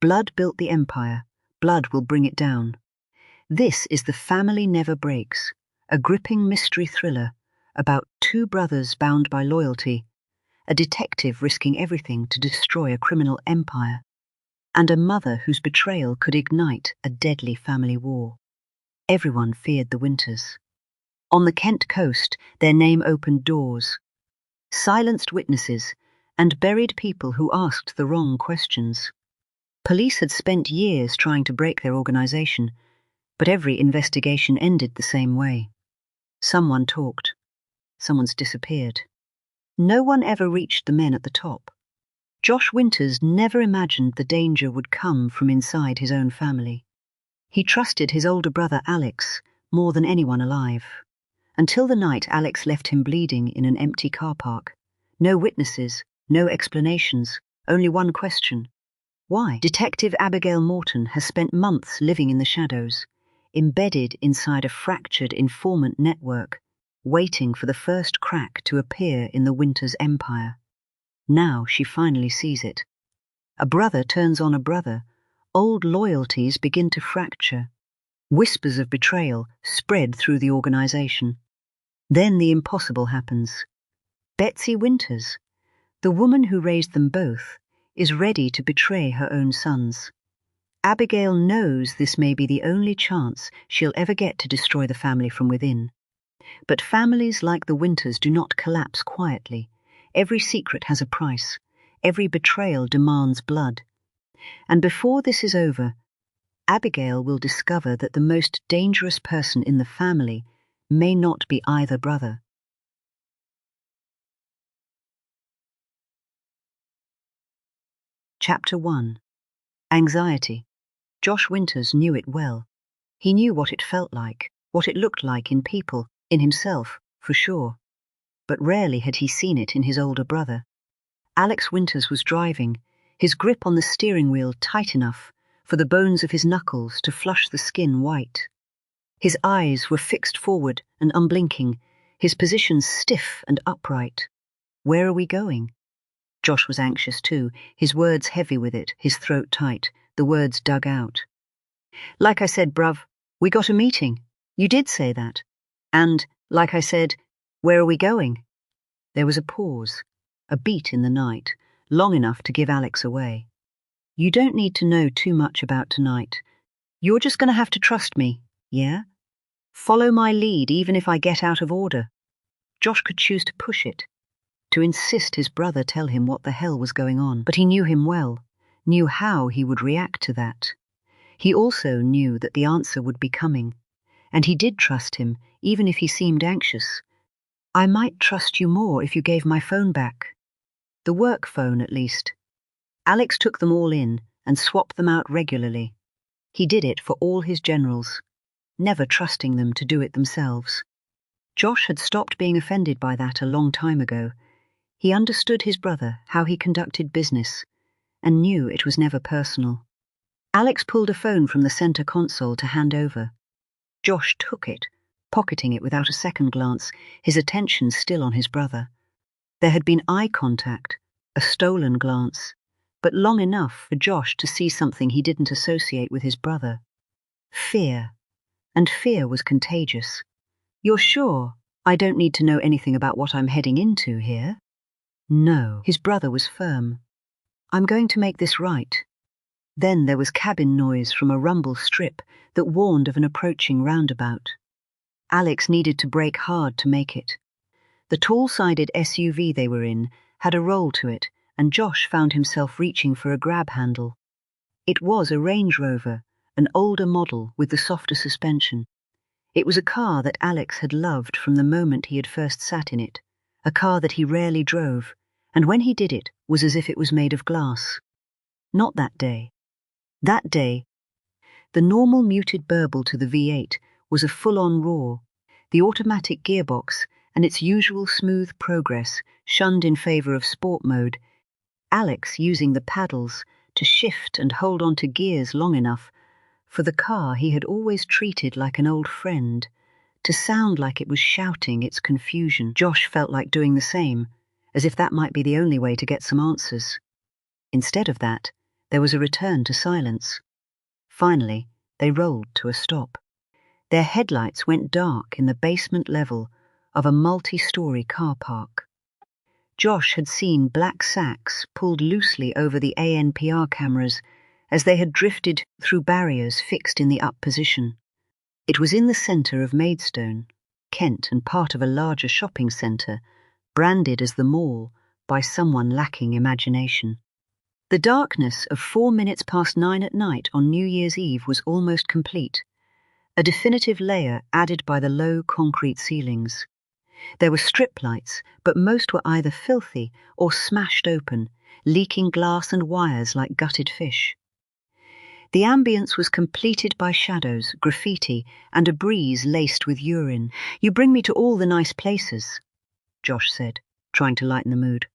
Blood built the empire. Blood will bring it down. This is The Family Never Breaks, a gripping mystery thriller about two brothers bound by loyalty, a detective risking everything to destroy a criminal empire, and a mother whose betrayal could ignite a deadly family war. Everyone feared the Winters. On the Kent coast, their name opened doors, silenced witnesses, and buried people who asked the wrong questions. Police had spent years trying to break their organization, but every investigation ended the same way. Someone talked. Someone's disappeared. No one ever reached the men at the top. Josh Winters never imagined the danger would come from inside his own family. He trusted his older brother Alex more than anyone alive, until the night Alex left him bleeding in an empty car park. No witnesses, no explanations, only one question. Why? Detective Abigail Morton has spent months living in the shadows, embedded inside a fractured informant network, waiting for the first crack to appear in the Winters empire. Now she finally sees it. A brother turns on a brother. Old loyalties begin to fracture. Whispers of betrayal spread through the organization. Then the impossible happens. Betsy Winters, the woman who raised them both, is ready to betray her own sons. Abigail knows this may be the only chance she'll ever get to destroy the family from within. But families like the Winters do not collapse quietly. Every secret has a price. Every betrayal demands blood. And before this is over, Abigail will discover that the most dangerous person in the family may not be either brother. Chapter 1. Anxiety. Josh Winters knew it well. He knew what it felt like, what it looked like in people, in himself, for sure. But rarely had he seen it in his older brother. Alex Winters was driving, his grip on the steering wheel tight enough for the bones of his knuckles to flush the skin white. His eyes were fixed forward and unblinking, his position stiff and upright. Where are we going? Josh was anxious too, his words heavy with it, his throat tight, the words dug out. Like I said, bruv, we got a meeting. You did say that. And, like I said, where are we going? There was a pause, a beat in the night, long enough to give Alex away. You don't need to know too much about tonight. You're just going to have to trust me, yeah? Follow my lead even if I get out of order. Josh could choose to push it, to insist his brother tell him what the hell was going on, but he knew him well, knew how he would react to that. He also knew that the answer would be coming, and he did trust him, even if he seemed anxious. I might trust you more if you gave my phone back. The work phone, at least. Alex took them all in and swapped them out regularly. He did it for all his generals, never trusting them to do it themselves. Josh had stopped being offended by that a long time ago. He understood his brother, how he conducted business, and knew it was never personal. Alex pulled a phone from the center console to hand over. Josh took it, pocketing it without a second glance, his attention still on his brother. There had been eye contact, a stolen glance, but long enough for Josh to see something he didn't associate with his brother. Fear. And fear was contagious. You're sure I don't need to know anything about what I'm heading into here? No, his brother was firm. I'm going to make this right. Then there was cabin noise from a rumble strip that warned of an approaching roundabout. Alex needed to brake hard to make it. The tall-sided SUV they were in had a roll to it, and Josh found himself reaching for a grab handle. It was a Range Rover, an older model with the softer suspension. It was a car that Alex had loved from the moment he had first sat in it, a car that he rarely drove, and when he did it was as if it was made of glass. Not that day. That day, the normal muted burble to the V8 was a full-on roar, the automatic gearbox and its usual smooth progress shunned in favor of sport mode, Alex using the paddles to shift and hold on to gears long enough for the car he had always treated like an old friend to sound like it was shouting its confusion. Josh felt like doing the same, as if that might be the only way to get some answers. Instead of that, There was a return to silence. Finally, they rolled to a stop. Their headlights went dark in the basement level of a multi-story car park. Josh had seen black sacks pulled loosely over the ANPR cameras as they had drifted through barriers fixed in the up position. It was in the centre of Maidstone, Kent, and part of a larger shopping centre, branded as the Mall by someone lacking imagination. The darkness of 9:04 at night on New Year's Eve was almost complete, a definitive layer added by the low concrete ceilings. There were strip lights, but most were either filthy or smashed open, leaking glass and wires like gutted fish. The ambience was completed by shadows, graffiti, and a breeze laced with urine. "You bring me to all the nice places," Josh said, trying to lighten the mood.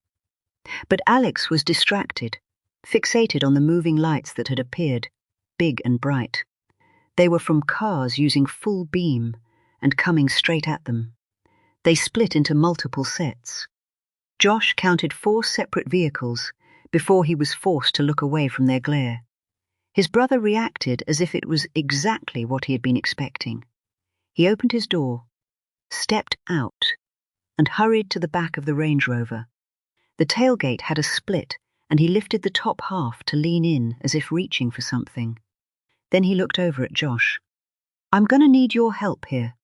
But Alex was distracted, fixated on the moving lights that had appeared, big and bright. They were from cars using full beam and coming straight at them. They split into multiple sets. Josh counted 4 separate vehicles before he was forced to look away from their glare. His brother reacted as if it was exactly what he had been expecting. He opened his door, stepped out, and hurried to the back of the Range Rover. The tailgate had a split, and he lifted the top half to lean in as if reaching for something. Then he looked over at Josh. "I'm going to need your help here."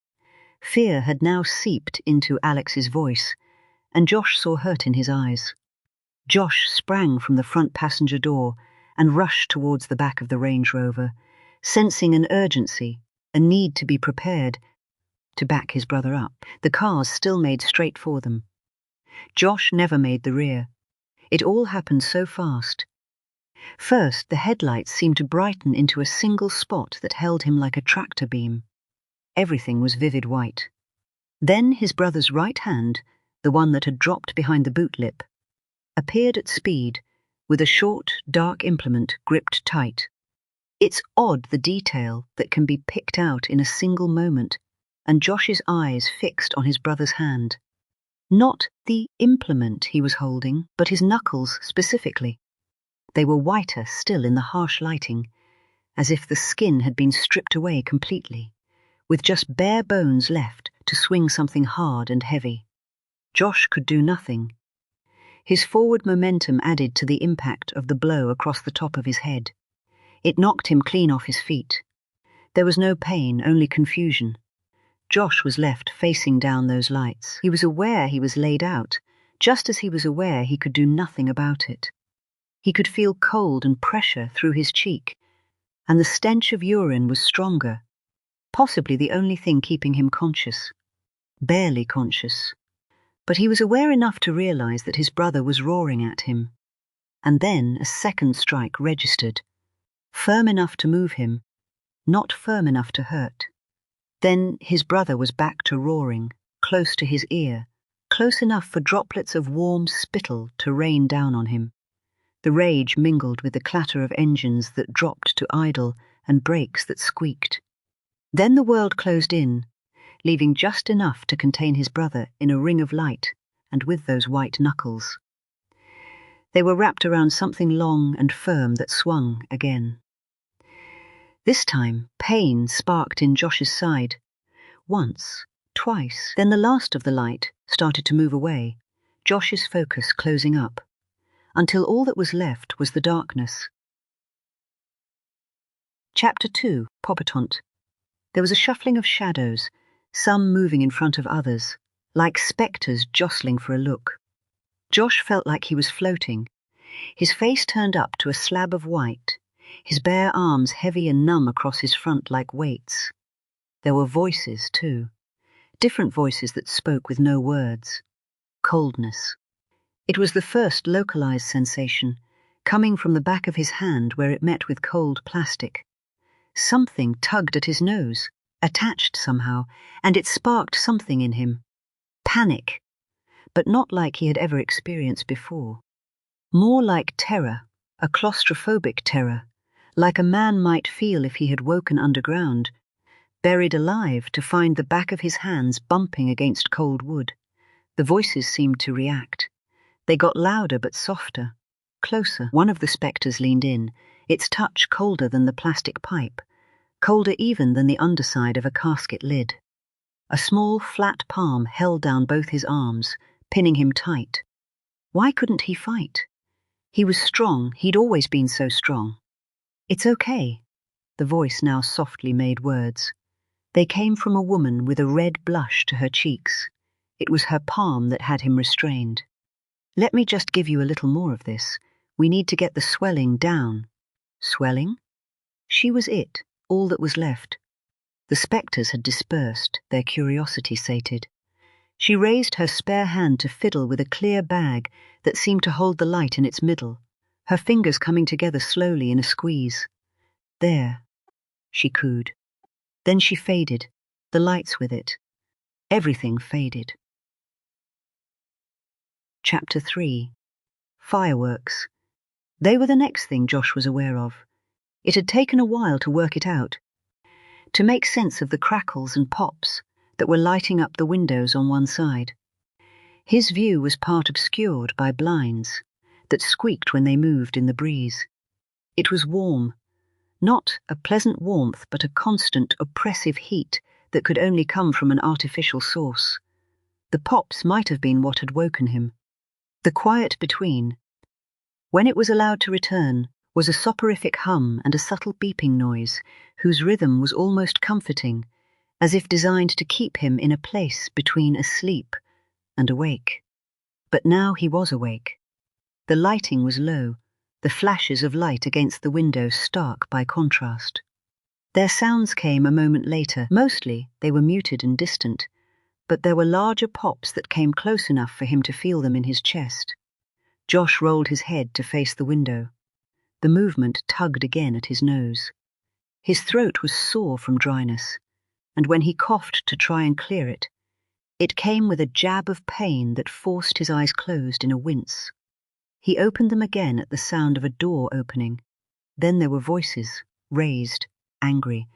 Fear had now seeped into Alex's voice, and Josh saw hurt in his eyes. Josh sprang from the front passenger door and rushed towards the back of the Range Rover, sensing an urgency, a need to be prepared to back his brother up. The cars still made straight for them. Josh never made the rear. It all happened so fast. First, the headlights seemed to brighten into a single spot that held him like a tractor beam. Everything was vivid white. Then his brother's right hand, the one that had dropped behind the boot lip, appeared at speed, with a short, dark implement gripped tight. It's odd the detail that can be picked out in a single moment, and Josh's eyes fixed on his brother's hand. Not the implement he was holding, but his knuckles specifically. They were whiter still in the harsh lighting, as if the skin had been stripped away completely, with just bare bones left to swing something hard and heavy. Josh could do nothing. His forward momentum added to the impact of the blow across the top of his head. It knocked him clean off his feet. There was no pain, only confusion. Josh was left facing down those lights. He was aware he was laid out, just as he was aware he could do nothing about it. He could feel cold and pressure through his cheek, and the stench of urine was stronger, possibly the only thing keeping him conscious. Barely conscious. But he was aware enough to realize that his brother was roaring at him. And then a second strike registered, firm enough to move him, not firm enough to hurt. Then his brother was back to roaring, close to his ear, close enough for droplets of warm spittle to rain down on him. The rage mingled with the clatter of engines that dropped to idle and brakes that squeaked. Then the world closed in, leaving just enough to contain his brother in a ring of light and with those white knuckles. They were wrapped around something long and firm that swung again. This time, pain sparked in Josh's side. Once, twice, then the last of the light started to move away, Josh's focus closing up, until all that was left was the darkness. Chapter 2, Popatant. There was a shuffling of shadows, some moving in front of others, like spectres jostling for a look. Josh felt like he was floating, his face turned up to a slab of white, his bare arms heavy and numb across his front like weights. There were voices, too, different voices that spoke with no words. Coldness. It was the first localized sensation, coming from the back of his hand where it met with cold plastic. Something tugged at his nose, attached somehow, and it sparked something in him. Panic, but not like he had ever experienced before. More like terror, a claustrophobic terror, like a man might feel if he had woken underground, buried alive to find the back of his hands bumping against cold wood. The voices seemed to react. They got louder but softer, Closer. One of the spectres leaned in, its touch colder than the plastic pipe, colder even than the underside of a casket lid. A small, flat palm held down both his arms, pinning him tight. Why couldn't he fight? He was strong, he'd always been so strong. It's okay, the voice now softly made words. They came from a woman with a red blush to her cheeks. It was her palm that had him restrained. Let me just give you a little more of this. We need to get the swelling down. Swelling? She was it, all that was left. The spectres had dispersed, their curiosity sated. She raised her spare hand to fiddle with a clear bag that seemed to hold the light in its middle, her fingers coming together slowly in a squeeze. There, she cooed. Then she faded, the lights with it. Everything faded. Chapter 3. Fireworks. They were the next thing Josh was aware of. It had taken a while to work it out, to make sense of the crackles and pops that were lighting up the windows on one side. His view was part obscured by blinds that squeaked when they moved in the breeze. It was warm, not a pleasant warmth, but a constant, oppressive heat that could only come from an artificial source. The pops might have been what had woken him. The quiet between, when it was allowed to return, was a soporific hum and a subtle beeping noise whose rhythm was almost comforting, as if designed to keep him in a place between asleep and awake. But now he was awake. The lighting was low, the flashes of light against the window stark by contrast. Their sounds came a moment later. Mostly they were muted and distant, but there were larger pops that came close enough for him to feel them in his chest. Josh rolled his head to face the window. The movement tugged again at his nose. His throat was sore from dryness, and when he coughed to try and clear it, it came with a jab of pain that forced his eyes closed in a wince. He opened them again at the sound of a door opening. Then there were voices, raised, angry.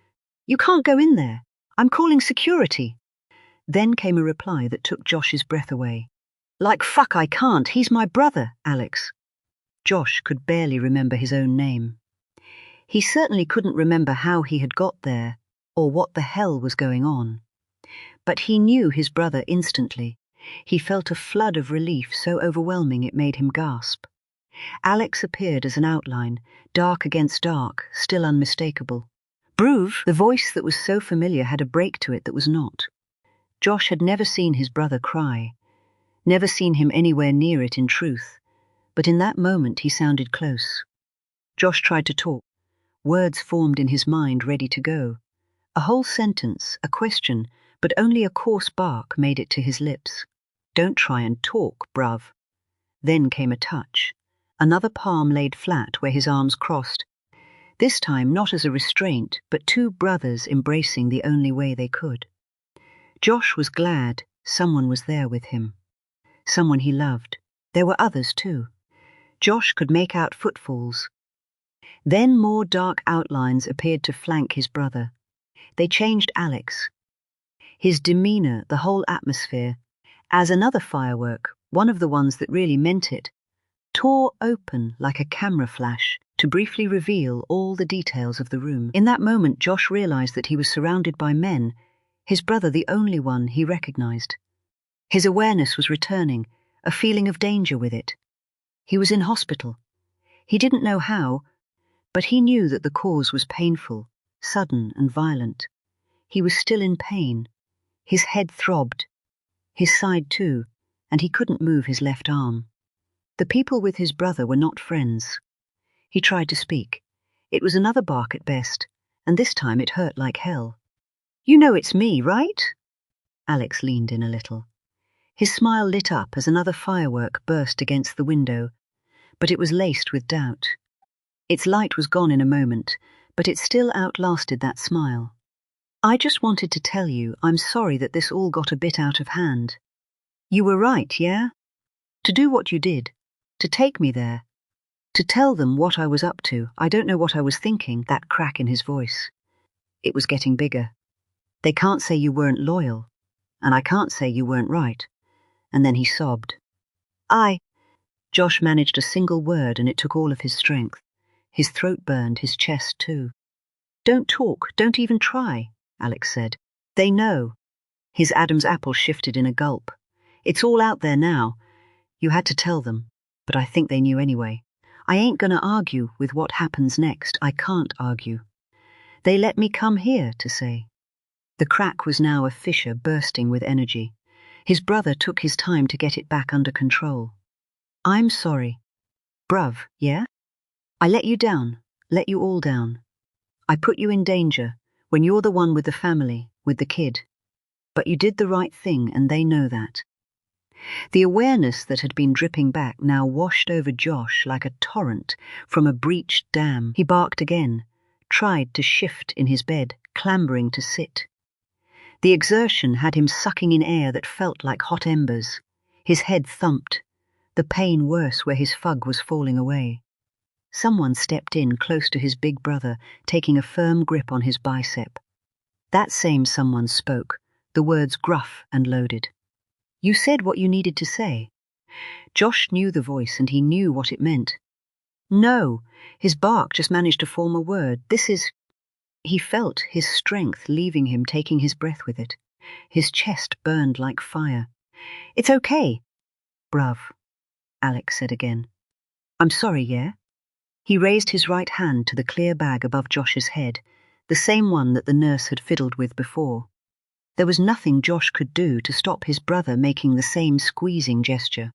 "You can't go in there. I'm calling security." Then came a reply that took Josh's breath away. "Like fuck I can't. He's my brother, Alex." Josh could barely remember his own name. He certainly couldn't remember how he had got there, or what the hell was going on. But he knew his brother instantly. He felt a flood of relief so overwhelming it made him gasp. Alex appeared as an outline, dark against dark, still unmistakable. Bruve, the voice that was so familiar, had a break to it that was not. Josh had never seen his brother cry, never seen him anywhere near it in truth, but in that moment he sounded close. Josh tried to talk. Words formed in his mind ready to go. A whole sentence, a question, but only a coarse bark made it to his lips. "Don't try and talk, bruv." Then came a touch. Another palm laid flat where his arms crossed. This time not as a restraint, but two brothers embracing the only way they could. Josh was glad someone was there with him. Someone he loved. There were others too. Josh could make out footfalls. Then more dark outlines appeared to flank his brother. They changed Alex. His demeanor, the whole atmosphere, as another firework, one of the ones that really meant it, tore open like a camera flash to briefly reveal all the details of the room. In that moment, Josh realized that he was surrounded by men, his brother the only one he recognized. His awareness was returning, a feeling of danger with it. He was in hospital. He didn't know how, but he knew that the cause was painful, sudden and violent. He was still in pain. His head throbbed, his side too, and he couldn't move his left arm. The people with his brother were not friends. He tried to speak. It was another bark at best, and this time it hurt like hell. "You know it's me, right?" Alex leaned in a little. His smile lit up as another firework burst against the window, but it was laced with doubt. Its light was gone in a moment, but it still outlasted that smile. "I just wanted to tell you I'm sorry that this all got a bit out of hand. You were right, yeah? To do what you did, to take me there, to tell them what I was up to. I don't know what I was thinking." That crack in his voice. It was getting bigger. "They can't say you weren't loyal, and I can't say you weren't right." And then he sobbed. Josh managed a single word and it took all of his strength. His throat burned, his chest too. "Don't talk, don't even try," Alex said. "They know." His Adam's apple shifted in a gulp. "It's all out there now. You had to tell them, but I think they knew anyway. I ain't gonna argue with what happens next. I can't argue. They let me come here to say." The crack was now a fissure bursting with energy. His brother took his time to get it back under control. "I'm sorry. Bruv, yeah? I let you down, let you all down. I put you in danger when you're the one with the family, with the kid. But you did the right thing and they know that." The awareness that had been dripping back now washed over Josh like a torrent from a breached dam. He barked again, tried to shift in his bed, clambering to sit. The exertion had him sucking in air that felt like hot embers. His head thumped, the pain worse where his fug was falling away. Someone stepped in close to his big brother, taking a firm grip on his bicep. That same someone spoke, the words gruff and loaded. "You said what you needed to say." Josh knew the voice and he knew what it meant. "No," his bark just managed to form a word. "This is..." He felt his strength leaving him, taking his breath with it. His chest burned like fire. "It's okay, bruv," Alex said again. "I'm sorry, yeah?" He raised his right hand to the clear bag above Josh's head, the same one that the nurse had fiddled with before. There was nothing Josh could do to stop his brother making the same squeezing gesture.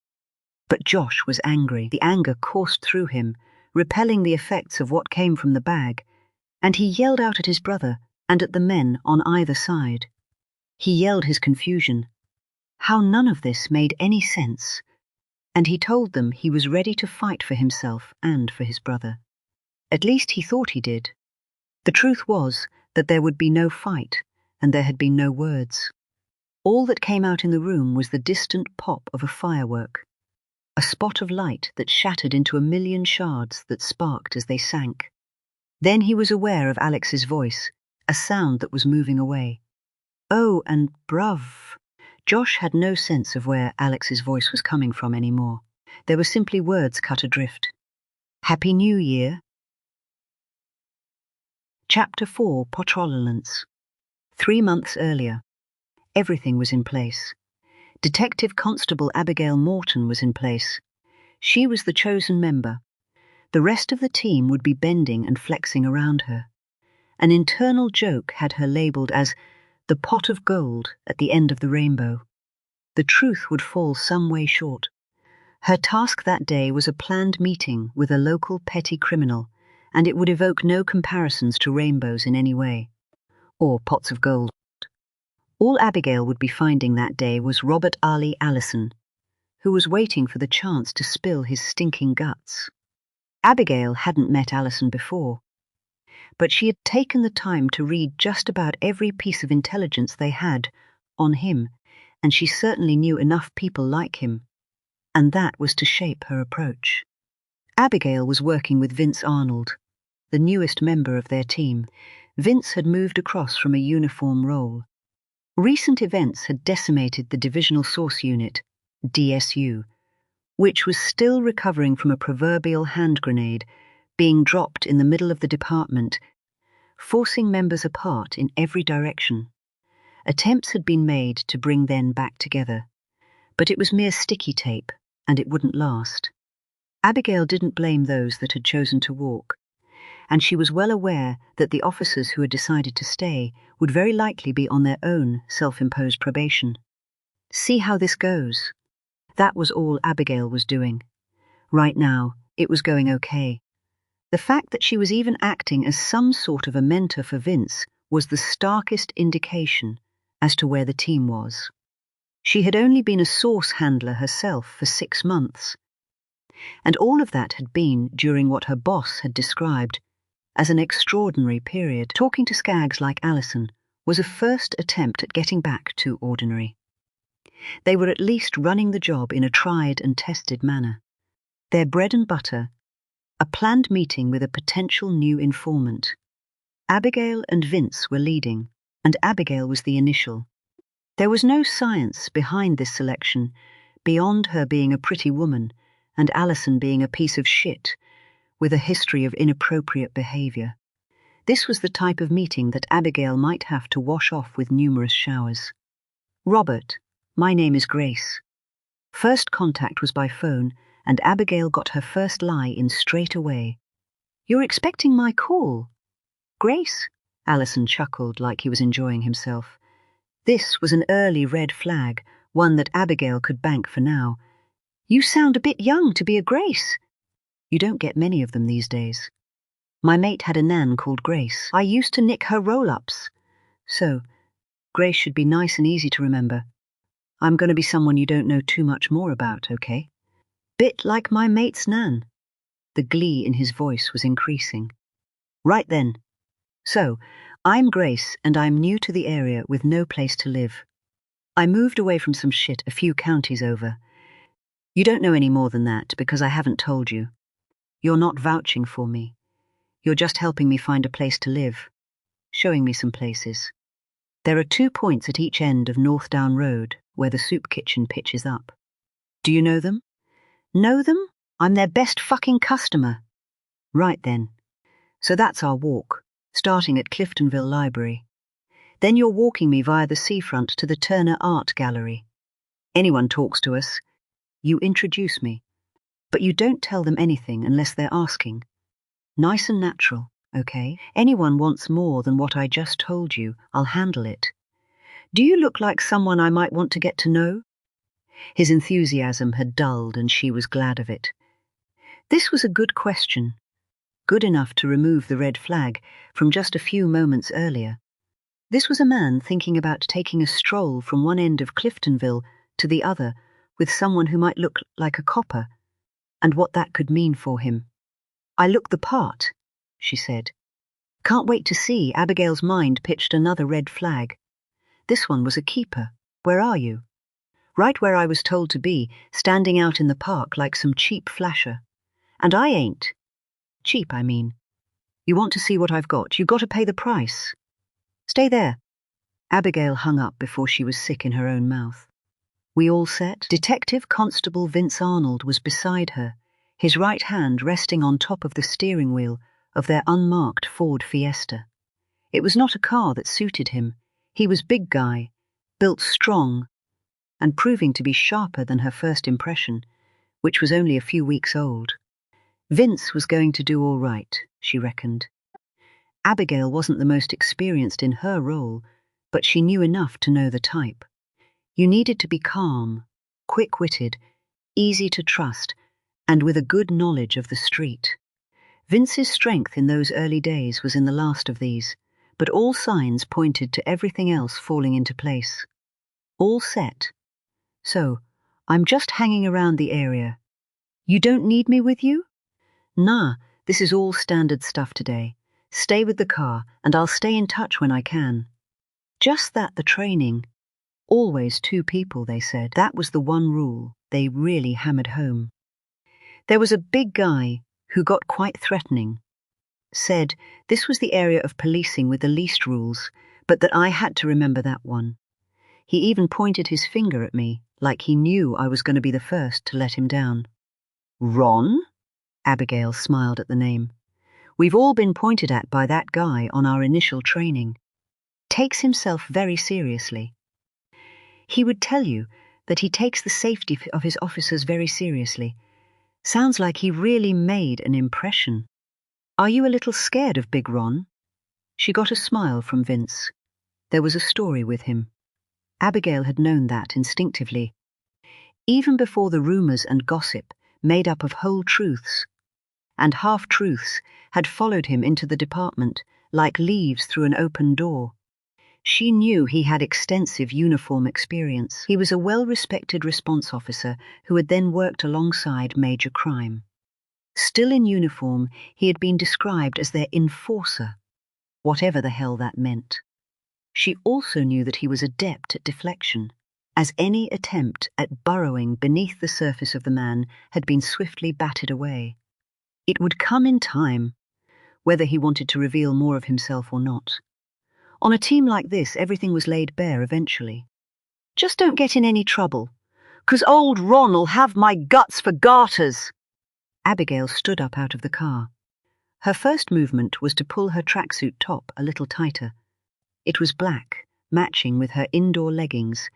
But Josh was angry. The anger coursed through him, repelling the effects of what came from the bag, and he yelled out at his brother and at the men on either side. He yelled his confusion, how none of this made any sense, and he told them he was ready to fight for himself and for his brother. At least he thought he did. The truth was that there would be no fight, and there had been no words. All that came out in the room was the distant pop of a firework, a spot of light that shattered into a million shards that sparked as they sank. Then he was aware of Alex's voice, a sound that was moving away. "Oh, and bruv." Josh had no sense of where Alex's voice was coming from anymore. There were simply words cut adrift. "Happy New Year." Chapter 4, Potrolulence. 3 months earlier. Everything was in place. Detective Constable Abigail Morton was in place. She was the chosen member. The rest of the team would be bending and flexing around her. An internal joke had her labelled as the pot of gold at the end of the rainbow. The truth would fall some way short. Her task that day was a planned meeting with a local petty criminal, and it would evoke no comparisons to rainbows in any way, or pots of gold. All Abigail would be finding that day was Robert Ali Allison, who was waiting for the chance to spill his stinking guts. Abigail hadn't met Allison before, but she had taken the time to read just about every piece of intelligence they had on him, and she certainly knew enough people like him, and that was to shape her approach. Abigail was working with Vince Arnold, the newest member of their team. Vince had moved across from a uniform role. Recent events had decimated the Divisional Source Unit, DSU, which was still recovering from a proverbial hand grenade being dropped in the middle of the department, forcing members apart in every direction. Attempts had been made to bring them back together, but it was mere sticky tape, and it wouldn't last. Abigail didn't blame those that had chosen to walk, and she was well aware that the officers who had decided to stay would very likely be on their own self-imposed probation. See how this goes. That was all Abigail was doing. Right now, it was going okay. The fact that she was even acting as some sort of a mentor for Vince was the starkest indication as to where the team was. She had only been a source handler herself for 6 months, and all of that had been during what her boss had described as an extraordinary period. Talking to skags like Allison was a first attempt at getting back to ordinary. They were at least running the job in a tried and tested manner. Their bread and butter, a planned meeting with a potential new informant. Abigail and Vince were leading, and Abigail was the initial. There was no science behind this selection, beyond her being a pretty woman and Alison being a piece of shit with a history of inappropriate behaviour. This was the type of meeting that Abigail might have to wash off with numerous showers. Robert, my name is Grace. First contact was by phone, and Abigail got her first lie in straight away. You're expecting my call? Grace? Alison chuckled like he was enjoying himself. This was an early red flag, one that Abigail could bank for now. You sound a bit young to be a Grace. You don't get many of them these days. My mate had a nan called Grace. I used to nick her roll-ups. So, Grace should be nice and easy to remember. I'm going to be someone you don't know too much more about, okay? Bit like my mate's nan. The glee in his voice was increasing. Right then. So, I'm Grace, and I'm new to the area with no place to live. I moved away from some shit a few counties over. You don't know any more than that because I haven't told you. You're not vouching for me. You're just helping me find a place to live, showing me some places. There are 2 points at each end of North Down Road where the soup kitchen pitches up. Do you know them? Know them? I'm their best fucking customer. Right then. So that's our walk, starting at Cliftonville Library. Then you're walking me via the seafront to the Turner Art Gallery. Anyone talks to us, you introduce me. But you don't tell them anything unless they're asking. Nice and natural, okay? Anyone wants more than what I just told you, I'll handle it. Do you look like someone I might want to get to know? His enthusiasm had dulled and she was glad of it. This was a good question. Good enough to remove the red flag from just a few moments earlier. This was a man thinking about taking a stroll from one end of Cliftonville to the other with someone who might look like a copper, and what that could mean for him. I look the part, she said. Can't wait to see. Abigail's mind pitched another red flag. This one was a keeper. Where are you? Right where I was told to be, standing out in the park like some cheap flasher. And I ain't. Cheap, I mean. You want to see what I've got, you got to pay the price. Stay there. Abigail hung up before she was sick in her own mouth. We all set? Detective Constable Vince Arnold was beside her, his right hand resting on top of the steering wheel of their unmarked Ford Fiesta. It was not a car that suited him. He was big guy, built strong, and proving to be sharper than her first impression, which was only a few weeks old. Vince was going to do all right, she reckoned. Abigail wasn't the most experienced in her role, but she knew enough to know the type. You needed to be calm, quick-witted, easy to trust, and with a good knowledge of the street. Vince's strength in those early days was in the last of these, but all signs pointed to everything else falling into place. All set. So, I'm just hanging around the area. You don't need me with you? Nah, this is all standard stuff today. Stay with the car, and I'll stay in touch when I can. Just that, the training. Always 2 people, they said. That was the one rule they really hammered home. There was a big guy who got quite threatening. Said this was the area of policing with the least rules, but that I had to remember that one. He even pointed his finger at me, like he knew I was going to be the first to let him down. Ron? Abigail smiled at the name. We've all been pointed at by that guy on our initial training. Takes himself very seriously. He would tell you that he takes the safety of his officers very seriously. Sounds like he really made an impression. Are you a little scared of Big Ron? She got a smile from Vince. There was a story with him. Abigail had known that instinctively. Even before the rumours and gossip made up of whole truths and half-truths had followed him into the department like leaves through an open door. She knew he had extensive uniform experience. He was a well-respected response officer who had then worked alongside major crime. Still in uniform, he had been described as their enforcer, whatever the hell that meant. She also knew that he was adept at deflection, as any attempt at burrowing beneath the surface of the man had been swiftly batted away. It would come in time, whether he wanted to reveal more of himself or not. On a team like this, everything was laid bare eventually. Just don't get in any trouble. 'cause old Ron'll have my guts for garters." Abigail stood up out of the car. Her first movement was to pull her tracksuit top a little tighter. It was black, matching with her indoor leggings,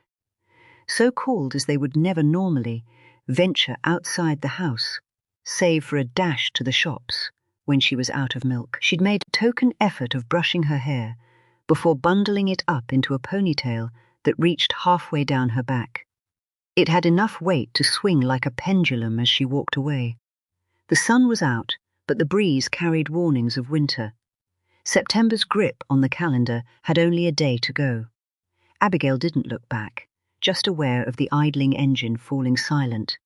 so cooled as they would never normally venture outside the house, save for a dash to the shops when she was out of milk. She'd made a token effort of brushing her hair before bundling it up into a ponytail that reached halfway down her back. It had enough weight to swing like a pendulum as she walked away. The sun was out, but the breeze carried warnings of winter. September's grip on the calendar had only a day to go. Abigail didn't look back, just aware of the idling engine falling silent.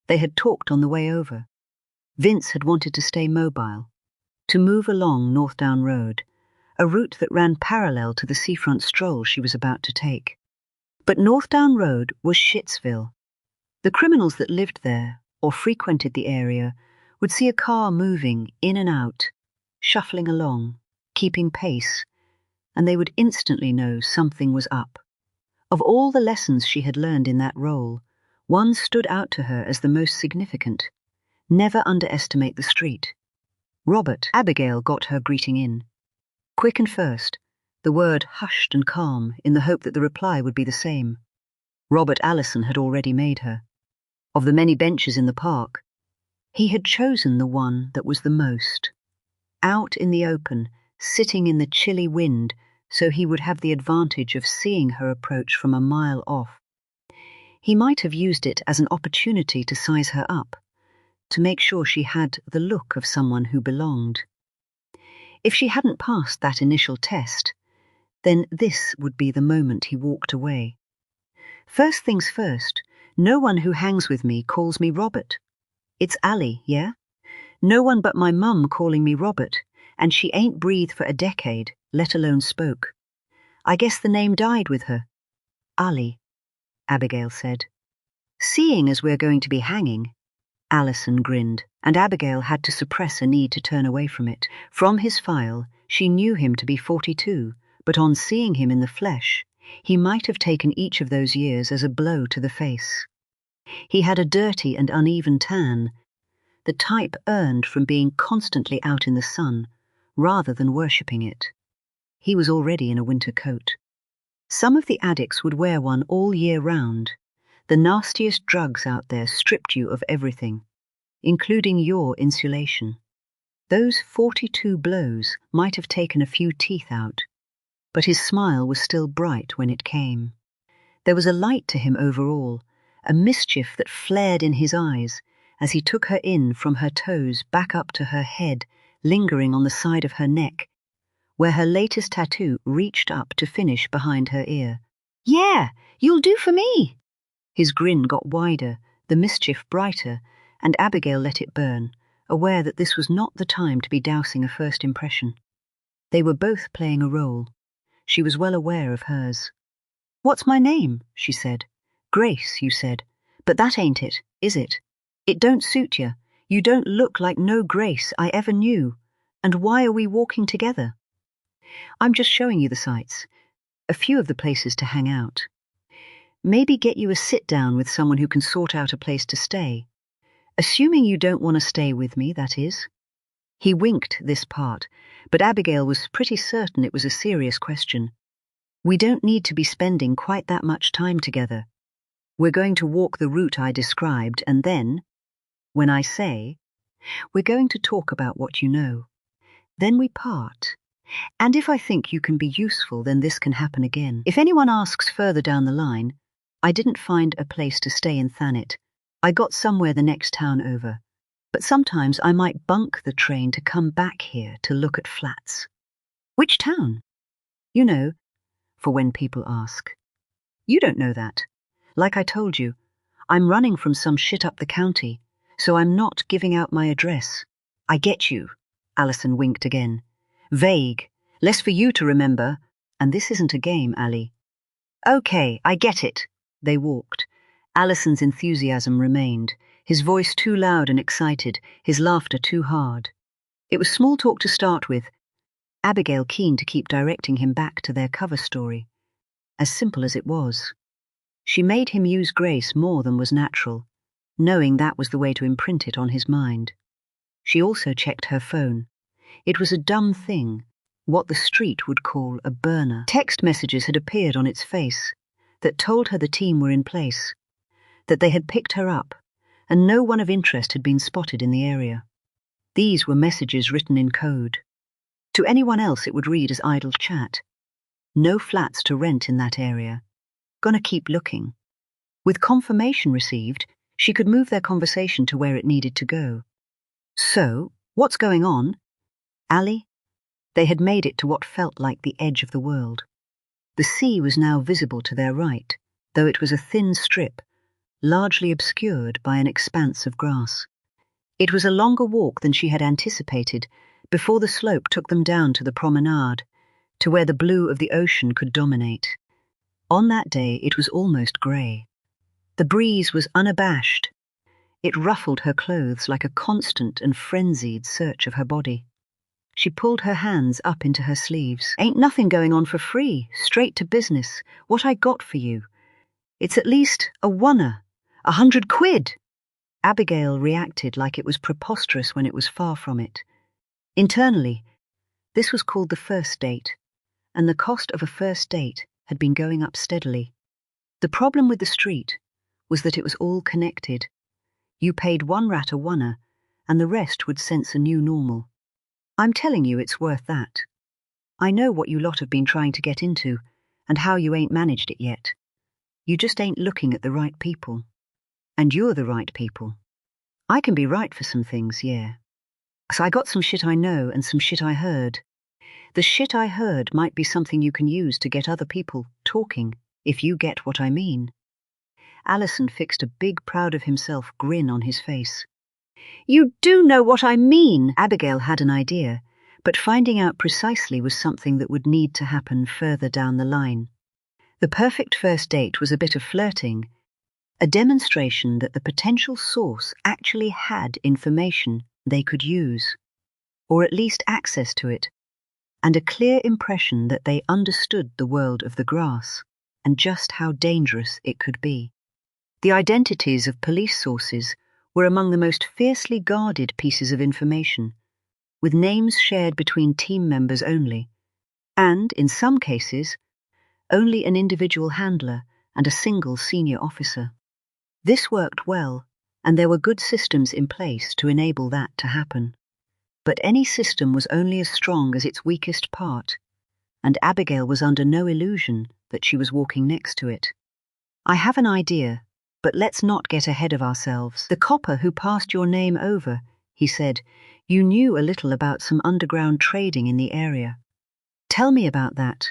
They had talked on the way over. Vince had wanted to stay mobile, to move along Northdown Road, a route that ran parallel to the seafront stroll she was about to take. But Northdown Road was Shitsville. The criminals that lived there or frequented the area would see a car moving in and out, shuffling along, keeping pace, and they would instantly know something was up. Of all the lessons she had learned in that role, one stood out to her as the most significant. Never underestimate the street. Robert. Abigail got her greeting in. Quick and first, the word hushed and calm in the hope that the reply would be the same. Robert Allison had already made her. Of the many benches in the park, he had chosen the one that was the most. Out in the open, sitting in the chilly wind, so he would have the advantage of seeing her approach from a mile off. He might have used it as an opportunity to size her up, to make sure she had the look of someone who belonged. If she hadn't passed that initial test, then this would be the moment he walked away. First things first, no one who hangs with me calls me Robert. It's Ali, yeah? No one but my mum calling me Robert, and she ain't breathed for a decade, let alone spoke. I guess the name died with her. Ali, Abigail said. Seeing as we're going to be hanging, Allison grinned, and Abigail had to suppress a need to turn away from it. From his file, she knew him to be 42, but on seeing him in the flesh, he might have taken each of those years as a blow to the face. He had a dirty and uneven tan, the type earned from being constantly out in the sun, rather than worshipping it. He was already in a winter coat. Some of the addicts would wear one all year round. The nastiest drugs out there stripped you of everything, including your insulation. Those 42 blows might have taken a few teeth out, but his smile was still bright when it came. There was a light to him overall, a mischief that flared in his eyes as he took her in from her toes back up to her head, lingering on the side of her neck, where her latest tattoo reached up to finish behind her ear. "Yeah, you'll do for me!" His grin got wider, the mischief brighter, and Abigail let it burn, aware that this was not the time to be dousing a first impression. They were both playing a role. She was well aware of hers. "What's my name?" she said. "Grace, you said. But that ain't it, is it? It don't suit you. You don't look like no Grace I ever knew. And why are we walking together?" "I'm just showing you the sights. A few of the places to hang out. Maybe get you a sit-down with someone who can sort out a place to stay. Assuming you don't want to stay with me, that is." He winked this part, but Abigail was pretty certain it was a serious question. "We don't need to be spending quite that much time together. We're going to walk the route I described, and then, when I say, we're going to talk about what you know. Then we part. And if I think you can be useful, then this can happen again. If anyone asks further down the line, I didn't find a place to stay in Thanet. I got somewhere the next town over. But sometimes I might bunk the train to come back here to look at flats." "Which town?" "You know, for when people ask." "You don't know that. Like I told you, I'm running from some shit up the county, so I'm not giving out my address." "I get you," Allison winked again. "Vague, less for you to remember, and this isn't a game, Ali." "Okay, I get it." They walked. Allison's enthusiasm remained, his voice too loud and excited, his laughter too hard. It was small talk to start with, Abigail keen to keep directing him back to their cover story. As simple as it was. She made him use grace more than was natural, knowing that was the way to imprint it on his mind. She also checked her phone. It was a dumb thing, what the street would call a burner. Text messages had appeared on its face that told her the team were in place, that they had picked her up, and no one of interest had been spotted in the area. These were messages written in code. To anyone else it would read as idle chat. No flats to rent in that area. Gonna keep looking. With confirmation received, she could move their conversation to where it needed to go. So, what's going on? Ali? They had made it to what felt like the edge of the world. The sea was now visible to their right, though it was a thin strip, largely obscured by an expanse of grass. It was a longer walk than she had anticipated before the slope took them down to the promenade, to where the blue of the ocean could dominate. On that day it was almost grey. The breeze was unabashed. It ruffled her clothes like a constant and frenzied search of her body. She pulled her hands up into her sleeves. Ain't nothing going on for free, straight to business. What I got for you. It's at least a wunner, 100 quid. Abigail reacted like it was preposterous when it was far from it. Internally, this was called the first date, and the cost of a first date had been going up steadily. The problem with the street was that it was all connected. You paid one rat a wunner, and the rest would sense a new normal. I'm telling you it's worth that. I know what you lot have been trying to get into, and how you ain't managed it yet. You just ain't looking at the right people. And you're the right people. I can be right for some things, yeah. So I got some shit I know and some shit I heard. The shit I heard might be something you can use to get other people talking, if you get what I mean. Allison fixed a big proud of himself grin on his face. You do know what I mean! Abigail had an idea, but finding out precisely was something that would need to happen further down the line. The perfect first date was a bit of flirting, a demonstration that the potential source actually had information they could use, or at least access to it, and a clear impression that they understood the world of the grass and just how dangerous it could be. The identities of police sources were among the most fiercely guarded pieces of information, with names shared between team members only, and, in some cases, only an individual handler and a single senior officer. This worked well, and there were good systems in place to enable that to happen. But any system was only as strong as its weakest part, and Abigail was under no illusion that she was walking next to it. I have an idea, but let's not get ahead of ourselves. The copper who passed your name over, he said, you knew a little about some underground trading in the area. Tell me about that.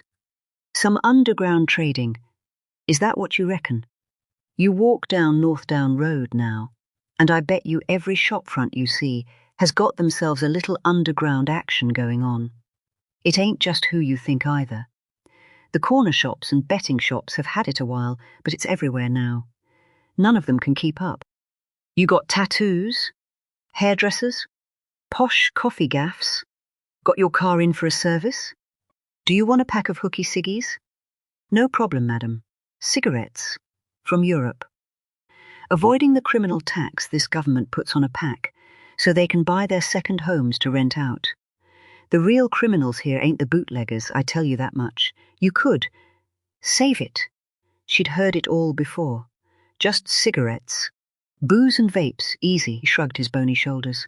Some underground trading. Is that what you reckon? You walk down Northdown Road now, and I bet you every shopfront you see has got themselves a little underground action going on. It ain't just who you think either. The corner shops and betting shops have had it a while, but it's everywhere now. None of them can keep up. You got tattoos, hairdressers, posh coffee gaffs, got your car in for a service? Do you want a pack of hooky ciggies? No problem, madam. Cigarettes. From Europe. Avoiding the criminal tax this government puts on a pack, so they can buy their second homes to rent out. The real criminals here ain't the bootleggers, I tell you that much. You could. Save it. She'd heard it all before. Just cigarettes. Booze and vapes, easy, he shrugged his bony shoulders.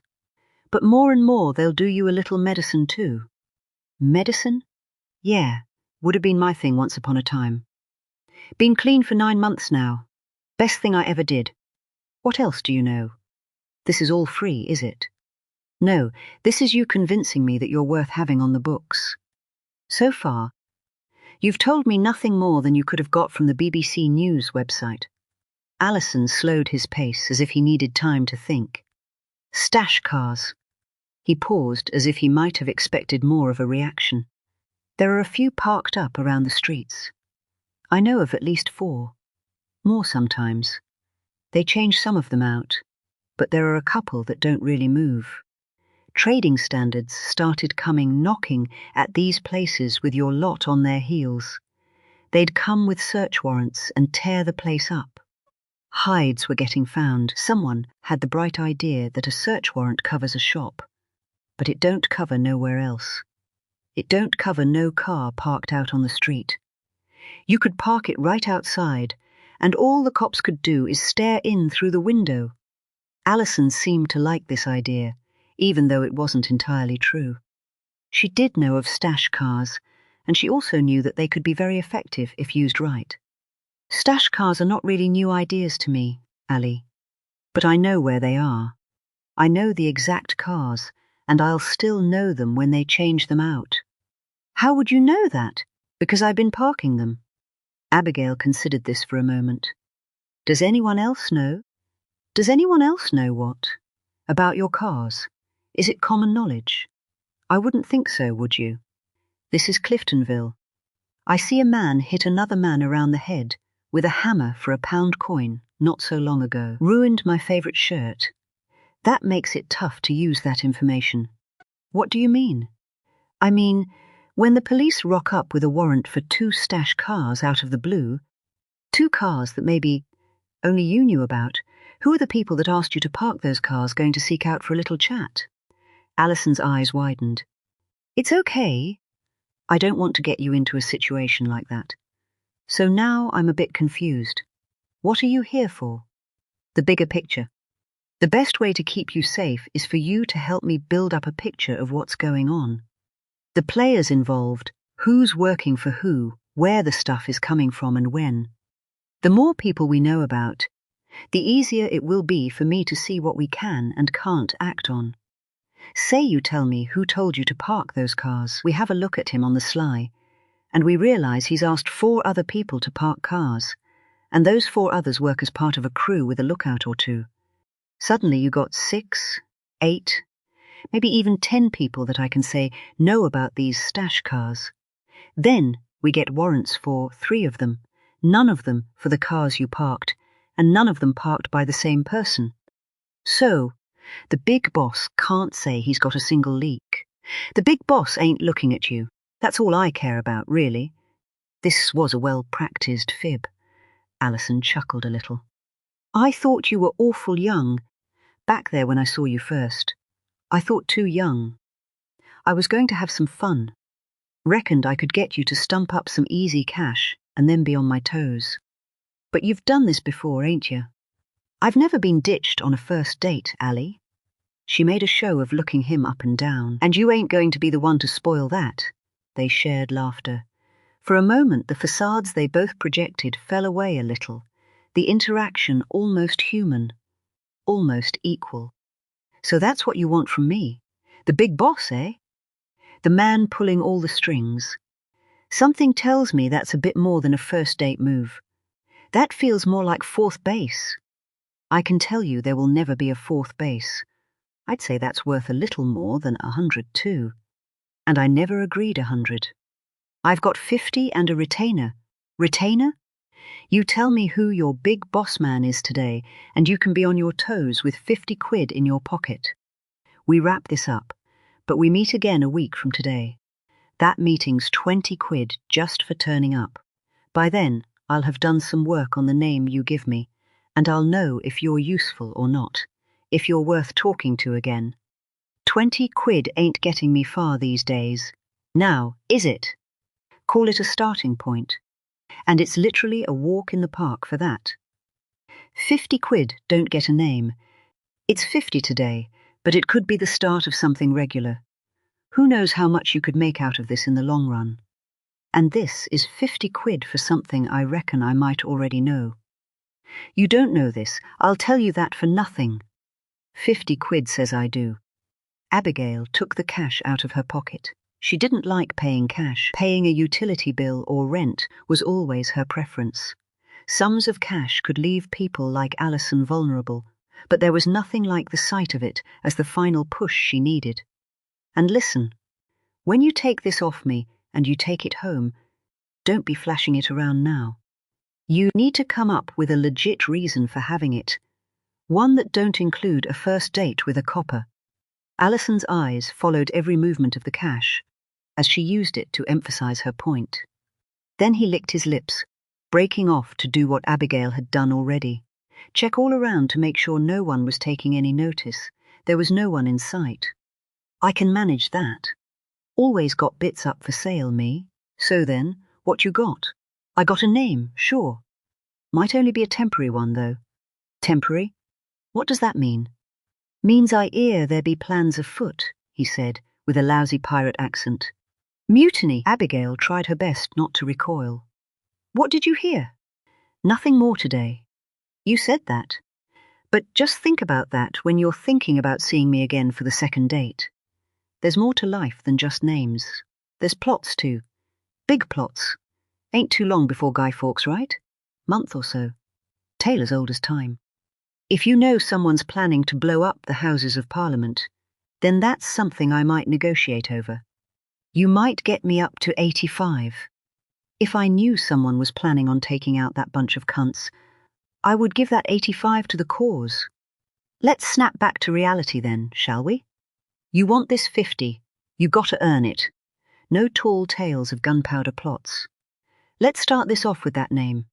But more and more they'll do you a little medicine too. Medicine? Yeah, would have been my thing once upon a time. Been clean for 9 months now. Best thing I ever did. What else do you know? This is all free, is it? No, this is you convincing me that you're worth having on the books. So far, you've told me nothing more than you could have got from the BBC News website. Allison slowed his pace as if he needed time to think. Stash cars. He paused as if he might have expected more of a reaction. There are a few parked up around the streets. I know of at least 4. More sometimes. They change some of them out, but there are a couple that don't really move. Trading standards started coming knocking at these places with your lot on their heels. They'd come with search warrants and tear the place up. Hides were getting found. Someone had the bright idea that a search warrant covers a shop, but it don't cover nowhere else. It don't cover no car parked out on the street. You could park it right outside, and all the cops could do is stare in through the window. Alison seemed to like this idea, even though it wasn't entirely true. She did know of stash cars, and she also knew that they could be very effective if used right. Stash cars are not really new ideas to me, Ali, but I know where they are. I know the exact cars, and I'll still know them when they change them out. How would you know that? Because I've been parking them. Abigail considered this for a moment. Does anyone else know? Does anyone else know what? About your cars? Is it common knowledge? I wouldn't think so, would you? This is Cliftonville. I see a man hit another man around the head with a hammer for a £1 coin not so long ago. Ruined my favourite shirt. That makes it tough to use that information. What do you mean? I mean, when the police rock up with a warrant for 2 stash cars out of the blue, 2 cars that maybe only you knew about, who are the people that asked you to park those cars going to seek out for a little chat? Alison's eyes widened. It's okay. I don't want to get you into a situation like that. So now I'm a bit confused. What are you here for? The bigger picture. The best way to keep you safe is for you to help me build up a picture of what's going on. The players involved, who's working for who, where the stuff is coming from and when. The more people we know about, the easier it will be for me to see what we can and can't act on. Say you tell me who told you to park those cars. We have a look at him on the sly, and we realise he's asked 4 other people to park cars, and those 4 others work as part of a crew with a lookout or 2. Suddenly you got 6, 8, maybe even 10 people that I can say know about these stash cars. Then we get warrants for 3 of them, none of them for the cars you parked, and none of them parked by the same person. So, the big boss can't say he's got a single leak. The big boss ain't looking at you. That's all I care about, really. This was a well-practised fib. Alison chuckled a little. I thought you were awful young, back there when I saw you first. I thought too young. I was going to have some fun. Reckoned I could get you to stump up some easy cash and then be on my toes. But you've done this before, ain't you? I've never been ditched on a first date, Ali. She made a show of looking him up and down. And you ain't going to be the one to spoil that. They shared laughter. For a moment, the facades they both projected fell away a little, the interaction almost human, almost equal. So that's what you want from me? The big boss, eh? The man pulling all the strings. Something tells me that's a bit more than a first date move. That feels more like 4th base. I can tell you there will never be a 4th base. I'd say that's worth a little more than 100 too. And I never agreed 100. I've got 50 and a retainer. Retainer? You tell me who your big boss man is today, and you can be on your toes with 50 quid in your pocket. We wrap this up, but we meet again a week from today. That meeting's 20 quid just for turning up. By then, I'll have done some work on the name you give me, and I'll know if you're useful or not, if you're worth talking to again. 20 quid ain't getting me far these days. Now, is it? Call it a starting point. And it's literally a walk in the park for that. 50 quid don't get a name. It's 50 today, but it could be the start of something regular. Who knows how much you could make out of this in the long run? And this is 50 quid for something I reckon I might already know. You don't know this, I'll tell you that for nothing. 50 quid says I do. Abigail took the cash out of her pocket. She didn't like paying cash. Paying a utility bill or rent was always her preference. Sums of cash could leave people like Alison vulnerable, but there was nothing like the sight of it as the final push she needed. And listen, when you take this off me and you take it home, don't be flashing it around now. You need to come up with a legit reason for having it, one that don't include a first date with a copper. Alison's eyes followed every movement of the cash, as she used it to emphasize her point. Then he licked his lips, breaking off to do what Abigail had done already. Check all around to make sure no one was taking any notice. There was no one in sight. I can manage that. Always got bits up for sale, me. So then, what you got? I got a name, sure. Might only be a temporary one, though. Temporary? What does that mean? Means I 'ear there be plans afoot, he said, with a lousy pirate accent. Mutiny. Abigail tried her best not to recoil. What did you hear? Nothing more today. You said that. But just think about that when you're thinking about seeing me again for the second date. There's more to life than just names. There's plots too. Big plots. Ain't too long before Guy Fawkes, right? Month or so. Tale as old as time. If you know someone's planning to blow up the Houses of Parliament, then that's something I might negotiate over. You might get me up to 85. If I knew someone was planning on taking out that bunch of cunts, I would give that 85 to the cause. Let's snap back to reality then, shall we? You want this 50. You gotta earn it. No tall tales of gunpowder plots. Let's start this off with that name.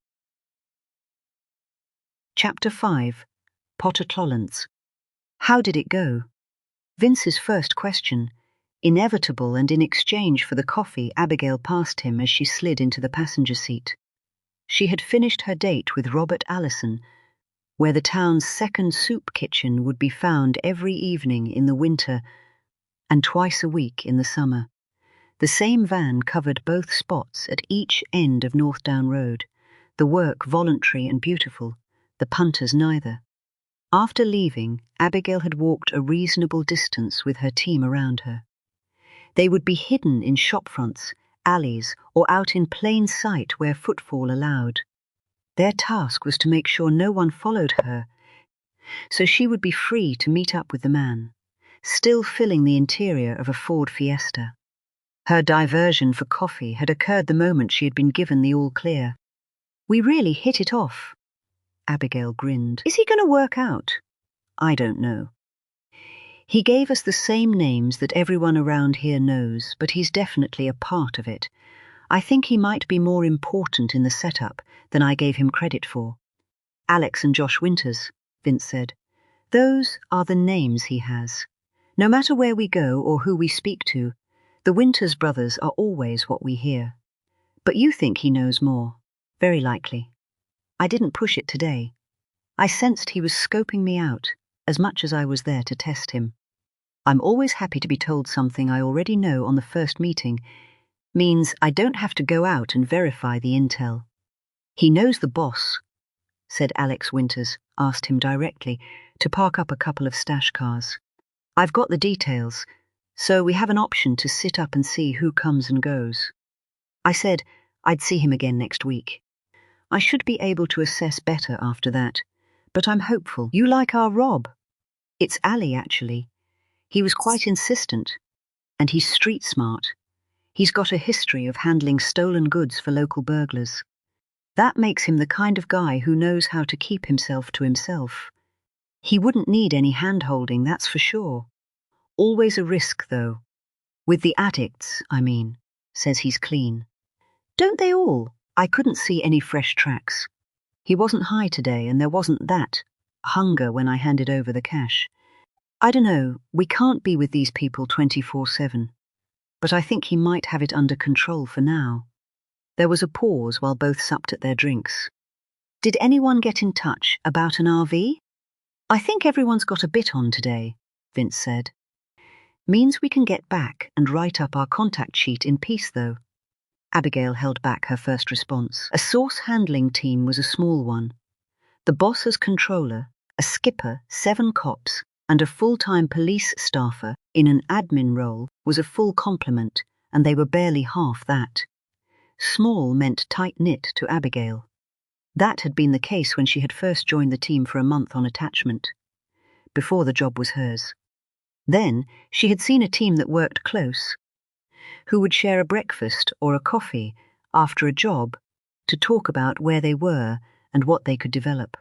Chapter 5. Potter Clollants. How did it go? Vince's first question, inevitable and in exchange for the coffee Abigail passed him as she slid into the passenger seat. She had finished her date with Robert Allison, where the town's second soup kitchen would be found every evening in the winter and twice a week in the summer. The same van covered both spots at each end of North Down Road, the work voluntary and beautiful, the punters neither. After leaving, Abigail had walked a reasonable distance with her team around her. They would be hidden in shop fronts, alleys, or out in plain sight where footfall allowed. Their task was to make sure no one followed her, so she would be free to meet up with the man, still filling the interior of a Ford Fiesta. Her diversion for coffee had occurred the moment she had been given the all-clear. We really hit it off. Abigail grinned. Is he going to work out? I don't know. He gave us the same names that everyone around here knows, but he's definitely a part of it. I think he might be more important in the setup than I gave him credit for. Alex and Josh Winters, Vince said. Those are the names he has. No matter where we go or who we speak to, the Winters brothers are always what we hear. But you think he knows more. Very likely. I didn't push it today. I sensed he was scoping me out, as much as I was there to test him. I'm always happy to be told something I already know on the first meeting. Means I don't have to go out and verify the intel. He knows the boss, said Alex Winters, asked him directly, to park up a couple of stash cars. I've got the details, so we have an option to sit up and see who comes and goes. I said I'd see him again next week. I should be able to assess better after that, but I'm hopeful. You like our Rob? It's Ali, actually. He was quite insistent, and he's street smart. He's got a history of handling stolen goods for local burglars. That makes him the kind of guy who knows how to keep himself to himself. He wouldn't need any hand-holding, that's for sure. Always a risk, though. With the addicts, I mean. Says he's clean. Don't they all? I couldn't see any fresh tracks. He wasn't high today, and there wasn't that hunger when I handed over the cash. I don't know, we can't be with these people 24/7. But I think he might have it under control for now. There was a pause while both supped at their drinks. Did anyone get in touch about an RV? I think everyone's got a bit on today, Vince said. Means we can get back and write up our contact sheet in peace, though. Abigail held back her first response. A source handling team was a small one. The boss as controller, a skipper, 7 cops, and a full-time police staffer in an admin role was a full complement, and they were barely half that. Small meant tight-knit to Abigail. That had been the case when she had first joined the team for a month on attachment, before the job was hers. Then she had seen a team that worked close, who would share a breakfast or a coffee after a job to talk about where they were and what they could develop.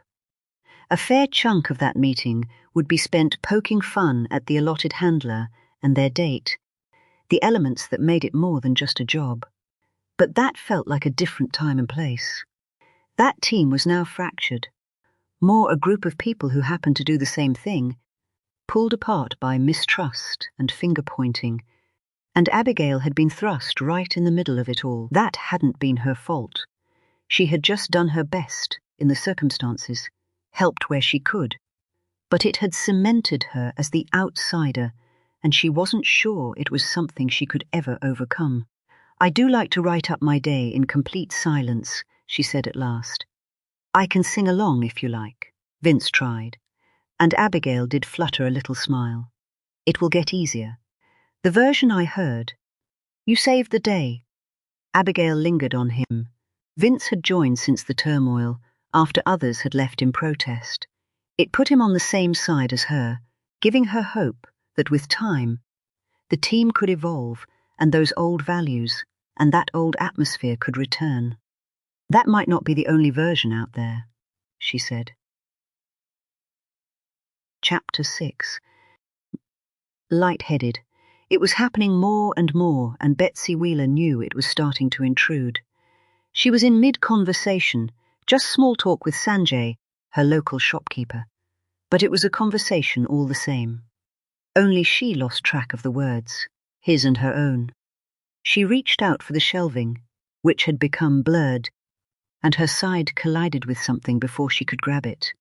A fair chunk of that meeting would be spent poking fun at the allotted handler and their date, the elements that made it more than just a job. But that felt like a different time and place. That team was now fractured, more a group of people who happened to do the same thing, pulled apart by mistrust and finger-pointing, and Abigail had been thrust right in the middle of it all. That hadn't been her fault. She had just done her best in the circumstances, helped where she could, but it had cemented her as the outsider, and she wasn't sure it was something she could ever overcome. "I do like to write up my day in complete silence," she said at last. "I can sing along if you like." Vince tried, and Abigail did flutter a little smile. "It will get easier. The version I heard. You saved the day." Abigail lingered on him. Vince had joined since the turmoil, after others had left in protest. It put him on the same side as her, giving her hope that with time, the team could evolve and those old values and that old atmosphere could return. "That might not be the only version out there," she said. Chapter 6. Light-headed. It was happening more and more, and Betsy Wheeler knew it was starting to intrude. She was in mid-conversation, just small talk with Sanjay, her local shopkeeper. But it was a conversation all the same. Only she lost track of the words, his and her own. She reached out for the shelving, which had become blurred, and her side collided with something before she could grab it.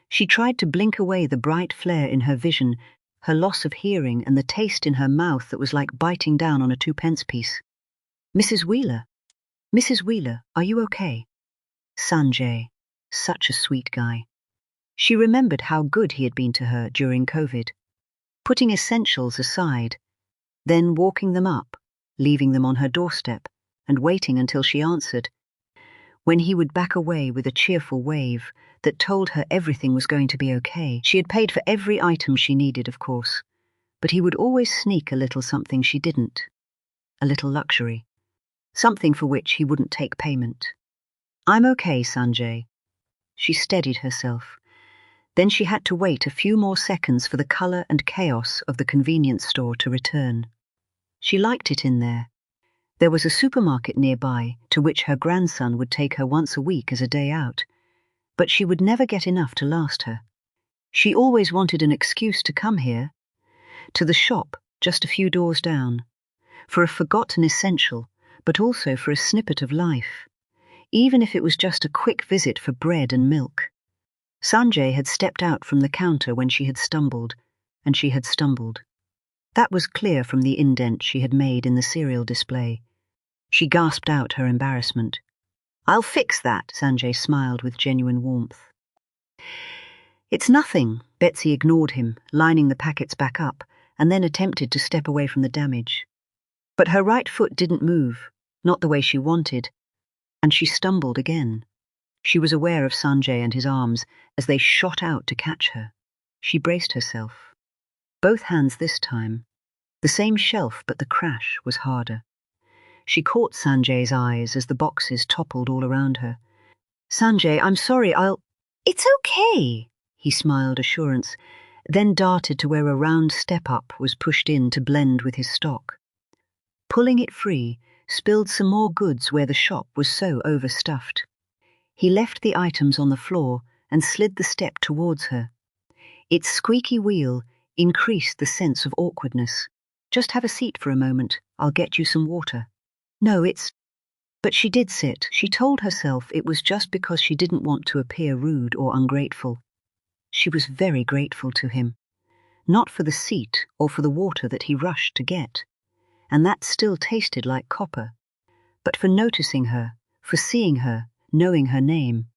She tried to blink away the bright flare in her vision, her loss of hearing and the taste in her mouth that was like biting down on a 2-pence piece. "Mrs. Wheeler? Mrs. Wheeler, are you okay?" Sanjay, such a sweet guy. She remembered how good he had been to her during COVID, putting essentials aside, then walking them up, leaving them on her doorstep, and waiting until she answered. When he would back away with a cheerful wave that told her everything was going to be okay. She had paid for every item she needed, of course, but he would always sneak a little something she didn't. A little luxury. Something for which he wouldn't take payment. "I'm okay, Sanjay." She steadied herself. Then she had to wait a few more seconds for the colour and chaos of the convenience store to return. She liked it in there. There was a supermarket nearby to which her grandson would take her once a week as a day out, but she would never get enough to last her. She always wanted an excuse to come here, to the shop just a few doors down, for a forgotten essential, but also for a snippet of life, even if it was just a quick visit for bread and milk. Sanjay had stepped out from the counter when she had stumbled, and she had stumbled. That was clear from the indent she had made in the cereal display. She gasped out her embarrassment. "I'll fix that," Sanjay smiled with genuine warmth. "It's nothing." Betsy ignored him, lining the packets back up, and then attempted to step away from the damage. But her right foot didn't move, not the way she wanted, and she stumbled again. She was aware of Sanjay and his arms as they shot out to catch her. She braced herself. Both hands this time. The same shelf, but the crash was harder. She caught Sanjay's eyes as the boxes toppled all around her. "Sanjay, I'm sorry, It's okay," he smiled assurance, then darted to where a round step-up was pushed in to blend with his stock. Pulling it free, spilled some more goods where the shop was so overstuffed. He left the items on the floor and slid the step towards her. Its squeaky wheel increased the sense of awkwardness. "Just have a seat for a moment. I'll get you some water." "No, it's..." But she did sit. She told herself it was just because she didn't want to appear rude or ungrateful. She was very grateful to him. Not for the seat or for the water that he rushed to get, and that still tasted like copper, but for noticing her, for seeing her, knowing her name,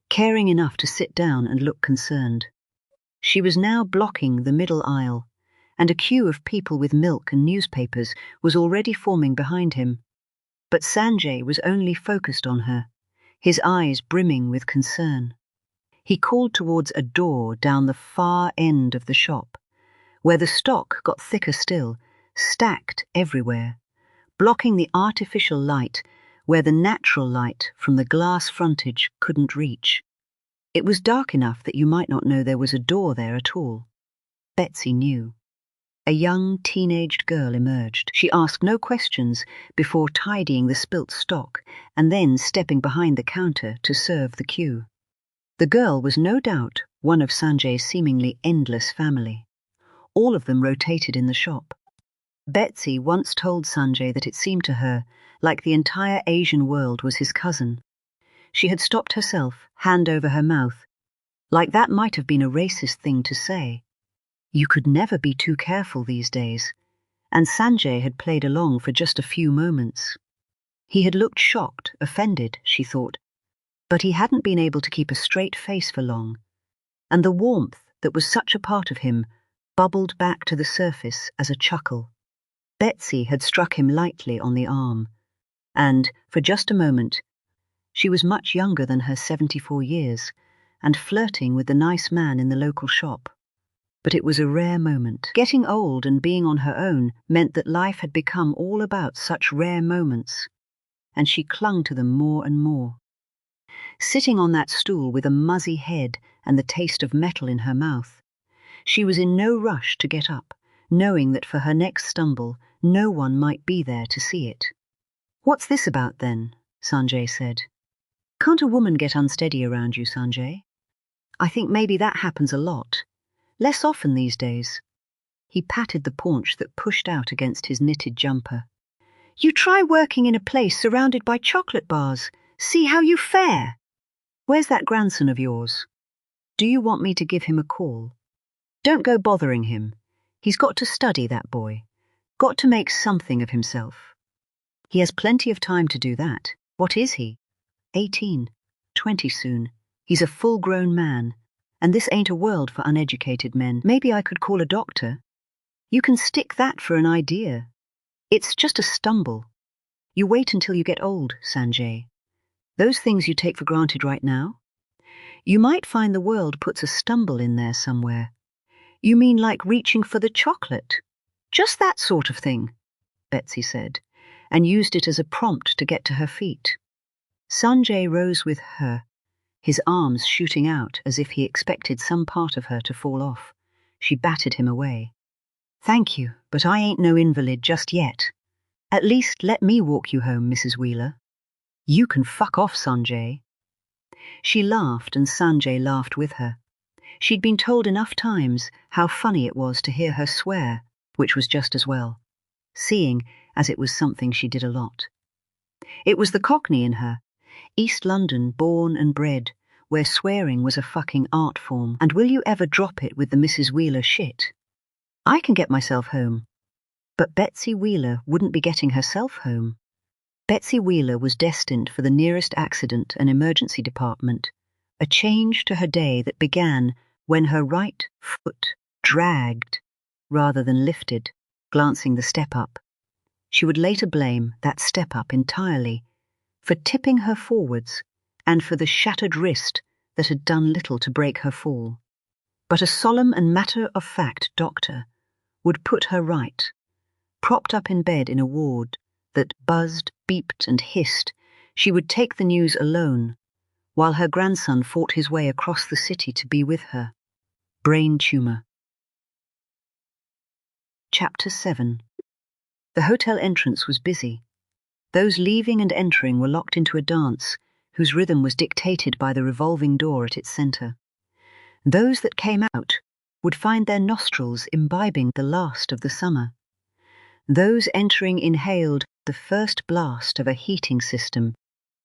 caring enough to sit down and look concerned. She was now blocking the middle aisle, and a queue of people with milk and newspapers was already forming behind him. But Sanjay was only focused on her, his eyes brimming with concern. He called towards a door down the far end of the shop, where the stock got thicker still, stacked everywhere, blocking the artificial light where the natural light from the glass frontage couldn't reach. It was dark enough that you might not know there was a door there at all. Betsy knew. a young teenaged girl emerged. She asked no questions before tidying the spilt stock and then stepping behind the counter to serve the queue. The girl was no doubt one of Sanjay's seemingly endless family. All of them rotated in the shop. Betsy once told Sanjay that it seemed to her like the entire Asian world was his cousin. She had stopped herself, hand over her mouth, like that might have been a racist thing to say. You could never be too careful these days, and Sanjay had played along for just a few moments. He had looked shocked, offended, she thought, but he hadn't been able to keep a straight face for long, and the warmth that was such a part of him bubbled back to the surface as a chuckle. Betsy had struck him lightly on the arm, and, for just a moment, she was much younger than her 74 years, and flirting with the nice man in the local shop. But it was a rare moment. Getting old and being on her own meant that life had become all about such rare moments, and she clung to them more and more. Sitting on that stool with a muzzy head and the taste of metal in her mouth, she was in no rush to get up, knowing that for her next stumble, no one might be there to see it. "What's this about, then?" Sanjay said. "Can't a woman get unsteady around you, Sanjay? I think maybe that happens a lot. Less often these days." He patted the paunch that pushed out against his knitted jumper. "You try working in a place surrounded by chocolate bars. See how you fare." "Where's that grandson of yours? Do you want me to give him a call?" "Don't go bothering him. He's got to study, that boy. Got to make something of himself. He has plenty of time to do that. What is he? 18, 20 soon. He's a full-grown man, and this ain't a world for uneducated men. Maybe I could call a doctor. You can stick that for an idea. It's just a stumble. You wait until you get old, Sanjay. Those things you take for granted right now? You might find the world puts a stumble in there somewhere. You mean like reaching for the chocolate? Just that sort of thing," Betsy said, and used it as a prompt to get to her feet. Sanjay rose with her, his arms shooting out as if he expected some part of her to fall off. She batted him away. "Thank you, but I ain't no invalid just yet. At least let me walk you home, Mrs. Wheeler." "You can fuck off, Sanjay." She laughed, and Sanjay laughed with her. She'd been told enough times how funny it was to hear her swear, which was just as well, seeing as it was something she did a lot. It was the Cockney in her, East London born and bred, where swearing was a fucking art form. And will you ever drop it with the Mrs. Wheeler shit? I can get myself home. But Betsy Wheeler wouldn't be getting herself home. Betsy Wheeler was destined for the nearest accident and emergency department, a change to her day that began when her right foot dragged rather than lifted, glancing the step up. She would later blame that step up entirely for tipping her forwards and for the shattered wrist that had done little to break her fall. But a solemn and matter-of-fact doctor would put her right, propped up in bed in a ward that buzzed, beeped and hissed. She would take the news alone, while her grandson fought his way across the city to be with her. Brain tumor. Chapter 7. The hotel entrance was busy. Those leaving and entering were locked into a dance whose rhythm was dictated by the revolving door at its center. Those that came out would find their nostrils imbibing the last of the summer. Those entering inhaled the first blast of a heating system,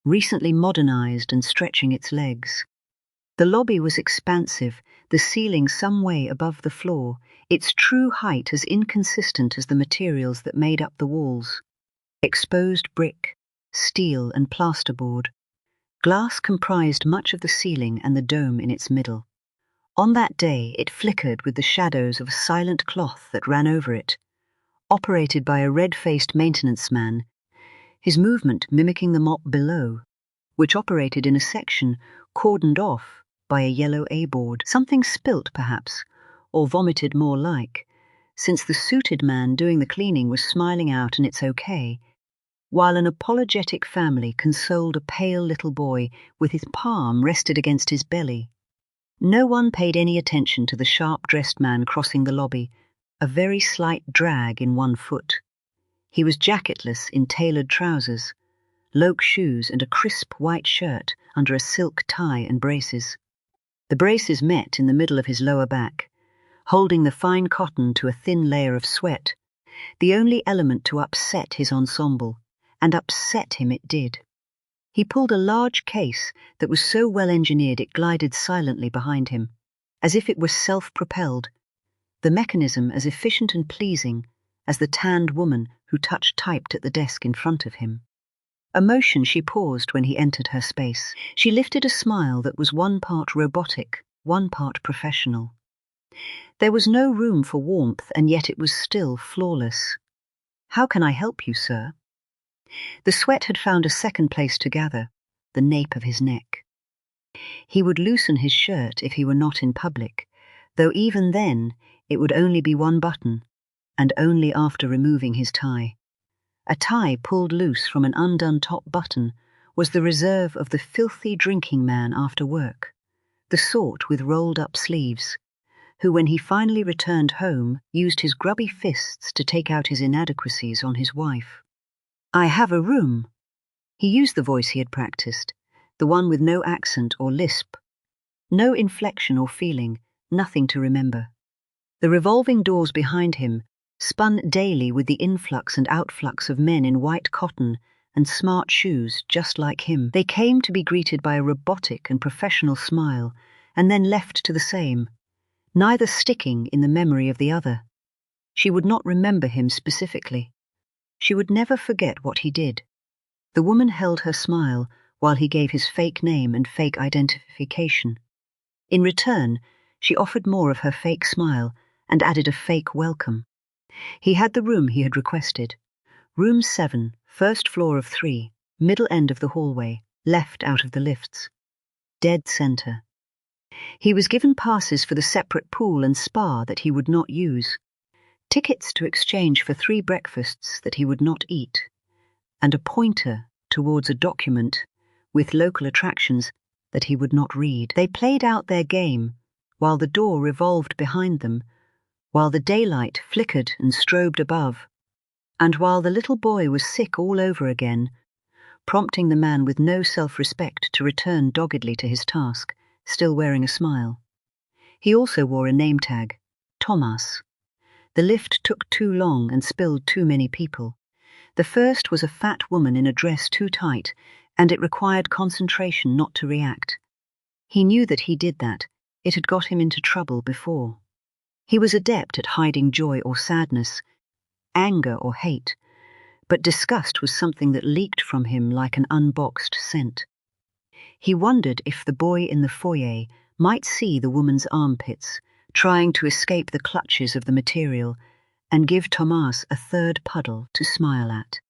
recently modernized and stretching its legs. The lobby was expansive, the ceiling some way above the floor, its true height as inconsistent as the materials that made up the walls. Exposed brick, steel and plasterboard. Glass comprised much of the ceiling and the dome in its middle. On that day it flickered with the shadows of a silent cloth that ran over it, operated by a red-faced maintenance man, his movement mimicking the mop below, which operated in a section cordoned off by a yellow A-board. Something spilt, perhaps, or vomited more like, since the suited man doing the cleaning was smiling out and it's okay, while an apologetic family consoled a pale little boy with his palm rested against his belly. No one paid any attention to the sharp-dressed man crossing the lobby, a very slight drag in one foot. He was jacketless in tailored trousers, loke shoes and a crisp white shirt under a silk tie and braces. The braces met in the middle of his lower back, holding the fine cotton to a thin layer of sweat, the only element to upset his ensemble, and upset him it did. He pulled a large case that was so well engineered it glided silently behind him, as if it were self-propelled, the mechanism as efficient and pleasing as the tanned woman who typed at the desk in front of him. A motion she paused when he entered her space. She lifted a smile that was one part robotic, one part professional. There was no room for warmth, and yet it was still flawless. "How can I help you, sir?" The sweat had found a second place to gather, the nape of his neck. He would loosen his shirt if he were not in public, though even then it would only be one button, and only after removing his tie. A tie pulled loose from an undone top button was the reserve of the filthy drinking man after work, the sort with rolled-up sleeves, who, when he finally returned home, used his grubby fists to take out his inadequacies on his wife. "I have a room." He used the voice he had practiced, the one with no accent or lisp, no inflection or feeling, nothing to remember. The revolving doors behind him spun daily with the influx and outflux of men in white cotton and smart shoes just like him. They came to be greeted by a robotic and professional smile, and then left to the same, neither sticking in the memory of the other. She would not remember him specifically. She would never forget what he did. The woman held her smile while he gave his fake name and fake identification. In return, she offered more of her fake smile and added a fake welcome. He had the room he had requested. Room 7, first floor of 3, middle end of the hallway, left out of the lifts. Dead center. He was given passes for the separate pool and spa that he would not use, tickets to exchange for 3 breakfasts that he would not eat, and a pointer towards a document with local attractions that he would not read. They played out their game while the door revolved behind them, while the daylight flickered and strobed above, and while the little boy was sick all over again, prompting the man with no self-respect to return doggedly to his task, still wearing a smile. He also wore a name tag, Thomas. The lift took too long and spilled too many people. The first was a fat woman in a dress too tight, and it required concentration not to react. He knew that he did that. It had got him into trouble before. He was adept at hiding joy or sadness, anger or hate, but disgust was something that leaked from him like an unboxed scent. He wondered if the boy in the foyer might see the woman's armpits, trying to escape the clutches of the material, and give Thomas a third puddle to smile at.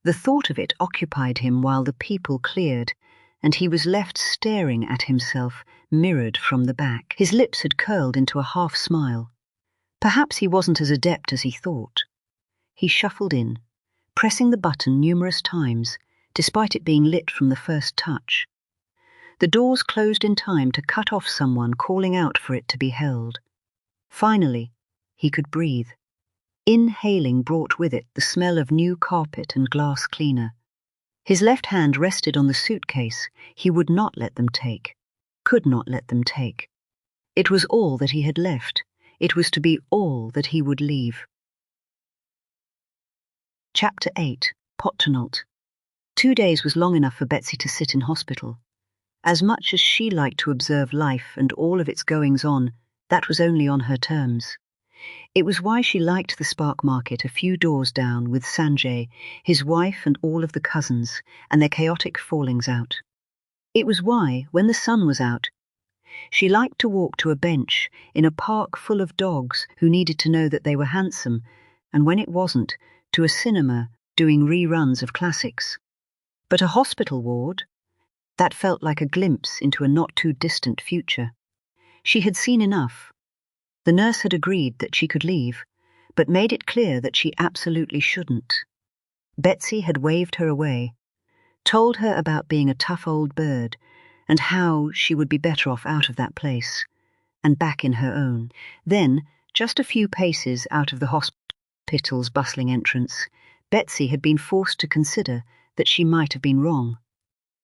The thought of it occupied him while the people cleared, and he was left staring at himself, mirrored from the back. His lips had curled into a half-smile. Perhaps he wasn't as adept as he thought. He shuffled in, pressing the button numerous times, despite it being lit from the first touch. The doors closed in time to cut off someone calling out for it to be held. Finally, he could breathe. Inhaling brought with it the smell of new carpet and glass cleaner. His left hand rested on the suitcase he would not let them take, could not let them take. It was all that he had left. It was to be all that he would leave. Chapter 8. Pot Tumult. 2 days was long enough for Betsy to sit in hospital. As much as she liked to observe life and all of its goings-on, that was only on her terms. It was why she liked the Spark Market a few doors down with Sanjay, his wife and all of the cousins, and their chaotic fallings out. It was why, when the sun was out, she liked to walk to a bench in a park full of dogs who needed to know that they were handsome, and when it wasn't, to a cinema doing reruns of classics. But a hospital ward? That felt like a glimpse into a not-too-distant future. She had seen enough. The nurse had agreed that she could leave, but made it clear that she absolutely shouldn't. Betsy had waved her away, told her about being a tough old bird, and how she would be better off out of that place, and back in her own. Then, Just a few paces out of the hospital's bustling entrance, Betsy had been forced to consider that she might have been wrong.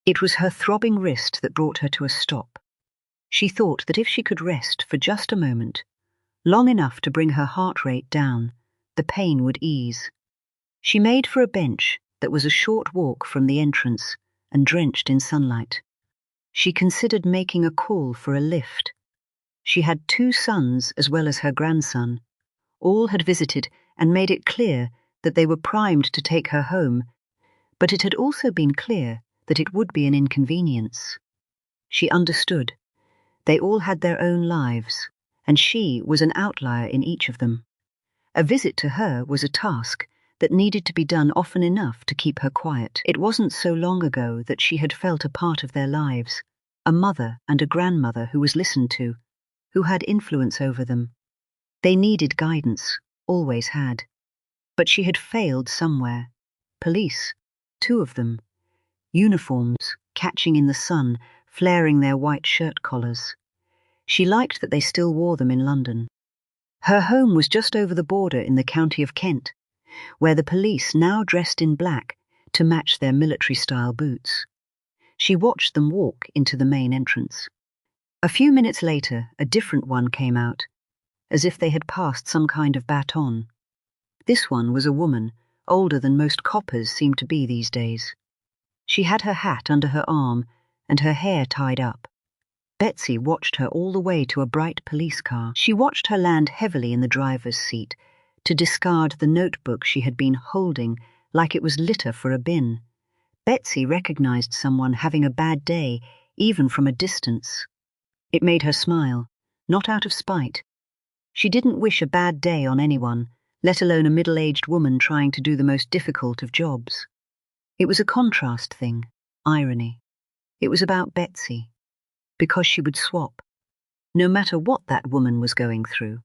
It was her throbbing wrist that brought her to a stop. She thought that if she could rest for just a moment, long enough to bring her heart rate down, the pain would ease. She made for a bench that was a short walk from the entrance and drenched in sunlight. She considered making a call for a lift. She had 2 sons as well as her grandson. All had visited and made it clear that they were primed to take her home, but it had also been clear that it would be an inconvenience. She understood. They all had their own lives, and she was an outlier in each of them. A visit to her was a task that needed to be done often enough to keep her quiet. It wasn't so long ago that she had felt a part of their lives, a mother and a grandmother who was listened to, who had influence over them. They needed guidance, always had. But she had failed somewhere. Police, 2 of them. Uniforms, catching in the sun, flaring their white shirt collars. She liked that they still wore them in London. Her home was just over the border in the county of Kent, where the police now dressed in black to match their military-style boots. She watched them walk into the main entrance. A few minutes later, a different one came out, as if they had passed some kind of baton. This one was a woman, older than most coppers seem to be these days. She had her hat under her arm and her hair tied up. Betsy watched her all the way to a bright police car. She watched her land heavily in the driver's seat to discard the notebook she had been holding like it was litter for a bin. Betsy recognized someone having a bad day, even from a distance. It made her smile, not out of spite. She didn't wish a bad day on anyone, let alone a middle-aged woman trying to do the most difficult of jobs. It was a contrast thing, irony. It was about Betsy, because she would swap. No matter what that woman was going through,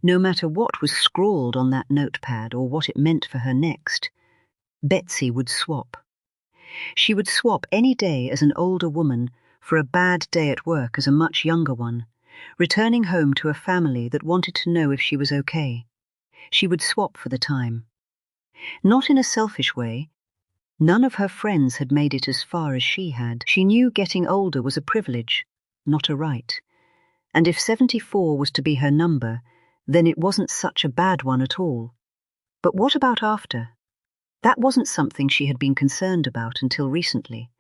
no matter what was scrawled on that notepad or what it meant for her next, Betsy would swap. She would swap any day as an older woman for a bad day at work as a much younger one, returning home to a family that wanted to know if she was okay. She would swap for the time. Not in a selfish way. None of her friends had made it as far as she had. She knew getting older was a privilege, not a right. And if 74 was to be her number, then it wasn't such a bad one at all. But what about after? That wasn't something she had been concerned about until recently,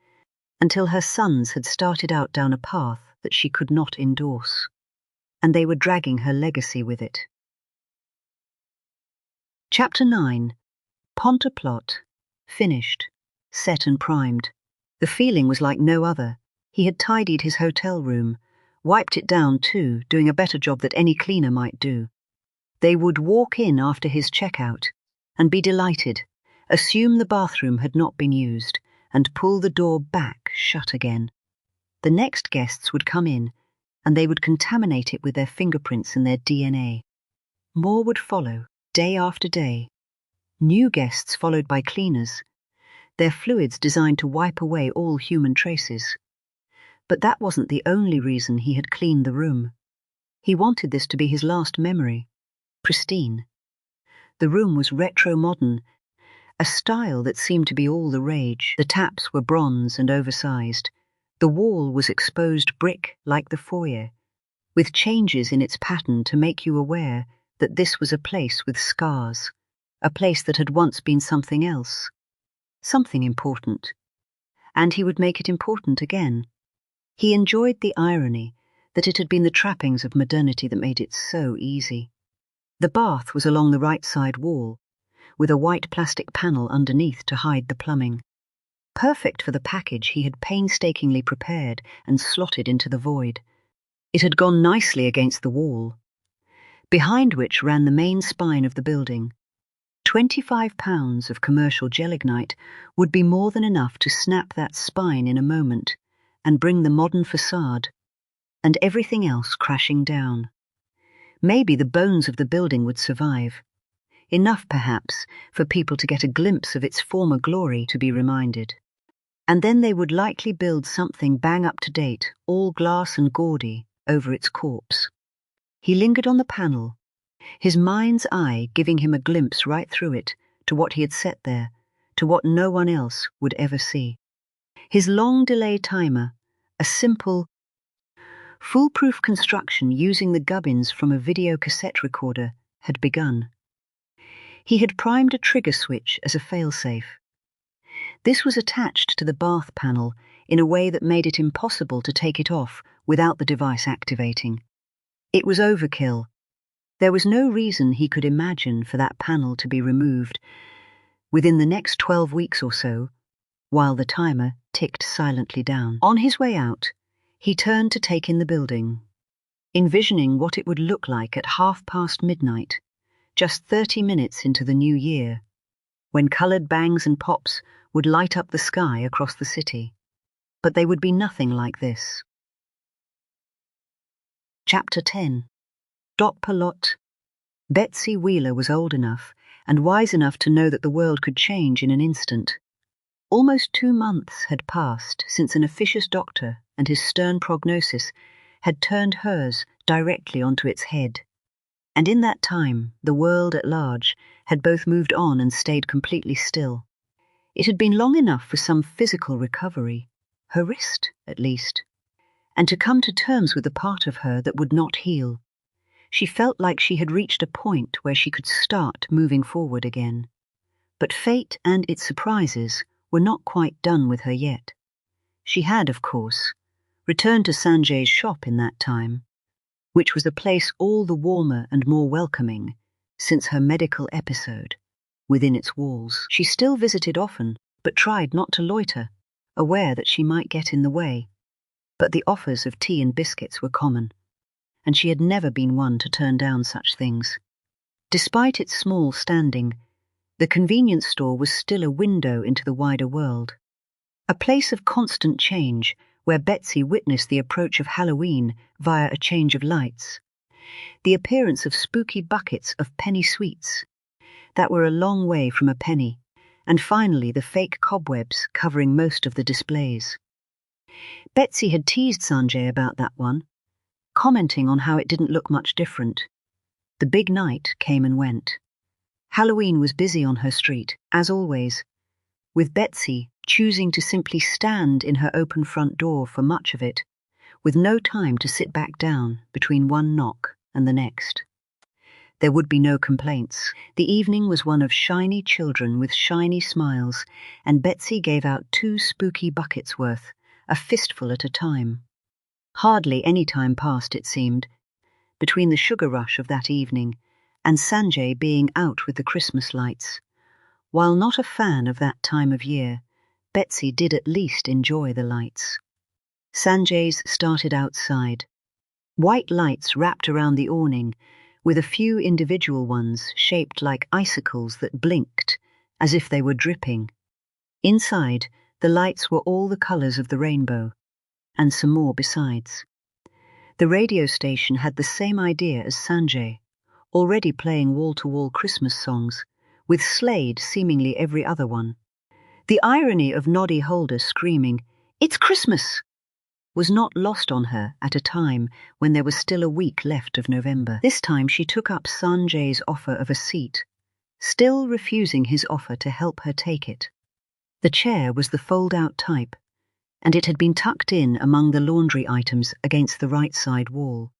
until her sons had started out down a path that she could not endorse, and they were dragging her legacy with it. Chapter 9. Ponterplot. Finished. Set and primed. The feeling was like no other. He had tidied his hotel room, wiped it down too, doing a better job that any cleaner might do. They would walk in after his checkout and be delighted, assume the bathroom had not been used, and pull the door back shut again. The next guests would come in, and they would contaminate it with their fingerprints and their DNA. More would follow, day after day. New guests followed by cleaners, their fluids designed to wipe away all human traces. But that wasn't the only reason he had cleaned the room. He wanted this to be his last memory, pristine. The room was retro-modern, a style that seemed to be all the rage. The taps were bronze and oversized. The wall was exposed brick like the foyer, with changes in its pattern to make you aware that this was a place with scars, a place that had once been something else, something important. And he would make it important again. He enjoyed the irony that it had been the trappings of modernity that made it so easy. The bath was along the right side wall, with a white plastic panel underneath to hide the plumbing. Perfect for the package he had painstakingly prepared and slotted into the void. It had gone nicely against the wall, behind which ran the main spine of the building. 25 pounds of commercial gelignite would be more than enough to snap that spine in a moment and bring the modern facade and everything else crashing down. Maybe the bones of the building would survive. Enough, perhaps, for people to get a glimpse of its former glory to be reminded. And then they would likely build something bang up to date, all glass and gaudy, over its corpse. He lingered on the panel, his mind's eye giving him a glimpse right through it to what he had set there, to what no one else would ever see. His long delay timer, a simple, foolproof construction using the gubbins from a video cassette recorder, had begun. He had primed a trigger switch as a failsafe. This was attached to the bath panel in a way that made it impossible to take it off without the device activating. It was overkill. There was no reason he could imagine for that panel to be removed within the next 12 weeks or so, while the timer ticked silently down. On his way out, he turned to take in the building, envisioning what it would look like at midnight, just 30 minutes into the new year, when coloured bangs and pops would light up the sky across the city. But they would be nothing like this. Chapter 10. Dot per lot. Betsy Wheeler was old enough and wise enough to know that the world could change in an instant. Almost 2 months had passed since an officious doctor and his stern prognosis had turned hers directly onto its head. And in that time, the world at large had both moved on and stayed completely still. It had been long enough for some physical recovery, her wrist at least, and to come to terms with the part of her that would not heal. She felt like she had reached a point where she could start moving forward again. But fate and its surprises were not quite done with her yet. She had, of course, returned to Sanjay's shop in that time, which was a place all the warmer and more welcoming since her medical episode within its walls. She still visited often, but tried not to loiter, aware that she might get in the way. But the offers of tea and biscuits were common, and she had never been one to turn down such things. Despite its small standing, the convenience store was still a window into the wider world, a place of constant change where Betsy witnessed the approach of Halloween via a change of lights, the appearance of spooky buckets of penny sweets that were a long way from a penny, and finally the fake cobwebs covering most of the displays. Betsy had teased Sanjay about that one, commenting on how it didn't look much different. The big night came and went. Halloween was busy on her street, as always, with Betsy choosing to simply stand in her open front door for much of it, with no time to sit back down between one knock and the next. There would be no complaints. The evening was one of shiny children with shiny smiles, and Betsy gave out 2 spooky buckets worth, a fistful at a time. Hardly any time passed, it seemed, between the sugar rush of that evening and Sanjay being out with the Christmas lights. While not a fan of that time of year, Betsy did at least enjoy the lights. Sanjay's started outside. White lights wrapped around the awning, with a few individual ones shaped like icicles that blinked, as if they were dripping. Inside, the lights were all the colours of the rainbow, and some more besides. The radio station had the same idea as Sanjay, already playing wall-to-wall Christmas songs, with Slade seemingly every other one. The irony of Noddy Holder screaming, "It's Christmas!" was not lost on her at a time when there was still a week left of November. This time she took up Sanjay's offer of a seat, still refusing his offer to help her take it. The chair was the fold-out type, and it had been tucked in among the laundry items against the right side wall.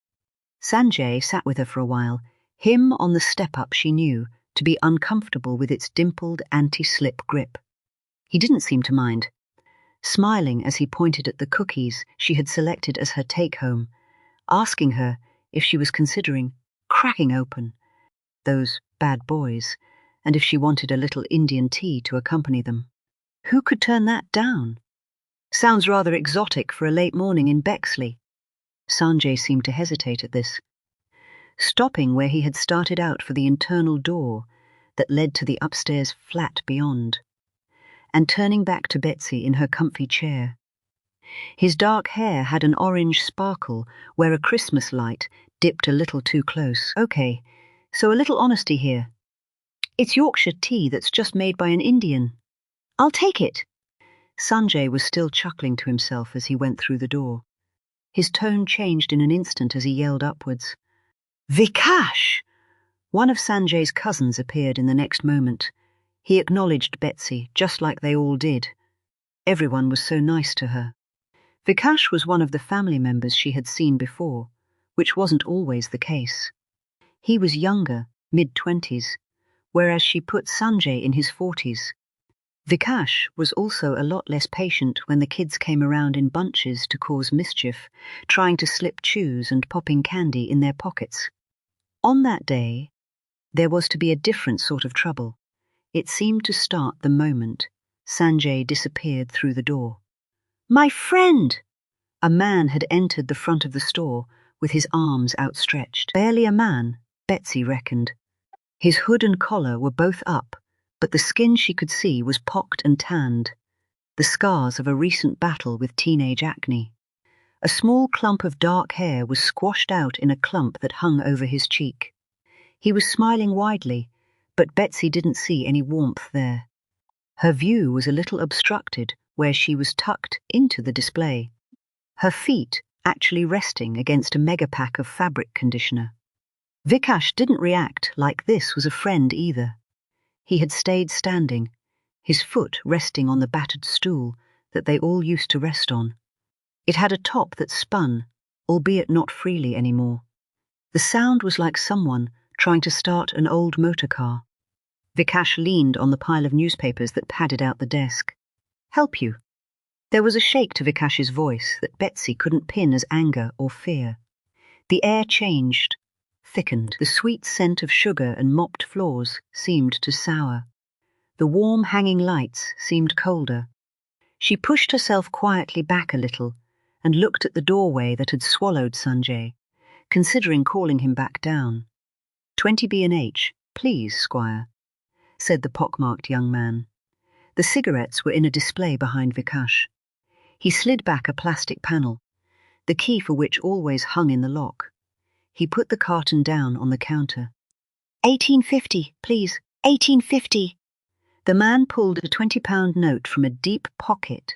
Sanjay sat with her for a while, him on the step-up she knew to be uncomfortable with its dimpled anti-slip grip. He didn't seem to mind, smiling as he pointed at the cookies she had selected as her take-home, asking her if she was considering cracking open those bad boys, and if she wanted a little Indian tea to accompany them. Who could turn that down? Sounds rather exotic for a late morning in Bexley. Sanjay seemed to hesitate at this, stopping where he had started out for the internal door that led to the upstairs flat beyond, and turning back to Betsy in her comfy chair. His dark hair had an orange sparkle where a Christmas light dipped a little too close. "Okay, so a little honesty here. It's Yorkshire tea that's just made by an Indian. I'll take it." Sanjay was still chuckling to himself as he went through the door. His tone changed in an instant as he yelled upwards, "Vikash! One of Sanjay's cousins appeared in the next moment. He acknowledged Betsy, just like they all did. Everyone was so nice to her. Vikash was one of the family members she had seen before, which wasn't always the case. He was younger, mid-20s, whereas she put Sanjay in his 40s. Vikash was also a lot less patient when the kids came around in bunches to cause mischief, trying to slip chews and popping candy in their pockets. On that day, there was to be a different sort of trouble. It seemed to start the moment Sanjay disappeared through the door. "My friend!" A man had entered the front of the store with his arms outstretched. Barely a man, Betsy reckoned. His hood and collar were both up, but the skin she could see was pocked and tanned, the scars of a recent battle with teenage acne. A small clump of dark hair was squashed out in a clump that hung over his cheek. He was smiling widely, but Betsy didn't see any warmth there. Her view was a little obstructed where she was tucked into the display, her feet actually resting against a megapack of fabric conditioner. Vikash didn't react like this was a friend either. He had stayed standing, his foot resting on the battered stool that they all used to rest on. It had a top that spun, albeit not freely anymore. The sound was like someone trying to start an old motor car. Vikash leaned on the pile of newspapers that padded out the desk. "Help you?" There was a shake to Vikash's voice that Betsy couldn't pin as anger or fear. The air changed, thickened. The sweet scent of sugar and mopped floors seemed to sour. The warm hanging lights seemed colder. She pushed herself quietly back a little and looked at the doorway that had swallowed Sanjay, considering calling him back down. 20 B&H, please, Squire, said the pockmarked young man. The cigarettes were in a display behind Vikash. He slid back a plastic panel, the key for which always hung in the lock. He put the carton down on the counter. 1850, please, 1850. The man pulled a £20 note from a deep pocket,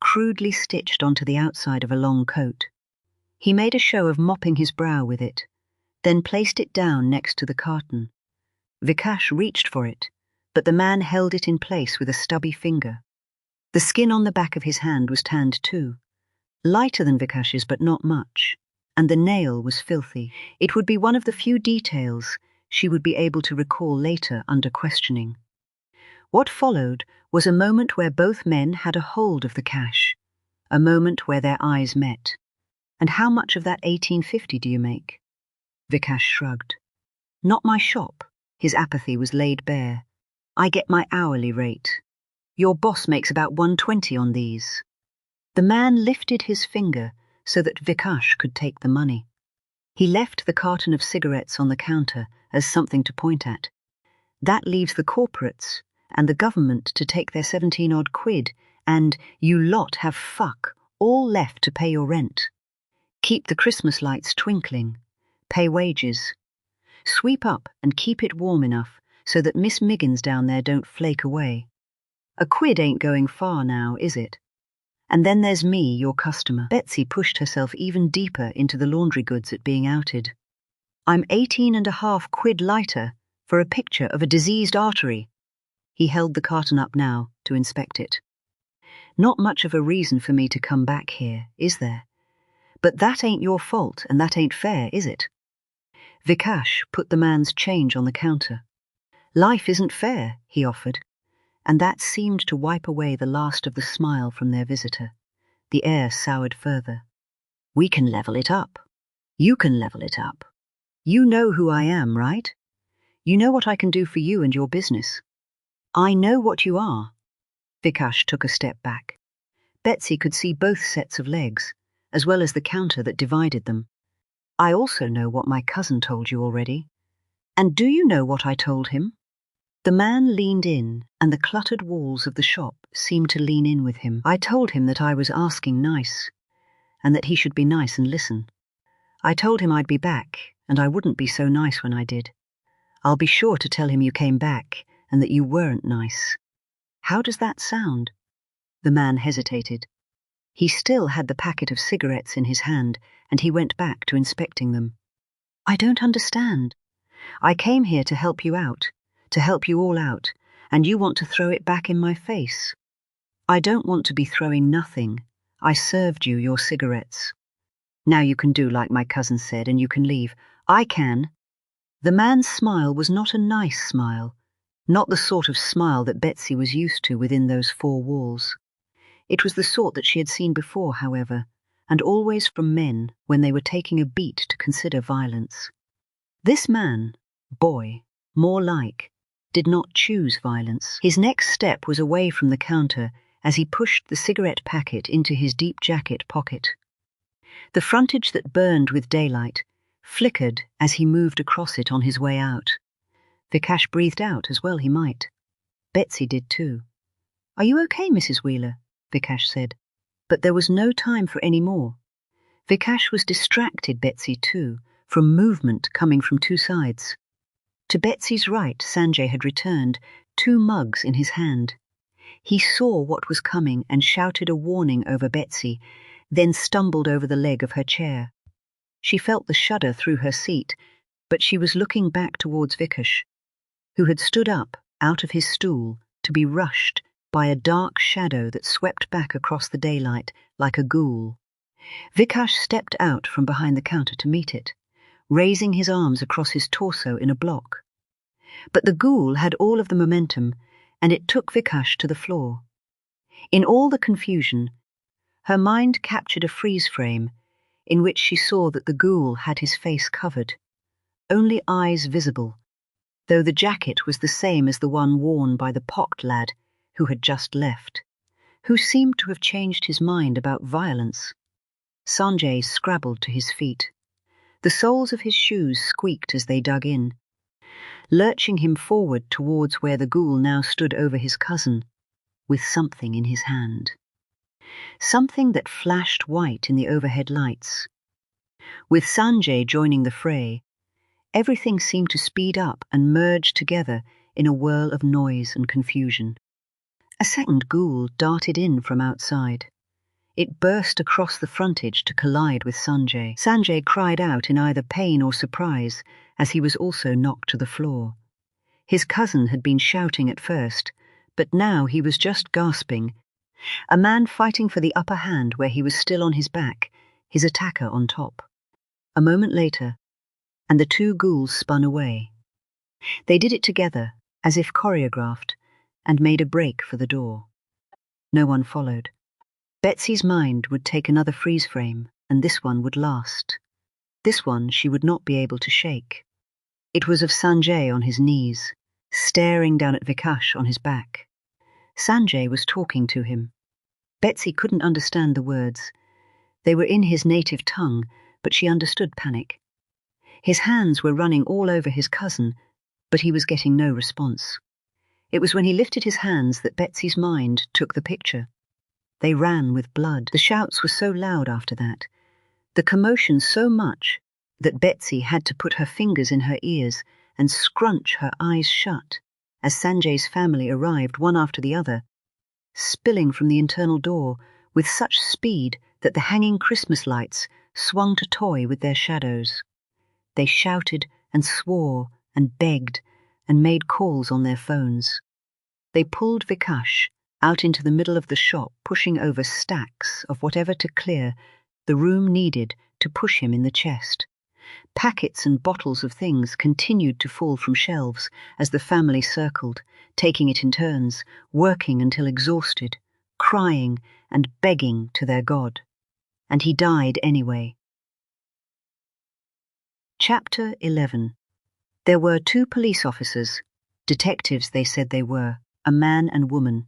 crudely stitched onto the outside of a long coat. He made a show of mopping his brow with it, then placed it down next to the carton. Vikash reached for it, but the man held it in place with a stubby finger. The skin on the back of his hand was tanned too, lighter than Vikash's but not much, and the nail was filthy. It would be one of the few details she would be able to recall later under questioning. What followed was a moment where both men had a hold of the cash, a moment where their eyes met. "And how much of that 1850 do you make?" Vikash shrugged. "Not my shop." His apathy was laid bare. "I get my hourly rate. Your boss makes about 120 on these." The man lifted his finger so that Vikash could take the money. He left the carton of cigarettes on the counter as something to point at. "That leaves the corporates and the government to take their 17-odd quid, and you lot have fuck all left to pay your rent. Keep the Christmas lights twinkling, pay wages. Sweep up and keep it warm enough so that Miss Miggins down there don't flake away. A quid ain't going far now, is it? And then there's me, your customer." Betsy pushed herself even deeper into the laundry goods at being outed. "I'm 18.5 quid lighter for a picture of a diseased artery." He held the carton up now to inspect it. "Not much of a reason for me to come back here, is there? But that ain't your fault, and that ain't fair, is it?" Vikash put the man's change on the counter. "Life isn't fair," he offered, and that seemed to wipe away the last of the smile from their visitor. The air soured further. "We can level it up. You can level it up. You know who I am, right? You know what I can do for you and your business." "I know what you are." Vikash took a step back. Betsy could see both sets of legs, as well as the counter that divided them. "I also know what my cousin told you already. And do you know what I told him?" The man leaned in, and the cluttered walls of the shop seemed to lean in with him. "I told him that I was asking nice, and that he should be nice and listen. I told him I'd be back, and I wouldn't be so nice when I did. I'll be sure to tell him you came back, and that you weren't nice." "How does that sound?" The man hesitated. He still had the packet of cigarettes in his hand, and he went back to inspecting them. "I don't understand." I came here to help you out, to help you all out, and you want to throw it back in my face. I don't want to be throwing nothing. I served you your cigarettes. Now you can do like my cousin said, and you can leave. I can. The man's smile was not a nice smile, not the sort of smile that Betsy was used to within those four walls. It was the sort that she had seen before, however, and always from men when they were taking a beat to consider violence. This man, boy, more like, did not choose violence. His next step was away from the counter as he pushed the cigarette packet into his deep jacket pocket. The frontage that burned with daylight flickered as he moved across it on his way out. Vikash breathed out as well he might. Betsy did too. "Are you okay, Mrs. Wheeler?" Vikash said. But there was no time for any more. Vikash was distracted, Betsy too, from movement coming from two sides. To Betsy's right, Sanjay had returned, 2 mugs in his hand. He saw what was coming and shouted a warning over Betsy, then stumbled over the leg of her chair. She felt the shudder through her seat, but she was looking back towards Vikash, who had stood up out of his stool to be rushed by a dark shadow that swept back across the daylight like a ghoul. Vikash stepped out from behind the counter to meet it, raising his arms across his torso in a block. But the ghoul had all of the momentum, and it took Vikash to the floor. In all the confusion, her mind captured a freeze frame in which she saw that the ghoul had his face covered, only eyes visible, though the jacket was the same as the one worn by the pocked lad who had just left, who seemed to have changed his mind about violence. Sanjay scrabbled to his feet. The soles of his shoes squeaked as they dug in, lurching him forward towards where the ghoul now stood over his cousin, with something in his hand. Something that flashed white in the overhead lights. With Sanjay joining the fray, everything seemed to speed up and merge together in a whirl of noise and confusion. A second ghoul darted in from outside. It burst across the frontage to collide with Sanjay. Sanjay cried out in either pain or surprise as he was also knocked to the floor. His cousin had been shouting at first, but now he was just gasping. A man fighting for the upper hand where he was still on his back, his attacker on top. A moment later, and the 2 ghouls spun away. They did it together, as if choreographed, and made a break for the door. No one followed. Betsy's mind would take another freeze frame, and this one would last. This one she would not be able to shake. It was of Sanjay on his knees, staring down at Vikash on his back. Sanjay was talking to him. Betsy couldn't understand the words. They were in his native tongue, but she understood panic. His hands were running all over his cousin, but he was getting no response. It was when he lifted his hands that Betsy's mind took the picture. They ran with blood. The shouts were so loud after that, the commotion so much, that Betsy had to put her fingers in her ears and scrunch her eyes shut as Sanjay's family arrived one after the other, spilling from the internal door with such speed that the hanging Christmas lights swung to toy with their shadows. They shouted and swore and begged and made calls on their phones. They pulled Vikash out into the middle of the shop, pushing over stacks of whatever to clear the room needed to push him in the chest. Packets and bottles of things continued to fall from shelves as the family circled, taking it in turns, working until exhausted, crying and begging to their God. And he died anyway. Chapter 11. There were 2 police officers, detectives they said they were, a man and woman.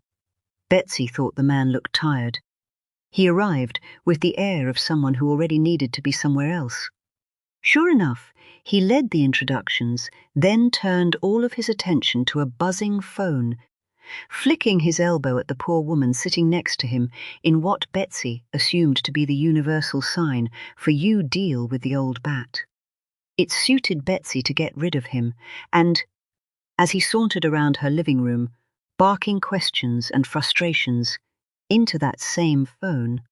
Betsy thought the man looked tired. He arrived with the air of someone who already needed to be somewhere else. Sure enough, he led the introductions, then turned all of his attention to a buzzing phone, flicking his elbow at the poor woman sitting next to him in what Betsy assumed to be the universal sign for you deal with the old bat. It suited Betsy to get rid of him, and, as he sauntered around her living room, barking questions and frustrations into that same phone,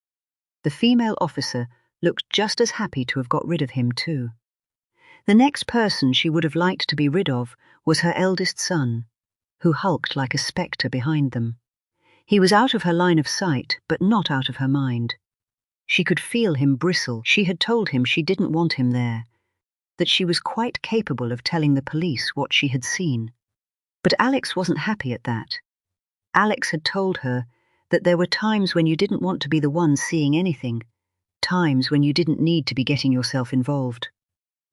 the female officer looked just as happy to have got rid of him too. The next person she would have liked to be rid of was her eldest son, who hulked like a spectre behind them. He was out of her line of sight, but not out of her mind. She could feel him bristle. She had told him she didn't want him there, that she was quite capable of telling the police what she had seen. But Alex wasn't happy at that. Alex had told her that there were times when you didn't want to be the one seeing anything, times when you didn't need to be getting yourself involved.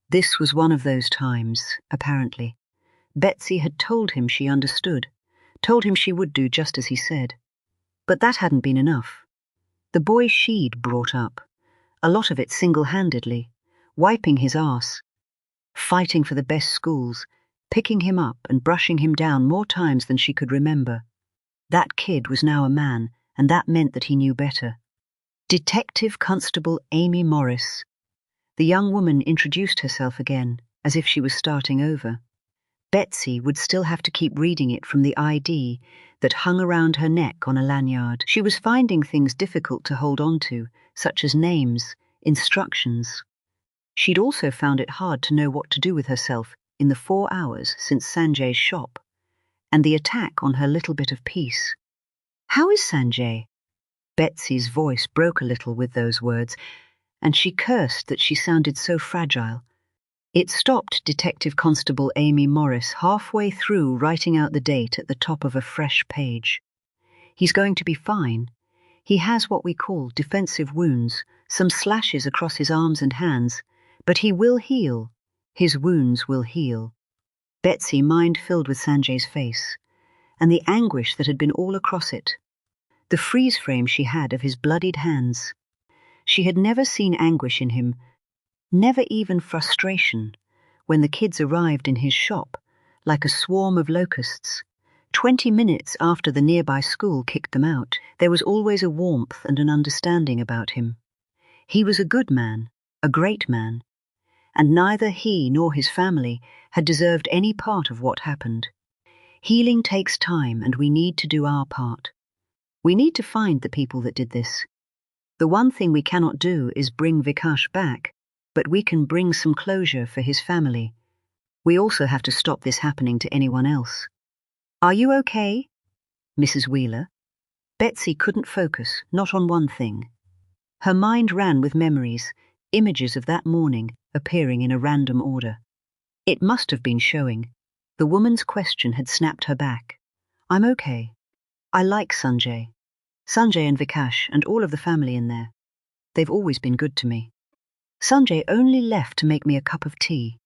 This was one of those times, apparently. Betsy had told him she understood, told him she would do just as he said. But that hadn't been enough. The boy she'd brought up, a lot of it single-handedly, wiping his arse, fighting for the best schools, picking him up and brushing him down more times than she could remember. That kid was now a man, and that meant that he knew better. Detective Constable Amy Morris. The young woman introduced herself again, as if she was starting over. Betsy would still have to keep reading it from the ID that hung around her neck on a lanyard. She was finding things difficult to hold on to, such as names, instructions. She'd also found it hard to know what to do with herself in the 4 hours since Sanjay's shop, and the attack on her little bit of peace. "How is Sanjay?" Betsy's voice broke a little with those words, and she cursed that she sounded so fragile. It stopped Detective Constable Amy Morris halfway through writing out the date at the top of a fresh page. "He's going to be fine. He has what we call defensive wounds, some slashes across his arms and hands, but he will heal. His wounds will heal." Betsy, mind filled with Sanjay's face, and the anguish that had been all across it. The freeze frame she had of his bloodied hands. She had never seen anguish in him, never even frustration, when the kids arrived in his shop, like a swarm of locusts. 20 minutes after the nearby school kicked them out, there was always a warmth and an understanding about him. He was a good man, a great man, and neither he nor his family had deserved any part of what happened. Healing takes time, and we need to do our part. We need to find the people that did this. The one thing we cannot do is bring Vikash back, but we can bring some closure for his family. We also have to stop this happening to anyone else. "Are you okay, Mrs. Wheeler?" Betsy couldn't focus, not on one thing. Her mind ran with memories, images of that morning appearing in a random order. It must have been showing. The woman's question had snapped her back. "I'm okay. I like Sanjay. Sanjay and Vikash and all of the family in there. They've always been good to me. Sanjay only left to make me a cup of tea.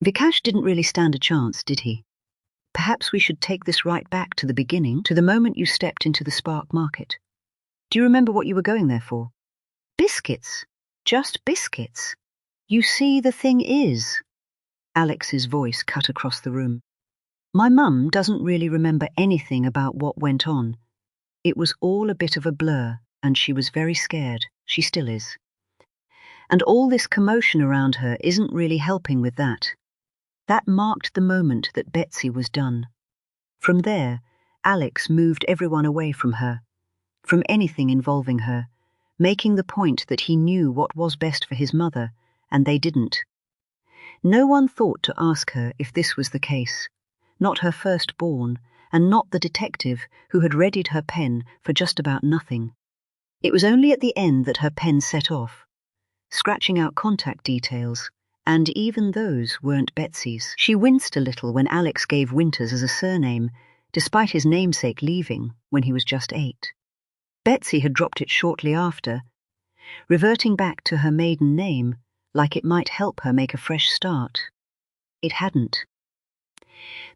Vikash didn't really stand a chance, did he? Perhaps we should take this right back to the beginning, to the moment you stepped into the Spark Market. Do you remember what you were going there for?" "Biscuits. Just biscuits. You see, the thing is..." Alex's voice cut across the room. "My mum doesn't really remember anything about what went on. It was all a bit of a blur, and she was very scared. She still is. And all this commotion around her isn't really helping with that." That marked the moment that Betsy was done. From there, Alex moved everyone away from her, from anything involving her, making the point that he knew what was best for his mother, and they didn't. No one thought to ask her if this was the case, not her firstborn, and not the detective who had readied her pen for just about nothing. It was only at the end that her pen set off, scratching out contact details, and even those weren't Betsy's. She winced a little when Alex gave Winters as a surname, despite his namesake leaving when he was just 8. Betsy had dropped it shortly after, reverting back to her maiden name like it might help her make a fresh start. It hadn't.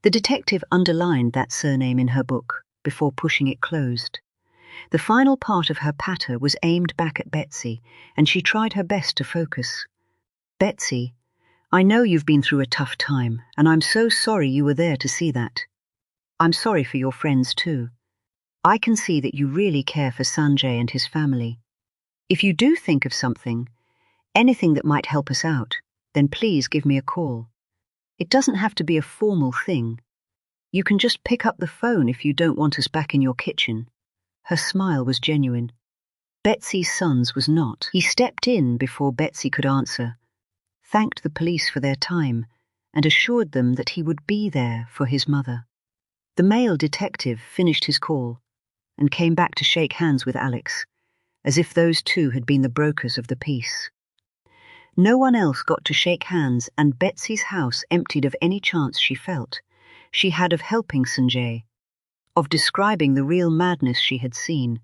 The detective underlined that surname in her book before pushing it closed. The final part of her patter was aimed back at Betsy, and she tried her best to focus. "Betsy, I know you've been through a tough time, and I'm so sorry you were there to see that. I'm sorry for your friends too. I can see that you really care for Sanjay and his family. If you do think of something, anything that might help us out, then please give me a call. It doesn't have to be a formal thing. You can just pick up the phone if you don't want us back in your kitchen." Her smile was genuine. Betsy's son's was not. He stepped in before Betsy could answer. thanked the police for their time, and assured them that he would be there for his mother. The male detective finished his call and came back to shake hands with Alex, as if those two had been the brokers of the peace. No one else got to shake hands, and Betsy's house emptied of any chance she felt she had of helping Sanjay, of describing the real madness she had seen,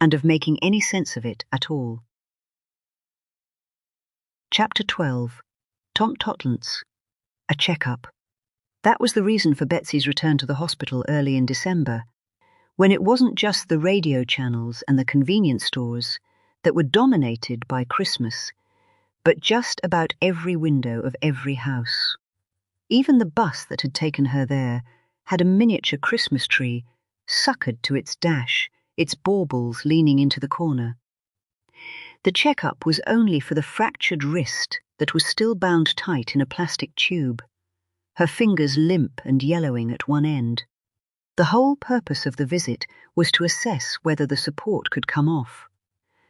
and of making any sense of it at all. Chapter 12. Tom Totlant's. A checkup. That was the reason for Betsy's return to the hospital early in December, when it wasn't just the radio channels and the convenience stores that were dominated by Christmas, but just about every window of every house. Even the bus that had taken her there had a miniature Christmas tree suckered to its dash, its baubles leaning into the corner. The checkup was only for the fractured wrist that was still bound tight in a plastic tube, her fingers limp and yellowing at one end. The whole purpose of the visit was to assess whether the support could come off,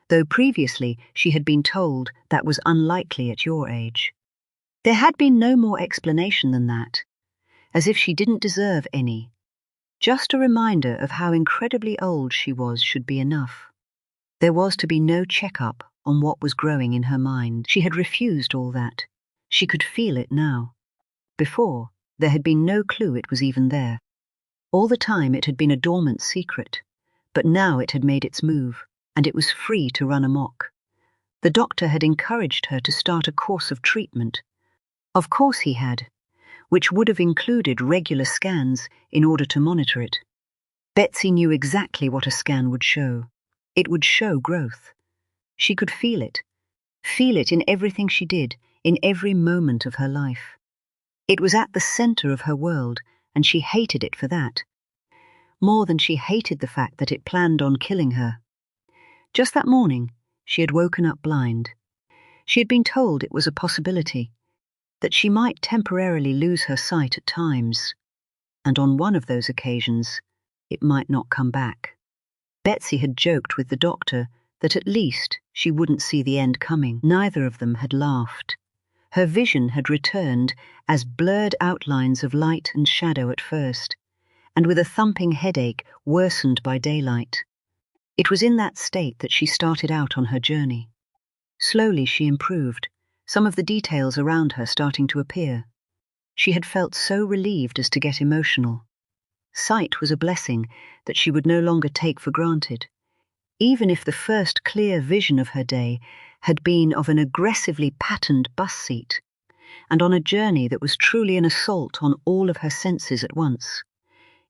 though previously she had been told that was unlikely at your age. There had been no more explanation than that, as if she didn't deserve any. Just a reminder of how incredibly old she was should be enough. There was to be no check-up on what was growing in her mind. She had refused all that. She could feel it now. Before, there had been no clue it was even there. All the time it had been a dormant secret, but now it had made its move, and it was free to run amok. The doctor had encouraged her to start a course of treatment. Of course he had, which would have included regular scans in order to monitor it. Betsy knew exactly what a scan would show. It would show growth. She could feel it in everything she did, in every moment of her life. It was at the center of her world, and she hated it for that, more than she hated the fact that it planned on killing her. Just that morning, she had woken up blind. She had been told it was a possibility, that she might temporarily lose her sight at times, and on one of those occasions, it might not come back. Betsy had joked with the doctor that at least she wouldn't see the end coming. Neither of them had laughed. Her vision had returned as blurred outlines of light and shadow at first, and with a thumping headache worsened by daylight. It was in that state that she started out on her journey. Slowly she improved, some of the details around her starting to appear. She had felt so relieved as to get emotional. Sight was a blessing that she would no longer take for granted, even if the first clear vision of her day had been of an aggressively patterned bus seat, and on a journey that was truly an assault on all of her senses at once.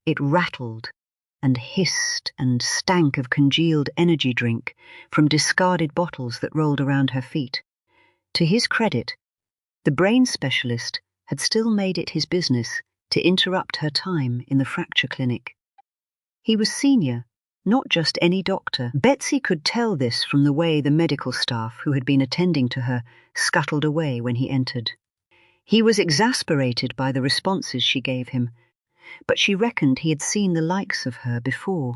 It rattled and hissed and stank of congealed energy drink from discarded bottles that rolled around her feet. To his credit, the brain specialist had still made it his business to interrupt her time in the fracture clinic. He was senior, not just any doctor. Betsy could tell this from the way the medical staff who had been attending to her scuttled away when he entered. He was exasperated by the responses she gave him, but she reckoned he had seen the likes of her before.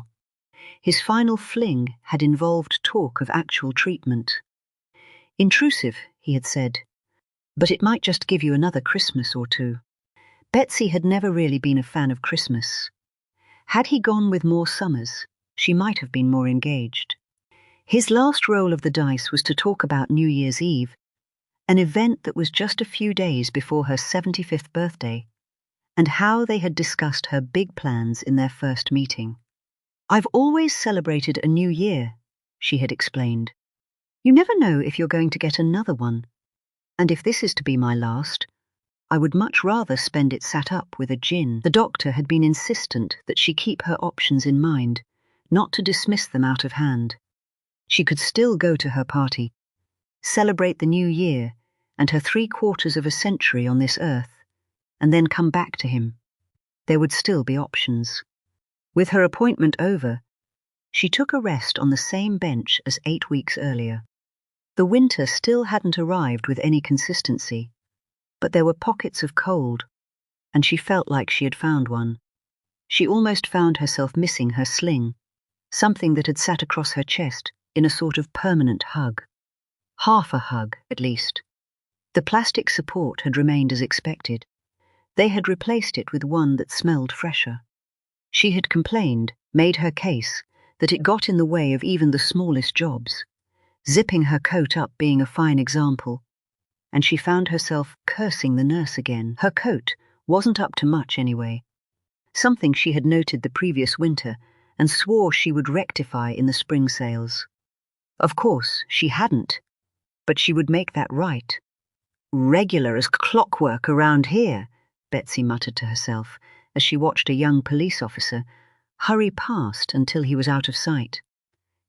His final fling had involved talk of actual treatment. Intrusive, he had said, but it might just give you another Christmas or two. Betsy had never really been a fan of Christmas. Had he gone with more summers, she might have been more engaged. His last roll of the dice was to talk about New Year's Eve, an event that was just a few days before her 75th birthday, and how they had discussed her big plans in their first meeting. "I've always celebrated a new year," she had explained. "You never know if you're going to get another one, and if this is to be my last, I would much rather spend it sat up with a gin." The doctor had been insistent that she keep her options in mind, not to dismiss them out of hand. She could still go to her party, celebrate the new year and her 3/4 of a century on this earth, and then come back to him. There would still be options. With her appointment over, she took a rest on the same bench as 8 weeks earlier. The winter still hadn't arrived with any consistency, but there were pockets of cold, and she felt like she had found one. She almost found herself missing her sling, something that had sat across her chest in a sort of permanent hug. Half a hug, at least. The plastic support had remained as expected. They had replaced it with one that smelled fresher. She had complained, made her case, that it got in the way of even the smallest jobs, zipping her coat up being a fine example, and she found herself cursing the nurse again. Her coat wasn't up to much anyway, something she had noted the previous winter and swore she would rectify in the spring sales. Of course, she hadn't, but she would make that right. Regular as clockwork around here, Betsy muttered to herself as she watched a young police officer hurry past until he was out of sight.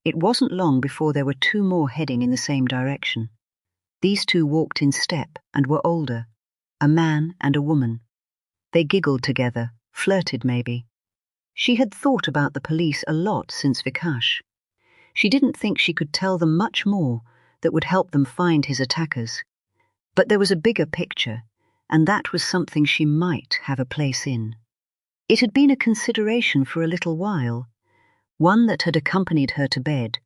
It wasn't long before there were two more heading in the same direction. These two walked in step and were older, a man and a woman. They giggled together, flirted maybe. She had thought about the police a lot since Vikash. She didn't think she could tell them much more that would help them find his attackers. But there was a bigger picture, and that was something she might have a place in. It had been a consideration for a little while, one that had accompanied her to bed,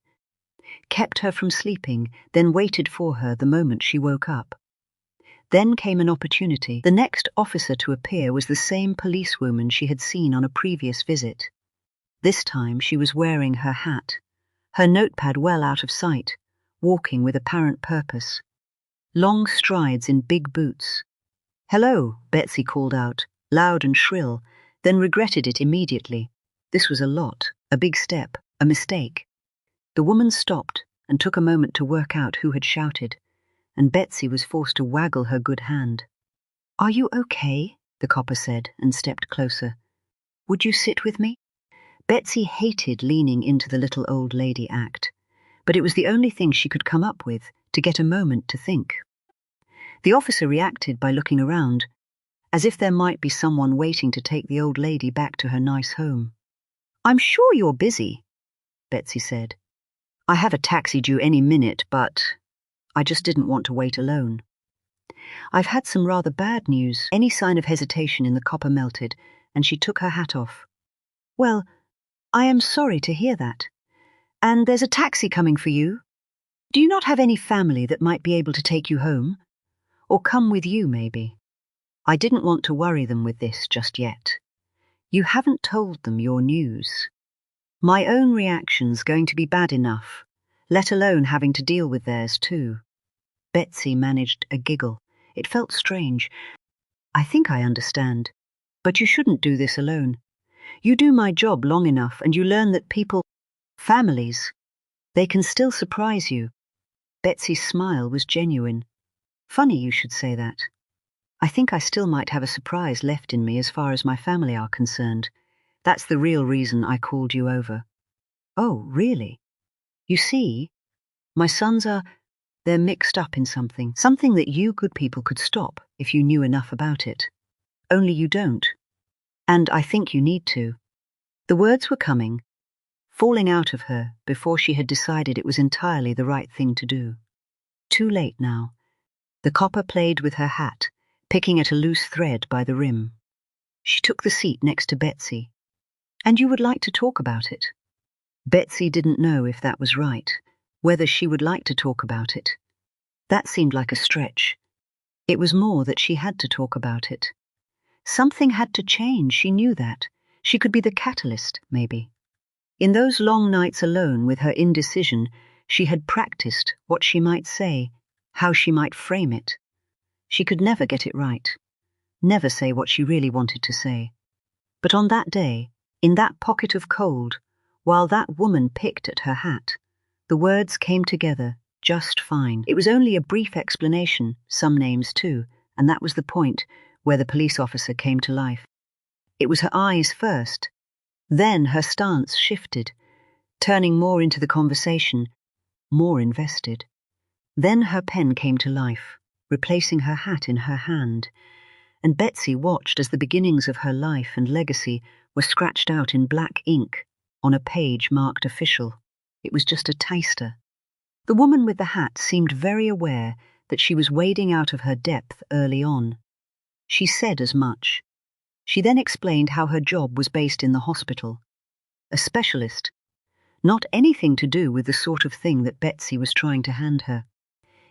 kept her from sleeping, then waited for her the moment she woke up. Then came an opportunity. The next officer to appear was the same policewoman she had seen on a previous visit. This time she was wearing her hat, her notepad well out of sight, walking with apparent purpose. Long strides in big boots. "Hello," Betsy called out, loud and shrill, then regretted it immediately. This was a lot, a big step, a mistake. The woman stopped and took a moment to work out who had shouted, and Betsy was forced to waggle her good hand. "Are you okay?" the copper said and stepped closer. "Would you sit with me?" Betsy hated leaning into the little old lady act, but it was the only thing she could come up with to get a moment to think. The officer reacted by looking around, as if there might be someone waiting to take the old lady back to her nice home. "I'm sure you're busy," Betsy said. "I have a taxi due any minute, but I just didn't want to wait alone. I've had some rather bad news." Any sign of hesitation in the copper melted, and she took her hat off. "Well, I am sorry to hear that. And there's a taxi coming for you. Do you not have any family that might be able to take you home? Or come with you, maybe? I didn't want to worry them with this just yet. You haven't told them your news. My own reaction's going to be bad enough, let alone having to deal with theirs too." Betsy managed a giggle. It felt strange. "I think I understand. But you shouldn't do this alone. You do my job long enough and you learn that people, families, they can still surprise you." Betsy's smile was genuine. "Funny you should say that. I think I still might have a surprise left in me as far as my family are concerned. That's the real reason I called you over." "Oh, really? You see, my sons they're mixed up in something that you good people could stop if you knew enough about it. Only you don't. And I think you need to." The words were coming, falling out of her before she had decided it was entirely the right thing to do. Too late now. The copper played with her hat, picking at a loose thread by the rim. She took the seat next to Betsy. "And you would like to talk about it?" Betsy didn't know if that was right, whether she would like to talk about it. That seemed like a stretch. It was more that she had to talk about it. Something had to change, she knew that. She could be the catalyst, maybe. In those long nights alone with her indecision, she had practiced what she might say, how she might frame it. She could never get it right, never say what she really wanted to say. But on that day, in that pocket of cold, while that woman picked at her hat, the words came together just fine. It was only a brief explanation, some names too, and that was the point where the police officer came to life. It was her eyes first. Then her stance shifted, turning more into the conversation, more invested. Then her pen came to life, replacing her hat in her hand, and Betsy watched as the beginnings of her life and legacy were scratched out in black ink on a page marked official. It was just a taster. The woman with the hat seemed very aware that she was wading out of her depth early on. She said as much. She then explained how her job was based in the hospital. A specialist. Not anything to do with the sort of thing that Betsy was trying to hand her.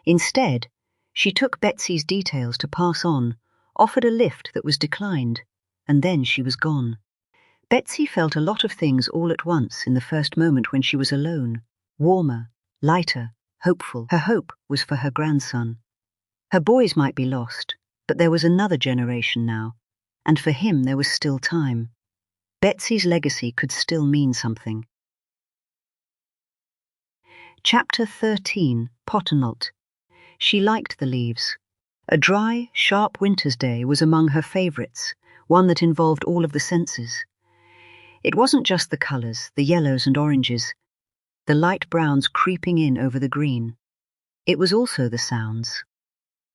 Instead, She took Betsy's details to pass on, offered a lift that was declined, and then she was gone. Betsy felt a lot of things all at once in the first moment when she was alone. Warmer, lighter, hopeful. Her hope was for her grandson. Her boys might be lost, but there was another generation now, and for him there was still time. Betsy's legacy could still mean something. Chapter 13, Potternault. She liked the leaves. A dry, sharp winter's day was among her favourites, one that involved all of the senses. It wasn't just the colours, the yellows and oranges, the light browns creeping in over the green. It was also the sounds.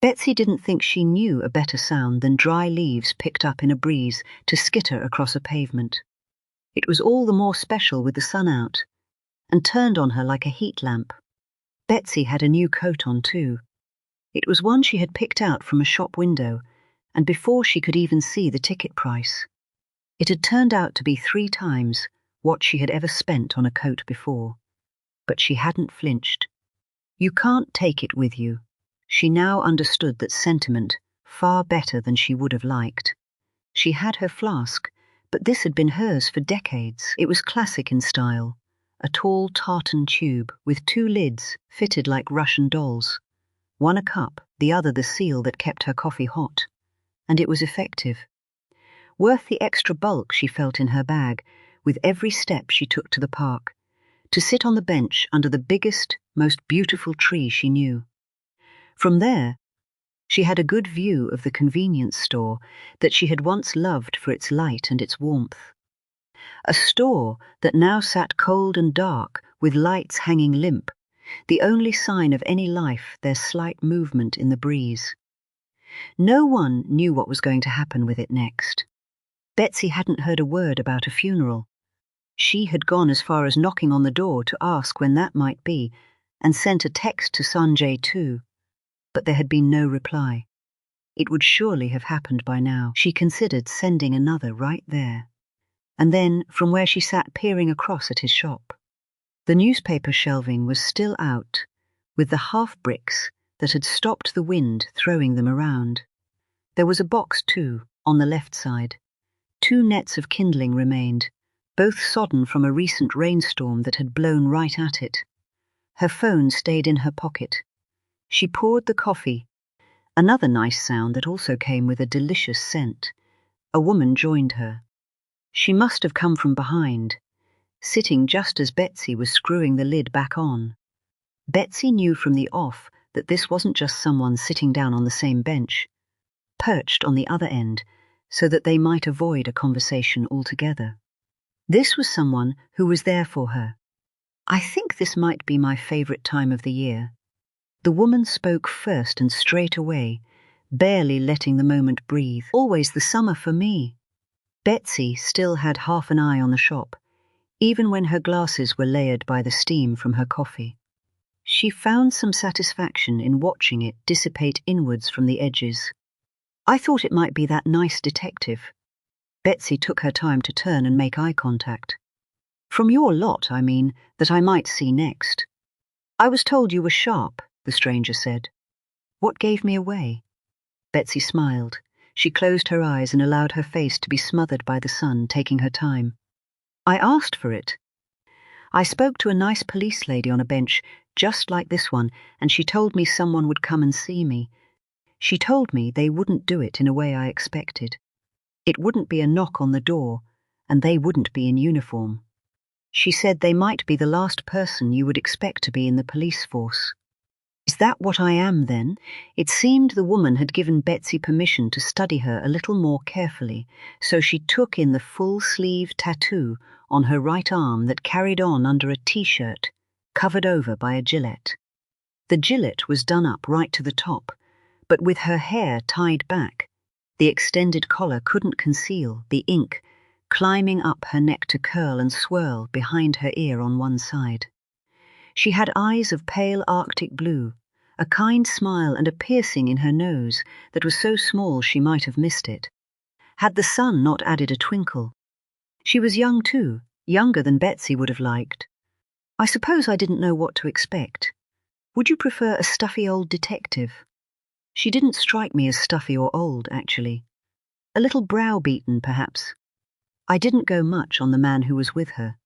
Betsy didn't think she knew a better sound than dry leaves picked up in a breeze to skitter across a pavement. It was all the more special with the sun out, and turned on her like a heat lamp. Betsy had a new coat on too. It was one she had picked out from a shop window, and before she could even see the ticket price. It had turned out to be 3 times what she had ever spent on a coat before. But she hadn't flinched. You can't take it with you. She now understood that sentiment far better than she would have liked. She had her flask, but this had been hers for decades. It was classic in style, a tall tartan tube with 2 lids fitted like Russian dolls. One a cup, the other the seal that kept her coffee hot. And it was effective. Worth the extra bulk she felt in her bag with every step she took to the park, to sit on the bench under the biggest, most beautiful tree she knew. From there, she had a good view of the convenience store that she had once loved for its light and its warmth. A store that now sat cold and dark with lights hanging limp, the only sign of any life their slight movement in the breeze. No one knew what was going to happen with it next. Betsy hadn't heard a word about a funeral. She had gone as far as knocking on the door to ask when that might be, and sent a text to Sanjay too. But there had been no reply. It would surely have happened by now. She considered sending another right there. And then, from where she sat peering across at his shop, the newspaper shelving was still out, with the half-bricks that had stopped the wind throwing them around. There was a box too, on the left side. 2 nets of kindling remained, both sodden from a recent rainstorm that had blown right at it. Her phone stayed in her pocket. She poured the coffee. Another nice sound that also came with a delicious scent. A woman joined her. She must have come from behind, sitting just as Betsy was screwing the lid back on. Betsy knew from the off that this wasn't just someone sitting down on the same bench, perched on the other end, so that they might avoid a conversation altogether. This was someone who was there for her. I think this might be my favourite time of the year. The woman spoke first and straight away, barely letting the moment breathe. Always the summer for me. Betsy still had half an eye on the shop, even when her glasses were layered by the steam from her coffee. She found some satisfaction in watching it dissipate inwards from the edges. I thought it might be that nice detective. Betsy took her time to turn and make eye contact. From your lot, I mean, that I might see next. I was told you were sharp, the stranger said. What gave me away? Betsy smiled. She closed her eyes and allowed her face to be smothered by the sun, taking her time. I asked for it. I spoke to a nice police lady on a bench, just like this one, and she told me someone would come and see me. She told me they wouldn't do it in a way I expected. It wouldn't be a knock on the door, and they wouldn't be in uniform. She said they might be the last person you would expect to be in the police force. Is that what I am, then? It seemed the woman had given Betsy permission to study her a little more carefully, so she took in the full-sleeve tattoo on her right arm that carried on under a t-shirt, covered over by a gilet. The gilet was done up right to the top, but with her hair tied back, the extended collar couldn't conceal the ink climbing up her neck to curl and swirl behind her ear on one side. She had eyes of pale Arctic blue, a kind smile and a piercing in her nose that was so small she might have missed it, had the sun not added a twinkle. She was young too, younger than Betsy would have liked. I suppose I didn't know what to expect. Would you prefer a stuffy old detective? She didn't strike me as stuffy or old, actually. A little browbeaten, perhaps. I didn't go much on the man who was with her.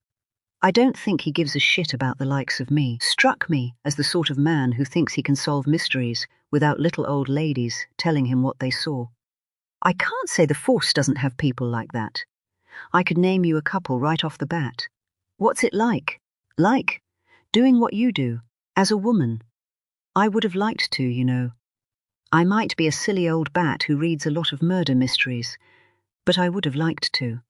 I don't think he gives a shit about the likes of me. Struck me as the sort of man who thinks he can solve mysteries without little old ladies telling him what they saw. I can't say the force doesn't have people like that. I could name you a couple right off the bat. What's it like? Like? Doing what you do, as a woman. I would have liked to, you know. I might be a silly old bat who reads a lot of murder mysteries, but I would have liked to.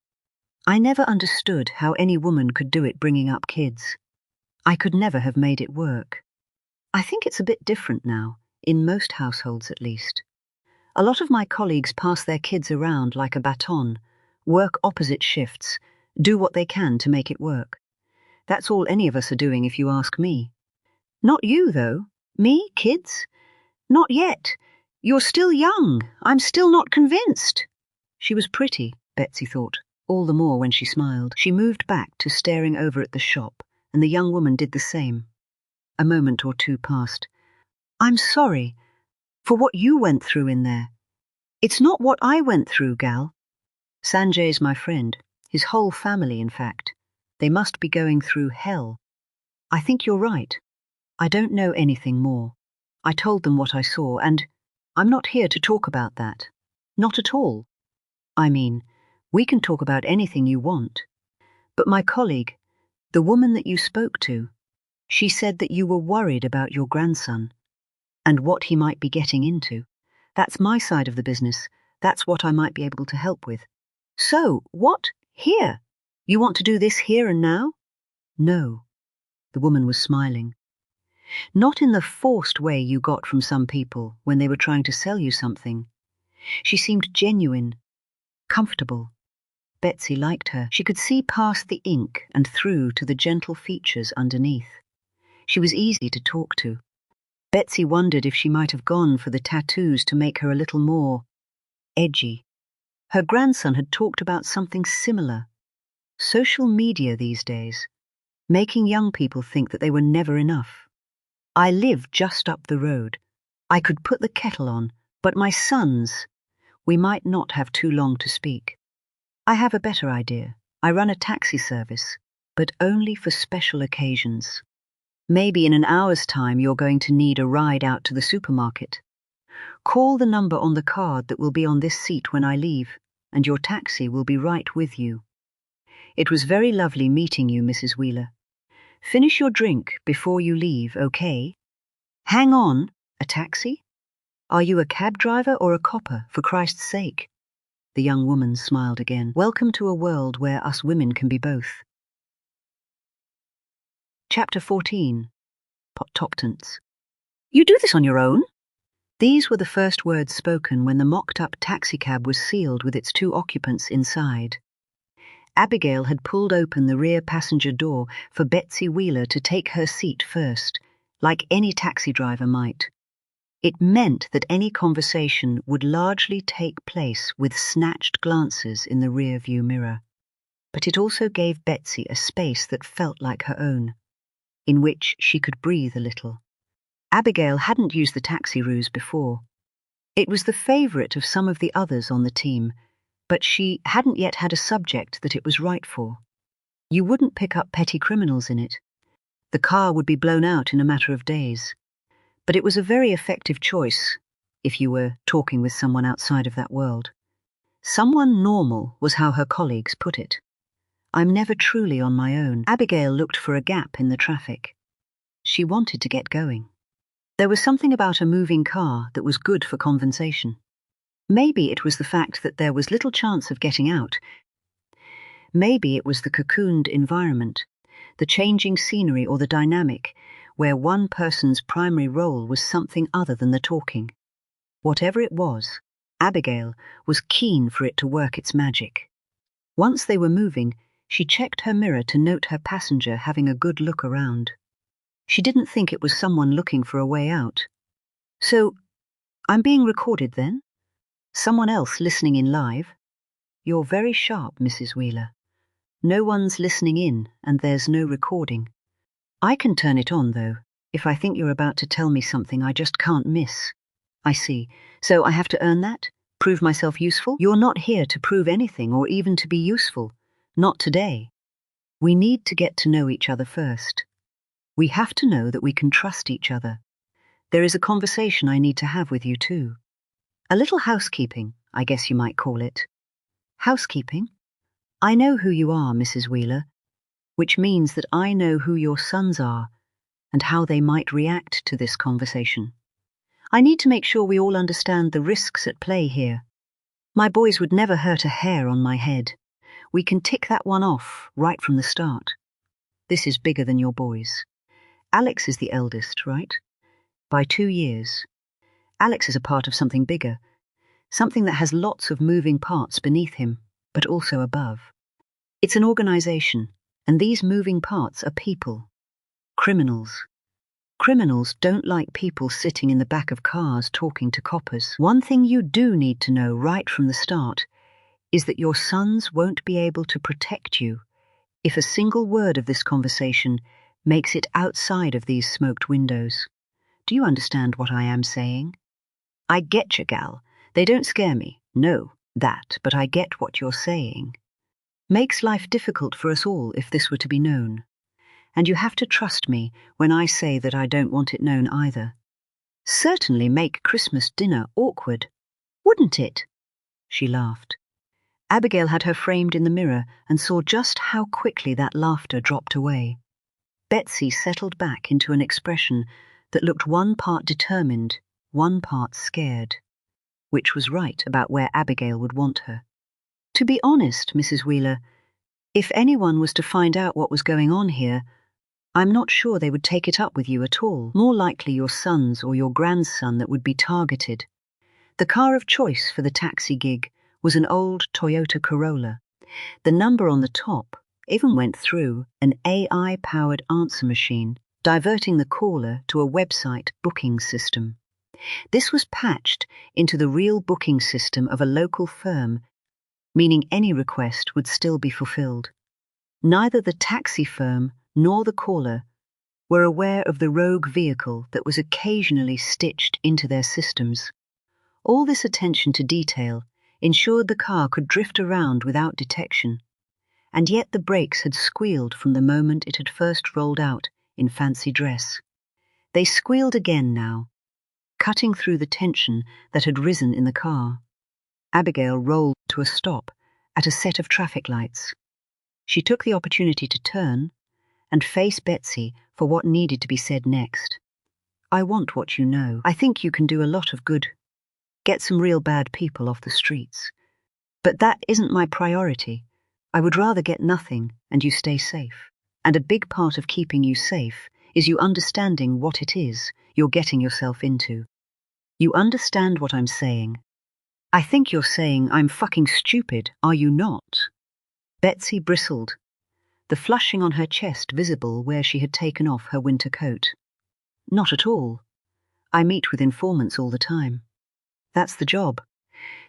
I never understood how any woman could do it bringing up kids. I could never have made it work. I think it's a bit different now, in most households at least. A lot of my colleagues pass their kids around like a baton, work opposite shifts, do what they can to make it work. That's all any of us are doing if you ask me. Not you, though. Me, kids? Not yet. You're still young. I'm still not convinced. She was pretty, Betsy thought, all the more when she smiled. She moved back to staring over at the shop, and the young woman did the same. A moment or two passed. I'm sorry for what you went through in there. It's not what I went through, gal. Sanjay's my friend, his whole family, in fact. They must be going through hell. I think you're right. I don't know anything more. I told them what I saw, and I'm not here to talk about that. Not at all. I mean, we can talk about anything you want. But my colleague, the woman that you spoke to, she said that you were worried about your grandson and what he might be getting into. That's my side of the business. That's what I might be able to help with. So, what? Here? You want to do this here and now? No. The woman was smiling. Not in the forced way you got from some people when they were trying to sell you something. She seemed genuine, comfortable. Betsy liked her. She could see past the ink and through to the gentle features underneath. She was easy to talk to. Betsy wondered if she might have gone for the tattoos to make her a little more edgy. Her grandson had talked about something similar. Social media these days, making young people think that they were never enough. I live just up the road. I could put the kettle on, but my sons, we might not have too long to speak. I have a better idea. I run a taxi service, but only for special occasions. Maybe in an hour's time you're going to need a ride out to the supermarket. Call the number on the card that will be on this seat when I leave, and your taxi will be right with you. It was very lovely meeting you, Mrs. Wheeler. Finish your drink before you leave, okay? Hang on, a taxi? Are you a cab driver or a copper, for Christ's sake? The young woman smiled again. Welcome to a world where us women can be both. Chapter 14. Top-tons. You do this on your own? These were the first words spoken when the mocked-up taxicab was sealed with its 2 occupants inside. Abigail had pulled open the rear passenger door for Betsy Wheeler to take her seat first, like any taxi driver might. It meant that any conversation would largely take place with snatched glances in the rear-view mirror. But it also gave Betsy a space that felt like her own, in which she could breathe a little. Abigail hadn't used the taxi ruse before. It was the favourite of some of the others on the team, but she hadn't yet had a subject that it was right for. You wouldn't pick up petty criminals in it. The car would be blown out in a matter of days. But it was a very effective choice, if you were talking with someone outside of that world. Someone normal was how her colleagues put it. I'm never truly on my own. Abigail looked for a gap in the traffic. She wanted to get going. There was something about a moving car that was good for conversation. Maybe it was the fact that there was little chance of getting out. Maybe it was the cocooned environment, the changing scenery or the dynamic, where one person's primary role was something other than the talking. Whatever it was, Abigail was keen for it to work its magic. Once they were moving, she checked her mirror to note her passenger having a good look around. She didn't think it was someone looking for a way out. So, I'm being recorded then? Someone else listening in live? You're very sharp, Mrs. Wheeler. No one's listening in, and there's no recording. I can turn it on, though, if I think you're about to tell me something I just can't miss. I see. So I have to earn that? Prove myself useful? You're not here to prove anything or even to be useful. Not today. We need to get to know each other first. We have to know that we can trust each other. There is a conversation I need to have with you too. A little housekeeping, I guess you might call it. Housekeeping? I know who you are, Mrs. Wheeler, which means that I know who your sons are and how they might react to this conversation. I need to make sure we all understand the risks at play here. My boys would never hurt a hair on my head. We can tick that one off right from the start. This is bigger than your boys. Alex is the eldest, right? By 2 years. Alex is a part of something bigger, something that has lots of moving parts beneath him, but also above. It's an organization, and these moving parts are people. Criminals. Criminals don't like people sitting in the back of cars talking to coppers. One thing you do need to know right from the start is that your sons won't be able to protect you if a single word of this conversation makes it outside of these smoked windows. Do you understand what I am saying? I get you, gal. They don't scare me. No, that, but I get what you're saying. Makes life difficult for us all if this were to be known. And you have to trust me when I say that I don't want it known either. Certainly make Christmas dinner awkward, wouldn't it? She laughed. Abigail had her framed in the mirror and saw just how quickly that laughter dropped away. Betsy settled back into an expression that looked one part determined, one part scared, which was right about where Abigail would want her. To be honest, Mrs. Wheeler, if anyone was to find out what was going on here, I'm not sure they would take it up with you at all. More likely your sons or your grandson that would be targeted. The car of choice for the taxi gig was an old Toyota Corolla. The number on the top even went through an AI-powered answer machine, diverting the caller to a website booking system. This was patched into the real booking system of a local firm, meaning any request would still be fulfilled. Neither the taxi firm nor the caller were aware of the rogue vehicle that was occasionally stitched into their systems. All this attention to detail ensured the car could drift around without detection, and yet the brakes had squealed from the moment it had first rolled out in fancy dress. They squealed again now, cutting through the tension that had risen in the car. Abigail rolled to a stop at a set of traffic lights. She took the opportunity to turn and face Betsy for what needed to be said next. I want what you know. I think you can do a lot of good. Get some real bad people off the streets. But that isn't my priority. I would rather get nothing and you stay safe. And a big part of keeping you safe is you understanding what it is you're getting yourself into. You understand what I'm saying. I think you're saying I'm fucking stupid, are you not? Betsy bristled, the flushing on her chest visible where she had taken off her winter coat. Not at all. I meet with informants all the time. That's the job.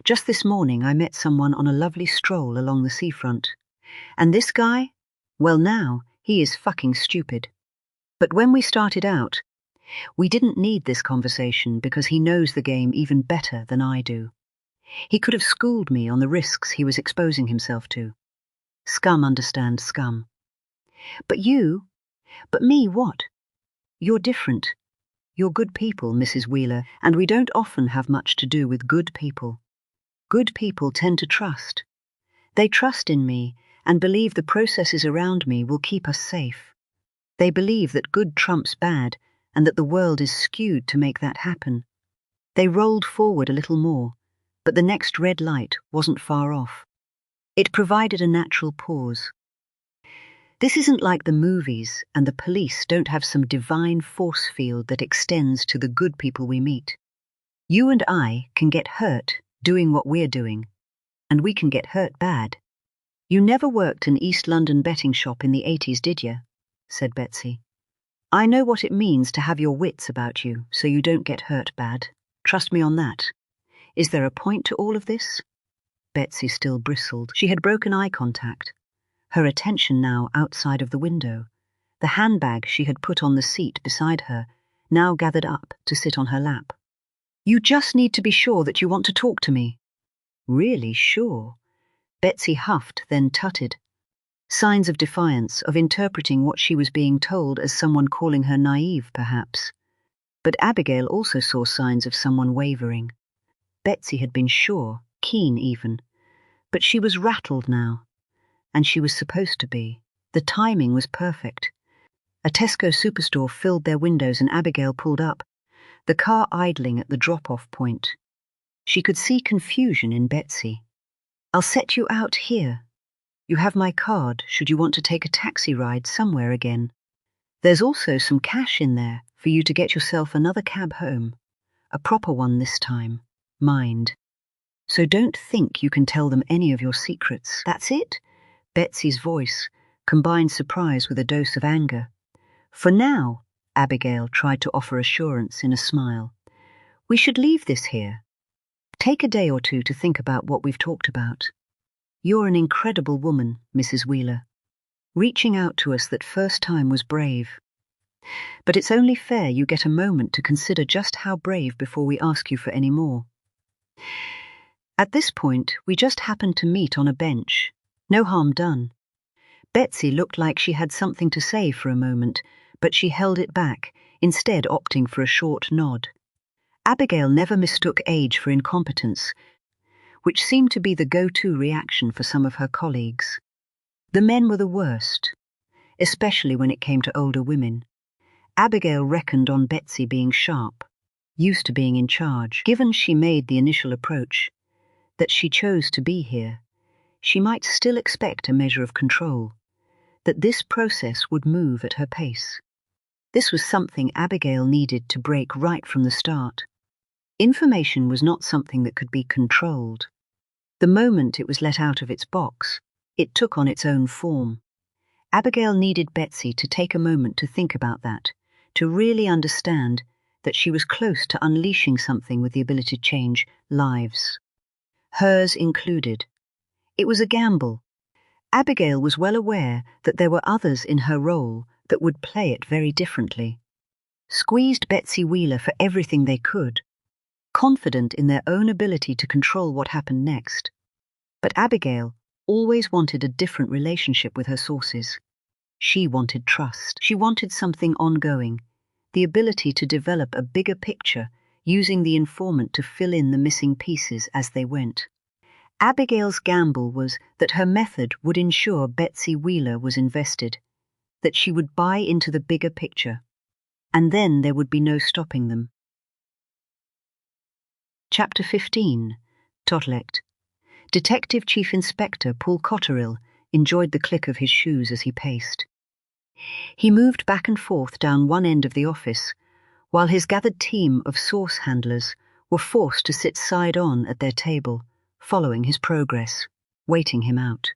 Just this morning I met someone on a lovely stroll along the seafront. And this guy? Well now, he is fucking stupid. But when we started out, we didn't need this conversation because he knows the game even better than I do. He could have schooled me on the risks he was exposing himself to. Scum understand scum. But me what? You're different. You're good people, Mrs. Wheeler, and we don't often have much to do with good people. Good people tend to trust. They trust in me and believe the processes around me will keep us safe. They believe that good trumps bad and that the world is skewed to make that happen. They rolled forward a little more, but the next red light wasn't far off. It provided a natural pause. This isn't like the movies, and the police don't have some divine force field that extends to the good people we meet. You and I can get hurt doing what we're doing, and we can get hurt bad. You never worked an East London betting shop in the 80s, did you? Said Betsy. I know what it means to have your wits about you, so you don't get hurt bad. Trust me on that. Is there a point to all of this? Betsy still bristled. She had broken eye contact, her attention now outside of the window. The handbag she had put on the seat beside her now gathered up to sit on her lap. You just need to be sure that you want to talk to me. Really sure? Betsy huffed, then tutted. Signs of defiance, of interpreting what she was being told as someone calling her naive, perhaps. But Abigail also saw signs of someone wavering. Betsy had been sure, keen even. But she was rattled now. And she was supposed to be. The timing was perfect. A Tesco superstore filled their windows and Abigail pulled up, the car idling at the drop-off point. She could see confusion in Betsy. I'll set you out here. You have my card should you want to take a taxi ride somewhere again. There's also some cash in there for you to get yourself another cab home. A proper one this time. Mind. So don't think you can tell them any of your secrets. That's it? Betsy's voice combined surprise with a dose of anger. For now, Abigail tried to offer assurance in a smile. We should leave this here. Take a day or two to think about what we've talked about. You're an incredible woman, Mrs. Wheeler. Reaching out to us that first time was brave. But it's only fair you get a moment to consider just how brave before we ask you for any more. At this point, we just happened to meet on a bench. No harm done. Betsy looked like she had something to say for a moment, but she held it back, instead opting for a short nod. Abigail never mistook age for incompetence, which seemed to be the go-to reaction for some of her colleagues. The men were the worst, especially when it came to older women. Abigail reckoned on Betsy being sharp, used to being in charge. Given she made the initial approach, that she chose to be here, she might still expect a measure of control, that this process would move at her pace. This was something Abigail needed to break right from the start. Information was not something that could be controlled. The moment it was let out of its box, it took on its own form. Abigail needed Betsy to take a moment to think about that, to really understand that she was close to unleashing something with the ability to change lives. Hers included. It was a gamble. Abigail was well aware that there were others in her role that would play it very differently. Squeezed Betsy Wheeler for everything they could, confident in their own ability to control what happened next. But Abigail always wanted a different relationship with her sources. She wanted trust. She wanted something ongoing, the ability to develop a bigger picture using the informant to fill in the missing pieces as they went. Abigail's gamble was that her method would ensure Betsy Wheeler was invested, that she would buy into the bigger picture, and then there would be no stopping them. Chapter 15. Totlect. Detective Chief Inspector Paul Cotterill enjoyed the click of his shoes as he paced. He moved back and forth down one end of the office, while his gathered team of source handlers were forced to sit side-on at their table, following his progress, waiting him out.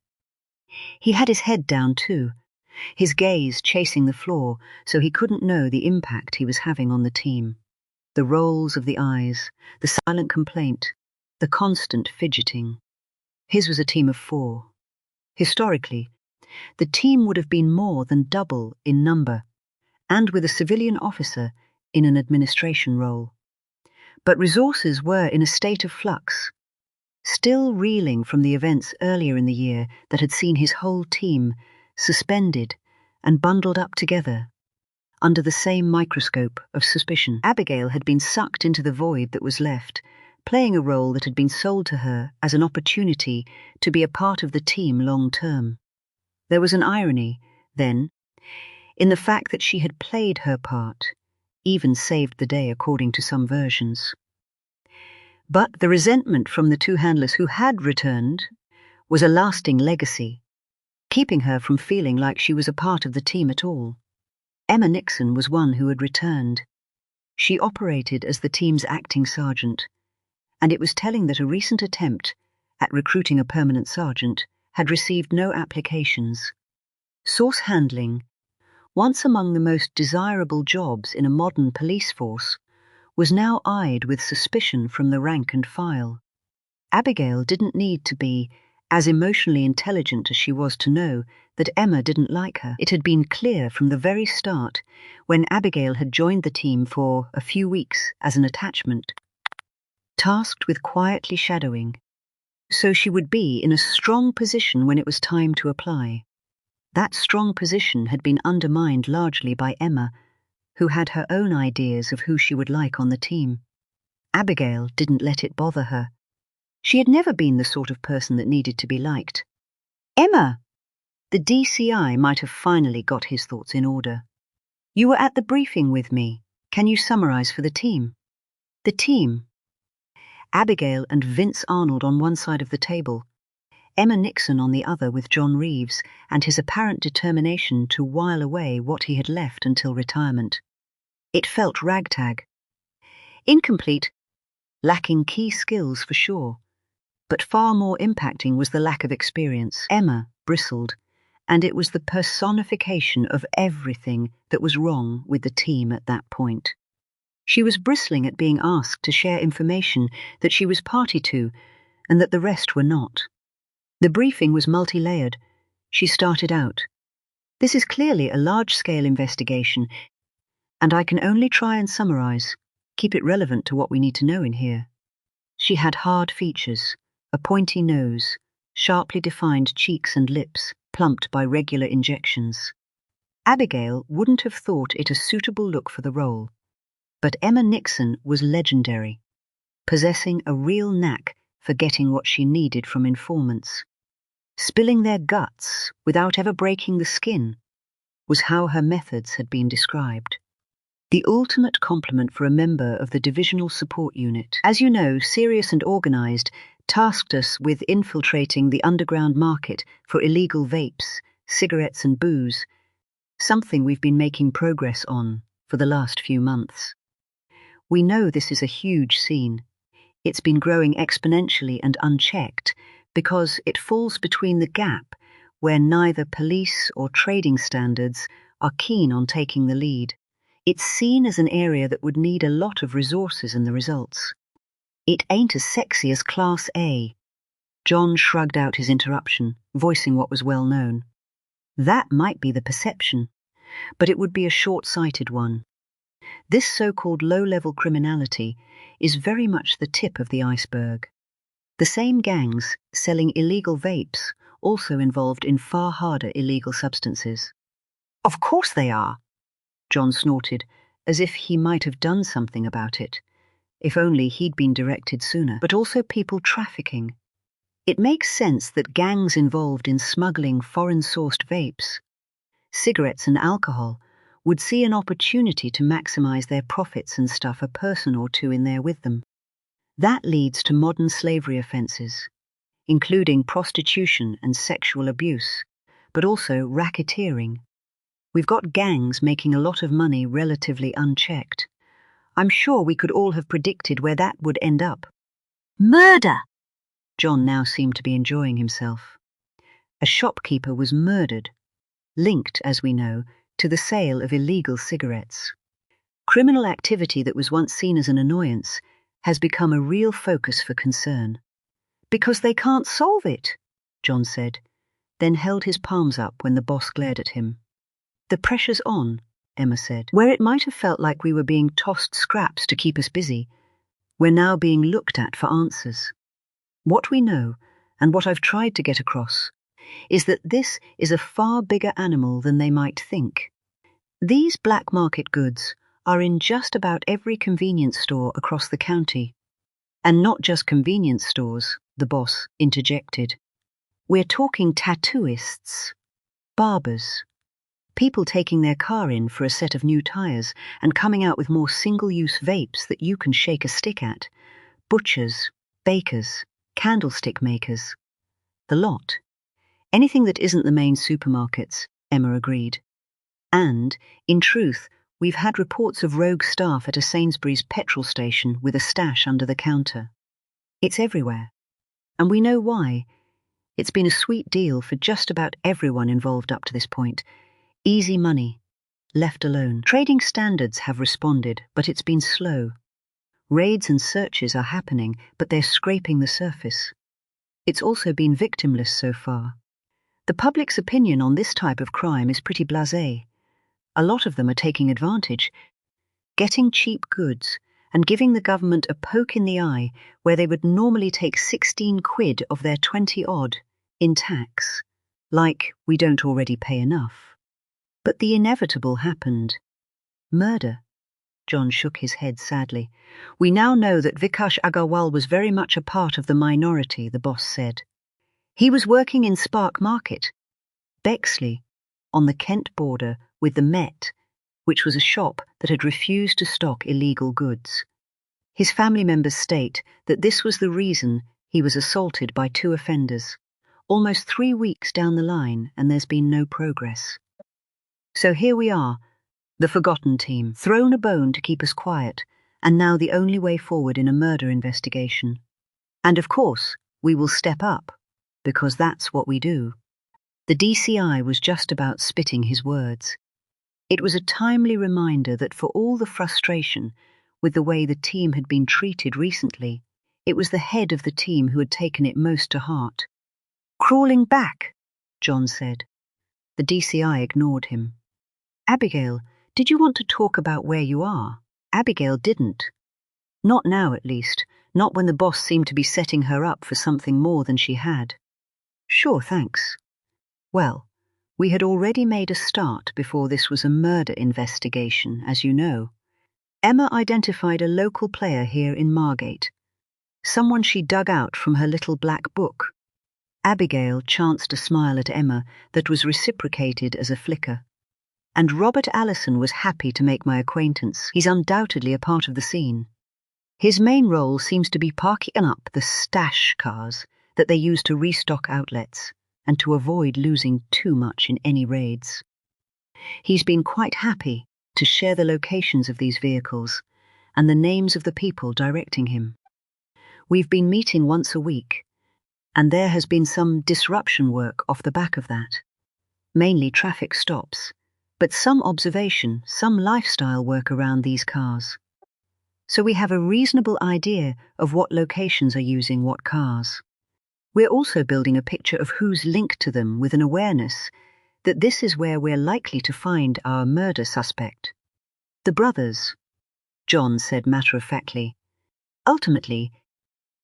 He had his head down too, his gaze chasing the floor so he couldn't know the impact he was having on the team. The rolls of the eyes, the silent complaint, the constant fidgeting. His was a team of 4. Historically, the team would have been more than double in number, and with a civilian officer in an administration role. But resources were in a state of flux, still reeling from the events earlier in the year that had seen his whole team suspended and bundled up together under the same microscope of suspicion. Abigail had been sucked into the void that was left, playing a role that had been sold to her as an opportunity to be a part of the team long-term. There was an irony, then, in the fact that she had played her part, even saved the day according to some versions. But the resentment from the 2 handlers who had returned was a lasting legacy, keeping her from feeling like she was a part of the team at all. Emma Nixon was one who had returned. She operated as the team's acting sergeant, and it was telling that a recent attempt at recruiting a permanent sergeant had received no applications. Source handling, once among the most desirable jobs in a modern police force, was now eyed with suspicion from the rank and file. Abigail didn't need to be as emotionally intelligent as she was to know that Emma didn't like her. It had been clear from the very start, when Abigail had joined the team for a few weeks as an attachment. tasked with quietly shadowing, so she would be in a strong position when it was time to apply. That strong position had been undermined largely by Emma, who had her own ideas of who she would like on the team. Abigail didn't let it bother her. She had never been the sort of person that needed to be liked. Emma! The DCI might have finally got his thoughts in order. You were at the briefing with me. Can you summarize for the team? The team. Abigail and Vince Arnold on one side of the table, Emma Nixon on the other with John Reeves and his apparent determination to while away what he had left until retirement. It felt ragtag. Incomplete, lacking key skills for sure, but far more impacting was the lack of experience. Emma bristled, and it was the personification of everything that was wrong with the team at that point. She was bristling at being asked to share information that she was party to and that the rest were not. The briefing was multi-layered. She started out. This is clearly a large-scale investigation, and I can only try and summarize, keep it relevant to what we need to know in here. She had hard features, a pointy nose, sharply defined cheeks and lips, plumped by regular injections. Abigail wouldn't have thought it a suitable look for the role, but Emma Nixon was legendary, possessing a real knack for getting what she needed from informants. Spilling their guts without ever breaking the skin was how her methods had been described. The ultimate compliment for a member of the Divisional Support Unit. As you know, Serious and Organized tasked us with infiltrating the underground market for illegal vapes, cigarettes and booze, something we've been making progress on for the last few months. We know this is a huge scene. It's been growing exponentially and unchecked because it falls between the gap where neither police or trading standards are keen on taking the lead. It's seen as an area that would need a lot of resources in the results. It ain't as sexy as Class A. John shrugged out his interruption, voicing what was well known. That might be the perception, but it would be a short-sighted one. This so-called low-level criminality is very much the tip of the iceberg. The same gangs selling illegal vapes also involved in far harder illegal substances. Of course they are, John snorted, as if he might have done something about it, if only he'd been directed sooner. But also people trafficking. It makes sense that gangs involved in smuggling foreign-sourced vapes, cigarettes and alcohol would see an opportunity to maximize their profits and stuff a person or two in there with them. That leads to modern slavery offenses, including prostitution and sexual abuse, but also racketeering. We've got gangs making a lot of money relatively unchecked. I'm sure we could all have predicted where that would end up. Murder! John now seemed to be enjoying himself. A shopkeeper was murdered, linked, as we know, to the sale of illegal cigarettes. Criminal activity that was once seen as an annoyance has become a real focus for concern. Because they can't solve it, John said, then held his palms up when the boss glared at him. The pressure's on, Emma said. Where it might have felt like we were being tossed scraps to keep us busy, we're now being looked at for answers. What we know, and what I've tried to get across, is that this is a far bigger animal than they might think. These black market goods are in just about every convenience store across the county. And not just convenience stores, the boss interjected. We're talking tattooists, barbers, people taking their car in for a set of new tires and coming out with more single-use vapes that you can shake a stick at, butchers, bakers, candlestick makers. The lot. Anything that isn't the main supermarkets, Emma agreed. And, in truth, we've had reports of rogue staff at a Sainsbury's petrol station with a stash under the counter. It's everywhere. And we know why. It's been a sweet deal for just about everyone involved up to this point. Easy money. Left alone. Trading standards have responded, but it's been slow. Raids and searches are happening, but they're scraping the surface. It's also been victimless so far. The public's opinion on this type of crime is pretty blasé. A lot of them are taking advantage, getting cheap goods, and giving the government a poke in the eye where they would normally take 16 quid of their 20-odd in tax, like we don't already pay enough. But the inevitable happened. Murder. John shook his head sadly. We now know that Vikash Agarwal was very much a part of the minority, the boss said. He was working in Spark Market, Bexley, on the Kent border with the Met, which was a shop that had refused to stock illegal goods. His family members state that this was the reason he was assaulted by 2 offenders, almost 3 weeks down the line, and there's been no progress. So here we are, the forgotten team, thrown a bone to keep us quiet, and now the only way forward in a murder investigation. And of course, we will step up, because that's what we do. The DCI was just about spitting his words. It was a timely reminder that for all the frustration with the way the team had been treated recently, it was the head of the team who had taken it most to heart. Crawling back, John said. The DCI ignored him. Abigail, did you want to talk about where you are? Abigail didn't. Not now, at least. Not when the boss seemed to be setting her up for something more than she had. Sure, thanks. Well, we had already made a start before this was a murder investigation, as you know. Emma identified a local player here in Margate, someone she dug out from her little black book. Abigail chanced a smile at Emma that was reciprocated as a flicker. And Robert Allison was happy to make my acquaintance. He's undoubtedly a part of the scene. His main role seems to be parking up the stash cars that they use to restock outlets and to avoid losing too much in any raids. He's been quite happy to share the locations of these vehicles and the names of the people directing him. We've been meeting once a week, and there has been some disruption work off the back of that. Mainly traffic stops, but some observation, some lifestyle work around these cars. So we have a reasonable idea of what locations are using what cars. We're also building a picture of who's linked to them with an awareness that this is where we're likely to find our murder suspect. The brothers, John said matter-of-factly. Ultimately,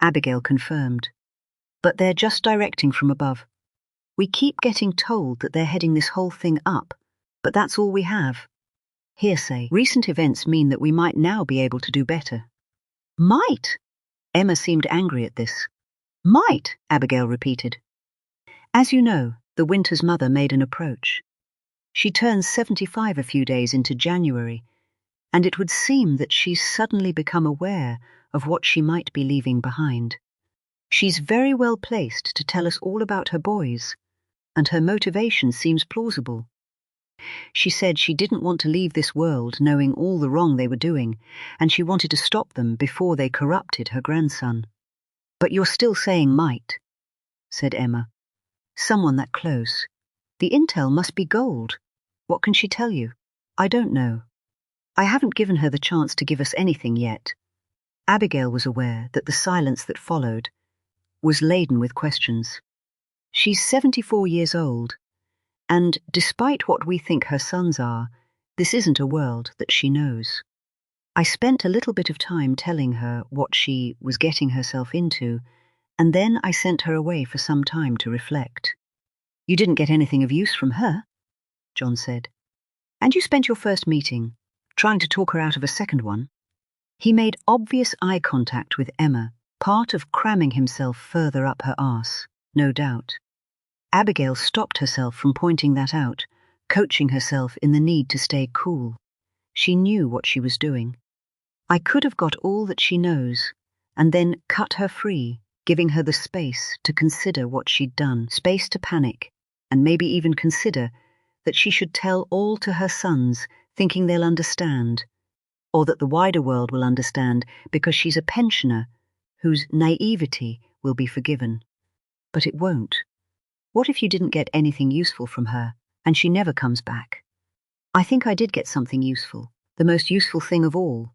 Abigail confirmed. But they're just directing from above. We keep getting told that they're heading this whole thing up, but that's all we have. Hearsay. Recent events mean that we might now be able to do better. Might? Emma seemed angry at this. Might, Abigail repeated. As you know, the Winter's mother made an approach. She turns 75 a few days into January, and it would seem that she's suddenly become aware of what she might be leaving behind. She's very well placed to tell us all about her boys, and her motivation seems plausible. She said she didn't want to leave this world knowing all the wrong they were doing, and she wanted to stop them before they corrupted her grandson. But you're still saying might, said Emma. Someone that close. The intel must be gold. What can she tell you? I don't know. I haven't given her the chance to give us anything yet. Abigail was aware that the silence that followed was laden with questions. She's 74 years old, and despite what we think her sons are, this isn't a world that she knows. I spent a little bit of time telling her what she was getting herself into, and then I sent her away for some time to reflect. You didn't get anything of use from her, John said. And you spent your first meeting trying to talk her out of a second one. He made obvious eye contact with Emma, part of cramming himself further up her arse, no doubt. Abigail stopped herself from pointing that out, coaching herself in the need to stay cool. She knew what she was doing. I could have got all that she knows, and then cut her free, giving her the space to consider what she'd done, space to panic, and maybe even consider that she should tell all to her sons, thinking they'll understand, or that the wider world will understand because she's a pensioner whose naivety will be forgiven. But it won't. What if you didn't get anything useful from her, and she never comes back? I think I did get something useful, the most useful thing of all.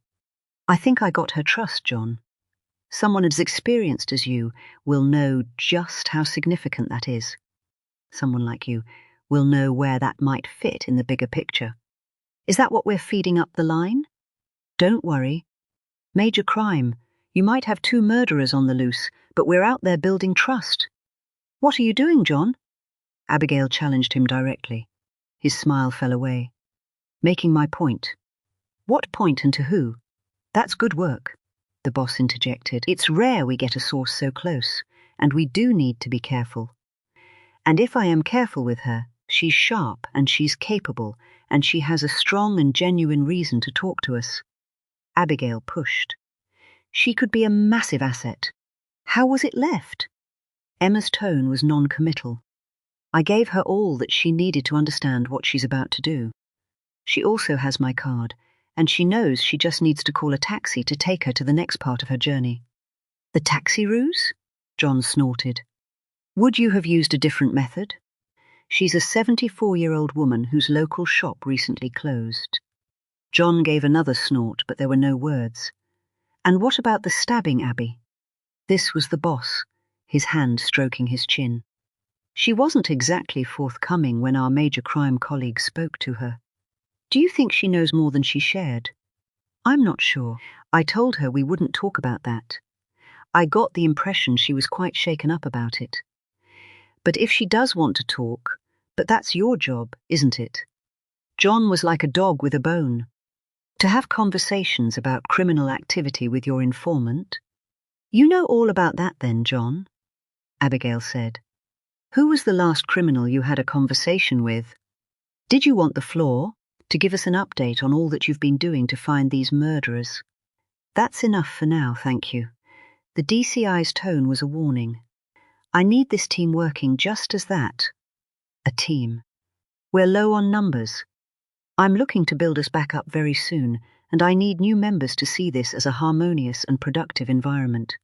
I think I got her trust, John. Someone as experienced as you will know just how significant that is. Someone like you will know where that might fit in the bigger picture. Is that what we're feeding up the line? Don't worry. Major crime. You might have 2 murderers on the loose, but we're out there building trust. What are you doing, John? Abigail challenged him directly. His smile fell away. Making my point. What point and to who? That's good work, the boss interjected. It's rare we get a source so close, and we do need to be careful. And if I am careful with her, she's sharp and she's capable, and she has a strong and genuine reason to talk to us. Abigail pushed. She could be a massive asset. How was it left? Emma's tone was non-committal. I gave her all that she needed to understand what she's about to do. She also has my card, and she knows she just needs to call a taxi to take her to the next part of her journey. The taxi ruse? John snorted. Would you have used a different method? She's a 74-year-old woman whose local shop recently closed. John gave another snort, but there were no words. And what about the stabbing, Abby? This was the boss, his hand stroking his chin. She wasn't exactly forthcoming when our major crime colleague spoke to her. Do you think she knows more than she shared? I'm not sure. I told her we wouldn't talk about that. I got the impression she was quite shaken up about it. But if she does want to talk, but that's your job, isn't it? John was like a dog with a bone. To have conversations about criminal activity with your informant? You know all about that then, John, Abigail said. Who was the last criminal you had a conversation with? Did you want the floor to give us an update on all that you've been doing to find these murderers? That's enough for now, thank you. The DCI's tone was a warning. I need this team working just as that. A team. We're low on numbers. I'm looking to build us back up very soon, and I need new members to see this as a harmonious and productive environment.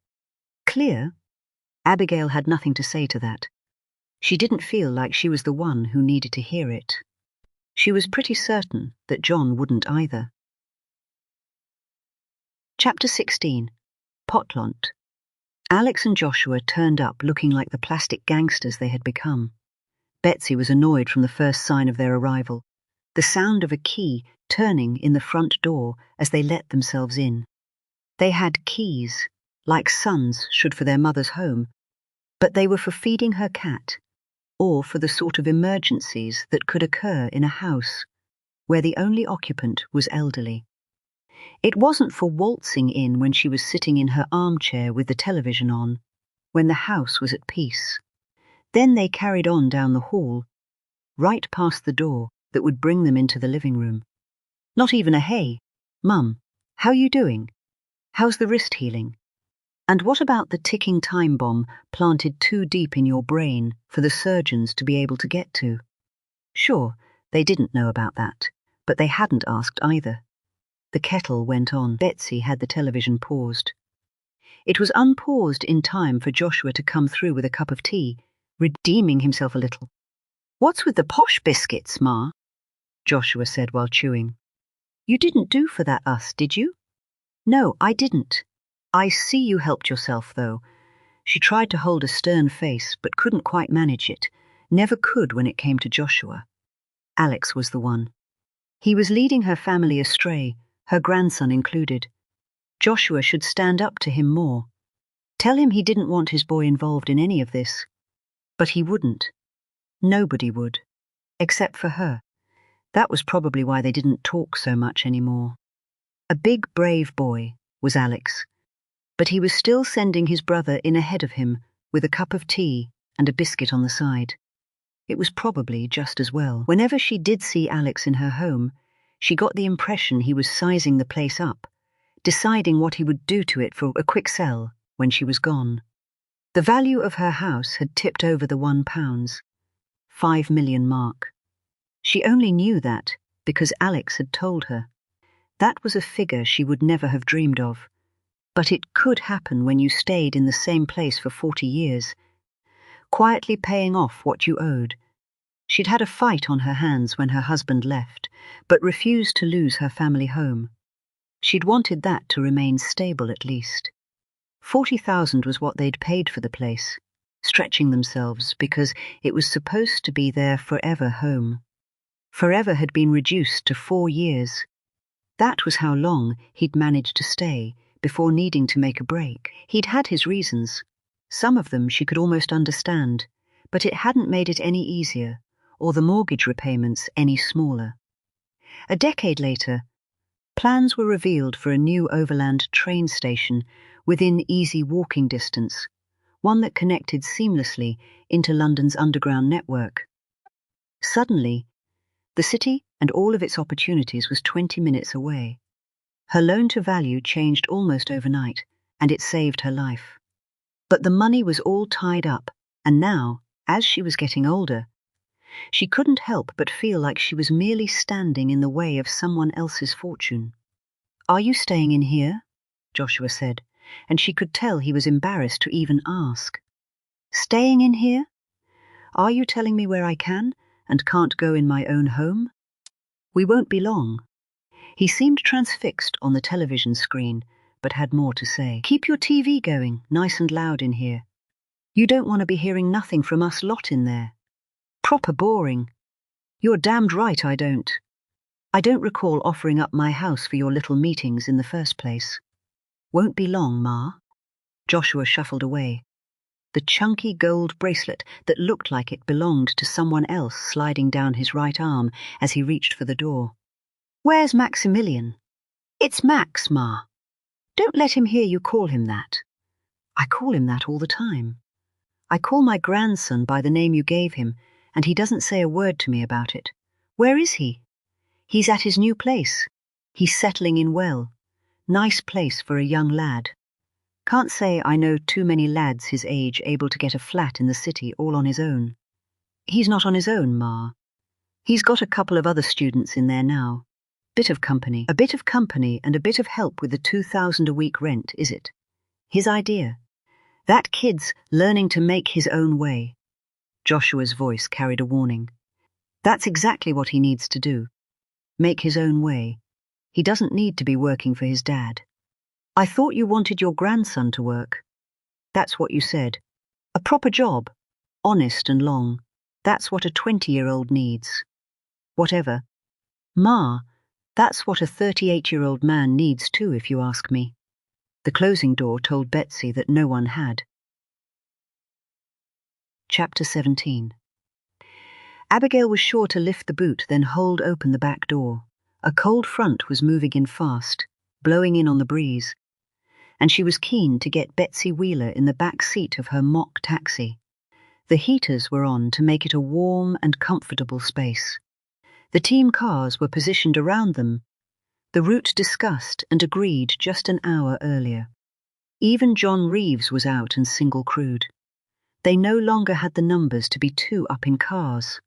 Clear? Abigail had nothing to say to that. She didn't feel like she was the one who needed to hear it. She was pretty certain that John wouldn't either. Chapter 16. Potlunt. Alex and Joshua turned up looking like the plastic gangsters they had become. Betsy was annoyed from the first sign of their arrival, the sound of a key turning in the front door as they let themselves in. They had keys, like sons should for their mother's home, but they were for feeding her cat, or for the sort of emergencies that could occur in a house where the only occupant was elderly. It wasn't for waltzing in when she was sitting in her armchair with the television on, when the house was at peace. Then they carried on down the hall, right past the door that would bring them into the living room. Not even a hey, Mum, how you doing? How's the wrist healing? And what about the ticking time bomb planted too deep in your brain for the surgeons to be able to get to? Sure, they didn't know about that, but they hadn't asked either. The kettle went on. Betsy had the television paused. It was unpaused in time for Joshua to come through with a cup of tea, redeeming himself a little. What's with the posh biscuits, Ma? Joshua said while chewing. You didn't do for that us, did you? No, I didn't. I see you helped yourself, though. She tried to hold a stern face, but couldn't quite manage it. Never could when it came to Joshua. Alex was the one. He was leading her family astray, her grandson included. Joshua should stand up to him more. Tell him he didn't want his boy involved in any of this. But he wouldn't. Nobody would. Except for her. That was probably why they didn't talk so much anymore. A big, brave boy was Alex. But he was still sending his brother in ahead of him with a cup of tea and a biscuit on the side. It was probably just as well. Whenever she did see Alex in her home, she got the impression he was sizing the place up, deciding what he would do to it for a quick sell when she was gone. The value of her house had tipped over the £1, 5 million mark. She only knew that because Alex had told her. That was a figure she would never have dreamed of. But it could happen when you stayed in the same place for 40 years, quietly paying off what you owed. She'd had a fight on her hands when her husband left, but refused to lose her family home. She'd wanted that to remain stable at least. 40,000 was what they'd paid for the place, stretching themselves because it was supposed to be their forever home. Forever had been reduced to 4 years. That was how long he'd managed to stay, before needing to make a break. He'd had his reasons. Some of them she could almost understand, but it hadn't made it any easier, or the mortgage repayments any smaller. A decade later, plans were revealed for a new overland train station within easy walking distance, one that connected seamlessly into London's underground network. Suddenly, the city and all of its opportunities was 20 minutes away. Her loan-to-value changed almost overnight, and it saved her life. But the money was all tied up, and now, as she was getting older, she couldn't help but feel like she was merely standing in the way of someone else's fortune. "Are you staying in here?" Joshua said, and she could tell he was embarrassed to even ask. "Staying in here? Are you telling me where I can and can't go in my own home?" "We won't be long." He seemed transfixed on the television screen, but had more to say. "Keep your TV going, nice and loud in here. You don't want to be hearing nothing from us lot in there. Proper boring." "You're damned right I don't. I don't recall offering up my house for your little meetings in the first place." "Won't be long, Ma." Joshua shuffled away, the chunky gold bracelet that looked like it belonged to someone else sliding down his right arm as he reached for the door. "Where's Maximilian?" "It's Max, Ma. Don't let him hear you call him that." "I call him that all the time. I call my grandson by the name you gave him, and he doesn't say a word to me about it. Where is he?" "He's at his new place. He's settling in well. Nice place for a young lad. Can't say I know too many lads his age able to get a flat in the city all on his own." "He's not on his own, Ma. He's got a couple of other students in there now. A bit of company and a bit of help with the 2,000 a week rent, is it? His idea. That kid's learning to make his own way." Joshua's voice carried a warning. "That's exactly what he needs to do. Make his own way. He doesn't need to be working for his dad." "I thought you wanted your grandson to work." "That's what you said. A proper job. Honest and long. That's what a 20-year-old needs." "Whatever. Ma, that's what a 38-year-old man needs too, if you ask me." The closing door told Betsy that no one had. Chapter 17. Abigail was sure to lift the boot, then hold open the back door. A cold front was moving in fast, blowing in on the breeze, and she was keen to get Betsy Wheeler in the back seat of her mock taxi. The heaters were on to make it a warm and comfortable space. The team cars were positioned around them, the route discussed and agreed just an hour earlier. Even John Reeves was out and single-crewed. They no longer had the numbers to be two up in cars,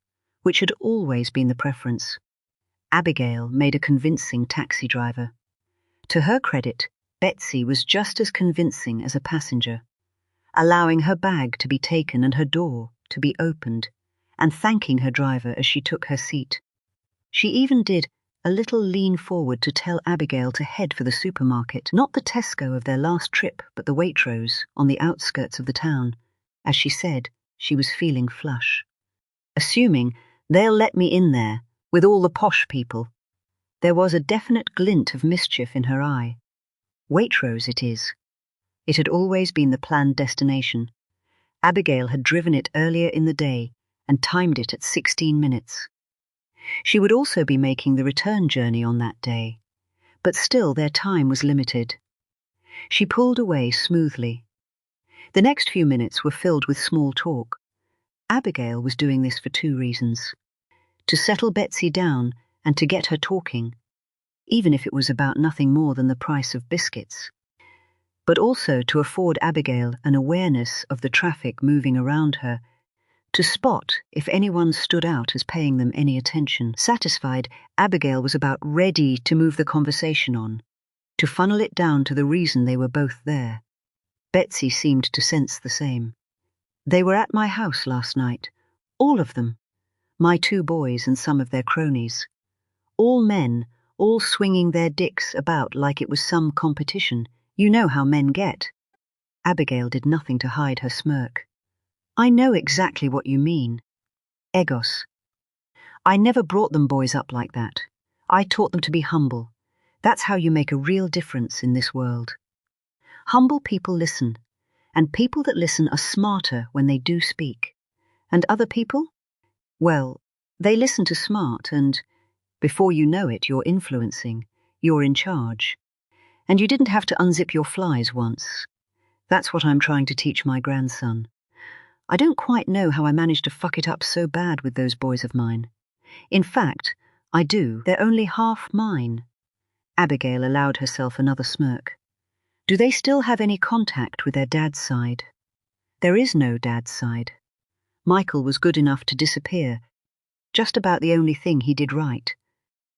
which had always been the preference. Abigail made a convincing taxi driver. To her credit, Betsy was just as convincing as a passenger, allowing her bag to be taken and her door to be opened, and thanking her driver as she took her seat. She even did a little lean forward to tell Abigail to head for the supermarket, not the Tesco of their last trip, but the Waitrose on the outskirts of the town. As she said, she was feeling flush. "Assuming they'll let me in there, with all the posh people." There was a definite glint of mischief in her eye. Waitrose it is. It had always been the planned destination. Abigail had driven it earlier in the day and timed it at 16 minutes. She would also be making the return journey on that day, but still their time was limited. She pulled away smoothly. The next few minutes were filled with small talk. Abigail was doing this for two reasons: to settle Betsy down and to get her talking, even if it was about nothing more than the price of biscuits, but also to afford Abigail an awareness of the traffic moving around her, to spot if anyone stood out as paying them any attention. Satisfied, Abigail was about ready to move the conversation on, to funnel it down to the reason they were both there. Betsy seemed to sense the same. "They were at my house last night, all of them, my two boys and some of their cronies. All men, all swinging their dicks about like it was some competition. You know how men get." Abigail did nothing to hide her smirk. "I know exactly what you mean. Egos. I never brought them boys up like that. I taught them to be humble. That's how you make a real difference in this world." Humble people listen, and people that listen are smarter when they do speak. And other people? Well, they listen to smart, and before you know it, you're influencing, you're in charge. And you didn't have to unzip your flies once. That's what I'm trying to teach my grandson. I don't quite know how I managed to fuck it up so bad with those boys of mine. In fact, I do. They're only half mine. Abigail allowed herself another smirk. Do they still have any contact with their dad's side? There is no dad's side. Michael was good enough to disappear. Just about the only thing he did right.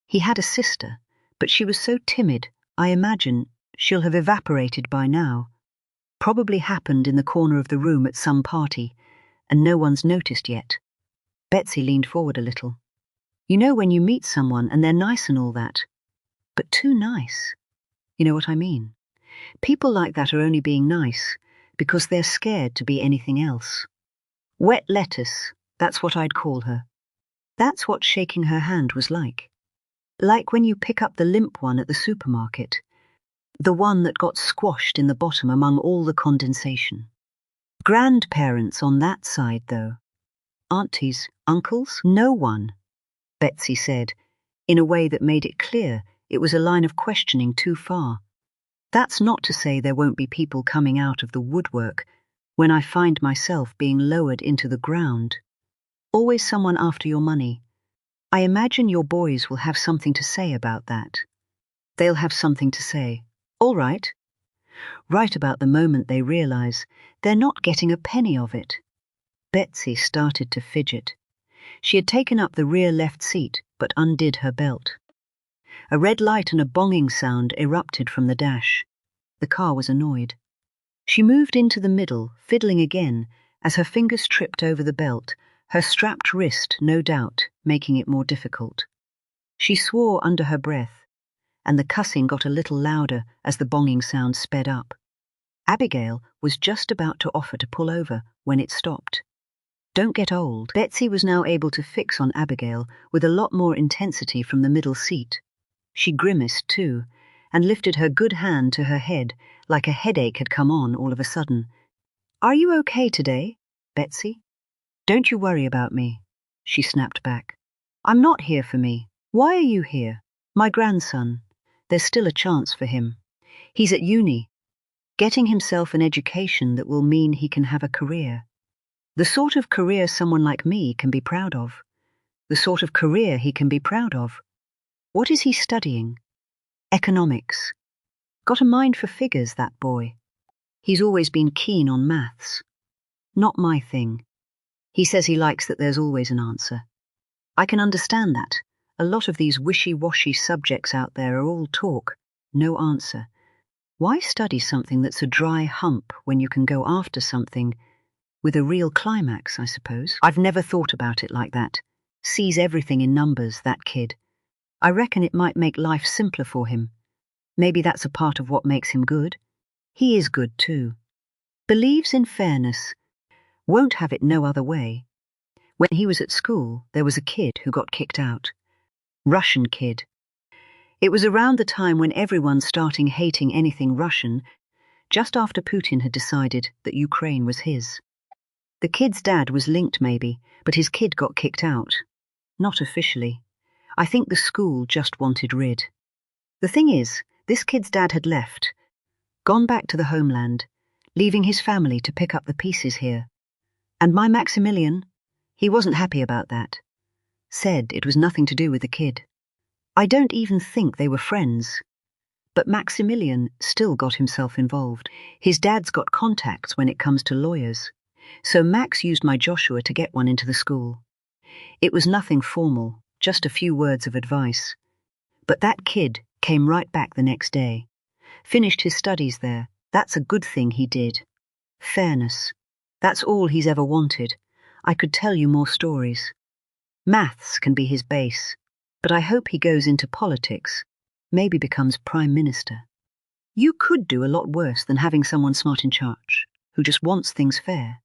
He had a sister, but she was so timid, I imagine she'll have evaporated by now. Probably happened in the corner of the room at some party, and no one's noticed yet. Betsy leaned forward a little. You know when you meet someone and they're nice and all that, but too nice. You know what I mean? People like that are only being nice because they're scared to be anything else. Wet lettuce, that's what I'd call her. That's what shaking her hand was like. Like when you pick up the limp one at the supermarket. The one that got squashed in the bottom among all the condensation. Grandparents on that side, though. Aunties, uncles, no one, Betsy said, in a way that made it clear it was a line of questioning too far. That's not to say there won't be people coming out of the woodwork when I find myself being lowered into the ground. Always someone after your money. I imagine your boys will have something to say about that. They'll have something to say. All right. Right about the moment they realize they're not getting a penny of it. Betsy started to fidget. She had taken up the rear left seat, but undid her belt. A red light and a bonging sound erupted from the dash. The car was annoyed. She moved into the middle, fiddling again, as her fingers tripped over the belt, her strapped wrist, no doubt, making it more difficult. She swore under her breath, and the cussing got a little louder as the bonging sound sped up. Abigail was just about to offer to pull over when it stopped. Don't get old. Betsy was now able to fix on Abigail with a lot more intensity from the middle seat. She grimaced, too, and lifted her good hand to her head like a headache had come on all of a sudden. Are you okay today, Betsy? Don't you worry about me, she snapped back. I'm not here for me. Why are you here? My grandson. There's still a chance for him. He's at uni, getting himself an education that will mean he can have a career. The sort of career someone like me can be proud of. The sort of career he can be proud of. What is he studying? Economics. Got a mind for figures, that boy. He's always been keen on maths. Not my thing. He says he likes that there's always an answer. I can understand that. A lot of these wishy-washy subjects out there are all talk, no answer. Why study something that's a dry hump when you can go after something with a real climax, I suppose? I've never thought about it like that. Sees everything in numbers, that kid. I reckon it might make life simpler for him. Maybe that's a part of what makes him good. He is good, too. Believes in fairness. Won't have it no other way. When he was at school, there was a kid who got kicked out. Russian kid. It was around the time when everyone's starting hating anything Russian, just after Putin had decided that Ukraine was his. The kid's dad was linked maybe, but his kid got kicked out. Not officially. I think the school just wanted rid. The thing is, this kid's dad had left, gone back to the homeland, leaving his family to pick up the pieces here. And my Maximilian, he wasn't happy about that. Said it was nothing to do with the kid. I don't even think they were friends. But Maximilian still got himself involved. His dad's got contacts when it comes to lawyers. So Max used my Joshua to get one into the school. It was nothing formal, just a few words of advice. But that kid came right back the next day. Finished his studies there. That's a good thing he did. Fairness. That's all he's ever wanted. I could tell you more stories. Maths can be his base, but I hope he goes into politics, maybe becomes Prime Minister. You could do a lot worse than having someone smart in charge, who just wants things fair.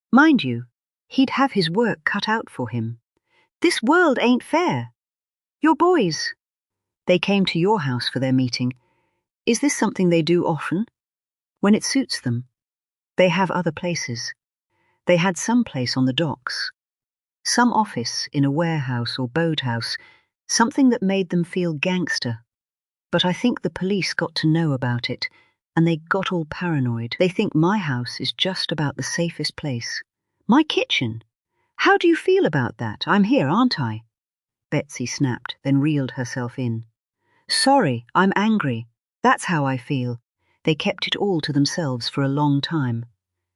Mind you, he'd have his work cut out for him. This world ain't fair. Your boys. They came to your house for their meeting. Is this something they do often? When it suits them, they have other places. They had some place on the docks, some office in a warehouse or boathouse, something that made them feel gangster. But I think the police got to know about it, and they got all paranoid. They think my house is just about the safest place. My kitchen? How do you feel about that? I'm here, aren't I? Betsy snapped, then reeled herself in. Sorry, I'm angry. That's how I feel. They kept it all to themselves for a long time.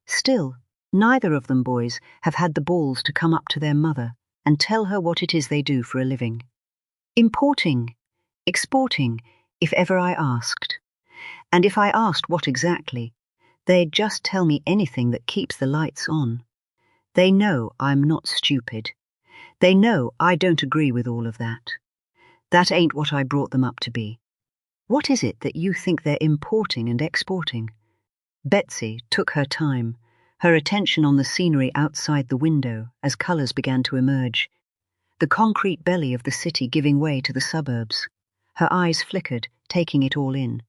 Still, neither of them boys have had the balls to come up to their mother and tell her what it is they do for a living. Importing, exporting, if ever I asked. And if I asked what exactly, they'd just tell me anything that keeps the lights on. They know I'm not stupid. They know I don't agree with all of that. That ain't what I brought them up to be. What is it that you think they're importing and exporting? Betsy took her time, her attention on the scenery outside the window as colours began to emerge. The concrete belly of the city giving way to the suburbs. Her eyes flickered, taking it all in.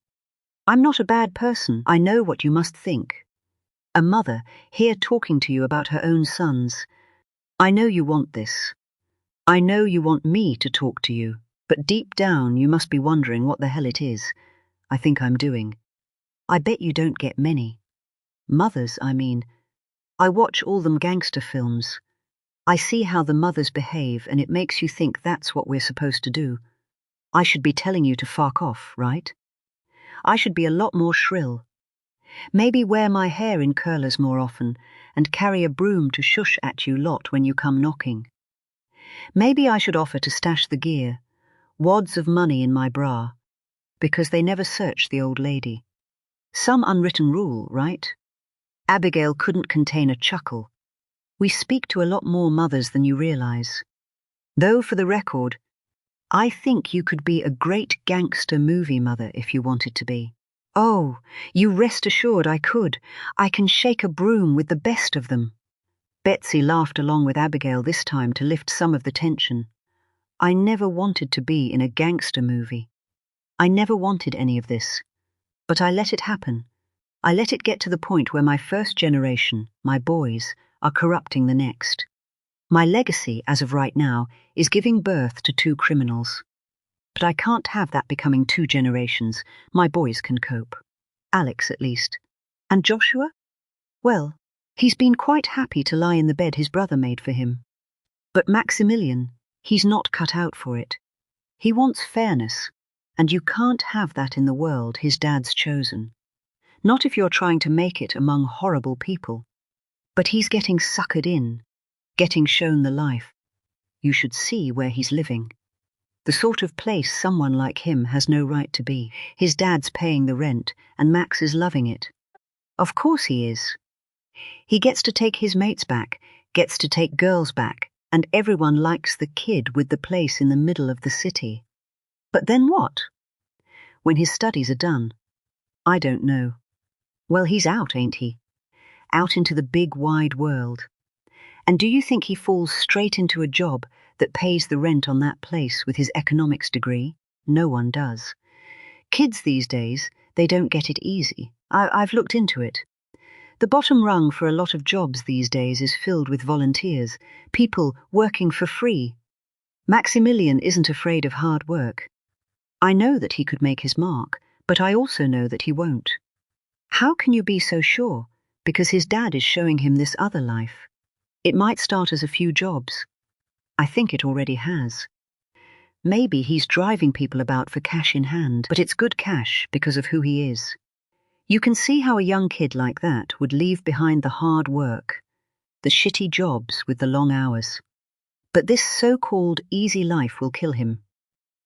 I'm not a bad person. I know what you must think. A mother here talking to you about her own sons. I know you want this. I know you want me to talk to you, but deep down you must be wondering what the hell it is I think I'm doing. I bet you don't get many. Mothers, I mean. I watch all them gangster films. I see how the mothers behave, and it makes you think that's what we're supposed to do. I should be telling you to fuck off, right? I should be a lot more shrill. Maybe wear my hair in curlers more often and carry a broom to shush at you lot when you come knocking. Maybe I should offer to stash the gear, wads of money in my bra, because they never search the old lady. Some unwritten rule, right? Abigail couldn't contain a chuckle. We speak to a lot more mothers than you realize. Though, for the record, I think you could be a great gangster movie mother if you wanted to be. Oh, you rest assured I could. I can shake a broom with the best of them. Betsy laughed along with Abigail this time to lift some of the tension. I never wanted to be in a gangster movie. I never wanted any of this. But I let it happen. I let it get to the point where my first generation, my boys, are corrupting the next. My legacy, as of right now, is giving birth to 2 criminals. But I can't have that becoming 2 generations. My boys can cope. Alex, at least. And Joshua? Well, he's been quite happy to lie in the bed his brother made for him. But Maximilian, he's not cut out for it. He wants fairness, and you can't have that in the world his dad's chosen. Not if you're trying to make it among horrible people. But he's getting suckered in, getting shown the life. You should see where he's living. The sort of place someone like him has no right to be. His dad's paying the rent, and Max is loving it. Of course he is. He gets to take his mates back, gets to take girls back, and everyone likes the kid with the place in the middle of the city. But then what? When his studies are done? I don't know. Well, he's out, ain't he? Out into the big wide world. And do you think he falls straight into a job that pays the rent on that place with his economics degree? No one does. Kids these days, they don't get it easy. I've looked into it. The bottom rung for a lot of jobs these days is filled with volunteers, people working for free. Maximilian isn't afraid of hard work. I know that he could make his mark, but I also know that he won't. How can you be so sure? Because his dad is showing him this other life. It might start as a few jobs. I think it already has. Maybe he's driving people about for cash in hand, but it's good cash because of who he is. You can see how a young kid like that would leave behind the hard work, the shitty jobs with the long hours. But this so-called easy life will kill him.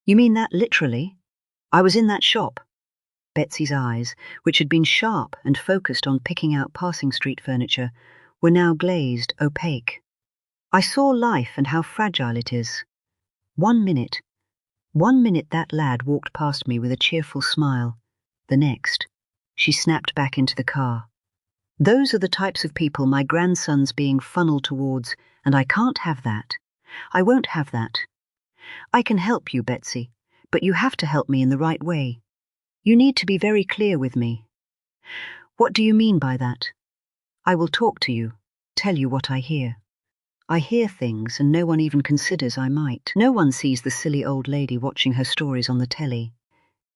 You mean that literally? I was in that shop. Betsy's eyes, which had been sharp and focused on picking out passing street furniture, were now glazed, opaque. I saw life and how fragile it is. 1 minute that lad walked past me with a cheerful smile. The next, she snapped back into the car. Those are the types of people my grandson's being funneled towards, and I can't have that. I won't have that. I can help you, Betsy, but you have to help me in the right way. You need to be very clear with me. What do you mean by that? I will talk to you, tell you what I hear. I hear things and no one even considers I might. No one sees the silly old lady watching her stories on the telly.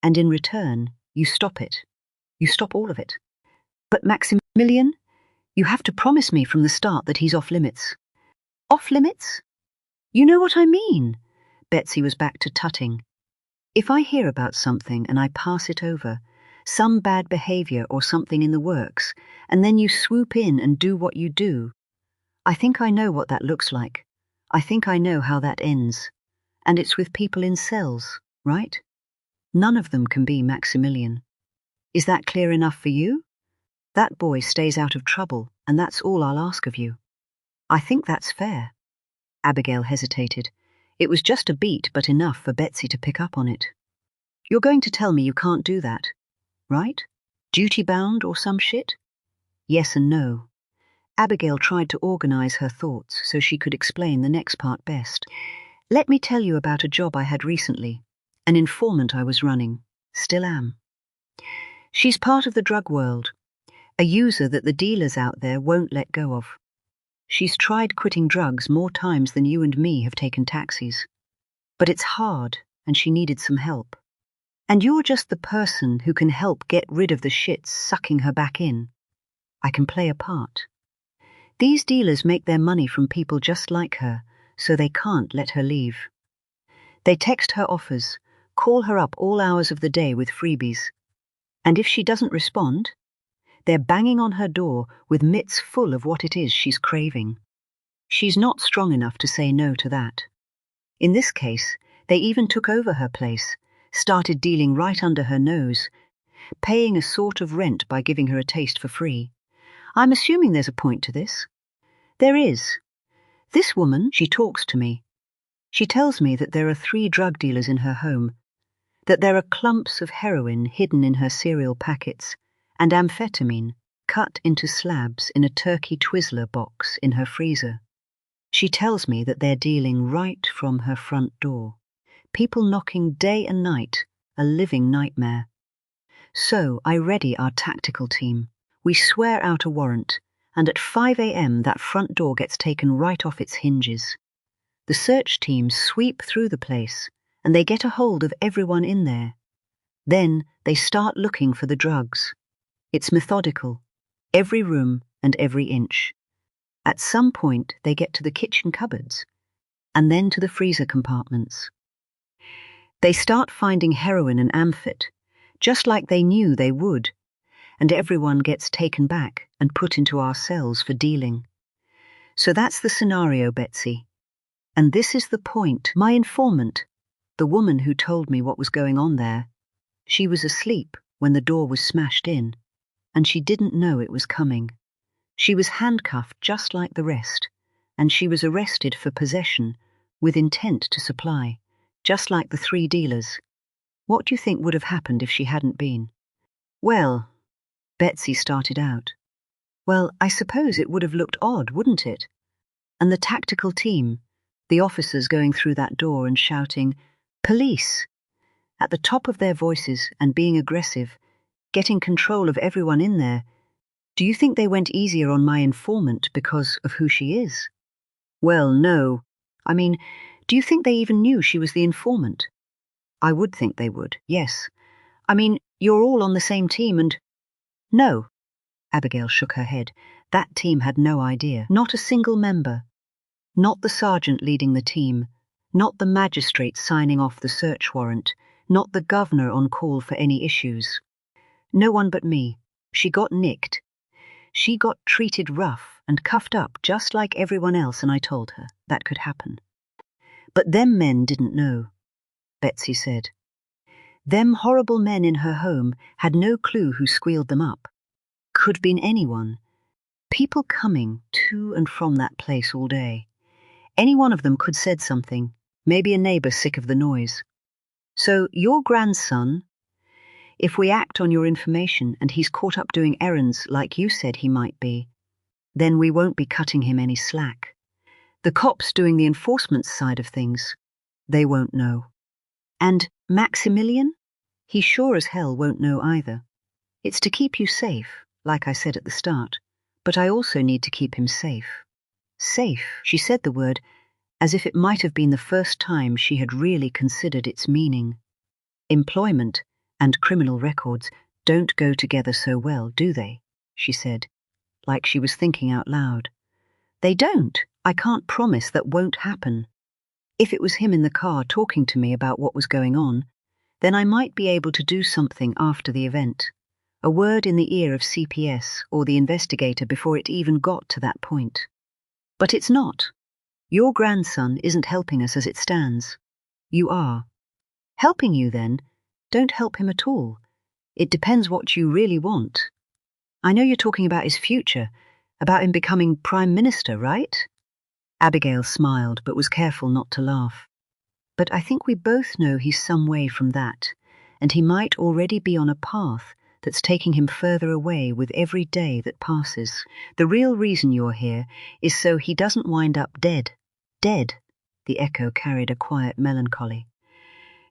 And in return, you stop it. You stop all of it. But Maximilian, you have to promise me from the start that he's off limits. Off limits? You know what I mean. Betsy was back to tutting. If I hear about something and I pass it over, some bad behavior or something in the works, and then you swoop in and do what you do, I think I know what that looks like. I think I know how that ends. And it's with people in cells, right? None of them can be Maximilian. Is that clear enough for you? That boy stays out of trouble, and that's all I'll ask of you. I think that's fair. Abigail hesitated. It was just a beat, but enough for Betsy to pick up on it. You're going to tell me you can't do that, right? Duty-bound or some shit? Yes and no. Abigail tried to organize her thoughts so she could explain the next part best. Let me tell you about a job I had recently, an informant I was running, still am. She's part of the drug world, a user that the dealers out there won't let go of. She's tried quitting drugs more times than you and me have taken taxis. But it's hard, and she needed some help. And you're just the person who can help get rid of the shit sucking her back in. I can play a part. These dealers make their money from people just like her, so they can't let her leave. They text her offers, call her up all hours of the day with freebies. And if she doesn't respond, they're banging on her door with mitts full of what it is she's craving. She's not strong enough to say no to that. In this case, they even took over her place, started dealing right under her nose, paying a sort of rent by giving her a taste for free. I'm assuming there's a point to this. There is. This woman, she talks to me. She tells me that there are 3 drug dealers in her home, that there are clumps of heroin hidden in her cereal packets, and amphetamine cut into slabs in a turkey Twizzler box in her freezer. She tells me that they're dealing right from her front door. People knocking day and night, a living nightmare. So I ready our tactical team. We swear out a warrant, and at 5 a.m. that front door gets taken right off its hinges. The search teams sweep through the place, and they get a hold of everyone in there. Then they start looking for the drugs. It's methodical, every room and every inch. At some point, they get to the kitchen cupboards, and then to the freezer compartments. They start finding heroin and amphet, just like they knew they would, and everyone gets taken back and put into our cells for dealing. So that's the scenario, Betsy. And this is the point. My informant, the woman who told me what was going on there, she was asleep when the door was smashed in, and she didn't know it was coming. She was handcuffed just like the rest, and she was arrested for possession with intent to supply, just like the 3 dealers. What do you think would have happened if she hadn't been? Well, Betsy started out. Well, I suppose it would have looked odd, wouldn't it? And the tactical team, the officers going through that door and shouting, "Police!" at the top of their voices and being aggressive, getting control of everyone in there. Do you think they went easier on my informant because of who she is? Well, no. I mean, do you think they even knew she was the informant? I would think they would, yes. I mean, you're all on the same team and... No. Abigail shook her head. That team had no idea. Not a single member. Not the sergeant leading the team. Not the magistrate signing off the search warrant. Not the governor on call for any issues. No one but me. She got nicked. She got treated rough and cuffed up just like everyone else, and I told her that could happen. But them men didn't know, Betsy said. Them horrible men in her home had no clue who squealed them up. Could been anyone. People coming to and from that place all day. Any one of them could said something, maybe a neighbor sick of the noise. So your grandson, if we act on your information and he's caught up doing errands like you said he might be, then we won't be cutting him any slack. The cops doing the enforcement side of things, they won't know. And Maximilian? He sure as hell won't know either. It's to keep you safe, like I said at the start, but I also need to keep him safe. Safe, she said the word as if it might have been the first time she had really considered its meaning. Employment and criminal records don't go together so well, do they? She said, like she was thinking out loud. They don't. I can't promise that won't happen. If it was him in the car talking to me about what was going on, then I might be able to do something after the event. A word in the ear of CPS or the investigator before it even got to that point. But it's not. Your grandson isn't helping us as it stands. You are. Helping you, then, don't help him at all. It depends what you really want. I know you're talking about his future, about him becoming Prime Minister, right? Abigail smiled, but was careful not to laugh. But I think we both know he's some way from that, and he might already be on a path that's taking him further away with every day that passes. The real reason you're here is so he doesn't wind up dead. Dead, the echo carried a quiet melancholy.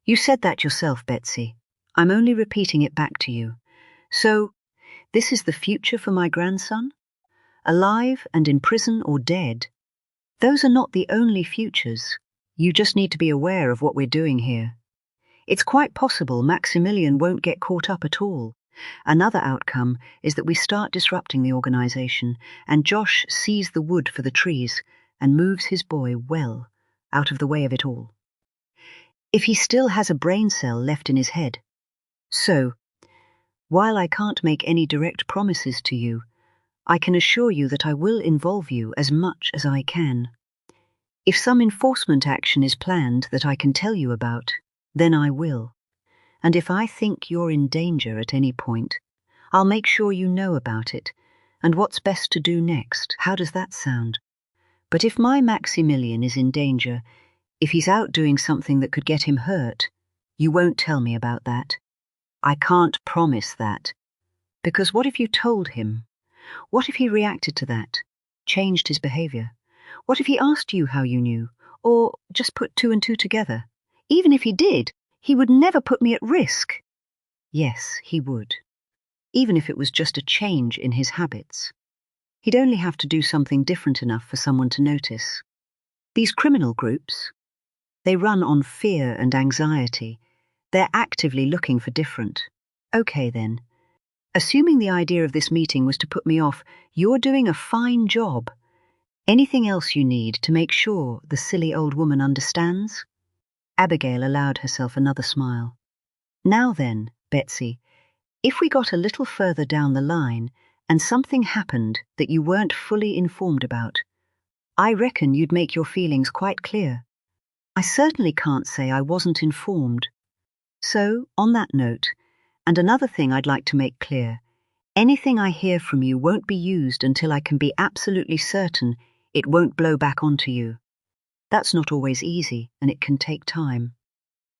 You said that yourself, Betsy. I'm only repeating it back to you. So, this is the future for my grandson? Alive and in prison or dead? Those are not the only futures. You just need to be aware of what we're doing here. It's quite possible Maximilian won't get caught up at all. Another outcome is that we start disrupting the organization, and Josh sees the wood for the trees and moves his boy well out of the way of it all. If he still has a brain cell left in his head. So, while I can't make any direct promises to you, I can assure you that I will involve you as much as I can. If some enforcement action is planned that I can tell you about, then I will. And if I think you're in danger at any point, I'll make sure you know about it and what's best to do next. How does that sound? But if my Maximilian is in danger, if he's out doing something that could get him hurt, you won't tell me about that. I can't promise that. Because what if you told him? What if he reacted to that, changed his behavior? What if he asked you how you knew, or just put two and two together? Even if he did, he would never put me at risk. Yes, he would. Even if it was just a change in his habits. He'd only have to do something different enough for someone to notice. These criminal groups, they run on fear and anxiety. They're actively looking for different. Okay then. Assuming the idea of this meeting was to put me off, you're doing a fine job. Anything else you need to make sure the silly old woman understands? Abigail allowed herself another smile. Now then, Betsy, if we got a little further down the line and something happened that you weren't fully informed about, I reckon you'd make your feelings quite clear. I certainly can't say I wasn't informed. So, on that note, and another thing I'd like to make clear, anything I hear from you won't be used until I can be absolutely certain it won't blow back onto you. That's not always easy, and it can take time.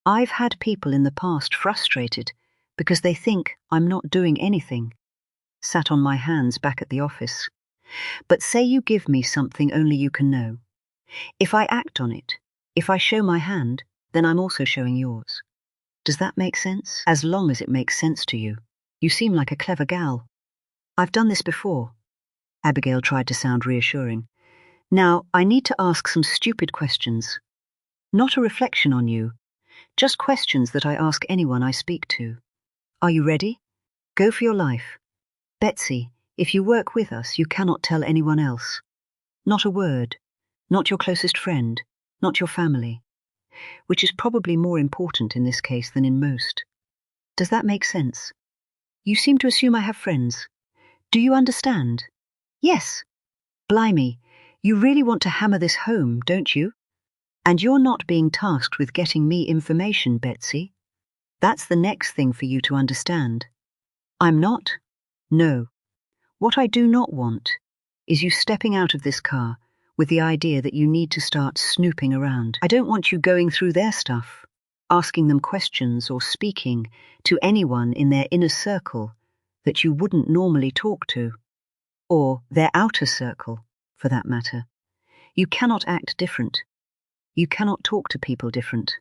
I've had people in the past frustrated because they think I'm not doing anything. Sat on my hands back at the office. But say you give me something only you can know. If I act on it, if I show my hand, then I'm also showing yours. Does that make sense? As long as it makes sense to you. You seem like a clever gal. I've done this before. Abigail tried to sound reassuring. Now, I need to ask some stupid questions. Not a reflection on you, just questions that I ask anyone I speak to. Are you ready? Go for your life. Betsy, if you work with us, you cannot tell anyone else. Not a word. Not your closest friend. Not your family. Which is probably more important in this case than in most. Does that make sense? You seem to assume I have friends. Do you understand? Yes. Blimey, you really want to hammer this home, don't you? And you're not being tasked with getting me information, Betsy. That's the next thing for you to understand. I'm not? No. What I do not want is you stepping out of this car with the idea that you need to start snooping around. I don't want you going through their stuff, asking them questions or speaking to anyone in their inner circle that you wouldn't normally talk to, or their outer circle, for that matter. You cannot act different. You cannot talk to people different.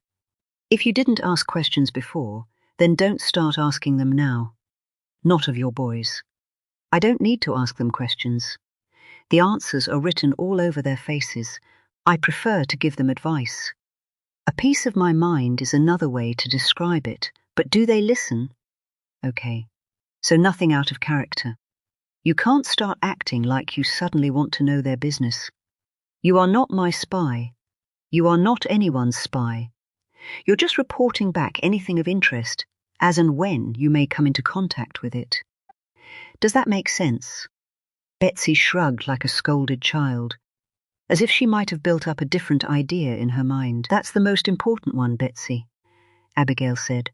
If you didn't ask questions before, then don't start asking them now. Not of your boys. I don't need to ask them questions. The answers are written all over their faces. I prefer to give them advice. A piece of my mind is another way to describe it, but do they listen? Okay, so nothing out of character. You can't start acting like you suddenly want to know their business. You are not my spy. You are not anyone's spy. You're just reporting back anything of interest, as and when you may come into contact with it. Does that make sense? Betsy shrugged like a scolded child, as if she might have built up a different idea in her mind. That's the most important one, Betsy, Abigail said.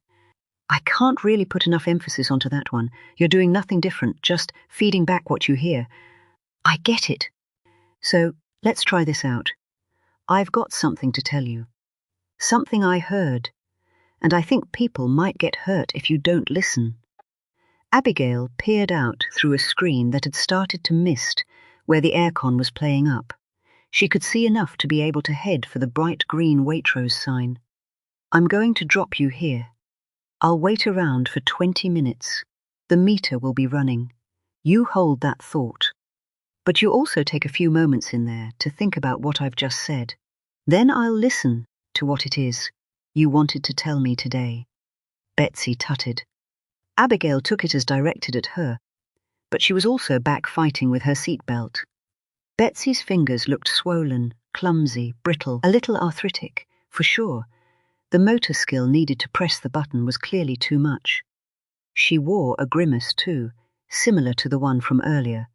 I can't really put enough emphasis onto that one. You're doing nothing different, just feeding back what you hear. I get it. So, let's try this out. I've got something to tell you. Something I heard, and I think people might get hurt if you don't listen. Abigail peered out through a screen that had started to mist where the aircon was playing up. She could see enough to be able to head for the bright green Waitrose sign. I'm going to drop you here. I'll wait around for 20 minutes. The meter will be running. You hold that thought. But you also take a few moments in there to think about what I've just said. Then I'll listen to what it is you wanted to tell me today. Betsy tutted. Abigail took it as directed at her, but she was also back fighting with her seatbelt. Betsy's fingers looked swollen, clumsy, brittle, a little arthritic, for sure. The motor skill needed to press the button was clearly too much. She wore a grimace too, similar to the one from earlier,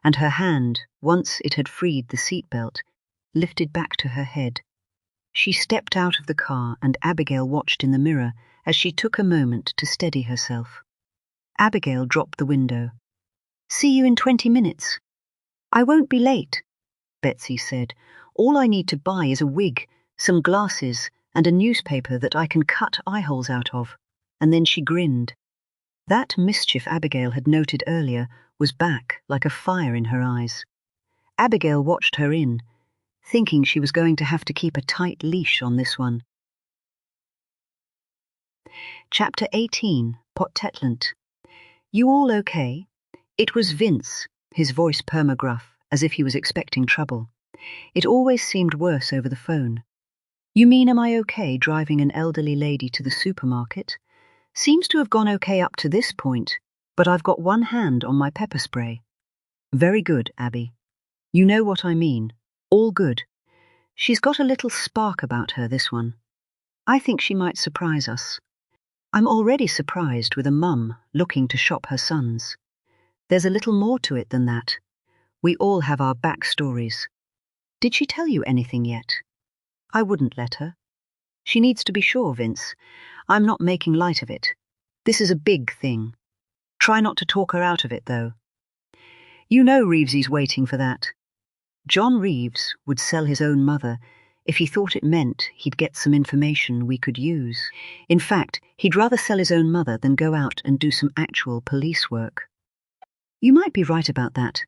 and her hand, once it had freed the seatbelt, lifted back to her head. She stepped out of the car and Abigail watched in the mirror as she took a moment to steady herself. Abigail dropped the window. See you in 20 minutes. I won't be late, Betsy said. All I need to buy is a wig, some glasses, and a newspaper that I can cut eye holes out of. And then she grinned. That mischief Abigail had noted earlier was back like a fire in her eyes. Abigail watched her in, thinking she was going to have to keep a tight leash on this one. Chapter 18, Pottetlant. You all okay? It was Vince, his voice perma-gruff, as if he was expecting trouble. It always seemed worse over the phone. You mean am I okay driving an elderly lady to the supermarket? Seems to have gone okay up to this point, but I've got one hand on my pepper spray. Very good, Abby. You know what I mean. All good. She's got a little spark about her, this one. I think she might surprise us. I'm already surprised with a mum looking to shop her sons. There's a little more to it than that. We all have our backstories. Did she tell you anything yet? I wouldn't let her. She needs to be sure, Vince. I'm not making light of it. This is a big thing. Try not to talk her out of it, though. You know Reevesy's waiting for that. John Reeves would sell his own mother if he thought it meant he'd get some information we could use. In fact, he'd rather sell his own mother than go out and do some actual police work. You might be right about that.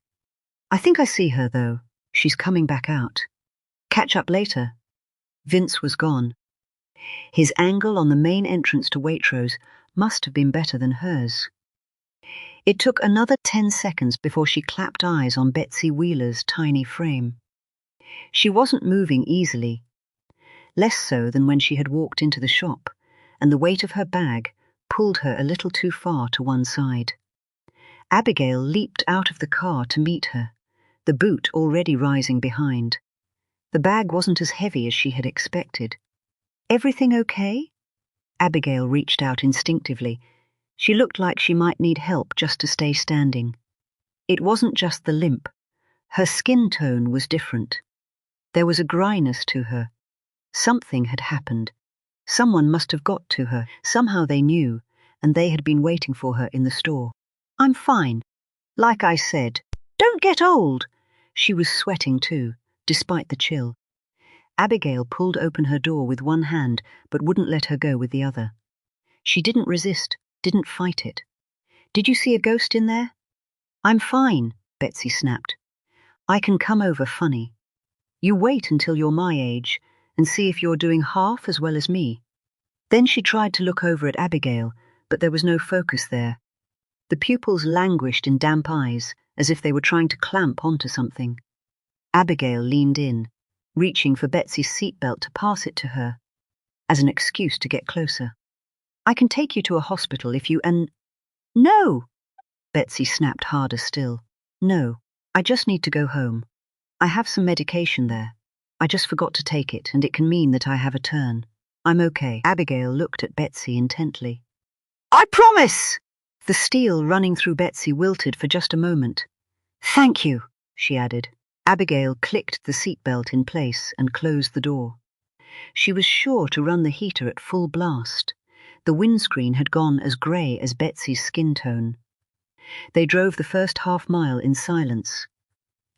I think I see her, though. She's coming back out. Catch up later. Vince was gone. His angle on the main entrance to Waitrose must have been better than hers. It took another 10 seconds before she clapped eyes on Betsy Wheeler's tiny frame. She wasn't moving easily, less so than when she had walked into the shop, and the weight of her bag pulled her a little too far to one side. Abigail leaped out of the car to meet her, the boot already rising behind. The bag wasn't as heavy as she had expected. Everything okay? Abigail reached out instinctively. She looked like she might need help just to stay standing. It wasn't just the limp. Her skin tone was different. There was a gryness to her. Something had happened. Someone must have got to her. Somehow they knew, and they had been waiting for her in the store. I'm fine. Like I said, don't get old. She was sweating too, despite the chill. Abigail pulled open her door with one hand, but wouldn't let her go with the other. She didn't resist, didn't fight it. Did you see a ghost in there? I'm fine, Betsy snapped. I can come over funny. You wait until you're my age and see if you're doing half as well as me. Then she tried to look over at Abigail, but there was no focus there. The The pupils languished in damp eyes, as if they were trying to clamp onto something. Abigail leaned in, reaching for Betsy's seatbelt to pass it to her, as an excuse to get closer. "I can take you to a hospital if you No! Betsy snapped harder still. "No, I just need to go home. I have some medication there. I just forgot to take it, and it can mean that I have a turn. I'm okay." Abigail looked at Betsy intently. "I promise!" The steel running through Betsy wilted for just a moment. "Thank you," she added. Abigail clicked the seatbelt in place and closed the door. She was sure to run the heater at full blast. The windscreen had gone as grey as Betsy's skin tone. They drove the first half-mile in silence.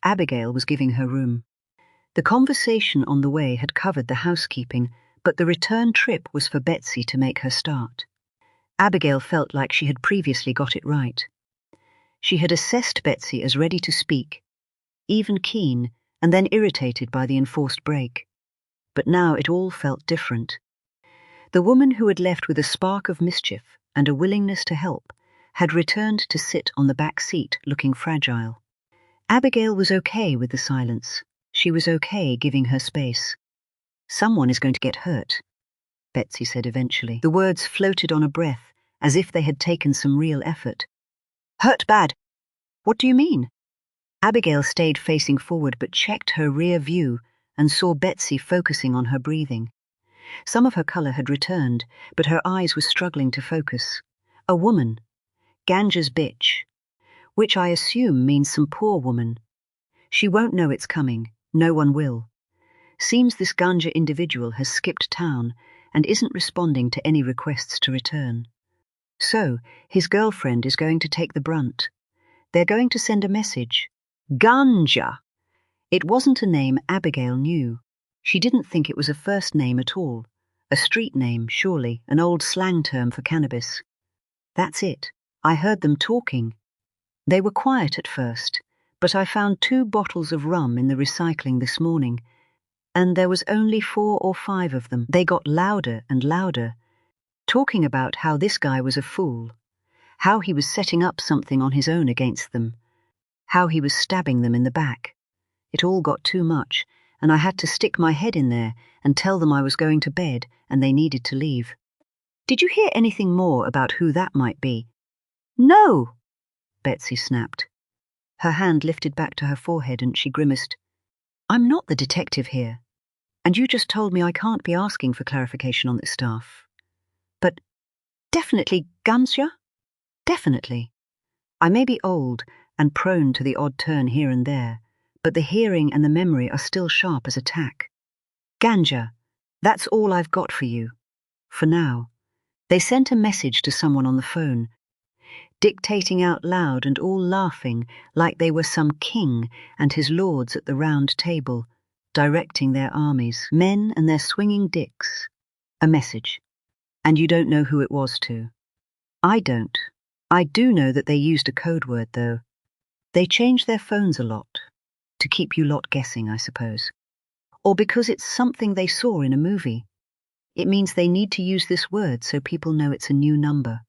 Abigail was giving her room. The conversation on the way had covered the housekeeping, but the return trip was for Betsy to make her start. Abigail felt like she had previously got it right. She had assessed Betsy as ready to speak, even keen, and then irritated by the enforced break. But now it all felt different. The woman who had left with a spark of mischief and a willingness to help had returned to sit on the back seat looking fragile. Abigail was okay with the silence. She was okay giving her space. "Someone is going to get hurt," Betsy said eventually. The words floated on a breath, as if they had taken some real effort. "Hurt bad? What do you mean?" Abigail stayed facing forward but checked her rear view and saw Betsy focusing on her breathing. Some of her colour had returned, but her eyes were struggling to focus. "A woman. Ganja's bitch. Which I assume means some poor woman. She won't know it's coming. No one will. Seems this Ganja individual has skipped town and isn't responding to any requests to return. So, his girlfriend is going to take the brunt. They're going to send a message. Ganja! It wasn't a name Abigail knew. She didn't think it was a first name at all. A street name, surely, an old slang term for cannabis. That's it. I heard them talking. They were quiet at first, but I found 2 bottles of rum in the recycling this morning, and there was only 4 or 5 of them. They got louder and louder, talking about how this guy was a fool, how he was setting up something on his own against them, how he was stabbing them in the back. It all got too much, and I had to stick my head in there and tell them I was going to bed and they needed to leave. Did you hear anything more about who that might be? No, Betsy snapped. Her hand lifted back to her forehead and she grimaced. I'm not the detective here, and you just told me I can't be asking for clarification on this stuff. But definitely Ganja? Definitely. I may be old and prone to the odd turn here and there, but the hearing and the memory are still sharp as a tack. Ganja, that's all I've got for you. For now. They sent a message to someone on the phone, dictating out loud and all laughing like they were some king and his lords at the round table, directing their armies, men and their swinging dicks. A message. And you don't know who it was to. I don't. I do know that they used a code word, though. They change their phones a lot. To keep you lot guessing, I suppose. Or because it's something they saw in a movie. It means they need to use this word so people know it's a new number.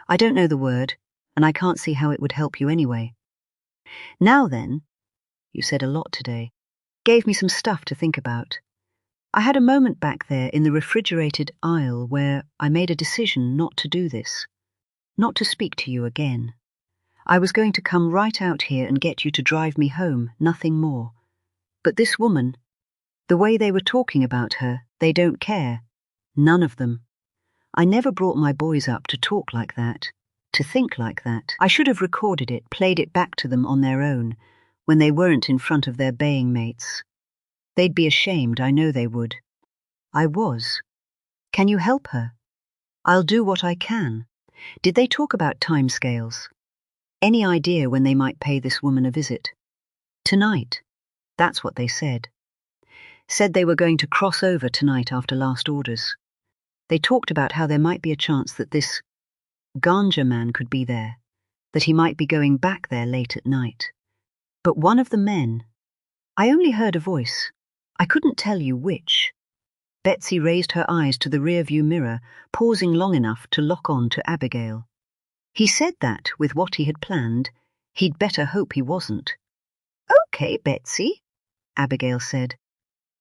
I don't know the word, and I can't see how it would help you anyway. Now then, you said a lot today. Gave me some stuff to think about. I had a moment back there in the refrigerated aisle where I made a decision not to do this. Not to speak to you again. I was going to come right out here and get you to drive me home, nothing more. But this woman, the way they were talking about her, they don't care. None of them. I never brought my boys up to talk like that, to think like that. I should have recorded it, played it back to them on their own, when they weren't in front of their baying mates. They'd be ashamed, I know they would. I was. Can you help her? I'll do what I can. Did they talk about timescales? Any idea when they might pay this woman a visit? Tonight. That's what they said. Said they were going to cross over tonight after last orders. They talked about how there might be a chance that this Ganja man could be there, that he might be going back there late at night. But one of the men, I only heard a voice. I couldn't tell you which. Betsy raised her eyes to the rear-view mirror, pausing long enough to lock on to Abigail. He said that, with what he had planned, he'd better hope he wasn't. "Okay, Betsy," Abigail said.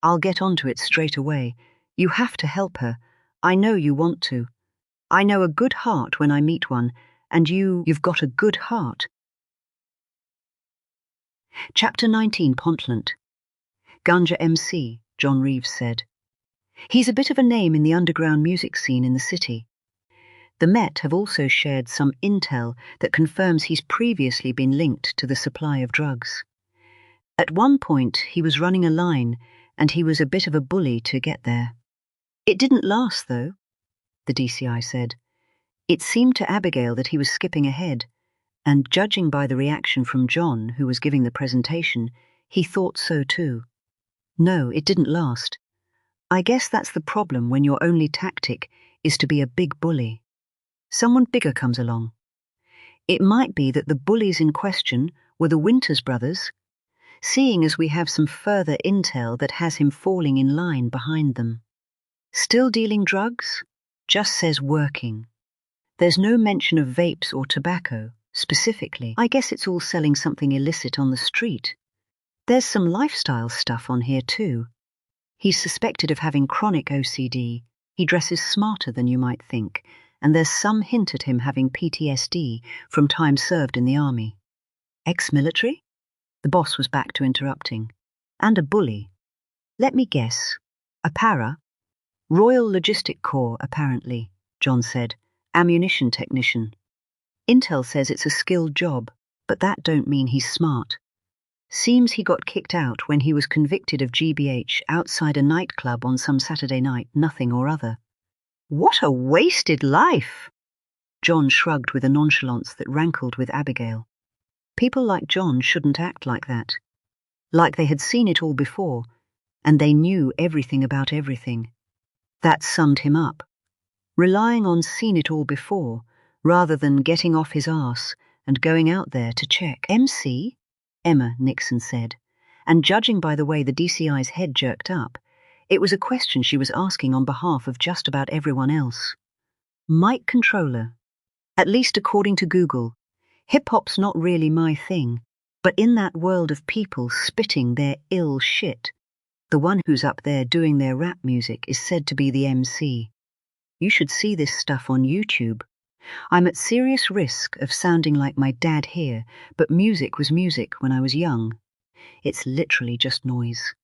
"I'll get onto it straight away. You have to help her. I know you want to. I know a good heart when I meet one, and you've got a good heart." Chapter 19, Pontland. Gunja MC, John Reeves said. He's a bit of a name in the underground music scene in the city. The Met have also shared some intel that confirms he's previously been linked to the supply of drugs. At one point, he was running a line, and he was a bit of a bully to get there. It didn't last, though, the DCI said. It seemed to Abigail that he was skipping ahead, and judging by the reaction from John, who was giving the presentation, he thought so too. No, it didn't last. I guess that's the problem when your only tactic is to be a big bully. Someone bigger comes along. It might be that the bullies in question were the Winters brothers, seeing as we have some further intel that has him falling in line behind them. Still dealing drugs? Just says working. There's no mention of vapes or tobacco, specifically. I guess it's all selling something illicit on the street. There's some lifestyle stuff on here too. He's suspected of having chronic OCD. He dresses smarter than you might think, and there's some hint at him having PTSD from time served in the army. Ex-military? The boss was back to interrupting. And a bully. Let me guess. A para? Royal Logistic Corps, apparently, John said. Ammunition technician. Intel says it's a skilled job, but that don't mean he's smart. Seems he got kicked out when he was convicted of GBH outside a nightclub on some Saturday night, nothing or other. What a wasted life! John shrugged with a nonchalance that rankled with Abigail. People like John shouldn't act like that. Like they had seen it all before, and they knew everything about everything. That summed him up. Relying on seen it all before, rather than getting off his arse and going out there to check. MC? Emma, Nixon said, and judging by the way the DCI's head jerked up, it was a question she was asking on behalf of just about everyone else. Mic controller. At least according to Google. Hip-hop's not really my thing, but in that world of people spitting their ill shit, the one who's up there doing their rap music is said to be the MC. You should see this stuff on YouTube. I'm at serious risk of sounding like my dad here, but music was music when I was young. It's literally just noise.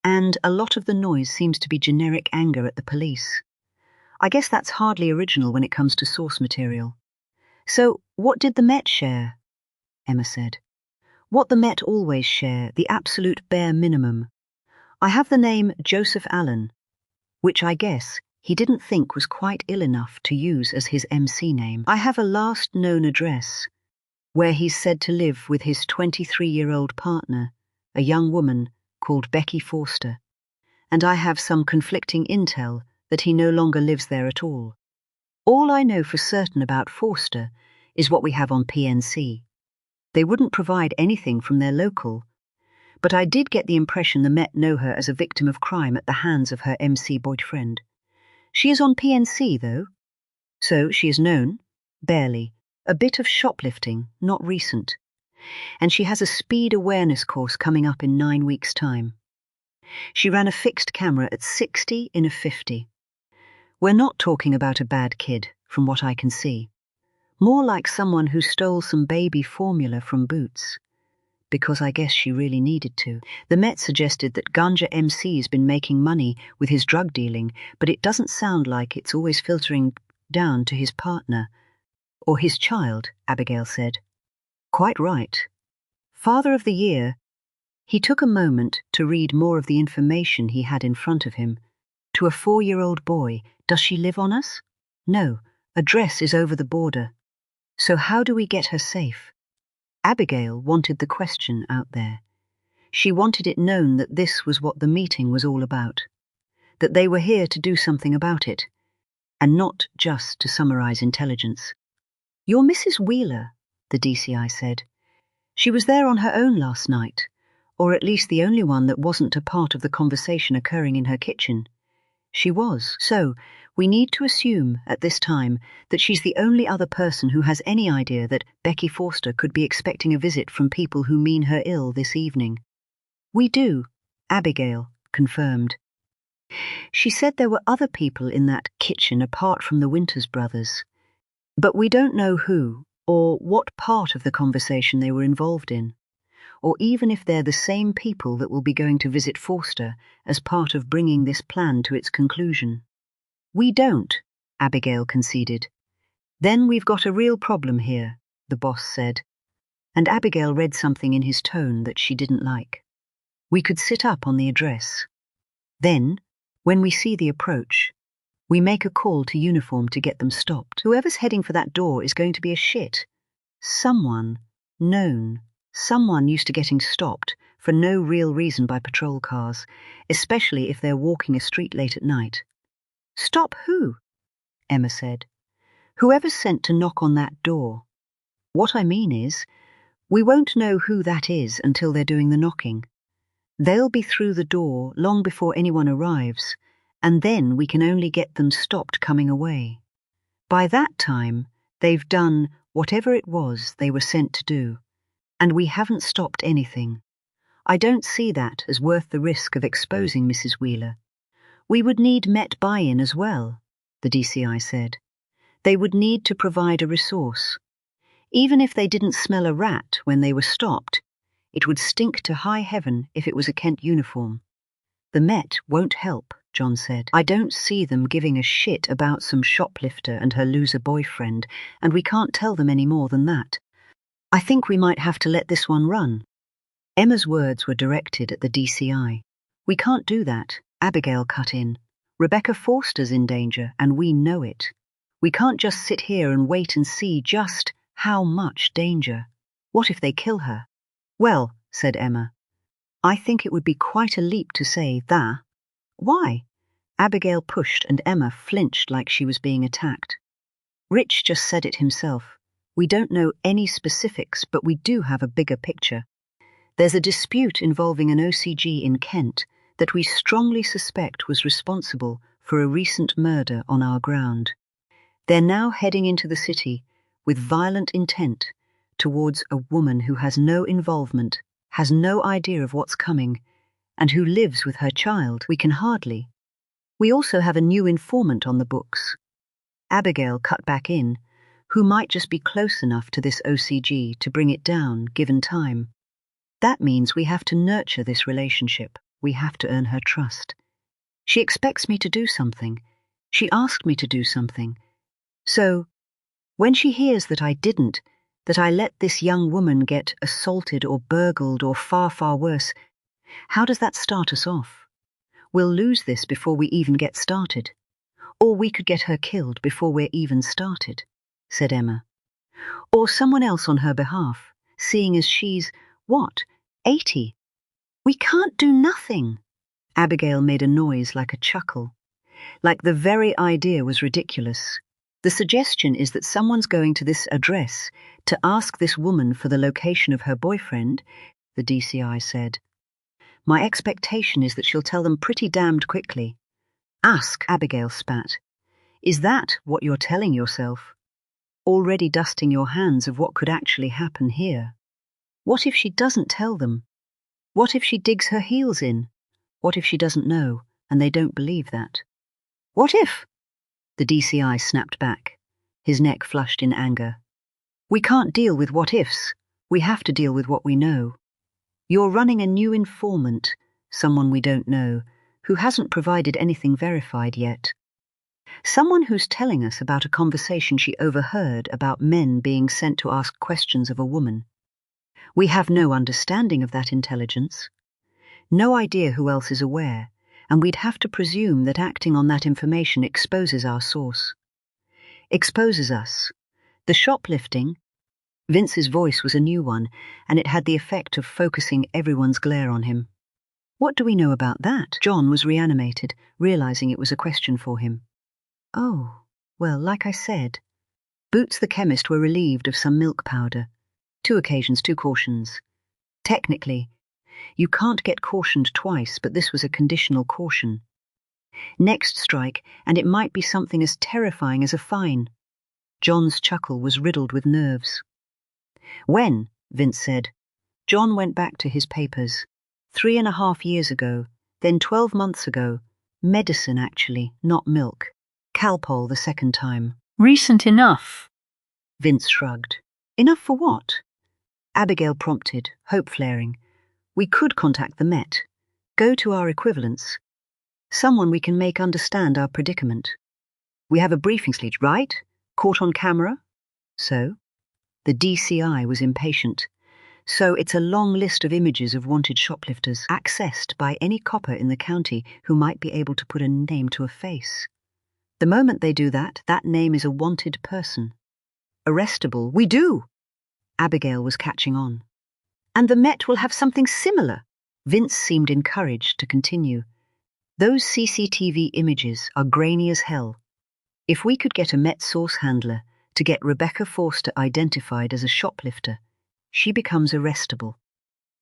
And a lot of the noise seems to be generic anger at the police. I guess that's hardly original when it comes to source material. So, what did the Met share? Emma said. What the Met always share, the absolute bare minimum. I have the name Joseph Allen, which I guess he didn't think was quite ill enough to use as his MC name. I have a last known address, where he's said to live with his 23-year-old partner, a young woman called Becky Forster, and I have some conflicting intel that he no longer lives there at all. All I know for certain about Forster is what we have on PNC. They wouldn't provide anything from their local, but I did get the impression the Met know her as a victim of crime at the hands of her MC boyfriend. She is on PNC, though. So she is known, barely, a bit of shoplifting, not recent. And she has a speed awareness course coming up in 9 weeks' time. She ran a fixed camera at 60 in a 50. We're not talking about a bad kid, from what I can see. More like someone who stole some baby formula from Boots. Because I guess she really needed to. The Met suggested that Ganja MC's been making money with his drug dealing, but it doesn't sound like it's always filtering down to his partner. Or his child, Abigail said. Quite right. Father of the Year. He took a moment to read more of the information he had in front of him. To a 4-year-old boy, does she live on us? No, address is over the border. So how do we get her safe? Abigail wanted the question out there. She wanted it known that this was what the meeting was all about, that they were here to do something about it, and not just to summarize intelligence. You're Mrs. Wheeler, the DCI said. She was there on her own last night, or at least the only one that wasn't a part of the conversation occurring in her kitchen. She was. So, we need to assume, at this time, that she's the only other person who has any idea that Becky Forster could be expecting a visit from people who mean her ill this evening. We do, Abigail confirmed. She said there were other people in that kitchen apart from the Winters brothers, but we don't know who or what part of the conversation they were involved in, or even if they're the same people that will be going to visit Forster as part of bringing this plan to its conclusion. We don't, Abigail conceded. Then we've got a real problem here, the boss said, and Abigail read something in his tone that she didn't like. We could sit up on the address. Then, when we see the approach, we make a call to uniform to get them stopped. Whoever's heading for that door is going to be a shit. Someone used to getting stopped for no real reason by patrol cars, especially if they're walking a street late at night. Stop who? Emma said. Whoever's sent to knock on that door. What I mean is, we won't know who that is until they're doing the knocking. They'll be through the door long before anyone arrives, and then we can only get them stopped coming away. By that time, they've done whatever it was they were sent to do, and we haven't stopped anything. I don't see that as worth the risk of exposing Mrs. Wheeler. We would need Met buy-in as well, the DCI said. They would need to provide a resource. Even if they didn't smell a rat when they were stopped, it would stink to high heaven if it was a Kent uniform. The Met won't help, John said. I don't see them giving a shit about some shoplifter and her loser boyfriend, and we can't tell them any more than that. I think we might have to let this one run. Emma's words were directed at the DCI. We can't do that, Abigail cut in. Rebecca Forster's in danger, and we know it. We can't just sit here and wait and see just how much danger. What if they kill her? Well, said Emma, I think it would be quite a leap to say that. Why? Abigail pushed and Emma flinched like she was being attacked. Rich just said it himself. We don't know any specifics, but we do have a bigger picture. There's a dispute involving an OCG in Kent that we strongly suspect was responsible for a recent murder on our ground. They're now heading into the city with violent intent towards a woman who has no involvement, has no idea of what's coming, and who lives with her child. We can hardly. We also have a new informant on the books. Abigail cut back in, who might just be close enough to this OCG to bring it down, given time. That means we have to nurture this relationship. We have to earn her trust. She expects me to do something. She asked me to do something. So, when she hears that I didn't, that I let this young woman get assaulted or burgled or far, far worse, how does that start us off? We'll lose this before we even get started. Or we could get her killed before we're even started, said Emma. Or someone else on her behalf, seeing as she's, 80? We can't do nothing. Abigail made a noise like a chuckle, like the very idea was ridiculous. The suggestion is that someone's going to this address to ask this woman for the location of her boyfriend, the DCI said. My expectation is that she'll tell them pretty damned quickly. Ask, Abigail spat. Is that what you're telling yourself? Already dusting your hands of what could actually happen here. What if she doesn't tell them? What if she digs her heels in? What if she doesn't know, and they don't believe that? What if? The DCI snapped back, his neck flushed in anger. We can't deal with what ifs. We have to deal with what we know. You're running a new informant, someone we don't know, who hasn't provided anything verified yet. Someone who's telling us about a conversation she overheard about men being sent to ask questions of a woman. We have no understanding of that intelligence, no idea who else is aware, and we'd have to presume that acting on that information exposes our source. Exposes us. The shoplifting. Vince's voice was a new one, and it had the effect of focusing everyone's glare on him. What do we know about that? John was reanimated, realizing it was a question for him. Oh, well, like I said, Boots the chemist were relieved of some milk powder. 2 occasions, 2 cautions. Technically, you can't get cautioned twice, but this was a conditional caution. Next strike, and it might be something as terrifying as a fine. John's chuckle was riddled with nerves. When, Vince said. John went back to his papers. 3.5 years ago, then 12 months ago. Medicine, actually, not milk. Calpol the second time. Recent enough. Vince shrugged. Enough for what? Abigail prompted, hope flaring. We could contact the Met. Go to our equivalents. Someone we can make understand our predicament. We have a briefing slate, right? Caught on camera? So? The DCI was impatient. So it's a long list of images of wanted shoplifters, accessed by any copper in the county who might be able to put a name to a face. The moment they do that, that name is a wanted person. Arrestable. We do! Abigail was catching on. And the Met will have something similar. Vince seemed encouraged to continue. Those CCTV images are grainy as hell. If we could get a Met source handler to get Rebecca Forster identified as a shoplifter, she becomes arrestable.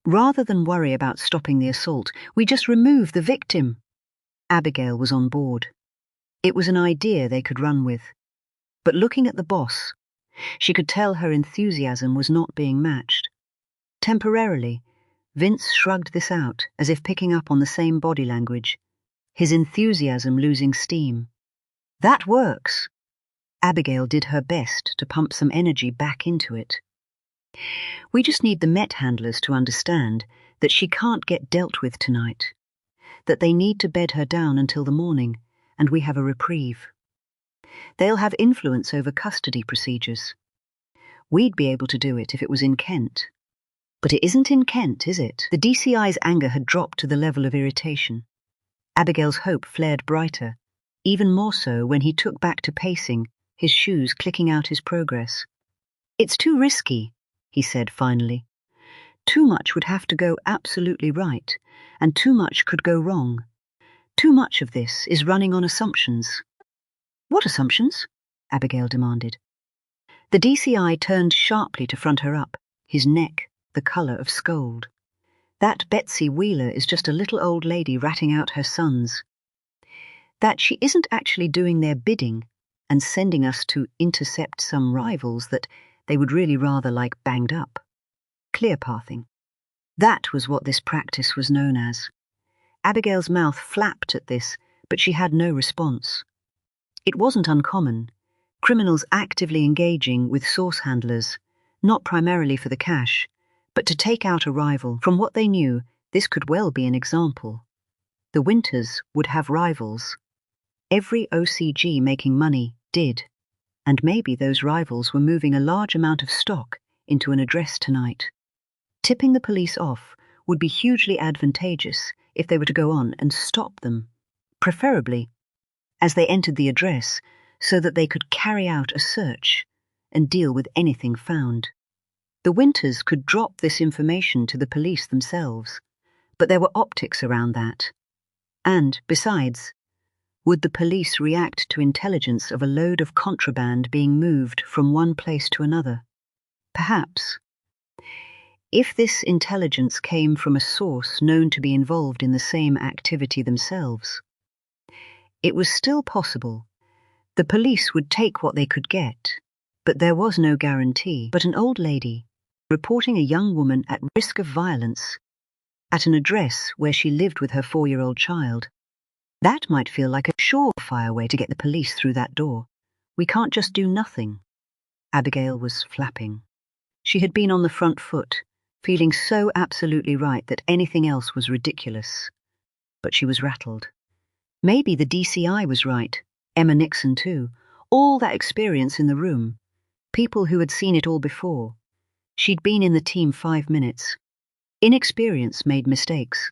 Rather than worry about stopping the assault, we just remove the victim. Abigail was on board. It was an idea they could run with. But looking at the boss, she could tell her enthusiasm was not being matched. Temporarily, Vince shrugged this out, as if picking up on the same body language, his enthusiasm losing steam. That works. Abigail did her best to pump some energy back into it. We just need the Met handlers to understand that she can't get dealt with tonight, that they need to bed her down until the morning, and we have a reprieve. They'll have influence over custody procedures. We'd be able to do it if it was in Kent. But it isn't in Kent, is it? The DCI's anger had dropped to the level of irritation. Abigail's hope flared brighter, even more so when he took back to pacing, his shoes clicking out his progress. It's too risky, he said finally. Too much would have to go absolutely right, and too much could go wrong. Too much of this is running on assumptions. What assumptions? Abigail demanded. The DCI turned sharply to front her up, his neck the colour of scold. That Betsy Wheeler is just a little old lady ratting out her sons. That she isn't actually doing their bidding and sending us to intercept some rivals that they would really rather like banged up. Clear pathing. That was what this practice was known as. Abigail's mouth flapped at this, but she had no response. It wasn't uncommon. Criminals actively engaging with source handlers, not primarily for the cash, but to take out a rival. From what they knew, this could well be an example. The Winters would have rivals. Every OCG making money did, and maybe those rivals were moving a large amount of stock into an address tonight. Tipping the police off would be hugely advantageous if they were to go on and stop them, preferably as they entered the address so that they could carry out a search and deal with anything found. The Winters could drop this information to the police themselves, but there were optics around that. And, besides, would the police react to intelligence of a load of contraband being moved from one place to another? Perhaps. If this intelligence came from a source known to be involved in the same activity themselves, it was still possible. The police would take what they could get, but there was no guarantee. But an old lady, reporting a young woman at risk of violence, at an address where she lived with her 4-year-old child, that might feel like a surefire way to get the police through that door. We can't just do nothing. Abigail was flapping. She had been on the front foot, feeling so absolutely right that anything else was ridiculous. But she was rattled. Maybe the DCI was right, Emma Nixon too, all that experience in the room, people who had seen it all before. She'd been in the team 5 minutes. Inexperience made mistakes.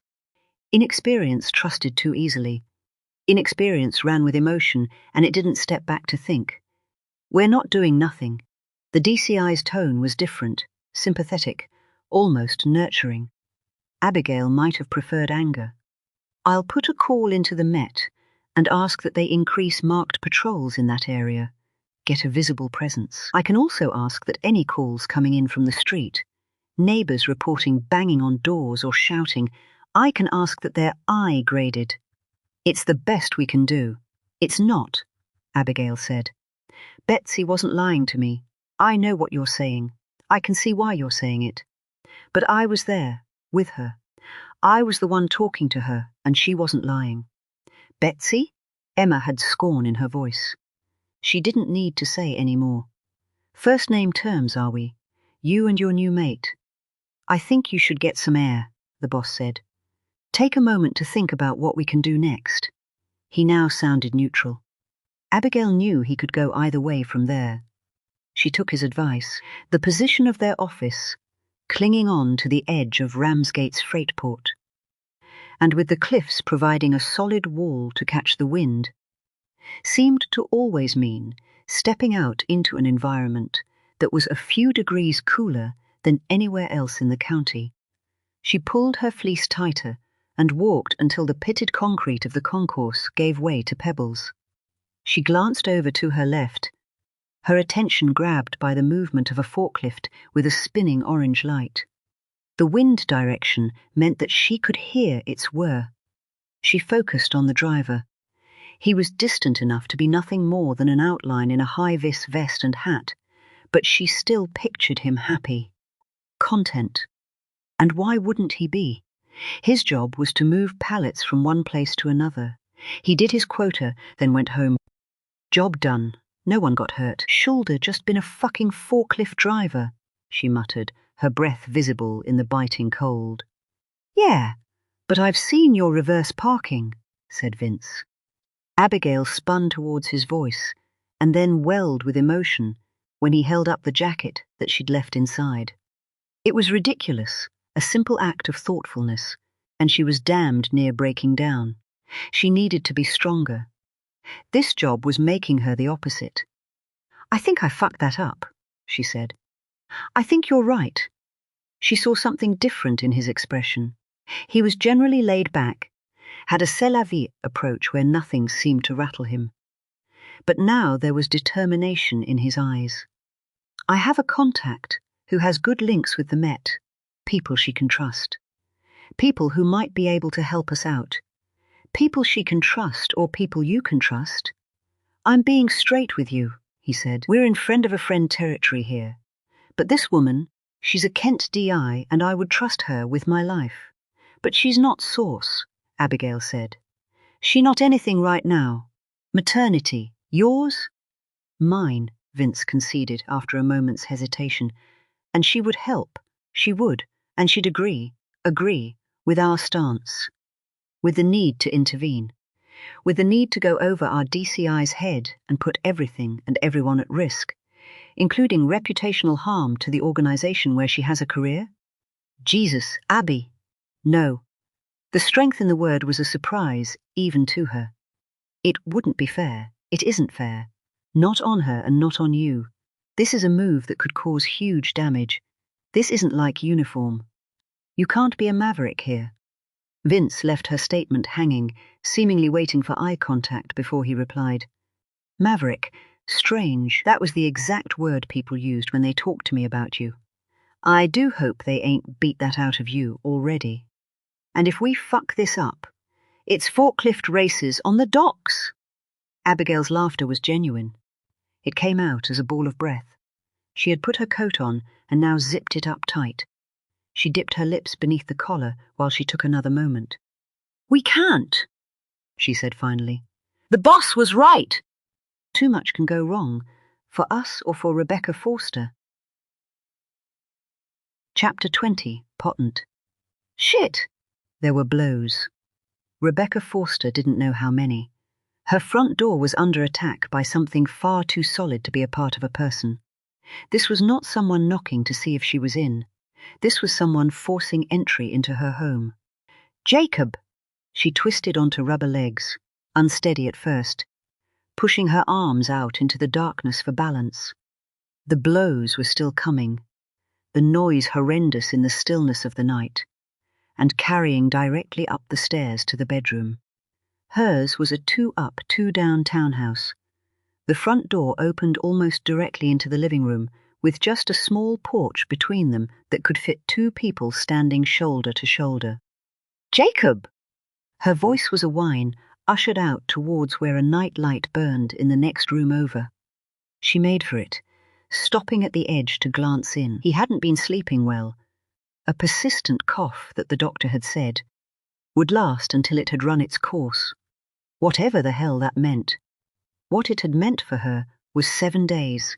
Inexperience trusted too easily. Inexperience ran with emotion, and it didn't step back to think. We're not doing nothing. The DCI's tone was different, sympathetic, almost nurturing. Abigail might have preferred anger. I'll put a call into the Met and ask that they increase marked patrols in that area, get a visible presence. I can also ask that any calls coming in from the street, neighbours reporting banging on doors or shouting, I can ask that they're I-graded. It's the best we can do. It's not, Abigail said. Betsy wasn't lying to me. I know what you're saying. I can see why you're saying it. But I was there, with her. I was the one talking to her, and she wasn't lying. Betsy? Emma had scorn in her voice. She didn't need to say any more. First name terms, are we? You and your new mate. I think you should get some air, the boss said. Take a moment to think about what we can do next. He now sounded neutral. Abigail knew he could go either way from there. She took his advice. The position of their office, clinging on to the edge of Ramsgate's freight port, and with the cliffs providing a solid wall to catch the wind, seemed to always mean stepping out into an environment that was a few degrees cooler than anywhere else in the county. She pulled her fleece tighter and walked until the pitted concrete of the concourse gave way to pebbles. She glanced over to her left, her attention grabbed by the movement of a forklift with a spinning orange light. The wind direction meant that she could hear its whir. She focused on the driver. He was distant enough to be nothing more than an outline in a high-vis vest and hat, but she still pictured him happy. Content. And why wouldn't he be? His job was to move pallets from one place to another. He did his quota, then went home. Job done. No one got hurt. Shoulder just been a fucking forklift driver, she muttered, her breath visible in the biting cold. Yeah, but I've seen your reverse parking, said Vince. Abigail spun towards his voice, and then welled with emotion when he held up the jacket that she'd left inside. It was ridiculous, a simple act of thoughtfulness, and she was damned near breaking down. She needed to be stronger. This job was making her the opposite. I think I fucked that up, she said. I think you're right. She saw something different in his expression. He was generally laid back, had a c'est la vie approach where nothing seemed to rattle him. But now there was determination in his eyes. I have a contact who has good links with the Met, people she can trust. People who might be able to help us out. People she can trust or people you can trust. I'm being straight with you, he said. We're in friend of a friend territory here. But this woman, she's a Kent DI and I would trust her with my life. But she's not Source, Abigail said. She not anything right now. Maternity, yours? Mine, Vince conceded after a moment's hesitation. And she would help. She would. And she'd agree with our stance. With the need to intervene. With the need to go over our DCI's head and put everything and everyone at risk, including reputational harm to the organization where she has a career? Jesus, Abby. No. The strength in the word was a surprise, even to her. It wouldn't be fair. It isn't fair. Not on her and not on you. This is a move that could cause huge damage. This isn't like uniform. You can't be a maverick here. Vince left her statement hanging, seemingly waiting for eye contact before he replied. Maverick. Strange. That was the exact word people used when they talked to me about you. I do hope they ain't beat that out of you already. And if we fuck this up, it's forklift races on the docks. Abigail's laughter was genuine. It came out as a ball of breath. She had put her coat on and now zipped it up tight. She dipped her lips beneath the collar while she took another moment. We can't, she said finally. The boss was right. Too much can go wrong, for us or for Rebecca Forster. Chapter 20, Potent. Shit! There were blows. Rebecca Forster didn't know how many. Her front door was under attack by something far too solid to be a part of a person. This was not someone knocking to see if she was in. This was someone forcing entry into her home. Jacob! She twisted onto rubber legs, unsteady at first, pushing her arms out into the darkness for balance. The blows were still coming, the noise horrendous in the stillness of the night, and carrying directly up the stairs to the bedroom. Hers was a 2-up, 2-down townhouse. The front door opened almost directly into the living room, with just a small porch between them that could fit 2 people standing shoulder to shoulder. Jacob! Her voice was a whine, ushered out towards where a night light burned in the next room over. She made for it, stopping at the edge to glance in. He hadn't been sleeping well. A persistent cough that the doctor had said would last until it had run its course. Whatever the hell that meant. What it had meant for her was 7 days,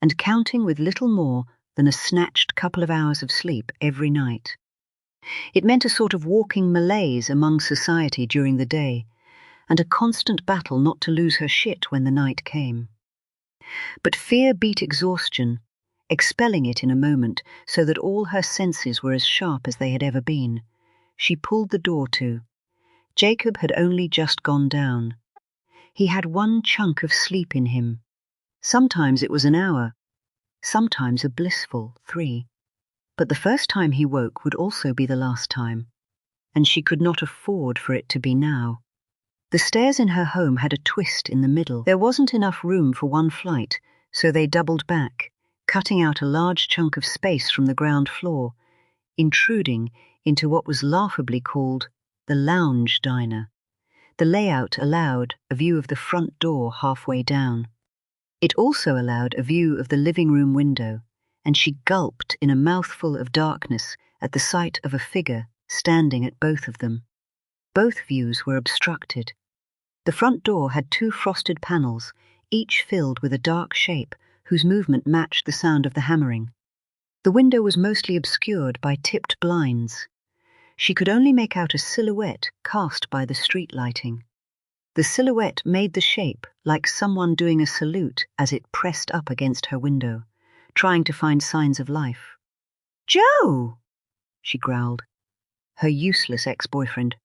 and counting with little more than a snatched couple of hours of sleep every night. It meant a sort of walking malaise among society during the day, and a constant battle not to lose her shit when the night came. But fear beat exhaustion, expelling it in a moment so that all her senses were as sharp as they had ever been. She pulled the door to. Jacob had only just gone down. He had one chunk of sleep in him. Sometimes it was an hour, sometimes a blissful 3. But the first time he woke would also be the last time, and she could not afford for it to be now. The stairs in her home had a twist in the middle. There wasn't enough room for one flight, so they doubled back, cutting out a large chunk of space from the ground floor, intruding into what was laughably called the lounge diner. The layout allowed a view of the front door halfway down. It also allowed a view of the living room window, and she gulped in a mouthful of darkness at the sight of a figure standing at both of them. Both views were obstructed. The front door had 2 frosted panels, each filled with a dark shape whose movement matched the sound of the hammering. The window was mostly obscured by tipped blinds. She could only make out a silhouette cast by the street lighting. The silhouette made the shape like someone doing a salute as it pressed up against her window, trying to find signs of life. "Joe!" she growled. Her useless ex-boyfriend.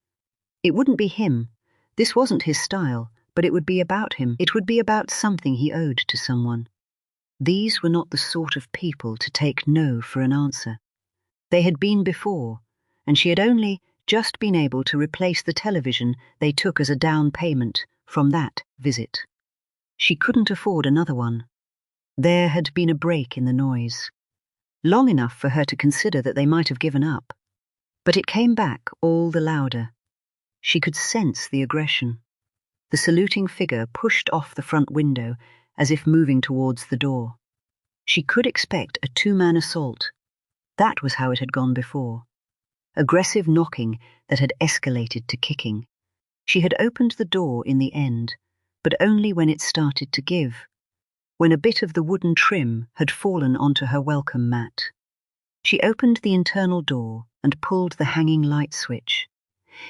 It wouldn't be him. This wasn't his style, but it would be about him. It would be about something he owed to someone. These were not the sort of people to take no for an answer. They had been before, and she had only just been able to replace the television they took as a down payment from that visit. She couldn't afford another one. There had been a break in the noise, long enough for her to consider that they might have given up. But it came back all the louder. She could sense the aggression. The saluting figure pushed off the front window as if moving towards the door. She could expect a 2-man assault. That was how it had gone before. Aggressive knocking that had escalated to kicking. She had opened the door in the end, but only when it started to give, when a bit of the wooden trim had fallen onto her welcome mat. She opened the internal door and pulled the hanging light switch.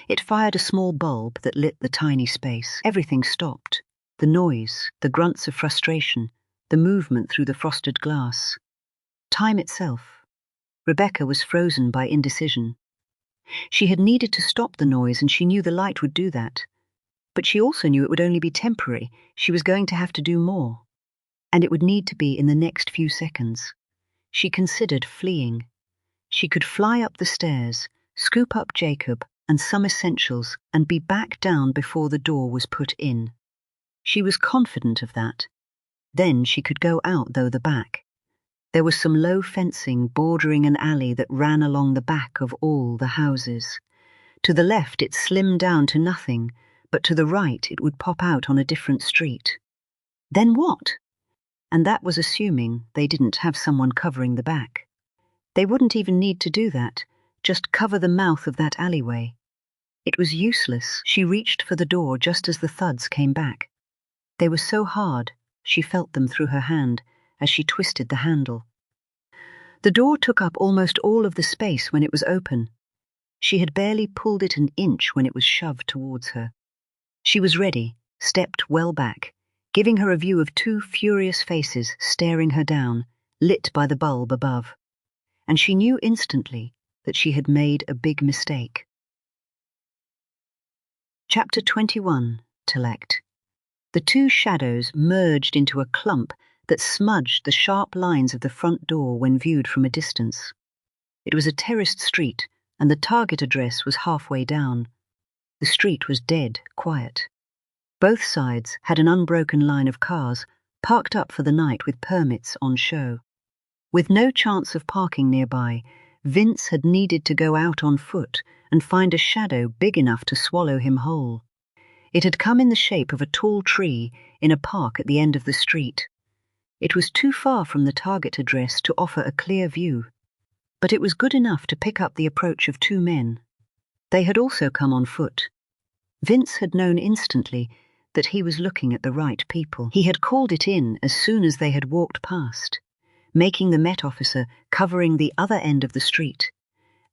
It fired a small bulb that lit the tiny space. Everything stopped. The noise, the grunts of frustration, the movement through the frosted glass. Time itself. Rebecca was frozen by indecision. She had needed to stop the noise, and she knew the light would do that. But she also knew it would only be temporary. She was going to have to do more. And it would need to be in the next few seconds. She considered fleeing. She could fly up the stairs, scoop up Jacob and some essentials, and be back down before the door was put in. She was confident of that. Then she could go out, though, the back. There was some low fencing bordering an alley that ran along the back of all the houses. To the left it slimmed down to nothing, but to the right it would pop out on a different street. Then what? And that was assuming they didn't have someone covering the back. They wouldn't even need to do that, just cover the mouth of that alleyway. It was useless. She reached for the door just as the thuds came back. They were so hard, she felt them through her hand as she twisted the handle. The door took up almost all of the space when it was open. She had barely pulled it an inch when it was shoved towards her. She was ready, stepped well back, giving her a view of 2 furious faces staring her down, lit by the bulb above. And she knew instantly that she had made a big mistake. Chapter 21, Telect. The 2 shadows merged into a clump that smudged the sharp lines of the front door when viewed from a distance. It was a terraced street, and the target address was halfway down. The street was dead quiet. Both sides had an unbroken line of cars, parked up for the night with permits on show. With no chance of parking nearby, Vince had needed to go out on foot and find a shadow big enough to swallow him whole. It had come in the shape of a tall tree in a park at the end of the street. It was too far from the target address to offer a clear view, but it was good enough to pick up the approach of two men. They had also come on foot. Vince had known instantly that he was looking at the right people. He had called it in as soon as they had walked past, making the Met officer covering the other end of the street,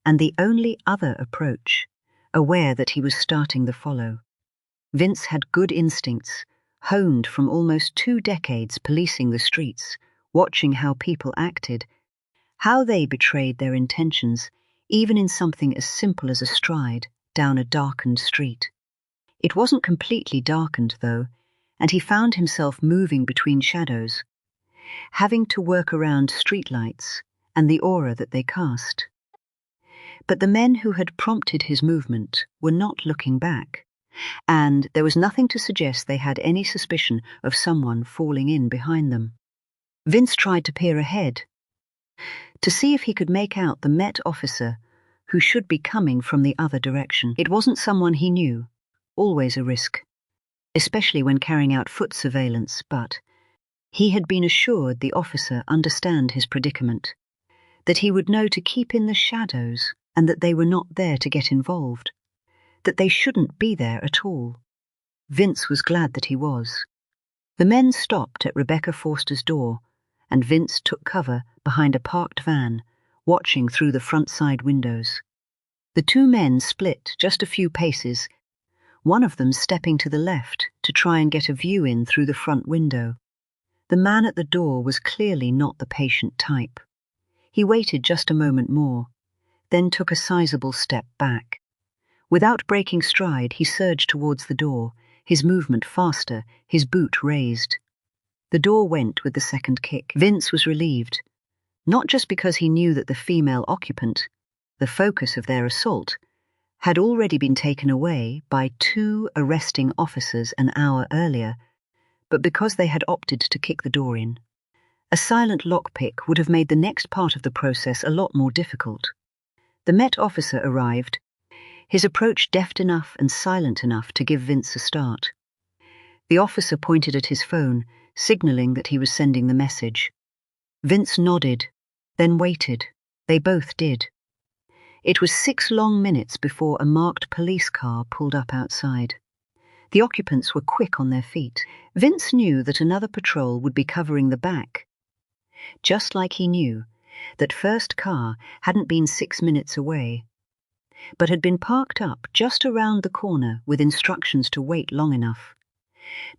and the only other approach, aware that he was starting the follow. Vince had good instincts, honed from almost 2 decades policing the streets, watching how people acted, how they betrayed their intentions, even in something as simple as a stride down a darkened street. It wasn't completely darkened, though, and he found himself moving between shadows, having to work around streetlights and the aura that they cast. But the men who had prompted his movement were not looking back, and there was nothing to suggest they had any suspicion of someone falling in behind them. Vince tried to peer ahead, to see if he could make out the Met officer who should be coming from the other direction. It wasn't someone he knew, always a risk, especially when carrying out foot surveillance, but he had been assured the officer understood his predicament, that he would know to keep in the shadows and that they were not there to get involved, that they shouldn't be there at all. Vince was glad that he was. The men stopped at Rebecca Forster's door, and Vince took cover behind a parked van, watching through the front side windows. The two men split just a few paces, one of them stepping to the left to try and get a view in through the front window. The man at the door was clearly not the patient type. He waited just a moment more, then took a sizable step back. Without breaking stride, he surged towards the door, his movement faster, his boot raised. The door went with the second kick. Vince was relieved, not just because he knew that the female occupant, the focus of their assault, had already been taken away by 2 arresting officers an hour earlier, but because they had opted to kick the door in. A silent lockpick would have made the next part of the process a lot more difficult. The Met officer arrived, his approach deft enough and silent enough to give Vince a start. The officer pointed at his phone, signaling that he was sending the message. Vince nodded, then waited. They both did. It was 6 long minutes before a marked police car pulled up outside. The occupants were quick on their feet. Vince knew that another patrol would be covering the back, just like he knew that first car hadn't been 6 minutes away, but had been parked up just around the corner with instructions to wait long enough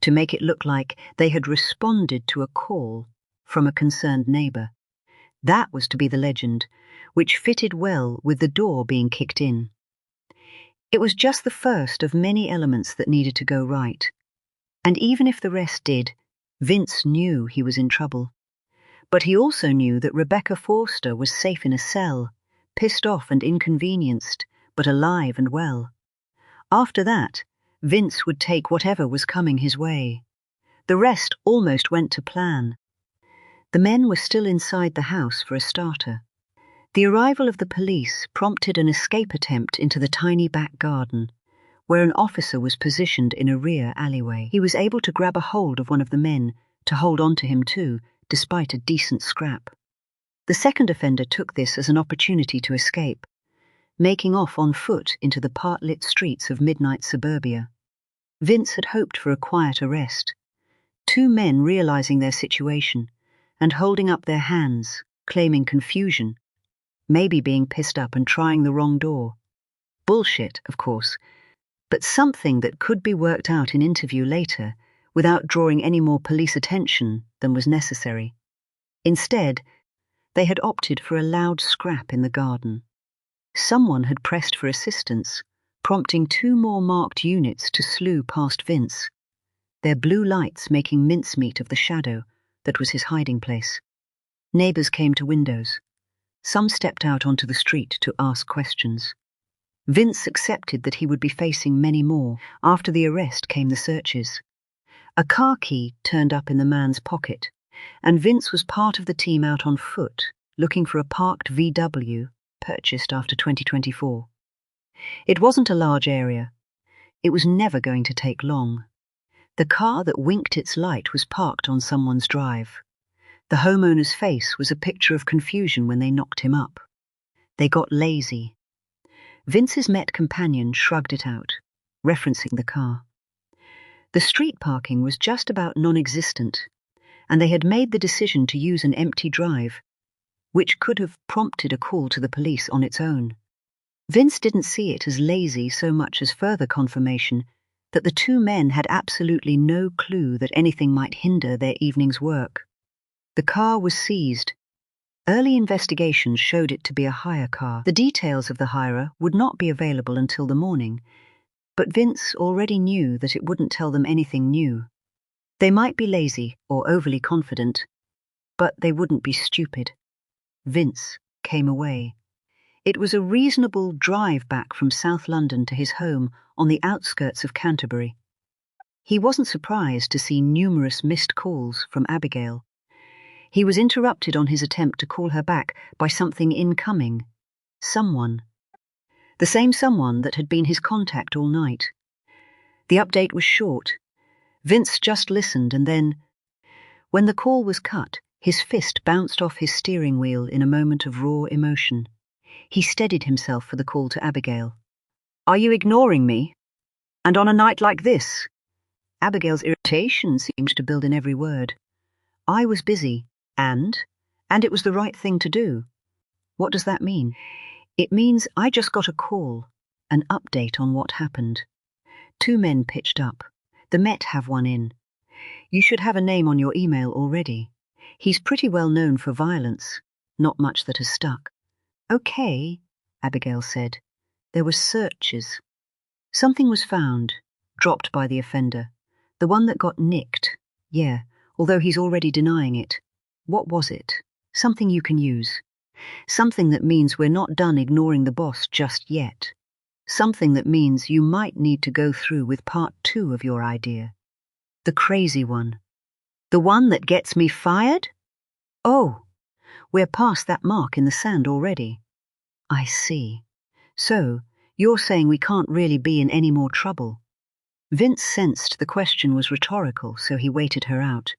to make it look like they had responded to a call from a concerned neighbor. That was to be the legend, which fitted well with the door being kicked in. It was just the first of many elements that needed to go right, and even if the rest did, Vince knew he was in trouble. But he also knew that Rebecca Forster was safe in a cell, pissed off and inconvenienced, but alive and well. After that, Vince would take whatever was coming his way. The rest almost went to plan. The men were still inside the house for a starter. The arrival of the police prompted an escape attempt into the tiny back garden, where an officer was positioned in a rear alleyway. He was able to grab a hold of one of the men to hold on to him too, despite a decent scrap. The second offender took this as an opportunity to escape, making off on foot into the part-lit streets of midnight suburbia. Vince had hoped for a quiet arrest, 2 men realizing their situation and holding up their hands, claiming confusion, maybe being pissed up and trying the wrong door. Bullshit, of course, but something that could be worked out in interview later without drawing any more police attention than was necessary. Instead, they had opted for a loud scrap in the garden. Someone had pressed for assistance, prompting 2 more marked units to slew past Vince, their blue lights making mincemeat of the shadow that was his hiding place. Neighbors came to windows. Some stepped out onto the street to ask questions. Vince accepted that he would be facing many more. After the arrest came the searches. A car key turned up in the man's pocket, and Vince was part of the team out on foot, looking for a parked VW purchased after 2024. It wasn't a large area, It was never going to take long. The car that winked its light was parked on someone's drive. The homeowner's face was a picture of confusion when they knocked him up. They got lazy. Vince's Met companion shrugged it out, referencing the car. The street parking was just about non-existent, and they had made the decision to use an empty drive, which could have prompted a call to the police on its own. Vince didn't see it as lazy so much as further confirmation that the two men had absolutely no clue that anything might hinder their evening's work. The car was seized. Early investigations showed it to be a hire car. The details of the hirer would not be available until the morning, but Vince already knew that it wouldn't tell them anything new. They might be lazy or overly confident, but they wouldn't be stupid. Vince came away. It was a reasonable drive back from South London to his home on the outskirts of Canterbury. He wasn't surprised to see numerous missed calls from Abigail. He was interrupted on his attempt to call her back by something incoming. Someone. The same someone that had been his contact all night. The update was short. Vince just listened, and then, when the call was cut, his fist bounced off his steering wheel in a moment of raw emotion. He steadied himself for the call to Abigail. "Are you ignoring me? And on a night like this?" Abigail's irritation seemed to build in every word. "I was busy, and it was the right thing to do." "What does that mean?" "It means I just got a call, an update on what happened. 2 men pitched up. The Met have one in. You should have a name on your email already. He's pretty well known for violence, not much that has stuck." "Okay," Abigail said. "There were searches. Something was found, dropped by the offender. The one that got nicked. Yeah, although he's already denying it. What was it? Something you can use. Something that means we're not done ignoring the boss just yet. Something that means you might need to go through with part 2 of your idea. The crazy one. The one that gets me fired? Oh, we're past that mark in the sand already." "I see. So, you're saying we can't really be in any more trouble?" Vince sensed the question was rhetorical, so he waited her out,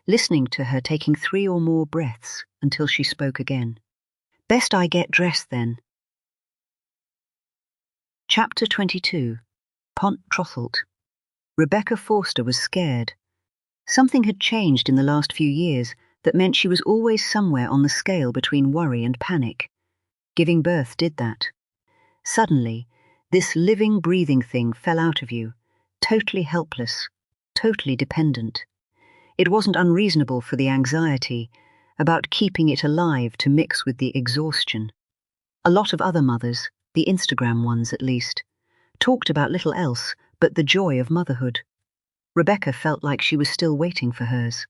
listening to her, taking 3 or more breaths until she spoke again. "Best I get dressed then." Chapter 22. Pont Trothelt. Rebecca Forster was scared. Something had changed in the last few years that meant she was always somewhere on the scale between worry and panic. Giving birth did that. Suddenly, this living, breathing thing fell out of you, totally helpless, totally dependent. It wasn't unreasonable for the anxiety about keeping it alive to mix with the exhaustion. A lot of other mothers, the Instagram ones at least, talked about little else but the joy of motherhood. Rebecca felt like she was still waiting for hers.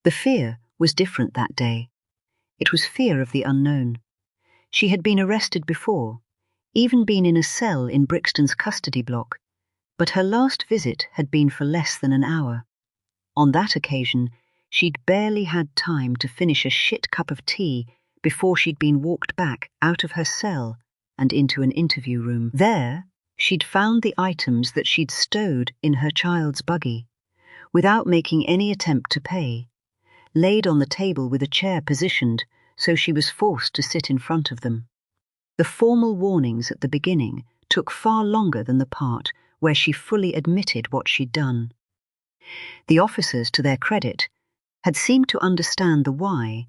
The fear was different that day. It was fear of the unknown. She had been arrested before, even been in a cell in Brixton's custody block, but her last visit had been for less than an hour. On that occasion, she'd barely had time to finish a shit cup of tea before she'd been walked back out of her cell and into an interview room. There, she'd found the items that she'd stowed in her child's buggy, without making any attempt to pay, laid on the table with a chair positioned so she was forced to sit in front of them. The formal warnings at the beginning took far longer than the part where she fully admitted what she'd done. The officers, to their credit, had seemed to understand the why,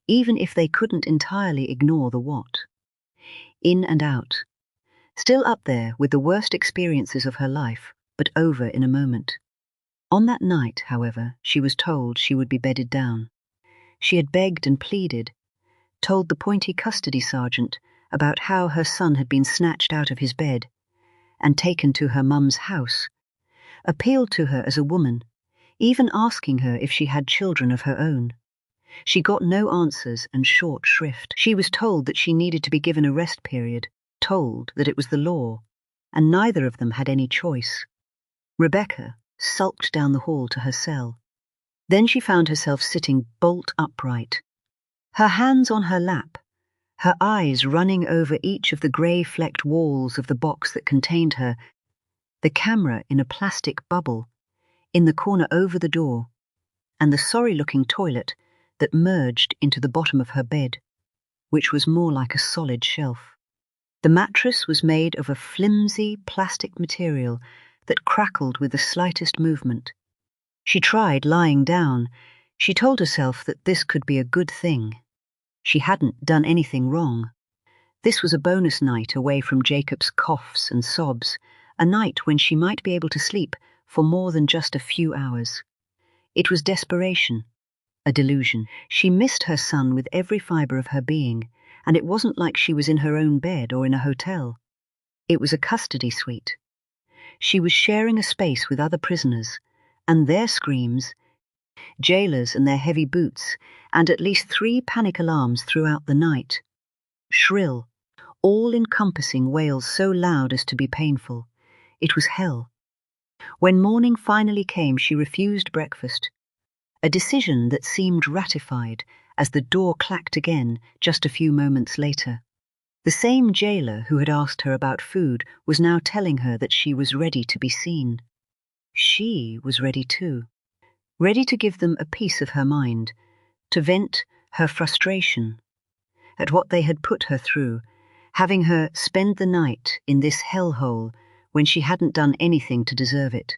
even if they couldn't entirely ignore the what. In and out. Still up there with the worst experiences of her life, but over in a moment. On that night, however, she was told she would be bedded down. She had begged and pleaded, told the pointy custody sergeant about how her son had been snatched out of his bed and taken to her mum's house, appealed to her as a woman, even asking her if she had children of her own. She got no answers and short shrift. She was told that she needed to be given a rest period, told that it was the law, and neither of them had any choice. Rebecca sulked down the hall to her cell. Then she found herself sitting bolt upright, her hands on her lap, her eyes running over each of the grey-flecked walls of the box that contained her, the camera in a plastic bubble, in the corner over the door, and the sorry-looking toilet that merged into the bottom of her bed, which was more like a solid shelf. The mattress was made of a flimsy plastic material that crackled with the slightest movement. She tried lying down. She told herself that this could be a good thing. She hadn't done anything wrong. This was a bonus night away from Jacob's coughs and sobs, a night when she might be able to sleep for more than just a few hours. It was desperation, a delusion. She missed her son with every fibre of her being, and it wasn't like she was in her own bed or in a hotel. It was a custody suite. She was sharing a space with other prisoners, and their screams, jailers and their heavy boots, and at least 3 panic alarms throughout the night. Shrill, all-encompassing wails so loud as to be painful. It was hell. When morning finally came, she refused breakfast, a decision that seemed ratified as the door clacked again just a few moments later. The same jailer who had asked her about food was now telling her that she was ready to be seen. She was ready too, ready to give them a piece of her mind, to vent her frustration at what they had put her through, having her spend the night in this hellhole when she hadn't done anything to deserve it.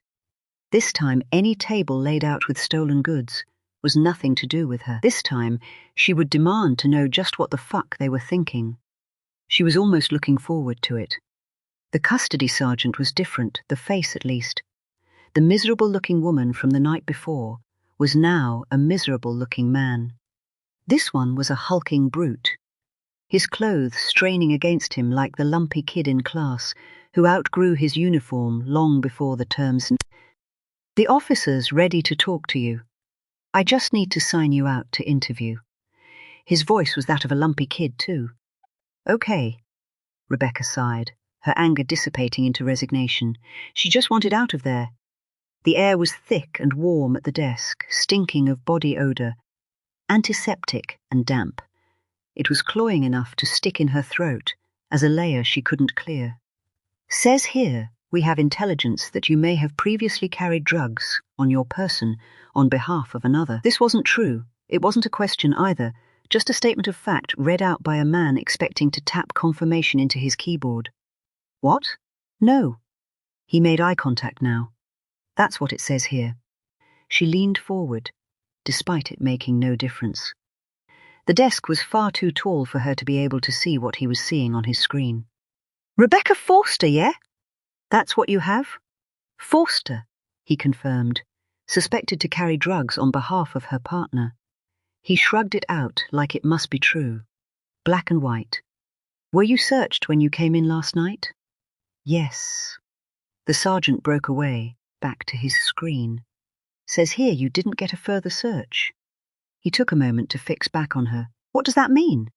This time, any table laid out with stolen goods was nothing to do with her. This time, she would demand to know just what the fuck they were thinking. She was almost looking forward to it. The custody sergeant was different, the face at least. The miserable-looking woman from the night before was now a miserable-looking man. This one was a hulking brute, his clothes straining against him like the lumpy kid in class who outgrew his uniform long before the terms. The officer's ready to talk to you. I just need to sign you out to interview. His voice was that of a lumpy kid too. Okay, Rebecca sighed, her anger dissipating into resignation. She just wanted out of there. The air was thick and warm at the desk, stinking of body odour, antiseptic and damp. It was cloying enough to stick in her throat as a layer she couldn't clear. Says here, we have intelligence that you may have previously carried drugs on your person on behalf of another. This wasn't true. It wasn't a question either, just a statement of fact read out by a man expecting to tap confirmation into his keyboard. What? No. He made eye contact now. That's what it says here. She leaned forward, despite it making no difference. The desk was far too tall for her to be able to see what he was seeing on his screen. Rebecca Forster, yeah? That's what you have? Forster, he confirmed, suspected to carry drugs on behalf of her partner. He shrugged it out like it must be true. Black and white. Were you searched when you came in last night? Yes. The sergeant broke away, back to his screen. Says here you didn't get a further search. He took a moment to fix back on her. What does that mean?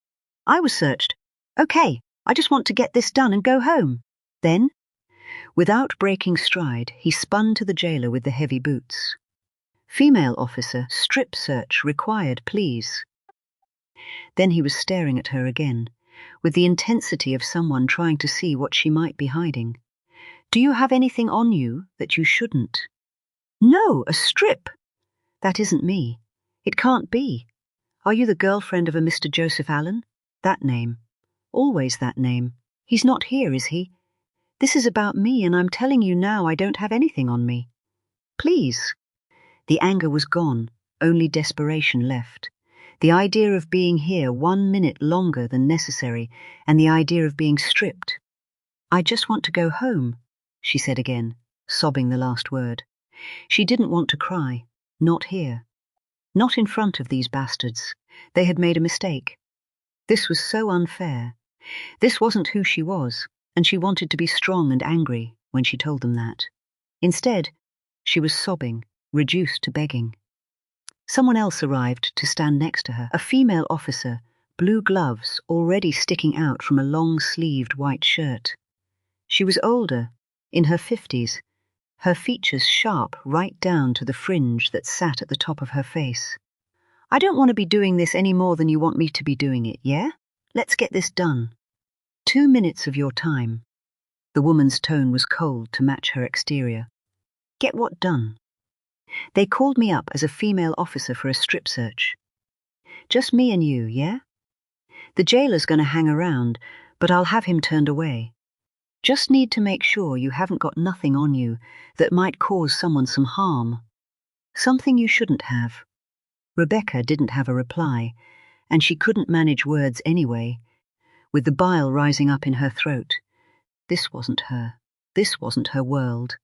I was searched. Okay, I just want to get this done and go home. Then, without breaking stride, he spun to the jailer with the heavy boots. Female officer, strip search required, please. Then he was staring at her again, with the intensity of someone trying to see what she might be hiding. Do you have anything on you that you shouldn't? No, a strip. That isn't me. It can't be. Are you the girlfriend of a Mr. Joseph Allen? That name. Always that name. He's not here, is he? This is about me, and I'm telling you now I don't have anything on me. Please. The anger was gone, only desperation left. The idea of being here 1 minute longer than necessary, and the idea of being stripped. I just want to go home, she said again, sobbing the last word. She didn't want to cry, not here. Not in front of these bastards. They had made a mistake. This was so unfair. This wasn't who she was, and she wanted to be strong and angry when she told them that. Instead, she was sobbing, reduced to begging. Someone else arrived to stand next to her, a female officer, blue gloves already sticking out from a long-sleeved white shirt. She was older, in her 50s, her features sharp right down to the fringe that sat at the top of her face. I don't want to be doing this any more than you want me to be doing it, yeah? Let's get this done. 2 minutes of your time. The woman's tone was cold to match her exterior. Get what done? They called me up as a female officer for a strip search. Just me and you, yeah? The jailer's gonna hang around, but I'll have him turned away. Just need to make sure you haven't got nothing on you that might cause someone some harm. Something you shouldn't have. Rebecca didn't have a reply, and she couldn't manage words anyway, with the bile rising up in her throat. This wasn't her. This wasn't her world.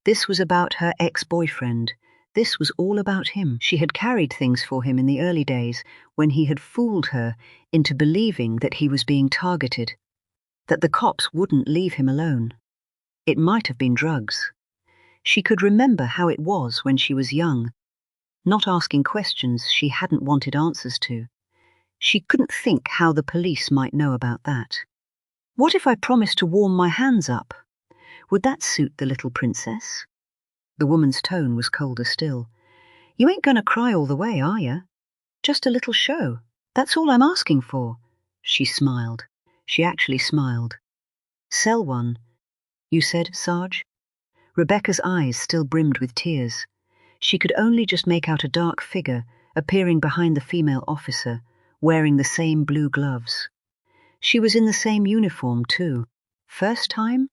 This was about her ex-boyfriend. This was all about him. She had carried things for him in the early days when he had fooled her into believing that he was being targeted, that the cops wouldn't leave him alone. It might have been drugs. She could remember how it was when she was young, not asking questions she hadn't wanted answers to. She couldn't think how the police might know about that. What if I promised to warm my hands up? Would that suit the little princess? The woman's tone was colder still. You ain't gonna cry all the way, are you? Just a little show. That's all I'm asking for. She smiled. She actually smiled. Cell 1, you said, Sarge? Rebecca's eyes still brimmed with tears. She could only just make out a dark figure appearing behind the female officer, wearing the same blue gloves. She was in the same uniform, too. First time?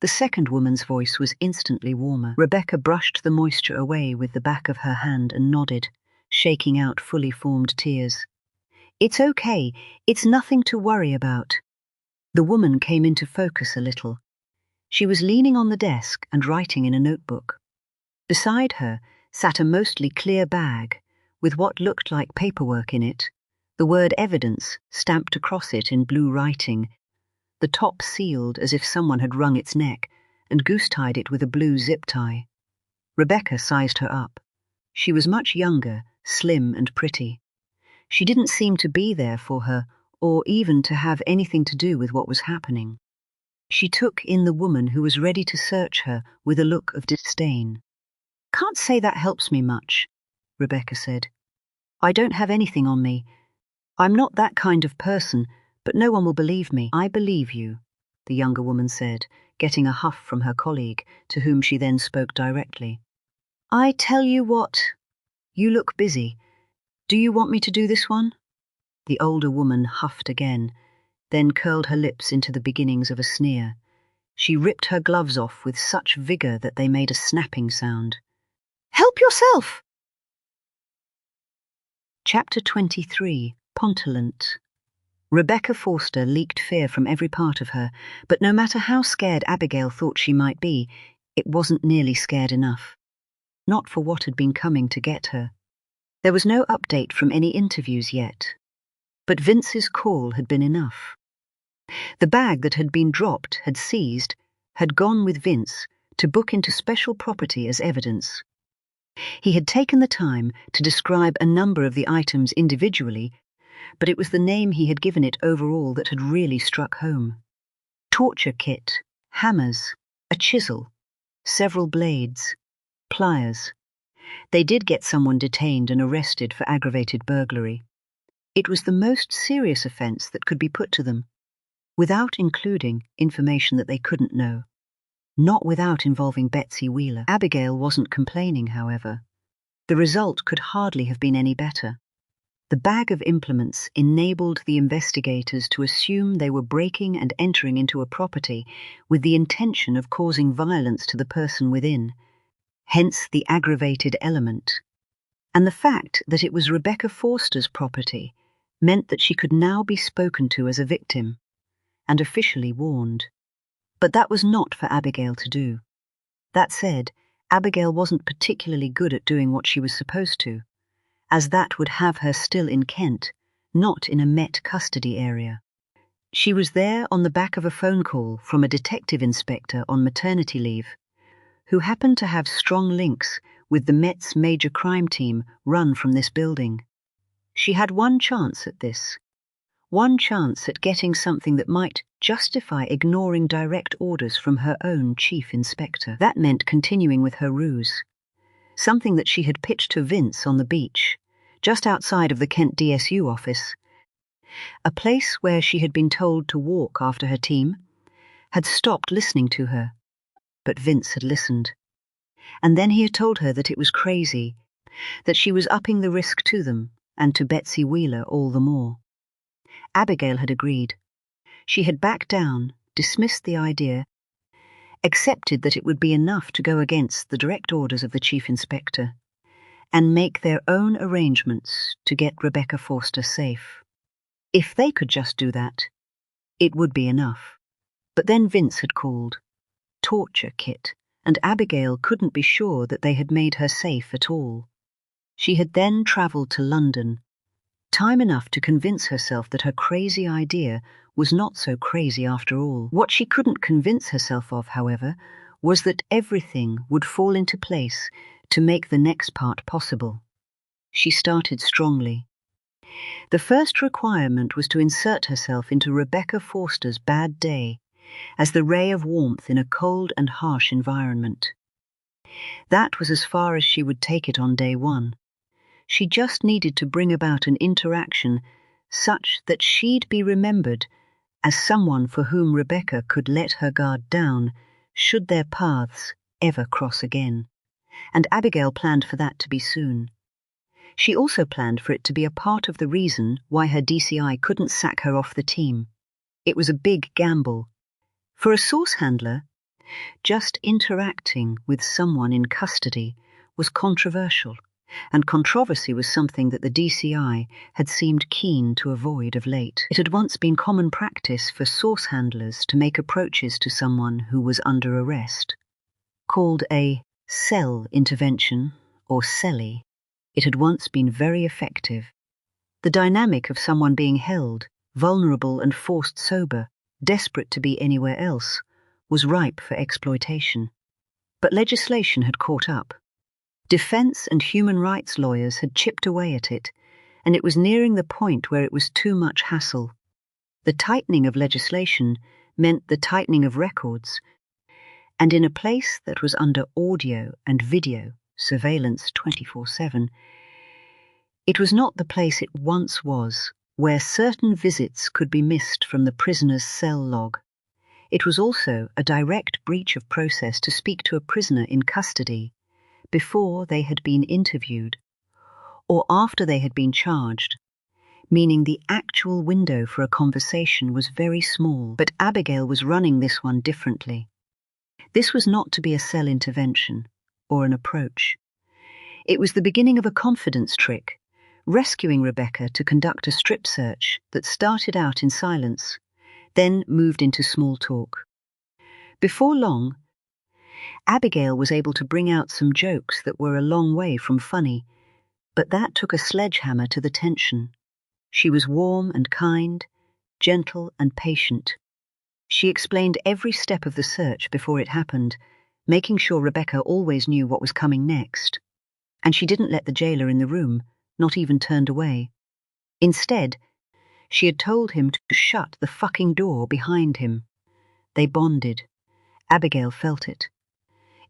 The second woman's voice was instantly warmer. Rebecca brushed the moisture away with the back of her hand and nodded, shaking out fully formed tears. It's okay. It's nothing to worry about. The woman came into focus a little. She was leaning on the desk and writing in a notebook. Beside her sat a mostly clear bag with what looked like paperwork in it, the word evidence stamped across it in blue writing, the top sealed as if someone had wrung its neck and goose-tied it with a blue zip tie. Rebecca sized her up. She was much younger, slim and pretty. She didn't seem to be there for her or even to have anything to do with what was happening. She took in the woman who was ready to search her with a look of disdain. Can't say that helps me much, Rebecca said. I don't have anything on me. I'm not that kind of person, but no one will believe me. I believe you, the younger woman said, getting a huff from her colleague, to whom she then spoke directly. I tell you what, you look busy. Do you want me to do this one? The older woman huffed again, then curled her lips into the beginnings of a sneer. She ripped her gloves off with such vigor that they made a snapping sound. Help yourself! Chapter 23, Pontalant. Rebecca Forster leaked fear from every part of her, but no matter how scared Abigail thought she might be, it wasn't nearly scared enough. Not for what had been coming to get her. There was no update from any interviews yet, but Vince's call had been enough. The bag that had been dropped, had seized, had gone with Vince to book into special property as evidence. He had taken the time to describe a number of the items individually, but it was the name he had given it overall that had really struck home. Torture kit, hammers, a chisel, several blades, pliers. They did get someone detained and arrested for aggravated burglary. It was the most serious offence that could be put to them, without including information that they couldn't know. Not without involving Betsy Wheeler. Abigail wasn't complaining, however. The result could hardly have been any better. The bag of implements enabled the investigators to assume they were breaking and entering into a property with the intention of causing violence to the person within, hence the aggravated element. And the fact that it was Rebecca Forster's property meant that she could now be spoken to as a victim and officially warned. But that was not for Abigail to do. That said, Abigail wasn't particularly good at doing what she was supposed to, as that would have her still in Kent, not in a Met custody area. She was there on the back of a phone call from a detective inspector on maternity leave, who happened to have strong links with the Met's major crime team run from this building. She had one chance at this. One chance at getting something that might justify ignoring direct orders from her own chief inspector. That meant continuing with her ruse. Something that she had pitched to Vince on the beach, just outside of the Kent DSU office. A place where she had been told to walk after her team, had stopped listening to her. But Vince had listened. And then he had told her that it was crazy, that she was upping the risk to them, and to Betsy Wheeler all the more. Abigail had agreed. She had backed down, dismissed the idea, accepted that it would be enough to go against the direct orders of the chief inspector, and make their own arrangements to get Rebecca Forster safe. If they could just do that, it would be enough. But then Vince had called. Torture kit, and Abigail couldn't be sure that they had made her safe at all. She had then travelled to London, time enough to convince herself that her crazy idea was not so crazy after all. What she couldn't convince herself of, however, was that everything would fall into place to make the next part possible. She started strongly. The first requirement was to insert herself into Rebecca Forster's bad day as the ray of warmth in a cold and harsh environment. That was as far as she would take it on day one. She just needed to bring about an interaction such that she'd be remembered as someone for whom Rebecca could let her guard down should their paths ever cross again. And Abigail planned for that to be soon. She also planned for it to be a part of the reason why her DCI couldn't sack her off the team. It was a big gamble. For a source handler, just interacting with someone in custody was controversial, and controversy was something that the DCI had seemed keen to avoid of late. It had once been common practice for source handlers to make approaches to someone who was under arrest. Called a cell intervention, or cellie, it had once been very effective. The dynamic of someone being held, vulnerable and forced sober, desperate to be anywhere else, was ripe for exploitation. But legislation had caught up. Defense and human rights lawyers had chipped away at it, and it was nearing the point where it was too much hassle. The tightening of legislation meant the tightening of records, and in a place that was under audio and video surveillance 24/7, it was not the place it once was, where certain visits could be missed from the prisoner's cell log. It was also a direct breach of process to speak to a prisoner in custody before they had been interviewed, or after they had been charged, meaning the actual window for a conversation was very small. But Abigail was running this one differently. This was not to be a cell intervention or an approach. It was the beginning of a confidence trick, rescuing Rebecca to conduct a strip search that started out in silence, then moved into small talk. Before long, Abigail was able to bring out some jokes that were a long way from funny, but that took a sledgehammer to the tension. She was warm and kind, gentle and patient. She explained every step of the search before it happened, making sure Rebecca always knew what was coming next. And she didn't let the jailer in the room, not even turned away. Instead, she had told him to shut the fucking door behind him. They bonded. Abigail felt it.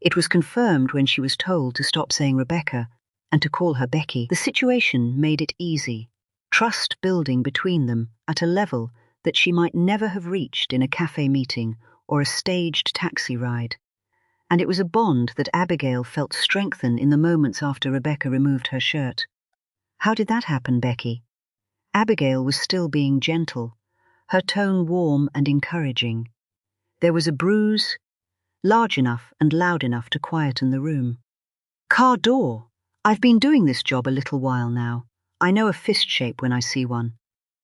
It was confirmed when she was told to stop saying Rebecca and to call her Becky. The situation made it easy, trust building between them at a level that she might never have reached in a cafe meeting or a staged taxi ride. And it was a bond that Abigail felt strengthen in the moments after Rebecca removed her shirt. How did that happen, Becky? Abigail was still being gentle, her tone warm and encouraging. There was a bruise, large enough and loud enough to quieten the room. Car door. I've been doing this job a little while now. I know a fist shape when I see one.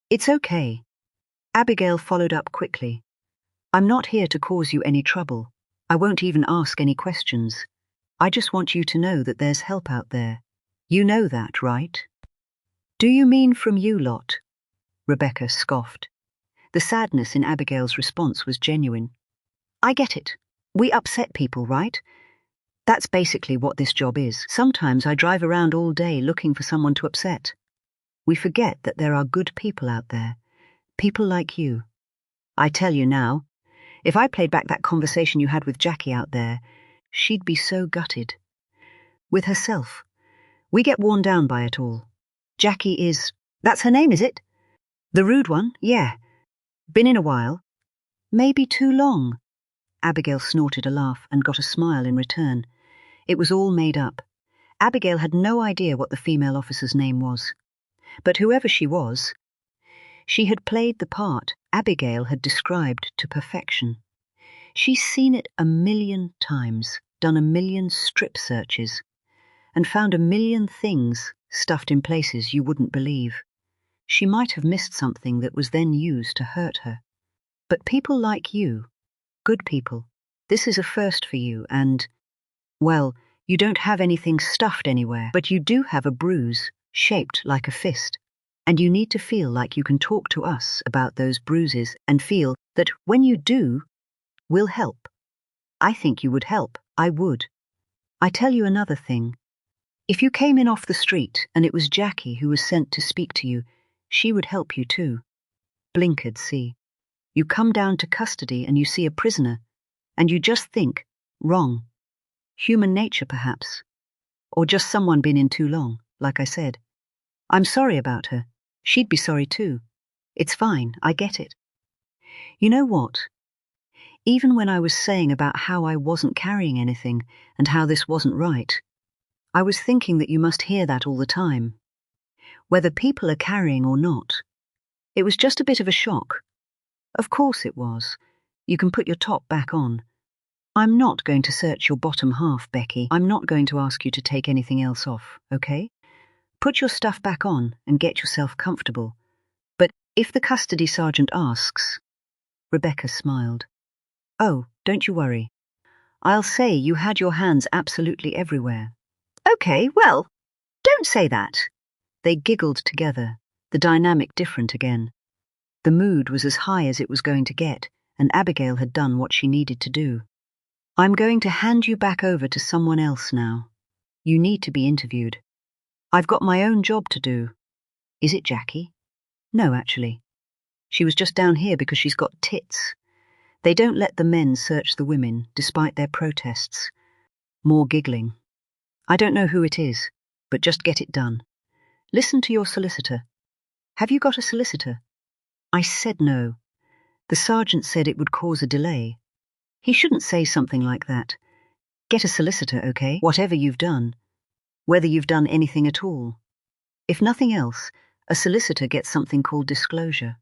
It's okay. Abigail followed up quickly. I'm not here to cause you any trouble. I won't even ask any questions. I just want you to know that there's help out there. You know that, right? Do you mean from you lot? Rebecca scoffed. The sadness in Abigail's response was genuine. I get it. We upset people, right? That's basically what this job is. Sometimes I drive around all day looking for someone to upset. We forget that there are good people out there. People like you. I tell you now, if I played back that conversation you had with Jackie out there, she'd be so gutted. With herself. We get worn down by it all. Jackie is... That's her name, is it? The rude one? Yeah. Been in a while. Maybe too long. Abigail snorted a laugh and got a smile in return. It was all made up. Abigail had no idea what the female officer's name was. But whoever she was, she had played the part Abigail had described to perfection. She's seen it 1,000,000 times, done 1,000,000 strip searches, and found 1,000,000 things stuffed in places you wouldn't believe. She might have missed something that was then used to hurt her. But people like you, good people, this is a first for you, and, well, you don't have anything stuffed anywhere, but you do have a bruise shaped like a fist. And you need to feel like you can talk to us about those bruises and feel that when you do, we'll help. I think you would help. I would. I tell you another thing. If you came in off the street and it was Jackie who was sent to speak to you, she would help you too. Blinkered, see. You come down to custody and you see a prisoner, and you just think, wrong. Human nature, perhaps. Or just someone been in too long, like I said. I'm sorry about her. She'd be sorry too. It's fine, I get it. You know what? Even when I was saying about how I wasn't carrying anything and how this wasn't right, I was thinking that you must hear that all the time. Whether people are carrying or not. It was just a bit of a shock. Of course it was. You can put your top back on. I'm not going to search your bottom half, Becky. I'm not going to ask you to take anything else off, okay? Put your stuff back on and get yourself comfortable. But if the custody sergeant asks... Rebecca smiled. Oh, don't you worry. I'll say you had your hands absolutely everywhere. Okay, well, don't say that. They giggled together, the dynamic different again. The mood was as high as it was going to get, and Abigail had done what she needed to do. I'm going to hand you back over to someone else now. You need to be interviewed. I've got my own job to do. Is it Jackie? No, actually. She was just down here because she's got tits. They don't let the men search the women, despite their protests. More giggling. I don't know who it is, but just get it done. Listen to your solicitor. Have you got a solicitor? I said no. The sergeant said it would cause a delay. He shouldn't say something like that. Get a solicitor, okay? Whatever you've done. Whether you've done anything at all. If nothing else, a solicitor gets something called disclosure.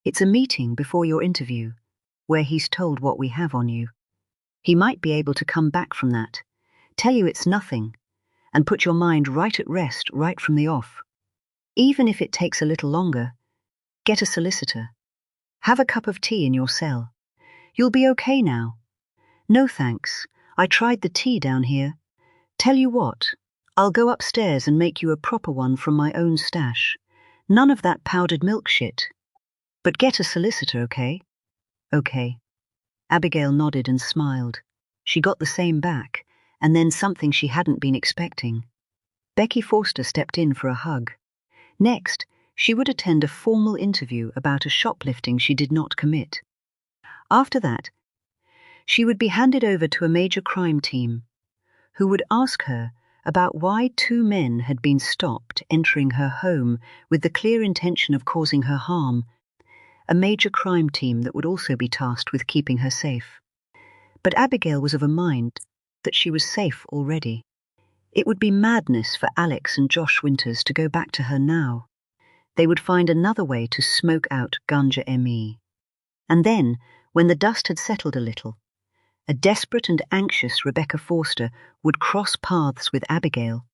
It's a meeting before your interview, where he's told what we have on you. He might be able to come back from that, tell you it's nothing, and put your mind right at rest right from the off. Even if it takes a little longer, get a solicitor. Have a cup of tea in your cell. You'll be okay now. No thanks, I tried the tea down here. Tell you what, I'll go upstairs and make you a proper one from my own stash. None of that powdered milk shit. But get a solicitor, okay? Okay. Abigail nodded and smiled. She got the same back, and then something she hadn't been expecting. Becky Forster stepped in for a hug. Next, she would attend a formal interview about a shoplifting she did not commit. After that, she would be handed over to a major crime team, who would ask her about why 2 men had been stopped entering her home with the clear intention of causing her harm, a major crime team that would also be tasked with keeping her safe. But Abigail was of a mind that she was safe already. It would be madness for Alex and Josh Winters to go back to her now. They would find another way to smoke out Ganja ME. And then, when the dust had settled a little, a desperate and anxious Rebecca Forster would cross paths with Abigail,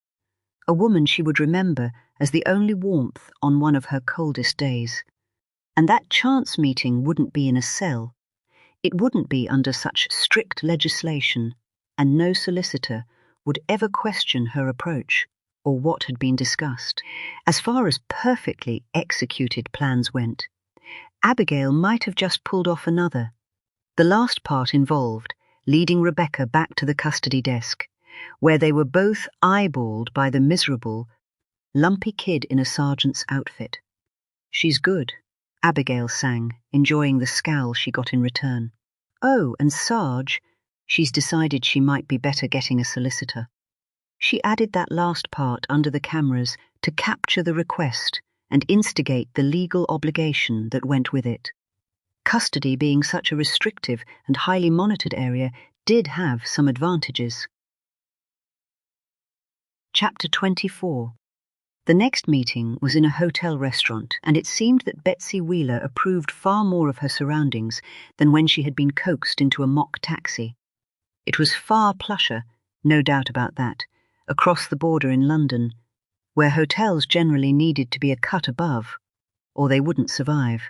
a woman she would remember as the only warmth on one of her coldest days. And that chance meeting wouldn't be in a cell. It wouldn't be under such strict legislation, and no solicitor would ever question her approach or what had been discussed. As far as perfectly executed plans went, Abigail might have just pulled off another. The last part involved leading Rebecca back to the custody desk, where they were both eyeballed by the miserable, lumpy kid in a sergeant's outfit. She's good, Abigail sang, enjoying the scowl she got in return. Oh, and Sarge, she's decided she might be better getting a solicitor. She added that last part under the cameras to capture the request and instigate the legal obligation that went with it. Custody, being such a restrictive and highly monitored area, did have some advantages. Chapter 24. The next meeting was in a hotel restaurant, and it seemed that Betsy Wheeler approved far more of her surroundings than when she had been coaxed into a mock taxi. It was far plusher, no doubt about that, across the border in London, where hotels generally needed to be a cut above, or they wouldn't survive.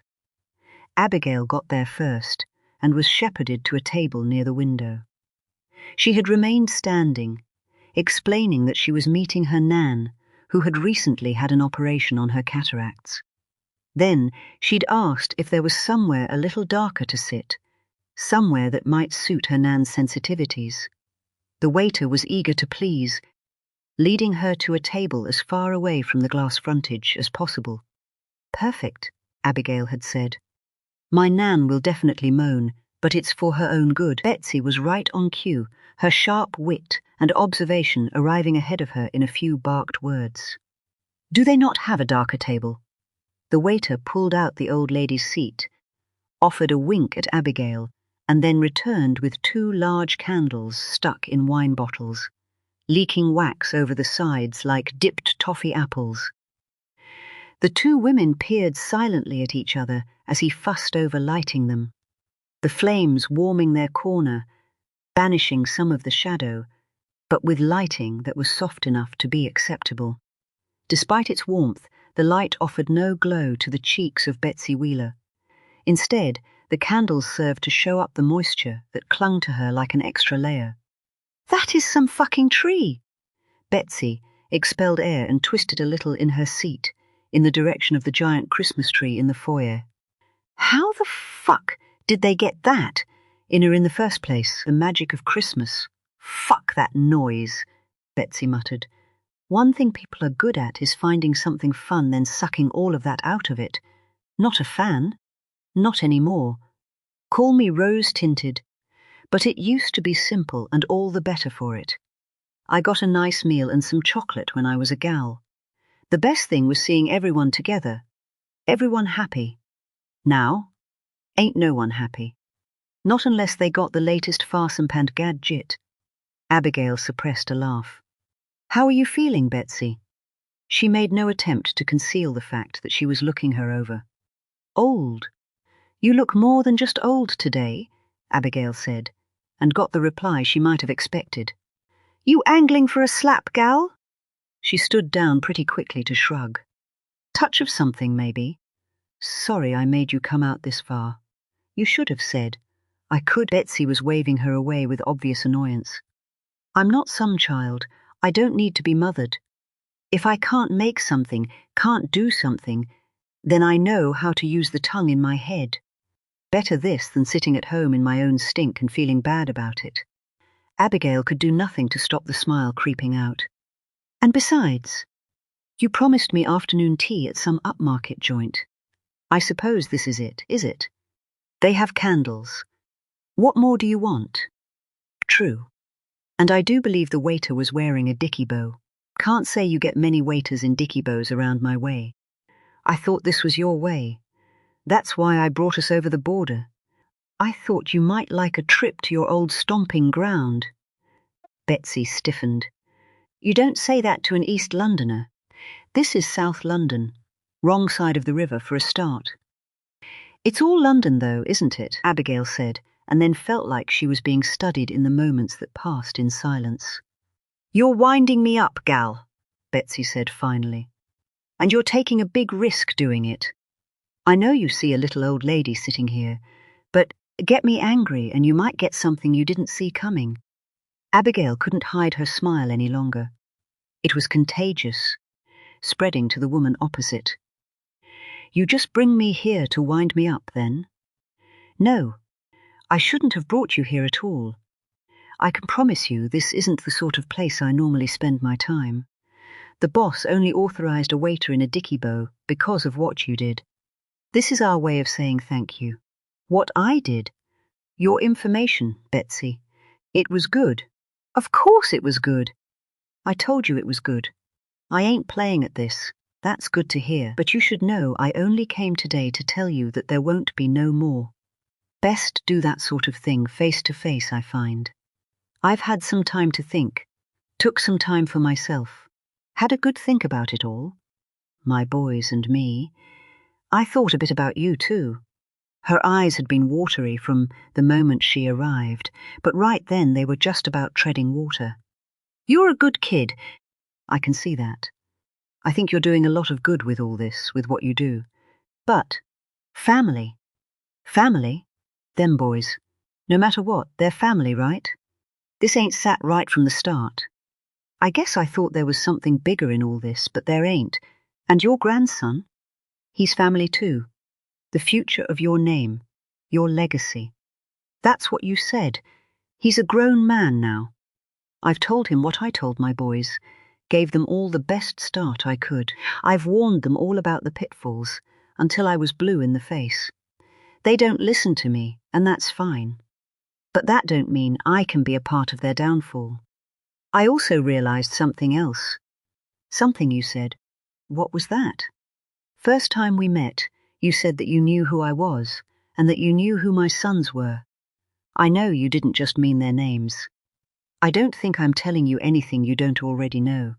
Abigail got there first, and was shepherded to a table near the window. She had remained standing, explaining that she was meeting her Nan, who had recently had an operation on her cataracts. Then she'd asked if there was somewhere a little darker to sit, somewhere that might suit her Nan's sensitivities. The waiter was eager to please, leading her to a table as far away from the glass frontage as possible. "Perfect," Abigail had said. "My Nan will definitely moan, but it's for her own good." Betsy was right on cue, her sharp wit and observation arriving ahead of her in a few barked words. "Do they not have a darker table?" The waiter pulled out the old lady's seat, offered a wink at Abigail, and then returned with 2 large candles stuck in wine bottles, leaking wax over the sides like dipped toffee apples. The 2 women peered silently at each other as he fussed over lighting them, the flames warming their corner, banishing some of the shadow, but with lighting that was soft enough to be acceptable. Despite its warmth, the light offered no glow to the cheeks of Betsy Wheeler. Instead, the candles served to show up the moisture that clung to her like an extra layer. "That is some fucking tree!" Betsy expelled air and twisted a little in her seat, in the direction of the giant Christmas tree in the foyer. "How the fuck did they get that in her in the first place? The magic of Christmas. Fuck that noise," Betsy muttered. "One thing people are good at is finding something fun, then sucking all of that out of it. Not a fan. Not anymore. Call me rose-tinted. But it used to be simple, and all the better for it. I got a nice meal and some chocolate when I was a gal. The best thing was seeing everyone together. Everyone happy. Now, ain't no one happy. Not unless they got the latest farsampant gadget." Abigail suppressed a laugh. "How are you feeling, Betsy?" She made no attempt to conceal the fact that she was looking her over. "Old. You look more than just old today," Abigail said, and got the reply she might have expected. "You angling for a slap, gal?" She stood down pretty quickly to shrug. "Touch of something, maybe. Sorry I made you come out this far. You should have said. I could." Betsy was waving her away with obvious annoyance. "I'm not some child. I don't need to be mothered. If I can't make something, can't do something, then I know how to use the tongue in my head. Better this than sitting at home in my own stink and feeling bad about it." Abigail could do nothing to stop the smile creeping out. "And besides, you promised me afternoon tea at some upmarket joint. I suppose this is it, is it? They have candles. What more do you want?" "True. And I do believe the waiter was wearing a dicky bow. Can't say you get many waiters in dicky bows around my way. I thought this was your way. That's why I brought us over the border. I thought you might like a trip to your old stomping ground." Betsy stiffened. "You don't say that to an East Londoner. This is South London. Wrong side of the river for a start." "It's all London, though, isn't it?" Abigail said, and then felt like she was being studied in the moments that passed in silence. "You're winding me up, gal," Betsy said finally. "And you're taking a big risk doing it. I know you see a little old lady sitting here, but get me angry and you might get something you didn't see coming." Abigail couldn't hide her smile any longer. It was contagious, spreading to the woman opposite. "You just bring me here to wind me up, then?" "No, I shouldn't have brought you here at all. I can promise you this isn't the sort of place I normally spend my time. The boss only authorized a waiter in a dicky bow because of what you did. This is our way of saying thank you." "What I did?" "Your information, Betsy. It was good." "Of course it was good." "I told you it was good. I ain't playing at this. That's good to hear. But you should know I only came today to tell you that there won't be no more." Best do that sort of thing face to face, I find. I've had some time to think, took some time for myself, had a good think about it all. My boys and me. I thought a bit about you too. Her eyes had been watery from the moment she arrived, but right then they were just about treading water. You're a good kid. I can see that. I think you're doing a lot of good with all this, with what you do. But family. Family? Them boys. No matter what, they're family, right? This ain't sat right from the start. I guess I thought there was something bigger in all this, but there ain't. And your grandson? He's family too. The future of your name, your legacy. That's what you said. He's a grown man now. I've told him what I told my boys, gave them all the best start I could. I've warned them all about the pitfalls, until I was blue in the face. They don't listen to me, and that's fine. But that don't mean I can be a part of their downfall. I also realized something else. Something you said. What was that? First time we met, you said that you knew who I was, and that you knew who my sons were. I know you didn't just mean their names. I don't think I'm telling you anything you don't already know.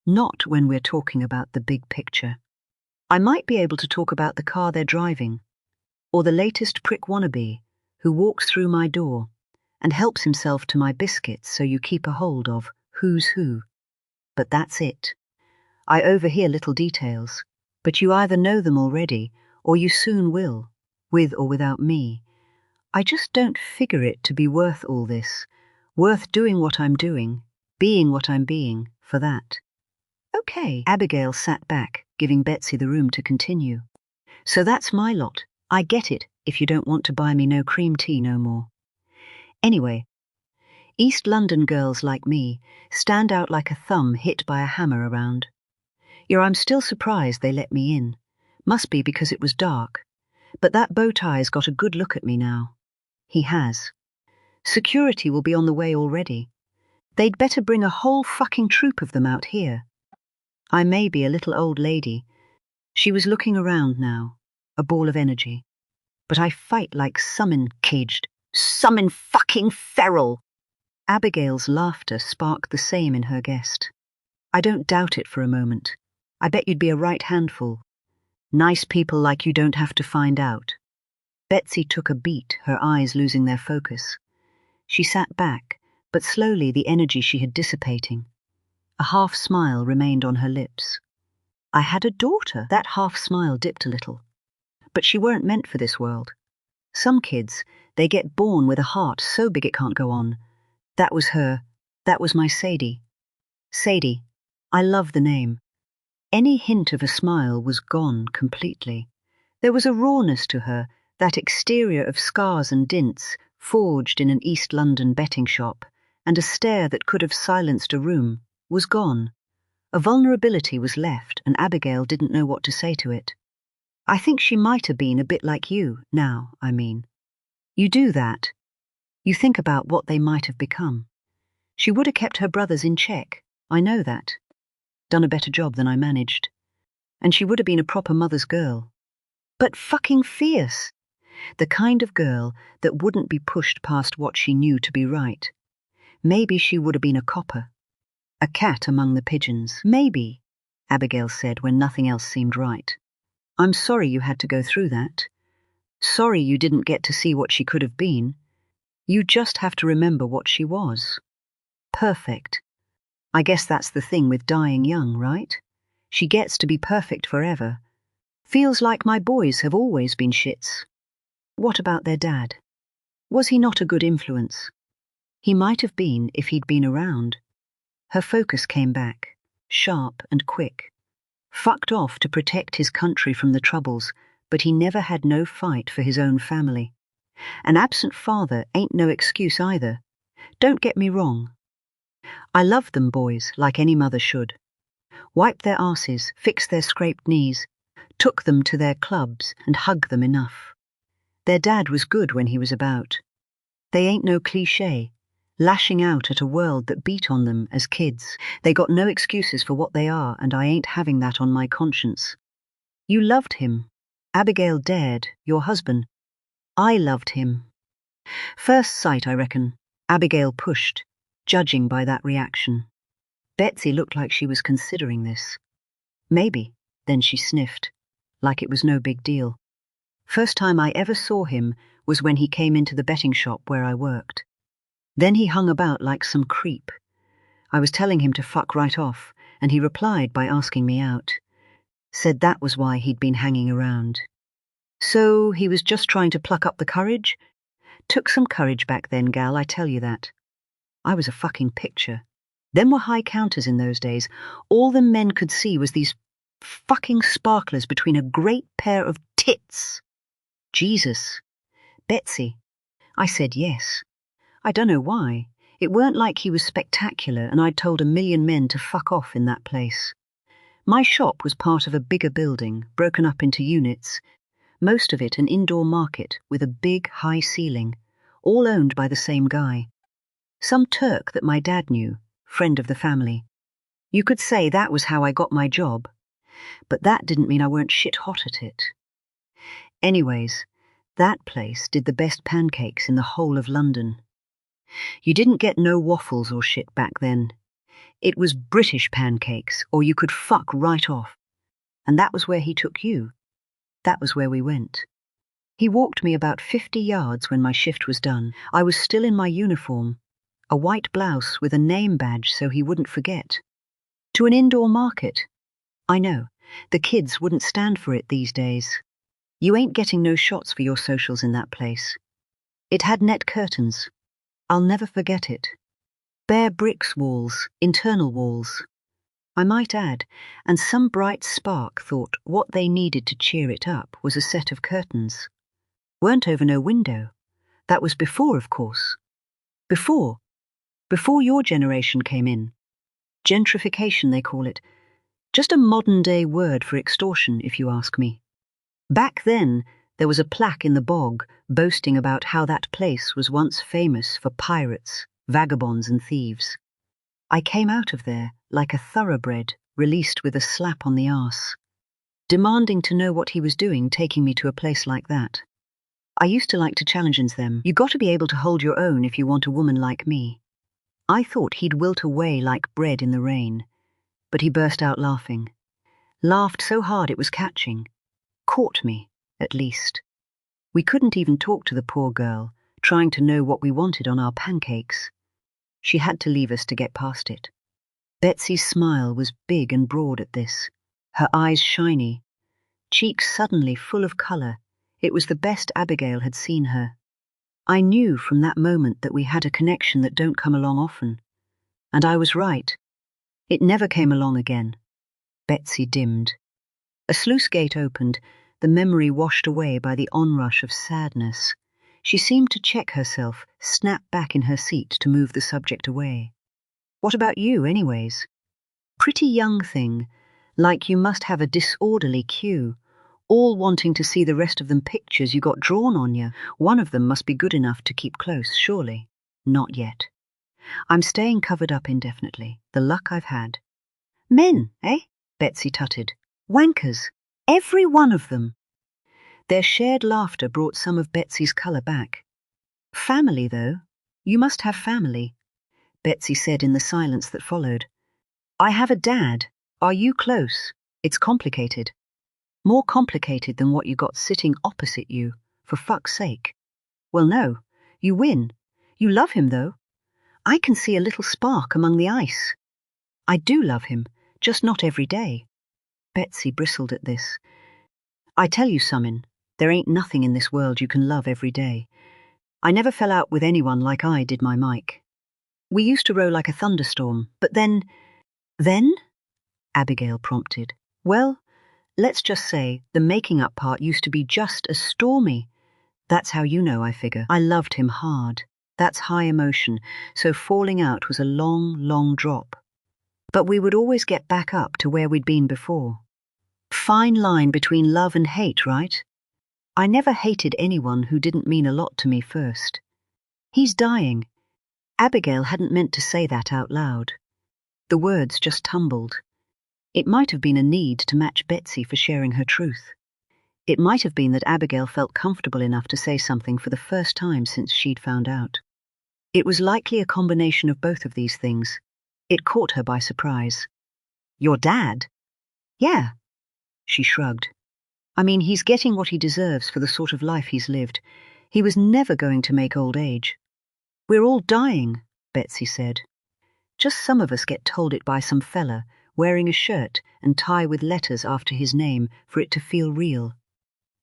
Not when we're talking about the big picture. I might be able to talk about the car they're driving, or the latest prick wannabe who walks through my door and helps himself to my biscuits so you keep a hold of who's who. But that's it. I overhear little details, but you either know them already or you soon will, with or without me. I just don't figure it to be worth all this, worth doing what I'm doing, being what I'm being, for that. Okay. Abigail sat back, giving Betsy the room to continue. So that's my lot. I get it, if you don't want to buy me no cream tea no more. Anyway, East London girls like me stand out like a thumb hit by a hammer around. I'm still surprised they let me in. Must be because it was dark. But that bow tie's got a good look at me now. He has. Security will be on the way already. They'd better bring a whole fucking troop of them out here. I may be a little old lady. She was looking around now, a ball of energy. But I fight like summon caged, summon fucking feral. Abigail's laughter sparked the same in her guest. I don't doubt it for a moment. I bet you'd be a right handful. Nice people like you don't have to find out. Betsy took a beat, her eyes losing their focus. She sat back, but slowly the energy she had dissipating. A half smile remained on her lips. I had a daughter. That half smile dipped a little. But she weren't meant for this world. Some kids, they get born with a heart so big it can't go on. That was her. That was my Sadie. Sadie. I love the name. Any hint of a smile was gone completely. There was a rawness to her, that exterior of scars and dints, forged in an East London betting shop, and a stare that could have silenced a room, was gone. A vulnerability was left, and Abigail didn't know what to say to it. I think she might have been a bit like you, now, I mean. You do that. You think about what they might have become. She would have kept her brothers in check, I know that. Done a better job than I managed. And she would have been a proper mother's girl. But fucking fierce. The kind of girl that wouldn't be pushed past what she knew to be right. Maybe she would have been a copper. A cat among the pigeons. Maybe, Abigail said when nothing else seemed right. I'm sorry you had to go through that. Sorry you didn't get to see what she could have been. You just have to remember what she was. Perfect. I guess that's the thing with dying young, right? She gets to be perfect forever. Feels like my boys have always been shits. What about their dad? Was he not a good influence? He might have been if he'd been around. Her focus came back, sharp and quick. Fucked off to protect his country from the troubles, but he never had no fight for his own family. An absent father ain't no excuse either. Don't get me wrong. I loved them boys like any mother should. Wiped their arses, fixed their scraped knees, took them to their clubs and hugged them enough. Their dad was good when he was about. They ain't no cliché, lashing out at a world that beat on them as kids. They got no excuses for what they are, and I ain't having that on my conscience. You loved him. Abigail dared, your husband. I loved him. First sight, I reckon. Abigail pushed, judging by that reaction. Betsy looked like she was considering this. Maybe, then she sniffed, like it was no big deal. First time I ever saw him was when he came into the betting shop where I worked. Then he hung about like some creep. I was telling him to fuck right off, and he replied by asking me out. Said that was why he'd been hanging around. So he was just trying to pluck up the courage? Took some courage back then, gal, I tell you that. I was a fucking picture. Them were high counters in those days. All the men could see was these fucking sparklers between a great pair of tits. Jesus. Betsy. I said yes. I don't know why. It weren't like he was spectacular and I'd told a million men to fuck off in that place. My shop was part of a bigger building, broken up into units, most of it an indoor market with a big, high ceiling, all owned by the same guy. Some Turk that my dad knew, friend of the family. You could say that was how I got my job, but that didn't mean I weren't shit hot at it. Anyways, that place did the best pancakes in the whole of London. You didn't get no waffles or shit back then. It was British pancakes, or you could fuck right off. And that was where he took you. That was where we went. He walked me about 50 yards when my shift was done. I was still in my uniform, a white blouse with a name badge so he wouldn't forget. To an indoor market. I know, the kids wouldn't stand for it these days. You ain't getting no shots for your socials in that place. It had net curtains. I'll never forget it. Bare bricks walls, internal walls. I might add, and some bright spark thought what they needed to cheer it up was a set of curtains. Weren't over no window. That was before, of course. Before your generation came in. Gentrification, they call it. Just a modern-day word for extortion, if you ask me. Back then, there was a plaque in the bog boasting about how that place was once famous for pirates, vagabonds and thieves. I came out of there like a thoroughbred released with a slap on the arse, demanding to know what he was doing taking me to a place like that. I used to like to challenge them. You got to be able to hold your own if you want a woman like me. I thought he'd wilt away like bread in the rain, but he burst out laughing. Laughed so hard it was catching. Caught me, at least. We couldn't even talk to the poor girl, trying to know what we wanted on our pancakes. She had to leave us to get past it. Betsy's smile was big and broad at this, her eyes shiny, cheeks suddenly full of colour. It was the best Abigail had seen her. I knew from that moment that we had a connection that don't come along often. And I was right. It never came along again. Betsy dimmed. A sluice gate opened, the memory washed away by the onrush of sadness. She seemed to check herself, snap back in her seat to move the subject away. What about you, anyways? Pretty young thing, like you must have a disorderly queue, all wanting to see the rest of them pictures you got drawn on you. One of them must be good enough to keep close, surely. Not yet. I'm staying covered up indefinitely, the luck I've had. Men, eh? Betsy tutted. Wankers. Every one of them. Their shared laughter brought some of Betsy's colour back. Family, though. You must have family, Betsy said in the silence that followed. I have a dad. Are you close? It's complicated. More complicated than what you got sitting opposite you, for fuck's sake. Well, no. You win. You love him, though. I can see a little spark among the ice. I do love him, just not every day. Betsy bristled at this. I tell you, Summin, there ain't nothing in this world you can love every day. I never fell out with anyone like I did my Mike. We used to row like a thunderstorm, but then... Then? Abigail prompted. Well, let's just say the making up part used to be just as stormy. That's how you know, I figure. I loved him hard. That's high emotion, so falling out was a long, long drop. But we would always get back up to where we'd been before. Fine line between love and hate, right? I never hated anyone who didn't mean a lot to me first. He's dying. Abigail hadn't meant to say that out loud. The words just tumbled. It might have been a need to match Betsy for sharing her truth. It might have been that Abigail felt comfortable enough to say something for the first time since she'd found out. It was likely a combination of both of these things. It caught her by surprise. "Your dad?" "Yeah," she shrugged. "I mean, he's getting what he deserves for the sort of life he's lived. He was never going to make old age." "We're all dying," Betsy said. "Just some of us get told it by some fella, wearing a shirt and tie with letters after his name for it to feel real.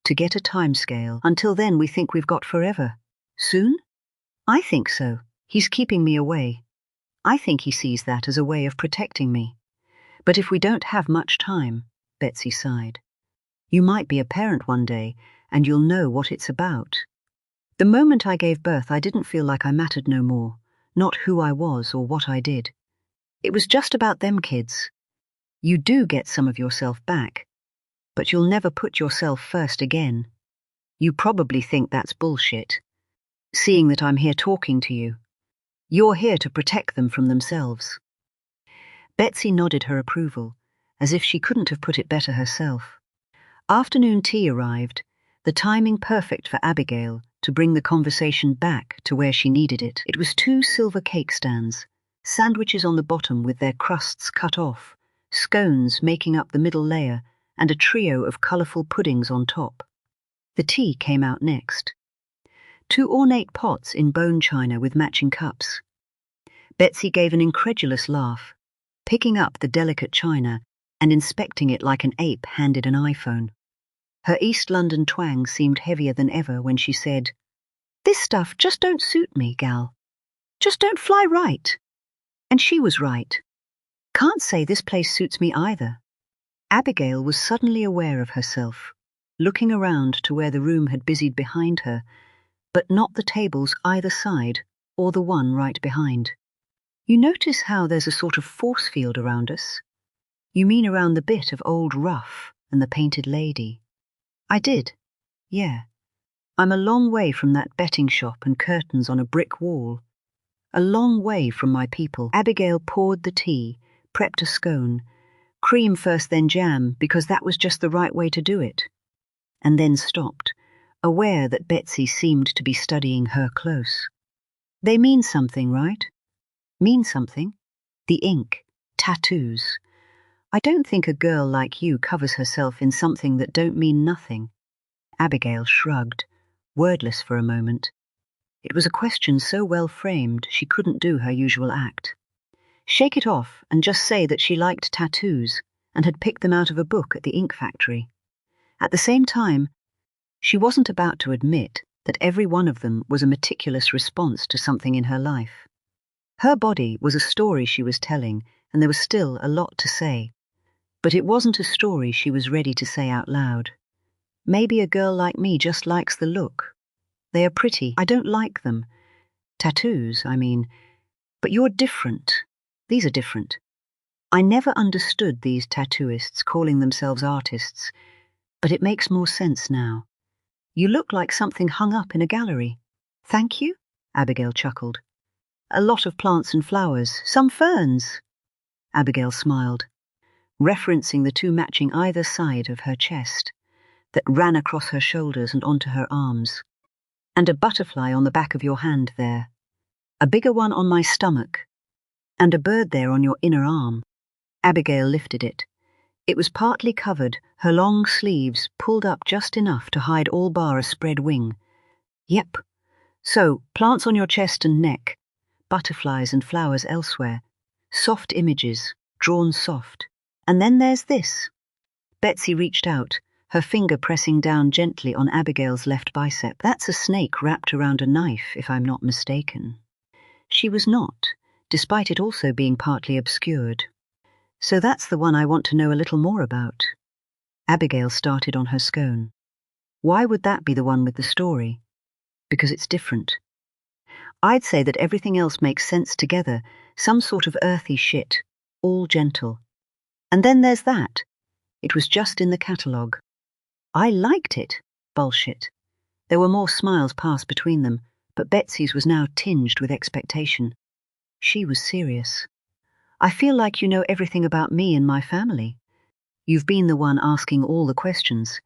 To get a timescale. Until then we think we've got forever. Soon? I think so. He's keeping me away. I think he sees that as a way of protecting me. But if we don't have much time," Betsy sighed, "you might be a parent one day and you'll know what it's about. The moment I gave birth I didn't feel like I mattered no more, not who I was or what I did. It was just about them kids. You do get some of yourself back, but you'll never put yourself first again. You probably think that's bullshit, seeing that I'm here talking to you. You're here to protect them from themselves." Betsy nodded her approval, as if she couldn't have put it better herself. Afternoon tea arrived, the timing perfect for Abigail to bring the conversation back to where she needed it. It was 2 silver cake stands, sandwiches on the bottom with their crusts cut off, scones making up the middle layer, and a trio of colourful puddings on top. The tea came out next. 2 ornate pots in bone china with matching cups. Betsy gave an incredulous laugh, picking up the delicate china and inspecting it like an ape handed an iPhone. Her East London twang seemed heavier than ever when she said, "This stuff just don't suit me, gal. Just don't fly right." And she was right. Can't say this place suits me either. Abigail was suddenly aware of herself, looking around to where the room had busied behind her, but not the tables either side or the one right behind. "You notice how there's a sort of force field around us?" "You mean around the bit of old Ruff and the painted lady?" "I did, yeah. I'm a long way from that betting shop and curtains on a brick wall. A long way from my people." Abigail poured the tea, prepped a scone, cream first then jam because that was just the right way to do it, and then stopped, aware that Betsy seemed to be studying her close. "They mean something, right?" "Mean something?" "The ink, tattoos. I don't think a girl like you covers herself in something that don't mean nothing." Abigail shrugged, wordless for a moment. It was a question so well framed she couldn't do her usual act. Shake it off and just say that she liked tattoos and had picked them out of a book at the ink factory. At the same time, she wasn't about to admit that every one of them was a meticulous response to something in her life. Her body was a story she was telling, and there was still a lot to say. But it wasn't a story she was ready to say out loud. "Maybe a girl like me just likes the look. They are pretty. I don't like them. Tattoos, I mean. But you're different. These are different. I never understood these tattooists calling themselves artists, but it makes more sense now. You look like something hung up in a gallery." "Thank you," Abigail chuckled. "A lot of plants and flowers, some ferns." Abigail smiled, referencing the 2 matching either side of her chest that ran across her shoulders and onto her arms. "And a butterfly on the back of your hand there. A bigger one on my stomach. And a bird there on your inner arm." Abigail lifted it. It was partly covered, her long sleeves pulled up just enough to hide all bar a spread wing. "Yep. So, plants on your chest and neck, butterflies and flowers elsewhere. Soft images, drawn soft. And then there's this." Betsy reached out, her finger pressing down gently on Abigail's left bicep. "That's a snake wrapped around a knife, if I'm not mistaken." She was not, despite it also being partly obscured. "So that's the one I want to know a little more about." Abigail started on her scone. "Why would that be the one with the story?" "Because it's different. I'd say that everything else makes sense together, some sort of earthy shit, all gentle. And then there's that. It was just in the catalogue. I liked it. Bullshit." There were more smiles passed between them, but Betsy's was now tinged with expectation. She was serious. "I feel like you know everything about me and my family. You've been the one asking all the questions.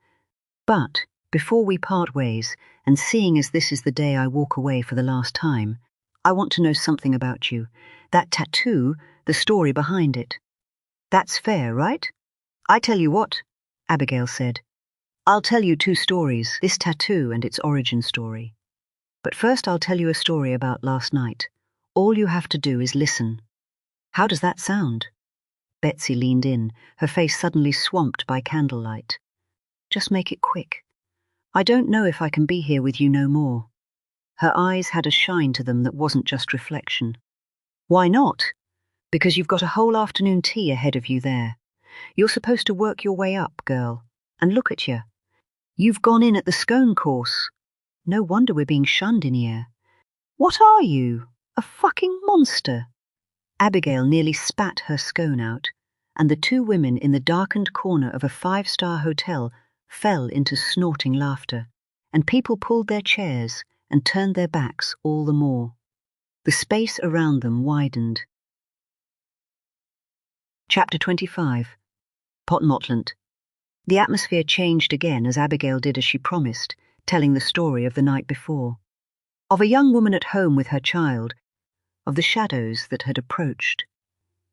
But before we part ways, and seeing as this is the day I walk away for the last time, I want to know something about you. That tattoo, the story behind it. That's fair, right? I tell you what, Abigail said. I'll tell you 2 stories, this tattoo and its origin story. But first I'll tell you a story about last night. All you have to do is listen. How does that sound? Betsy leaned in, her face suddenly swamped by candlelight. Just make it quick. I don't know if I can be here with you no more. Her eyes had a shine to them that wasn't just reflection. Why not? Because you've got a whole afternoon tea ahead of you there. You're supposed to work your way up, girl. And look at you. You've gone in at the scone course. No wonder we're being shunned in here. What are you? A fucking monster? Abigail nearly spat her scone out, and the 2 women in the darkened corner of a 5-star hotel fell into snorting laughter, and people pulled their chairs and turned their backs all the more. The space around them widened. Chapter 25. Potmotlant. The atmosphere changed again as Abigail did as she promised, telling the story of the night before. Of a young woman at home with her child, of the shadows that had approached,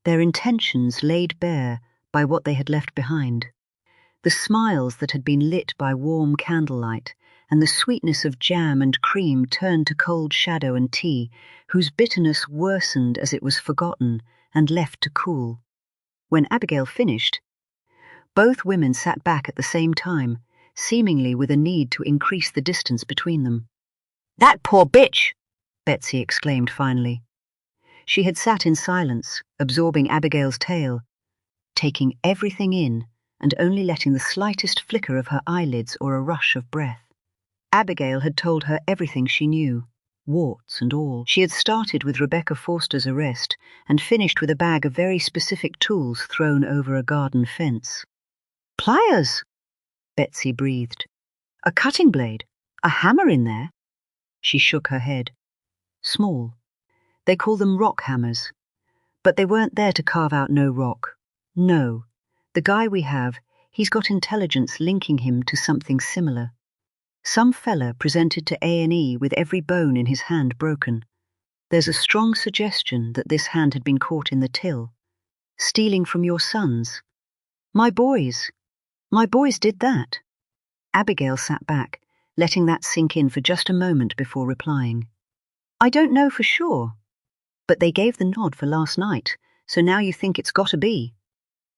their intentions laid bare by what they had left behind, the smiles that had been lit by warm candlelight, and the sweetness of jam and cream turned to cold shadow and tea, whose bitterness worsened as it was forgotten and left to cool. When Abigail finished, both women sat back at the same time, seemingly with a need to increase the distance between them. "That poor bitch!" Betsy exclaimed finally. She had sat in silence, absorbing Abigail's tale, taking everything in and only letting the slightest flicker of her eyelids or a rush of breath. Abigail had told her everything she knew, warts and all. She had started with Rebecca Forster's arrest and finished with a bag of very specific tools thrown over a garden fence. "Pliers," Betsy breathed. "A cutting blade? A hammer in there?" She shook her head. "Small. They call them rock hammers. But they weren't there to carve out no rock. No. The guy we have, he's got intelligence linking him to something similar. Some fella presented to A&E with every bone in his hand broken. There's a strong suggestion that this hand had been caught in the till. Stealing from your sons. My boys did that." Abigail sat back, letting that sink in for just a moment before replying. "I don't know for sure. But they gave the nod for last night, so now you think it's gotta be."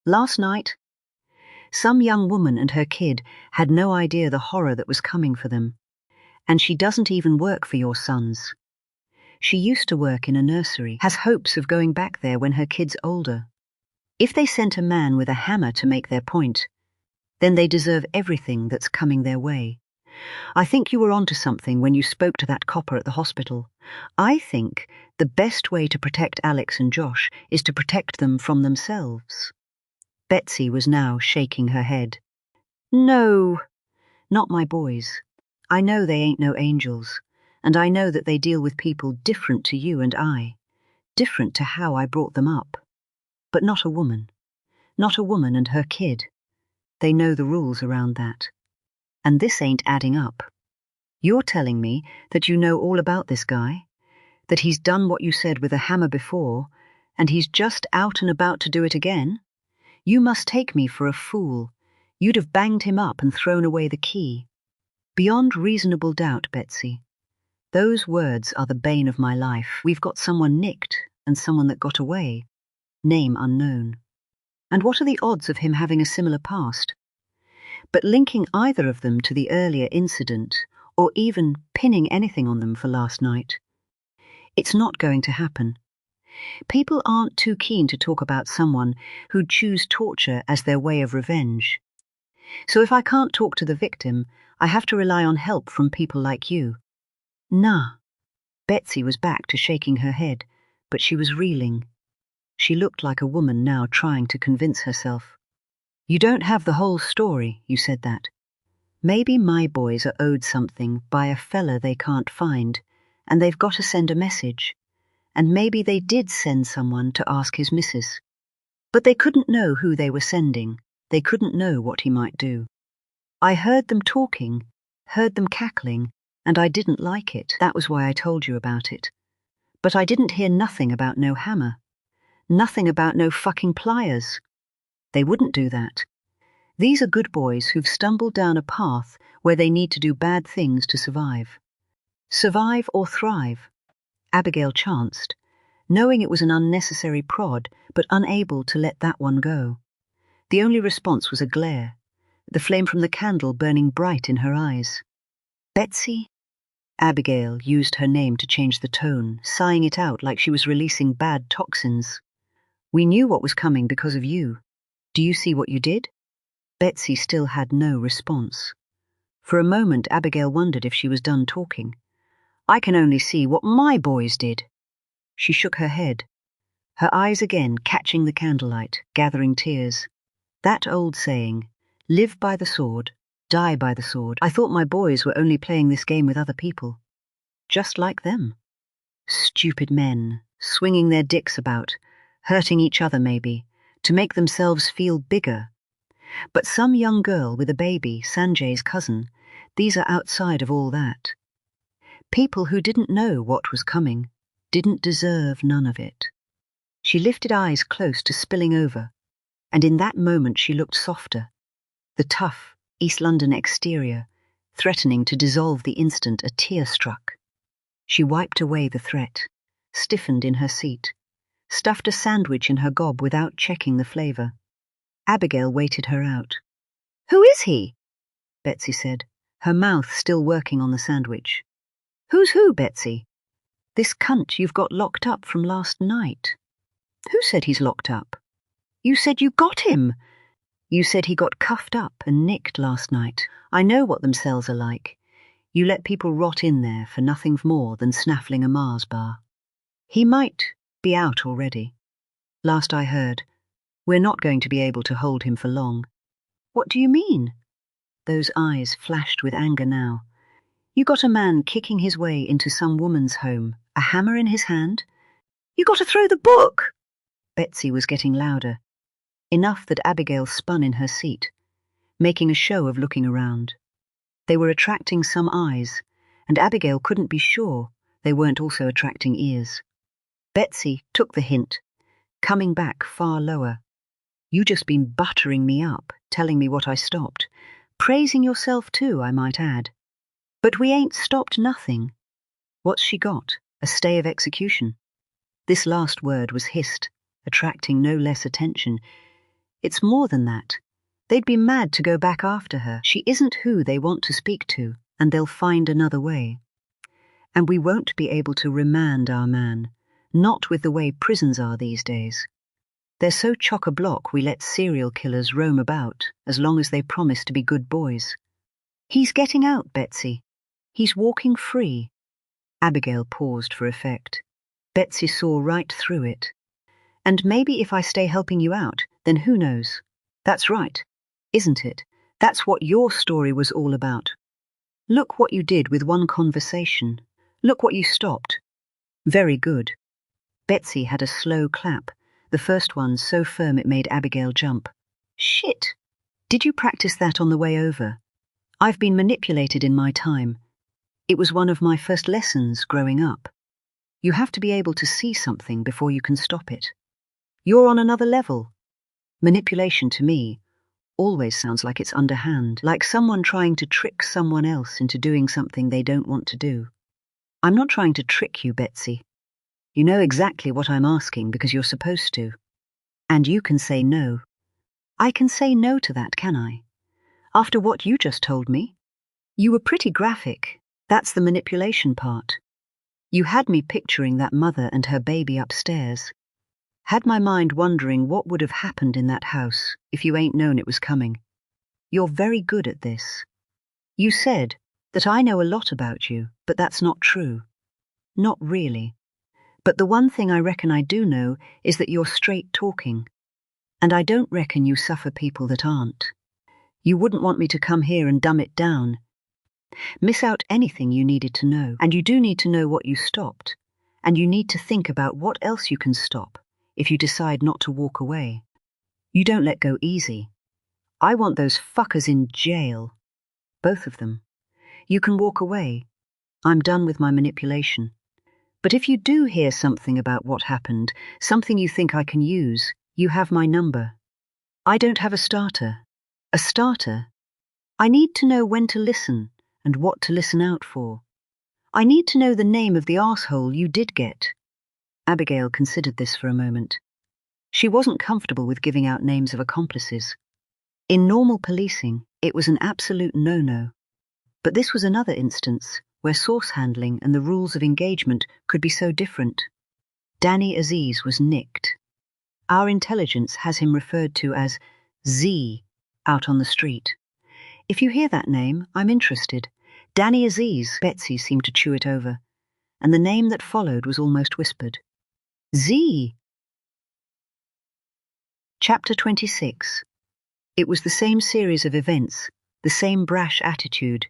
"Last night?" Some young woman and her kid had no idea the horror that was coming for them. And she doesn't even work for your sons. She used to work in a nursery, has hopes of going back there when her kid's older. If they sent a man with a hammer to make their point, then they deserve everything that's coming their way. I think you were onto something when you spoke to that copper at the hospital. I think the best way to protect Alex and Josh is to protect them from themselves." Betsy was now shaking her head. "No, not my boys. I know they ain't no angels, and I know that they deal with people different to you and I, different to how I brought them up. But not a woman. Not a woman and her kid. They know the rules around that. And this ain't adding up. You're telling me that you know all about this guy, that he's done what you said with a hammer before, and he's just out and about to do it again? You must take me for a fool. You'd have banged him up and thrown away the key." "Beyond reasonable doubt, Betsy. Those words are the bane of my life. We've got someone nicked and someone that got away. Name unknown. And what are the odds of him having a similar past? But linking either of them to the earlier incident, or even pinning anything on them for last night, it's not going to happen. People aren't too keen to talk about someone who'd choose torture as their way of revenge. So if I can't talk to the victim, I have to rely on help from people like you." "Nah." Betsy was back to shaking her head, but she was reeling. She looked like a woman now trying to convince herself. "You don't have the whole story, you said that. Maybe my boys are owed something by a fella they can't find, and they've got to send a message. And maybe they did send someone to ask his missus. But they couldn't know who they were sending. They couldn't know what he might do. I heard them talking, heard them cackling, and I didn't like it. That was why I told you about it. But I didn't hear nothing about no hammer. Nothing about no fucking pliers. They wouldn't do that. These are good boys who've stumbled down a path where they need to do bad things to survive. Survive or thrive. Abigail chanced, knowing it was an unnecessary prod, but unable to let that one go. The only response was a glare, the flame from the candle burning bright in her eyes. Betsy? Abigail used her name to change the tone, sighing it out like she was releasing bad toxins. We knew what was coming because of you. Do you see what you did? Betsy still had no response. For a moment, Abigail wondered if she was done talking. I can only see what my boys did. She shook her head, her eyes again catching the candlelight, gathering tears. That old saying, live by the sword, die by the sword. I thought my boys were only playing this game with other people. Just like them. Stupid men, swinging their dicks about, hurting each other maybe, to make themselves feel bigger. But some young girl with a baby, Sanjay's cousin, these are outside of all that. People who didn't know what was coming, didn't deserve none of it. She lifted eyes close to spilling over, and in that moment she looked softer, the tough East London exterior, threatening to dissolve the instant a tear struck. She wiped away the threat, stiffened in her seat, stuffed a sandwich in her gob without checking the flavour. Abigail waited her out. Who is he? Betsy said, her mouth still working on the sandwich. Who's who, Betsy? This cunt you've got locked up from last night. Who said he's locked up? You said you got him. You said he got cuffed up and nicked last night. I know what them cells are like. You let people rot in there for nothing more than snaffling a Mars bar. He might be out already. Last I heard, we're not going to be able to hold him for long. What do you mean? Those eyes flashed with anger now. You got a man kicking his way into some woman's home, a hammer in his hand? You got to throw the book! Betsy was getting louder, enough that Abigail spun in her seat, making a show of looking around. They were attracting some eyes, and Abigail couldn't be sure they weren't also attracting ears. Betsy took the hint, coming back far lower. You just been buttering me up, telling me what I stopped. Praising yourself too, I might add. But we ain't stopped nothing. What's she got? A stay of execution? This last word was hissed, attracting no less attention. It's more than that. They'd be mad to go back after her. She isn't who they want to speak to, and they'll find another way. And we won't be able to remand our man, not with the way prisons are these days. They're so chock-a-block we let serial killers roam about, as long as they promise to be good boys. He's getting out, Betsy. He's walking free. Abigail paused for effect. Betsy saw right through it. And maybe if I stay helping you out, then who knows? That's right, isn't it? That's what your story was all about. Look what you did with one conversation. Look what you stopped. Very good. Betsy had a slow clap, the first one so firm it made Abigail jump. Shit! Did you practice that on the way over? I've been manipulated in my time. It was one of my first lessons growing up. You have to be able to see something before you can stop it. You're on another level. Manipulation to me always sounds like it's underhand, like someone trying to trick someone else into doing something they don't want to do. I'm not trying to trick you, Betsy. You know exactly what I'm asking because you're supposed to. And you can say no. I can say no to that, can I? After what you just told me? You were pretty graphic. That's the manipulation part. You had me picturing that mother and her baby upstairs. Had my mind wondering what would have happened in that house if you ain't known it was coming. You're very good at this. You said that I know a lot about you, but that's not true. Not really. But the one thing I reckon I do know is that you're straight talking. And I don't reckon you suffer people that aren't. You wouldn't want me to come here and dumb it down. Miss out anything you needed to know. And you do need to know what you stopped. And you need to think about what else you can stop if you decide not to walk away. You don't let go easy. I want those fuckers in jail. both of them. You can walk away. I'm done with my manipulation. But if you do hear something about what happened, something you think I can use, you have my number. I don't have a starter. A starter? I need to know when to listen and what to listen out for. I need to know the name of the arsehole you did get. Abigail considered this for a moment. She wasn't comfortable with giving out names of accomplices. In normal policing, it was an absolute no-no. But this was another instance where source handling and the rules of engagement could be so different. Danny Aziz was nicked. Our intelligence has him referred to as Z out on the street. If you hear that name, I'm interested. Danny Aziz. Betsy seemed to chew it over, and the name that followed was almost whispered. Z. Chapter 26. It was the same series of events, the same brash attitude.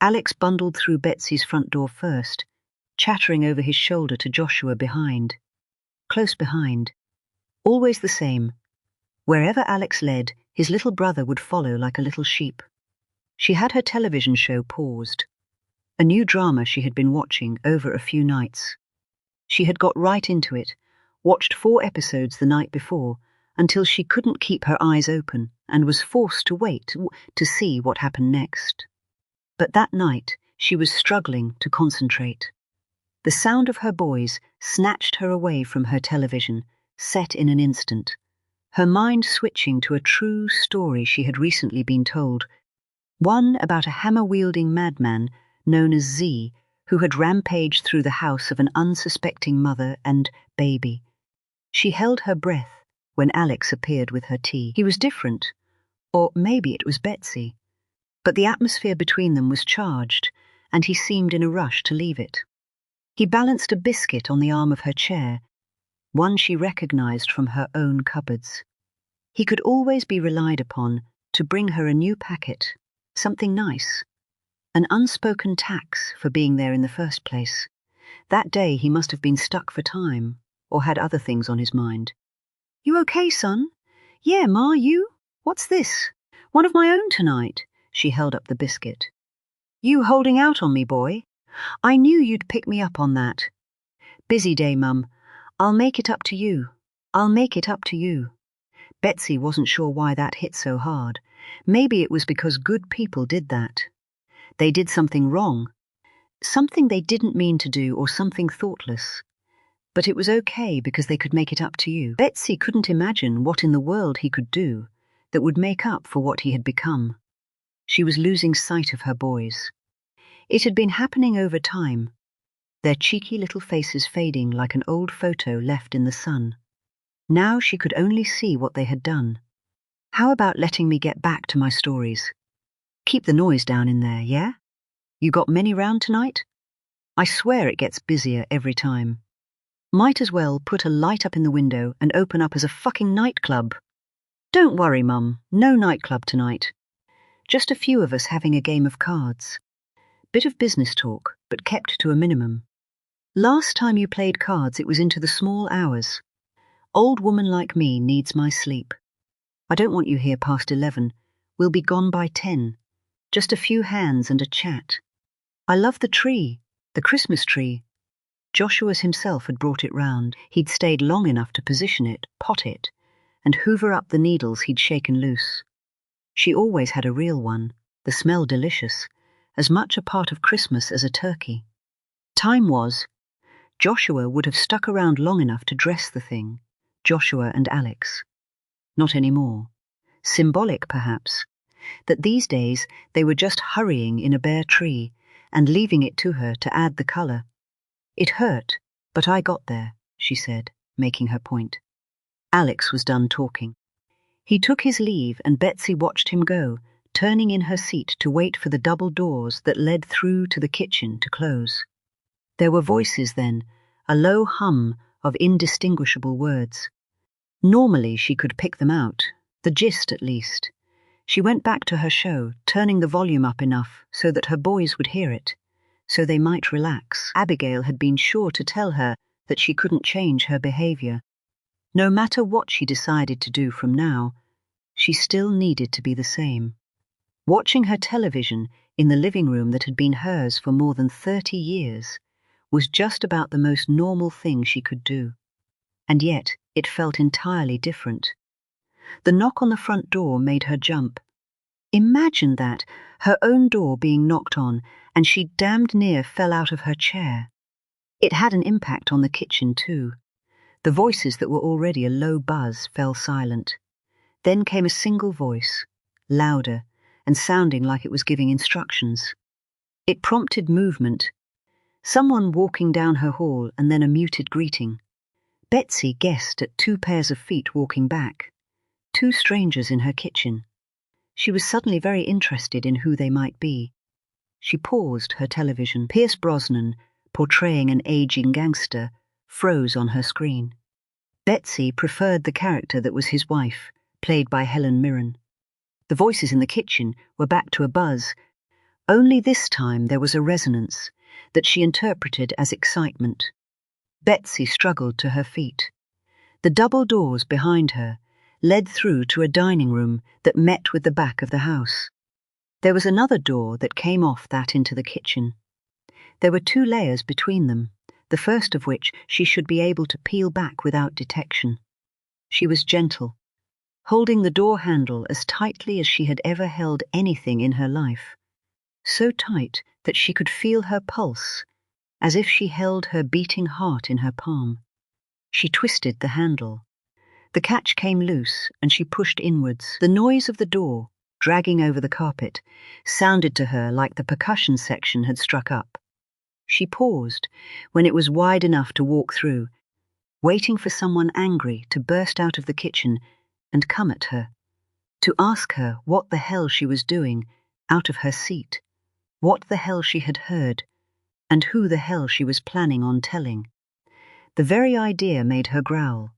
Alex bundled through Betsy's front door first, chattering over his shoulder to Joshua behind. Close behind. Always the same. Wherever Alex led, his little brother would follow like a little sheep. She had her television show paused. A new drama she had been watching over a few nights. She had got right into it, watched 4 episodes the night before, until she couldn't keep her eyes open and was forced to wait to see what happened next. But that night, she was struggling to concentrate. The sound of her boys snatched her away from her television, set in an instant, her mind switching to a true story she had recently been told, one about a hammer-wielding madman known as Z, who had rampaged through the house of an unsuspecting mother and baby. She held her breath when Alex appeared with her tea. He was different, or maybe it was Betsy, but the atmosphere between them was charged, and he seemed in a rush to leave it. He balanced a biscuit on the arm of her chair, one she recognized from her own cupboards. He could always be relied upon to bring her a new packet, something nice, an unspoken tax for being there in the first place. That day he must have been stuck for time, or had other things on his mind. "You okay, son?" "Yeah, Ma, you? What's this?" "One of my own tonight." She held up the biscuit. "You holding out on me, boy? I knew you'd pick me up on that." "Busy day, Mum. I'll make it up to you. I'll make it up to you." Betsy wasn't sure why that hit so hard. Maybe it was because good people did that. They did something wrong, something they didn't mean to do, or something thoughtless. But it was okay because they could make it up to you. Betsy couldn't imagine what in the world he could do that would make up for what he had become. She was losing sight of her boys. It had been happening over time, their cheeky little faces fading like an old photo left in the sun. Now she could only see what they had done. "How about letting me get back to my stories? Keep the noise down in there, yeah? You got many round tonight? I swear it gets busier every time. Might as well put a light up in the window and open up as a fucking nightclub." "Don't worry, Mum, no nightclub tonight. Just a few of us having a game of cards. Bit of business talk, but kept to a minimum. Last time you played cards it was into the small hours. Old woman like me needs my sleep. I don't want you here past 11. We'll be gone by 10. Just a few hands and a chat. I love the tree, the Christmas tree." Joshua's himself had brought it round. He'd stayed long enough to position it, pot it, and hoover up the needles he'd shaken loose. She always had a real one, the smell delicious, as much a part of Christmas as a turkey. Time was. Joshua would have stuck around long enough to dress the thing, Joshua and Alex. Not anymore. Symbolic, perhaps, that these days they were just hurrying in a bare tree and leaving it to her to add the colour. "It hurt, but I got there," she said, making her point. Alex was done talking. He took his leave and Betsy watched him go, turning in her seat to wait for the double doors that led through to the kitchen to close. There were voices then, a low hum of indistinguishable words. Normally she could pick them out, the gist at least. She went back to her show, turning the volume up enough so that her boys would hear it, so they might relax. Abigail had been sure to tell her that she couldn't change her behaviour. No matter what she decided to do from now, she still needed to be the same. Watching her television in the living room that had been hers for more than 30 years was just about the most normal thing she could do. And yet it felt entirely different. The knock on the front door made her jump. Imagine that, her own door being knocked on, and she damned near fell out of her chair. It had an impact on the kitchen too. The voices that were already a low buzz fell silent. Then came a single voice, louder, and sounding like it was giving instructions. It prompted movement. Someone walking down her hall, and then a muted greeting. Betsy guessed at 2 pairs of feet walking back. 2 strangers in her kitchen. She was suddenly very interested in who they might be. She paused her television. Pierce Brosnan, portraying an aging gangster, froze on her screen. Betsy preferred the character that was his wife, played by Helen Mirren. The voices in the kitchen were back to a buzz. Only this time there was a resonance that she interpreted as excitement. Betsy struggled to her feet. The double doors behind her led through to a dining room that met with the back of the house. There was another door that came off that into the kitchen. There were 2 layers between them, the first of which she should be able to peel back without detection. She was gentle, holding the door handle as tightly as she had ever held anything in her life, so tight that she could feel her pulse, as if she held her beating heart in her palm. She twisted the handle. The catch came loose, and she pushed inwards. The noise of the door, dragging over the carpet, sounded to her like the percussion section had struck up. She paused when it was wide enough to walk through, waiting for someone angry to burst out of the kitchen and come at her, to ask her what the hell she was doing out of her seat, what the hell she had heard, and who the hell she was planning on telling. The very idea made her growl.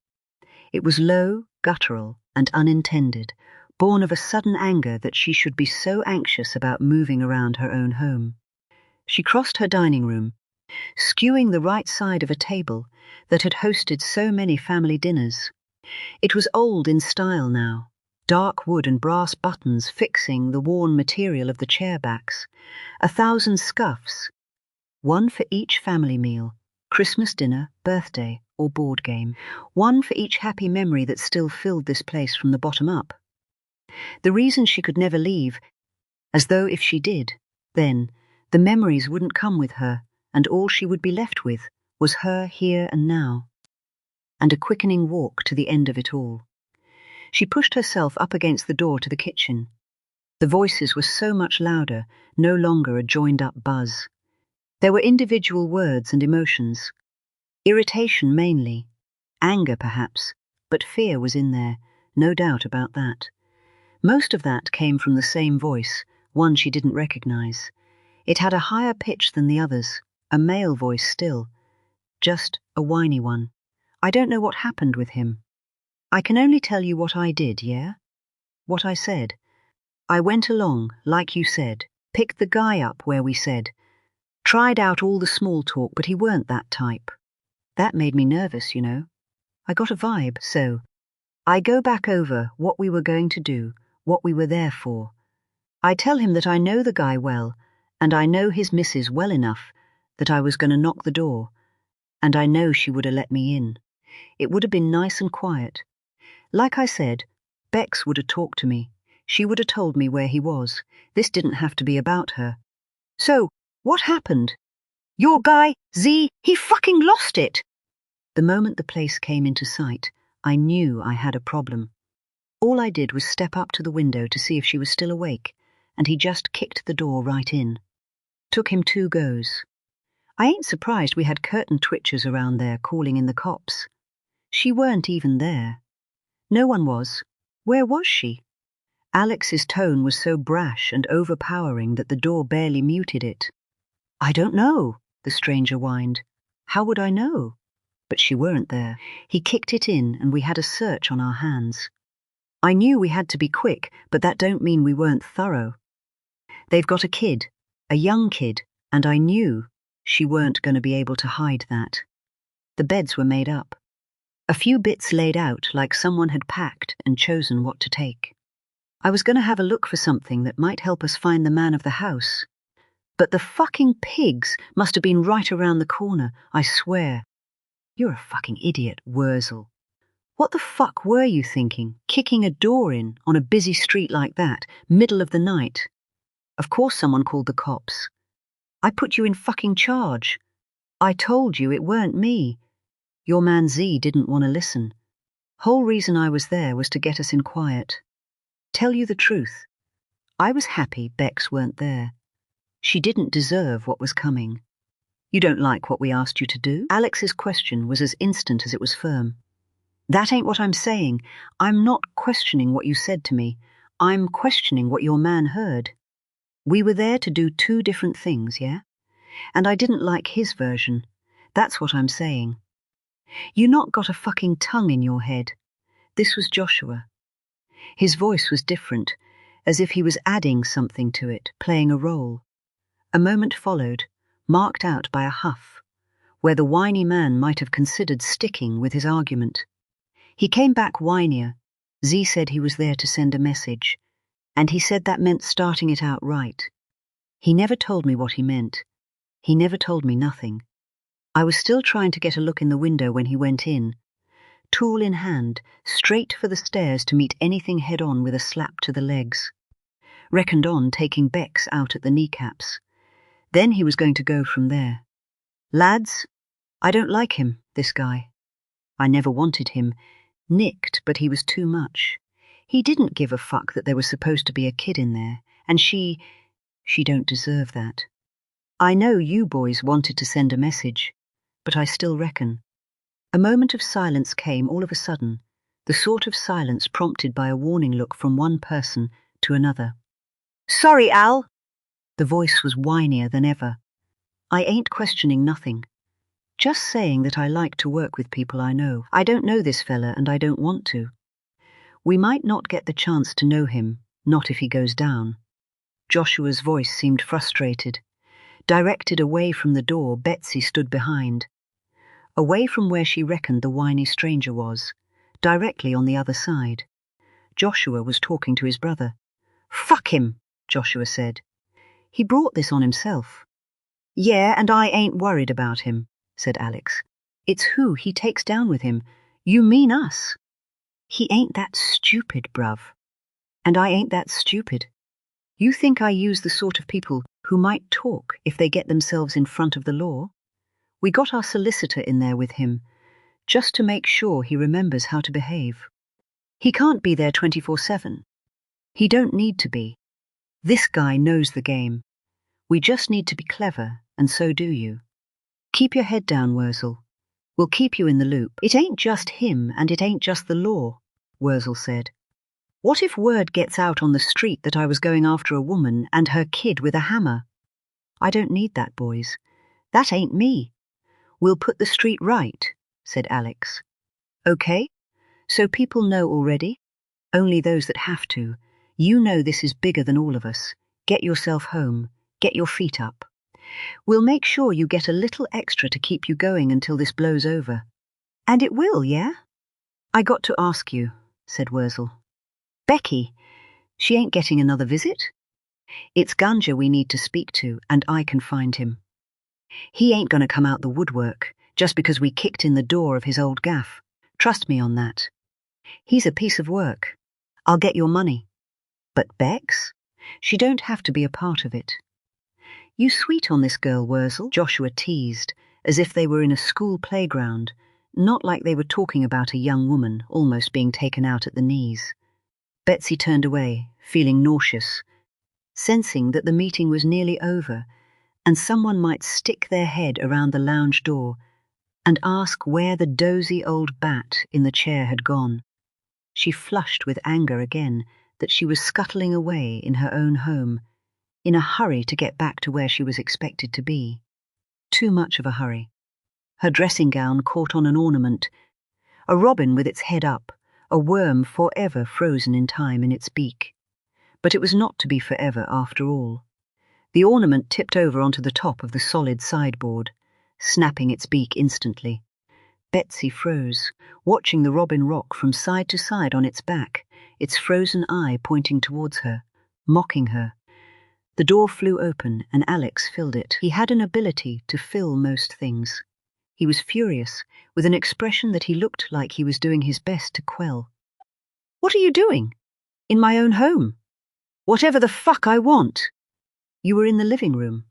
It was low, guttural, and unintended, born of a sudden anger that she should be so anxious about moving around her own home. She crossed her dining room, skewing the right side of a table that had hosted so many family dinners. It was old in style now, dark wood and brass buttons fixing the worn material of the chair backs, 1,000 scuffs, 1 for each family meal, Christmas dinner, birthday, or board game, 1 for each happy memory that still filled this place from the bottom up. The reason she could never leave, as though if she did, then the memories wouldn't come with her, and all she would be left with was her here and now, and a quickening walk to the end of it all. She pushed herself up against the door to the kitchen. The voices were so much louder, no longer a joined-up buzz. There were individual words and emotions. Irritation mainly, anger perhaps, but fear was in there, no doubt about that. Most of that came from the same voice, one she didn't recognize. It had a higher pitch than the others, a male voice still, just a whiny one. I don't know what happened with him. I can only tell you what I did, yeah? What I said. I went along, like you said, picked the guy up where we said, tried out all the small talk, but he weren't that type. That made me nervous, you know. I got a vibe, so I go back over what we were going to do, what we were there for. I tell him that I know the guy well, and I know his missus well enough that I was going to knock the door, and I know she would have let me in. It would have been nice and quiet. Like I said, Bex would have talked to me. She would have told me where he was. This didn't have to be about her. So, what happened? Your guy, Z, he fucking lost it! The moment the place came into sight, I knew I had a problem. All I did was step up to the window to see if she was still awake, and he just kicked the door right in. Took him 2 goes. I ain't surprised we had curtain twitchers around there calling in the cops. She weren't even there. No one was. Where was she? Alex's tone was so brash and overpowering that the door barely muted it. I don't know, the stranger whined. How would I know? But she weren't there. He kicked it in and we had a search on our hands. I knew we had to be quick, but that don't mean we weren't thorough. They've got a kid, a young kid, and I knew she weren't going to be able to hide that. The beds were made up. A few bits laid out like someone had packed and chosen what to take. I was going to have a look for something that might help us find the man of the house. But the fucking pigs must have been right around the corner, I swear. You're a fucking idiot, Wurzel. What the fuck were you thinking, kicking a door in on a busy street like that, middle of the night? Of course someone called the cops. I put you in fucking charge. I told you it weren't me. Your man Z didn't want to listen. Whole reason I was there was to get us in quiet. Tell you the truth. I was happy Bex weren't there. She didn't deserve what was coming. You don't like what we asked you to do? Alex's question was as instant as it was firm. That ain't what I'm saying. I'm not questioning what you said to me. I'm questioning what your man heard. We were there to do two different things, yeah? And I didn't like his version. That's what I'm saying. You not got a fucking tongue in your head. This was Joshua. His voice was different, as if he was adding something to it, playing a role. A moment followed, marked out by a huff, where the whiny man might have considered sticking with his argument. He came back whinier. Z said he was there to send a message, and he said that meant starting it out right. He never told me what he meant. He never told me nothing. I was still trying to get a look in the window when he went in, tool in hand, straight for the stairs to meet anything head-on with a slap to the legs. Reckoned on taking Bex out at the kneecaps. Then he was going to go from there. Lads, I don't like him, this guy. I never wanted him. Nicked, but he was too much. He didn't give a fuck that there was supposed to be a kid in there, and she don't deserve that. I know you boys wanted to send a message, but I still reckon. A moment of silence came all of a sudden, the sort of silence prompted by a warning look from one person to another. Sorry, Al. The voice was whinier than ever. I ain't questioning nothing. Just saying that I like to work with people I know. I don't know this fella and I don't want to. We might not get the chance to know him, not if he goes down. Joshua's voice seemed frustrated. Directed away from the door Betsy stood behind. Away from where she reckoned the whiny stranger was, directly on the other side. Joshua was talking to his brother. Fuck him, Joshua said. He brought this on himself. Yeah, and I ain't worried about him, said Alex. It's who he takes down with him. You mean us. He ain't that stupid, bruv. And I ain't that stupid. You think I use the sort of people who might talk if they get themselves in front of the law? We got our solicitor in there with him, just to make sure he remembers how to behave. He can't be there 24/7. He don't need to be. This guy knows the game. We just need to be clever, and so do you. Keep your head down, Wurzel. We'll keep you in the loop. It ain't just him, and it ain't just the law, Wurzel said. What if word gets out on the street that I was going after a woman and her kid with a hammer? I don't need that, boys. That ain't me. We'll put the street right, said Alex. Okay, so people know already? Only those that have to. You know this is bigger than all of us. Get yourself home. Get your feet up. We'll make sure you get a little extra to keep you going until this blows over. And it will, yeah? I got to ask you, said Wurzel. Becky, she ain't getting another visit? It's Ganja we need to speak to, and I can find him. He ain't going to come out the woodwork just because we kicked in the door of his old gaff. Trust me on that. He's a piece of work. I'll get your money. But Bex? She don't have to be a part of it. You sweet on this girl, Wurzel, Joshua teased, as if they were in a school playground, not like they were talking about a young woman almost being taken out at the knees. Betsy turned away, feeling nauseous, sensing that the meeting was nearly over and someone might stick their head around the lounge door and ask where the dozy old bat in the chair had gone. She flushed with anger again that she was scuttling away in her own home, in a hurry to get back to where she was expected to be. Too much of a hurry. Her dressing gown caught on an ornament, a robin with its head up, a worm forever frozen in time in its beak. But it was not to be forever after all. The ornament tipped over onto the top of the solid sideboard, snapping its beak instantly. Betsy froze, watching the robin rock from side to side on its back, its frozen eye pointing towards her, mocking her. The door flew open and Alex filled it. He had an ability to fill most things. He was furious, with an expression that he looked like he was doing his best to quell. "What are you doing? In my own home? Whatever the fuck I want." "You were in the living room.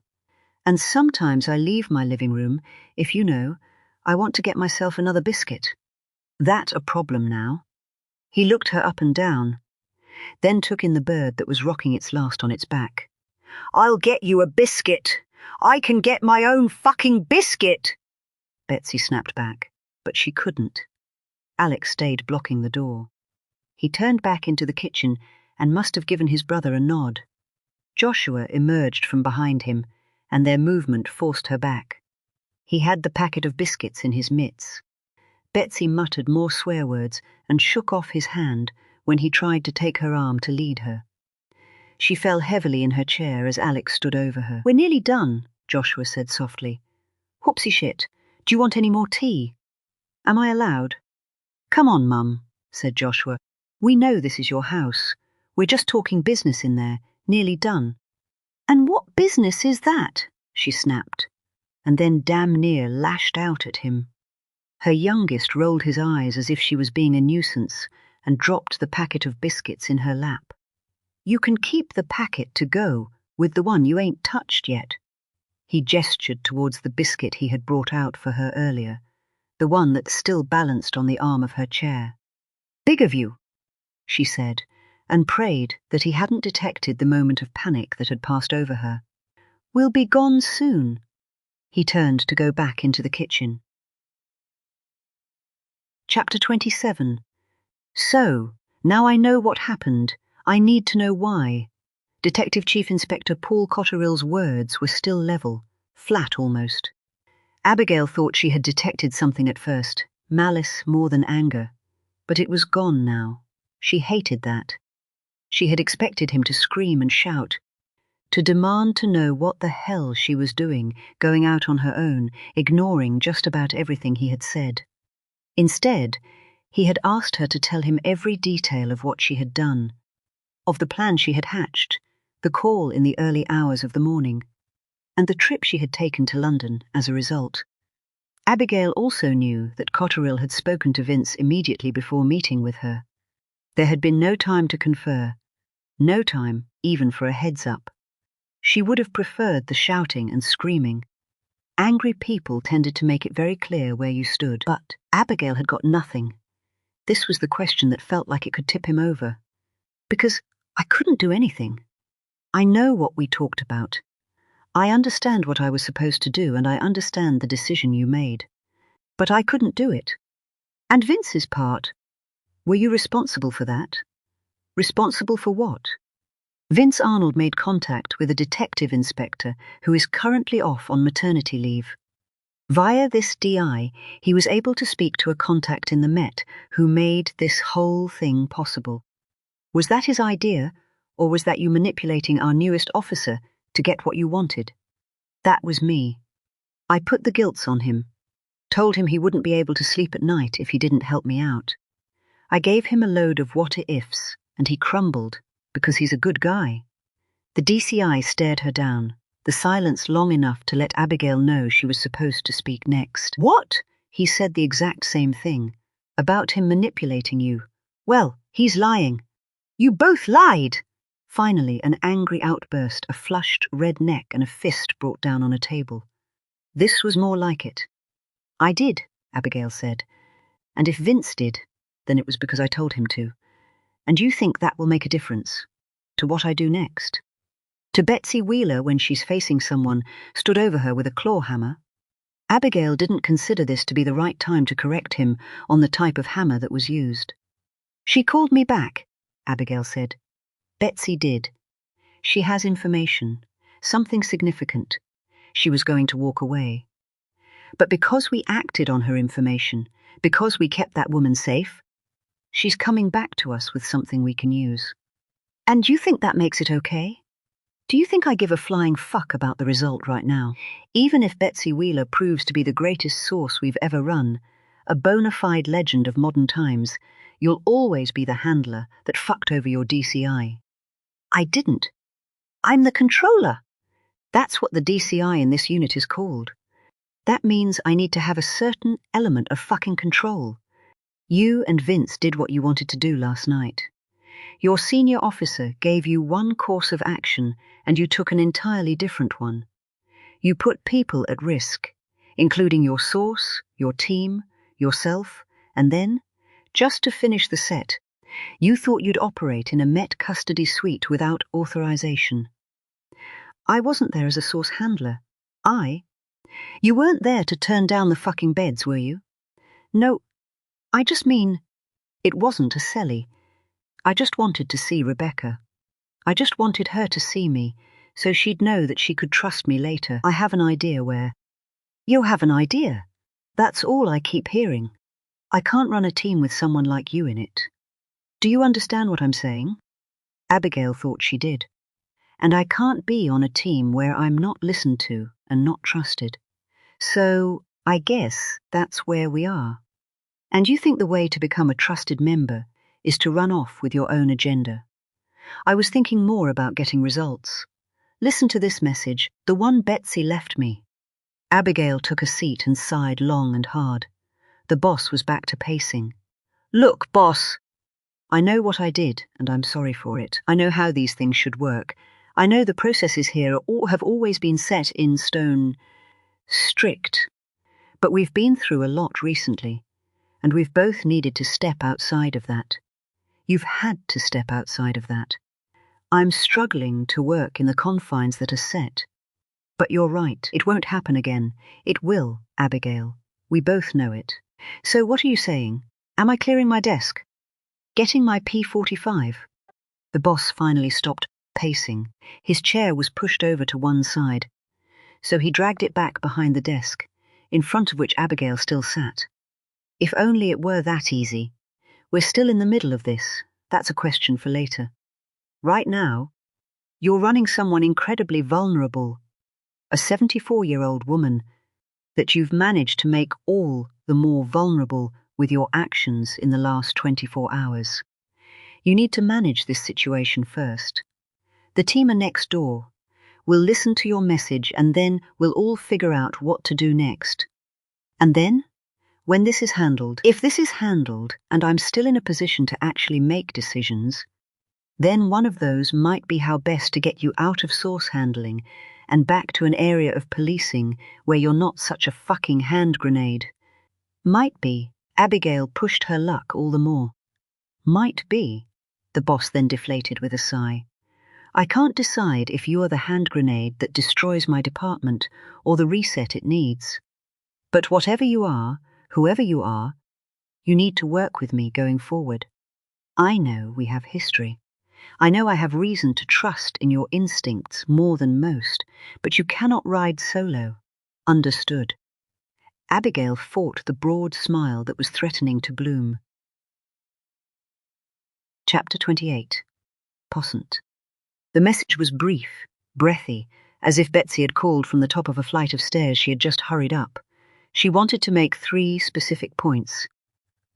And sometimes I leave my living room, if you know, I want to get myself another biscuit. That a problem now?" He looked her up and down, then took in the bird that was rocking its last on its back. "I'll get you a biscuit. I can get my own fucking biscuit," Betsy snapped back, but she couldn't. Alex stayed blocking the door. He turned back into the kitchen and must have given his brother a nod. Joshua emerged from behind him, and their movement forced her back. He had the packet of biscuits in his mitts. Betsy muttered more swear words and shook off his hand when he tried to take her arm to lead her. She fell heavily in her chair as Alex stood over her. "We're nearly done," Joshua said softly. "Whoopsie shit, do you want any more tea? Am I allowed?" "Come on, Mum," said Joshua. "We know this is your house. We're just talking business in there, nearly done." "And what business is that?" she snapped, and then damn near lashed out at him. Her youngest rolled his eyes as if she was being a nuisance and dropped the packet of biscuits in her lap. "You can keep the packet to go with the one you ain't touched yet." He gestured towards the biscuit he had brought out for her earlier, the one that still balanced on the arm of her chair. "Big of you," she said, and prayed that he hadn't detected the moment of panic that had passed over her. "We'll be gone soon." He turned to go back into the kitchen. Chapter 27. "So, now I know what happened. I need to know why." Detective Chief Inspector Paul Cotterill's words were still level, flat almost. Abigail thought she had detected something at first, malice more than anger. But it was gone now. She hated that. She had expected him to scream and shout, to demand to know what the hell she was doing, going out on her own, ignoring just about everything he had said. Instead, he had asked her to tell him every detail of what she had done, of the plan she had hatched, the call in the early hours of the morning, and the trip she had taken to London as a result. Abigail also knew that Cotterill had spoken to Vince immediately before meeting with her. There had been no time to confer, no time even for a heads-up. She would have preferred the shouting and screaming. Angry people tended to make it very clear where you stood, but Abigail had got nothing. This was the question that felt like it could tip him over. "Because I couldn't do anything. I know what we talked about. I understand what I was supposed to do, and I understand the decision you made. But I couldn't do it. And Vince's part, were you responsible for that? Responsible for what?" Vince Arnold made contact with a detective inspector who is currently off on maternity leave. Via this DI, he was able to speak to a contact in the Met who made this whole thing possible. Was that his idea, or was that you manipulating our newest officer to get what you wanted? That was me. I put the guilts on him, told him he wouldn't be able to sleep at night if he didn't help me out. I gave him a load of what-ifs, and he crumbled, because he's a good guy. The DCI stared her down, the silence long enough to let Abigail know she was supposed to speak next. "What?" He said the exact same thing. "About him manipulating you. Well, he's lying. You both lied!" Finally, an angry outburst, a flushed red neck and a fist brought down on a table. This was more like it. "I did," Abigail said. "And if Vince did, then it was because I told him to. And you think that will make a difference to what I do next?" To Betsy Wheeler, when she's facing someone, stood over her with a claw hammer. Abigail didn't consider this to be the right time to correct him on the type of hammer that was used. "She called me back," Abigail said. "Betsy did. She has information, something significant. She was going to walk away. But because we acted on her information, because we kept that woman safe, she's coming back to us with something we can use. And you think that makes it okay? Do you think I give a flying fuck about the result right now? Even if Betsy Wheeler proves to be the greatest source we've ever run, a bona fide legend of modern times. You'll always be the handler that fucked over your DCI. I didn't. I'm the controller. That's what the DCI in this unit is called. That means I need to have a certain element of fucking control. You and Vince did what you wanted to do last night. Your senior officer gave you one course of action and you took an entirely different one. You put people at risk, including your source, your team, yourself, and then, just to finish the set, you thought you'd operate in a Met custody suite without authorization. I wasn't there as a source handler. You weren't there to turn down the fucking beds, were you? No, I just mean, it wasn't a celly. I just wanted to see Rebecca. I just wanted her to see me, so she'd know that she could trust me later. I have an idea where... You have an idea? That's all I keep hearing. I can't run a team with someone like you in it. Do you understand what I'm saying? Abigail thought she did. And I can't be on a team where I'm not listened to and not trusted. So, I guess that's where we are. And you think the way to become a trusted member is to run off with your own agenda. I was thinking more about getting results. Listen to this message, the one Betsy left me. Abigail took a seat and sighed long and hard. The boss was back to pacing. Look, boss. I know what I did, and I'm sorry for it. I know how these things should work. I know the processes here have always been set in stone, strict. But we've been through a lot recently, and we've both needed to step outside of that. You've had to step outside of that. I'm struggling to work in the confines that are set. But you're right, it won't happen again. It will, Abigail. We both know it. So what are you saying? Am I clearing my desk? Getting my P45? The boss finally stopped pacing. His chair was pushed over to one side, so he dragged it back behind the desk, in front of which Abigail still sat. If only it were that easy. We're still in the middle of this. That's a question for later. Right now, you're running someone incredibly vulnerable, a 74-year-old woman that you've managed to make all the more vulnerable with your actions in the last 24 hours. You need to manage this situation first. The team are next door. We'll listen to your message and then we'll all figure out what to do next. And then, when this is handled, if this is handled and I'm still in a position to actually make decisions, then one of those might be how best to get you out of source handling and back to an area of policing where you're not such a fucking hand grenade. Might be. Abigail pushed her luck all the more. Might be, the boss then deflated with a sigh. I can't decide if you are the hand grenade that destroys my department or the reset it needs. But whatever you are, whoever you are, you need to work with me going forward. I know we have history. I know I have reason to trust in your instincts more than most, but you cannot ride solo. Understood. Abigail fought the broad smile that was threatening to bloom. Chapter 28. Possent. The message was brief, breathy, as if Betsy had called from the top of a flight of stairs she had just hurried up. She wanted to make 3 specific points.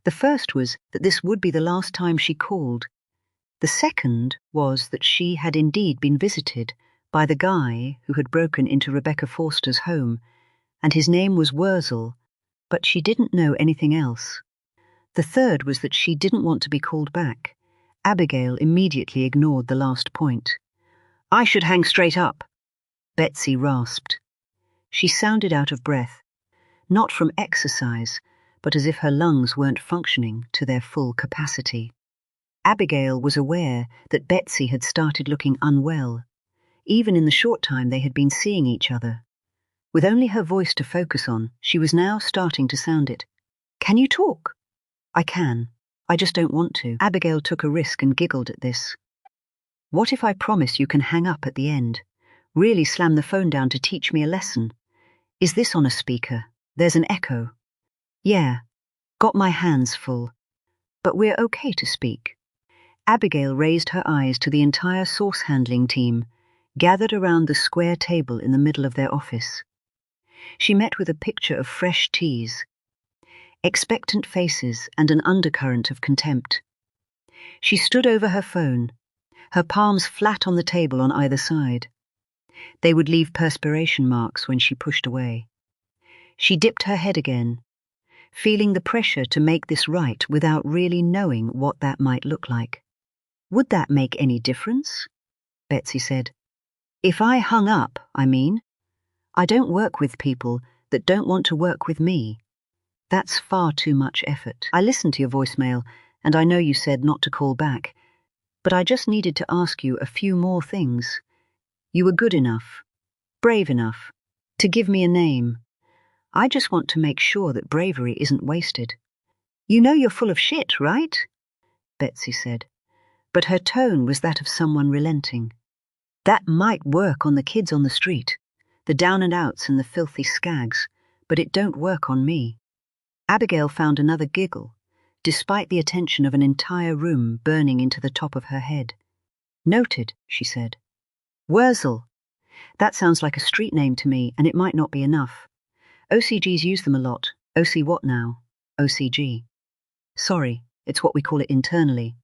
The first was that this would be the last time she called. The second was that she had indeed been visited by the guy who had broken into Rebecca Forster's home, and his name was Wurzel, but she didn't know anything else. The third was that she didn't want to be called back. Abigail immediately ignored the last point. I should hang straight up, Betsy rasped. She sounded out of breath, not from exercise, but as if her lungs weren't functioning to their full capacity. Abigail was aware that Betsy had started looking unwell, even in the short time they had been seeing each other. With only her voice to focus on, she was now starting to sound it. Can you talk? I can. I just don't want to. Abigail took a risk and giggled at this. What if I promise you can hang up at the end? Really slam the phone down to teach me a lesson? Is this on a speaker? There's an echo. Yeah. Got my hands full. But we're okay to speak. Abigail raised her eyes to the entire source handling team, gathered around the square table in the middle of their office. She met with a picture of fresh teas. expectant faces and an undercurrent of contempt. She stood over her phone, her palms flat on the table on either side. They would leave perspiration marks when she pushed away. She dipped her head again, feeling the pressure to make this right without really knowing what that might look like. Would that make any difference? Betsy said. If I hung up, I mean. I don't work with people that don't want to work with me. That's far too much effort. I listened to your voicemail, and I know you said not to call back, but I just needed to ask you a few more things. You were good enough, brave enough, to give me a name. I just want to make sure that bravery isn't wasted. You know you're full of shit, right? Betsy said, but her tone was that of someone relenting. That might work on the kids on the street, the down-and-outs and the filthy skags, but it don't work on me. Abigail found another giggle, despite the attention of an entire room burning into the top of her head. Noted, she said. Wurzel. That sounds like a street name to me, and it might not be enough. OCGs use them a lot. OC what now? OCG. Sorry, it's what we call it internally.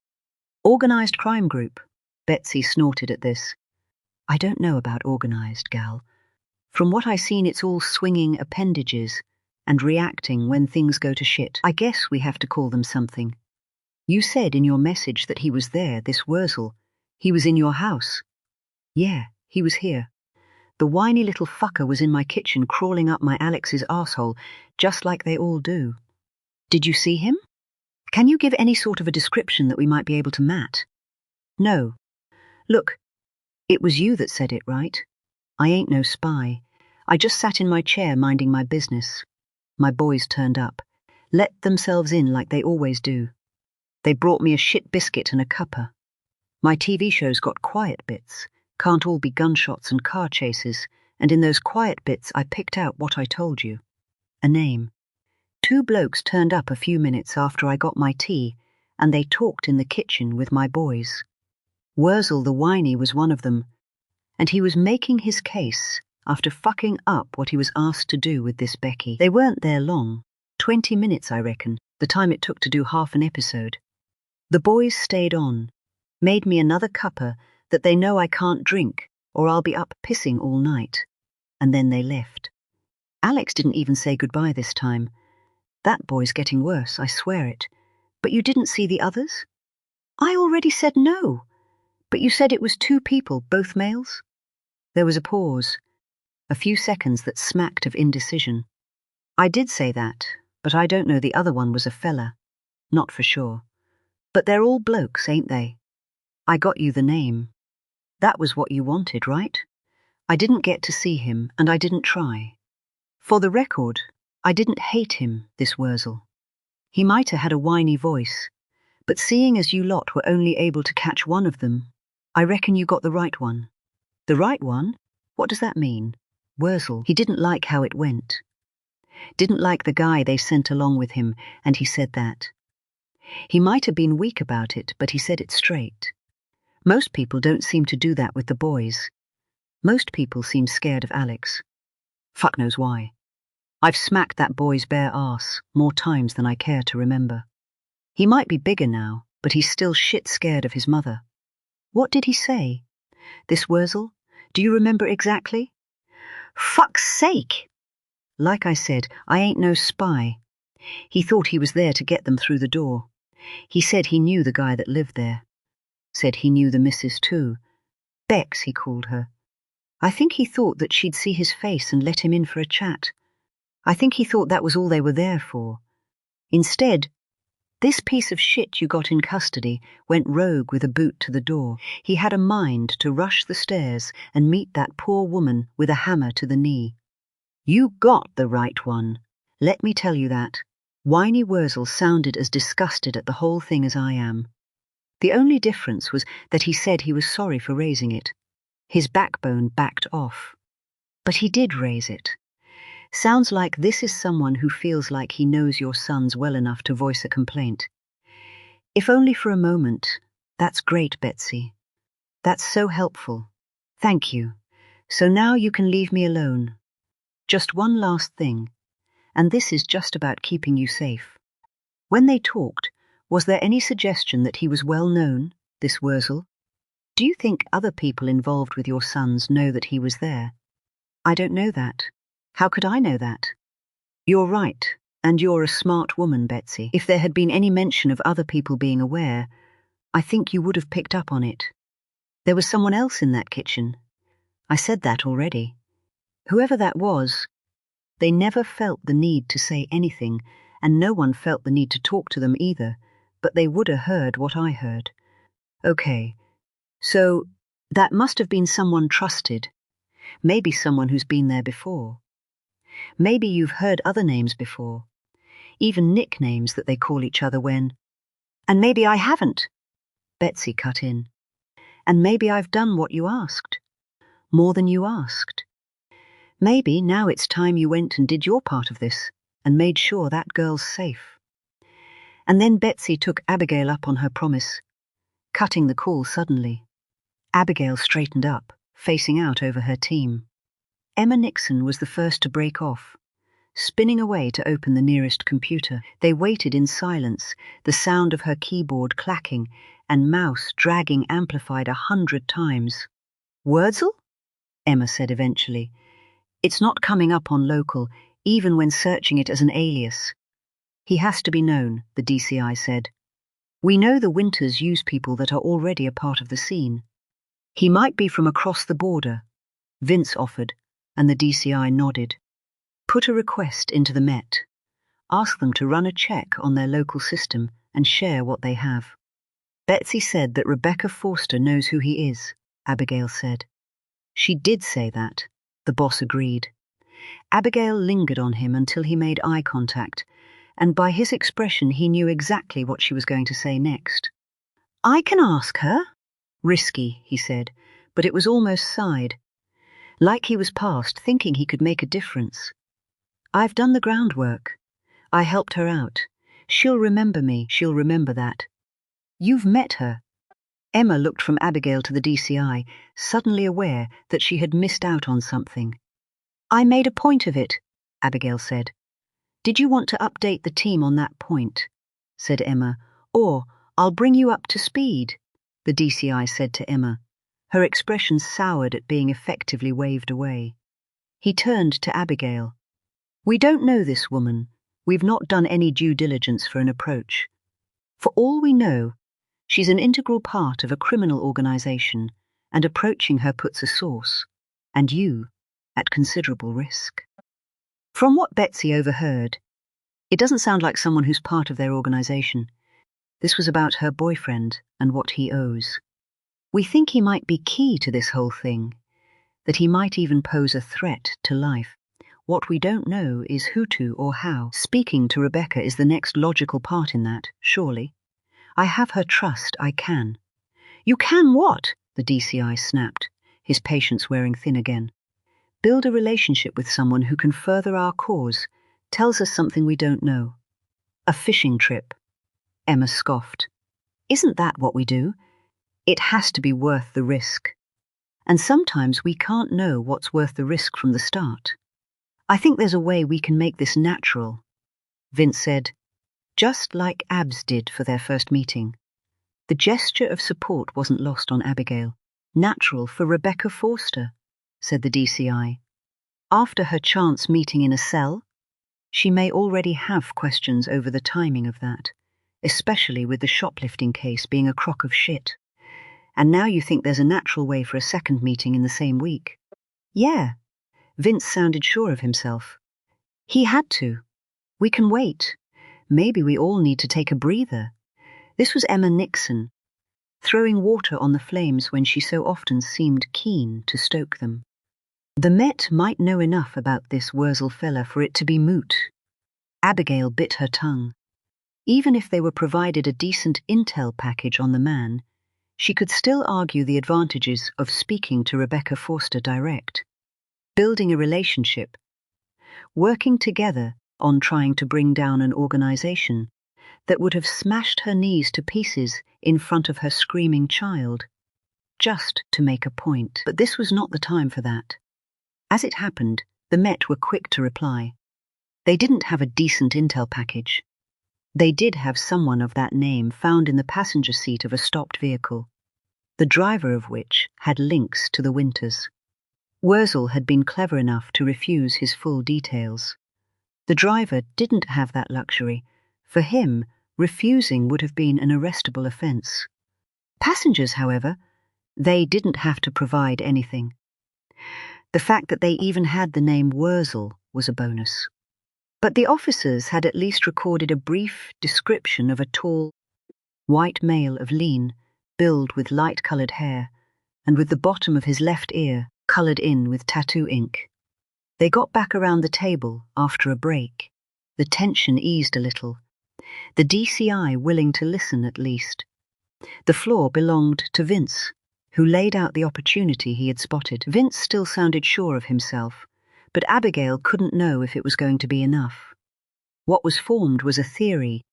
Organized crime group. Betsy snorted at this. I don't know about organized, gal. From what I've seen, it's all swinging appendages and reacting when things go to shit. I guess we have to call them something. You said in your message that he was there, this Wurzel. He was in your house. Yeah, he was here. The whiny little fucker was in my kitchen crawling up my Alex's arsehole, just like they all do. Did you see him? Can you give any sort of a description that we might be able to mat? No. Look, it was you that said it, right? I ain't no spy. I just sat in my chair minding my business. My boys turned up, let themselves in like they always do. They brought me a shit biscuit and a cuppa. My TV show's got quiet bits, can't all be gunshots and car chases, and in those quiet bits I picked out what I told you. A name. 2 blokes turned up a few minutes after I got my tea, and they talked in the kitchen with my boys. Wurzel the whiny was one of them, and he was making his case after fucking up what he was asked to do with this Becky. They weren't there long, 20 minutes I reckon, the time it took to do half an episode. The boys stayed on, made me another cuppa that they know I can't drink or I'll be up pissing all night, and then they left. Alex didn't even say goodbye this time. That boy's getting worse, I swear it. But you didn't see the others? I already said no. But you said it was 2 people, both males? There was a pause, a few seconds that smacked of indecision. I did say that, but I don't know the other one was a fella. Not for sure. But they're all blokes, ain't they? I got you the name. That was what you wanted, right? I didn't get to see him, and I didn't try. For the record, I didn't hate him, this Wurzel. He might have had a whiny voice, but seeing as you lot were only able to catch one of them, I reckon you got the right one. The right one? What does that mean? Wurzel, he didn't like how it went. Didn't like the guy they sent along with him, and he said that. He might have been weak about it, but he said it straight. Most people don't seem to do that with the boys. Most people seem scared of Alex. Fuck knows why. I've smacked that boy's bare arse more times than I care to remember. He might be bigger now, but he's still shit scared of his mother. What did he say? This Wurzel? Do you remember exactly? Fuck's sake! Like I said, I ain't no spy. He thought he was there to get them through the door. He said he knew the guy that lived there. Said he knew the missus too. Bex, he called her. I think he thought that she'd see his face and let him in for a chat. I think he thought that was all they were there for. Instead, this piece of shit you got in custody went rogue with a boot to the door. He had a mind to rush the stairs and meet that poor woman with a hammer to the knee. You got the right one. Let me tell you that. Whiny Wurzel sounded as disgusted at the whole thing as I am. The only difference was that he said he was sorry for raising it. His backbone backed off. But he did raise it. Sounds like this is someone who feels like he knows your sons well enough to voice a complaint. If only for a moment. That's great, Betsy. That's so helpful. Thank you. So now you can leave me alone. Just one last thing. and this is just about keeping you safe. When they talked, was there any suggestion that he was well known, this Wurzel? Do you think other people involved with your sons know that he was there? I don't know that. How could I know that? You're right, and you're a smart woman, Betsy. If there had been any mention of other people being aware, I think you would have picked up on it. There was someone else in that kitchen. I said that already. Whoever that was, they never felt the need to say anything, and no one felt the need to talk to them either, but they would have heard what I heard. Okay, so that must have been someone trusted. Maybe someone who's been there before. Maybe you've heard other names before, even nicknames that they call each other when... And maybe I haven't, Betsy cut in. And maybe I've done what you asked. More than you asked. Maybe now it's time you went and did your part of this and made sure that girl's safe. And then Betsy took Abigail up on her promise, cutting the call suddenly. Abigail straightened up, facing out over her team. Emma Nixon was the first to break off, spinning away to open the nearest computer. They waited in silence, the sound of her keyboard clacking and mouse dragging amplified 100 times. Wurzel? Emma said eventually. It's not coming up on local, even when searching it as an alias. He has to be known, the DCI said. We know the Winters use people that are already a part of the scene. He might be from across the border, Vince offered, and the DCI nodded. Put a request into the Met. Ask them to run a check on their local system and share what they have. Betsy said that Rebecca Forster knows who he is, Abigail said. She did say that, the boss agreed. Abigail lingered on him until he made eye contact, and by his expression he knew exactly what she was going to say next. I can ask her. Risky, he said, but it was almost sighed. Like he was past thinking he could make a difference. I've done the groundwork. I helped her out. She'll remember me, she'll remember that. You've met her. Emma looked from Abigail to the DCI, suddenly aware that she had missed out on something. I made a point of it, Abigail said. Did you want to update the team on that point? Said Emma. Or, I'll bring you up to speed, the DCI said to Emma. Her expression soured at being effectively waved away. He turned to Abigail. We don't know this woman. We've not done any due diligence for an approach. For all we know, she's an integral part of a criminal organization, and approaching her puts a source, and you, at considerable risk. From what Betsy overheard, it doesn't sound like someone who's part of their organization. This was about her boyfriend and what he owes. We think he might be key to this whole thing, that he might even pose a threat to life. What we don't know is who to or how. Speaking to Rebecca is the next logical part in that, surely. I have her trust, I can. You can what? The DCI snapped, his patience wearing thin again. Build a relationship with someone who can further our cause, tells us something we don't know. A fishing trip. Emma scoffed. Isn't that what we do? It has to be worth the risk. And sometimes we can't know what's worth the risk from the start. I think there's a way we can make this natural, Vince said, just like Abs did for their first meeting. The gesture of support wasn't lost on Abigail. Natural for Rebecca Forster, said the DCI. After her chance meeting in a cell, she may already have questions over the timing of that, especially with the shoplifting case being a crock of shit. And now you think there's a natural way for a second meeting in the same week. Yeah, Vince sounded sure of himself. He had to. We can wait. Maybe we all need to take a breather. This was Emma Nixon, throwing water on the flames when she so often seemed keen to stoke them. The Met might know enough about this Wurzel fella for it to be moot. Abigail bit her tongue. Even if they were provided a decent intel package on the man, she could still argue the advantages of speaking to Rebecca Forster direct, building a relationship, working together on trying to bring down an organization that would have smashed her knees to pieces in front of her screaming child, just to make a point. But this was not the time for that. As it happened, the Met were quick to reply. They didn't have a decent intel package. They did have someone of that name found in the passenger seat of a stopped vehicle, the driver of which had links to the Winters. Wurzel had been clever enough to refuse his full details. The driver didn't have that luxury. For him, refusing would have been an arrestable offence. Passengers, however, they didn't have to provide anything. The fact that they even had the name Wurzel was a bonus. But the officers had at least recorded a brief description of a tall, white male of lean build with light-coloured hair, and with the bottom of his left ear coloured in with tattoo ink. They got back around the table after a break. The tension eased a little, the DCI willing to listen at least. The floor belonged to Vince, who laid out the opportunity he had spotted. Vince still sounded sure of himself, but Abigail couldn't know if it was going to be enough. What was formed was a theory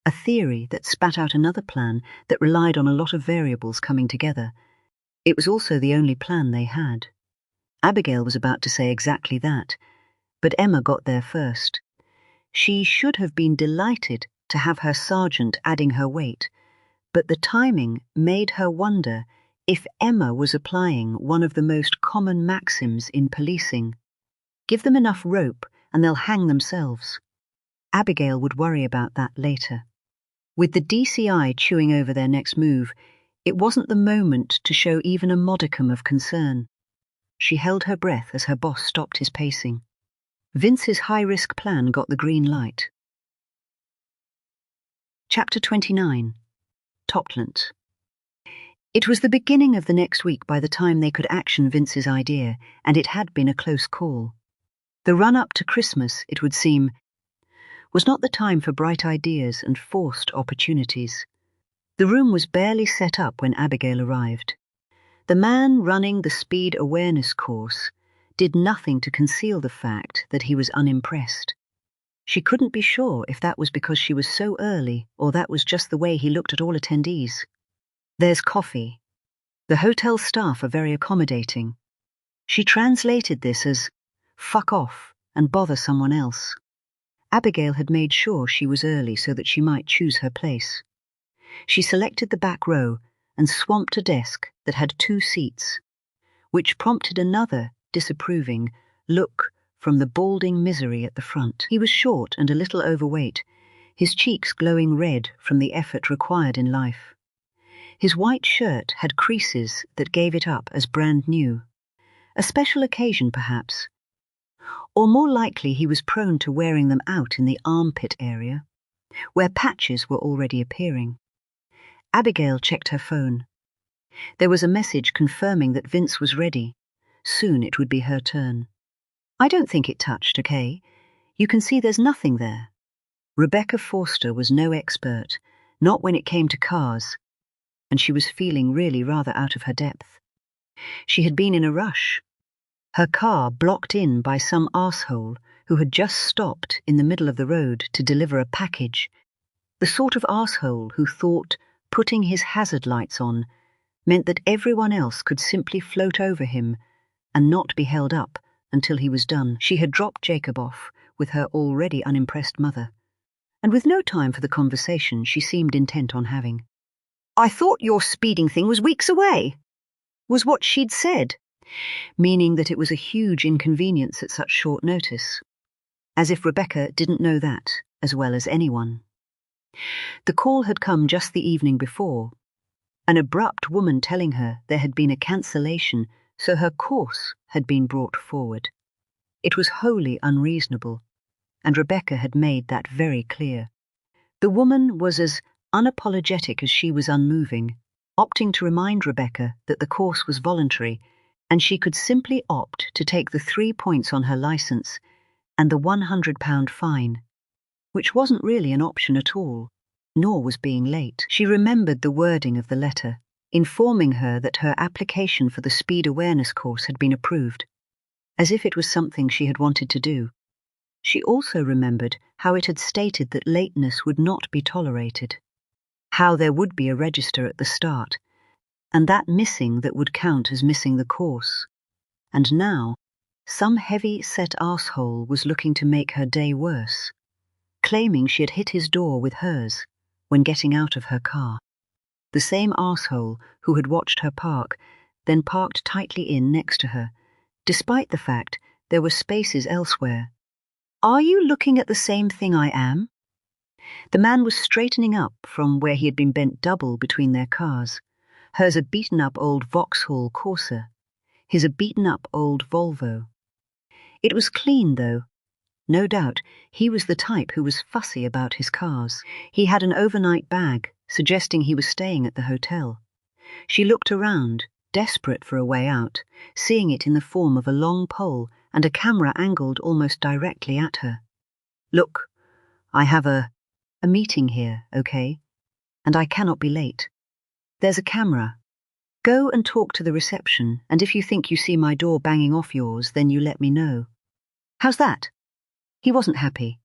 that spat out another plan that relied on a lot of variables coming together. It was also the only plan they had. Abigail was about to say exactly that, but Emma got there first. She should have been delighted to have her sergeant adding her weight, but the timing made her wonder if Emma was applying one of the most common maxims in policing. Give them enough rope and they'll hang themselves. Abigail would worry about that later. With the DCI chewing over their next move, it wasn't the moment to show even a modicum of concern. She held her breath as her boss stopped his pacing. Vince's high-risk plan got the green light. Chapter 29. Toplant. It was the beginning of the next week by the time they could action Vince's idea, and it had been a close call. The run-up to Christmas, it would seem, was not the time for bright ideas and forced opportunities. The room was barely set up when Abigail arrived. The man running the speed awareness course did nothing to conceal the fact that he was unimpressed. She couldn't be sure if that was because she was so early or that was just the way he looked at all attendees. There's coffee. The hotel staff are very accommodating. She translated this as, fuck off and bother someone else. Abigail had made sure she was early so that she might choose her place. She selected the back row and swamped a desk that had 2 seats, which prompted another disapproving look from the balding misery at the front. He was short and a little overweight, his cheeks glowing red from the effort required in life. His white shirt had creases that gave it up as brand new. A special occasion, perhaps. Or more likely he was prone to wearing them out in the armpit area, where patches were already appearing. Abigail checked her phone. There was a message confirming that Vince was ready. Soon it would be her turn. I don't think it touched, okay? You can see there's nothing there. Rebecca Forster was no expert, not when it came to cars, and she was feeling really rather out of her depth. She had been in a rush. Her car blocked in by some arsehole who had just stopped in the middle of the road to deliver a package. The sort of arsehole who thought putting his hazard lights on meant that everyone else could simply float over him and not be held up until he was done. She had dropped Jacob off with her already unimpressed mother, and with no time for the conversation she seemed intent on having. I thought your speeding thing was weeks away, was what she'd said, meaning that it was a huge inconvenience at such short notice, as if Rebecca didn't know that as well as anyone. The call had come just the evening before, an abrupt woman telling her there had been a cancellation, so her course had been brought forward. It was wholly unreasonable, and Rebecca had made that very clear. The woman was as unapologetic as she was unmoving, opting to remind Rebecca that the course was voluntary, and she could simply opt to take the 3 points on her license and the £100 fine, which wasn't really an option at all, nor was being late. She remembered the wording of the letter, informing her that her application for the speed awareness course had been approved, as if it was something she had wanted to do. She also remembered how it had stated that lateness would not be tolerated, how there would be a register at the start, and that missing that would count as missing the course. And now, Some heavy-set arsehole was looking to make her day worse, claiming she had hit his door with hers when getting out of her car. The same arsehole who had watched her park, then parked tightly in next to her, despite the fact there were spaces elsewhere. "Are you looking at the same thing I am?" The man was straightening up from where he had been bent double between their cars, hers a beaten-up old Vauxhall Corsa, his a beaten-up old Volvo. It was clean, though. No doubt he was the type who was fussy about his cars. He had an overnight bag, suggesting he was staying at the hotel. She looked around, desperate for a way out, seeing it in the form of a long pole and a camera angled almost directly at her. "Look, I have a meeting here, okay? And I cannot be late. There's a camera. Go and talk to the reception, and if you think you see my door banging off yours, then you let me know. How's that?" He wasn't happy,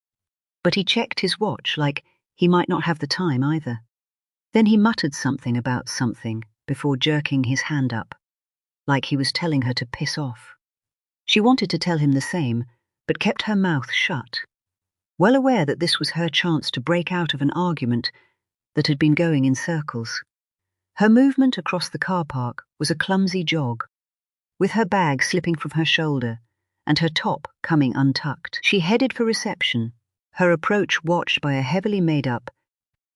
but he checked his watch like he might not have the time either. Then he muttered something about something before jerking his hand up, like he was telling her to piss off. She wanted to tell him the same, but kept her mouth shut, well aware that this was her chance to break out of an argument that had been going in circles. Her movement across the car park was a clumsy jog, with her bag slipping from her shoulder and her top coming untucked. She headed for reception, her approach watched by a heavily made-up,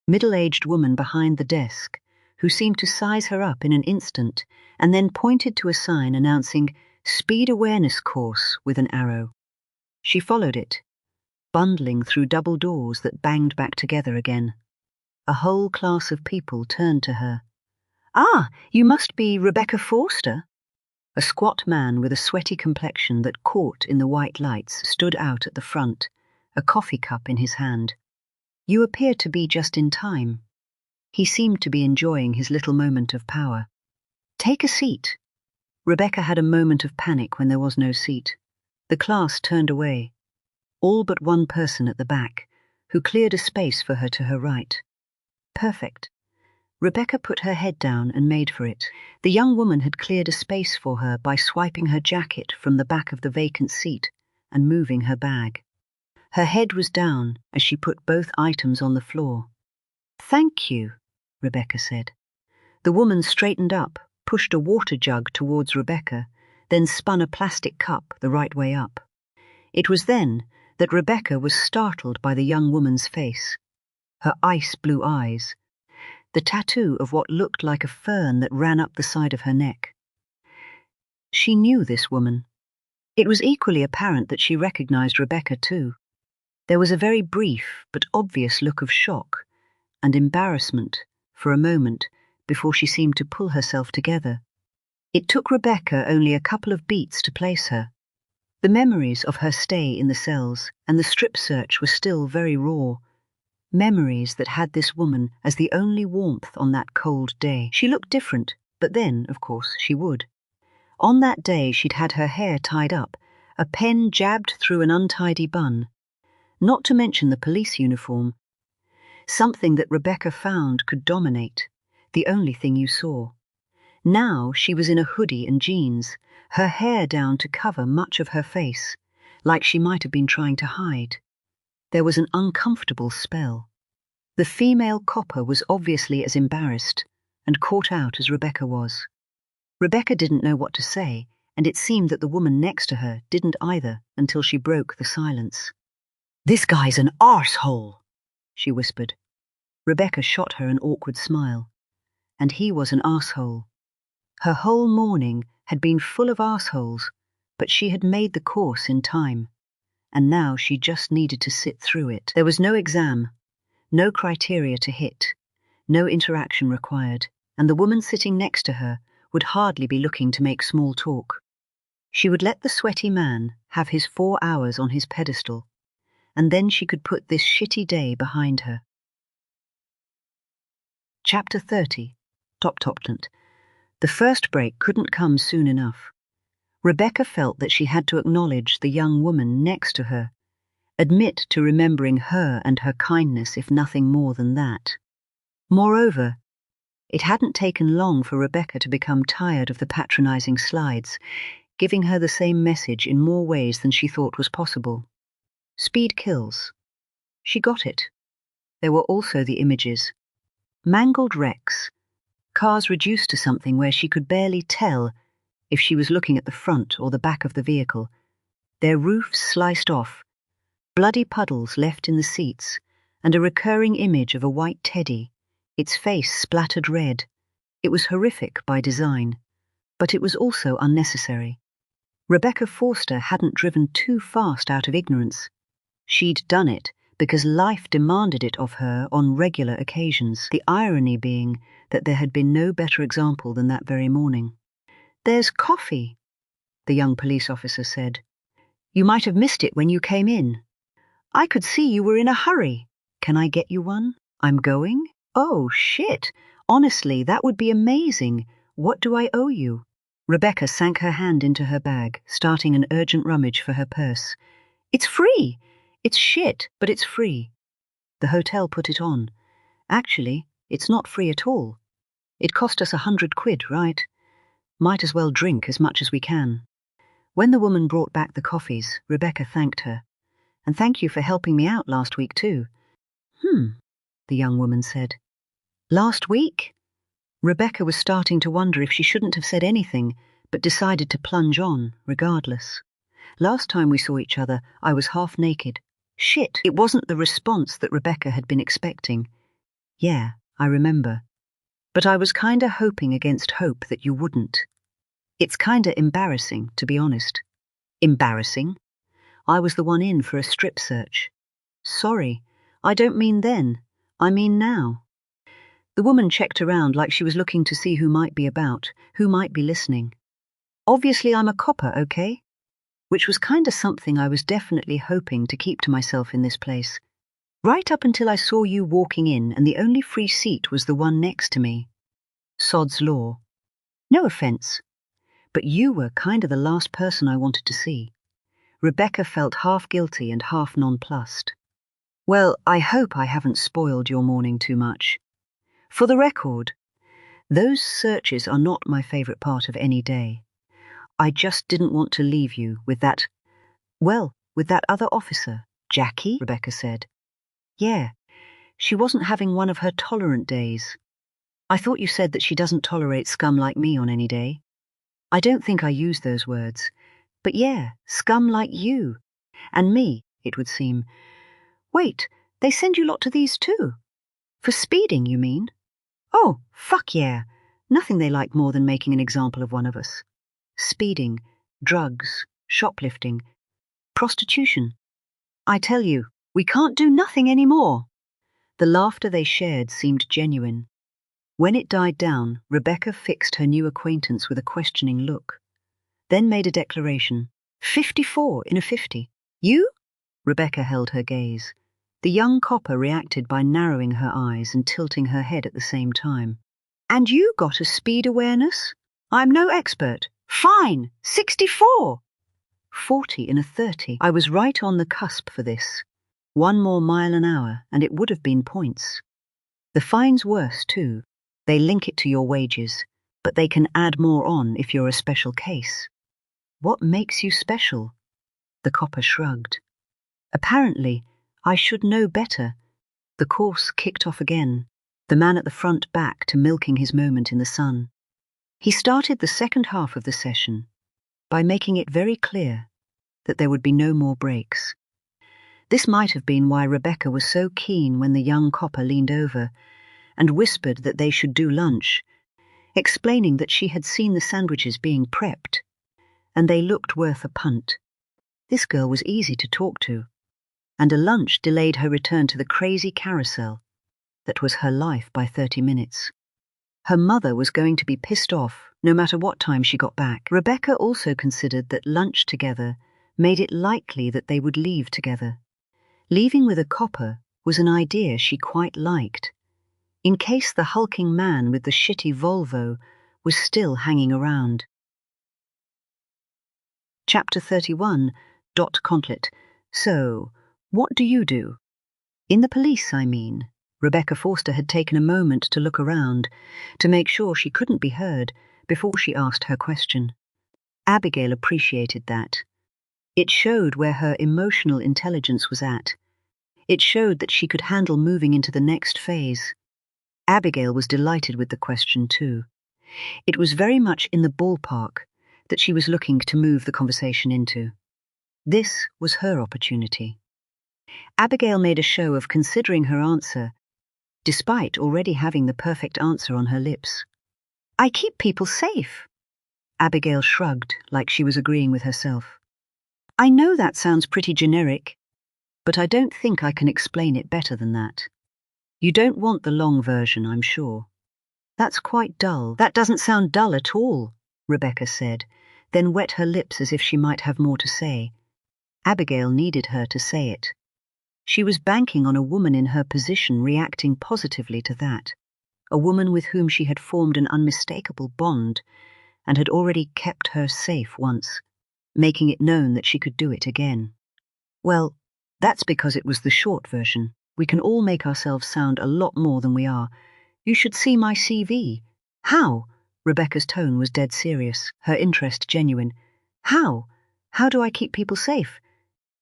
middle-aged woman behind the desk, who seemed to size her up in an instant and then pointed to a sign announcing "Speed Awareness Course" with an arrow. She followed it, bundling through double doors that banged back together again. A whole class of people turned to her. "Ah, you must be Rebecca Forster?" A squat man with a sweaty complexion that caught in the white lights stood out at the front, a coffee cup in his hand. "You appear to be just in time." He seemed to be enjoying his little moment of power. "Take a seat." Rebecca had a moment of panic when there was no seat. The class turned away, all but one person at the back, who cleared a space for her to her right. Perfect. Rebecca put her head down and made for it. The young woman had cleared a space for her by swiping her jacket from the back of the vacant seat and moving her bag. Her head was down as she put both items on the floor. "Thank you," Rebecca said. The woman straightened up, pushed a water jug towards Rebecca, then spun a plastic cup the right way up. It was then that Rebecca was startled by the young woman's face, her ice-blue eyes, the tattoo of what looked like a fern that ran up the side of her neck. She knew this woman. It was equally apparent that she recognized Rebecca too. There was a very brief but obvious look of shock and embarrassment for a moment before she seemed to pull herself together. It took Rebecca only a couple of beats to place her. The memories of her stay in the cells and the strip search were still very raw, memories that had this woman as the only warmth on that cold day. She looked different, but then, of course, she would. On that day she'd had her hair tied up, a pen jabbed through an untidy bun, not to mention the police uniform, something that Rebecca found could dominate, the only thing you saw. Now she was in a hoodie and jeans, her hair down to cover much of her face, like she might have been trying to hide. There was an uncomfortable spell. The female copper was obviously as embarrassed and caught out as Rebecca was. Rebecca didn't know what to say, and it seemed that the woman next to her didn't either until she broke the silence. "This guy's an arsehole," she whispered. Rebecca shot her an awkward smile. And he was an arsehole. Her whole morning had been full of arseholes, but she had made the course in time. And now she just needed to sit through it. There was no exam, no criteria to hit, no interaction required, and the woman sitting next to her would hardly be looking to make small talk. She would let the sweaty man have his 4 hours on his pedestal, and then she could put this shitty day behind her. Chapter 30. Top-Toplant. The first break couldn't come soon enough. Rebecca felt that she had to acknowledge the young woman next to her, admit to remembering her and her kindness if nothing more than that. Moreover, it hadn't taken long for Rebecca to become tired of the patronizing slides. giving her the same message in more ways than she thought was possible. Speed kills. She got it. There were also the images. Mangled wrecks. Cars reduced to something where she could barely tell if she was looking at the front or the back of the vehicle. Their roofs sliced off, bloody puddles left in the seats, and a recurring image of a white teddy, its face splattered red. It was horrific by design, but it was also unnecessary. Rebecca Forster hadn't driven too fast out of ignorance. She'd done it because life demanded it of her on regular occasions, the irony being that there had been no better example than that very morning. "There's coffee," the young police officer said. "You might have missed it when you came in. I could see you were in a hurry. Can I get you one? I'm going." "Oh, shit. Honestly, that would be amazing. What do I owe you?" Rebecca sank her hand into her bag, starting an urgent rummage for her purse. "It's free. It's shit, but it's free." The hotel put it on. "Actually, it's not free at all. It cost us £100, right? Might as well drink as much as we can." When the woman brought back the coffees, Rebecca thanked her. "And thank you for helping me out last week too." The young woman said. "Last week?" Rebecca was starting to wonder if she shouldn't have said anything, but decided to plunge on, regardless. "Last time we saw each other, I was half naked." Shit, it wasn't the response that Rebecca had been expecting. "Yeah, I remember. But I was kinda hoping against hope that you wouldn't. It's kinda embarrassing, to be honest." "Embarrassing? I was the one in for a strip search." "Sorry, I don't mean then. I mean now." The woman checked around like she was looking to see who might be about, who might be listening. "Obviously I'm a copper, okay?" Which was kinda something I was definitely hoping to keep to myself in this place. Right up until I saw you walking in and the only free seat was the one next to me. Sod's law. No offense, but you were kinda the last person I wanted to see. Rebecca felt half guilty and half nonplussed. "Well, I hope I haven't spoiled your morning too much. For the record, those searches are not my favorite part of any day. I just didn't want to leave you with that other officer, Jackie," Rebecca said. "Yeah, she wasn't having one of her tolerant days. I thought you said that she doesn't tolerate scum like me on any day. I don't think I used those words. But yeah, scum like you. And me, it would seem. Wait, they send you lot to these too? For speeding, you mean? Oh, fuck yeah. Nothing they like more than making an example of one of us. Speeding, drugs, shoplifting, prostitution. I tell you, we can't do nothing anymore." The laughter they shared seemed genuine. When it died down, Rebecca fixed her new acquaintance with a questioning look, then made a declaration. 54 in a 50. "You?" Rebecca held her gaze. The young copper reacted by narrowing her eyes and tilting her head at the same time. "And you got a speed awareness? I'm no expert. Fine, 64. 40 in a 30. I was right on the cusp for this. 1 more mile an hour, and it would have been points. The fine's worse, too. They link it to your wages, but they can add more on if you're a special case." "What makes you special?" The copper shrugged. "Apparently, I should know better." The course kicked off again, the man at the front back to milking his moment in the sun. He started the second half of the session by making it very clear that there would be no more breaks. This might have been why Rebecca was so keen when the young copper leaned over and whispered that they should do lunch, explaining that she had seen the sandwiches being prepped, and they looked worth a punt. This girl was easy to talk to, and a lunch delayed her return to the crazy carousel that was her life by 30 minutes. Her mother was going to be pissed off no matter what time she got back. Rebecca also considered that lunch together made it likely that they would leave together. Leaving with a copper was an idea she quite liked, in case the hulking man with the shitty Volvo was still hanging around. Chapter 31. Conflict. "So, what do you do?" "In the police, I mean." Rebecca Forster had taken a moment to look around, to make sure she couldn't be heard before she asked her question. Abigail appreciated that. It showed where her emotional intelligence was at. It showed that she could handle moving into the next phase. Abigail was delighted with the question too. It was very much in the ballpark that she was looking to move the conversation into. This was her opportunity. Abigail made a show of considering her answer, despite already having the perfect answer on her lips. I keep people safe. Abigail shrugged like she was agreeing with herself. I know that sounds pretty generic, but I don't think I can explain it better than that. You don't want the long version, I'm sure. That's quite dull. That doesn't sound dull at all, Rebecca said, then wet her lips as if she might have more to say. Abigail needed her to say it. She was banking on a woman in her position reacting positively to that, a woman with whom she had formed an unmistakable bond and had already kept her safe once, making it known that she could do it again. Well, that's because it was the short version. We can all make ourselves sound a lot more than we are. You should see my CV. How? Rebecca's tone was dead serious, her interest genuine. How? How do I keep people safe?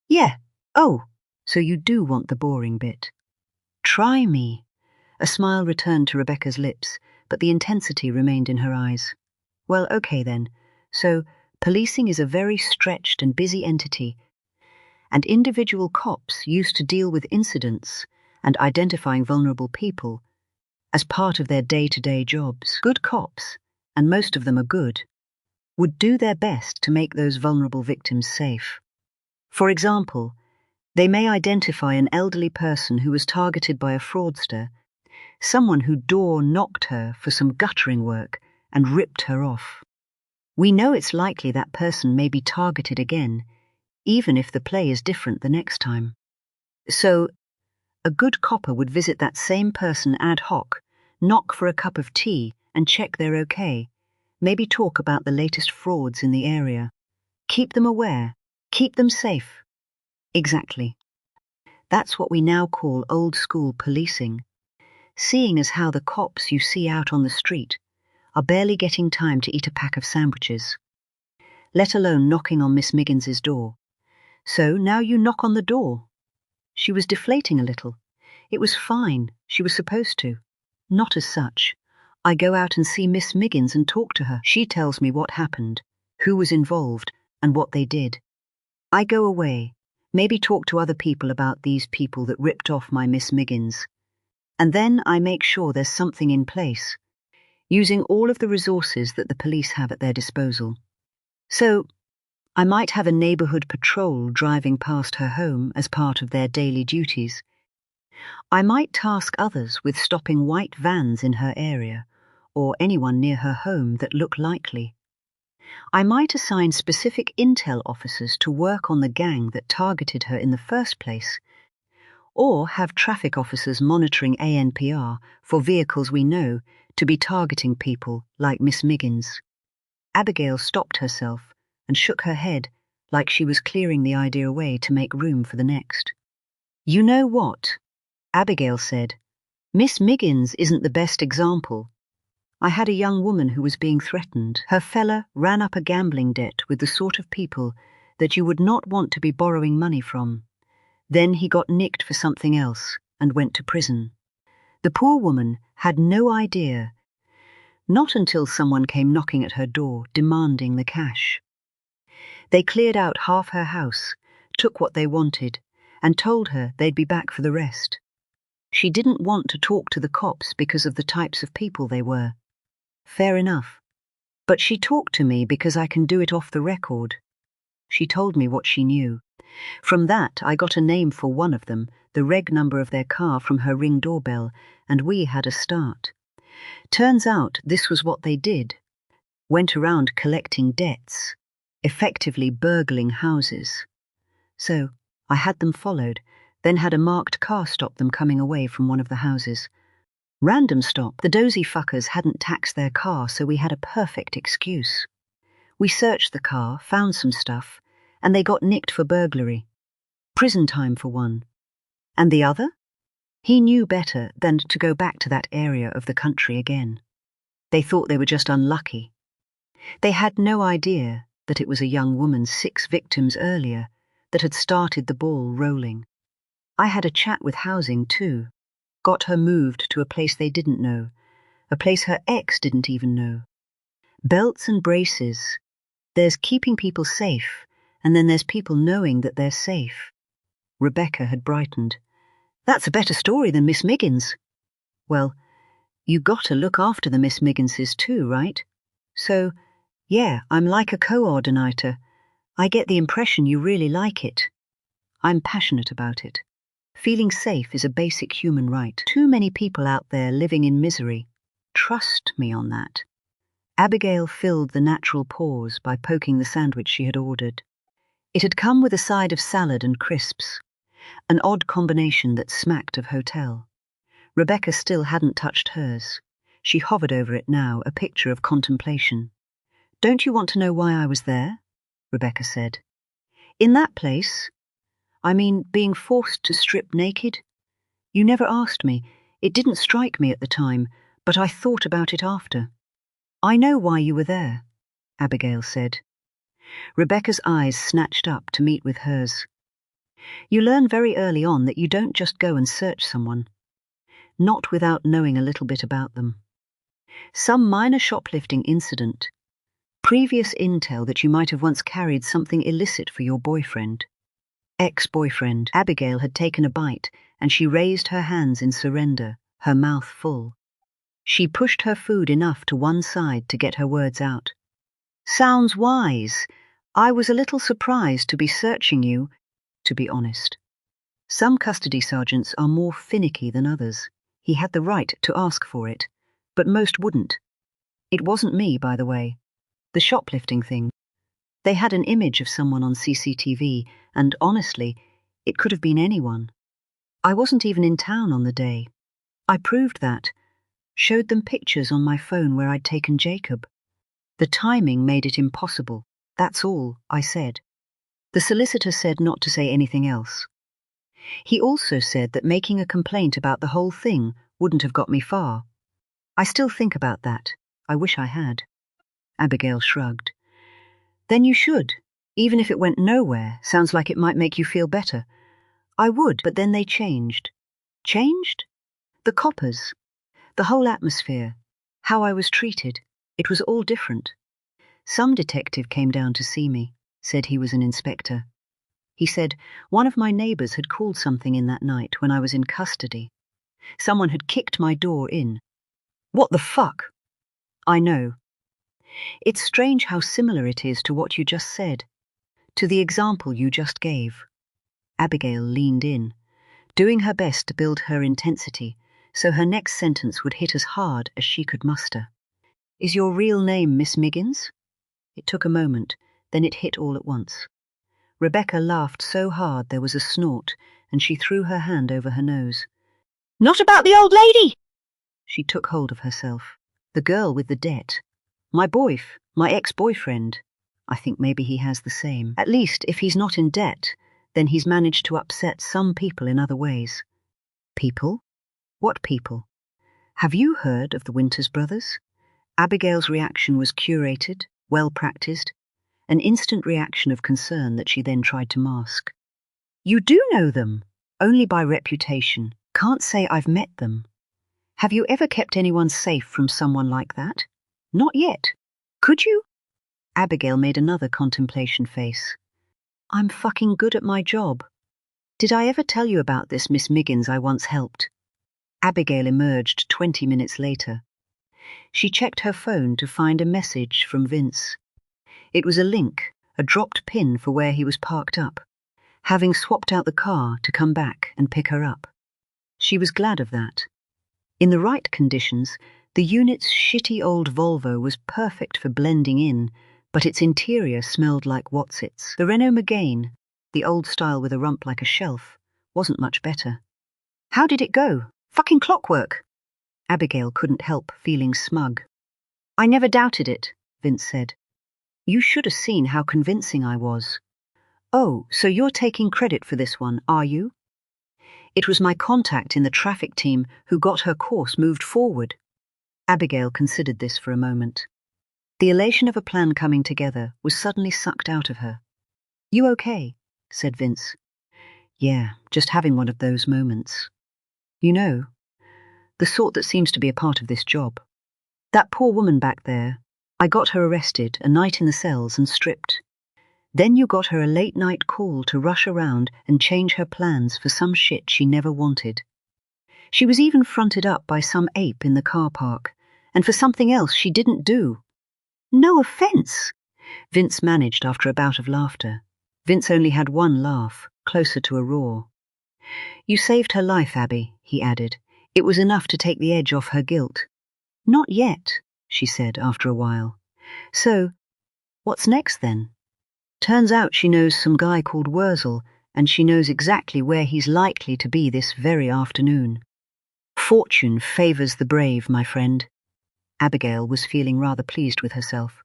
Yeah. Oh, so you do want the boring bit. Try me. A smile returned to Rebecca's lips, but the intensity remained in her eyes. Well, okay then. So, policing is a very stretched and busy entity, and individual cops used to deal with incidents and identifying vulnerable people as part of their day-to-day jobs. Good cops, and most of them are good, would do their best to make those vulnerable victims safe. For example, they may identify an elderly person who was targeted by a fraudster, someone who door-knocked her for some guttering work and ripped her off. We know it's likely that person may be targeted again, even if the play is different the next time. So, a good copper would visit that same person ad hoc, knock for a cup of tea and check they're okay, maybe talk about the latest frauds in the area. Keep them aware, keep them safe. Exactly. That's what we now call old-school policing, seeing as how the cops you see out on the street are barely getting time to eat a pack of sandwiches, let alone knocking on Miss Miggins's door. So now you knock on the door. She was deflating a little. It was fine, she was supposed to. Not as such. I go out and see Miss Miggins and talk to her. She tells me what happened, who was involved, and what they did. I go away, maybe talk to other people about these people that ripped off my Miss Miggins. And then I make sure there's something in place, using all of the resources that the police have at their disposal. So, I might have a neighborhood patrol driving past her home as part of their daily duties. I might task others with stopping white vans in her area, or anyone near her home that look likely. I might assign specific intel officers to work on the gang that targeted her in the first place, or have traffic officers monitoring ANPR for vehicles we know to be targeting people like Miss Miggins. Abigail stopped herself and shook her head like she was clearing the idea away to make room for the next. You know what? Abigail said, Miss Miggins isn't the best example. I had a young woman who was being threatened. Her fella ran up a gambling debt with the sort of people that you would not want to be borrowing money from. Then he got nicked for something else and went to prison. The poor woman had no idea, not until someone came knocking at her door demanding the cash. They cleared out half her house, took what they wanted, and told her they'd be back for the rest. She didn't want to talk to the cops because of the types of people they were. Fair enough. But she talked to me because I can do it off the record. She told me what she knew. From that, I got a name for one of them, the reg number of their car from her Ring doorbell, and we had a start. Turns out this was what they did. Went around collecting debts, effectively burgling houses. So, I had them followed, then had a marked car stop them coming away from one of the houses. Random stop. The dozy fuckers hadn't taxed their car, so we had a perfect excuse. We searched the car, found some stuff, and they got nicked for burglary. Prison time for one. And the other? He knew better than to go back to that area of the country again. They thought they were just unlucky. They had no idea that it was a young woman 6 victims earlier that had started the ball rolling. I had a chat with housing too. Got her moved to a place they didn't know, a place her ex didn't even know. Belts and braces. There's keeping people safe, and then there's people knowing that they're safe. Rebecca had brightened. That's a better story than Miss Miggins. Well, you gotta look after the Miss Migginses too, right? So, yeah, I'm like a coordinator. I get the impression you really like it. I'm passionate about it. Feeling safe is a basic human right. Too many people out there living in misery. Trust me on that. Abigail filled the natural pause by poking the sandwich she had ordered. It had come with a side of salad and crisps, an odd combination that smacked of hotel. Rebecca still hadn't touched hers. She hovered over it now, a picture of contemplation. Don't you want to know why I was there? Rebecca said. In that place? I mean, being forced to strip naked? You never asked me. It didn't strike me at the time, but I thought about it after. I know why you were there, Abigail said. Rebecca's eyes snatched up to meet with hers. You learn very early on that you don't just go and search someone, not without knowing a little bit about them. Some minor shoplifting incident, previous intel that you might have once carried something illicit for your boyfriend. Ex-boyfriend. Abigail had taken a bite, and she raised her hands in surrender, her mouth full. She pushed her food enough to one side to get her words out. Sounds wise. I was a little surprised to be searching you, to be honest. Some custody sergeants are more finicky than others. He had the right to ask for it, but most wouldn't. It wasn't me, by the way. The shoplifting thing. They had an image of someone on CCTV, and honestly, it could have been anyone. I wasn't even in town on the day. I proved that. Showed them pictures on my phone where I'd taken Jacob. The timing made it impossible. That's all, I said. The solicitor said not to say anything else. He also said that making a complaint about the whole thing wouldn't have got me far. I still think about that. I wish I had. Abigail shrugged. Then you should. Even if it went nowhere, sounds like it might make you feel better. I would, but then they changed. Changed? The coppers. The whole atmosphere. How I was treated. It was all different. Some detective came down to see me, said he was an inspector. He said one of my neighbours had called something in that night when I was in custody. Someone had kicked my door in. What the fuck? I know. It's strange how similar it is to what you just said, to the example you just gave. Abigail leaned in, doing her best to build her intensity so her next sentence would hit as hard as she could muster. Is your real name Miss Miggins? It took a moment, then it hit all at once. Rebecca laughed so hard there was a snort, and she threw her hand over her nose. Not about the old lady! She took hold of herself. The girl with the debt. My ex-boyfriend. I think maybe he has the same. At least, if he's not in debt, then he's managed to upset some people in other ways. People? What people? Have you heard of the Winters brothers? Abigail's reaction was curated, well-practiced, an instant reaction of concern that she then tried to mask. You do know them, only by reputation. Can't say I've met them. Have you ever kept anyone safe from someone like that? Not yet. Could you? Abigail made another contemplation face. I'm fucking good at my job. Did I ever tell you about this Miss Miggins I once helped? Abigail emerged 20 minutes later. She checked her phone to find a message from Vince. It was a link, a dropped pin for where he was parked up, having swapped out the car to come back and pick her up. She was glad of that. In the right conditions, the unit's shitty old Volvo was perfect for blending in, but its interior smelled like Watsits. The Renault Megane, the old style with a rump like a shelf, wasn't much better. How did it go? Fucking clockwork! Abigail couldn't help feeling smug. I never doubted it, Vince said. You should have seen how convincing I was. Oh, so you're taking credit for this one, are you? It was my contact in the traffic team who got her course moved forward. Abigail considered this for a moment. The elation of a plan coming together was suddenly sucked out of her. "You okay?" said Vince. "Yeah, just having one of those moments. You know, the sort that seems to be a part of this job. That poor woman back there, I got her arrested, a night in the cells and stripped. Then you got her a late-night call to rush around and change her plans for some shit she never wanted. She was even fronted up by some ape in the car park, and for something else she didn't do. No offense," Vince managed after a bout of laughter. Vince only had one laugh, closer to a roar. "You saved her life, Abby," he added. "It was enough to take the edge off her guilt." "Not yet," she said after a while. "So, what's next then?" "Turns out she knows some guy called Wurzel, and she knows exactly where he's likely to be this very afternoon. Fortune favors the brave, my friend." Abigail was feeling rather pleased with herself.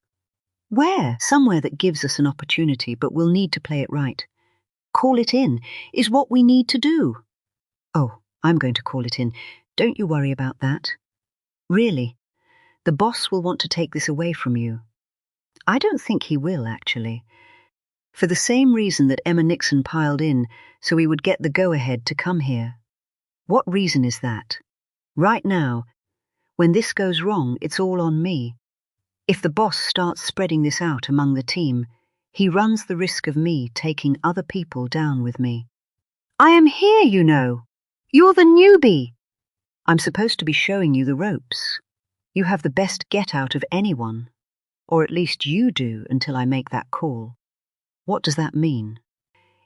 "Where?" "Somewhere that gives us an opportunity, but we'll need to play it right. Call it in is what we need to do." "Oh, I'm going to call it in. Don't you worry about that." "Really? The boss will want to take this away from you." "I don't think he will, actually. For the same reason that Emma Nixon piled in, so we would get the go-ahead to come here." "What reason is that?" "Right now, when this goes wrong, it's all on me. If the boss starts spreading this out among the team, he runs the risk of me taking other people down with me." "I am here, you know. You're the newbie." "I'm supposed to be showing you the ropes. You have the best get-out of anyone. Or at least you do until I make that call." "What does that mean?"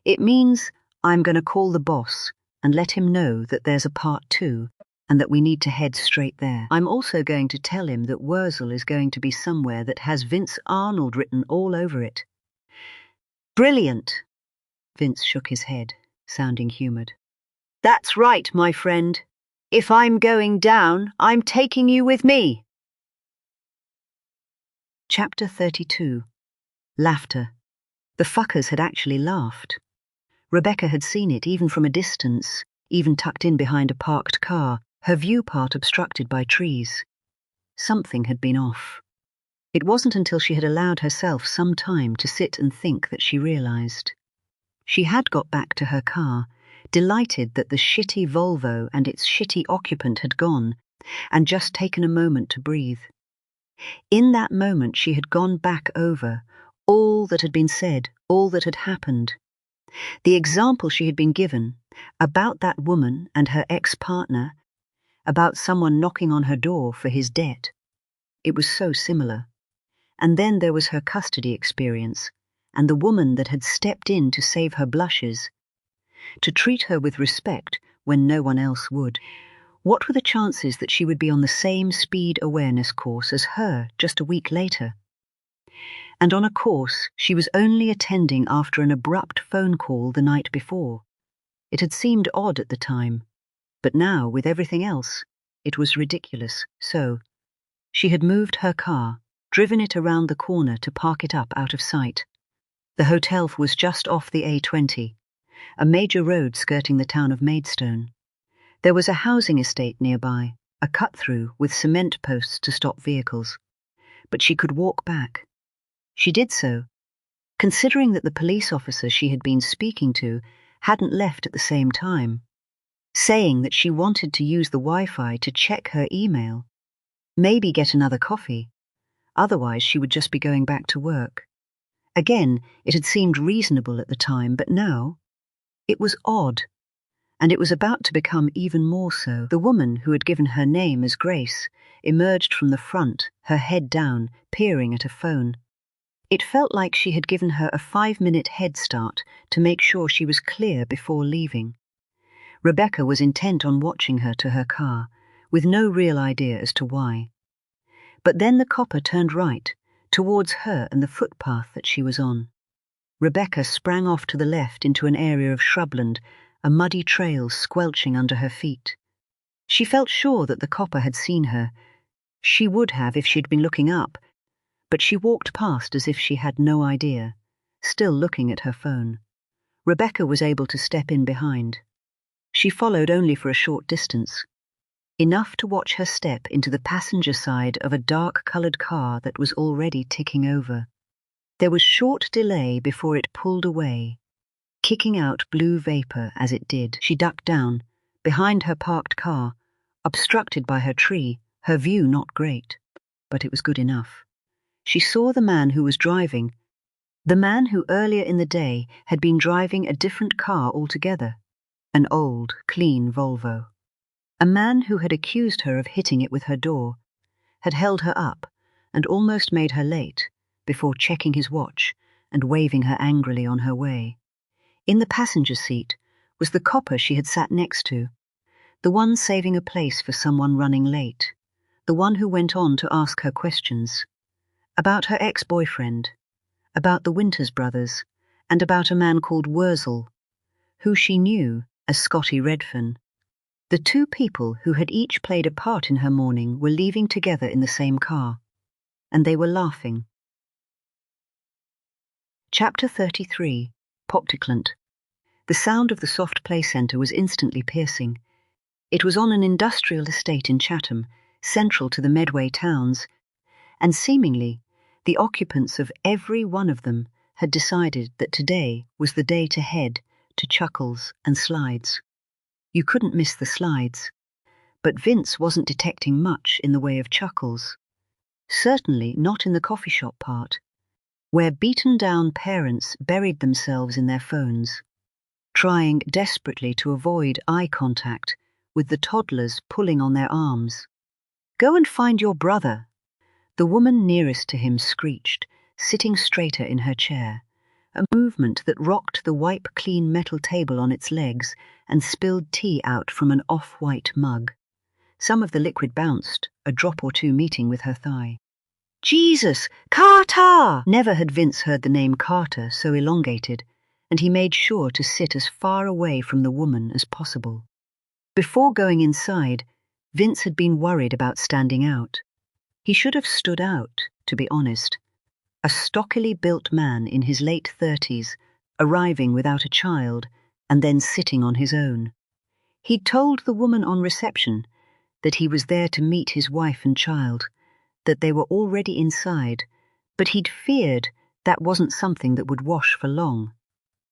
"It means I'm going to call the boss and let him know that there's a part 2 and that we need to head straight there. I'm also going to tell him that Wurzel is going to be somewhere that has Vince Arnold written all over it." "Brilliant." Vince shook his head, sounding humoured. "That's right, my friend. If I'm going down, I'm taking you with me." Chapter 32. Laughter. The fuckers had actually laughed. Rebecca had seen it even from a distance, even tucked in behind a parked car, her view part obstructed by trees. Something had been off. It wasn't until she had allowed herself some time to sit and think that she realized. She had got back to her car, delighted that the shitty Volvo and its shitty occupant had gone, and just taken a moment to breathe. In that moment she had gone back over all that had been said, all that had happened. The example she had been given, about that woman and her ex-partner, about someone knocking on her door for his debt. It was so similar. And then there was her custody experience, and the woman that had stepped in to save her blushes, to treat her with respect when no one else would. What were the chances that she would be on the same speed awareness course as her just a week later? And on a course she was only attending after an abrupt phone call the night before. It had seemed odd at the time, but now, with everything else, it was ridiculous. So, she had moved her car, driven it around the corner to park it up out of sight. The hotel was just off the A20, a major road skirting the town of Maidstone. There was a housing estate nearby, a cut-through with cement posts to stop vehicles. But she could walk back. She did so, considering that the police officer she had been speaking to hadn't left at the same time, saying that she wanted to use the Wi-Fi to check her email, maybe get another coffee. Otherwise she would just be going back to work. Again, it had seemed reasonable at the time, but now it was odd, and it was about to become even more so. The woman who had given her name as Grace emerged from the front, her head down, peering at a phone. It felt like she had given her a 5-minute head start to make sure she was clear before leaving. Rebecca was intent on watching her to her car, with no real idea as to why. But then the copper turned right, towards her and the footpath that she was on. Rebecca sprang off to the left into an area of shrubland, a muddy trail squelching under her feet. She felt sure that the copper had seen her. She would have if she'd been looking up, but she walked past as if she had no idea, still looking at her phone. Rebecca was able to step in behind. She followed only for a short distance. enough to watch her step into the passenger side of a dark-colored car that was already ticking over. There was short delay before it pulled away, kicking out blue vapor as it did. She ducked down, behind her parked car, obstructed by her tree, her view not great, but it was good enough. She saw the man who was driving, the man who earlier in the day had been driving a different car altogether, an old, clean Volvo. A man who had accused her of hitting it with her door, had held her up and almost made her late before checking his watch and waving her angrily on her way. In the passenger seat was the copper she had sat next to, the one saving a place for someone running late, the one who went on to ask her questions about her ex-boyfriend, about the Winters brothers, and about a man called Wurzel, who she knew as Scotty Redfern. The two people who had each played a part in her morning were leaving together in the same car, and they were laughing. Chapter 33, Popticlant. The sound of the soft play centre was instantly piercing. It was on an industrial estate in Chatham, central to the Medway towns, and seemingly the occupants of every one of them had decided that today was the day to head to Chuckles and Slides. You couldn't miss the Slides, but Vince wasn't detecting much in the way of Chuckles. Certainly not in the coffee shop part, where beaten-down parents buried themselves in their phones, trying desperately to avoid eye contact with the toddlers pulling on their arms. "Go and find your brother," the woman nearest to him screeched, sitting straighter in her chair, a movement that rocked the wipe-clean metal table on its legs and spilled tea out from an off-white mug. Some of the liquid bounced, a drop or two meeting with her thigh. "Jesus, Carter!" Never had Vince heard the name Carter so elongated, and he made sure to sit as far away from the woman as possible. Before going inside, Vince had been worried about standing out. He should have stood out, to be honest. A stockily built man in his late 30s, arriving without a child, and then sitting on his own. He'd told the woman on reception that he was there to meet his wife and child, that they were already inside, but he'd feared that wasn't something that would wash for long.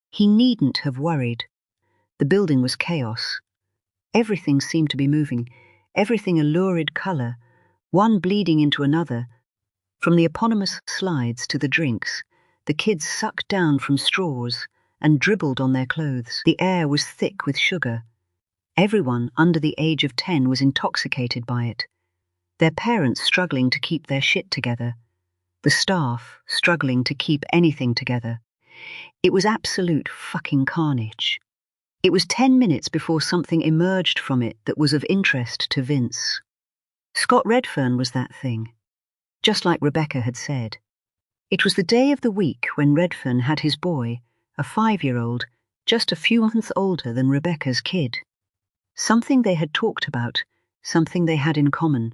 He needn't have worried. The building was chaos. Everything seemed to be moving, everything a lurid colour, one bleeding into another. From the eponymous slides to the drinks, the kids sucked down from straws and dribbled on their clothes. The air was thick with sugar. Everyone under the age of 10 was intoxicated by it, their parents struggling to keep their shit together, the staff struggling to keep anything together. It was absolute fucking carnage. It was 10 minutes before something emerged from it that was of interest to Vince. Scott Redfern was that thing, just like Rebecca had said. It was the day of the week when Redfern had his boy, a 5-year-old, just a few months older than Rebecca's kid. Something they had talked about, something they had in common.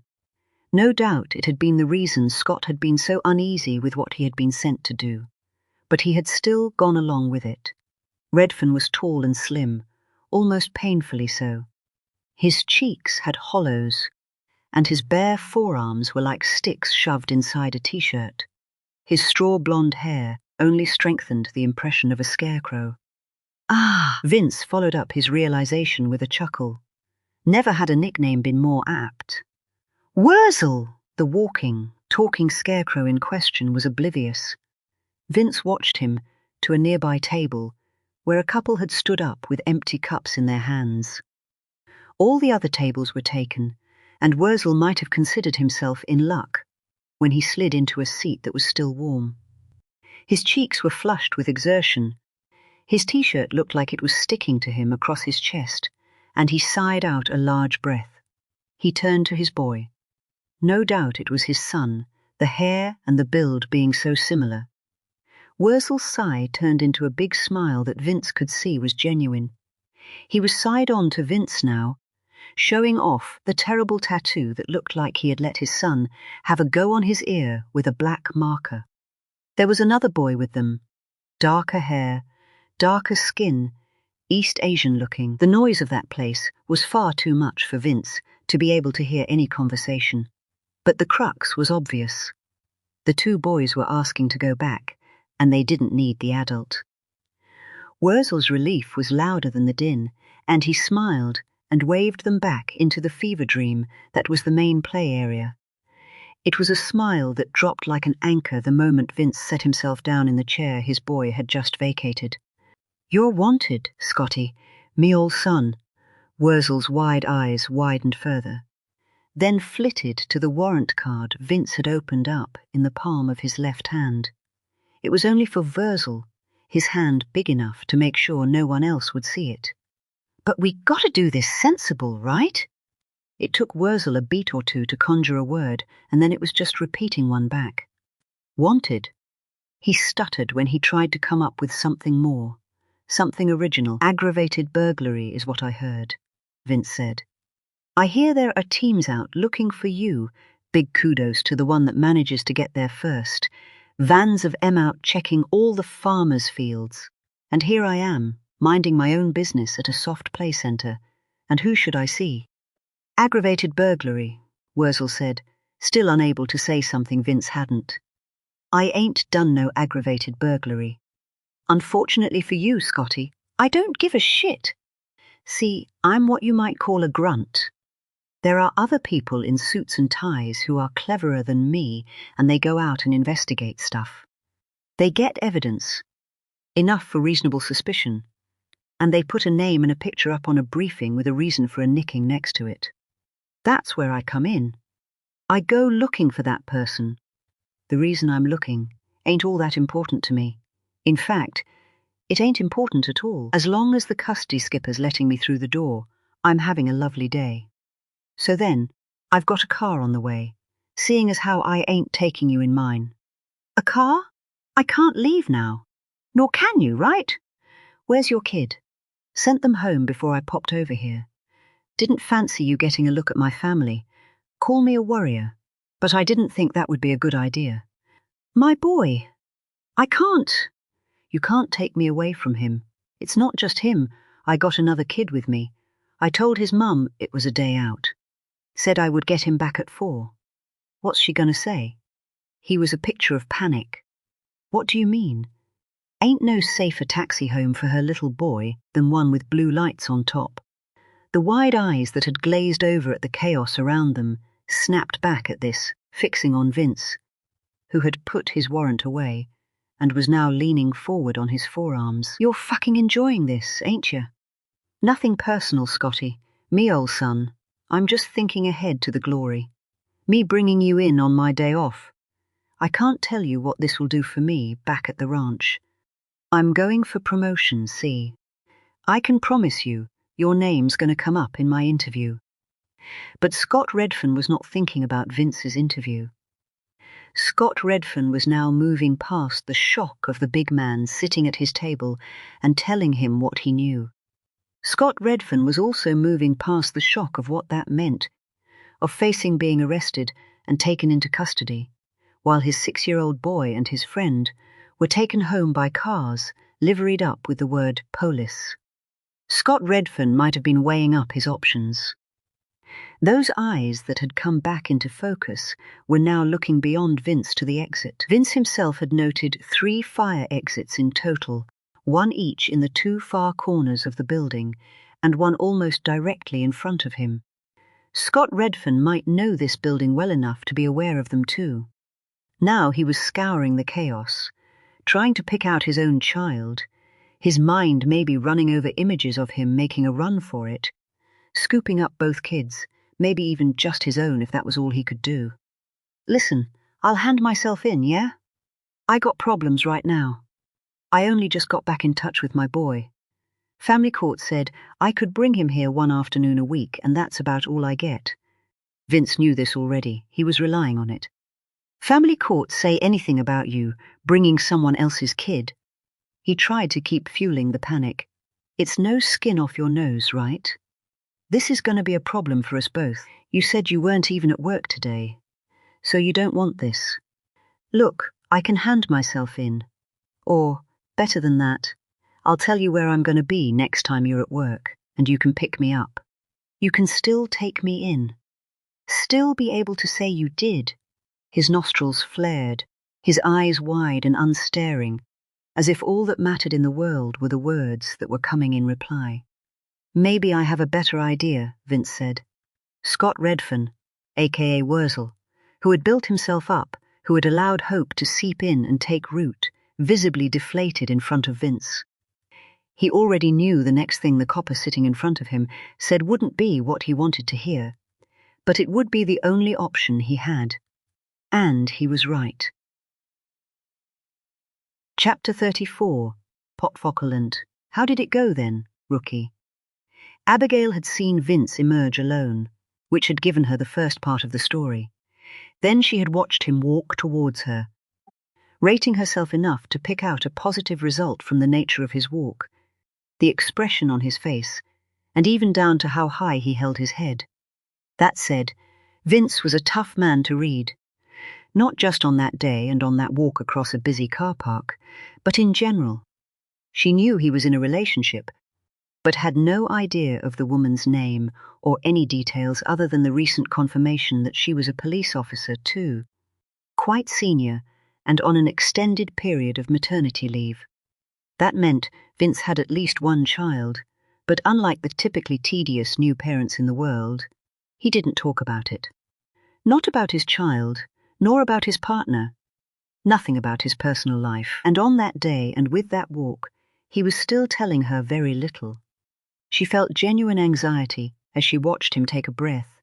No doubt it had been the reason Scott had been so uneasy with what he had been sent to do, but he had still gone along with it. Redfern was tall and slim, almost painfully so. His cheeks had hollows, and his bare forearms were like sticks shoved inside a t-shirt. His straw-blonde hair only strengthened the impression of a scarecrow. "Ah!" Vince followed up his realization with a chuckle. Never had a nickname been more apt. Wurzel! The walking, talking scarecrow in question was oblivious. Vince watched him to a nearby table, where a couple had stood up with empty cups in their hands. All the other tables were taken, and Wurzel might have considered himself in luck when he slid into a seat that was still warm. His cheeks were flushed with exertion. His t-shirt looked like it was sticking to him across his chest, and he sighed out a large breath. He turned to his boy. No doubt it was his son, the hair and the build being so similar. Wurzel's sigh turned into a big smile that Vince could see was genuine. He was side on to Vince now, showing off the terrible tattoo that looked like he had let his son have a go on his ear with a black marker. There was another boy with them, darker hair, darker skin, East Asian looking. The noise of that place was far too much for Vince to be able to hear any conversation. But the crux was obvious. The two boys were asking to go back, and they didn't need the adult. Wurzel's relief was louder than the din, and he smiled and waved them back into the fever dream that was the main play area. It was a smile that dropped like an anchor the moment Vince set himself down in the chair his boy had just vacated. "You're wanted, Scotty, me ol' son." Wurzel's wide eyes widened further, then flitted to the warrant card Vince had opened up in the palm of his left hand. It was only for Wurzel, his hand big enough to make sure no one else would see it. "But we gotta do this sensible, right?" It took Wurzel a beat or two to conjure a word, and then it was just repeating one back. "Wanted." He stuttered when he tried to come up with something more, something original. "Aggravated burglary is what I heard," Vince said. "I hear there are teams out looking for you. Big kudos to the one that manages to get there first. Vans of M out checking all the farmers' fields. And here I am, minding my own business at a soft play center. And who should I see?" "Aggravated burglary," Wurzel said, still unable to say something Vince hadn't. "I ain't done no aggravated burglary. Unfortunately for you, Scotty, I don't give a shit. See, I'm what you might call a grunt. There are other people in suits and ties who are cleverer than me, and they go out and investigate stuff. They get evidence, enough for reasonable suspicion, and they put a name and a picture up on a briefing with a reason for a nicking next to it. That's where I come in. I go looking for that person. The reason I'm looking ain't all that important to me. In fact, it ain't important at all. As long as the custody skipper's letting me through the door, I'm having a lovely day. So then, I've got a car on the way, seeing as how I ain't taking you in mine." "A car? I can't leave now. Nor can you, right?" "Where's your kid?" "Sent them home before I popped over here. Didn't fancy you getting a look at my family. Call me a worrier, but I didn't think that would be a good idea." "My boy, I can't." "You can't take me away from him. It's not just him. I got another kid with me. I told his mum it was a day out. Said I would get him back at 4. What's she gonna say?" He was a picture of panic. "What do you mean?" "Ain't no safer taxi home for her little boy than one with blue lights on top." The wide eyes that had glazed over at the chaos around them snapped back at this, fixing on Vince, who had put his warrant away and was now leaning forward on his forearms. "You're fucking enjoying this, ain't you?" "Nothing personal, Scotty. Me ol' son. I'm just thinking ahead to the glory. Me bringing you in on my day off. I can't tell you what this will do for me back at the ranch. I'm going for promotion, see. I can promise you your name's going to come up in my interview." But Scott Redfern was not thinking about Vince's interview. Scott Redfern was now moving past the shock of the big man sitting at his table and telling him what he knew. Scott Redfern was also moving past the shock of what that meant, of facing being arrested and taken into custody, while his 6-year-old boy and his friend were taken home by cars liveried up with the word "police." Scott Redfern might have been weighing up his options. Those eyes that had come back into focus were now looking beyond Vince to the exit. Vince himself had noted 3 fire exits in total, one each in the 2 far corners of the building, and one almost directly in front of him. Scott Redfern might know this building well enough to be aware of them too. Now he was scouring the chaos, trying to pick out his own child, his mind maybe running over images of him making a run for it, scooping up both kids, maybe even just his own if that was all he could do. "Listen, I'll hand myself in, yeah? I got problems right now. I only just got back in touch with my boy. Family court said I could bring him here one afternoon a week, and that's about all I get." Vince knew this already. He was relying on it. "Family court say anything about you bringing someone else's kid?" He tried to keep fueling the panic. "It's no skin off your nose, right? This is going to be a problem for us both. You said you weren't even at work today, so you don't want this. Look, I can hand myself in. Or, better than that, I'll tell you where I'm going to be next time you're at work, and you can pick me up." You can still take me in. Still be able to say you did. His nostrils flared, his eyes wide and unstaring, as if all that mattered in the world were the words that were coming in reply. Maybe I have a better idea, Vince said. Scott Redfern, a.k.a. Wurzel, who had built himself up, who had allowed hope to seep in and take root, visibly deflated in front of Vince. He already knew the next thing the copper sitting in front of him said wouldn't be what he wanted to hear, but it would be the only option he had. And he was right. Chapter 34, Potfocalant. How did it go then, rookie? Abigail had seen Vince emerge alone, which had given her the first part of the story. Then she had watched him walk towards her, rating herself enough to pick out a positive result from the nature of his walk, the expression on his face, and even down to how high he held his head. That said, Vince was a tough man to read. Not just on that day and on that walk across a busy car park, but in general. She knew he was in a relationship, but had no idea of the woman's name or any details other than the recent confirmation that she was a police officer too, quite senior and on an extended period of maternity leave. That meant Vince had at least one child, but unlike the typically tedious new parents in the world, he didn't talk about it. Not about his child, nor about his partner, nothing about his personal life. And on that day and with that walk, he was still telling her very little. She felt genuine anxiety as she watched him take a breath,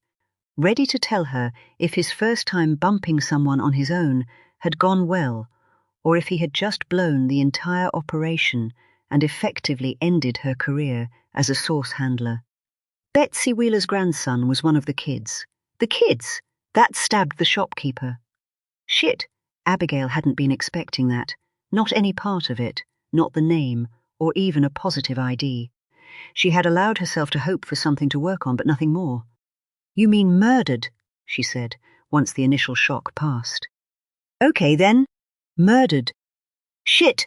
ready to tell her if his first time bumping someone on his own had gone well, or if he had just blown the entire operation and effectively ended her career as a source handler. Betsy Wheeler's grandson was one of the kids. The kids! That stabbed the shopkeeper. Shit, Abigail hadn't been expecting that. Not any part of it, not the name, or even a positive ID. She had allowed herself to hope for something to work on, but nothing more. You mean murdered, she said, once the initial shock passed. Okay then, murdered. Shit!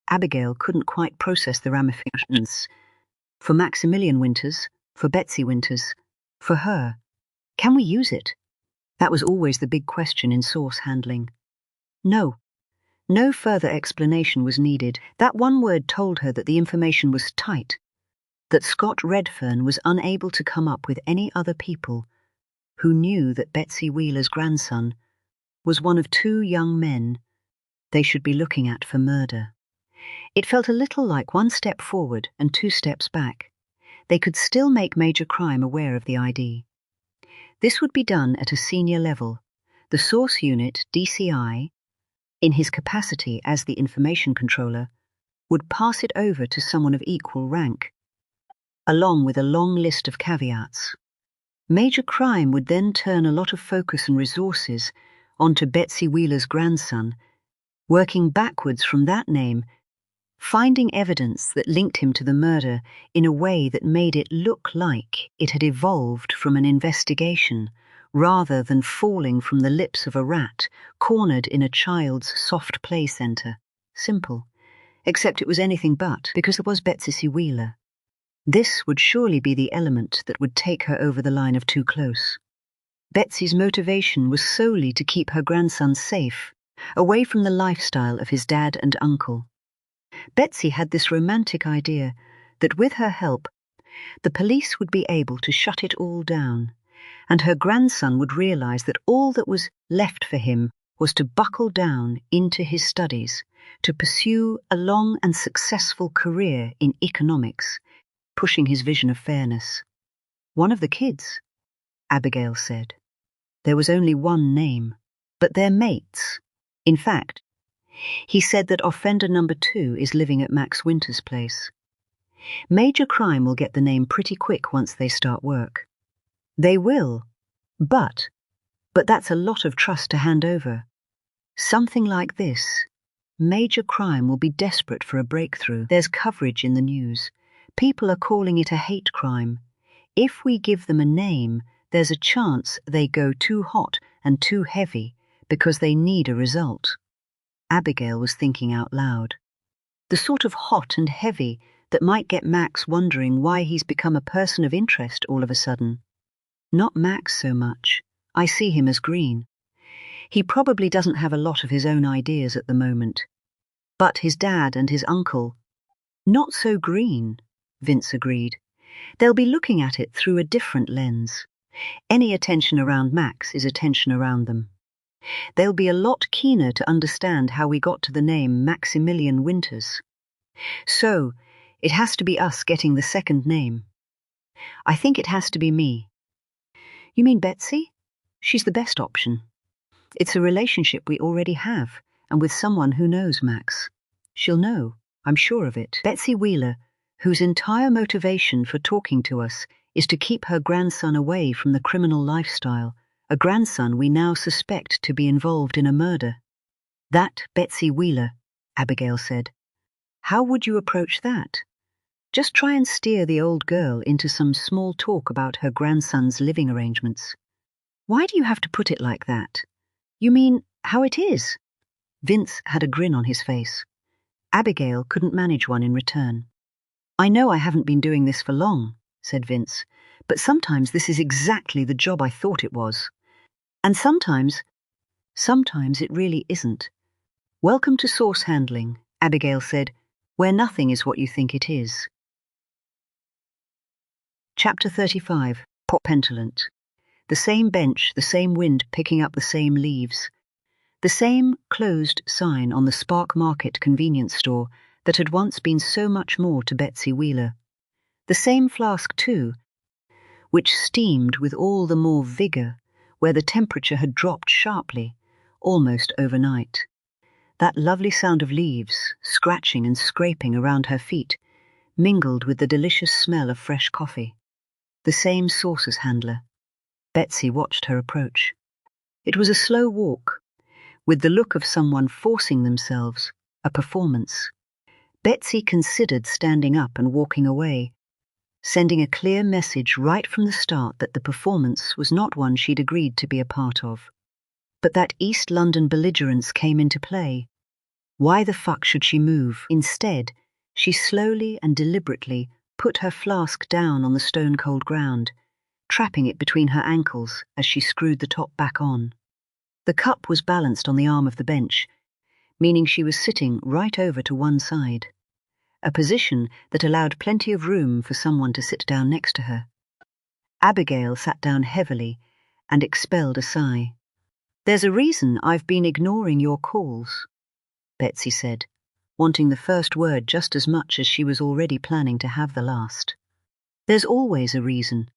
Abigail couldn't quite process the ramifications. For Maximilian Winters, for Betsy Winters, for her. Can we use it? That was always the big question in source handling. No. No further explanation was needed. That one word told her that the information was tight, that Scott Redfern was unable to come up with any other people who knew that Betsy Wheeler's grandson was one of two young men they should be looking at for murder. It felt a little like one step forward and two steps back. They could still make Major Crime aware of the ID. This would be done at a senior level. The source unit, DCI, in his capacity as the information controller, would pass it over to someone of equal rank, along with a long list of caveats. Major Crime would then turn a lot of focus and resources onto Betsy Wheeler's grandson, working backwards from that name, finding evidence that linked him to the murder in a way that made it look like it had evolved from an investigation rather than falling from the lips of a rat cornered in a child's soft play center. Simple. Except it was anything but, because there was Betsy Wheeler. This would surely be the element that would take her over the line of too close. Betsy's motivation was solely to keep her grandson safe, away from the lifestyle of his dad and uncle. Betsy had this romantic idea that with her help, the police would be able to shut it all down, and her grandson would realize that all that was left for him was to buckle down into his studies, to pursue a long and successful career in economics, pushing his vision of fairness. One of the kids, Abigail said. There was only one name, but they're mates. In fact, he said that offender number 2 is living at Max Winter's place. Major Crime will get the name pretty quick once they start work. They will, but that's a lot of trust to hand over. Something like this. Major Crime will be desperate for a breakthrough. There's coverage in the news. People are calling it a hate crime. If we give them a name, there's a chance they go too hot and too heavy because they need a result. Abigail was thinking out loud. The sort of hot and heavy that might get Max wondering why he's become a person of interest all of a sudden. Not Max so much. I see him as green. He probably doesn't have a lot of his own ideas at the moment. But his dad and his uncle, not so green, Vince agreed. They'll be looking at it through a different lens. Any attention around Max is attention around them. They'll be a lot keener to understand how we got to the name Maximilian Winters. So, it has to be us getting the second name. I think it has to be me. You mean Betsy? She's the best option. It's a relationship we already have, and with someone who knows Max. She'll know, I'm sure of it. Betsy Wheeler, whose entire motivation for talking to us is to keep her grandson away from the criminal lifestyle, a grandson we now suspect to be involved in a murder. That Betsy Wheeler, Abigail said. How would you approach that? Just try and steer the old girl into some small talk about her grandson's living arrangements. Why do you have to put it like that? You mean how it is? Vince had a grin on his face. Abigail couldn't manage one in return. I know I haven't been doing this for long, said Vince, but sometimes this is exactly the job I thought it was. And sometimes it really isn't. Welcome to source handling, Abigail said, where nothing is what you think it is. Chapter 35, Pentulant. The same bench, the same wind picking up the same leaves. The same closed sign on the Spark Market convenience store that had once been so much more to Betsy Wheeler. The same flask, too, which steamed with all the more vigour where the temperature had dropped sharply, almost overnight. That lovely sound of leaves, scratching and scraping around her feet, mingled with the delicious smell of fresh coffee. The same sauces handler. Betsy watched her approach. It was a slow walk, with the look of someone forcing themselves, a performance. Betsy considered standing up and walking away, sending a clear message right from the start that the performance was not one she'd agreed to be a part of. But that East London belligerence came into play. Why the fuck should she move? Instead, she slowly and deliberately put her flask down on the stone-cold ground, trapping it between her ankles as she screwed the top back on. The cup was balanced on the arm of the bench, meaning she was sitting right over to one side, a position that allowed plenty of room for someone to sit down next to her. Abigail sat down heavily and expelled a sigh. "There's a reason I've been ignoring your calls," Betsy said, wanting the first word just as much as she was already planning to have the last. "There's always a reason.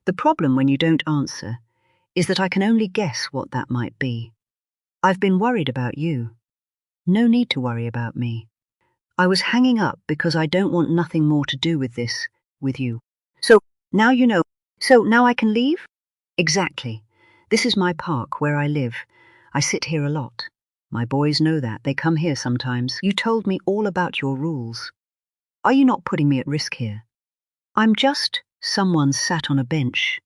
The problem when you don't answer is that I can only guess what that might be. I've been worried about you. No need to worry about me. I was hanging up because I don't want nothing more to do with this, with you. So, now you know. So, now I can leave?" "Exactly. This is my park, where I live. I sit here a lot. My boys know that. They come here sometimes. You told me all about your rules. Are you not putting me at risk here? I'm just someone sat on a bench.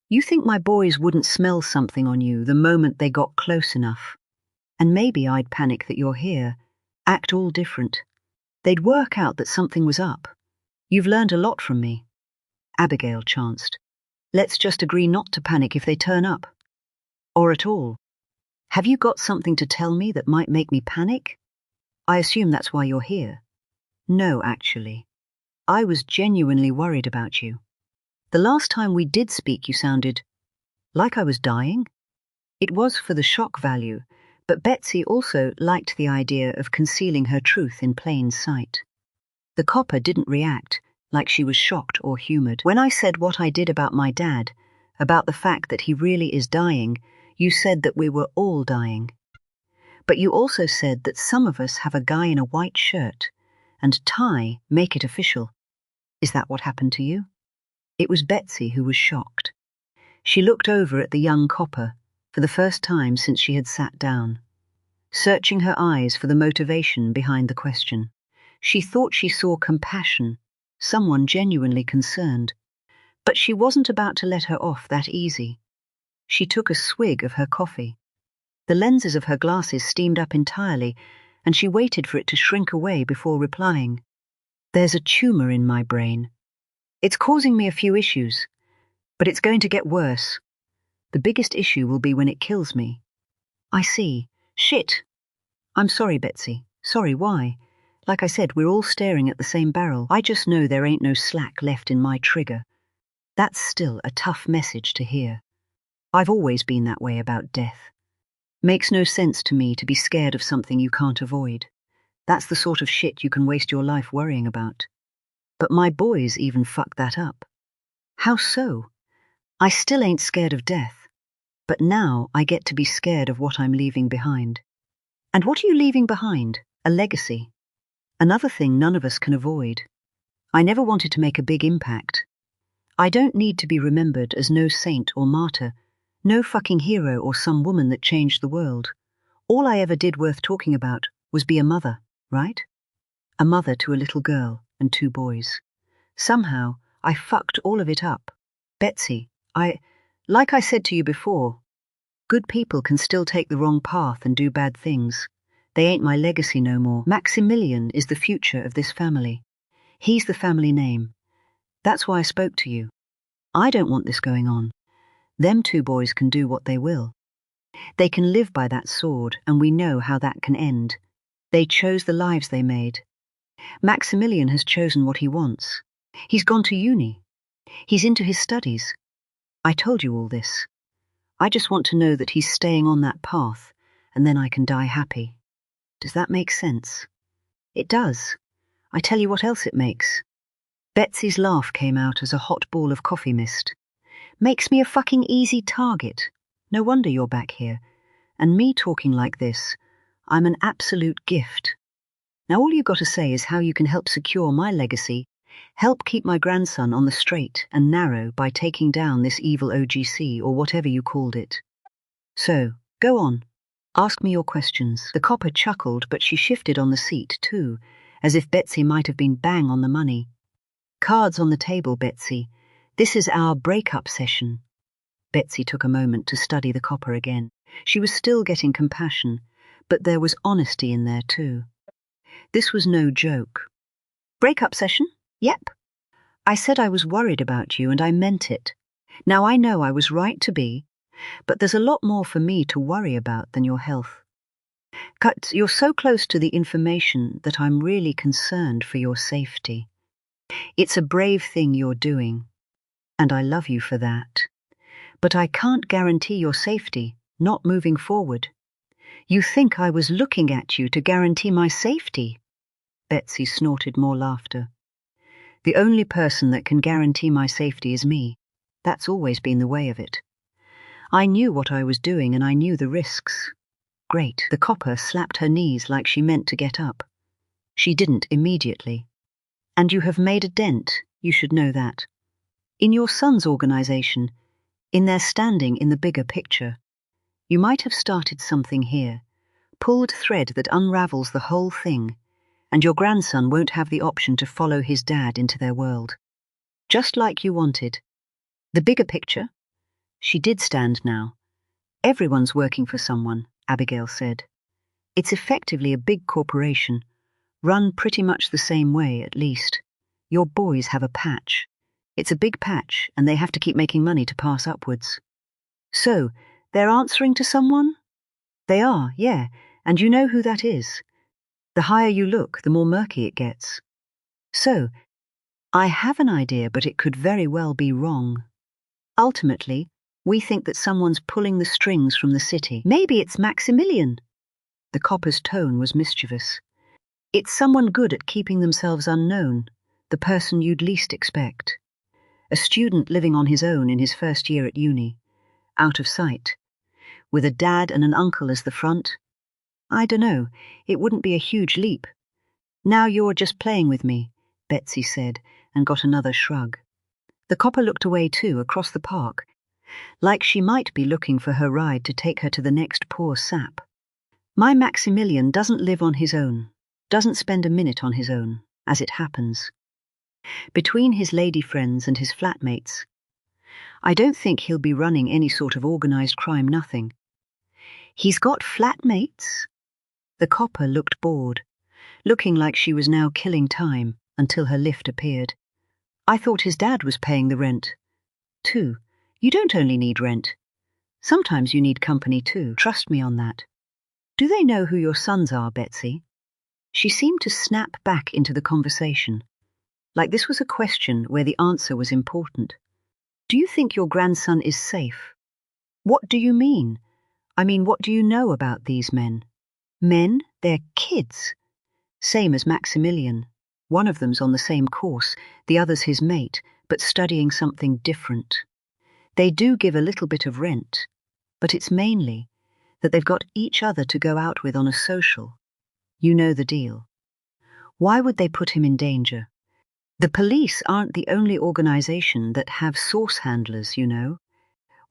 You think my boys wouldn't smell something on you the moment they got close enough? And maybe I'd panic that you're here, act all different. They'd work out that something was up. You've learned a lot from me." Abigail chanced. "Let's just agree not to panic if they turn up. Or at all. Have you got something to tell me that might make me panic? I assume that's why you're here." "No, actually. I was genuinely worried about you. The last time we did speak you sounded like I was dying." It was for the shock value, but Betsy also liked the idea of concealing her truth in plain sight. The copper didn't react like she was shocked or humoured. "When I said what I did about my dad, about the fact that he really is dying, you said that we were all dying. But you also said that some of us have a guy in a white shirt and tie make it official. Is that what happened to you?" It was Betsy who was shocked. She looked over at the young copper for the first time since she had sat down, searching her eyes for the motivation behind the question. She thought she saw compassion, someone genuinely concerned. But she wasn't about to let her off that easy. She took a swig of her coffee. The lenses of her glasses steamed up entirely, and she waited for it to shrink away before replying. There's a tumor in my brain. It's causing me a few issues, but it's going to get worse. The biggest issue will be when it kills me. I see. Shit. I'm sorry, Betsy. Sorry, why? Like I said, we're all staring at the same barrel. I just know there ain't no slack left in my trigger. That's still a tough message to hear. I've always been that way about death. Makes no sense to me to be scared of something you can't avoid. That's the sort of shit you can waste your life worrying about. But my boys even fucked that up. How so? I still ain't scared of death, but now I get to be scared of what I'm leaving behind. And what are you leaving behind? A legacy. Another thing none of us can avoid. I never wanted to make a big impact. I don't need to be remembered as no saint or martyr, no fucking hero or some woman that changed the world. All I ever did worth talking about was be a mother, right? A mother to a little girl and 2 boys. Somehow, I fucked all of it up. Betsy, like I said to you before, good people can still take the wrong path and do bad things. They ain't my legacy no more. Maximilian is the future of this family. He's the family name. That's why I spoke to you. I don't want this going on. Them 2 boys can do what they will. They can live by that sword, and we know how that can end. They chose the lives they made. Maximilian has chosen what he wants. He's gone to uni. He's into his studies. I told you all this. I just want to know that he's staying on that path, and then I can die happy. Does that make sense? It does. I tell you what else it makes. Betsy's laugh came out as a hot ball of coffee mist. Makes me a fucking easy target. No wonder you're back here. And me talking like this, I'm an absolute gift. Now all you've got to say is how you can help secure my legacy, help keep my grandson on the straight and narrow by taking down this evil OGC or whatever you called it. So, go on. Ask me your questions. The copper chuckled, but she shifted on the seat too, as if Betsy might have been bang on the money. Cards on the table, Betsy. This is our break-up session. Betsy took a moment to study the copper again. She was still getting compassion, but there was honesty in there too. This was no joke. Break-up session? Yep. I said I was worried about you and I meant it. Now I know I was right to be, but there's a lot more for me to worry about than your health. Cut, you're so close to the information that I'm really concerned for your safety. It's a brave thing you're doing, and I love you for that. But I can't guarantee your safety, not moving forward. You think I was looking at you to guarantee my safety? Betsy snorted more laughter. The only person that can guarantee my safety is me. That's always been the way of it. I knew what I was doing and I knew the risks. Great. The copper slapped her knees like she meant to get up. She didn't immediately. And you have made a dent, you should know that. In your son's organization, in their standing in the bigger picture. You might have started something here, pulled thread that unravels the whole thing, and your grandson won't have the option to follow his dad into their world. Just like you wanted. The bigger picture? She did stand now. Everyone's working for someone, Abigail said. It's effectively a big corporation, run pretty much the same way at least. Your boys have a patch. It's a big patch, and they have to keep making money to pass upwards. So, they're answering to someone? They are, yeah, and you know who that is. The higher you look, the more murky it gets. So, I have an idea, but it could very well be wrong. Ultimately, we think that someone's pulling the strings from the city. Maybe it's Maximilian. The copper's tone was mischievous. It's someone good at keeping themselves unknown, the person you'd least expect. A student living on his own in his first year at uni, out of sight, with a dad and an uncle as the front. I dunno, it wouldn't be a huge leap. Now you're just playing with me, Betsy said, and got another shrug. The copper looked away too, across the park, like she might be looking for her ride to take her to the next poor sap. My Maximilian doesn't live on his own, doesn't spend a minute on his own, as it happens. Between his lady friends and his flatmates, I don't think he'll be running any sort of organized crime, nothing. He's got flatmates? The copper looked bored, looking like she was now killing time, until her lift appeared. I thought his dad was paying the rent. 2. You don't only need rent. Sometimes you need company too. Trust me on that. Do they know who your sons are, Betsy? She seemed to snap back into the conversation, like this was a question where the answer was important. Do you think your grandson is safe? What do you mean? I mean, what do you know about these men? Men? They're kids. Same as Maximilian. One of them's on the same course, the other's his mate, but studying something different. They do give a little bit of rent, but it's mainly that they've got each other to go out with on a social. You know the deal. Why would they put him in danger? The police aren't the only organization that have source handlers, you know.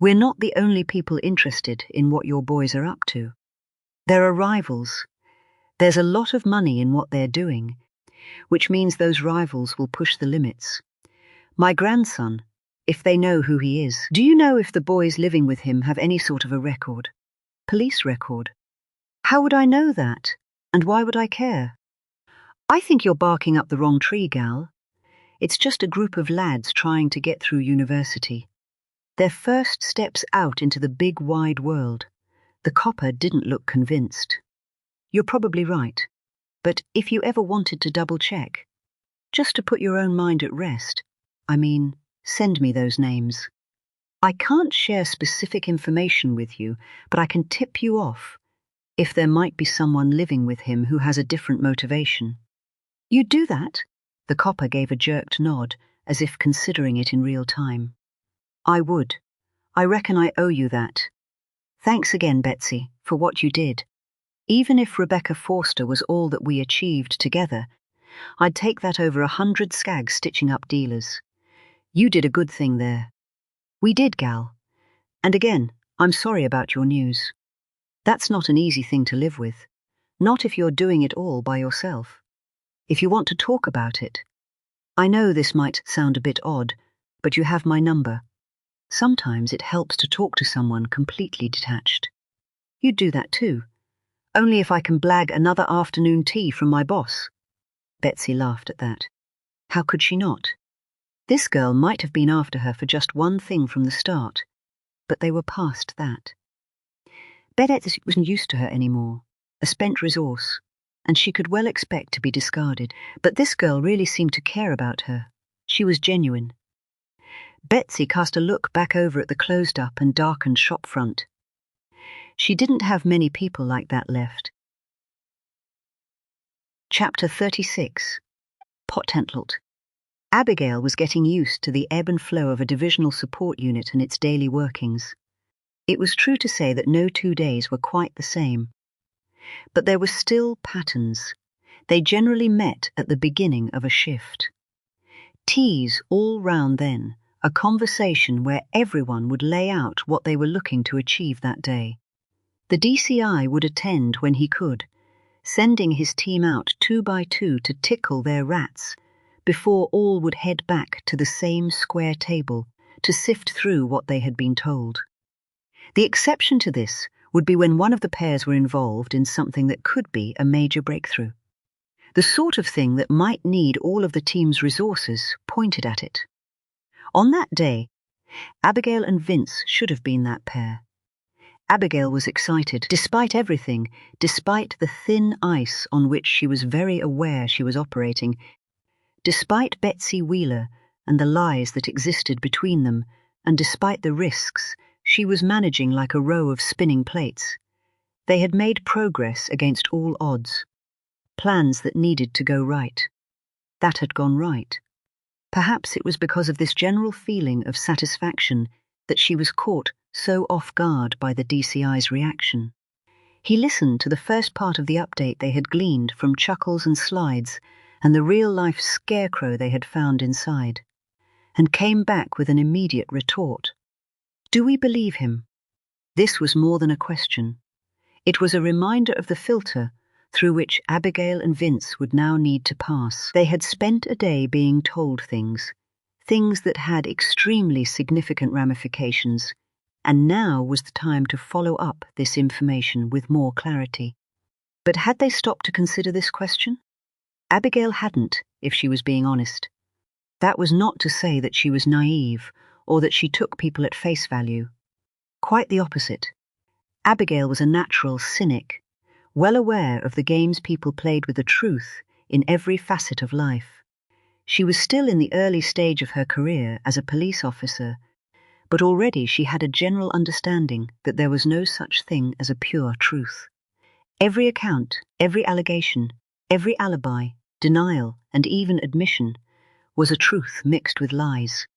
We're not the only people interested in what your boys are up to. There are rivals. There's a lot of money in what they're doing, which means those rivals will push the limits. My grandson, if they know who he is. Do you know if the boys living with him have any sort of a record? Police record? How would I know that? And why would I care? I think you're barking up the wrong tree, gal. It's just a group of lads trying to get through university. Their first steps out into the big wide world. The copper didn't look convinced. You're probably right, but if you ever wanted to double-check, just to put your own mind at rest, send me those names. I can't share specific information with you, but I can tip you off if there might be someone living with him who has a different motivation. You'd do that? The copper gave a jerked nod, as if considering it in real time. I would. I reckon I owe you that. Thanks again, Betsy, for what you did. Even if Rebecca Forster was all that we achieved together, I'd take that over 100 skags stitching up dealers. You did a good thing there. We did, gal. And again, I'm sorry about your news. That's not an easy thing to live with. Not if you're doing it all by yourself. If you want to talk about it. I know this might sound a bit odd, but you have my number. Sometimes it helps to talk to someone completely detached. You'd do that too. Only if I can blag another afternoon tea from my boss. Betsy laughed at that. How could she not? This girl might have been after her for just one thing from the start, but they were past that. Betsy wasn't used to her anymore, a spent resource, and she could well expect to be discarded, but this girl really seemed to care about her. She was genuine. Betsy cast a look back over at the closed-up and darkened shop front. She didn't have many people like that left. Chapter 36. Potentlet. Abigail was getting used to the ebb and flow of a divisional support unit and its daily workings. It was true to say that no 2 days were quite the same. But there were still patterns. They generally met at the beginning of a shift. Teas all round then, a conversation where everyone would lay out what they were looking to achieve that day. The DCI would attend when he could, sending his team out 2 by 2 to tickle their rats, before all would head back to the same square table to sift through what they had been told. The exception to this would be when one of the pairs were involved in something that could be a major breakthrough. The sort of thing that might need all of the team's resources pointed at it. On that day, Abigail and Vince should have been that pair. Abigail was excited, despite everything, despite the thin ice on which she was very aware she was operating, despite Betsy Wheeler and the lies that existed between them, and despite the risks she was managing like a row of spinning plates. They had made progress against all odds. Plans that needed to go right. That had gone right. Perhaps it was because of this general feeling of satisfaction that she was caught so off guard by the DCI's reaction. He listened to the first part of the update they had gleaned from Chuckles and Slides and the real-life scarecrow they had found inside, and came back with an immediate retort. Do we believe him? This was more than a question. It was a reminder of the filter through which Abigail and Vince would now need to pass. They had spent a day being told things that had extremely significant ramifications, and now was the time to follow up this information with more clarity. But had they stopped to consider this question? Abigail hadn't, if she was being honest. That was not to say that she was naive or that she took people at face value. Quite the opposite. Abigail was a natural cynic, well aware of the games people played with the truth in every facet of life. She was still in the early stage of her career as a police officer, but already she had a general understanding that there was no such thing as a pure truth. Every account, every allegation, every alibi, denial, and even admission was a truth mixed with lies.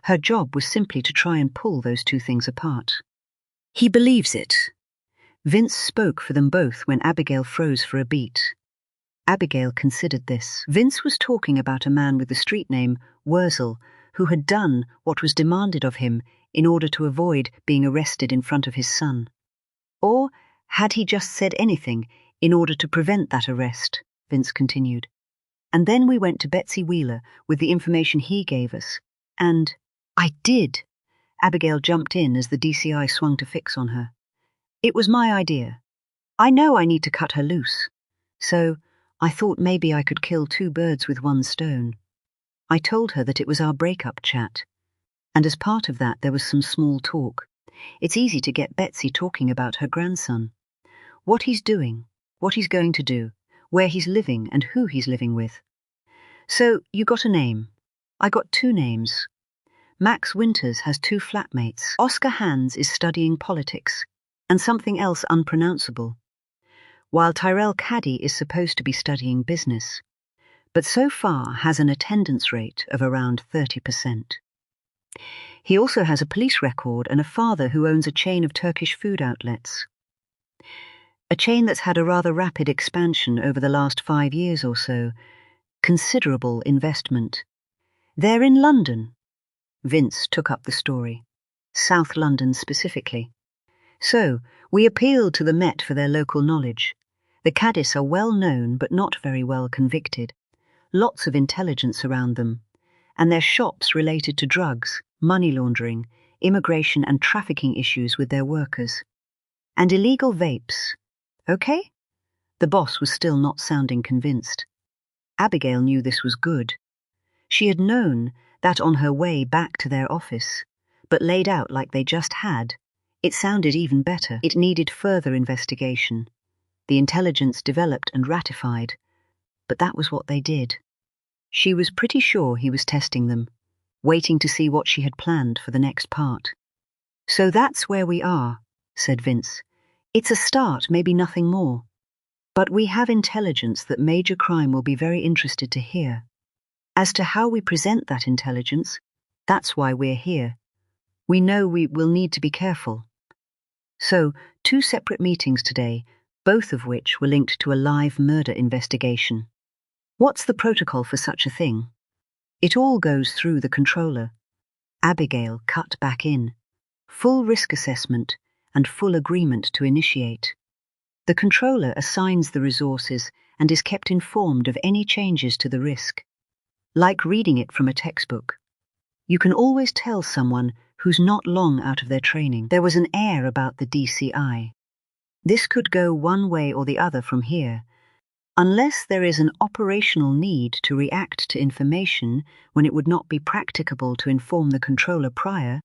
Her job was simply to try and pull those two things apart. He believes it. Vince spoke for them both when Abigail froze for a beat. Abigail considered this. Vince was talking about a man with the street name Wurzel, who had done what was demanded of him in order to avoid being arrested in front of his son. Or had he just said anything in order to prevent that arrest? Vince continued. And then we went to Betsy Wheeler with the information he gave us. And I did. Abigail jumped in as the DCI swung to fix on her. It was my idea. I know I need to cut her loose. So I thought maybe I could kill two birds with one stone. I told her that it was our breakup chat. And as part of that, there was some small talk. It's easy to get Betsy talking about her grandson. What he's doing, what he's going to do, where he's living and who he's living with. So you got a name. I got two names. Max Winters has two flatmates. Oscar Hans is studying politics and something else unpronounceable, while Tyrell Caddy is supposed to be studying business, but so far has an attendance rate of around 30%. He also has a police record and a father who owns a chain of Turkish food outlets. A chain that's had a rather rapid expansion over the last 5 years or so. Considerable investment. They're in London. Vince took up the story. South London specifically. So, we appealed to the Met for their local knowledge. The Caddies are well known but not very well convicted. Lots of intelligence around them. And their shops related to drugs, money laundering, immigration and trafficking issues with their workers. And illegal vapes. Okay? The boss was still not sounding convinced. Abigail knew this was good. She had known that on her way back to their office, but laid out like they just had, it sounded even better. It needed further investigation. The intelligence developed and ratified, but that was what they did. She was pretty sure he was testing them, waiting to see what she had planned for the next part. So that's where we are, said Vince. It's a start, maybe nothing more. But we have intelligence that Major Crime will be very interested to hear. As to how we present that intelligence, that's why we're here. We know we will need to be careful. So, 2 separate meetings today, both of which were linked to a live murder investigation. What's the protocol for such a thing? It all goes through the controller. Abigail cut back in. Full risk assessment and full agreement to initiate. The controller assigns the resources and is kept informed of any changes to the risk. Like reading it from a textbook. You can always tell someone who's not long out of their training. There was an air about the DCI. This could go one way or the other from here, unless there is an operational need to react to information when it would not be practicable to inform the controller prior,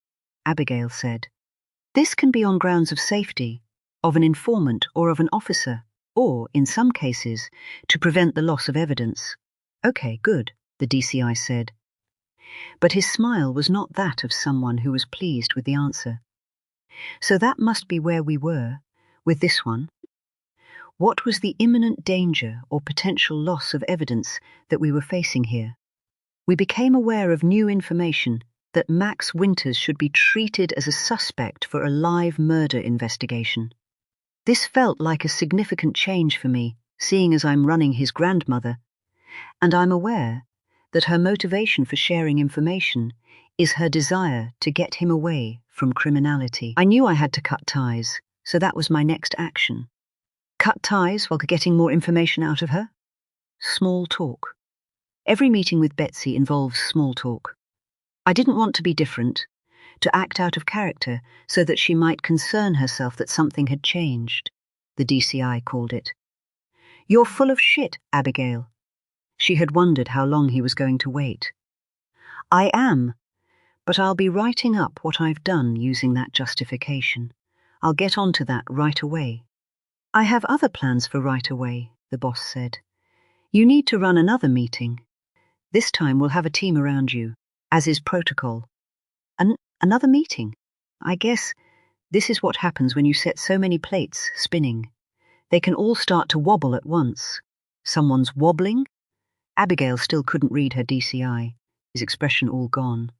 Abigail said. This can be on grounds of safety, of an informant or of an officer, or, in some cases, to prevent the loss of evidence. Okay, good, the DCI said. But his smile was not that of someone who was pleased with the answer. So that must be where we were, with this one. What was the imminent danger or potential loss of evidence that we were facing here? We became aware of new information that Max Winters should be treated as a suspect for a live murder investigation. This felt like a significant change for me, seeing as I'm running his grandmother, and I'm aware that her motivation for sharing information is her desire to get him away from criminality. I knew I had to cut ties, so that was my next action. Cut ties while getting more information out of her? Small talk. Every meeting with Betsy involves small talk. I didn't want to be different, to act out of character so that she might concern herself that something had changed, the DCI called it. You're full of shit, Abigail. She had wondered how long he was going to wait. I am, but I'll be writing up what I've done using that justification. I'll get on to that right away. I have other plans for right away, the boss said. You need to run another meeting. This time we'll have a team around you, as is protocol. Another meeting? I guess this is what happens when you set so many plates spinning. They can all start to wobble at once. Someone's wobbling? Abigail still couldn't read her DCI, his expression all gone.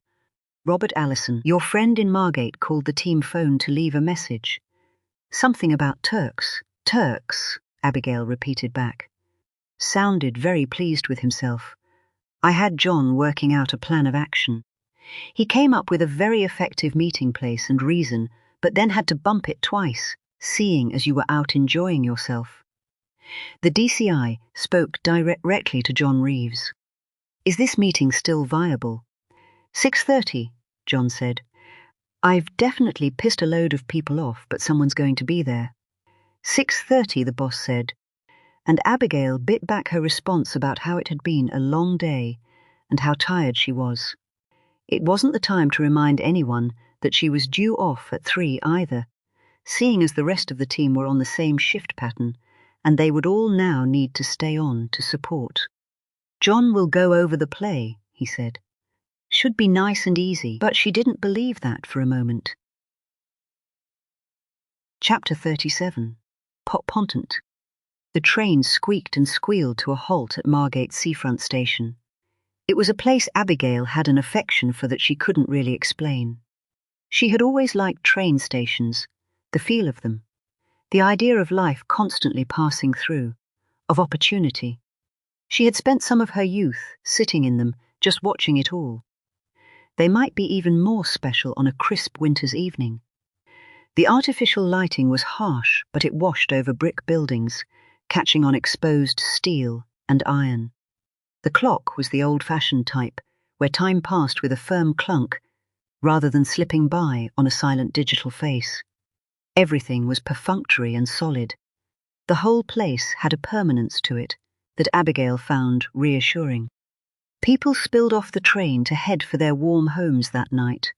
Robert Allison, your friend in Margate, called the team phone to leave a message. Something about Turks. Turks, Abigail repeated back. Sounded very pleased with himself. I had John working out a plan of action. He came up with a very effective meeting place and reason, but then had to bump it twice, seeing as you were out enjoying yourself. The DCI spoke directly to John Reeves. Is this meeting still viable? 6:30, John said. I've definitely pissed a load of people off, but someone's going to be there. 6:30, the boss said, and Abigail bit back her response about how it had been a long day and how tired she was. It wasn't the time to remind anyone that she was due off at 3 either, seeing as the rest of the team were on the same shift pattern, and they would all now need to stay on to support. John will go over the play, he said. Should be nice and easy, but she didn't believe that for a moment. Chapter 37. Pontant. The train squeaked and squealed to a halt at Margate Seafront Station. It was a place Abigail had an affection for that she couldn't really explain. She had always liked train stations, the feel of them, the idea of life constantly passing through, of opportunity. She had spent some of her youth sitting in them, just watching it all. They might be even more special on a crisp winter's evening. The artificial lighting was harsh, but it washed over brick buildings, catching on exposed steel and iron. The clock was the old-fashioned type, where time passed with a firm clunk, rather than slipping by on a silent digital face. Everything was perfunctory and solid. The whole place had a permanence to it that Abigail found reassuring. People spilled off the train to head for their warm homes that night,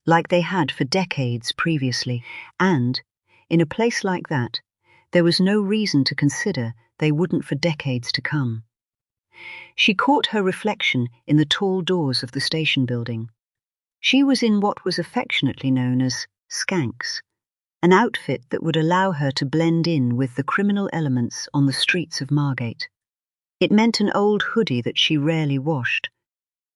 like they had for decades previously, and, in a place like that, there was no reason to consider they wouldn't for decades to come. She caught her reflection in the tall doors of the station building. She was in what was affectionately known as skanks, an outfit that would allow her to blend in with the criminal elements on the streets of Margate. It meant an old hoodie that she rarely washed,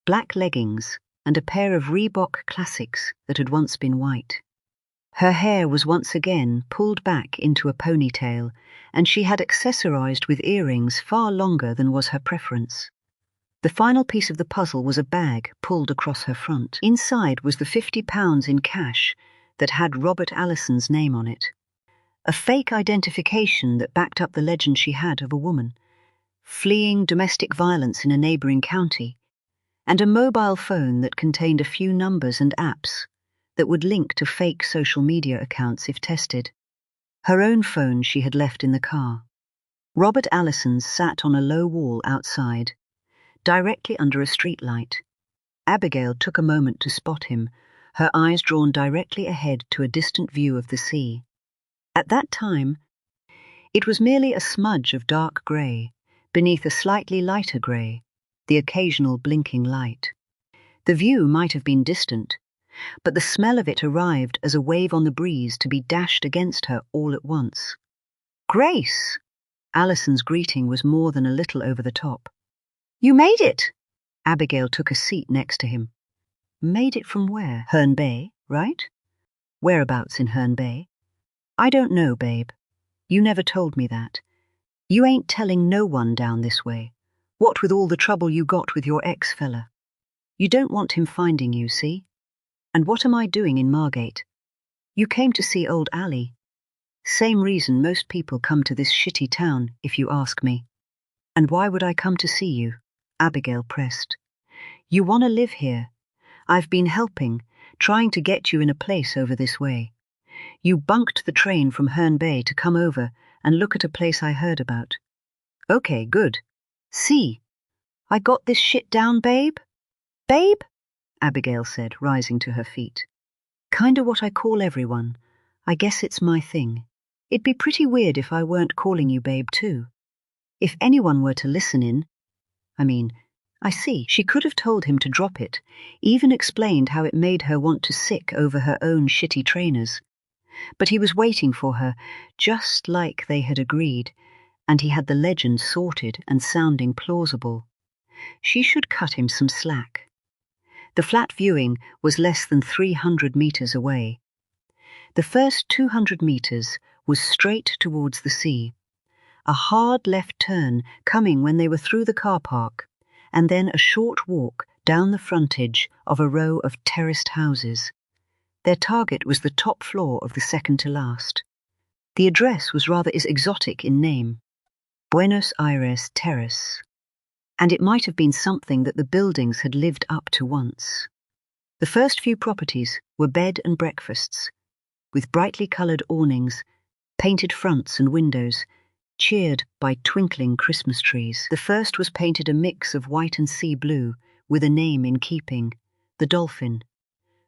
black leggings, and a pair of Reebok classics that had once been white. Her hair was once again pulled back into a ponytail, and she had accessorized with earrings far longer than was her preference. The final piece of the puzzle was a bag pulled across her front. Inside was the £50 in cash that had Robert Allison's name on it, a fake identification that backed up the legend she had of a woman fleeing domestic violence in a neighbouring county, and a mobile phone that contained a few numbers and apps that would link to fake social media accounts if tested. Her own phone she had left in the car. Robert Allison sat on a low wall outside, directly under a streetlight. Abigail took a moment to spot him, her eyes drawn directly ahead to a distant view of the sea. At that time, it was merely a smudge of dark grey, beneath a slightly lighter grey, the occasional blinking light. The view might have been distant, but the smell of it arrived as a wave on the breeze to be dashed against her all at once. "Grace!" Allison's greeting was more than a little over the top. "You made it!" Abigail took a seat next to him. "Made it from where? Herne Bay, right?" "Whereabouts in Herne Bay?" "I don't know, babe. You never told me that. You ain't telling no one down this way. What with all the trouble you got with your ex-fella. You don't want him finding you, see? And what am I doing in Margate? You came to see old Ali. Same reason most people come to this shitty town, if you ask me." "And why would I come to see you?" Abigail pressed. "You want to live here. I've been helping, trying to get you in a place over this way. You bunked the train from Herne Bay to come over and look at a place I heard about. Okay, good. See, I got this shit down, babe? Babe? Abigail said, rising to her feet. Kinda what I call everyone. I guess it's my thing. It'd be pretty weird if I weren't calling you babe too. If anyone were to listen in, I see. She could have told him to drop it, even explained how it made her want to sick over her own shitty trainers. But he was waiting for her, just like they had agreed, and he had the legend sorted and sounding plausible. She should cut him some slack. The flat viewing was less than 300 meters away. The first 200 meters was straight towards the sea. A hard left turn coming when they were through the car park, and then a short walk down the frontage of a row of terraced houses. Their target was the top floor of the second to last. The address was rather exotic in name, Buenos Aires Terrace, and it might have been something that the buildings had lived up to once. The first few properties were bed and breakfasts, with brightly coloured awnings, painted fronts and windows, cheered by twinkling Christmas trees. The first was painted a mix of white and sea blue, with a name in keeping, the Dolphin.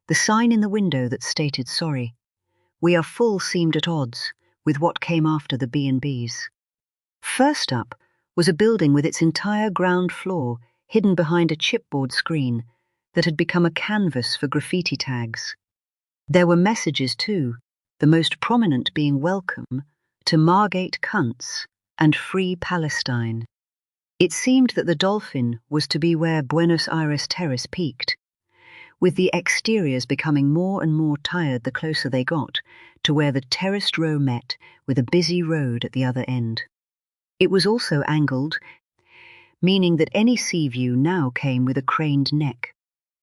The sign in the window that stated sorry. We are full seemed at odds with what came after the B&Bs. First up was a building with its entire ground floor hidden behind a chipboard screen that had become a canvas for graffiti tags. There were messages too, the most prominent being welcome to Margate Cunts and Free Palestine. It seemed that the Dolphin was to be where Buenos Aires Terrace peaked, with the exteriors becoming more and more tired the closer they got to where the terraced row met with a busy road at the other end. It was also angled, meaning that any sea view now came with a craned neck.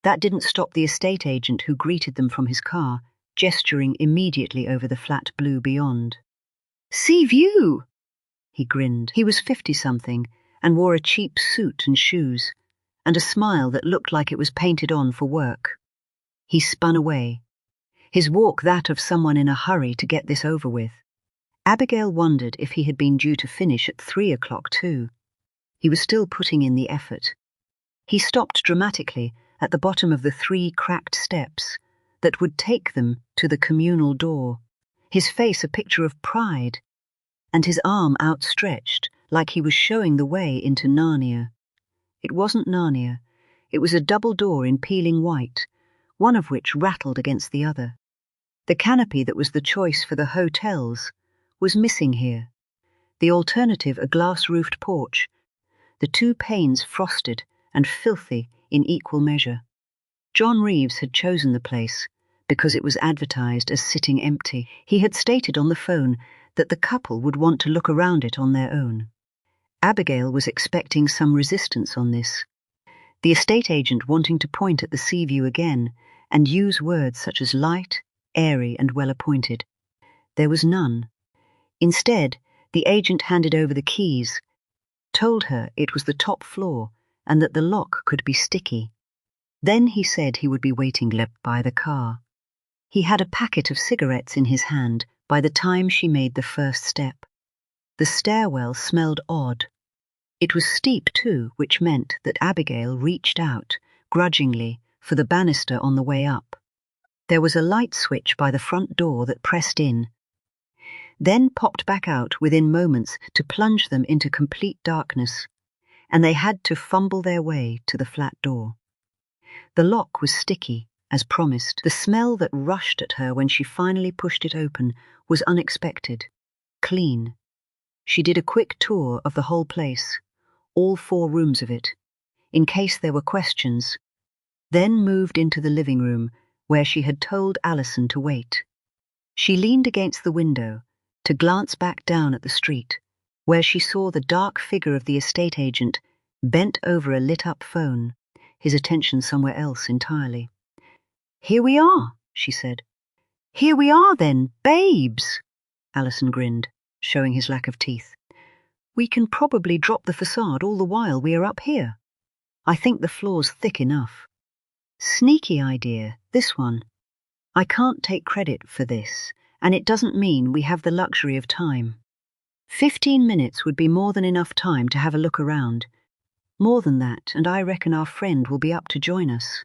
That didn't stop the estate agent who greeted them from his car, gesturing immediately over the flat blue beyond. Sea view! He grinned. He was 50-something and wore a cheap suit and shoes, and a smile that looked like it was painted on for work. He spun away, his walk that of someone in a hurry to get this over with. Abigail wondered if he had been due to finish at 3 o'clock too. He was still putting in the effort. He stopped dramatically at the bottom of the 3 cracked steps that would take them to the communal door, his face a picture of pride, and his arm outstretched like he was showing the way into Narnia. It wasn't Narnia. It was a double door in peeling white, one of which rattled against the other. The canopy that was the choice for the hotels was missing here. The alternative, a glass-roofed porch, the 2 panes frosted and filthy in equal measure. John Reeves had chosen the place because it was advertised as sitting empty. He had stated on the phone that the couple would want to look around it on their own. Abigail was expecting some resistance on this, the estate agent wanting to point at the sea view again and use words such as light, airy and well-appointed. There was none. Instead, the agent handed over the keys, told her it was the top floor and that the lock could be sticky. Then he said he would be waiting by the car. He had a packet of cigarettes in his hand by the time she made the first step. The stairwell smelled odd. It was steep too, which meant that Abigail reached out, grudgingly, for the banister on the way up. There was a light switch by the front door that pressed in, then popped back out within moments to plunge them into complete darkness, and they had to fumble their way to the flat door. The lock was sticky, as promised. The smell that rushed at her when she finally pushed it open was unexpected, clean. She did a quick tour of the whole place, all 4 rooms of it, in case there were questions, then moved into the living room where she had told Alison to wait. She leaned against the window to glance back down at the street, where she saw the dark figure of the estate agent bent over a lit-up phone, his attention somewhere else entirely. "Here we are," she said. "Here we are then, babes," Alison grinned, showing his lack of teeth. "We can probably drop the facade all the while we are up here. I think the floor's thick enough. Sneaky idea, this one. I can't take credit for this, and it doesn't mean we have the luxury of time. 15 minutes would be more than enough time to have a look around. More than that, and I reckon our friend will be up to join us.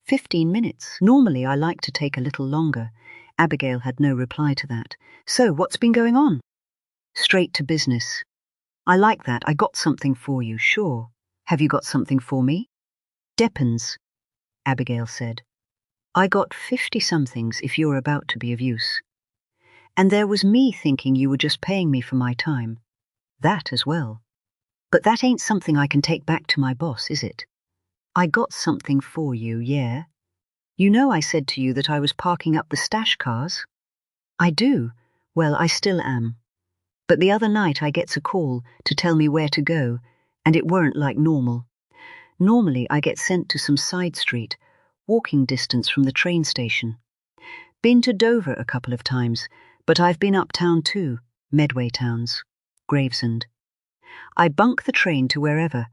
15 minutes. Normally I like to take a little longer. Abigail had no reply to that. So, what's been going on? Straight to business. I like that. I got something for you, sure. Have you got something for me? Depends, Abigail said. I got 50-somethings if you're about to be of use. And there was me thinking you were just paying me for my time. That as well. But that ain't something I can take back to my boss, is it? I got something for you, yeah? You know I said to you that I was parking up the stash cars? I do. Well, I still am. But the other night I gets a call to tell me where to go, and it weren't like normal. Normally I get sent to some side street, walking distance from the train station. Been to Dover a couple of times, but I've been uptown too, Medway towns, Gravesend. I bunk the train to wherever,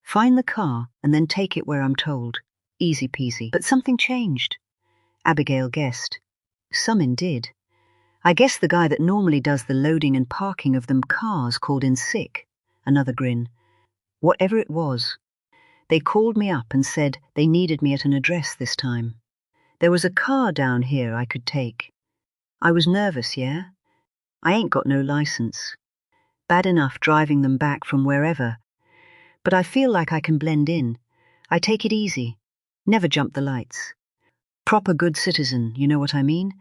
find the car and then take it where I'm told. Easy peasy. But something changed. Abigail guessed. Someone did. I guess the guy that normally does the loading and parking of them cars called in sick. Another grin. Whatever it was, they called me up and said they needed me at an address this time. There was a car down here I could take. I was nervous, yeah? I ain't got no license. Bad enough driving them back from wherever. But I feel like I can blend in. I take it easy. Never jump the lights. Proper good citizen, you know what I mean?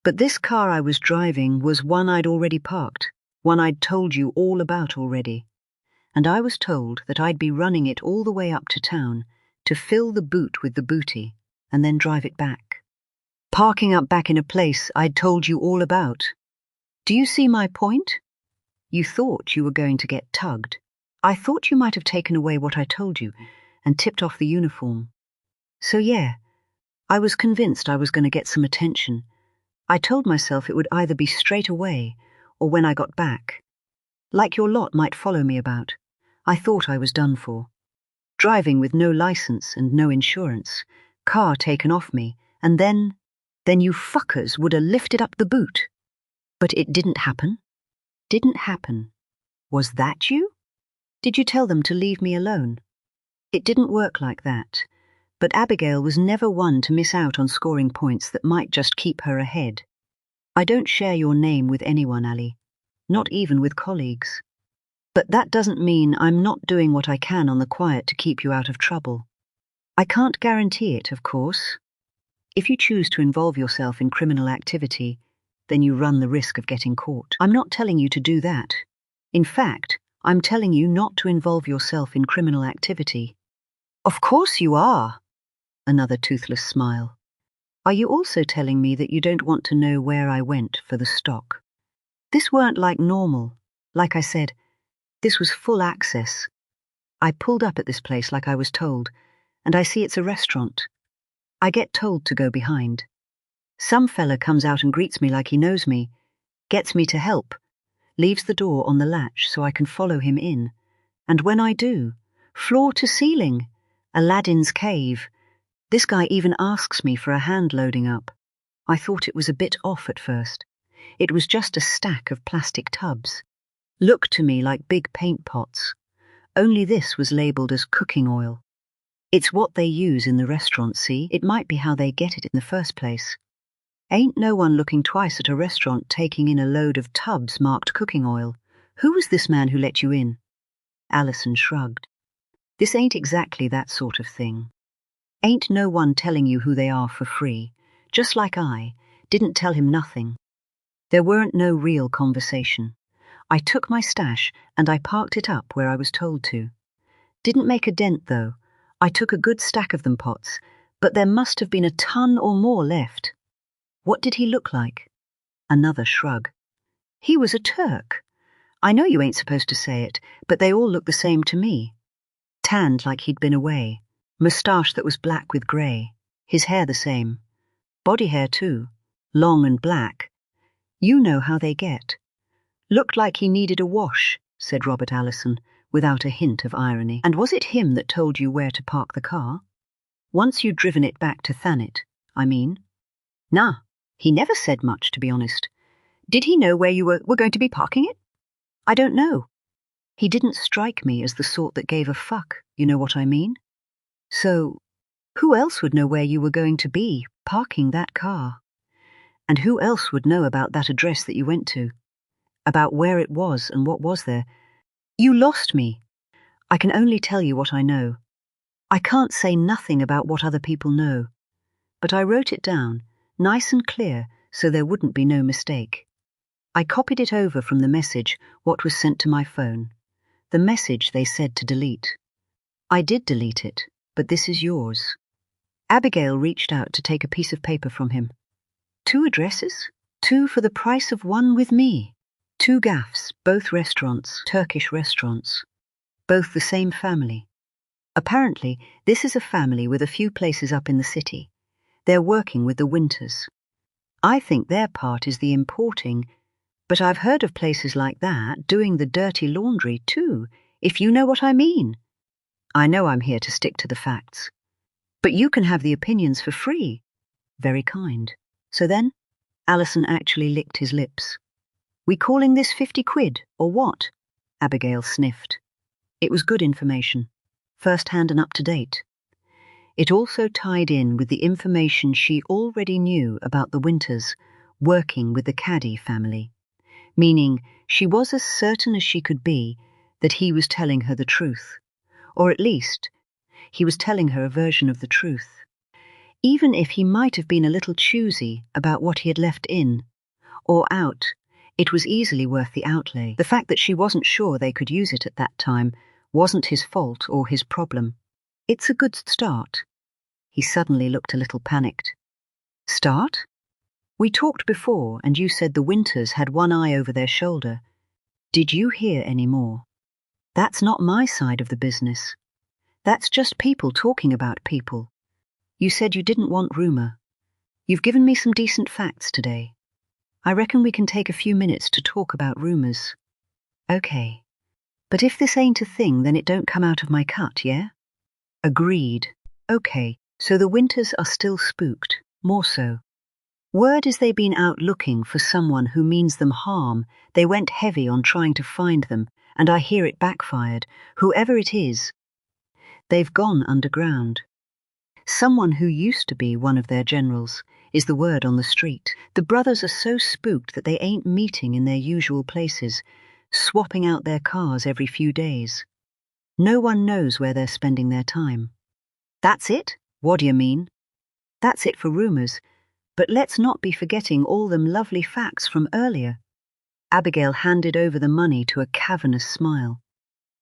But this car I was driving was one I'd already parked, one I'd told you all about already. And I was told that I'd be running it all the way up to town to fill the boot with the booty and then drive it back. Parking up back in a place I'd told you all about. Do you see my point? You thought you were going to get tugged. I thought you might have taken away what I told you and tipped off the uniform. So yeah, I was convinced I was going to get some attention. I told myself it would either be straight away or when I got back. Like your lot might follow me about. I thought I was done for. Driving with no license and no insurance, car taken off me, and then you fuckers would have lifted up the boot. But it didn't happen. Didn't happen. Was that you? Did you tell them to leave me alone? It didn't work like that. But Abigail was never one to miss out on scoring points that might just keep her ahead. I don't share your name with anyone, Ali. Not even with colleagues. But that doesn't mean I'm not doing what I can on the quiet to keep you out of trouble. I can't guarantee it, of course. If you choose to involve yourself in criminal activity, then you run the risk of getting caught. I'm not telling you to do that. In fact, I'm telling you not to involve yourself in criminal activity. Of course you are. Another toothless smile. Are you also telling me that you don't want to know where I went for the stock? This weren't like normal. Like I said, this was full access. I pulled up at this place like I was told, and I see it's a restaurant. I get told to go behind. Some fella comes out and greets me like he knows me, gets me to help, leaves the door on the latch so I can follow him in. And when I do, floor to ceiling, Aladdin's cave. This guy even asks me for a hand loading up. I thought it was a bit off at first. It was just a stack of plastic tubs. Looked to me like big paint pots. Only this was labelled as cooking oil. It's what they use in the restaurant, see? It might be how they get it in the first place. Ain't no one looking twice at a restaurant taking in a load of tubs marked cooking oil. Who was this man who let you in? Alison shrugged. This ain't exactly that sort of thing. Ain't no one telling you who they are for free, just like I didn't tell him nothing. There weren't no real conversation. I took my stash and I parked it up where I was told to. Didn't make a dent, though. I took a good stack of them pots, but there must have been a ton or more left. What did he look like? Another shrug. He was a Turk. I know you ain't supposed to say it, but they all look the same to me. Tanned like he'd been away. Moustache that was black with grey. His hair the same. Body hair too. Long and black. You know how they get. Looked like he needed a wash, said Robert Allison, without a hint of irony. And was it him that told you where to park the car? Once you'd driven it back to Thanet, I mean. Nah, he never said much, to be honest. Did he know where you were going to be parking it? I don't know. He didn't strike me as the sort that gave a fuck, you know what I mean? So, who else would know where you were going to be, parking that car? And who else would know about that address that you went to? About where it was and what was there? You lost me. I can only tell you what I know. I can't say nothing about what other people know. But I wrote it down, nice and clear, so there wouldn't be no mistake. I copied it over from the message, what was sent to my phone. The message they said to delete. I did delete it, but this is yours. Abigail reached out to take a piece of paper from him. 2 addresses? 2 for the price of 1 with me. 2 gaffs, both restaurants, Turkish restaurants. Both the same family. Apparently, this is a family with a few places up in the city. They're working with the Winters. I think their part is the importing, but I've heard of places like that doing the dirty laundry too, if you know what I mean. I know I'm here to stick to the facts. But you can have the opinions for free. Very kind. So then, Allison actually licked his lips. We calling this 50 quid, or what? Abigail sniffed. It was good information, first-hand and up-to-date. It also tied in with the information she already knew about the Winters working with the Caddy family, meaning she was as certain as she could be that he was telling her the truth, or at least, he was telling her a version of the truth. Even if he might have been a little choosy about what he had left in or out, it was easily worth the outlay. The fact that she wasn't sure they could use it at that time wasn't his fault or his problem. It's a good start. He suddenly looked a little panicked. Start? We talked before, and you said the Winters had one eye over their shoulder. Did you hear any more? That's not my side of the business. That's just people talking about people. You said you didn't want rumor. You've given me some decent facts today. I reckon we can take a few minutes to talk about rumors. Okay. But if this ain't a thing, then it don't come out of my cut, yeah? Agreed. Okay, so the Winters are still spooked, more so. Word is they've been out looking for someone who means them harm. They went heavy on trying to find them, and I hear it backfired. Whoever it is, they've gone underground. Someone who used to be one of their generals is the word on the street. The brothers are so spooked that they ain't meeting in their usual places, swapping out their cars every few days. No one knows where they're spending their time. That's it? What do you mean? That's it for rumors, but let's not be forgetting all them lovely facts from earlier. Abigail handed over the money to a cavernous smile.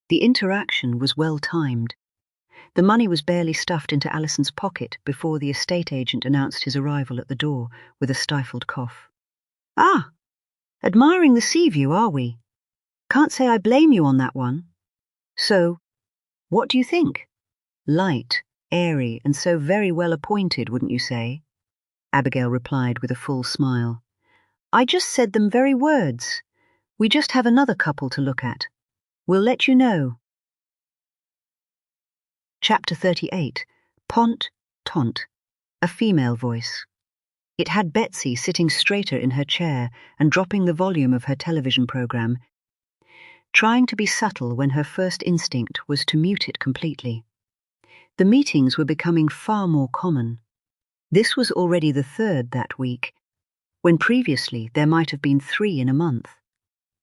The interaction was well timed. The money was barely stuffed into Allison's pocket before the estate agent announced his arrival at the door with a stifled cough. Ah, admiring the sea view, are we? Can't say I blame you on that one. So, what do you think? Light, airy, and so very well appointed, wouldn't you say? Abigail replied with a full smile. I just said them very words. We just have another couple to look at. We'll let you know. Chapter 38. Pont, Tont. A female voice. It had Betsy sitting straighter in her chair and dropping the volume of her television program, trying to be subtle when her first instinct was to mute it completely. The meetings were becoming far more common. This was already the 3rd that week, when previously there might have been 3 in a month.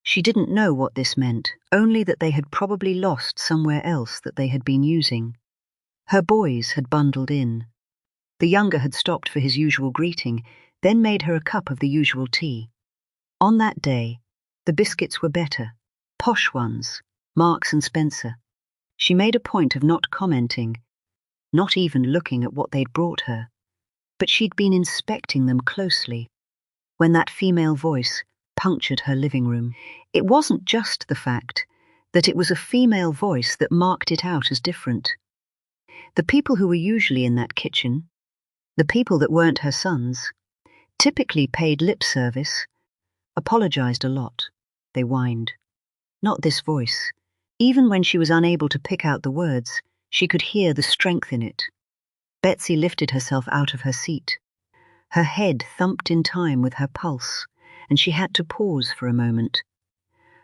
She didn't know what this meant, only that they had probably lost somewhere else that they had been using. Her boys had bundled in. The younger had stopped for his usual greeting, then made her a cup of the usual tea. On that day, the biscuits were better, posh ones, Marks and Spencer. She made a point of not commenting, not even looking at what they'd brought her, but she'd been inspecting them closely when that female voice punctured her living room. It wasn't just the fact that it was a female voice that marked it out as different. The people who were usually in that kitchen, the people that weren't her sons, typically paid lip service, apologized a lot. They whined. Not this voice. Even when she was unable to pick out the words, she could hear the strength in it. Betsy lifted herself out of her seat. Her head thumped in time with her pulse, and she had to pause for a moment.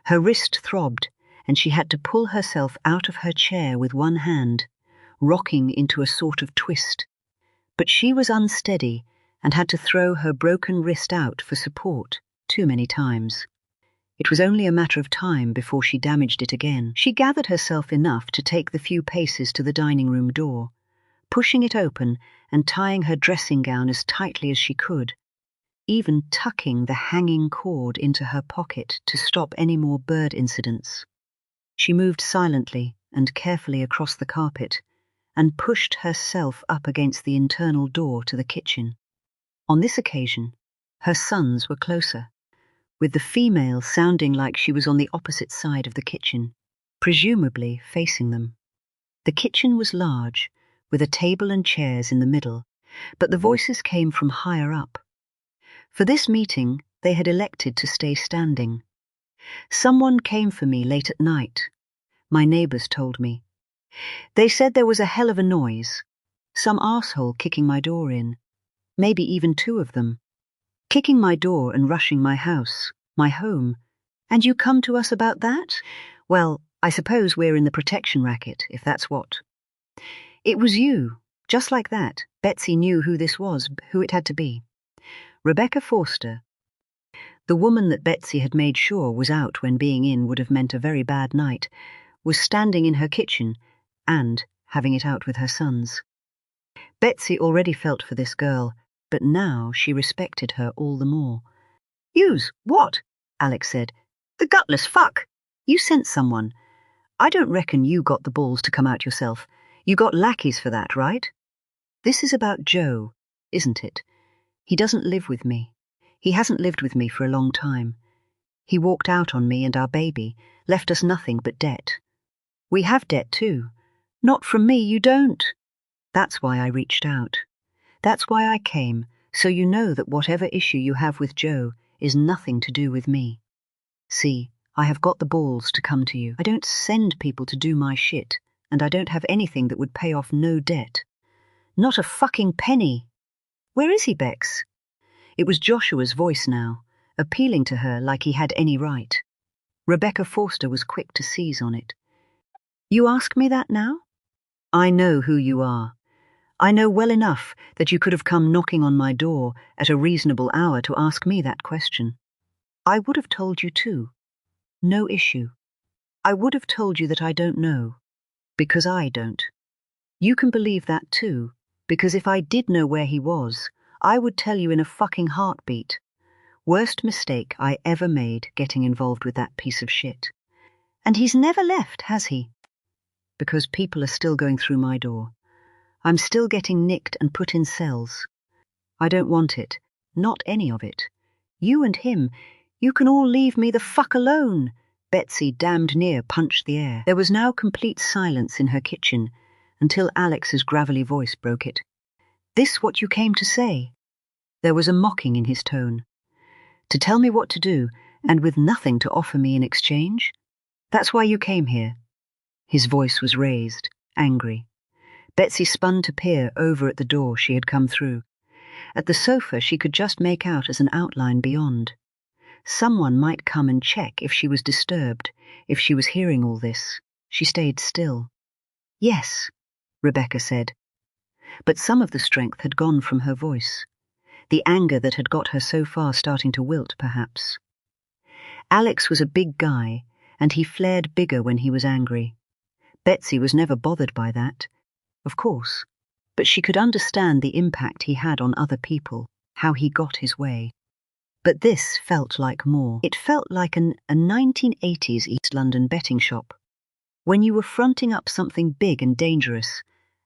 Her wrist throbbed, and she had to pull herself out of her chair with one hand, rocking into a sort of twist. But she was unsteady and had to throw her broken wrist out for support too many times. It was only a matter of time before she damaged it again. She gathered herself enough to take the few paces to the dining room door, pushing it open and tying her dressing gown as tightly as she could, even tucking the hanging cord into her pocket to stop any more bird incidents. She moved silently and carefully across the carpet and pushed herself up against the internal door to the kitchen. On this occasion, her sons were closer, with the female sounding like she was on the opposite side of the kitchen, presumably facing them. The kitchen was large, with a table and chairs in the middle, but the voices came from higher up. For this meeting, they had elected to stay standing. "Someone came for me late at night," my neighbours told me. "They said there was a hell of a noise. Some arsehole kicking my door in. Maybe even two of them. Kicking my door and rushing my house, my home. And you come to us about that? Well, I suppose we're in the protection racket, if that's what." It was you. Just like that, Betsy knew who this was, who it had to be. Rebecca Forster, the woman that Betsy had made sure was out when being in would have meant a very bad night, was standing in her kitchen and having it out with her sons. Betsy already felt for this girl, but now she respected her all the more. "Yous, what?" Alex said. "The gutless fuck! You sent someone. I don't reckon you got the balls to come out yourself. You got lackeys for that, right? This is about Joe, isn't it? He doesn't live with me. He hasn't lived with me for a long time. He walked out on me and our baby, left us nothing but debt. We have debt too. Not from me, you don't. That's why I reached out. That's why I came, so you know that whatever issue you have with Joe is nothing to do with me. See, I have got the balls to come to you. I don't send people to do my shit, and I don't have anything that would pay off no debt. Not a fucking penny. Where is he, Bex?" It was Joshua's voice now, appealing to her like he had any right. Rebecca Forster was quick to seize on it. "You ask me that now? I know who you are. I know well enough that you could have come knocking on my door at a reasonable hour to ask me that question. I would have told you too. No issue. I would have told you that I don't know, because I don't. You can believe that too, because if I did know where he was, I would tell you in a fucking heartbeat. Worst mistake I ever made getting involved with that piece of shit. And he's never left, has he? Because people are still going through my door. I'm still getting nicked and put in cells. I don't want it. Not any of it. You and him, you can all leave me the fuck alone." Betsy damned near punched the air. There was now complete silence in her kitchen, until Alex's gravelly voice broke it. "This what you came to say?" There was a mocking in his tone. "To tell me what to do, and with nothing to offer me in exchange? That's why you came here?" His voice was raised, angry. Betsy spun to peer over at the door she had come through. At the sofa she could just make out as an outline beyond. Someone might come and check if she was disturbed, if she was hearing all this. She stayed still. "Yes," Rebecca said. But some of the strength had gone from her voice. The anger that had got her so far starting to wilt, perhaps. Alex was a big guy, and he flared bigger when he was angry. Betsy was never bothered by that, of course, but she could understand the impact he had on other people, how he got his way. But this felt like more. It felt like a 1980s East London betting shop, when you were fronting up something big and dangerous,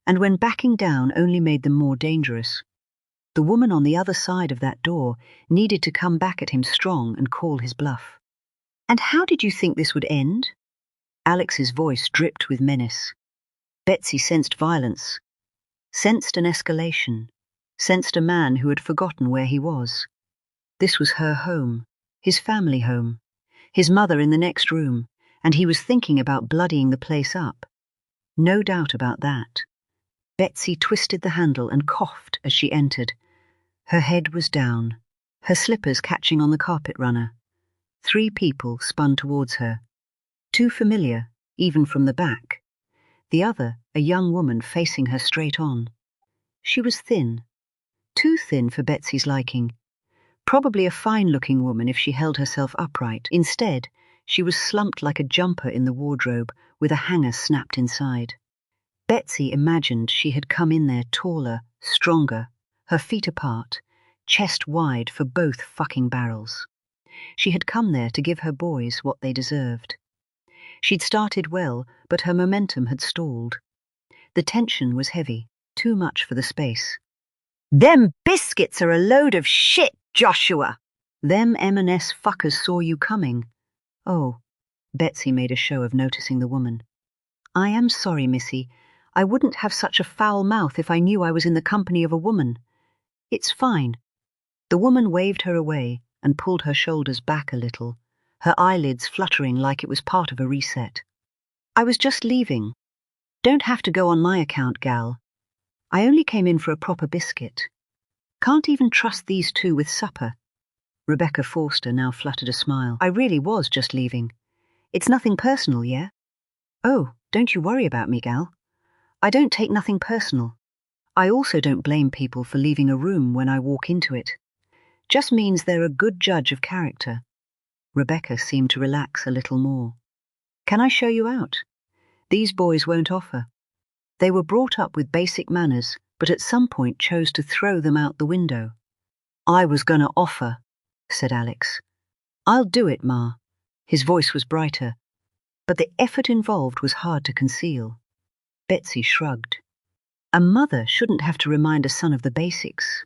and when backing down only made them more dangerous. The woman on the other side of that door needed to come back at him strong and call his bluff. "And how did you think this would end?" Alex's voice dripped with menace. Betsy sensed violence, sensed an escalation, sensed a man who had forgotten where he was. This was her home, his family home, his mother in the next room, and he was thinking about bloodying the place up. No doubt about that. Betsy twisted the handle and coughed as she entered. Her head was down, her slippers catching on the carpet runner. 3 people spun towards her. Too familiar, even from the back. The other, a young woman facing her straight on. She was thin. Too thin for Betsy's liking. Probably a fine-looking woman if she held herself upright. Instead, she was slumped like a jumper in the wardrobe, with a hanger snapped inside. Betsy imagined she had come in there taller, stronger, her feet apart, chest wide for both fucking barrels. She had come there to give her boys what they deserved. She'd started well, but her momentum had stalled. The tension was heavy, too much for the space. "Them biscuits are a load of shit, Joshua!" "Them M&S fuckers saw you coming." "Oh," Betsy made a show of noticing the woman. "I am sorry, missy. I wouldn't have such a foul mouth if I knew I was in the company of a woman. It's fine." The woman waved her away and pulled her shoulders back a little, her eyelids fluttering like it was part of a reset. "I was just leaving. Don't have to go on my account, gal. I only came in for a proper biscuit. Can't even trust these two with supper." Rebecca Forster now fluttered a smile. "I really was just leaving. It's nothing personal, yeah?" "Oh, don't you worry about me, gal. I don't take nothing personal. I also don't blame people for leaving a room when I walk into it. Just means they're a good judge of character." Rebecca seemed to relax a little more. "Can I show you out? These boys won't offer. They were brought up with basic manners, but at some point chose to throw them out the window." "I was gonna offer," said Alex. "I'll do it, Ma." His voice was brighter, but the effort involved was hard to conceal. Betsy shrugged. A mother shouldn't have to remind a son of the basics.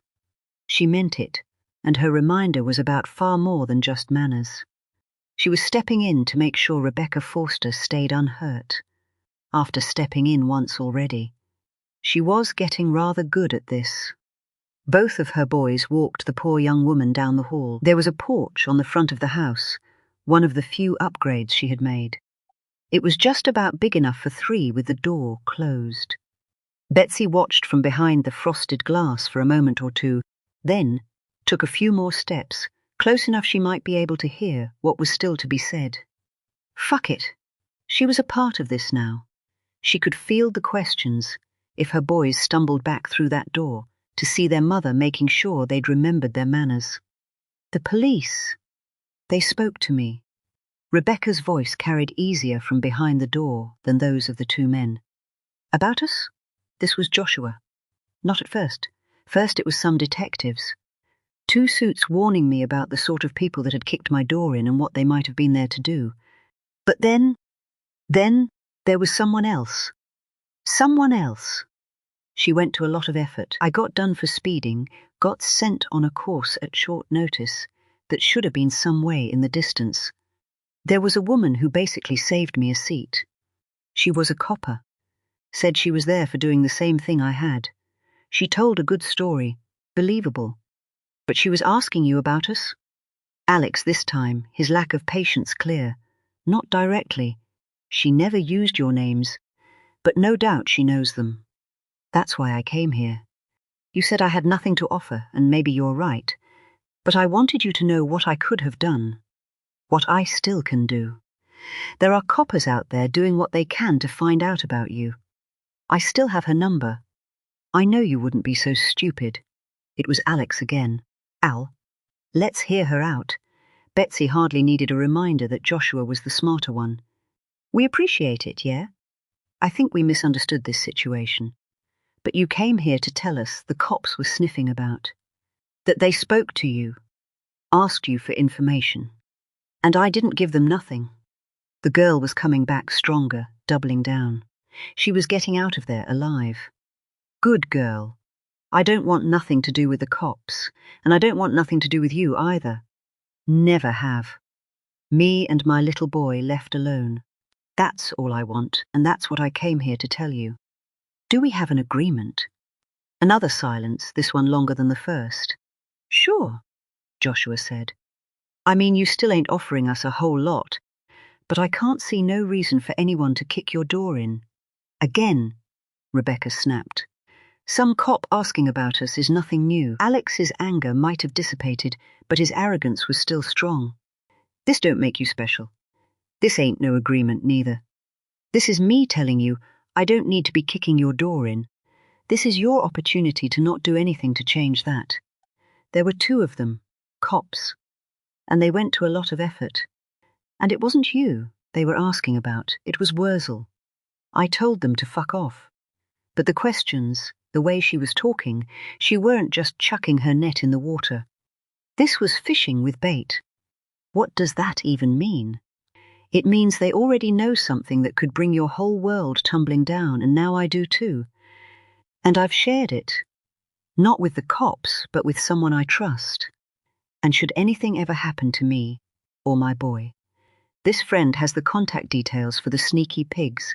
She meant it, and her reminder was about far more than just manners. She was stepping in to make sure Rebecca Forster stayed unhurt. After stepping in once already, she was getting rather good at this. Both of her boys walked the poor young woman down the hall. There was a porch on the front of the house, one of the few upgrades she had made. It was just about big enough for three with the door closed. Betsy watched from behind the frosted glass for a moment or two, then took a few more steps, close enough she might be able to hear what was still to be said. Fuck it. She was a part of this now. She could field the questions if her boys stumbled back through that door to see their mother making sure they'd remembered their manners. "The police. They spoke to me." Rebecca's voice carried easier from behind the door than those of the two men. "About us?" This was Joshua. "Not at first. First it was some detectives. 2 suits warning me about the sort of people that had kicked my door in and what they might have been there to do. But then there was someone else. Someone else. She went to a lot of effort. I got done for speeding, got sent on a course at short notice that should have been some way in the distance. There was a woman who basically saved me a seat. She was a copper. Said she was there for doing the same thing I had. She told a good story, believable. But she was asking you about us?" Alex this time, his lack of patience clear. "Not directly. She never used your names, but no doubt she knows them. That's why I came here. You said I had nothing to offer, and maybe you're right, but I wanted you to know what I could have done, what I still can do. There are coppers out there doing what they can to find out about you. I still have her number. I know you wouldn't be so stupid." It was Alex again. "Al, let's hear her out." Betsy hardly needed a reminder that Joshua was the smarter one. "We appreciate it, yeah? I think we misunderstood this situation. But you came here to tell us the cops were sniffing about. That they spoke to you, asked you for information. And I didn't give them nothing." The girl was coming back stronger, doubling down. She was getting out of there alive. "Good girl. I don't want nothing to do with the cops, and I don't want nothing to do with you either. Never have. Me and my little boy left alone. That's all I want, and that's what I came here to tell you. Do we have an agreement?" Another silence, this one longer than the first. "Sure," Joshua said. "I mean, you still ain't offering us a whole lot, but I can't see no reason for anyone to kick your door in." "Again," Rebecca snapped. "Some cop asking about us is nothing new." Alex's anger might have dissipated, but his arrogance was still strong. "This don't make you special. This ain't no agreement neither. This is me telling you I don't need to be kicking your door in. This is your opportunity to not do anything to change that. There were 2 of them, cops, and they went to a lot of effort. And it wasn't you they were asking about, it was Wurzel. I told them to fuck off. But the questions, the way she was talking, she weren't just chucking her net in the water. This was fishing with bait. What does that even mean? It means they already know something that could bring your whole world tumbling down, and now I do too. And I've shared it. Not with the cops, but with someone I trust. And should anything ever happen to me, or my boy, this friend has the contact details for the sneaky pigs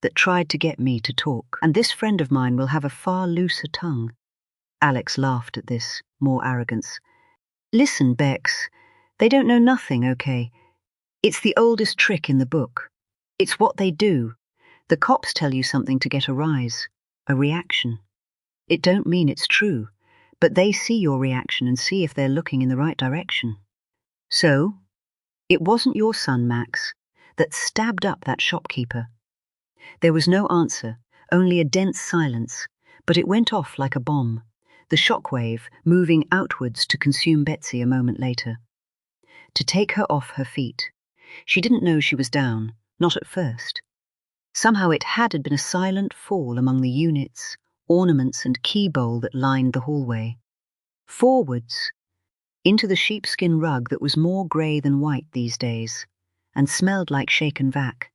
that tried to get me to talk, and this friend of mine will have a far looser tongue. Alex laughed at this, more arrogance. Listen, Bex, they don't know nothing, okay? It's the oldest trick in the book. It's what they do. The cops tell you something to get a rise, a reaction. It don't mean it's true, but they see your reaction and see if they're looking in the right direction. So, it wasn't your son, Max, that stabbed up that shopkeeper. There was no answer, only a dense silence, but it went off like a bomb, the shockwave moving outwards to consume Betsy a moment later. To take her off her feet. She didn't know she was down, not at first. Somehow it had been a silent fall among the units, ornaments and key bowl that lined the hallway. Forwards, into the sheepskin rug that was more grey than white these days, and smelled like shaken vac.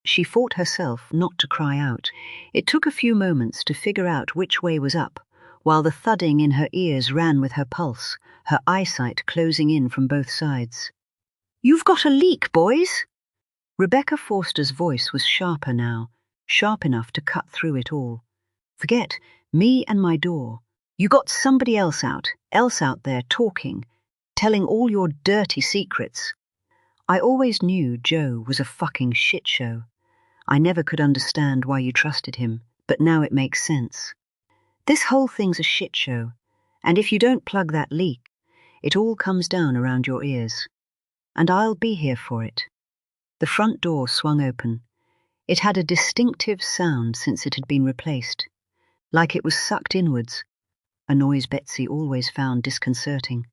She fought herself not to cry out. It took a few moments to figure out which way was up, while the thudding in her ears ran with her pulse, her eyesight closing in from both sides. "You've got a leak, boys!" Rebecca Forster's voice was sharper now, sharp enough to cut through it all. "Forget me and my door. You got somebody else out there talking, telling all your dirty secrets." I always knew Joe was a fucking shit show. I never could understand why you trusted him, but now it makes sense. This whole thing's a shit show, and if you don't plug that leak, it all comes down around your ears. And I'll be here for it. The front door swung open. It had a distinctive sound since it had been replaced, like it was sucked inwards, a noise Betsy always found disconcerting.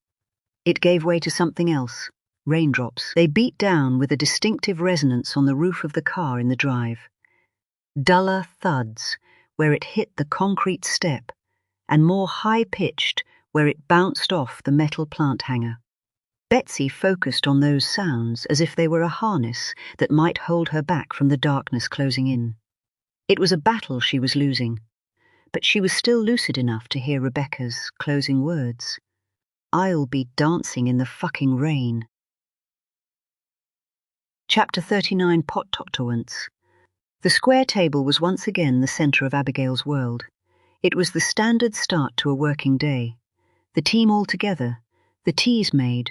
It gave way to something else. Raindrops. They beat down with a distinctive resonance on the roof of the car in the drive. Duller thuds where it hit the concrete step, and more high-pitched where it bounced off the metal plant hanger. Betsy focused on those sounds as if they were a harness that might hold her back from the darkness closing in. It was a battle she was losing, but she was still lucid enough to hear Rebecca's closing words. "I'll be dancing in the fucking rain." Chapter 39, Pot Totowance. The square table was once again the centre of Abigail's world. It was the standard start to a working day. The team all together, the teas made,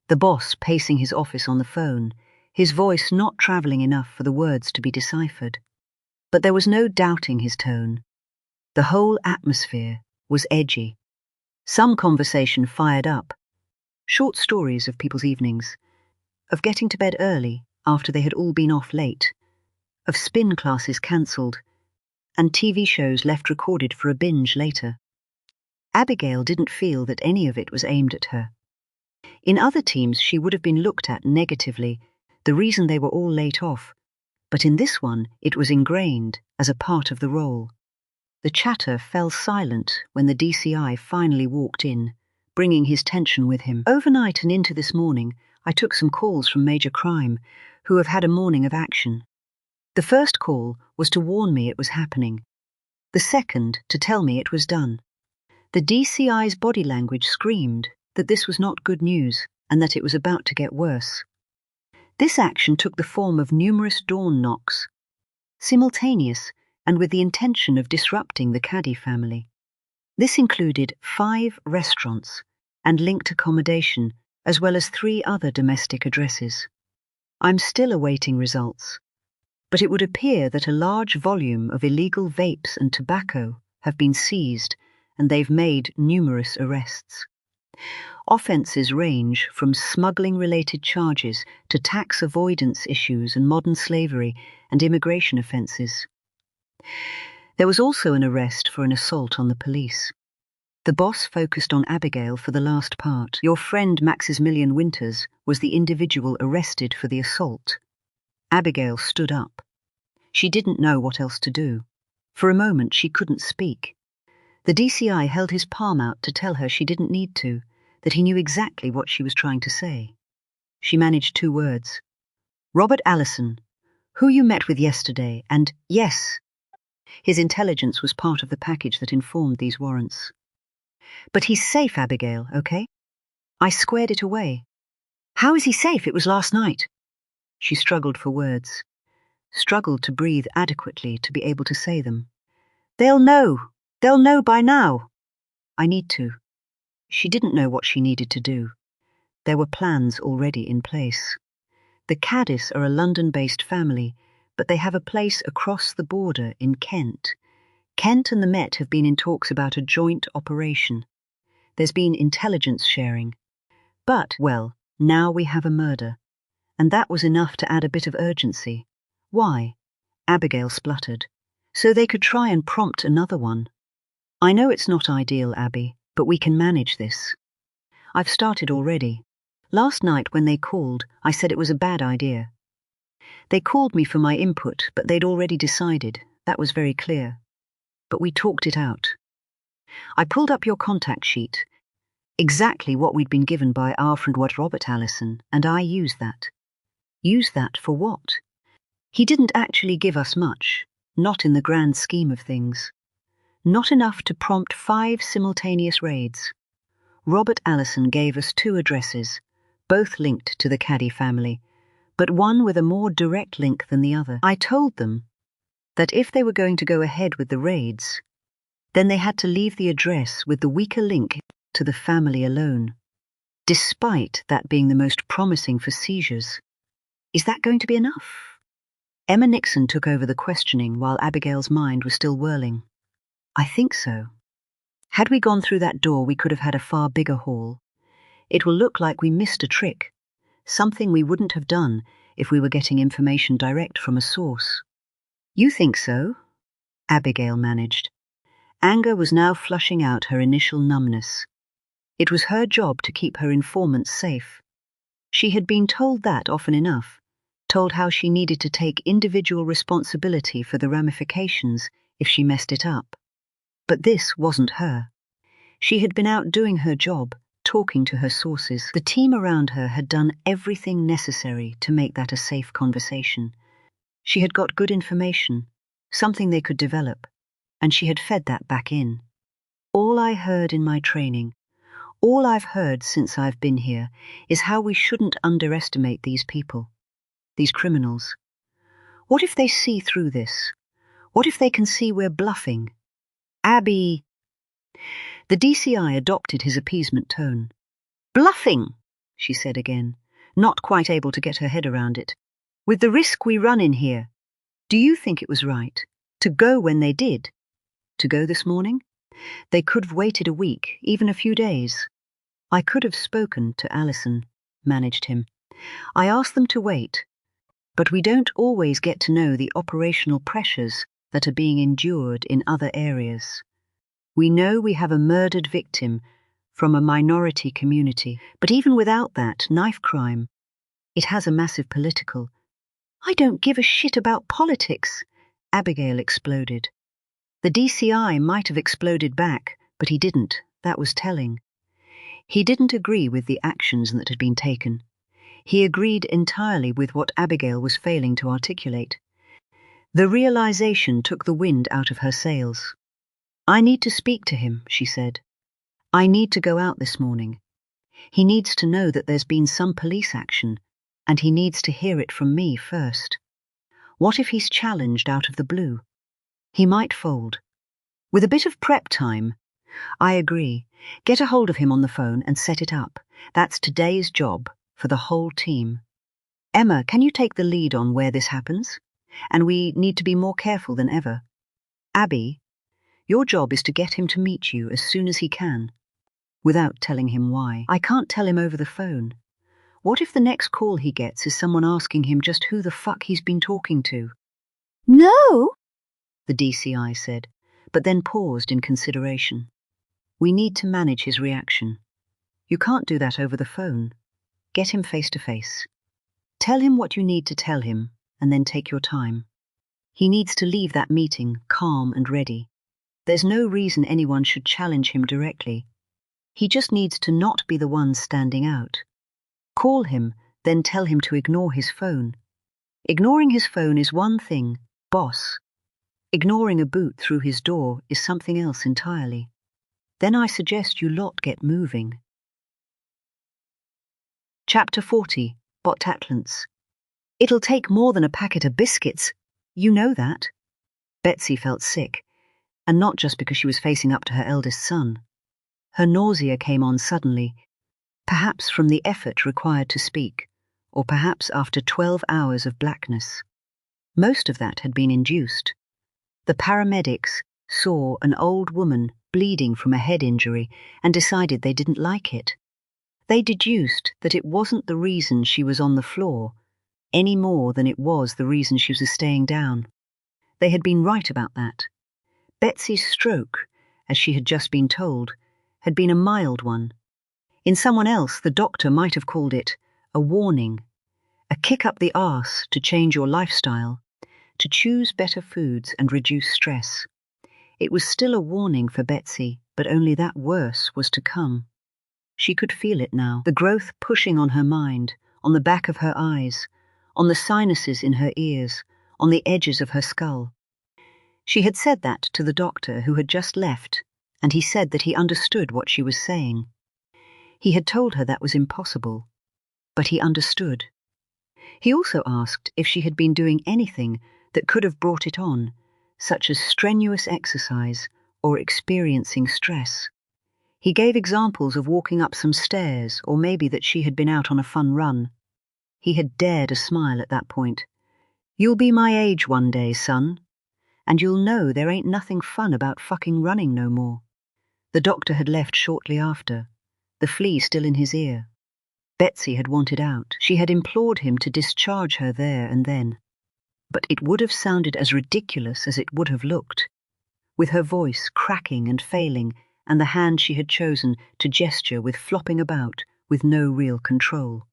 the boss pacing his office on the phone, his voice not travelling enough for the words to be deciphered. But there was no doubting his tone. The whole atmosphere was edgy. Some conversation fired up. Short stories of people's evenings, of getting to bed early after they had all been off late, of spin classes cancelled, and TV shows left recorded for a binge later. Abigail didn't feel that any of it was aimed at her. In other teams she would have been looked at negatively, the reason they were all late off, but in this one it was ingrained as a part of the role. The chatter fell silent when the DCI finally walked in, bringing his tension with him. Overnight and into this morning, I took some calls from Major Crime, who have had a morning of action. The first call was to warn me it was happening. The second to tell me it was done. The DCI's body language screamed that this was not good news and that it was about to get worse. This action took the form of numerous dawn knocks, simultaneous and with the intention of disrupting the Caddy family. This included 5 restaurants and linked accommodation, as well as 3 other domestic addresses. I'm still awaiting results, but it would appear that a large volume of illegal vapes and tobacco have been seized, and they've made numerous arrests. Offences range from smuggling-related charges to tax avoidance issues and modern slavery and immigration offences. There was also an arrest for an assault on the police. The boss focused on Abigail for the last part. Your friend Maximilian Winters was the individual arrested for the assault. Abigail stood up. She didn't know what else to do. For a moment she couldn't speak. The DCI held his palm out to tell her she didn't need to, that he knew exactly what she was trying to say. She managed 2 words. Robert Allison, who you met with yesterday, and yes. His intelligence was part of the package that informed these warrants. But he's safe, Abigail, okay? I squared it away. How is he safe? It was last night. She struggled for words, struggled to breathe adequately to be able to say them. They'll know by now. I need to. She didn't know what she needed to do. There were plans already in place. The Caddis are a London-based family, but they have a place across the border in Kent. Kent and the Met have been in talks about a joint operation. There's been intelligence sharing. But, well, now we have a murder. And that was enough to add a bit of urgency. Why? Abigail spluttered. So they could try and prompt another one. I know it's not ideal, Abby, but we can manage this. I've started already. Last night when they called, I said it was a bad idea. They called me for my input, but they'd already decided. That was very clear. But we talked it out. I pulled up your contact sheet. Exactly what we'd been given by our friend Robert Allison, and I used that. Used that for what? He didn't actually give us much, not in the grand scheme of things. Not enough to prompt 5 simultaneous raids. Robert Allison gave us 2 addresses, both linked to the Caddy family, but one with a more direct link than the other. I told them that if they were going to go ahead with the raids, then they had to leave the address with the weaker link to the family alone, despite that being the most promising for seizures. Is that going to be enough? Emma Nixon took over the questioning while Abigail's mind was still whirling. I think so. Had we gone through that door, we could have had a far bigger haul. It will look like we missed a trick, something we wouldn't have done if we were getting information direct from a source. You think so? Abigail managed. Anger was now flushing out her initial numbness. It was her job to keep her informants safe. She had been told that often enough, told how she needed to take individual responsibility for the ramifications if she messed it up. But this wasn't her. She had been out doing her job, talking to her sources. The team around her had done everything necessary to make that a safe conversation. She had got good information, something they could develop, and she had fed that back in. All I heard in my training, all I've heard since I've been here, is how we shouldn't underestimate these people, these criminals. What if they see through this? What if they can see we're bluffing? Abby. The DCI adopted his appeasement tone. Bluffing, she said again, not quite able to get her head around it. With the risk we run in here, do you think it was right to go when they did? To go this morning? They could have waited a week, even a few days. I could have spoken to Allison, managed him. I asked them to wait, but we don't always get to know the operational pressures that are being endured in other areas. We know we have a murdered victim from a minority community, but even without that, knife crime, it has a massive political. I don't give a shit about politics, Abigail exploded. The DCI might have exploded back, but he didn't. That was telling. He didn't agree with the actions that had been taken. He agreed entirely with what Abigail was failing to articulate. The realization took the wind out of her sails. I need to speak to him, she said. I need to go out this morning. He needs to know that there's been some police action, and he needs to hear it from me first. What if he's challenged out of the blue? He might fold. With a bit of prep time, I agree. Get a hold of him on the phone and set it up. That's today's job for the whole team. Emma, can you take the lead on where this happens? And we need to be more careful than ever. Abby, your job is to get him to meet you as soon as he can. without telling him why. I can't tell him over the phone. What if the next call he gets is someone asking him just who the fuck he's been talking to? No, the DCI said, but then paused in consideration. We need to manage his reaction. You can't do that over the phone. Get him face to face. Tell him what you need to tell him, and then take your time. He needs to leave that meeting calm and ready. There's no reason anyone should challenge him directly. He just needs to not be the one standing out. Call him, then tell him to ignore his phone. Ignoring his phone is one thing, boss. Ignoring a boot through his door is something else entirely. Then I suggest you lot get moving. Chapter 40, Botatlants. It'll take more than a packet of biscuits. You know that. Betsy felt sick, and not just because she was facing up to her eldest son. Her nausea came on suddenly, perhaps from the effort required to speak, or perhaps after 12 hours of blackness. Most of that had been induced. The paramedics saw an old woman bleeding from a head injury and decided they didn't like it. They deduced that it wasn't the reason she was on the floor, any more than it was the reason she was staying down. They had been right about that. Betsy's stroke, as she had just been told, had been a mild one. In someone else, the doctor might have called it a warning, a kick up the arse to change your lifestyle, to choose better foods and reduce stress. It was still a warning for Betsy, but only that worse was to come. She could feel it now, the growth pushing on her mind, on the back of her eyes, on the sinuses in her ears, on the edges of her skull. She had said that to the doctor who had just left, and he said that he understood what she was saying. He had told her that was impossible, but he understood. He also asked if she had been doing anything that could have brought it on, such as strenuous exercise or experiencing stress. He gave examples of walking up some stairs, or maybe that she had been out on a fun run. He had dared a smile at that point. You'll be my age one day, son, and you'll know there ain't nothing fun about fucking running no more. The doctor had left shortly after, the flea still in his ear. Betsy had wanted out. She had implored him to discharge her there and then. But it would have sounded as ridiculous as it would have looked, with her voice cracking and failing, and the hand she had chosen to gesture with flopping about with no real control.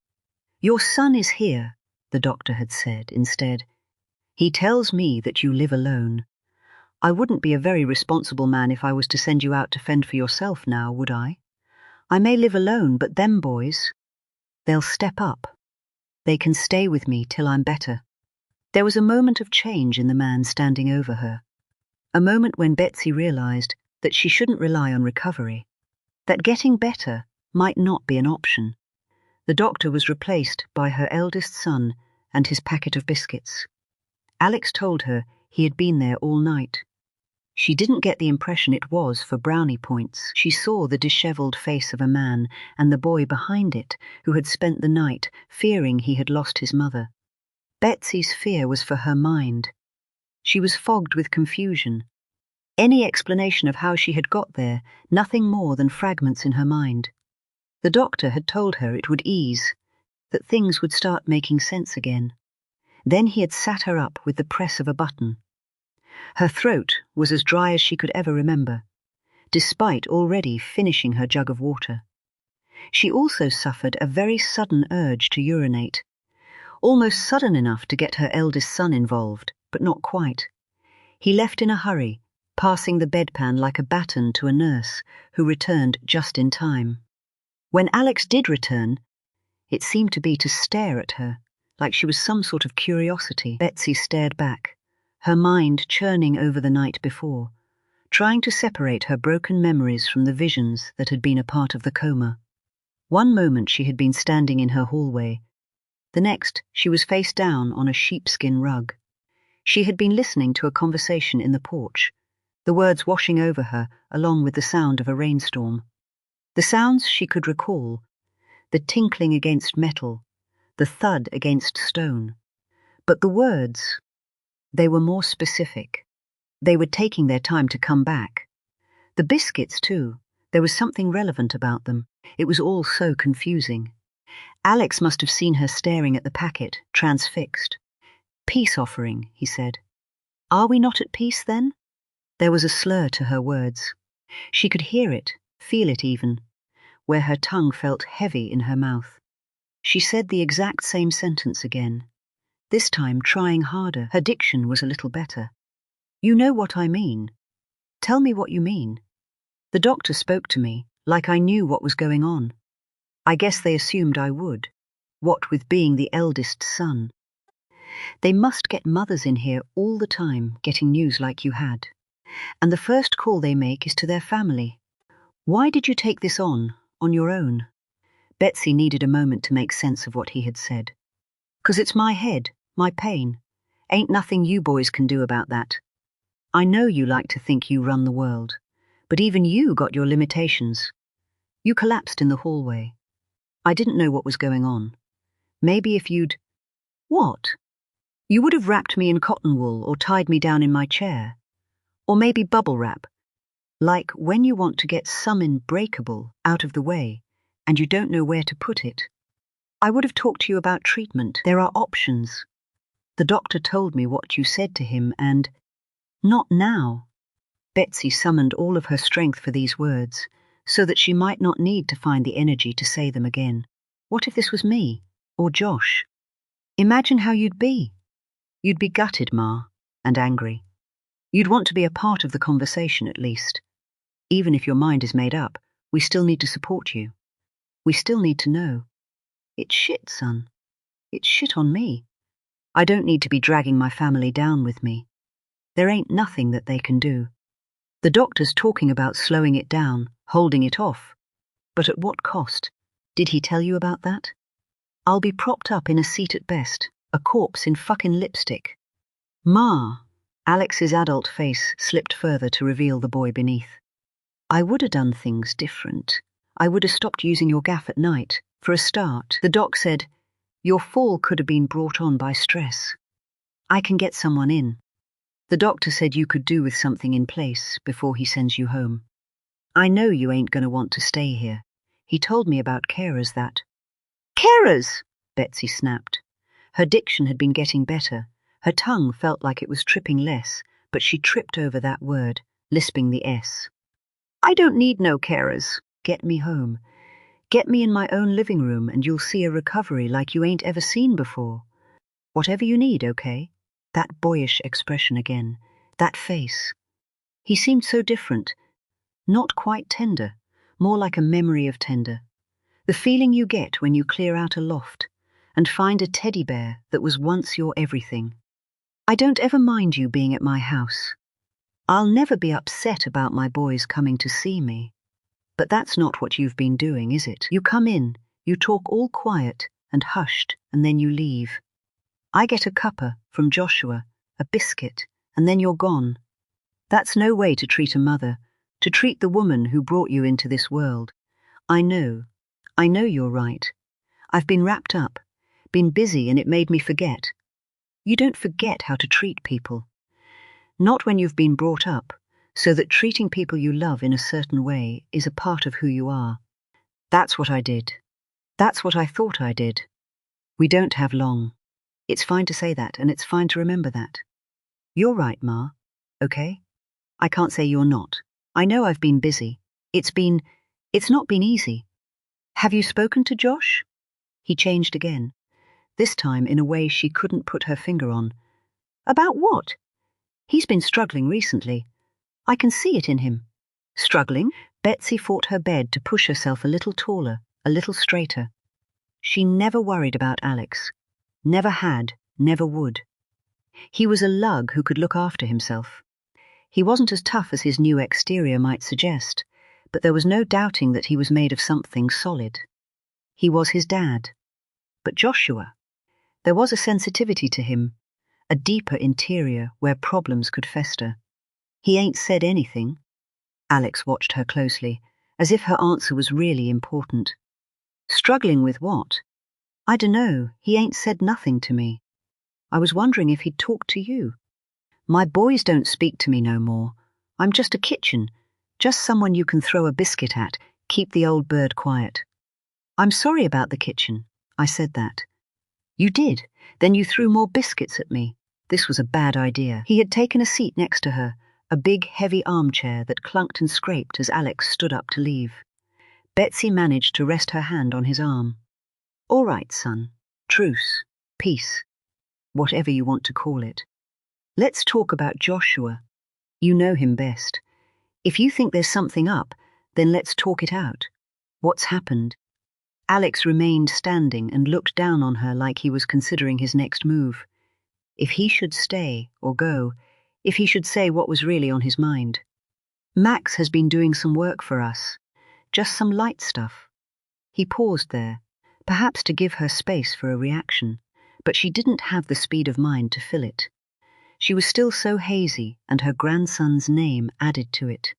Your son is here, the doctor had said instead. He tells me that you live alone. I wouldn't be a very responsible man if I was to send you out to fend for yourself now, would I? I may live alone, but them boys, they'll step up. They can stay with me till I'm better. There was a moment of change in the man standing over her. A moment when Betsy realized that she shouldn't rely on recovery, that getting better might not be an option. The doctor was replaced by her eldest son and his packet of biscuits. Alex told her he had been there all night. She didn't get the impression it was for brownie points. She saw the dishevelled face of a man and the boy behind it who had spent the night fearing he had lost his mother. Betsy's fear was for her mind. She was fogged with confusion. Any explanation of how she had got there, nothing more than fragments in her mind. The doctor had told her it would ease, that things would start making sense again. Then he had sat her up with the press of a button. Her throat was as dry as she could ever remember, despite already finishing her jug of water. She also suffered a very sudden urge to urinate, almost sudden enough to get her eldest son involved, but not quite. He left in a hurry, passing the bedpan like a baton to a nurse, who returned just in time. When Alex did return, it seemed to be to stare at her, like she was some sort of curiosity. Betsy stared back, her mind churning over the night before, trying to separate her broken memories from the visions that had been a part of the coma. One moment she had been standing in her hallway, the next she was face down on a sheepskin rug. She had been listening to a conversation in the porch, the words washing over her along with the sound of a rainstorm. The sounds she could recall, the tinkling against metal, the thud against stone. But the words, they were more specific. They were taking their time to come back. The biscuits, too, There was something relevant about them. It was all so confusing. Alex must have seen her staring at the packet, transfixed. "Peace offering," he said. "Are we not at peace, then?" There was a slur to her words. She could hear it, feel it even, where her tongue felt heavy in her mouth. She said the exact same sentence again, this time trying harder. Her diction was a little better. "You know what I mean. Tell me what you mean." The doctor spoke to me, like I knew what was going on. I guess they assumed I would, what with being the eldest son. "They must get mothers in here all the time, getting news like you had. And the first call they make is to their family. Why did you take this on your own?" Betsy needed a moment to make sense of what he had said. "'Cause it's my head, my pain. Ain't nothing you boys can do about that. I know you like to think you run the world, but even you got your limitations. You collapsed in the hallway. I didn't know what was going on. Maybe if you'd—" "What?" "You would have wrapped me in cotton wool or tied me down in my chair. Or maybe bubble wrap. Like when you want to get some unbreakable out of the way and you don't know where to put it. I would have talked to you about treatment. There are options. The doctor told me what you said to him and—" "Not now." Betsy summoned all of her strength for these words, so that she might not need to find the energy to say them again. What if this was me, or Josh? Imagine how you'd be. You'd be gutted, Ma, and angry. You'd want to be a part of the conversation at least. Even if your mind is made up, we still need to support you. We still need to know. It's shit, son. It's shit on me. I don't need to be dragging my family down with me. There ain't nothing that they can do. The doctor's talking about slowing it down, holding it off. But at what cost? Did he tell you about that? I'll be propped up in a seat at best, a corpse in fucking lipstick. Ma. Alex's adult face slipped further to reveal the boy beneath. I would have done things different. I would have stopped using your gaff at night. For a start, the doc said, your fall could have been brought on by stress. I can get someone in. The doctor said you could do with something in place before he sends you home. I know you ain't gonna want to stay here. He told me about carers that. Carers! Betsy snapped. Her diction had been getting better. Her tongue felt like it was tripping less, but she tripped over that word, lisping the S. I don't need no carers. Get me home. Get me in my own living room and you'll see a recovery like you ain't ever seen before. Whatever you need, okay? That boyish expression again. That face. He seemed so different. Not quite tender. More like a memory of tender. The feeling you get when you clear out a loft and find a teddy bear that was once your everything. I don't ever mind you being at my house. I'll never be upset about my boys coming to see me. But that's not what you've been doing, is it? You come in, you talk all quiet and hushed, and then you leave. I get a cuppa from Joshua, a biscuit, and then you're gone. That's no way to treat a mother, to treat the woman who brought you into this world. I know you're right. I've been wrapped up, been busy, and it made me forget. You don't forget how to treat people. Not when you've been brought up, so that treating people you love in a certain way is a part of who you are. That's what I did. That's what I thought I did. We don't have long. It's fine to say that, and it's fine to remember that. You're right, Ma. Okay? I can't say you're not. I know I've been busy. It's not been easy. Have you spoken to Josh? He changed again, this time in a way she couldn't put her finger on. About what? He's been struggling recently. I can see it in him. Struggling? Betsy fought her bed to push herself a little taller, a little straighter. She never worried about Alex. Never had, never would. He was a lug who could look after himself. He wasn't as tough as his new exterior might suggest, but there was no doubting that he was made of something solid. He was his dad. But Joshua, there was a sensitivity to him, a deeper interior where problems could fester. He ain't said anything. Alex watched her closely, as if her answer was really important. Struggling with what? I dunno, he ain't said nothing to me. I was wondering if he'd talked to you. My boys don't speak to me no more. I'm just a kitchen, Just someone you can throw a biscuit at, keep the old bird quiet. I'm sorry about the kitchen. I said that. You did. Then you threw more biscuits at me. This was a bad idea. He had taken a seat next to her, a big, heavy armchair that clunked and scraped as Alex stood up to leave. Betsy managed to rest her hand on his arm. All right, son. Truce. Peace. Whatever you want to call it. Let's talk about Joshua. You know him best. If you think there's something up, then let's talk it out. What's happened? Alex remained standing and looked down on her like he was considering his next move. If he should stay or go, if he should say what was really on his mind. Max has been doing some work for us. Just some light stuff. He paused there, perhaps to give her space for a reaction, but she didn't have the speed of mind to fill it. She was still so hazy, and her grandson's name added to it.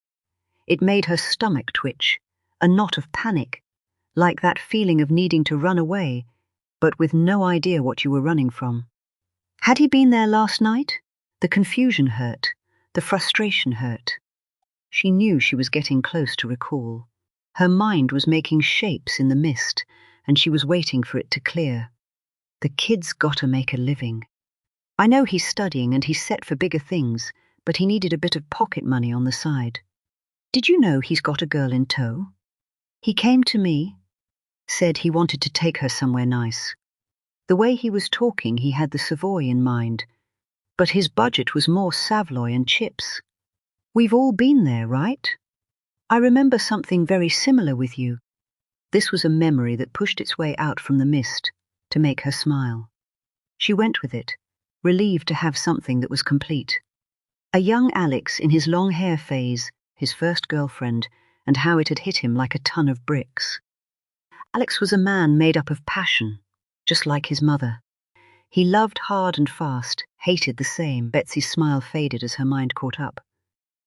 It made her stomach twitch, a knot of panic, like that feeling of needing to run away, but with no idea what you were running from. Had he been there last night? The confusion hurt, the frustration hurt. She knew she was getting close to recall. Her mind was making shapes in the mist, and she was waiting for it to clear. The kid's gotta make a living. I know he's studying and he's set for bigger things, but he needed a bit of pocket money on the side. Did you know he's got a girl in tow? He came to me, said he wanted to take her somewhere nice. The way he was talking, he had the Savoy in mind, but his budget was more Savoy and chips. We've all been there, right? I remember something very similar with you. This was a memory that pushed its way out from the mist to make her smile. She went with it, relieved to have something that was complete. A young Alex in his long hair phase, his first girlfriend, and how it had hit him like a ton of bricks. Alex was a man made up of passion, just like his mother. He loved hard and fast, hated the same. Betsy's smile faded as her mind caught up.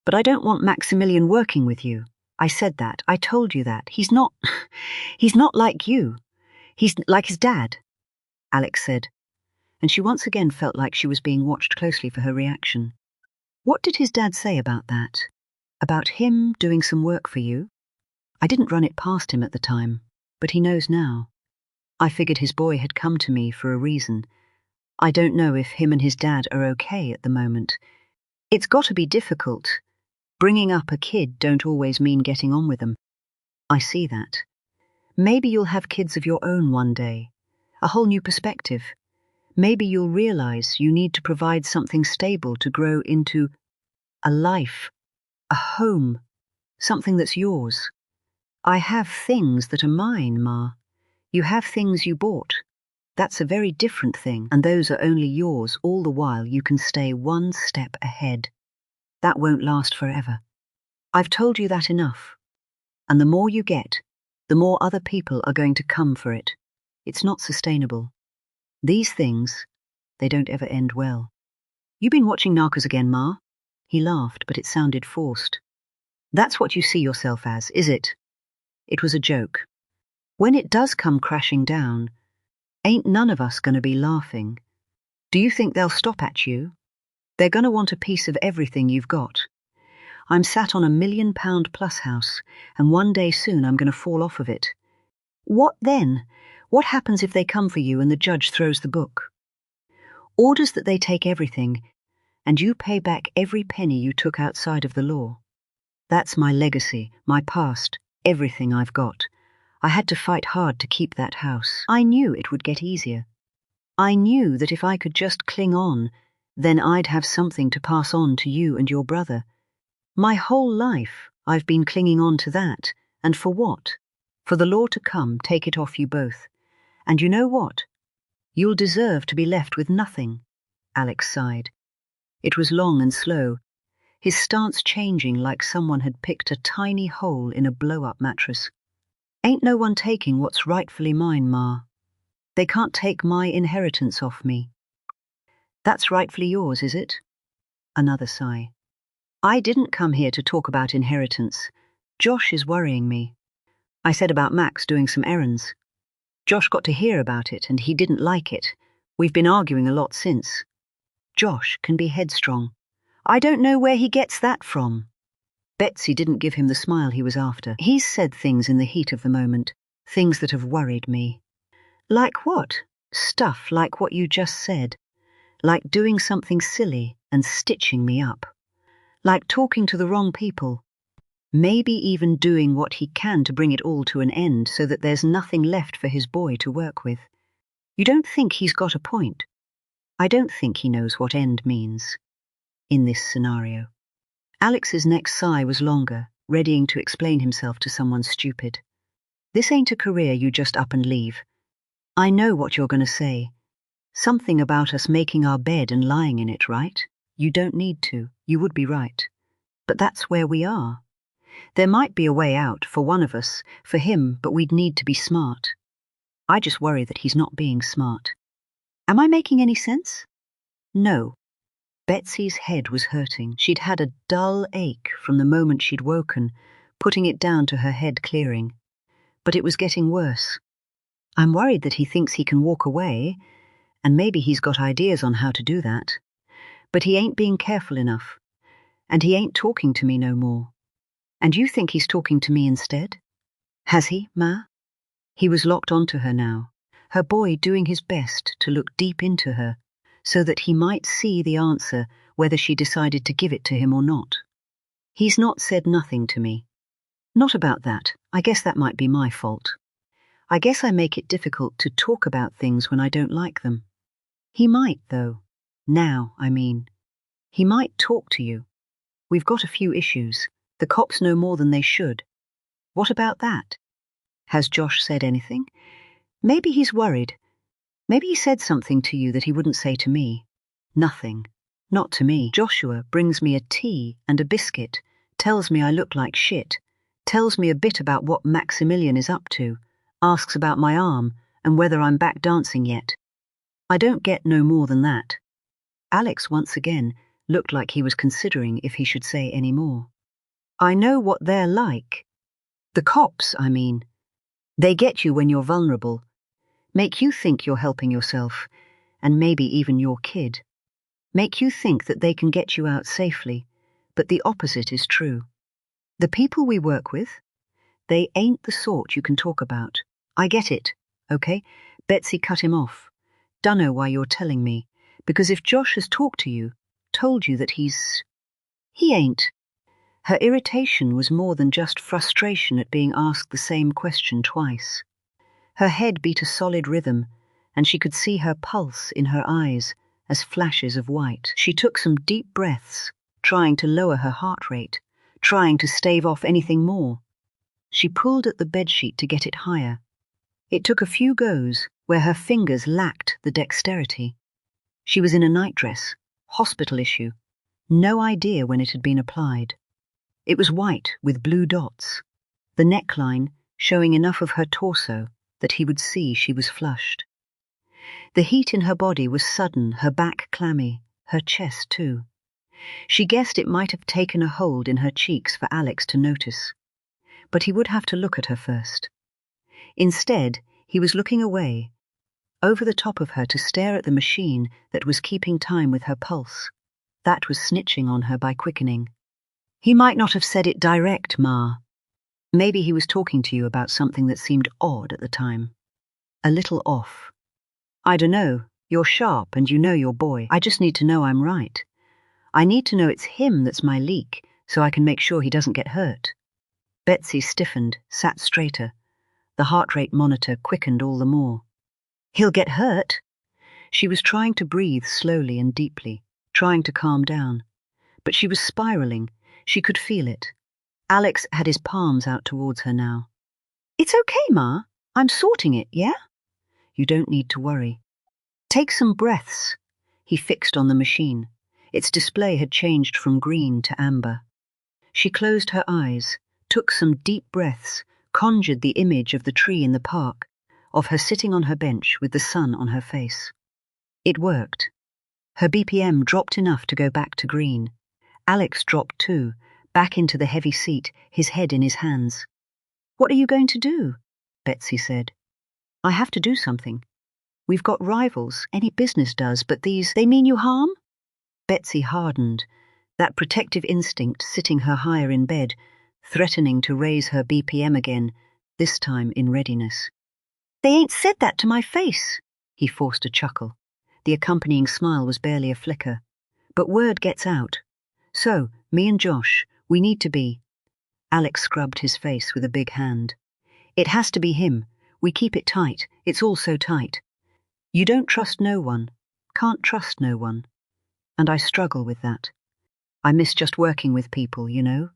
But I don't want Maximilian working with you. I said that. I told you that. He's not like you. He's like his dad, Alex said, and she once again felt like she was being watched closely for her reaction. What did his dad say about that? About him doing some work for you? I didn't run it past him at the time, but he knows now. I figured his boy had come to me for a reason. I don't know if him and his dad are okay at the moment. It's got to be difficult. Bringing up a kid don't always mean getting on with them. I see that. Maybe you'll have kids of your own one day. A whole new perspective. Maybe you'll realize you need to provide something stable to grow into a life, a home, something that's yours. I have things that are mine, Ma. You have things you bought. That's a very different thing, and those are only yours all the while you can stay one step ahead. That won't last forever. I've told you that enough. And the more you get, the more other people are going to come for it. It's not sustainable. These things, they don't ever end well. You been watching Narcos again, Ma? He laughed, but it sounded forced. That's what you see yourself as, is it? It was a joke. When it does come crashing down, ain't none of us going to be laughing. Do you think they'll stop at you? They're going to want a piece of everything you've got. I'm sat on £1 million+ house, and one day soon I'm going to fall off of it. What then? What happens if they come for you and the judge throws the book? Orders that they take everything, and you pay back every penny you took outside of the law. That's my legacy, my past, everything I've got. I had to fight hard to keep that house. I knew it would get easier. I knew that if I could just cling on, then I'd have something to pass on to you and your brother. My whole life I've been clinging on to that, and for what? For the law to come, take it off you both. And you know what? You'll deserve to be left with nothing. Alex sighed. It was long and slow, his stance changing like someone had picked a tiny hole in a blow-up mattress. Ain't no one taking what's rightfully mine, Ma. They can't take my inheritance off me. That's rightfully yours, is it? Another sigh. I didn't come here to talk about inheritance. Josh is worrying me. I said about Max doing some errands. Josh got to hear about it and he didn't like it. We've been arguing a lot since. Josh can be headstrong. I don't know where he gets that from. Betsy didn't give him the smile he was after. He's said things in the heat of the moment, things that have worried me. Like what? Stuff like what you just said. Like doing something silly and stitching me up. Like talking to the wrong people. Maybe even doing what he can to bring it all to an end so that there's nothing left for his boy to work with. You don't think he's got a point? I don't think he knows what end means. In this scenario. Alex's next sigh was longer, readying to explain himself to someone stupid. This ain't a career you just up and leave. I know what you're going to say. Something about us making our bed and lying in it, right? You don't need to. You would be right. But that's where we are. There might be a way out for one of us, for him, but we'd need to be smart. I just worry that he's not being smart. Am I making any sense? No. Betsy's head was hurting. She'd had a dull ache from the moment she'd woken, putting it down to her head clearing. But it was getting worse. I'm worried that he thinks he can walk away, and maybe he's got ideas on how to do that. But he ain't being careful enough. And he ain't talking to me no more. And you think he's talking to me instead? Has he, Ma? He was locked onto her now, her boy doing his best to look deep into her, so that he might see the answer whether she decided to give it to him or not. He's not said nothing to me. Not about that. I guess that might be my fault. I guess I make it difficult to talk about things when I don't like them. He might, though. Now, I mean. He might talk to you. We've got a few issues. The cops know more than they should. What about that? Has Josh said anything? Maybe he's worried. Maybe he said something to you that he wouldn't say to me. Nothing. Not to me. Joshua brings me a tea and a biscuit, tells me I look like shit, tells me a bit about what Maximilian is up to, asks about my arm and whether I'm back dancing yet. I don't get no more than that. Alex once again looked like he was considering if he should say any more. I know what they're like. The cops, I mean. They get you when you're vulnerable, make you think you're helping yourself, and maybe even your kid. Make you think that they can get you out safely, but the opposite is true. The people we work with, they ain't the sort you can talk about. I get it, okay? Betsy cut him off. Dunno why you're telling me, because if Josh has talked to you, told you that he ain't. Her irritation was more than just frustration at being asked the same question twice. Her head beat a solid rhythm, and she could see her pulse in her eyes as flashes of white. She took some deep breaths, trying to lower her heart rate, trying to stave off anything more. She pulled at the bedsheet to get it higher. It took a few goes where her fingers lacked the dexterity. She was in a nightdress, hospital issue, no idea when it had been applied. It was white with blue dots, the neckline showing enough of her torso that he would see she was flushed. The heat in her body was sudden, her back clammy, her chest too. She guessed it might have taken a hold in her cheeks for Alex to notice. But he would have to look at her first. Instead, he was looking away, over the top of her to stare at the machine that was keeping time with her pulse. That was snitching on her by quickening. He might not have said it direct, Ma. Maybe he was talking to you about something that seemed odd at the time. A little off. I dunno, you're sharp and you know your boy. I just need to know I'm right. I need to know it's him that's my leak, so I can make sure he doesn't get hurt. Betsy stiffened, sat straighter. The heart rate monitor quickened all the more. He'll get hurt? She was trying to breathe slowly and deeply, trying to calm down. But she was spiraling. She could feel it. Alex had his palms out towards her now. It's okay, Ma. I'm sorting it, yeah? You don't need to worry. Take some breaths. He fixed on the machine. Its display had changed from green to amber. She closed her eyes, took some deep breaths, conjured the image of the tree in the park, of her sitting on her bench with the sun on her face. It worked. Her BPM dropped enough to go back to green. Alex dropped too, back into the heavy seat, his head in his hands. What are you going to do? Betsy said. I have to do something. We've got rivals, any business does, but these, they mean you harm? Betsy hardened, That protective instinct sitting her higher in bed, threatening to raise her BPM again, this time in readiness. They ain't said that to my face, he forced a chuckle. The accompanying smile was barely a flicker. But word gets out. So, me and Josh, we need to be. Alex scrubbed his face with a big hand. It has to be him. We keep it tight. It's all so tight. You don't trust no one. Can't trust no one. And I struggle with that. I miss just working with people, you know,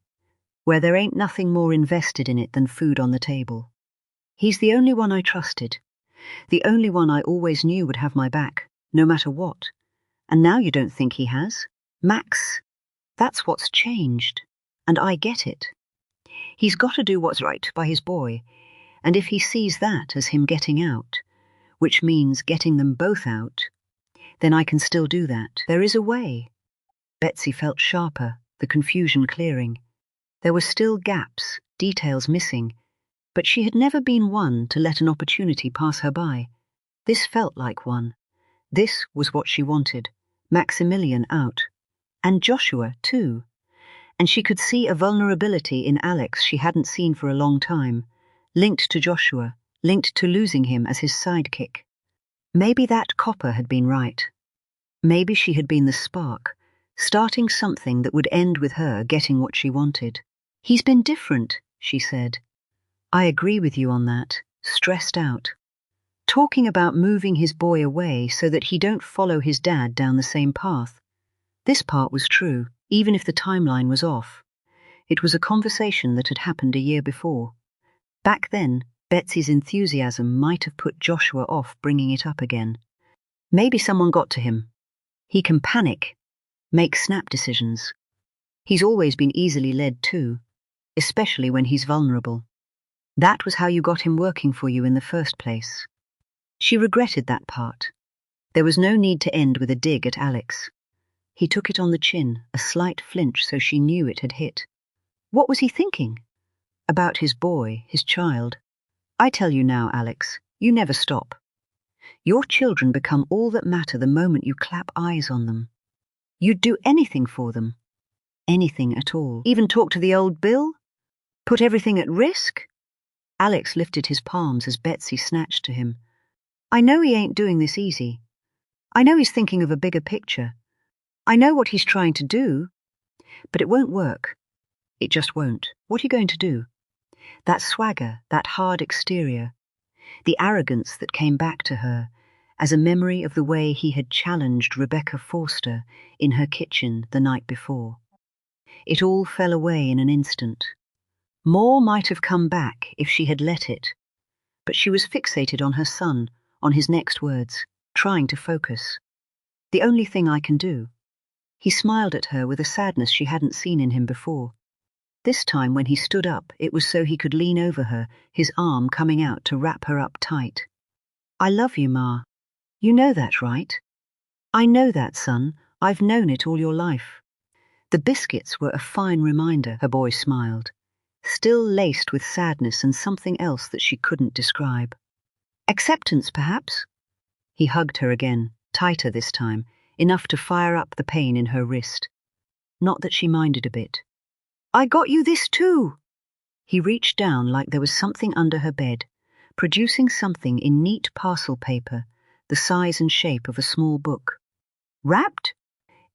where there ain't nothing more invested in it than food on the table. He's the only one I trusted. The only one I always knew would have my back, no matter what. And now you don't think he has? Max, that's what's changed. And I get it. He's got to do what's right by his boy. And if he sees that as him getting out, which means getting them both out, then I can still do that. There is a way. Betsy felt sharper, the confusion clearing. There were still gaps, details missing, but she had never been one to let an opportunity pass her by. This felt like one. This was what she wanted. Maximilian out. And Joshua, too. And she could see a vulnerability in Alex she hadn't seen for a long time, linked to Joshua, linked to losing him as his sidekick. Maybe that copper had been right. Maybe she had been the spark, starting something that would end with her getting what she wanted. He's been different, she said. I agree with you on that, stressed out. Talking about moving his boy away so that he don't follow his dad down the same path. This part was true, even if the timeline was off. It was a conversation that had happened a year before. Back then, Betsy's enthusiasm might have put Joshua off bringing it up again. Maybe someone got to him. He can panic, make snap decisions. He's always been easily led too, especially when he's vulnerable. That was how you got him working for you in the first place. She regretted that part. There was no need to end with a dig at Alex. He took it on the chin, a slight flinch so she knew it had hit. What was he thinking? About his boy, his child. I tell you now, Alex, you never stop. Your children become all that matter the moment you clap eyes on them. You'd do anything for them. Anything at all. Even talk to the old Bill? Put everything at risk? Alex lifted his palms as Betsy snatched to him. I know he ain't doing this easy. I know he's thinking of a bigger picture. I know what he's trying to do, but it won't work. It just won't. What are you going to do? That swagger, that hard exterior, the arrogance that came back to her as a memory of the way he had challenged Rebecca Forster in her kitchen the night before. It all fell away in an instant. More might have come back if she had let it, but she was fixated on her son, on his next words, trying to focus. The only thing I can do. He smiled at her with a sadness she hadn't seen in him before. This time when he stood up, it was so he could lean over her, his arm coming out to wrap her up tight. I love you, Ma. You know that, right? I know that, son. I've known it all your life. The biscuits were a fine reminder, her boy smiled, still laced with sadness and something else that she couldn't describe. Acceptance, perhaps? He hugged her again, tighter this time, enough to fire up the pain in her wrist. Not that she minded a bit. I got you this too. He reached down like there was something under her bed, producing something in neat parcel paper, the size and shape of a small book. Wrapped?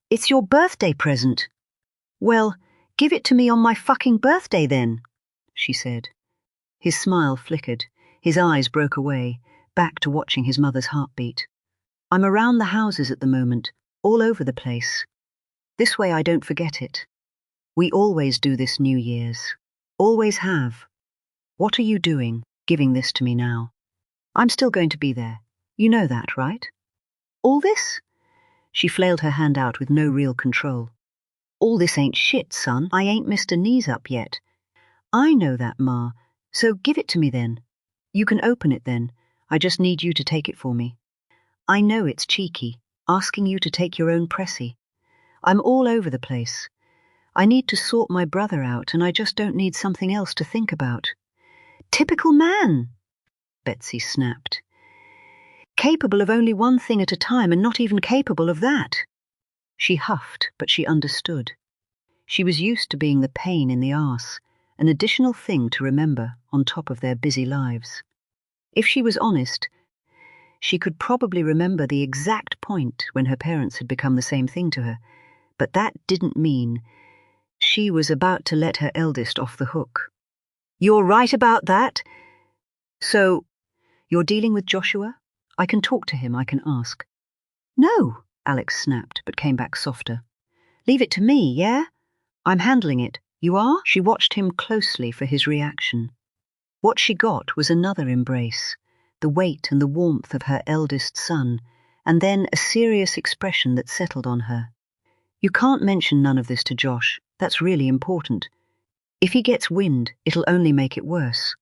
It's your birthday present. Well, give it to me on my fucking birthday then, she said. His smile flickered, his eyes broke away, back to watching his mother's heartbeat. I'm around the houses at the moment, all over the place. This way I don't forget it. We always do this New Year's. Always have. What are you doing, giving this to me now? I'm still going to be there. You know that, right? All this? She flailed her hand out with no real control. All this ain't shit, son. I ain't Mr. Knees Up yet. I know that, Ma. So give it to me then. You can open it then. I just need you to take it for me. I know it's cheeky, asking you to take your own pressy. I'm all over the place. I need to sort my brother out, and I just don't need something else to think about. Typical man, Betsy snapped. Capable of only one thing at a time, and not even capable of that. She huffed, but she understood. She was used to being the pain in the arse, an additional thing to remember on top of their busy lives. If she was honest, she could probably remember the exact point when her parents had become the same thing to her, but that didn't mean she was about to let her eldest off the hook. "You're right about that? So, you're dealing with Joshua? I can talk to him, I can ask." "No," Alex snapped, but came back softer. "Leave it to me, yeah? I'm handling it. You are?" She watched him closely for his reaction. What she got was another embrace, the weight and the warmth of her eldest son, and then a serious expression that settled on her. "You can't mention none of this to Josh. That's really important. If he gets wind, it'll only make it worse."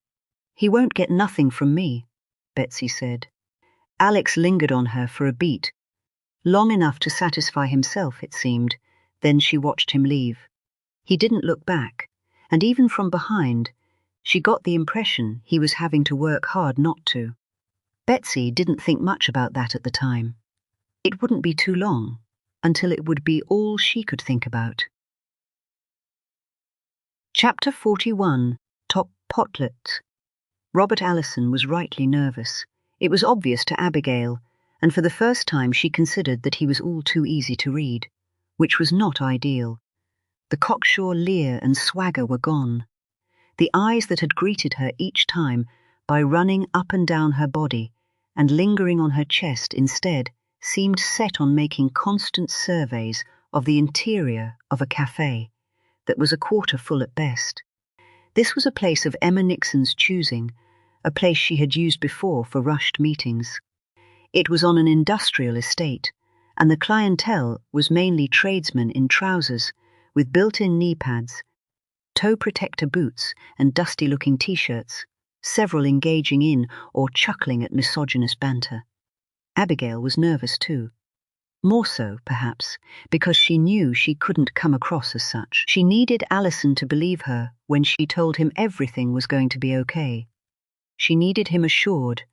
"He won't get nothing from me," Betsy said. Alex lingered on her for a beat, long enough to satisfy himself, it seemed. Then she watched him leave. He didn't look back, and even from behind, she got the impression he was having to work hard not to. Betsy didn't think much about that at the time. It wouldn't be too long until it would be all she could think about. Chapter 41. Top Potlet. Robert Allison was rightly nervous. It was obvious to Abigail, and for the first time she considered that he was all too easy to read, which was not ideal. The cocksure leer and swagger were gone. The eyes that had greeted her each time by running up and down her body and lingering on her chest instead seemed set on making constant surveys of the interior of a cafe that was a quarter full at best. This was a place of Emma Nixon's choosing, a place she had used before for rushed meetings. It was on an industrial estate, and the clientele was mainly tradesmen in trousers with built-in knee pads, toe protector boots and dusty-looking t-shirts, several engaging in or chuckling at misogynist banter. Abigail was nervous too. More so, perhaps, because she knew she couldn't come across as such. She needed Allison to believe her when she told him everything was going to be okay. She needed him assured,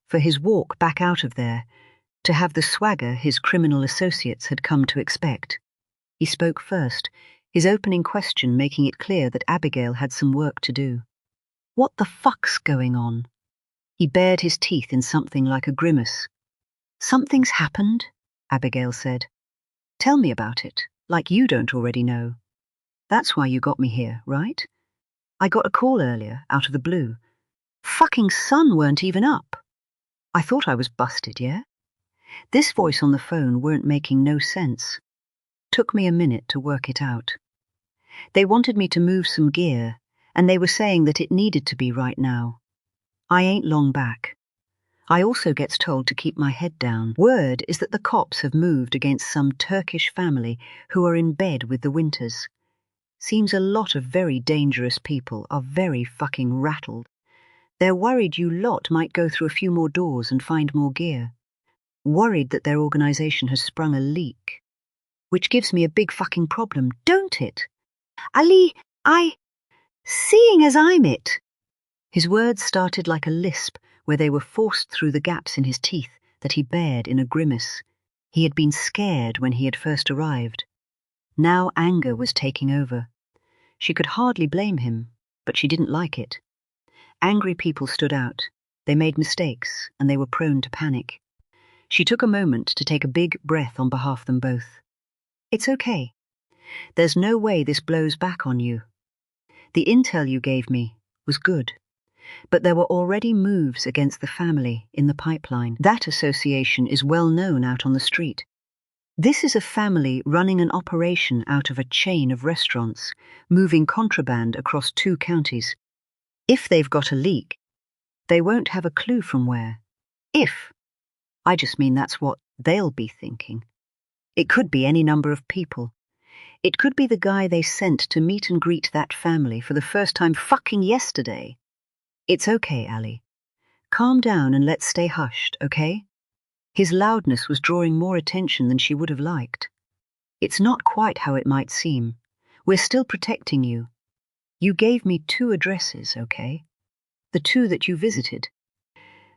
for his walk back out of there, to have the swagger his criminal associates had come to expect. He spoke first, his opening question making it clear that Abigail had some work to do. "What the fuck's going on?" He bared his teeth in something like a grimace. "Something's happened," Abigail said. "Tell me about it, like you don't already know. That's why you got me here, right? I got a call earlier, out of the blue. Fucking sun weren't even up. I thought I was busted, yeah?" This voice on the phone weren't making no sense. Took me a minute to work it out. They wanted me to move some gear, and they were saying that it needed to be right now. I ain't long back. I also gets told to keep my head down. Word is that the cops have moved against some Turkish family who are in bed with the Winters. Seems a lot of very dangerous people are very fucking rattled. They're worried you lot might go through a few more doors and find more gear. Worried that their organization has sprung a leak. Which gives me a big fucking problem, don't it? Ali, seeing as I'm it. His words started like a lisp, where they were forced through the gaps in his teeth that he bared in a grimace. He had been scared when he had first arrived. Now anger was taking over. She could hardly blame him, but she didn't like it. Angry people stood out. They made mistakes, and they were prone to panic. She took a moment to take a big breath on behalf of them both. "It's okay. There's no way this blows back on you. The intel you gave me was good. But there were already moves against the family in the pipeline. That association is well known out on the street. This is a family running an operation out of a chain of restaurants, moving contraband across 2 counties. If they've got a leak, they won't have a clue from where. If. I just mean that's what they'll be thinking. It could be any number of people. It could be the guy they sent to meet and greet that family for the first time fucking yesterday. It's okay, Ali. Calm down and let's stay hushed, okay?" His loudness was drawing more attention than she would have liked. "It's not quite how it might seem. We're still protecting you. You gave me 2 addresses, okay? The 2 that you visited.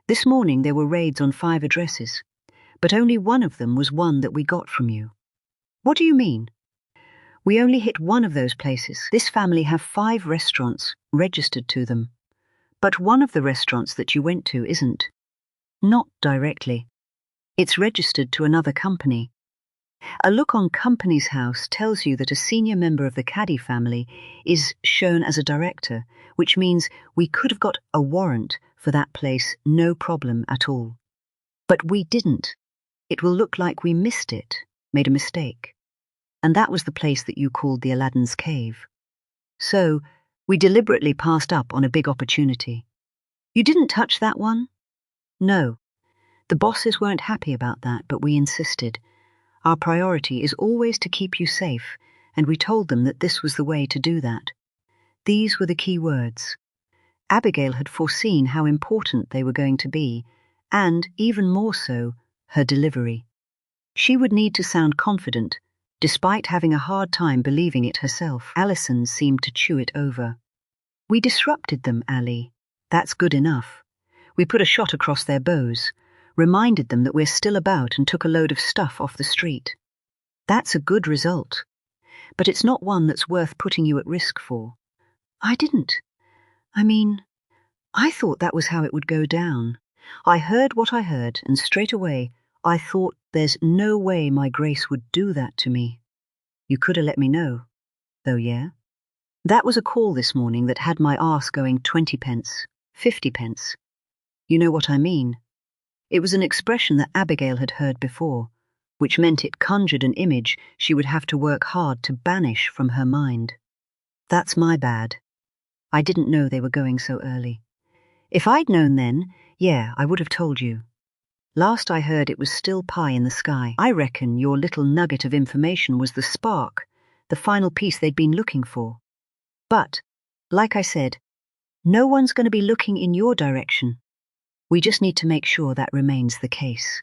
This morning there were raids on 5 addresses, but only one of them was one that we got from you." "What do you mean?" We only hit one of those places. This family have 5 restaurants registered to them. But one of the restaurants that you went to isn't. Not directly. It's registered to another company. A look on Company's House tells you that a senior member of the Caddy family is shown as a director, which means we could have got a warrant for that place, no problem at all. But we didn't. It will look like we missed it, made a mistake. And that was the place that you called the Aladdin's Cave. So, we deliberately passed up on a big opportunity. You didn't touch that one? No. The bosses weren't happy about that, but we insisted. Our priority is always to keep you safe, and we told them that this was the way to do that. These were the key words. Abigail had foreseen how important they were going to be, and, even more so, her delivery. She would need to sound confident, despite having a hard time believing it herself. Alison seemed to chew it over. We disrupted them, Ali. That's good enough. We put a shot across their bows, reminded them that we're still about and took a load of stuff off the street. That's a good result. But it's not one that's worth putting you at risk for. I didn't. I thought that was how it would go down. I heard what I heard, and straight away I thought there's no way my Grace would do that to me. You could have let me know, though, yeah? That was a call this morning that had my arse going 20 pence, 50 pence. You know what I mean? It was an expression that Abigail had heard before, which meant it conjured an image she would have to work hard to banish from her mind. That's my bad. I didn't know they were going so early. If I'd known then, yeah, I would have told you. Last I heard it was still pie in the sky. I reckon your little nugget of information was the spark, the final piece they'd been looking for. But, like I said, no one's going to be looking in your direction. We just need to make sure that remains the case.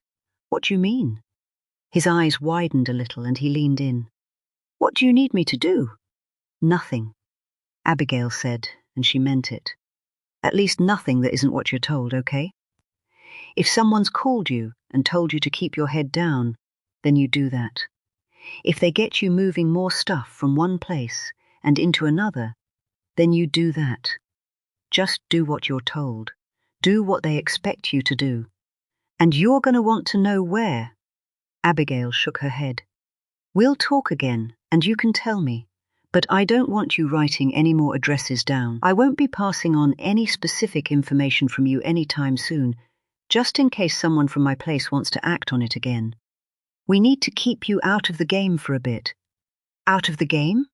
What do you mean? His eyes widened a little and he leaned in. What do you need me to do? Nothing, Abigail said, and she meant it. At least nothing that isn't what you're told, okay? If someone's called you and told you to keep your head down, then you do that. If they get you moving more stuff from one place and into another, then you do that. Just do what you're told. Do what they expect you to do. And you're going to want to know where. Abigail shook her head. We'll talk again, and you can tell me. But I don't want you writing any more addresses down. I won't be passing on any specific information from you anytime soon, just in case someone from my place wants to act on it again. We need to keep you out of the game for a bit. Out of the game?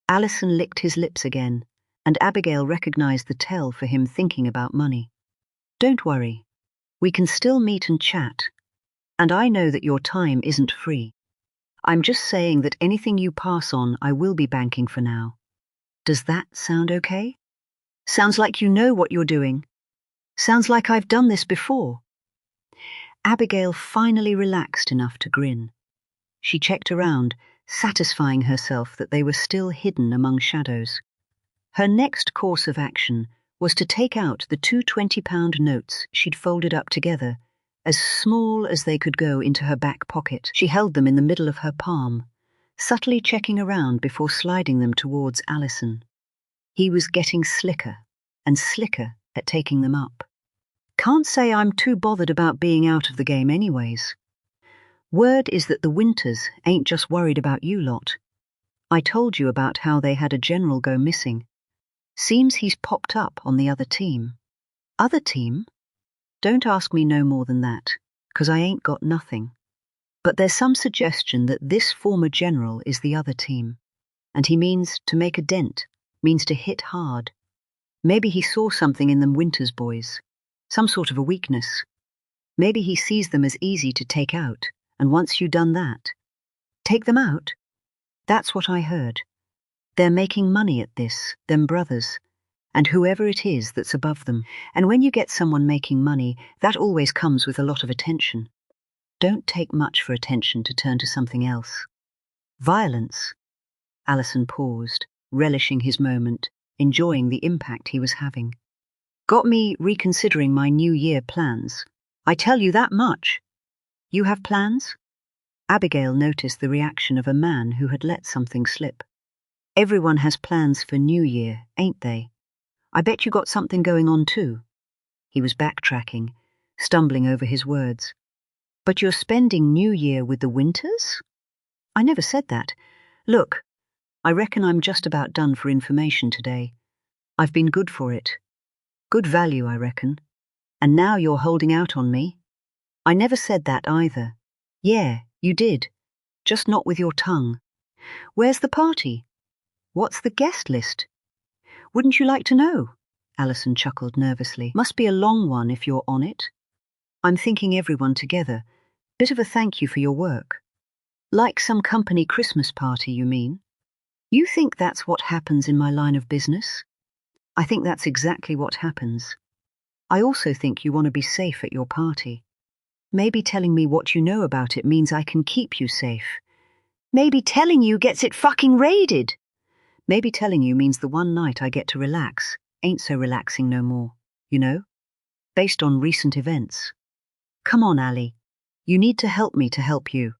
Alison licked his lips again, and Abigail recognized the tell for him thinking about money. Don't worry. We can still meet and chat. And I know that your time isn't free. I'm just saying that anything you pass on I will be banking for now. Does that sound okay? Sounds like you know what you're doing. Sounds like I've done this before. Abigail finally relaxed enough to grin. She checked around, satisfying herself that they were still hidden among shadows. Her next course of action was to take out the 2 20-pound notes she'd folded up together, as small as they could go, into her back pocket. She held them in the middle of her palm, subtly checking around before sliding them towards Alison. He was getting slicker and slicker at taking them up. Can't say I'm too bothered about being out of the game anyways. Word is that the Winters ain't just worried about you lot. I told you about how they had a general go missing. Seems he's popped up on the other team. Other team? Don't ask me no more than that, 'cause I ain't got nothing. But there's some suggestion that this former general is the other team, and he means to make a dent, means to hit hard. Maybe he saw something in them Winters boys, some sort of a weakness. Maybe he sees them as easy to take out, and once you done that, take them out? That's what I heard. They're making money at this, them brothers, and whoever it is that's above them. And when you get someone making money, that always comes with a lot of attention. Don't take much for attention to turn to something else. Violence. Alison paused, relishing his moment, enjoying the impact he was having. Got me reconsidering my New Year plans. I tell you that much. You have plans? Abigail noticed the reaction of a man who had let something slip. Everyone has plans for New Year, ain't they? I bet you got something going on too. He was backtracking, stumbling over his words. But you're spending New Year with the Winters? I never said that. Look, I reckon I'm just about done for information today. I've been good for it. Good value, I reckon. And now you're holding out on me? I never said that either. Yeah, you did. Just not with your tongue. Where's the party? What's the guest list? Wouldn't you like to know? Alison chuckled nervously. Must be a long one if you're on it. I'm thinking everyone together. Bit of a thank you for your work. Like some company Christmas party, you mean? You think that's what happens in my line of business? I think that's exactly what happens. I also think you want to be safe at your party. Maybe telling me what you know about it means I can keep you safe. Maybe telling you gets it fucking raided. Maybe telling you means the one night I get to relax ain't so relaxing no more, you know? Based on recent events. Come on, Ali. You need to help me to help you.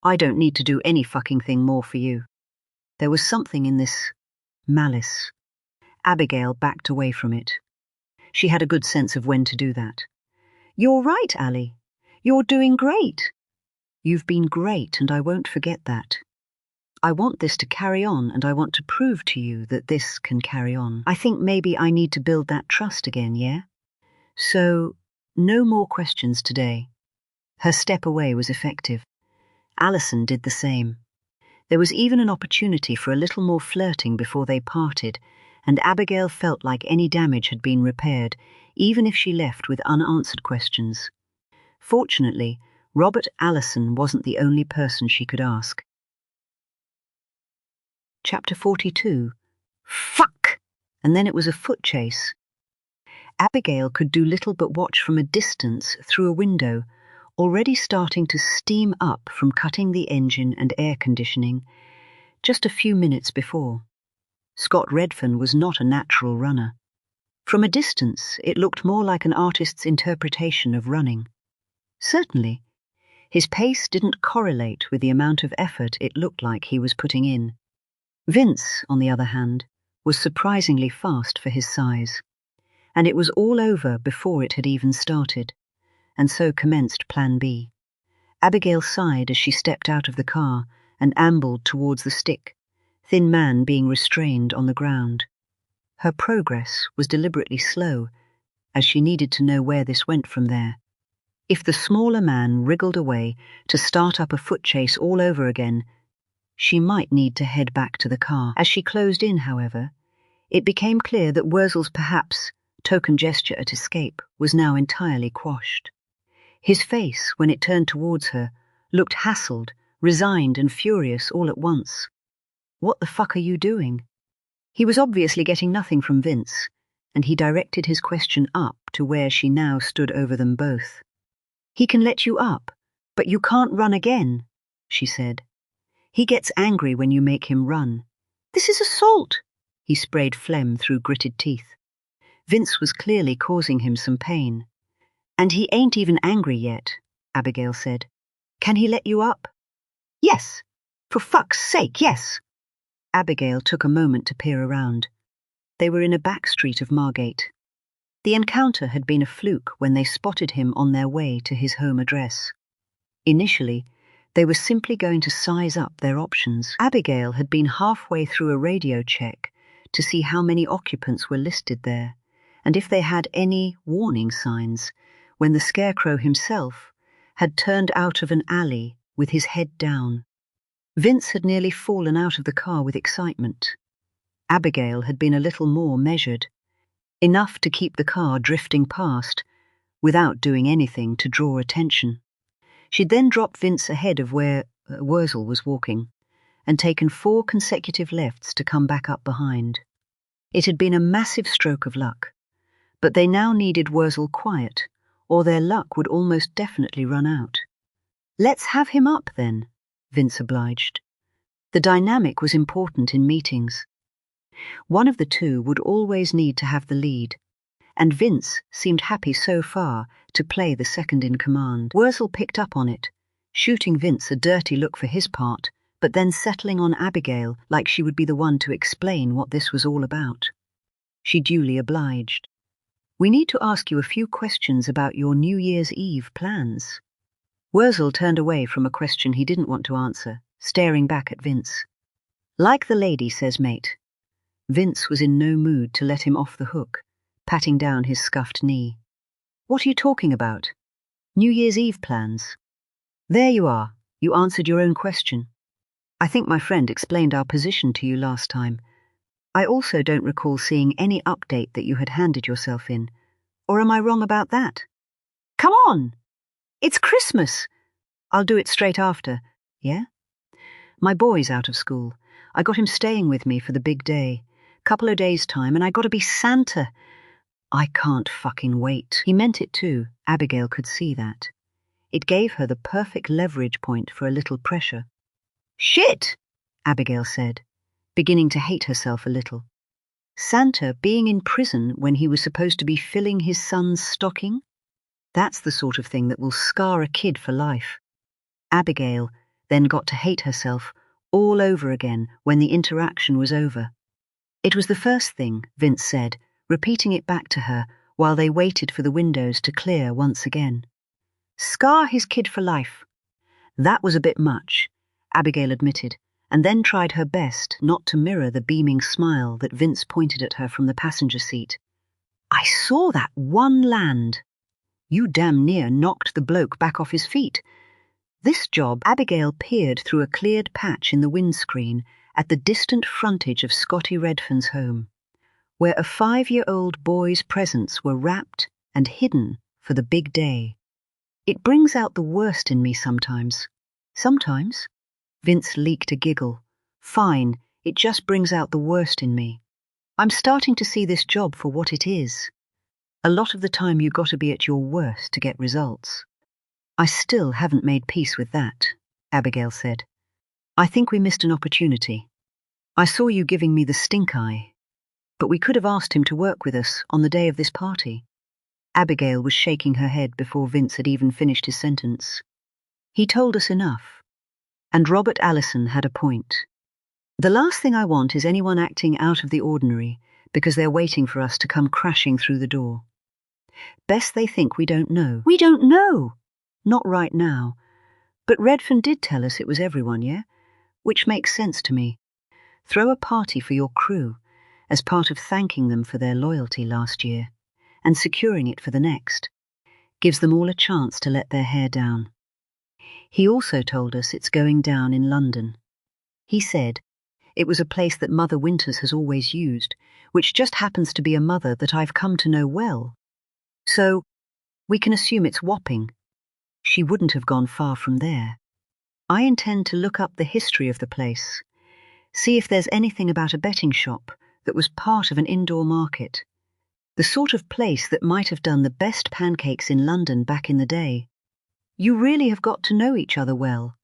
I don't need to do any fucking thing more for you. There was something in this malice. Abigail backed away from it. She had a good sense of when to do that. You're right, Ali. You're doing great. You've been great, and I won't forget that. I want this to carry on, and I want to prove to you that this can carry on. I think maybe I need to build that trust again, yeah? So, no more questions today. Her step away was effective. Alison did the same. There was even an opportunity for a little more flirting before they parted, and Abigail felt like any damage had been repaired, even if she left with unanswered questions. Fortunately, Robert Allison wasn't the only person she could ask. Chapter 42. Fuck! And then it was a foot chase. Abigail could do little but watch from a distance through a window, already starting to steam up from cutting the engine and air conditioning, just a few minutes before. Scott Redfern was not a natural runner. From a distance, it looked more like an artist's interpretation of running. Certainly, his pace didn't correlate with the amount of effort it looked like he was putting in. Vince, on the other hand, was surprisingly fast for his size, and it was all over before it had even started, and so commenced Plan B. Abigail sighed as she stepped out of the car and ambled towards the stick, thin man being restrained on the ground. Her progress was deliberately slow, as she needed to know where this went from there. If the smaller man wriggled away to start up a foot chase all over again, she might need to head back to the car. As she closed in, however, it became clear that Wurzel's perhaps token gesture at escape was now entirely quashed. His face, when it turned towards her, looked hassled, resigned and furious all at once. What the fuck are you doing? He was obviously getting nothing from Vince, and he directed his question up to where she now stood over them both. He can let you up, but you can't run again, she said. He gets angry when you make him run. This is assault. He sprayed phlegm through gritted teeth. Vince was clearly causing him some pain. And he ain't even angry yet, Abigail said. Can he let you up? Yes. For fuck's sake, yes. Abigail took a moment to peer around. They were in a back street of Margate. The encounter had been a fluke when they spotted him on their way to his home address. Initially, they were simply going to size up their options. Abigail had been halfway through a radio check to see how many occupants were listed there, and if they had any warning signs, when the Scarecrow himself had turned out of an alley with his head down. Vince had nearly fallen out of the car with excitement. Abigail had been a little more measured, enough to keep the car drifting past, without doing anything to draw attention. She'd then dropped Vince ahead of where Wurzel was walking, and taken 4 consecutive lefts to come back up behind. It had been a massive stroke of luck, but they now needed Wurzel quiet, or their luck would almost definitely run out. Let's have him up, then, Vince obliged. The dynamic was important in meetings. One of the two would always need to have the lead, and Vince seemed happy so far to play the second in command. Wurzel picked up on it, shooting Vince a dirty look for his part, but then settling on Abigail like she would be the one to explain what this was all about. She duly obliged. "We need to ask you a few questions about your New Year's Eve plans." Wurzel turned away from a question he didn't want to answer, staring back at Vince. "Like the lady says, mate." Vince was in no mood to let him off the hook, patting down his scuffed knee. "What are you talking about? New Year's Eve plans?" "There you are. You answered your own question. I think my friend explained our position to you last time. I also don't recall seeing any update that you had handed yourself in. Or am I wrong about that?" "Come on! It's Christmas!" "I'll do it straight after." "Yeah?" "My boy's out of school. I got him staying with me for the big day. Couple of days' time, and I gotta be Santa. I can't fucking wait." He meant it too. Abigail could see that. It gave her the perfect leverage point for a little pressure. "Shit!" Abigail said, beginning to hate herself a little. Santa being in prison when he was supposed to be filling his son's stocking? That's the sort of thing that will scar a kid for life. Abigail then got to hate herself all over again when the interaction was over. It was the first thing Vince said, repeating it back to her while they waited for the windows to clear once again. Scar his kid for life. That was a bit much, Abigail admitted, and then tried her best not to mirror the beaming smile that Vince pointed at her from the passenger seat. "I saw that one land. You damn near knocked the bloke back off his feet." This job, Abigail peered through a cleared patch in the windscreen at the distant frontage of Scotty Redfern's home, where a 5-year-old boy's presents were wrapped and hidden for the big day. "It brings out the worst in me sometimes." "Sometimes?" Vince leaked a giggle. "Fine, it just brings out the worst in me. I'm starting to see this job for what it is. A lot of the time you gotta be at your worst to get results." "I still haven't made peace with that," Abigail said. "I think we missed an opportunity. I saw you giving me the stink eye, but we could have asked him to work with us on the day of this party." Abigail was shaking her head before Vince had even finished his sentence. "He told us enough. And Robert Allison had a point. The last thing I want is anyone acting out of the ordinary because they're waiting for us to come crashing through the door. Best they think we don't know." "We don't know!" "Not right now. But Redfern did tell us it was everyone, yeah? Which makes sense to me. Throw a party for your crew as part of thanking them for their loyalty last year and securing it for the next. Gives them all a chance to let their hair down. He also told us it's going down in London. He said it was a place that Mother Winters has always used, which just happens to be a mother that I've come to know well. So we can assume it's Wapping. She wouldn't have gone far from there. I intend to look up the history of the place, see if there's anything about a betting shop that was part of an indoor market. The sort of place that might have done the best pancakes in London back in the day. You really have got to know each other well."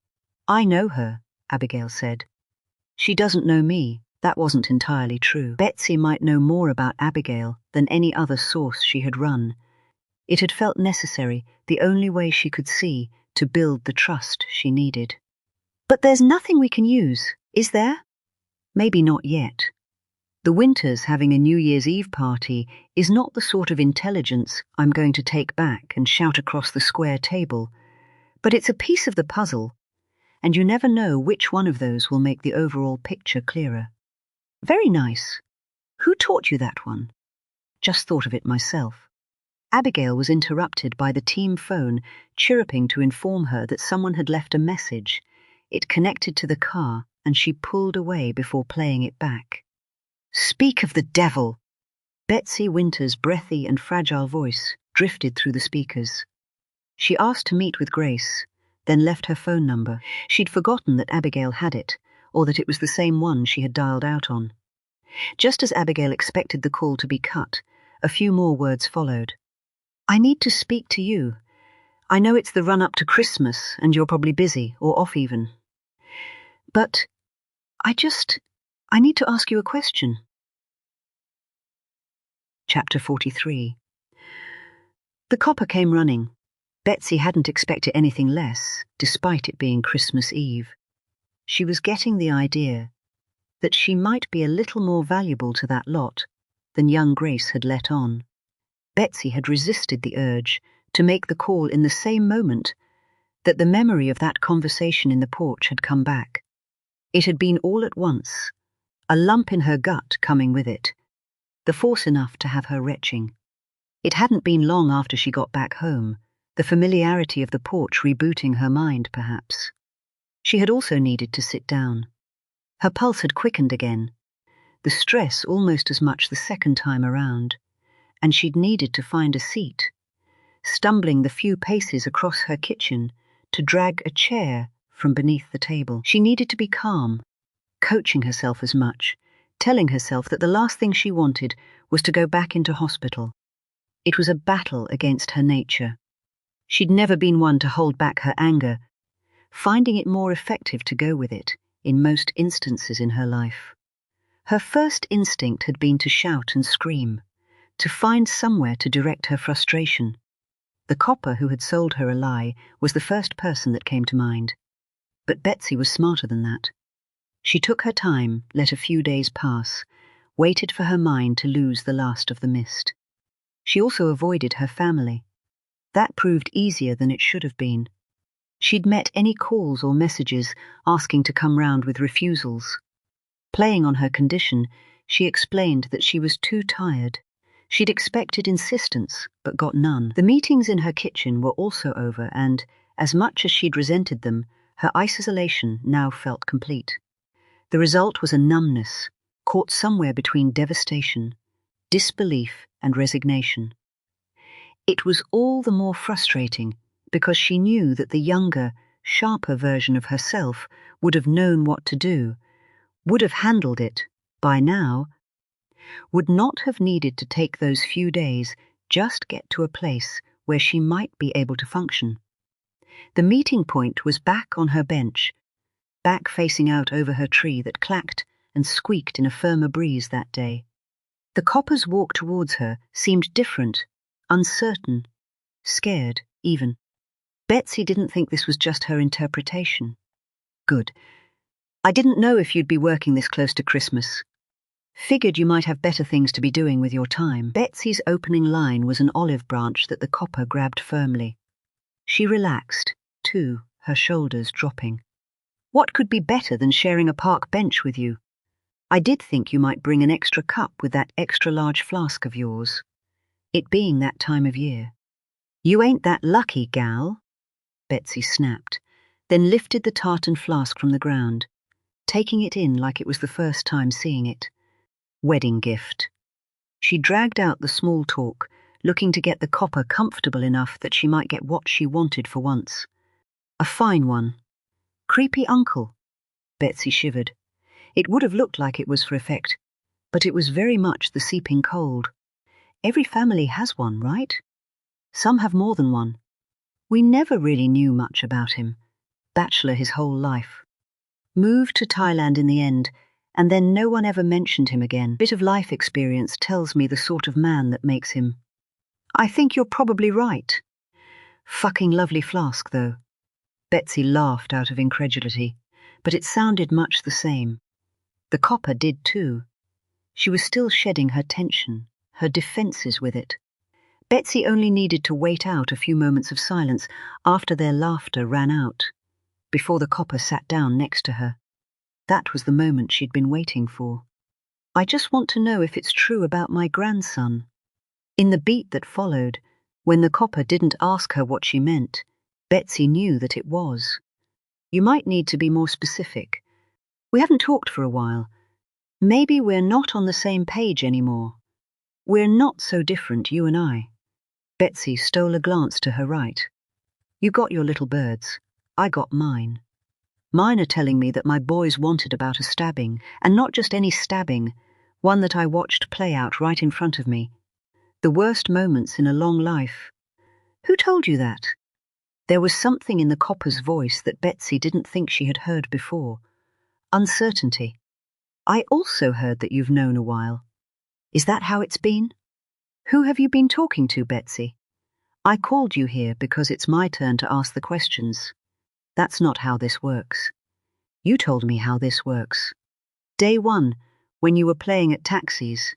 "I know her," Abigail said. "She doesn't know me." That wasn't entirely true. Betsy might know more about Abigail than any other source she had run. It had felt necessary, the only way she could see, to build the trust she needed. "But there's nothing we can use, is there?" "Maybe not yet. The Winters having a New Year's Eve party is not the sort of intelligence I'm going to take back and shout across the square table, but it's a piece of the puzzle, and you never know which one of those will make the overall picture clearer." "Very nice. Who taught you that one?" "Just thought of it myself." Abigail was interrupted by the team phone chirruping to inform her that someone had left a message. It connected to the car, and she pulled away before playing it back. "Speak of the devil!" Betsy Winter's breathy and fragile voice drifted through the speakers. She asked to meet with Grace, then left her phone number. She'd forgotten that Abigail had it, or that it was the same one she had dialed out on. Just as Abigail expected the call to be cut, a few more words followed. "I need to speak to you. I know it's the run-up to Christmas, and you're probably busy, or off even. But I need to ask you a question." Chapter 43. The copper came running. Betsy hadn't expected anything less, despite it being Christmas Eve. She was getting the idea that she might be a little more valuable to that lot than young Grace had let on. Betsy had resisted the urge to make the call in the same moment that the memory of that conversation in the porch had come back. It had been all at once, a lump in her gut coming with it, the force enough to have her retching. It hadn't been long after she got back home, the familiarity of the porch rebooting her mind, perhaps. She had also needed to sit down. Her pulse had quickened again, the stress almost as much the second time around, and she'd needed to find a seat, stumbling the few paces across her kitchen to drag a chair from beneath the table. She needed to be calm, coaching herself as much, telling herself that the last thing she wanted was to go back into hospital. It was a battle against her nature. She'd never been one to hold back her anger, finding it more effective to go with it in most instances in her life. Her first instinct had been to shout and scream, to find somewhere to direct her frustration. The copper who had sold her a lie was the first person that came to mind. But Betsy was smarter than that. She took her time, let a few days pass, waited for her mind to lose the last of the mist. She also avoided her family. That proved easier than it should have been. She'd met any calls or messages asking to come round with refusals. Playing on her condition, she explained that she was too tired. She'd expected insistence, but got none. The meetings in her kitchen were also over, and, as much as she'd resented them, her isolation now felt complete. The result was a numbness, caught somewhere between devastation, disbelief, and resignation. It was all the more frustrating because she knew that the younger, sharper version of herself would have known what to do, would have handled it by now, would not have needed to take those few days, just get to a place where she might be able to function. The meeting point was back on her bench, back facing out over her tree that clacked and squeaked in a firmer breeze that day. The copper's walk towards her seemed different, uncertain, scared even. Betsy didn't think this was just her interpretation. Good. I didn't know if you'd be working this close to Christmas. Figured you might have better things to be doing with your time. Betsy's opening line was an olive branch that the copper grabbed firmly. She relaxed, too, her shoulders dropping. What could be better than sharing a park bench with you? I did think you might bring an extra cup with that extra large flask of yours. It being that time of year. You ain't that lucky, gal, Betsy snapped, then lifted the tartan flask from the ground, taking it in like it was the first time seeing it. Wedding gift. She dragged out the small talk, looking to get the copper comfortable enough that she might get what she wanted for once. A fine one. Creepy uncle. Betsy shivered. It would have looked like it was for effect, but it was very much the seeping cold. Every family has one, right? Some have more than one. We never really knew much about him. Bachelor his whole life. Moved to Thailand in the end, and then no one ever mentioned him again. Bit of life experience tells me the sort of man that makes him. I think you're probably right. Fucking lovely flask, though. Betsy laughed out of incredulity, but it sounded much the same. The copper did too. She was still shedding her tension, her defenses with it. Betsy only needed to wait out a few moments of silence after their laughter ran out, before the copper sat down next to her. That was the moment she'd been waiting for. I just want to know if it's true about my grandson. In the beat that followed, when the copper didn't ask her what she meant, Betsy knew that it was. You might need to be more specific. We haven't talked for a while. Maybe we're not on the same page anymore. We're not so different, you and I. Betsy stole a glance to her right. You got your little birds. I got mine. Mine are telling me that my boys wanted about a stabbing, and not just any stabbing, one that I watched play out right in front of me. The worst moments in a long life. Who told you that? There was something in the copper's voice that Betsy didn't think she had heard before. Uncertainty. I also heard that you've known a while. Is that how it's been? Who have you been talking to, Betsy? I called you here because it's my turn to ask the questions. That's not how this works. You told me how this works. Day 1, when you were playing at taxis,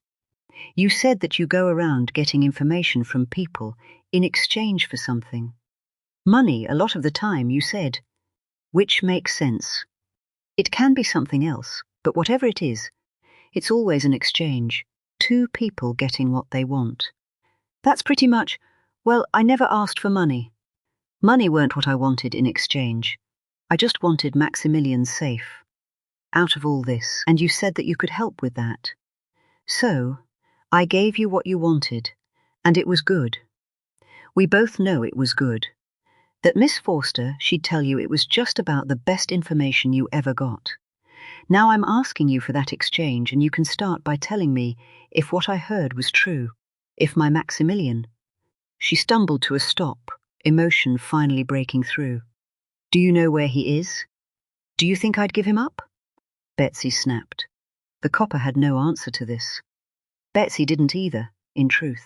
you said that you go around getting information from people in exchange for something. Money, a lot of the time, you said, which makes sense. It can be something else, but whatever it is, it's always an exchange, 2 people getting what they want. That's pretty much, well, I never asked for money. Money weren't what I wanted in exchange. I just wanted Maximilian's safe. Out of all this, and you said that you could help with that. So, I gave you what you wanted, and it was good. We both know it was good. That Miss Forster, she'd tell you it was just about the best information you ever got. Now I'm asking you for that exchange, and you can start by telling me if what I heard was true, if my Maximilian. She stumbled to a stop, emotion finally breaking through. Do you know where he is? Do you think I'd give him up? Betsy snapped. The copper had no answer to this. Betsy didn't either, in truth.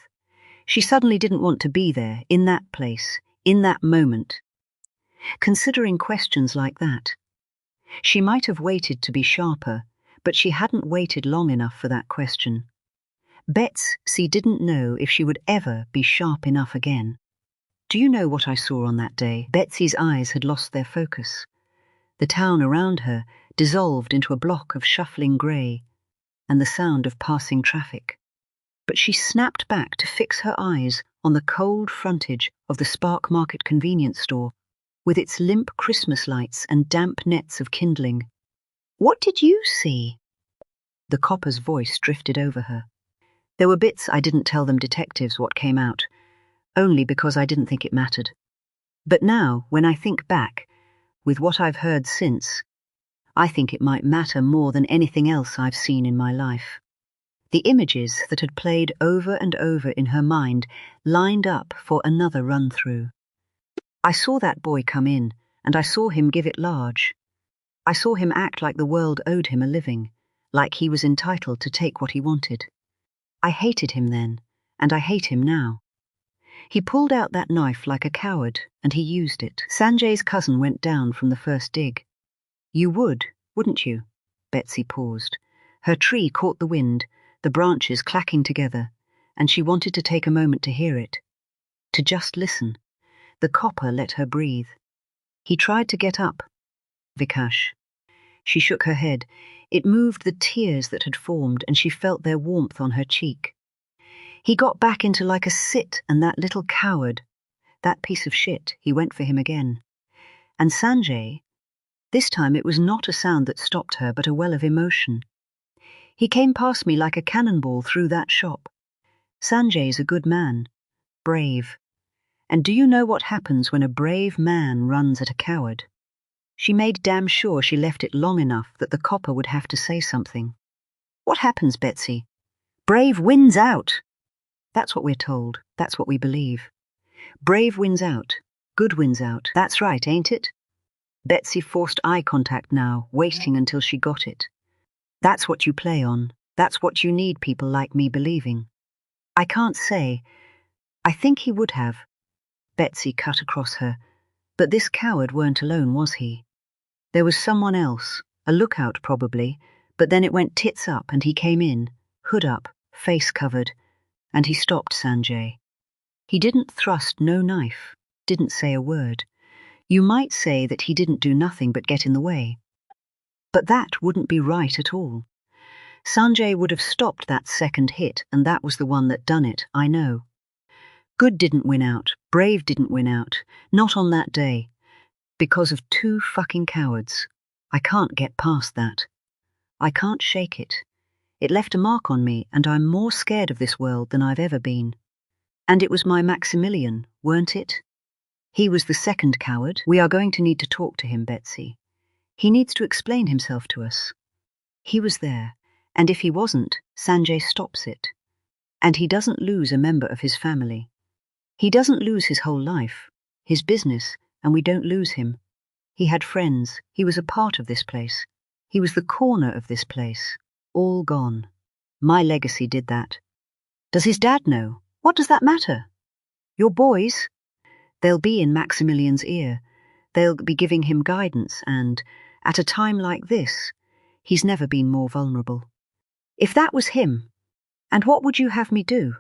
She suddenly didn't want to be there, in that place, in that moment. Considering questions like that, she might have waited to be sharper, but she hadn't waited long enough for that question. Betsy didn't know if she would ever be sharp enough again. Do you know what I saw on that day? Betsy's eyes had lost their focus. The town around her dissolved into a block of shuffling grey, and the sound of passing traffic. But she snapped back to fix her eyes on the cold frontage of the Spark Market convenience store, with its limp Christmas lights and damp nets of kindling. What did you see? The copper's voice drifted over her. There were bits I didn't tell them detectives what came out, only because I didn't think it mattered. But now, when I think back, with what I've heard since, I think it might matter more than anything else I've seen in my life. The images that had played over and over in her mind lined up for another run-through. I saw that boy come in, and I saw him give it large. I saw him act like the world owed him a living, like he was entitled to take what he wanted. I hated him then, and I hate him now. He pulled out that knife like a coward, and he used it. Sanjay's cousin went down from the first dig. You would, wouldn't you? Betsy paused. Her tree caught the wind, the branches clacking together, and she wanted to take a moment to hear it, to just listen. The copper let her breathe. He tried to get up. Vikash. She shook her head. It moved the tears that had formed, and she felt their warmth on her cheek. He got back into like a sit, and that little coward, that piece of shit, he went for him again. And Sanjay, this time it was not a sound that stopped her, but a well of emotion. He came past me like a cannonball through that shop. Sanjay's a good man, brave. And do you know what happens when a brave man runs at a coward? She made damn sure she left it long enough that the copper would have to say something. What happens, Betsy? Brave wins out. That's what we're told. That's what we believe. Brave wins out. Good wins out. That's right, ain't it? Betsy forced eye contact now, waiting until she got it. That's what you play on. That's what you need people like me believing. I can't say. I think he would have. Betsy cut across her. But this coward weren't alone, was he? There was someone else, a lookout probably, but then it went tits up and he came in, hood up, face covered, and he stopped Sanjay. He didn't thrust no knife, didn't say a word. You might say that he didn't do nothing but get in the way. But that wouldn't be right at all. Sanjay would have stopped that second hit, and that was the one that done it, I know. Good didn't win out, brave didn't win out, not on that day. Because of 2 fucking cowards. I can't get past that. I can't shake it. It left a mark on me, and I'm more scared of this world than I've ever been. And it was my Maximilian, weren't it? He was the second coward. We are going to need to talk to him, Betsy. He needs to explain himself to us. He was there, and if he wasn't, Sanjay stops it. And he doesn't lose a member of his family. He doesn't lose his whole life, his business, and we don't lose him. He had friends. He was a part of this place. He was the corner of this place. All gone. My legacy did that. Does his dad know? What does that matter? Your boys? They'll be in Maximilian's ear. They'll be giving him guidance, and, at a time like this, he's never been more vulnerable. If that was him, and what would you have me do?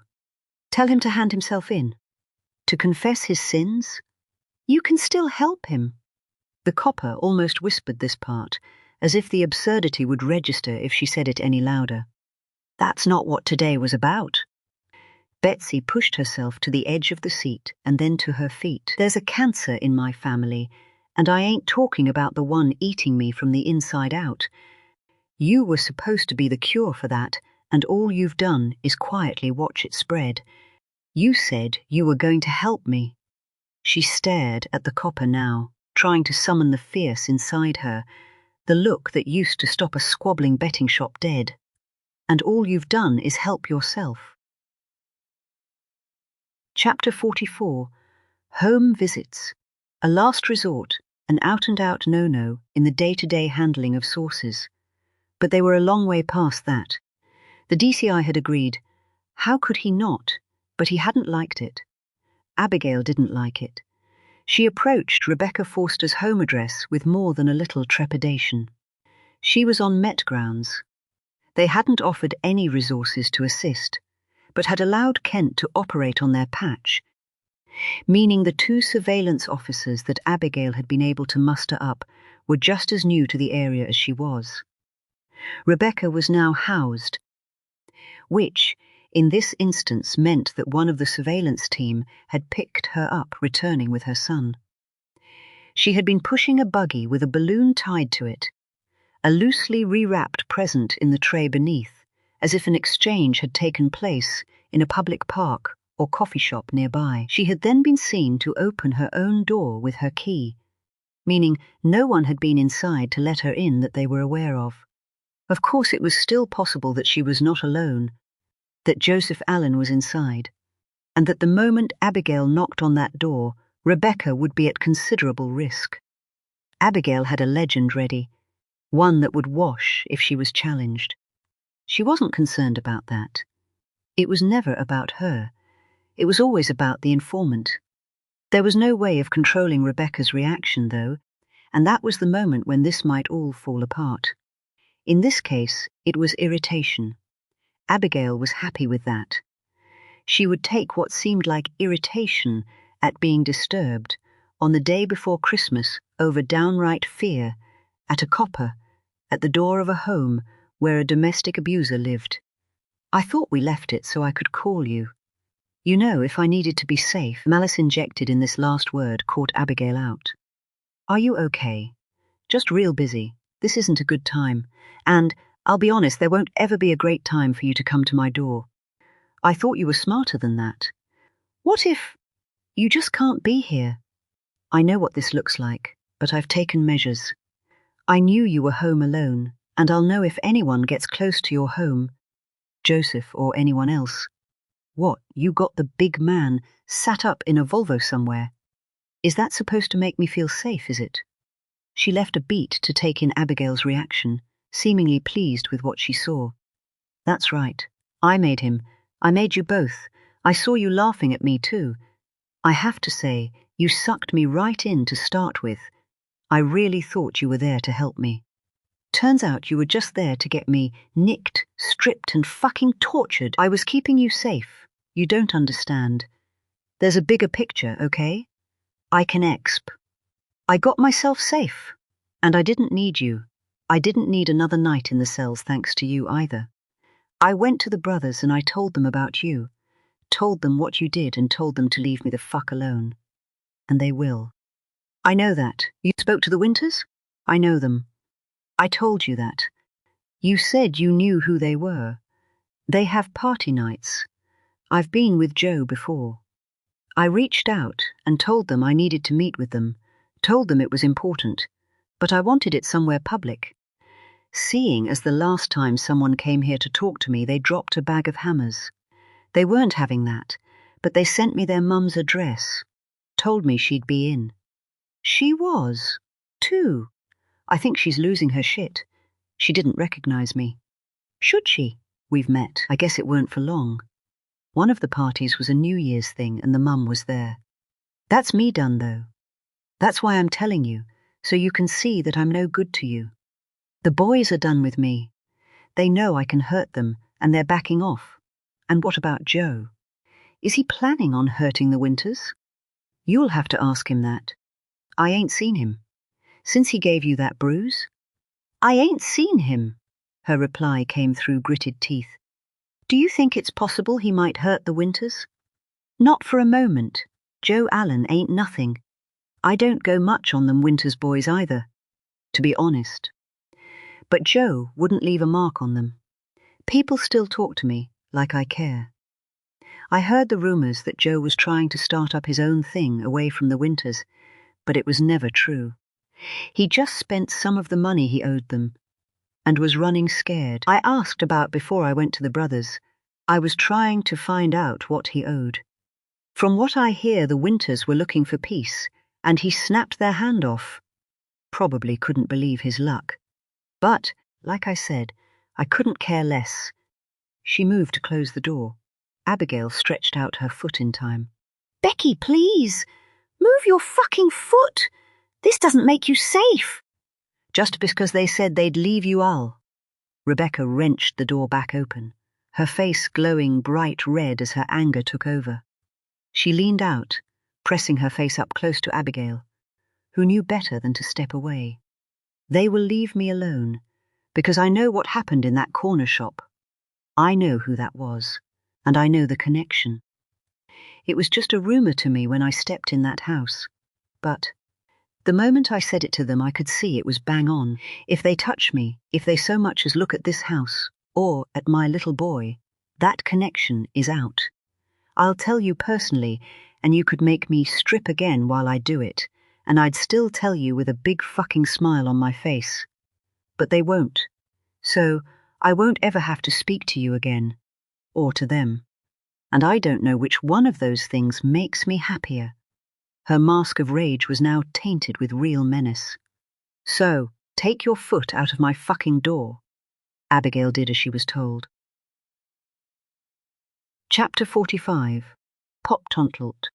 Tell him to hand himself in? To confess his sins? You can still help him. The copper almost whispered this part, as if the absurdity would register if she said it any louder. That's not what today was about. Betsy pushed herself to the edge of the seat and then to her feet. There's a cancer in my family, and I ain't talking about the one eating me from the inside out. You were supposed to be the cure for that, and all you've done is quietly watch it spread. You said you were going to help me. She stared at the copper now, trying to summon the fierce inside her, the look that used to stop a squabbling betting shop dead. And all you've done is help yourself. Chapter 44. Home Visits. A last resort, an out-and-out no-no in the day-to-day handling of sources. But they were a long way past that. The DCI had agreed. How could he not? But he hadn't liked it. Abigail didn't like it. She approached Rebecca Forster's home address with more than a little trepidation. She was on Met grounds. They hadn't offered any resources to assist, but had allowed Kent to operate on their patch, meaning the 2 surveillance officers that Abigail had been able to muster up were just as new to the area as she was. Rebecca was now housed, which, in this instance, meant that one of the surveillance team had picked her up returning with her son. She had been pushing a buggy with a balloon tied to it, a loosely rewrapped present in the tray beneath, as if an exchange had taken place in a public park or coffee shop nearby. She had then been seen to open her own door with her key, meaning no one had been inside to let her in that they were aware of. Of course, it was still possible that she was not alone, that Joseph Allen was inside, and that the moment Abigail knocked on that door, Rebecca would be at considerable risk. Abigail had a legend ready, one that would wash if she was challenged. She wasn't concerned about that. It was never about her. It was always about the informant. There was no way of controlling Rebecca's reaction, though, and that was the moment when this might all fall apart. In this case, it was irritation. Abigail was happy with that. She would take what seemed like irritation at being disturbed on the day before Christmas over downright fear at a copper at the door of a home where a domestic abuser lived. I thought we left it so I could call you. You know, if I needed to be safe. Malice injected in this last word caught Abigail out. Are you okay? Just real busy. This isn't a good time. And, I'll be honest, there won't ever be a great time for you to come to my door. I thought you were smarter than that. What if you just can't be here? I know what this looks like, but I've taken measures. I knew you were home alone, and I'll know if anyone gets close to your home, Joseph or anyone else. What, you got the big man sat up in a Volvo somewhere? Is that supposed to make me feel safe, is it? She left a beat to take in Abigail's reaction, seemingly pleased with what she saw. That's right. I made him. I made you both. I saw you laughing at me too. I have to say, you sucked me right in to start with. I really thought you were there to help me. Turns out you were just there to get me nicked, stripped, and fucking tortured. I was keeping you safe. You don't understand. There's a bigger picture, okay? I can exp. I got myself safe. And I didn't need you. I didn't need another night in the cells thanks to you either. I went to the brothers and I told them about you. Told them what you did and told them to leave me the fuck alone. And they will. I know that. You spoke to the Winters? I know them. I told you that. You said you knew who they were. They have party nights. I've been with Joe before. I reached out and told them I needed to meet with them, told them it was important, but I wanted it somewhere public. Seeing as the last time someone came here to talk to me, they dropped a bag of hammers. They weren't having that, but they sent me their mum's address, told me she'd be in. She was, too. I think she's losing her shit. She didn't recognize me. Should she? We've met. I guess it weren't for long. One of the parties was a New Year's thing and the mum was there. That's me done, though. That's why I'm telling you, so you can see that I'm no good to you. The boys are done with me. They know I can hurt them, and they're backing off. And what about Joe? Is he planning on hurting the Winters? You'll have to ask him that. I ain't seen him. Since he gave you that bruise? I ain't seen him, her reply came through gritted teeth. Do you think it's possible he might hurt the Winters? Not for a moment. Joe Allen ain't nothing. I don't go much on them Winters boys either, to be honest. But Joe wouldn't leave a mark on them. People still talk to me like I care. I heard the rumors that Joe was trying to start up his own thing away from the Winters, but it was never true. He just spent some of the money he owed them and was running scared. I asked about before I went to the brothers. I was trying to find out what he owed. From what I hear, the Winters were looking for peace, and he snapped their hand off. Probably couldn't believe his luck. But, like I said, I couldn't care less. She moved to close the door. Abigail stretched out her foot in time. Becky, please! Move your fucking foot! This doesn't make you safe! Just because they said they'd leave you all. Rebecca wrenched the door back open, her face glowing bright red as her anger took over. She leaned out, pressing her face up close to Abigail, who knew better than to step away. They will leave me alone, because I know what happened in that corner shop. I know who that was, and I know the connection. It was just a rumor to me when I stepped in that house. But the moment I said it to them, I could see it was bang on. If they touch me, if they so much as look at this house, or at my little boy, that connection is out. I'll tell you personally, and you could make me strip again while I do it, and I'd still tell you with a big fucking smile on my face. But they won't. So I won't ever have to speak to you again, or to them. And I don't know which one of those things makes me happier. Her mask of rage was now tainted with real menace. So, take your foot out of my fucking door. Abigail did as she was told. Chapter 45. Pop Tontalt.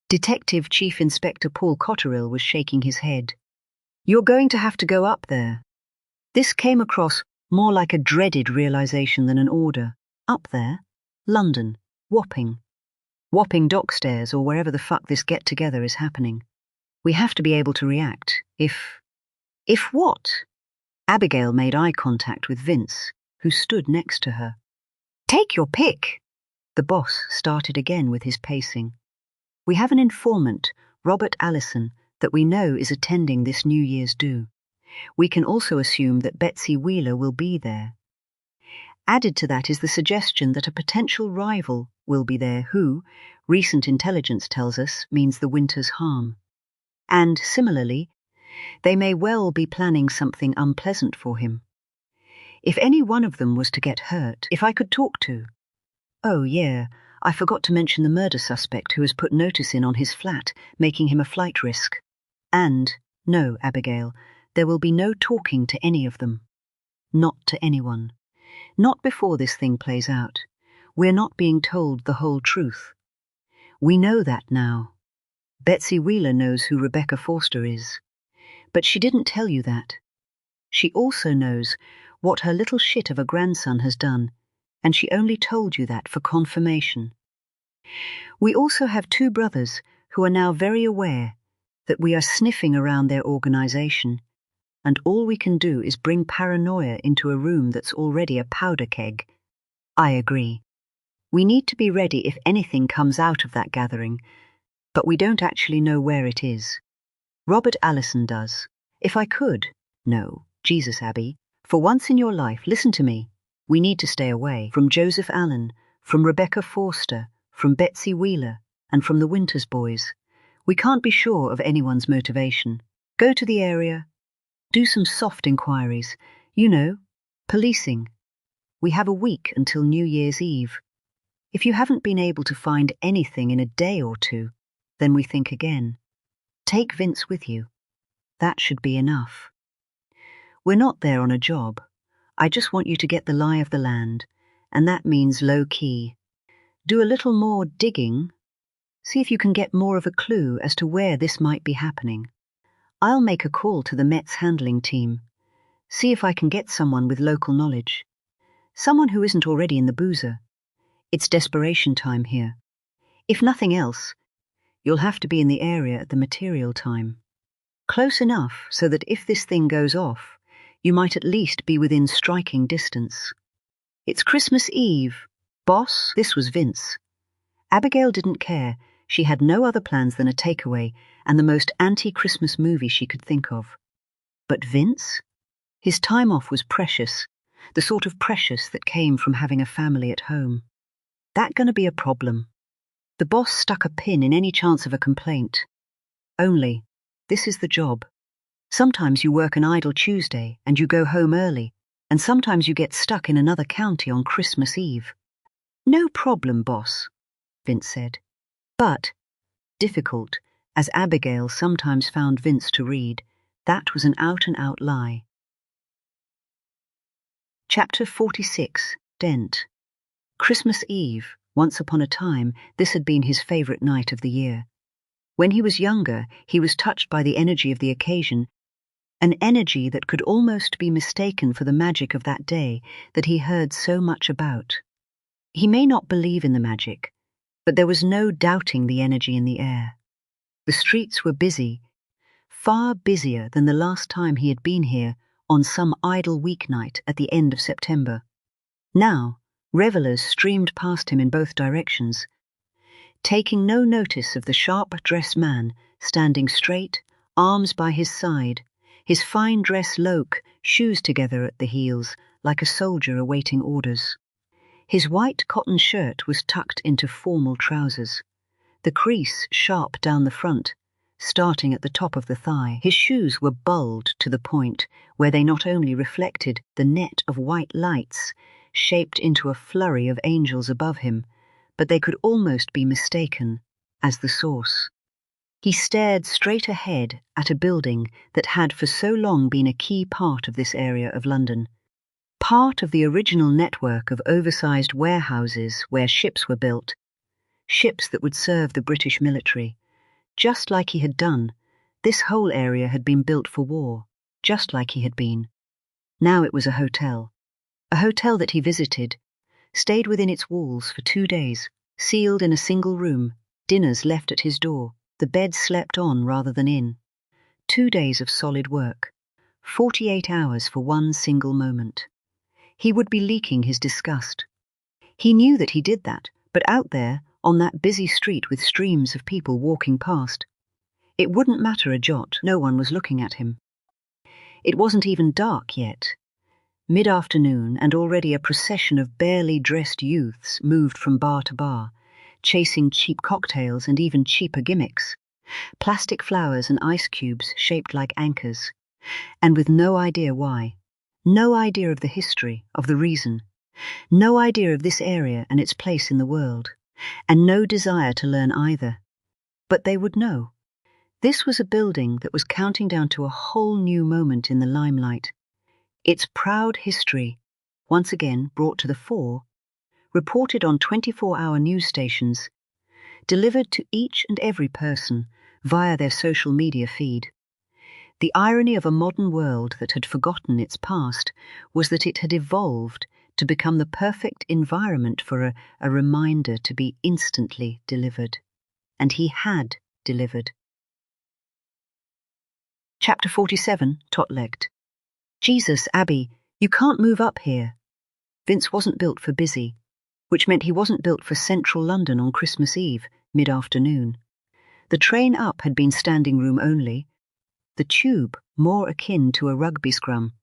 Detective Chief Inspector Paul Cotterill was shaking his head. You're going to have to go up there. This came across more like a dreaded realization than an order. Up there? London. Wapping. Wapping Dockstairs or wherever the fuck this get-together is happening. We have to be able to react. If what? Abigail made eye contact with Vince, who stood next to her. Take your pick. The boss started again with his pacing. We have an informant, Robert Allison, that we know is attending this New Year's do. We can also assume that Betsy Wheeler will be there. Added to that is the suggestion that a potential rival will be there who, recent intelligence tells us, means the Winters' harm. And, similarly, they may well be planning something unpleasant for him. If any one of them was to get hurt, if I could talk to... Oh, yeah, I forgot to mention the murder suspect who has put notice in on his flat, making him a flight risk. And, no, Abigail, there will be no talking to any of them. Not to anyone. Not before this thing plays out. We're not being told the whole truth. We know that now. Betsy Wheeler knows who Rebecca Forster is. But she didn't tell you that. She also knows what her little shit of a grandson has done, and she only told you that for confirmation. We also have two brothers who are now very aware that we are sniffing around their organization, and all we can do is bring paranoia into a room that's already a powder keg. I agree. We need to be ready if anything comes out of that gathering, but we don't actually know where it is. Robert Allison does. If I could... No, Jesus, Abby. For once in your life, listen to me. We need to stay away from Joseph Allen, from Rebecca Forster, from Betsy Wheeler, and from the Winters boys. We can't be sure of anyone's motivation. Go to the area. Do some soft inquiries. You know, policing. We have a week until New Year's Eve. If you haven't been able to find anything in a day or two, then we think again. Take Vince with you. That should be enough. We're not there on a job. I just want you to get the lie of the land, and that means low-key. Do a little more digging. See if you can get more of a clue as to where this might be happening. I'll make a call to the Met's handling team. See if I can get someone with local knowledge. Someone who isn't already in the boozer. It's desperation time here. If nothing else, you'll have to be in the area at the material time. Close enough so that if this thing goes off, you might at least be within striking distance. It's Christmas Eve. Boss, this was Vince. Abigail didn't care. She had no other plans than a takeaway and the most anti-Christmas movie she could think of. But Vince? His time off was precious, the sort of precious that came from having a family at home. That gonna be a problem? The boss stuck a pin in any chance of a complaint. Only, this is the job. Sometimes you work an idle Tuesday and you go home early, and sometimes you get stuck in another county on Christmas Eve. No problem, boss, Vince said. But, difficult, as Abigail sometimes found Vince to read, that was an out-and-out lie. Chapter 46, Dent. Christmas Eve. Once upon a time, this had been his favourite night of the year. When he was younger, he was touched by the energy of the occasion, an energy that could almost be mistaken for the magic of that day that he heard so much about. He may not believe in the magic, but there was no doubting the energy in the air. The streets were busy, far busier than the last time he had been here on some idle weeknight at the end of September. Now, revellers streamed past him in both directions, taking no notice of the sharp-dressed man standing straight, arms by his side, his fine dress loque, shoes together at the heels, like a soldier awaiting orders. His white cotton shirt was tucked into formal trousers, the crease sharp down the front, starting at the top of the thigh. His shoes were bulled to the point where they not only reflected the net of white lights shaped into a flurry of angels above him, but they could almost be mistaken as the source. He stared straight ahead at a building that had for so long been a key part of this area of London, part of the original network of oversized warehouses where ships were built, ships that would serve the British military. Just like he had done, this whole area had been built for war, just like he had been. Now it was a hotel that he visited, stayed within its walls for 2 days, sealed in a single room, dinners left at his door, the bed slept on rather than in. 2 days of solid work, 48 hours for one single moment. He would be leaking his disgust. He knew that he did that, but out there, on that busy street with streams of people walking past, it wouldn't matter a jot. No one was looking at him. It wasn't even dark yet. Mid-afternoon, and already a procession of barely dressed youths moved from bar to bar, chasing cheap cocktails and even cheaper gimmicks, plastic flowers and ice cubes shaped like anchors, and with no idea why, no idea of the history, of the reason, no idea of this area and its place in the world, and no desire to learn either. But they would know. This was a building that was counting down to a whole new moment in the limelight. Its proud history, once again brought to the fore, reported on 24-hour news stations, delivered to each and every person via their social media feed. The irony of a modern world that had forgotten its past was that it had evolved to become the perfect environment for a reminder to be instantly delivered. And he had delivered. Chapter 47, Tot-legged. Jesus, Abby, you can't move up here. Vince wasn't built for busy, which meant he wasn't built for central London on Christmas Eve, mid-afternoon. The train up had been standing room only, the tube more akin to a rugby scrum,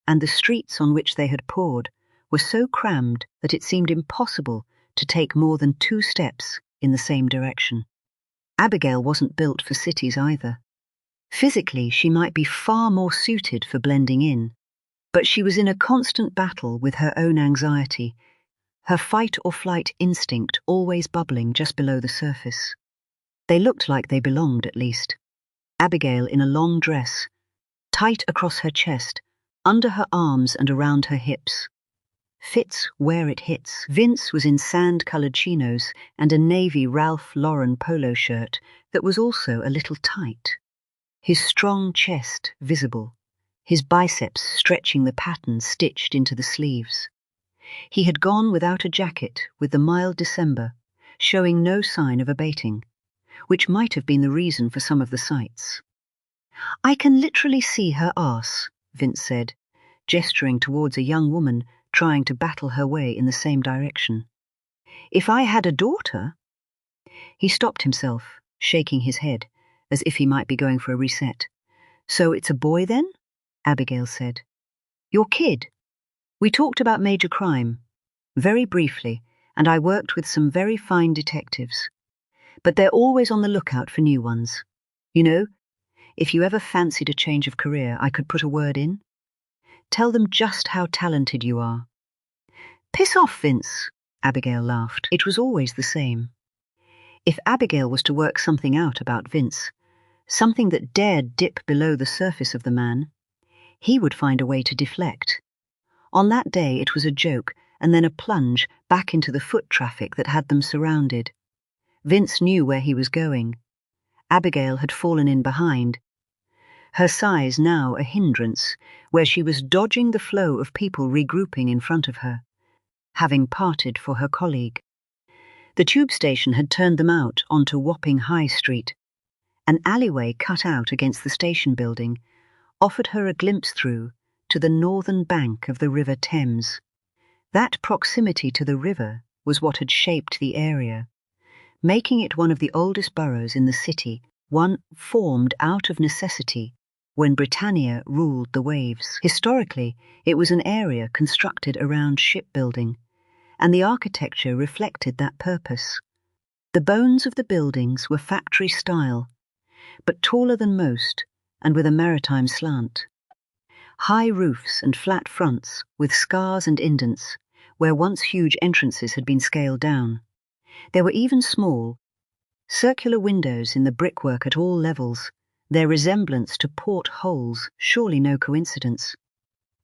and the streets on which they had poured were so crammed that it seemed impossible to take more than 2 steps in the same direction. Abigail wasn't built for cities either. Physically, she might be far more suited for blending in, but she was in a constant battle with her own anxiety, her fight-or-flight instinct always bubbling just below the surface. They looked like they belonged, at least. Abigail in a long dress, tight across her chest, under her arms and around her hips. Fits where it hits. Vince was in sand-colored chinos and a navy Ralph Lauren polo shirt that was also a little tight. His strong chest visible, his biceps stretching the pattern stitched into the sleeves. He had gone without a jacket with the mild December, showing no sign of abating, which might have been the reason for some of the sights. "I can literally see her arse," Vince said, gesturing towards a young woman trying to battle her way in the same direction. "If I had a daughter—" He stopped himself, shaking his head, as if he might be going for a reset. "So it's a boy then?" Abigail said. "Your kid? We talked about major crime, very briefly, and I worked with some very fine detectives. But they're always on the lookout for new ones. You know, if you ever fancied a change of career, I could put a word in. Tell them just how talented you are." "Piss off, Vince," Abigail laughed. It was always the same. If Abigail was to work something out about Vince, something that dared dip below the surface of the man, he would find a way to deflect. On that day it was a joke and then a plunge back into the foot traffic that had them surrounded. Vince knew where he was going. Abigail had fallen in behind. Her size now a hindrance, where she was dodging the flow of people regrouping in front of her, having parted for her colleague. The tube station had turned them out onto Wapping High Street. An alleyway cut out against the station building offered her a glimpse through to the northern bank of the River Thames. That proximity to the river was what had shaped the area, making it one of the oldest boroughs in the city, one formed out of necessity when Britannia ruled the waves. Historically, it was an area constructed around shipbuilding, and the architecture reflected that purpose. The bones of the buildings were factory-style, but taller than most and with a maritime slant. High roofs and flat fronts with scars and indents, where once huge entrances had been scaled down. There were even small, circular windows in the brickwork at all levels, their resemblance to port holes surely no coincidence.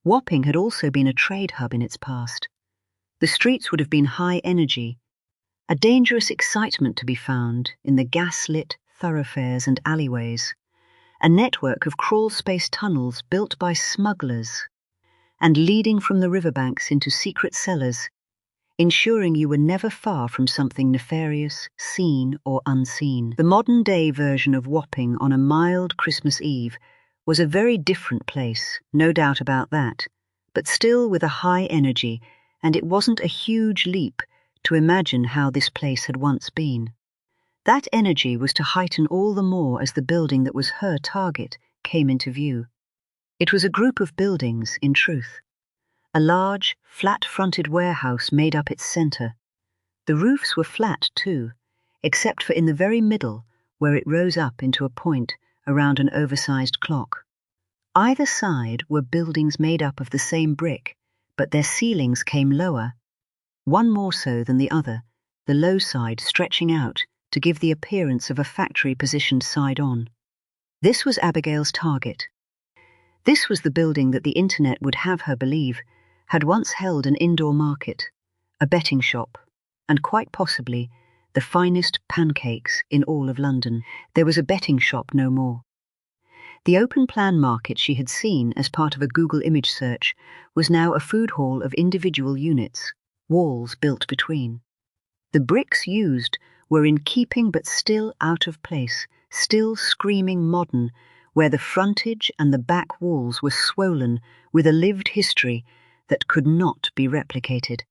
Wapping had also been a trade hub in its past. The streets would have been high energy, a dangerous excitement to be found in the gas-lit thoroughfares and alleyways, a network of crawl-space tunnels built by smugglers and leading from the riverbanks into secret cellars, ensuring you were never far from something nefarious, seen or unseen. The modern-day version of Wapping on a mild Christmas Eve was a very different place, no doubt about that, but still with a high energy, and it wasn't a huge leap to imagine how this place had once been. That energy was to heighten all the more as the building that was her target came into view. It was a group of buildings, in truth. A large, flat-fronted warehouse made up its center. The roofs were flat, too, except for in the very middle, where it rose up into a point around an oversized clock. Either side were buildings made up of the same brick, but their ceilings came lower, one more so than the other, the low side stretching out to give the appearance of a factory positioned side-on. This was Abigail's target. This was the building that the internet would have her believe had once held an indoor market, a betting shop, and quite possibly the finest pancakes in all of London. There was a betting shop no more. The open-plan market she had seen as part of a Google image search was now a food hall of individual units, walls built between. The bricks used were in keeping but still out of place, still screaming modern, where the frontage and the back walls were swollen with a lived history that could not be replicated.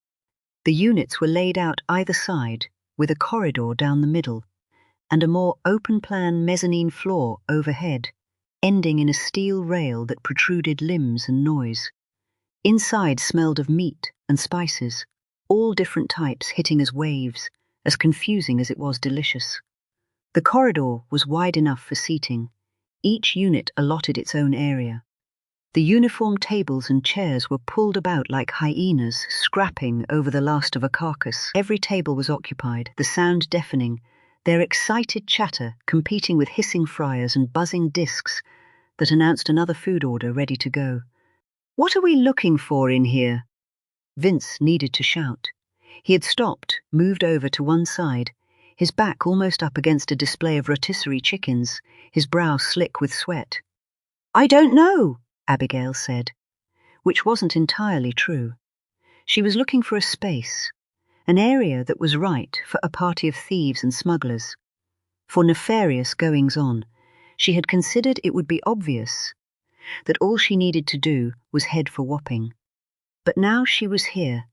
The units were laid out either side, with a corridor down the middle, and a more open-plan mezzanine floor overhead, ending in a steel rail that protruded limbs and noise. Inside smelled of meat and spices, all different types hitting as waves, as confusing as it was delicious. The corridor was wide enough for seating. Each unit allotted its own area. The uniform tables and chairs were pulled about like hyenas scrapping over the last of a carcass. Every table was occupied, the sound deafening, their excited chatter competing with hissing fryers and buzzing discs that announced another food order ready to go. "What are we looking for in here?" Vince needed to shout. He had stopped, moved over to one side, his back almost up against a display of rotisserie chickens, his brow slick with sweat. "I don't know," Abigail said, which wasn't entirely true. She was looking for a space, an area that was right for a party of thieves and smugglers. For nefarious goings-on, she had considered it would be obvious that all she needed to do was head for Wapping. But now she was here.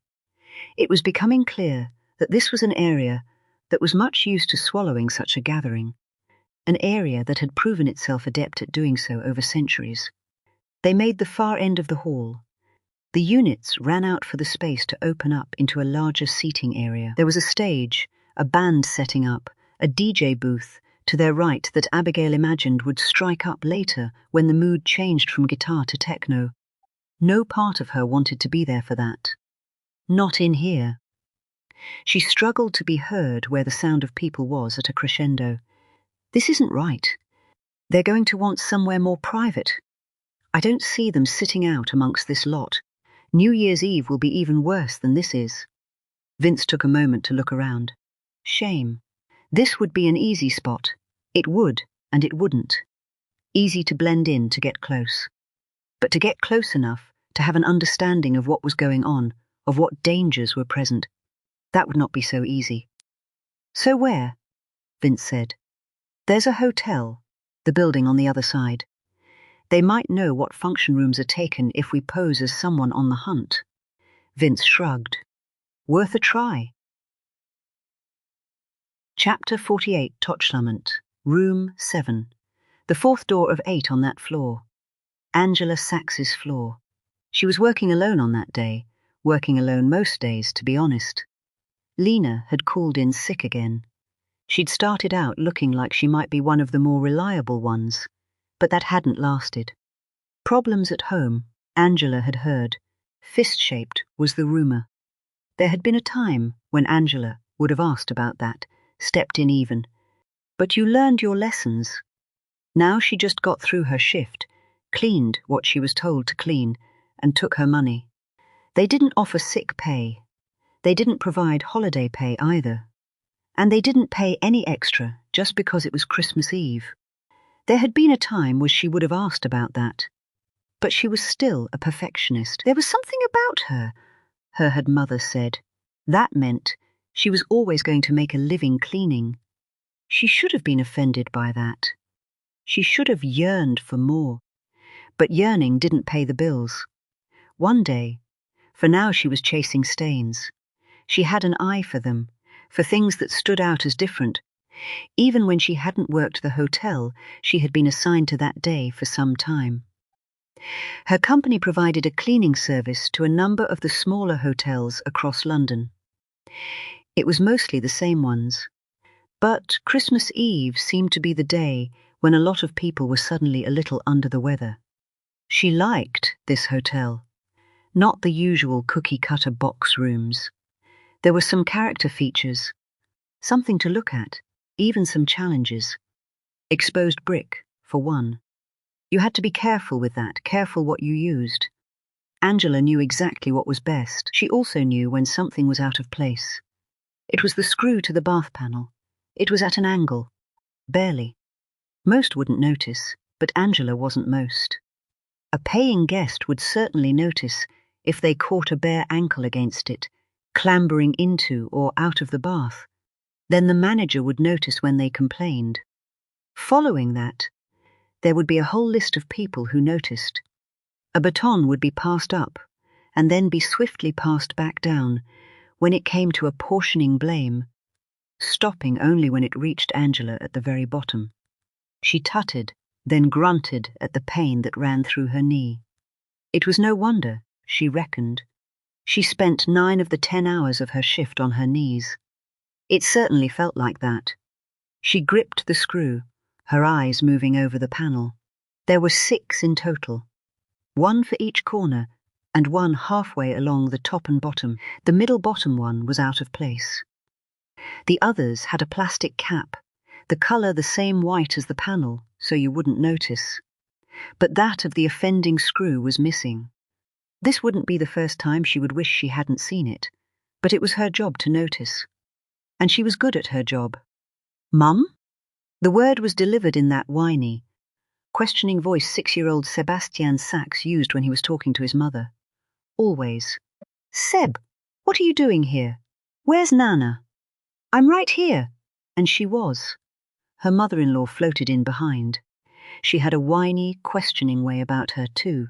It was becoming clear that this was an area that was much used to swallowing such a gathering, an area that had proven itself adept at doing so over centuries. They made the far end of the hall. The units ran out for the space to open up into a larger seating area. There was a stage, a band setting up, a DJ booth to their right that Abigail imagined would strike up later when the mood changed from guitar to techno. No part of her wanted to be there for that. Not in here. She struggled to be heard where the sound of people was at a crescendo. This isn't right. They're going to want somewhere more private. I don't see them sitting out amongst this lot. New Year's Eve will be even worse than this is. Vince took a moment to look around. Shame. This would be an easy spot. It would, and it wouldn't. Easy to blend in, to get close. But to get close enough to have an understanding of what was going on, of what dangers were present, that would not be so easy. So where? Vince said. There's a hotel, the building on the other side. They might know what function rooms are taken if we pose as someone on the hunt. Vince shrugged. Worth a try. Chapter 48, Touchlamont, Room 7. The fourth door of 8 on that floor. Angela Sax's floor. She was working alone on that day, working alone most days, to be honest. Lena had called in sick again. She'd started out looking like she might be one of the more reliable ones, but that hadn't lasted. Problems at home, Angela had heard. Fist-shaped was the rumor. There had been a time when Angela would have asked about that, stepped in even. But you learned your lessons. Now she just got through her shift, cleaned what she was told to clean, and took her money. They didn't offer sick pay. They didn't provide holiday pay either. And they didn't pay any extra just because it was Christmas Eve. There had been a time when she would have asked about that. But she was still a perfectionist. There was something about her had mother said. That meant she was always going to make a living cleaning. She should have been offended by that. She should have yearned for more. But yearning didn't pay the bills. One day, for now she was chasing stains. She had an eye for them, for things that stood out as different. Even when she hadn't worked the hotel she had been assigned to that day for some time. Her company provided a cleaning service to a number of the smaller hotels across London. It was mostly the same ones. But Christmas Eve seemed to be the day when a lot of people were suddenly a little under the weather. She liked this hotel. Not the usual cookie-cutter box rooms. There were some character features, something to look at, even some challenges. Exposed brick, for one. You had to be careful with that, careful what you used. Angela knew exactly what was best. She also knew when something was out of place. It was the screw to the bath panel. It was at an angle. Barely. Most wouldn't notice, but Angela wasn't most. A paying guest would certainly notice if they caught a bare ankle against it, clambering into or out of the bath. Then the manager would notice when they complained. Following that, there would be a whole list of people who noticed. A baton would be passed up, and then be swiftly passed back down when it came to apportioning blame, stopping only when it reached Angela at the very bottom. She tutted, then grunted at the pain that ran through her knee. It was no wonder, she reckoned. She spent 9 of the 10 hours of her shift on her knees. It certainly felt like that. She gripped the screw, her eyes moving over the panel. There were 6 in total. 1 for each corner, and 1 halfway along the top and bottom. The middle bottom one was out of place. The others had a plastic cap, the colour the same white as the panel, so you wouldn't notice. But that of the offending screw was missing. This wouldn't be the first time she would wish she hadn't seen it, but it was her job to notice. And she was good at her job. "Mum?" The word was delivered in that whiny, questioning voice 6-year-old Sebastian Sachs used when he was talking to his mother. Always. "Seb, what are you doing here? Where's Nana?" "I'm right here." And she was. Her mother-in-law floated in behind. She had a whiny, questioning way about her too.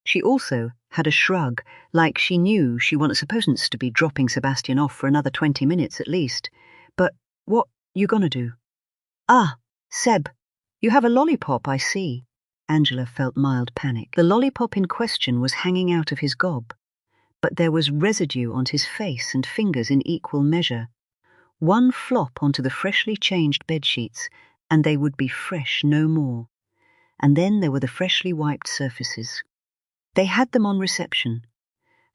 She also had a shrug, like she knew she wasn't supposed to be dropping Sebastian off for another 20 minutes at least. "But what you gonna do?" "Ah, Seb, you have a lollipop, I see." Angela felt mild panic. The lollipop in question was hanging out of his gob, but there was residue on his face and fingers in equal measure. One flop onto the freshly changed bedsheets, and they would be fresh no more. And then there were the freshly wiped surfaces. They had them on reception,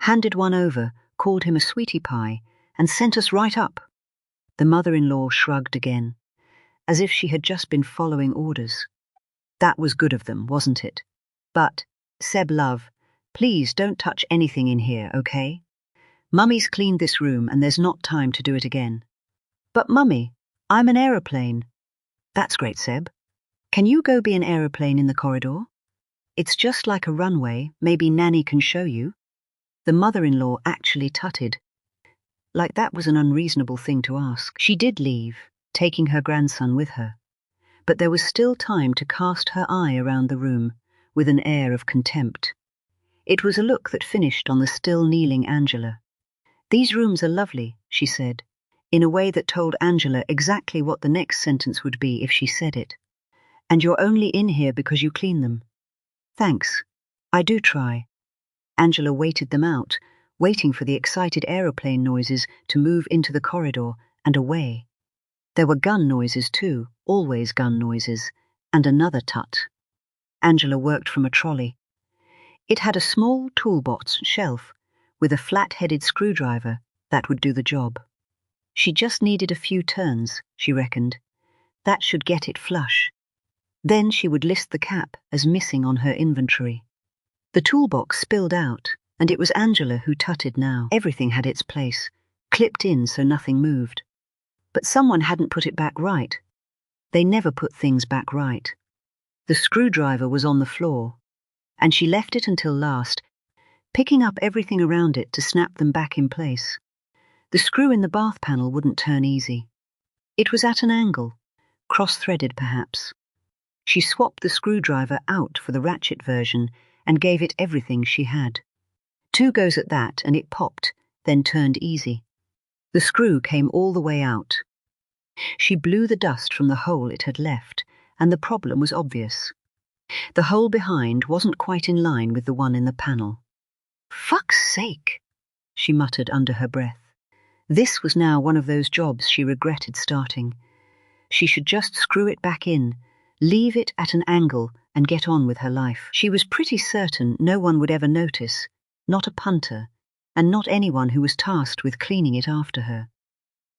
handed one over, called him a sweetie pie, and sent us right up. The mother-in-law shrugged again, as if she had just been following orders. That was good of them, wasn't it? But, Seb love, please don't touch anything in here, okay? Mummy's cleaned this room and there's not time to do it again. "But Mummy, I'm an aeroplane." "That's great, Seb. Can you go be an aeroplane in the corridor? It's just like a runway, maybe Nanny can show you." The mother-in-law actually tutted. Like that was an unreasonable thing to ask. She did leave, taking her grandson with her. But there was still time to cast her eye around the room, with an air of contempt. It was a look that finished on the still kneeling Angela. "These rooms are lovely," she said, in a way that told Angela exactly what the next sentence would be if she said it. "And you're only in here because you clean them." "Thanks. I do try." Angela waited them out, waiting for the excited aeroplane noises to move into the corridor and away. There were gun noises too, always gun noises, and another tut. Angela worked from a trolley. It had a small toolbox shelf with a flat-headed screwdriver that would do the job. She just needed a few turns, she reckoned. That should get it flush. Then she would list the cap as missing on her inventory. The toolbox spilled out, and it was Angela who tutted now. Everything had its place, clipped in so nothing moved. But someone hadn't put it back right. They never put things back right. The screwdriver was on the floor, and she left it until last, picking up everything around it to snap them back in place. The screw in the bath panel wouldn't turn easy. It was at an angle, cross-threaded perhaps. She swapped the screwdriver out for the ratchet version and gave it everything she had. 2 goes at that and it popped, then turned easy. The screw came all the way out. She blew the dust from the hole it had left, and the problem was obvious. The hole behind wasn't quite in line with the one in the panel. "Fuck's sake," she muttered under her breath. This was now one of those jobs she regretted starting. She should just screw it back in, leave it at an angle, and get on with her life. She was pretty certain no one would ever notice, not a punter, and not anyone who was tasked with cleaning it after her.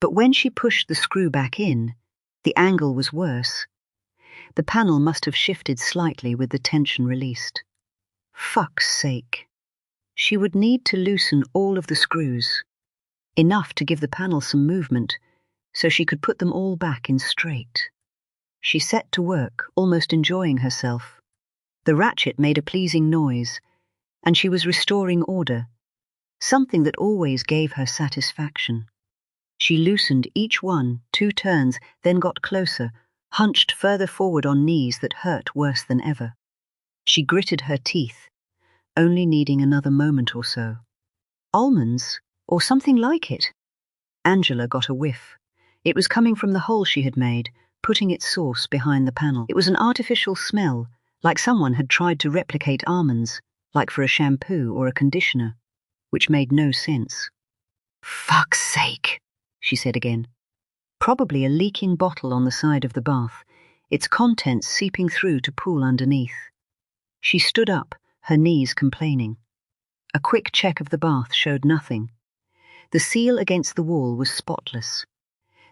But when she pushed the screw back in, the angle was worse. The panel must have shifted slightly with the tension released. Fuck's sake. She would need to loosen all of the screws, enough to give the panel some movement, so she could put them all back in straight. She set to work, almost enjoying herself. The ratchet made a pleasing noise, and she was restoring order, something that always gave her satisfaction. She loosened each one 2 turns, then got closer, hunched further forward on knees that hurt worse than ever. She gritted her teeth, only needing another moment or so. Almonds, or something like it. Angela got a whiff. It was coming from the hole she had made, putting its source behind the panel. It was an artificial smell, like someone had tried to replicate almonds, like for a shampoo or a conditioner, which made no sense. "Fuck's sake," she said again. Probably a leaking bottle on the side of the bath, its contents seeping through to pool underneath. She stood up, her knees complaining. A quick check of the bath showed nothing. The seal against the wall was spotless.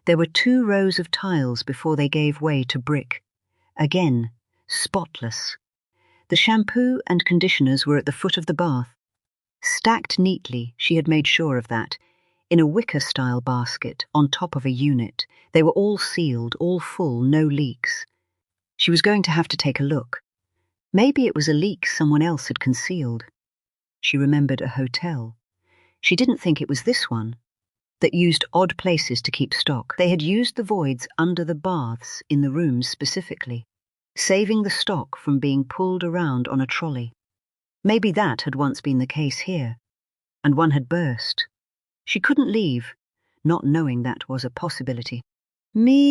There were 2 rows of tiles before they gave way to brick. Again, spotless. The shampoo and conditioners were at the foot of the bath, Stacked neatly, she had made sure of that, in a wicker-style basket on top of a unit. They were all sealed, all full, no leaks. She was going to have to take a look. Maybe it was a leak someone else had concealed. She remembered a hotel. She didn't think it was this one, that used odd places to keep stock. They had used the voids under the baths in the rooms specifically, saving the stock from being pulled around on a trolley. Maybe that had once been the case here, and one had burst. She couldn't leave, not knowing that was a possibility. Meow.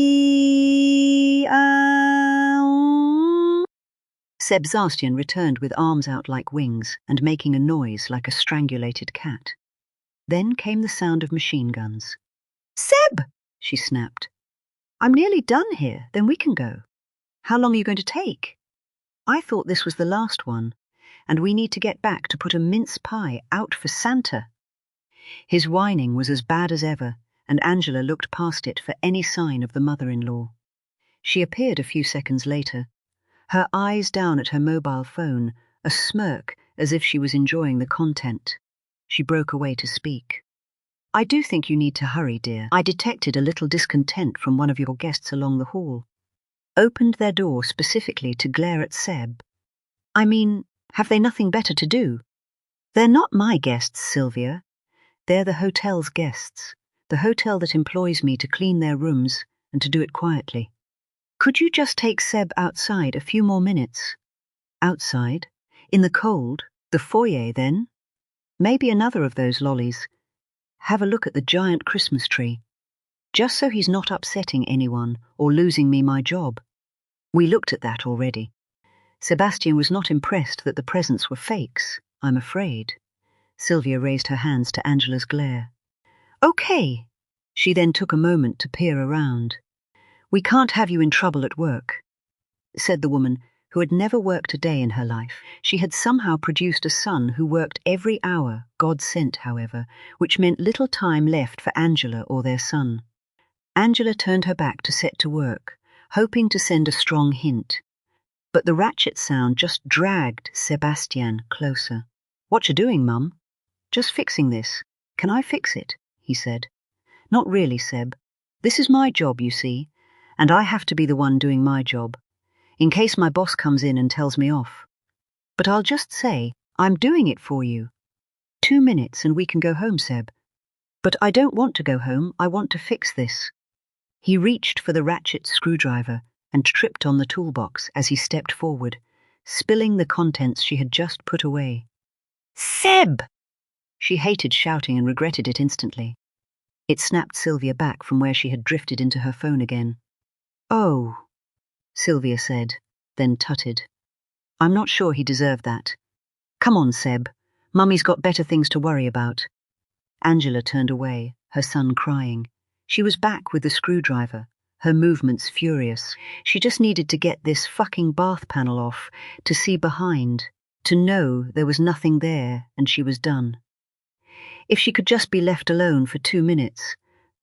Sebastian returned with arms out like wings and making a noise like a strangulated cat. Then came the sound of machine guns. "Seb!" she snapped. "I'm nearly done here, then we can go. How long are you going to take? I thought this was the last one, and we need to get back to put a mince pie out for Santa." His whining was as bad as ever, and Angela looked past it for any sign of the mother-in-law. She appeared a few seconds later, her eyes down at her mobile phone, a smirk as if she was enjoying the content. She broke away to speak. "I do think you need to hurry, dear. I detected a little discontent from one of your guests along the hall. Opened their door specifically to glare at Seb. I mean, have they nothing better to do? They're not my guests, Sylvia. They're the hotel's guests, the hotel that employs me to clean their rooms and to do it quietly. Could you just take Seb outside a few more minutes?" "Outside? In the cold? The foyer, then? Maybe another of those lollies. Have a look at the giant Christmas tree. Just so he's not upsetting anyone or losing me my job." We looked at that already. Sebastian was not impressed that the presents were fakes, I'm afraid. Sylvia raised her hands to Angela's glare. "Okay." She then took a moment to peer around. "We can't have you in trouble at work," said the woman, who had never worked a day in her life. She had somehow produced a son who worked every hour, God sent, however, which meant little time left for Angela or their son. Angela turned her back to set to work, hoping to send a strong hint. But the ratchet sound just dragged Sebastian closer. "What you doing, Mum?" "Just fixing this. Can I fix it?" he said. "Not really, Seb. This is my job, you see, and I have to be the one doing my job, in case my boss comes in and tells me off. But I'll just say, I'm doing it for you. 2 minutes and we can go home, Seb." "But I don't want to go home, I want to fix this." He reached for the ratchet screwdriver and tripped on the toolbox as he stepped forward, spilling the contents she had just put away. "Seb!" She hated shouting and regretted it instantly. It snapped Sylvia back from where she had drifted into her phone again. "Oh," Sylvia said, then tutted. "I'm not sure he deserved that. Come on, Seb. Mummy's got better things to worry about." Angela turned away, her son crying. She was back with the screwdriver, her movements furious. She just needed to get this fucking bath panel off, to see behind, to know there was nothing there and she was done. If she could just be left alone for 2 minutes.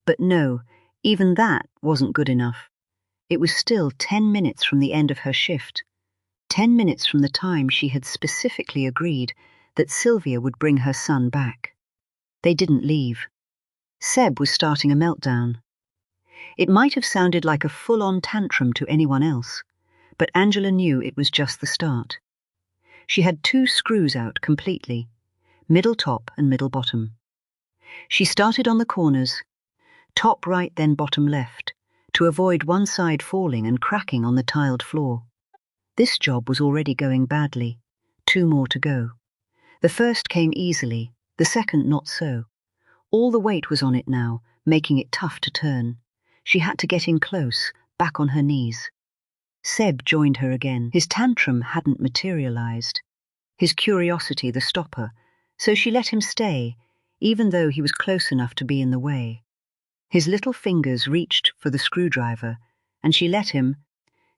But no, even that wasn't good enough. It was still 10 minutes from the end of her shift. 10 minutes from the time she had specifically agreed that Sylvia would bring her son back. They didn't leave. Seb was starting a meltdown. It might have sounded like a full-on tantrum to anyone else, but Angela knew it was just the start. She had 2 screws out completely, middle top and middle bottom. She started on the corners, top right then bottom left, to avoid one side falling and cracking on the tiled floor. This job was already going badly. 2 more to go. The first came easily, the second not so. All the weight was on it now, making it tough to turn. She had to get in close, back on her knees. Seb joined her again. His tantrum hadn't materialized. His curiosity the stopper, so she let him stay, even though he was close enough to be in the way. His little fingers reached for the screwdriver, and she let him,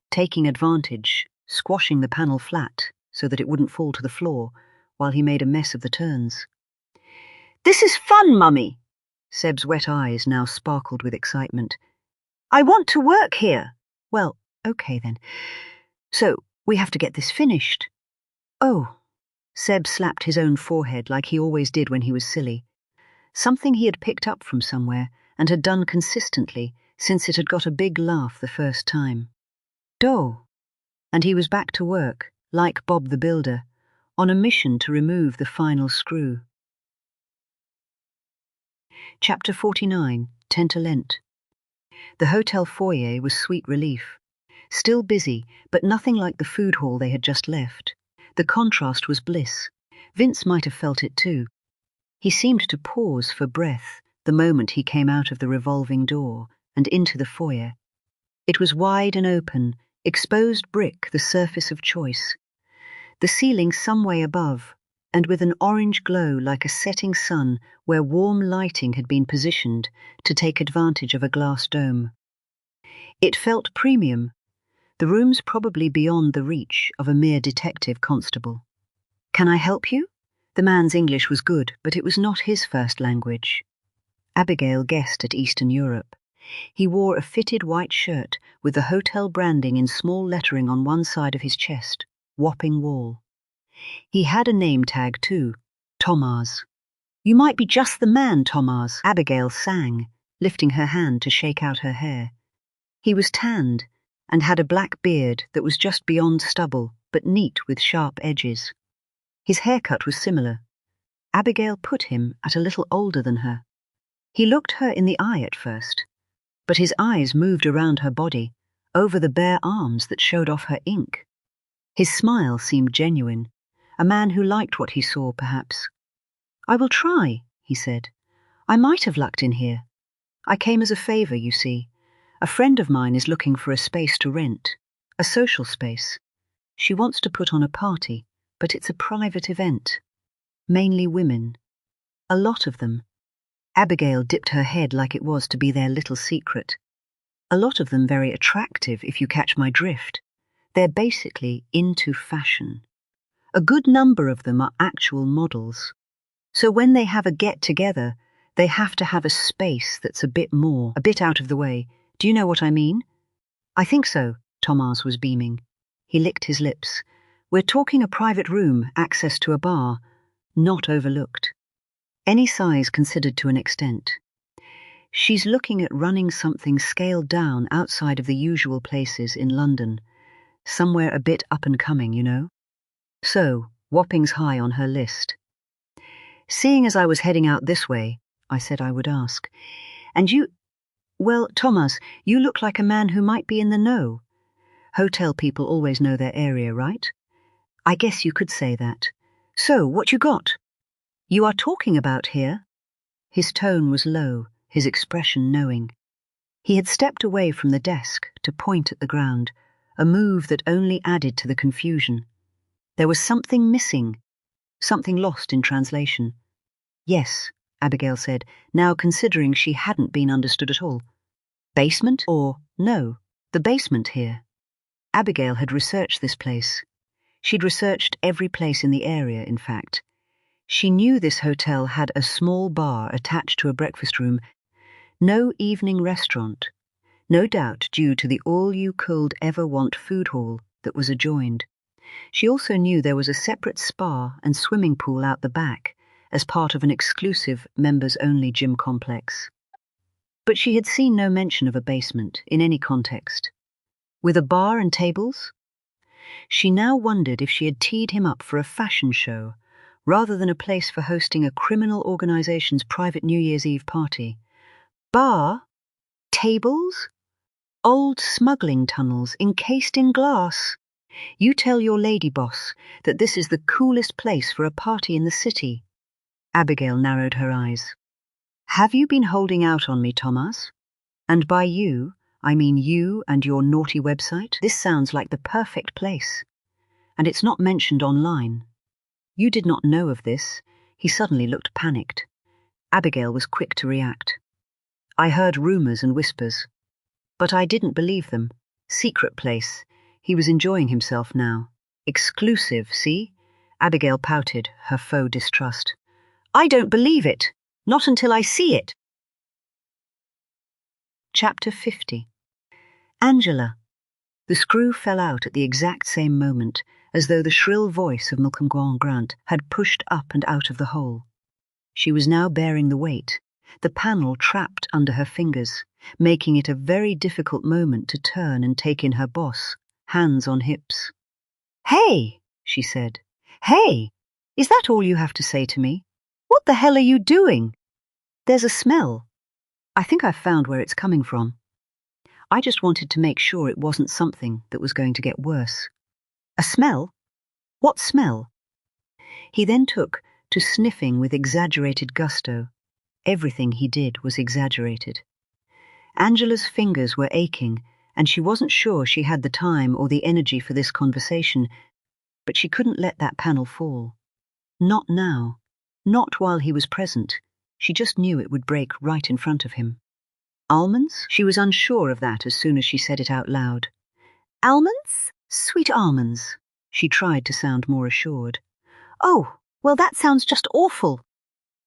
taking advantage, squashing the panel flat so that it wouldn't fall to the floor, while he made a mess of the turns. "This is fun, Mummy!" Seb's wet eyes now sparkled with excitement. "I want to work here." "Well, okay then. So, we have to get this finished." "Oh, Seb slapped his own forehead like he always did when he was silly. Something he had picked up from somewhere and had done consistently since it had got a big laugh the first time. Doh! And he was back to work, like Bob the Builder, on a mission to remove the final screw. Chapter 49, Tentalent. The hotel foyer was sweet relief. Still busy, but nothing like the food hall they had just left. The contrast was bliss. Vince might have felt it too. He seemed to pause for breath the moment he came out of the revolving door and into the foyer. It was wide and open, exposed brick the surface of choice. The ceiling some way above, and with an orange glow like a setting sun where warm lighting had been positioned to take advantage of a glass dome. It felt premium, the rooms probably beyond the reach of a mere detective constable. "Can I help you?" The man's English was good, but it was not his first language. Abigail guessed at Eastern Europe. He wore a fitted white shirt with the hotel branding in small lettering on one side of his chest, Wapping Wall. He had a name tag too, Thomas. "You might be just the man, Thomas," Abigail sang, lifting her hand to shake out her hair. He was tanned and had a black beard that was just beyond stubble, but neat with sharp edges. His haircut was similar. Abigail put him at a little older than her. He looked her in the eye at first, but his eyes moved around her body, over the bare arms that showed off her ink. His smile seemed genuine, a man who liked what he saw, perhaps. "I will try," he said. "I might have lucked in here. I came as a favor, you see. A friend of mine is looking for a space to rent, a social space. She wants to put on a party, but it's a private event. Mainly women. A lot of them." Abigail dipped her head like it was to be their little secret. "A lot of them very attractive, if you catch my drift. They're basically into fashion. A good number of them are actual models. So when they have a get-together, they have to have a space that's a bit out of the way. Do you know what I mean?" "I think so," Thomas was beaming. He licked his lips. "We're talking a private room, access to a bar, not overlooked. Any size considered to an extent. She's looking at running something scaled down outside of the usual places in London. Somewhere a bit up and coming, you know. So, Wapping's high on her list." "Seeing as I was heading out this way," I said I would ask. "And you... Well, Thomas, you look like a man who might be in the know. Hotel people always know their area, right? I guess you could say that. So, what you got? You are talking about here?" His tone was low, his expression knowing. He had stepped away from the desk to point at the ground, a move that only added to the confusion. There was something missing, something lost in translation. "Yes," Abigail said, now considering she hadn't been understood at all. "Basement or no, the basement here." Abigail had researched this place. She'd researched every place in the area, in fact. She knew this hotel had a small bar attached to a breakfast room, no evening restaurant, no doubt due to the all-you-could-ever-want food hall that was adjoined. She also knew there was a separate spa and swimming pool out the back, as part of an exclusive members-only gym complex. But she had seen no mention of a basement in any context. With a bar and tables? She now wondered if she had teed him up for a fashion show, rather than a place for hosting a criminal organization's private New Year's Eve party. Bar? Tables? Old smuggling tunnels encased in glass. You tell your lady boss that this is the coolest place for a party in the city. Abigail narrowed her eyes. "Have you been holding out on me, Thomas? And by you, I mean you and your naughty website. This sounds like the perfect place. And it's not mentioned online. You did not know of this." He suddenly looked panicked. Abigail was quick to react. "I heard rumors and whispers. But I didn't believe them. Secret place." He was enjoying himself now. "Exclusive, see?" Abigail pouted, her faux distrust. "I don't believe it. Not until I see it." Chapter 50. Angela. The screw fell out at the exact same moment, as though the shrill voice of Malcolm Grant had pushed up and out of the hole. She was now bearing the weight, the panel trapped under her fingers, making it a very difficult moment to turn and take in her boss, hands on hips. "Hey," she said. "Hey, is that all you have to say to me? What the hell are you doing? There's a smell. I think I've found where it's coming from. I just wanted to make sure it wasn't something that was going to get worse." "A smell? What smell?" He then took to sniffing with exaggerated gusto. Everything he did was exaggerated. Angela's fingers were aching, and she wasn't sure she had the time or the energy for this conversation, but she couldn't let that panel fall. Not now. Not while he was present. She just knew it would break right in front of him. Almonds? She was unsure of that as soon as she said it out loud. "Almonds? Sweet almonds." She tried to sound more assured. "Oh, well, that sounds just awful."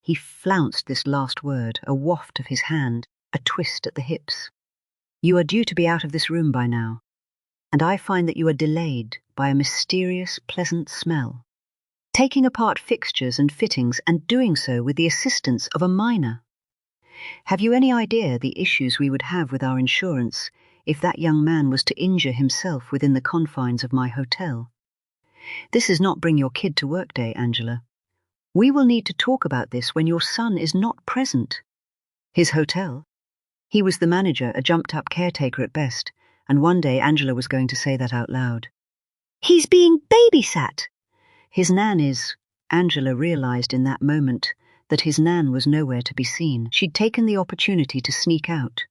He flounced this last word, a waft of his hand, a twist at the hips. "You are due to be out of this room by now, and I find that you are delayed by a mysterious, pleasant smell. Taking apart fixtures and fittings and doing so with the assistance of a miner. Have you any idea the issues we would have with our insurance if that young man was to injure himself within the confines of my hotel? This is not bring your kid to work day, Angela. We will need to talk about this when your son is not present." His hotel? He was the manager, a jumped-up caretaker at best, and one day Angela was going to say that out loud. "He's being babysat." His nan is... Angela realized in that moment that his nan was nowhere to be seen. She'd taken the opportunity to sneak out.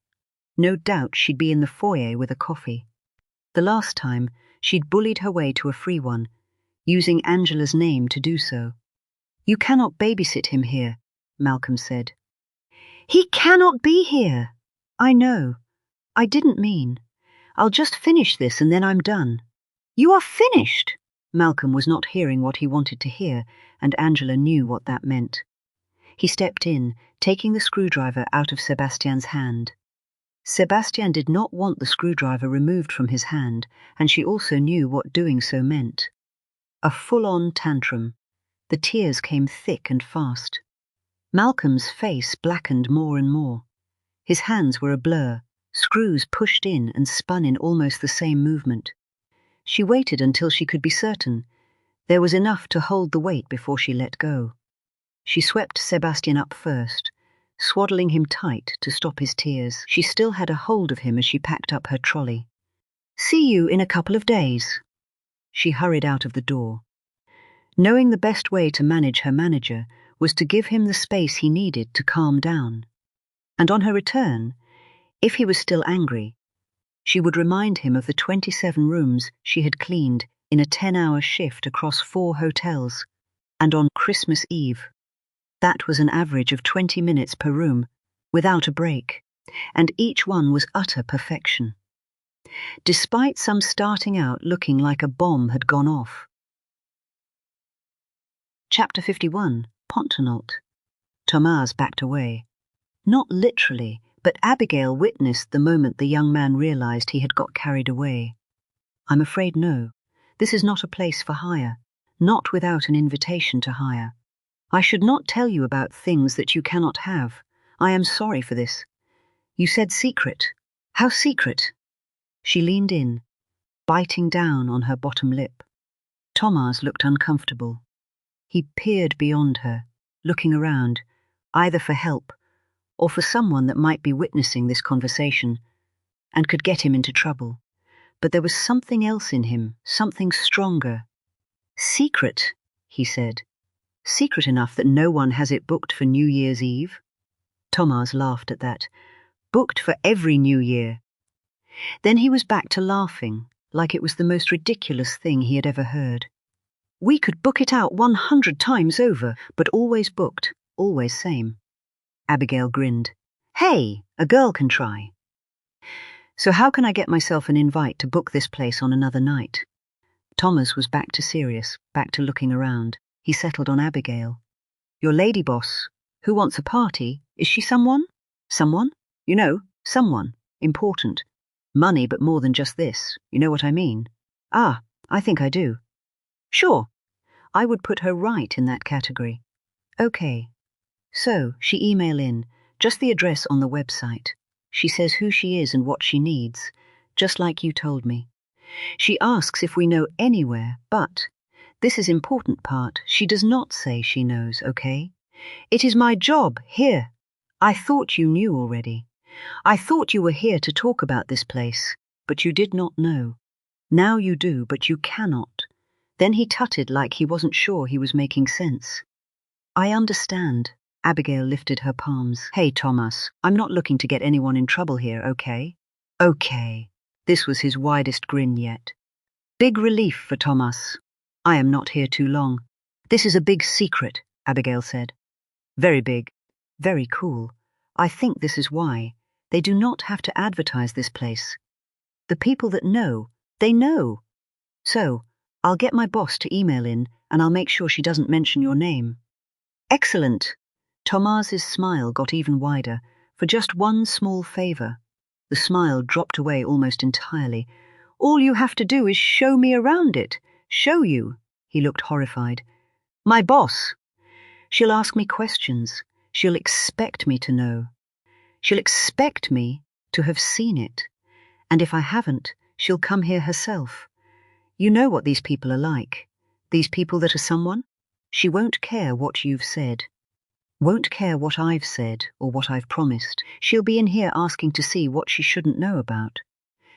No doubt she'd be in the foyer with a coffee. The last time, she'd bullied her way to a free one, using Angela's name to do so. "You cannot babysit him here," Malcolm said. "He cannot be here." "I know. I didn't mean. I'll just finish this and then I'm done." "You are finished?" Malcolm was not hearing what he wanted to hear, and Angela knew what that meant. He stepped in, taking the screwdriver out of Sebastian's hand. Sebastian did not want the screwdriver removed from his hand, and she also knew what doing so meant. A full-on tantrum. The tears came thick and fast. Malcolm's face blackened more and more. His hands were a blur, screws pushed in and spun in almost the same movement. She waited until she could be certain. There was enough to hold the weight before she let go. She swept Sebastian up first, swaddling him tight to stop his tears. She still had a hold of him as she packed up her trolley. "See you in a couple of days." She hurried out of the door. Knowing the best way to manage her manager was to give him the space he needed to calm down. And on her return, if he was still angry, she would remind him of the 27 rooms she had cleaned in a 10-hour shift across 4 hotels, and on Christmas Eve. That was an average of 20 minutes per room, without a break, and each one was utter perfection. Despite some starting out looking like a bomb had gone off. Chapter 51, Pontonault. Thomas backed away. Not literally, but Abigail witnessed the moment the young man realized he had got carried away. "I'm afraid no. This is not a place for hire, not without an invitation to hire. I should not tell you about things that you cannot have. I am sorry for this. You said secret. How secret?" She leaned in, biting down on her bottom lip. Thomas looked uncomfortable. He peered beyond her, looking around, either for help or for someone that might be witnessing this conversation and could get him into trouble. But there was something else in him, something stronger. "Secret," he said. "Secret enough that no one has it booked for New Year's Eve?" Thomas laughed at that. "Booked for every New Year." Then he was back to laughing, like it was the most ridiculous thing he had ever heard. "We could book it out 100 times over, but always booked, always same." Abigail grinned. "Hey, a girl can try." "So how can I get myself an invite to book this place on another night?" Thomas was back to serious, back to looking around. He settled on Abigail. "Your lady boss, who wants a party, is she someone? Someone? You know, someone. Important. Money, but more than just this. You know what I mean?" "Ah, I think I do." Sure, I would put her right in that category. Okay. So, she email in, just the address on the website. She says who she is and what she needs, just like you told me. She asks if we know anywhere, but, this is important part, she does not say she knows, okay? It is my job, here. I thought you knew already. I thought you were here to talk about this place, but you did not know. Now you do, but you cannot. Then he tutted like he wasn't sure he was making sense. I understand. Abigail lifted her palms. Hey, Thomas, I'm not looking to get anyone in trouble here, okay? Okay. This was his widest grin yet. Big relief for Thomas. I am not here too long. This is a big secret, Abigail said. Very big. Very cool. I think this is why. They do not have to advertise this place. The people that know, they know. So, I'll get my boss to email in, and I'll make sure she doesn't mention your name. Excellent. Thomas's smile got even wider, for just one small favor. The smile dropped away almost entirely. All you have to do is show me around it. Show you. He looked horrified. My boss. She'll ask me questions. She'll expect me to know. She'll expect me to have seen it. And if I haven't, she'll come here herself. You know what these people are like. These people that are someone. She won't care what you've said. Won't care what I've said or what I've promised. She'll be in here asking to see what she shouldn't know about.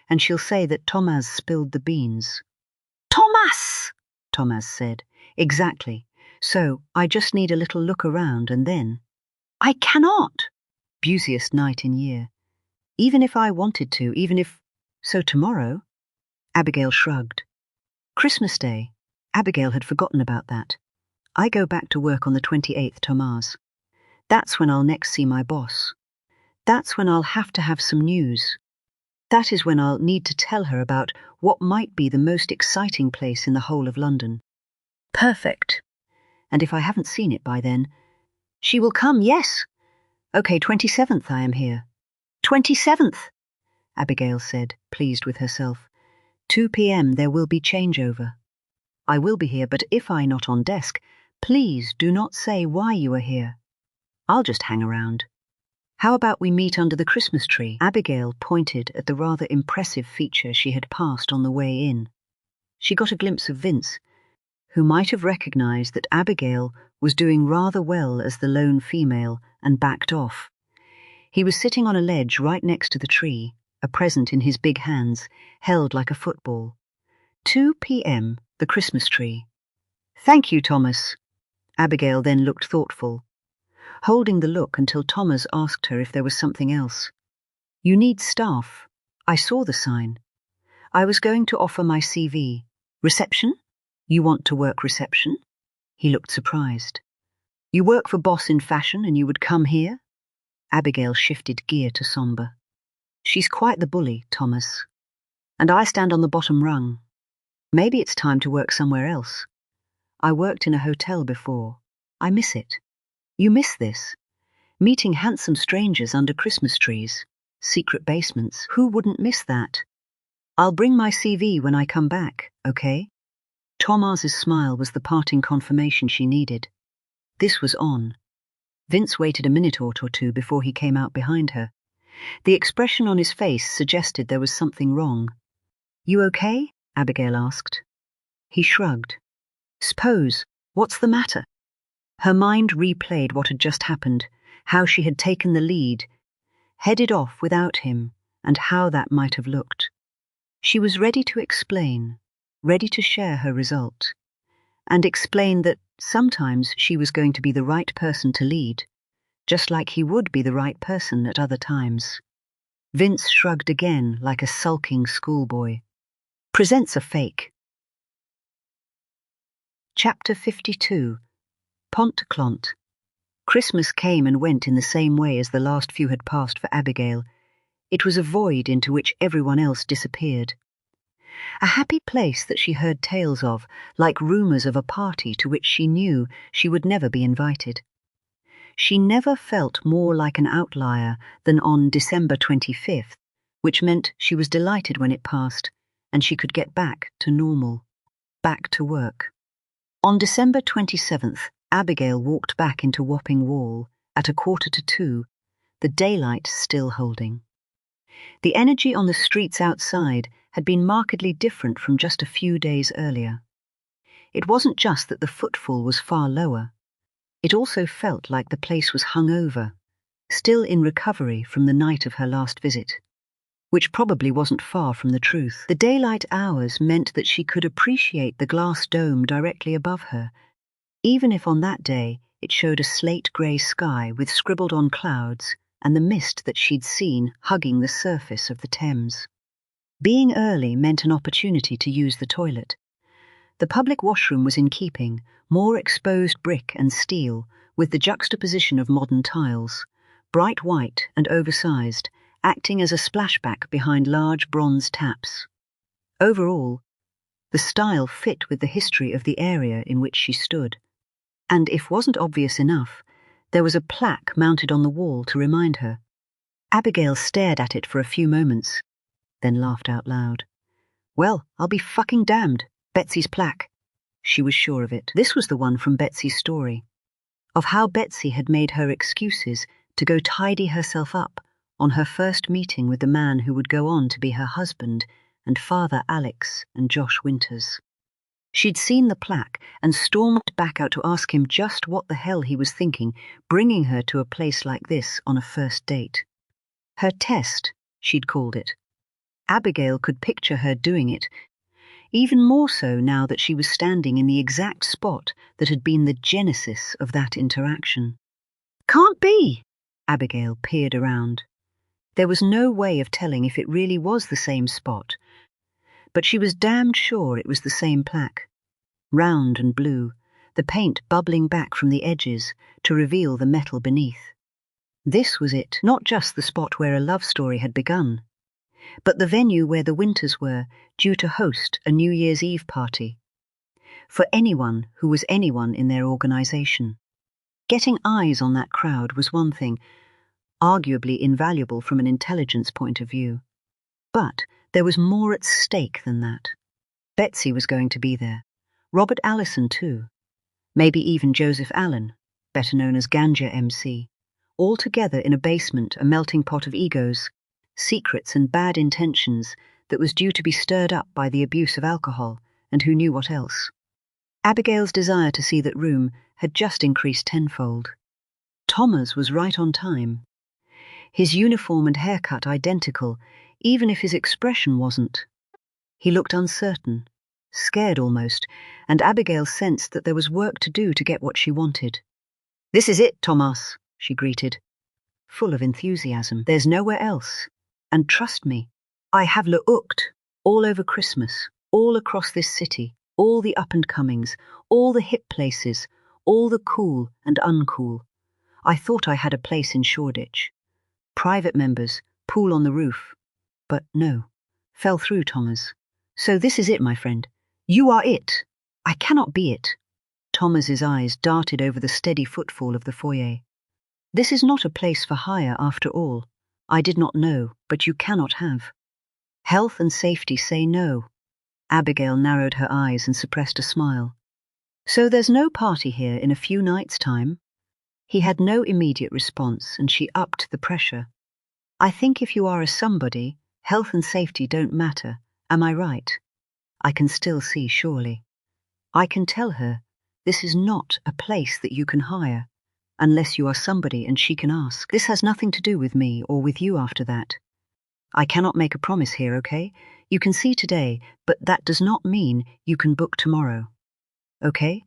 And she'll say that Thomas spilled the beans. Thomas! Thomas said. Exactly. So, I just need a little look around and then... I cannot! Busiest night in year. Even if I wanted to, even if... So tomorrow? Abigail shrugged. Christmas Day. Abigail had forgotten about that. I go back to work on the 28th, Thomas. That's when I'll next see my boss. That's when I'll have to have some news. That is when I'll need to tell her about what might be the most exciting place in the whole of London. Perfect. And if I haven't seen it by then, she will come, yes. Okay, 27th I am here. 27th, Abigail said, pleased with herself. 2 p.m. there will be changeover. I will be here, but if I not on desk, please do not say why you are here. I'll just hang around. How about we meet under the Christmas tree? Abigail pointed at the rather impressive feature she had passed on the way in. She got a glimpse of Vince, who might have recognized that Abigail was doing rather well as the lone female, and backed off. He was sitting on a ledge right next to the tree, a present in his big hands, held like a football. 2 p.m., the Christmas tree. Thank you, Thomas. Abigail then looked thoughtful, holding the look until Thomas asked her if there was something else. You need staff. I saw the sign. I was going to offer my CV. Reception? You want to work reception? He looked surprised. You work for Boss in Fashion and you would come here? Abigail shifted gear to somber. She's quite the bully, Thomas. And I stand on the bottom rung. Maybe it's time to work somewhere else. I worked in a hotel before. I miss it. You miss this. Meeting handsome strangers under Christmas trees. Secret basements. Who wouldn't miss that? I'll bring my CV when I come back, okay? Thomas's smile was the parting confirmation she needed. This was on. Vince waited a minute or two before he came out behind her. The expression on his face suggested there was something wrong. You okay? Abigail asked. He shrugged. Suppose, what's the matter? Her mind replayed what had just happened, how she had taken the lead, headed off without him, and how that might have looked. She was ready to explain, ready to share her result, and explain that sometimes she was going to be the right person to lead, just like he would be the right person at other times. Vince shrugged again like a sulking schoolboy. Presents a fake. Chapter 52. Pont Clant. Christmas came and went in the same way as the last few had passed for Abigail. It was a void into which everyone else disappeared. A happy place that she heard tales of, like rumours of a party to which she knew she would never be invited. She never felt more like an outlier than on December 25th, which meant she was delighted when it passed, and she could get back to normal, back to work. On December 27th, Abigail walked back into Wapping Wall at 1:45, the daylight still holding. The energy on the streets outside had been markedly different from just a few days earlier. It wasn't just that the footfall was far lower. It also felt like the place was hungover, still in recovery from the night of her last visit, which probably wasn't far from the truth. The daylight hours meant that she could appreciate the glass dome directly above her, even if on that day it showed a slate-grey sky with scribbled-on clouds and the mist that she'd seen hugging the surface of the Thames. Being early meant an opportunity to use the toilet. The public washroom was in keeping, more exposed brick and steel, with the juxtaposition of modern tiles, bright white and oversized, acting as a splashback behind large bronze taps. Overall, the style fit with the history of the area in which she stood. And if wasn't obvious enough, there was a plaque mounted on the wall to remind her. Abigail stared at it for a few moments, then laughed out loud. Well, I'll be fucking damned. Betsy's plaque. She was sure of it. This was the one from Betsy's story, of how Betsy had made her excuses to go tidy herself up on her first meeting with the man who would go on to be her husband and father Alex and Josh Winters. She'd seen the plaque and stormed back out to ask him just what the hell he was thinking, bringing her to a place like this on a first date. Her test, she'd called it. Abigail could picture her doing it, even more so now that she was standing in the exact spot that had been the genesis of that interaction. Can't be! Abigail peered around. There was no way of telling if it really was the same spot, but she was damned sure it was the same plaque. Round and blue, the paint bubbling back from the edges to reveal the metal beneath. This was it, not just the spot where a love story had begun, but the venue where the Winters were due to host a New Year's Eve party. For anyone who was anyone in their organization. Getting eyes on that crowd was one thing, arguably invaluable from an intelligence point of view. But there was more at stake than that. Betsy was going to be there. Robert Allison too. Maybe even Joseph Allen, better known as Ganja MC. All together in a basement, a melting pot of egos, secrets and bad intentions that was due to be stirred up by the abuse of alcohol, and who knew what else. Abigail's desire to see that room had just increased tenfold. Thomas was right on time. His uniform and haircut identical, even if his expression wasn't. He looked uncertain, scared almost, and Abigail sensed that there was work to do to get what she wanted. "This is it, Thomas," she greeted, full of enthusiasm. "There's nowhere else. And trust me, I have looked all over Christmas, all across this city, all the up-and-comings, all the hip places, all the cool and uncool. I thought I had a place in Shoreditch. Private members, pool on the roof. But no, fell through, Thomas. So this is it, my friend. You are it. I cannot be it." Thomas's eyes darted over the steady footfall of the foyer. "This is not a place for hire after all. I did not know, but you cannot have. Health and safety say no." Abigail narrowed her eyes and suppressed a smile. "So there's no party here in a few nights' time?" He had no immediate response, and she upped the pressure. "I think if you are a somebody, health and safety don't matter. Am I right? I can still see, surely. I can tell her this is not a place that you can hire, unless you are somebody and she can ask. This has nothing to do with me or with you after that. I cannot make a promise here, okay? You can see today, but that does not mean you can book tomorrow. Okay?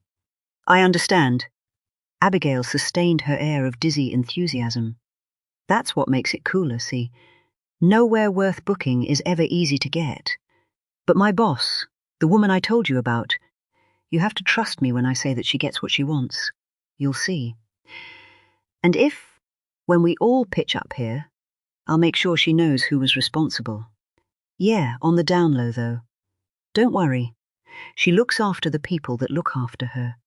I understand." Abigail sustained her air of dizzy enthusiasm. That's what makes it cooler, see? Nowhere worth booking is ever easy to get. But my boss, the woman I told you about, you have to trust me when I say that she gets what she wants. You'll see. And if, when we all pitch up here, I'll make sure she knows who was responsible. Yeah, on the down low, though. Don't worry. She looks after the people that look after her.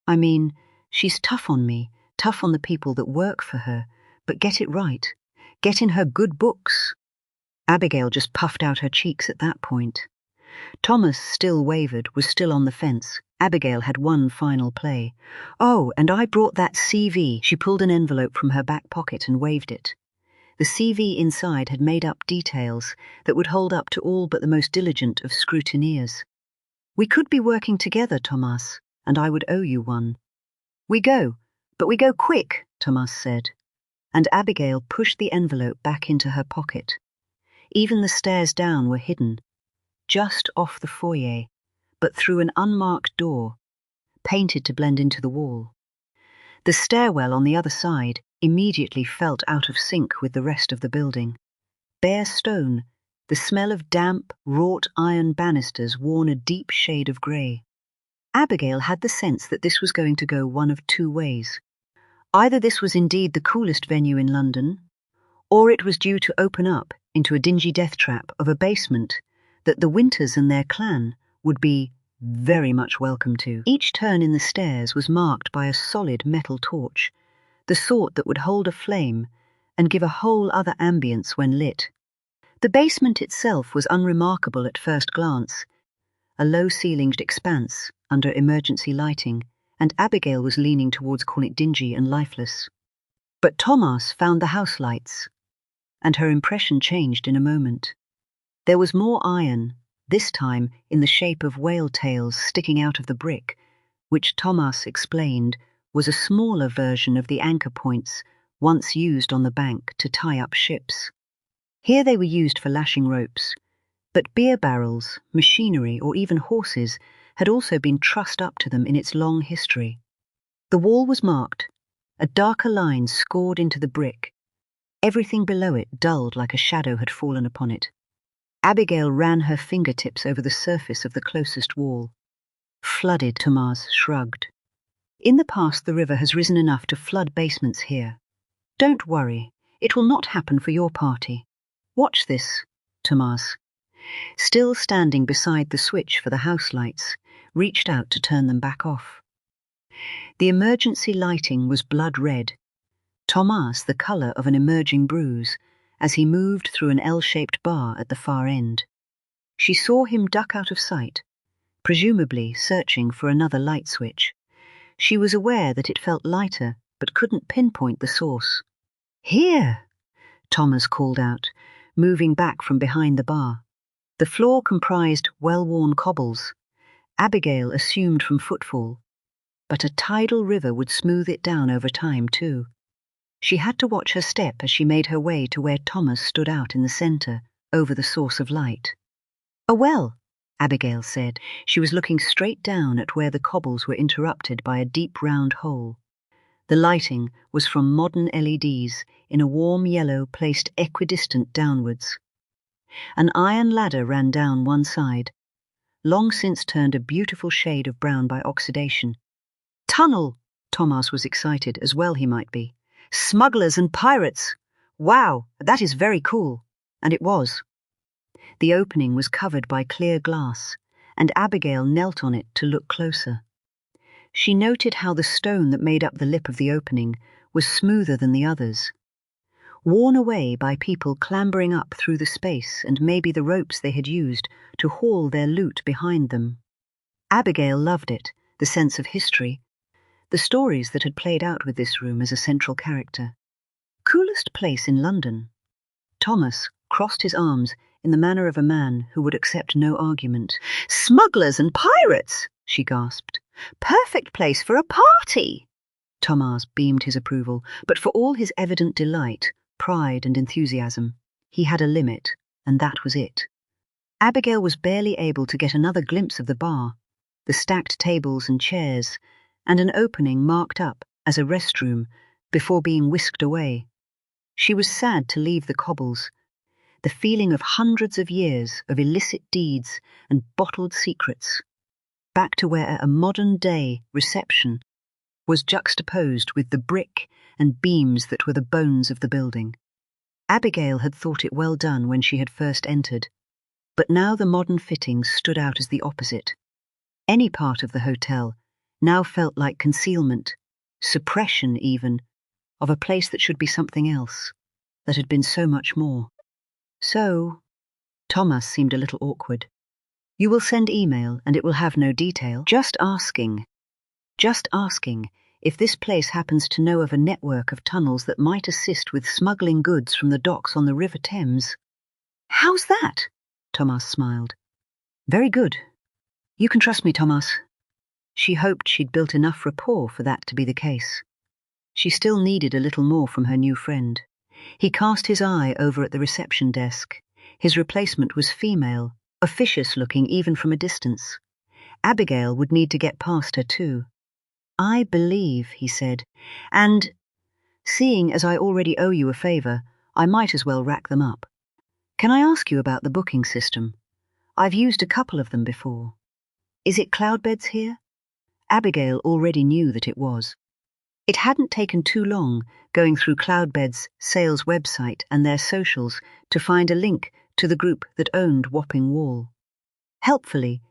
I mean, she's tough on me, tough on the people that work for her, but get it right. Get in her good books." Abigail just puffed out her cheeks at that point. Thomas still wavered, was still on the fence. Abigail had one final play. "Oh, and I brought that CV." She pulled an envelope from her back pocket and waved it. The CV inside had made up details that would hold up to all but the most diligent of scrutineers. "We could be working together, Thomas, and I would owe you one." "We go, but we go quick," Thomas said, and Abigail pushed the envelope back into her pocket. Even the stairs down were hidden, just off the foyer, but through an unmarked door, painted to blend into the wall. The stairwell on the other side immediately felt out of sync with the rest of the building. Bare stone, the smell of damp, wrought iron banisters worn a deep shade of grey. Abigail had the sense that this was going to go one of two ways. Either this was indeed the coolest venue in London, or it was due to open up into a dingy death trap of a basement that the Winters and their clan would be very much welcome to. Each turn in the stairs was marked by a solid metal torch, the sort that would hold a flame and give a whole other ambience when lit. The basement itself was unremarkable at first glance, a low-ceilinged expanse under emergency lighting, and Abigail was leaning towards calling it dingy and lifeless. But Thomas found the house lights, and her impression changed in a moment. There was more iron, this time in the shape of whale tails sticking out of the brick, which Thomas explained was a smaller version of the anchor points once used on the bank to tie up ships. Here they were used for lashing ropes, but beer barrels, machinery, or even horses had also been trussed up to them in its long history. The wall was marked, a darker line scored into the brick, everything below it dulled like a shadow had fallen upon it. Abigail ran her fingertips over the surface of the closest wall. "Flooded," Thomas shrugged. "In the past the river has risen enough to flood basements here. Don't worry, it will not happen for your party. Watch this," Thomas, still standing beside the switch for the house lights, reached out to turn them back off. The emergency lighting was blood red, Thomas the colour of an emerging bruise, as he moved through an L-shaped bar at the far end. She saw him duck out of sight, presumably searching for another light switch. She was aware that it felt lighter, but couldn't pinpoint the source. "Here!" Thomas called out, moving back from behind the bar. The floor comprised well-worn cobbles, Abigail assumed from footfall, but a tidal river would smooth it down over time too. She had to watch her step as she made her way to where Thomas stood out in the centre, over the source of light. "A well," Abigail said. She was looking straight down at where the cobbles were interrupted by a deep round hole. The lighting was from modern LEDs in a warm yellow placed equidistant downwards. An iron ladder ran down one side, long since turned a beautiful shade of brown by oxidation. "Tunnel!" Thomas was excited, as well he might be. "Smugglers and pirates! Wow, that is very cool." And it was. The opening was covered by clear glass, and Abigail knelt on it to look closer. She noted how the stone that made up the lip of the opening was smoother than the others, worn away by people clambering up through the space and maybe the ropes they had used to haul their loot behind them. Abigail loved it, the sense of history, the stories that had played out with this room as a central character. "Coolest place in London." Thomas crossed his arms in the manner of a man who would accept no argument. "Smugglers and pirates!" she gasped. "Perfect place for a party!" Thomas beamed his approval, but for all his evident delight, pride and enthusiasm, he had a limit, and that was it. Abigail was barely able to get another glimpse of the bar, the stacked tables and chairs, and an opening marked up as a restroom before being whisked away. She was sad to leave the cobbles, the feeling of hundreds of years of illicit deeds and bottled secrets, back to where a modern-day reception was juxtaposed with the brick and beams that were the bones of the building. Abigail had thought it well done when she had first entered, but now the modern fittings stood out as the opposite. Any part of the hotel now felt like concealment, suppression even, of a place that should be something else, that had been so much more. So, Thomas seemed a little awkward. You will send email and it will have no detail. Just asking if this place happens to know of a network of tunnels that might assist with smuggling goods from the docks on the River Thames. How's that? Thomas smiled. Very good. You can trust me, Thomas. She hoped she'd built enough rapport for that to be the case. She still needed a little more from her new friend. He cast his eye over at the reception desk. His replacement was female, officious-looking even from a distance. Abigail would need to get past her too. I believe, he said, and seeing as I already owe you a favour, I might as well rack them up. Can I ask you about the booking system? I've used a couple of them before. Is it Cloudbeds here? Abigail already knew that it was. It hadn't taken too long going through Cloudbed's sales website and their socials to find a link to the group that owned Wapping Wall. Helpfully,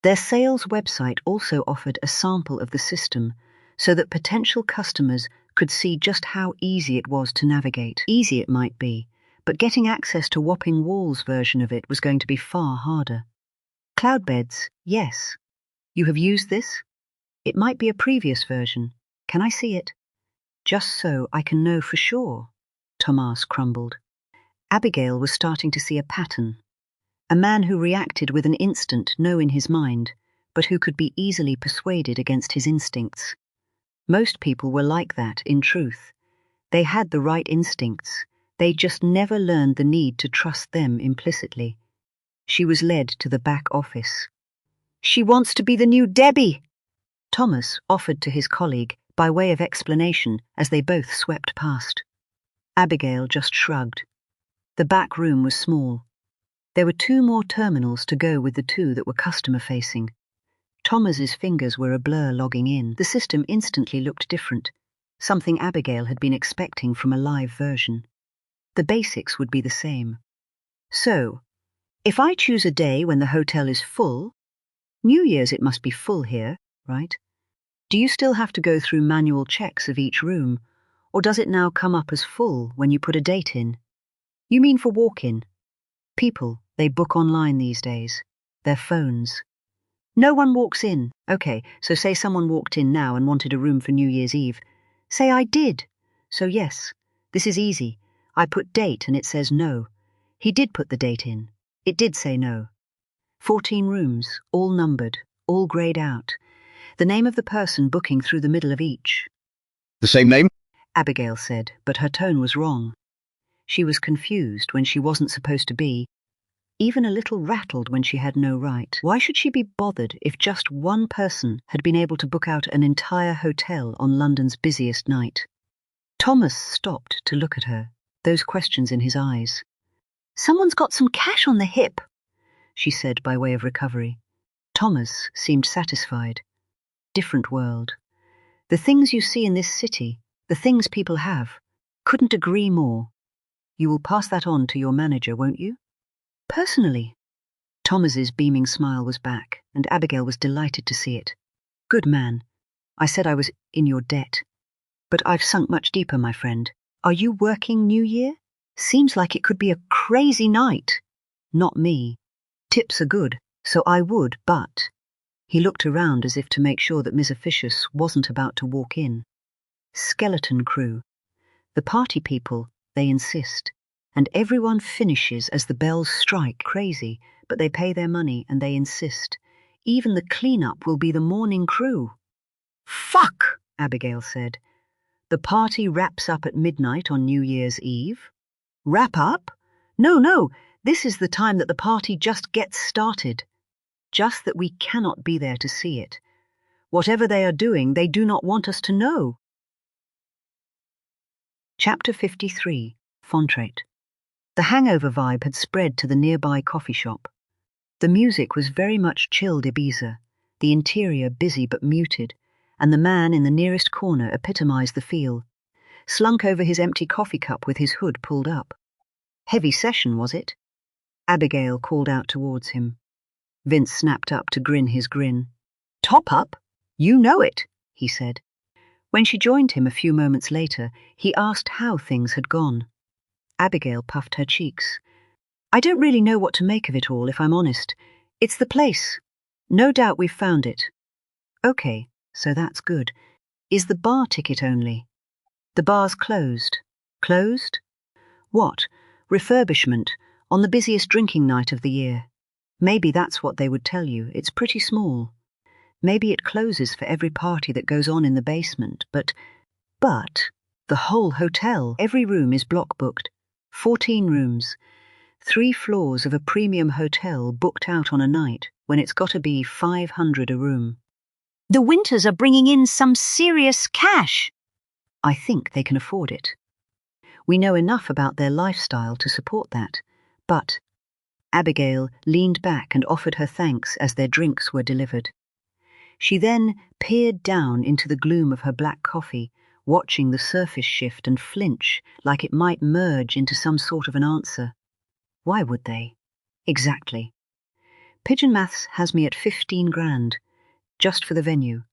their sales website also offered a sample of the system so that potential customers could see just how easy it was to navigate. Easy it might be, but getting access to Wapping Wall's version of it was going to be far harder. Cloudbeds, yes. You have used this? It might be a previous version. Can I see it? Just so I can know for sure, Thomas crumbled. Abigail was starting to see a pattern. A man who reacted with an instant no in his mind, but who could be easily persuaded against his instincts. Most people were like that, in truth. They had the right instincts. They just never learned the need to trust them implicitly. She was led to the back office. She wants to be the new Debbie, Thomas offered to his colleague by way of explanation as they both swept past. Abigail just shrugged. The back room was small. There were 2 more terminals to go with the 2 that were customer-facing. Thomas's fingers were a blur logging in. The system instantly looked different, something Abigail had been expecting from a live version. The basics would be the same. So, if I choose a day when the hotel is full, New Year's it must be full here, right? Do you still have to go through manual checks of each room, or does it now come up as full when you put a date in? You mean for walk-in? People, they book online these days. Their phones. No one walks in. Okay, so say someone walked in now and wanted a room for New Year's Eve. Say I did. So yes, this is easy. I put date and it says no. He did put the date in. It did say no. 14 rooms, all numbered, all greyed out. The name of the person booking through the middle of each. The same name? Abigail said, but her tone was wrong. She was confused when she wasn't supposed to be, even a little rattled when she had no right. Why should she be bothered if just one person had been able to book out an entire hotel on London's busiest night? Thomas stopped to look at her, those questions in his eyes. Someone's got some cash on the hip, she said by way of recovery. Thomas seemed satisfied. Different world. The things you see in this city, the things people have, couldn't agree more. You will pass that on to your manager, won't you? Personally. Thomas's beaming smile was back, and Abigail was delighted to see it. Good man. I said I was in your debt. But I've sunk much deeper, my friend. Are you working New Year? Seems like it could be a crazy night. Not me. Tips are good, so I would, but... He looked around as if to make sure that Miss Officious wasn't about to walk in. Skeleton crew. The party people, they insist. And everyone finishes as the bells strike. Crazy, but they pay their money and they insist. Even the clean-up will be the morning crew. Fuck, Abigail said. The party wraps up at midnight on New Year's Eve. Wrap up? No, this is the time that the party just gets started. Just that we cannot be there to see it. Whatever they are doing, they do not want us to know. Chapter 53, Fontrate. The hangover vibe had spread to the nearby coffee shop. The music was very much chilled Ibiza, the interior busy but muted, and the man in the nearest corner epitomized the feel, slunk over his empty coffee cup with his hood pulled up. Heavy session, was it? Abigail called out towards him. Vince snapped up to grin his grin. Top up? You know it, he said. When she joined him a few moments later, he asked how things had gone. Abigail puffed her cheeks. I don't really know what to make of it all, if I'm honest. It's the place. No doubt we've found it. Okay, so that's good. Is the bar ticket only? The bar's closed. Closed? What? Refurbishment, on the busiest drinking night of the year. Maybe that's what they would tell you. It's pretty small. Maybe it closes for every party that goes on in the basement, but the whole hotel, every room is block booked. 14 rooms. 3 floors of a premium hotel booked out on a night when it's got to be 500 a room. The Winters are bringing in some serious cash. I think they can afford it. We know enough about their lifestyle to support that, but Abigail leaned back and offered her thanks as their drinks were delivered. She then peered down into the gloom of her black coffee, watching the surface shift and flinch like it might merge into some sort of an answer. Why would they? Exactly. Pigeon Maths has me at 15 grand, just for the venue.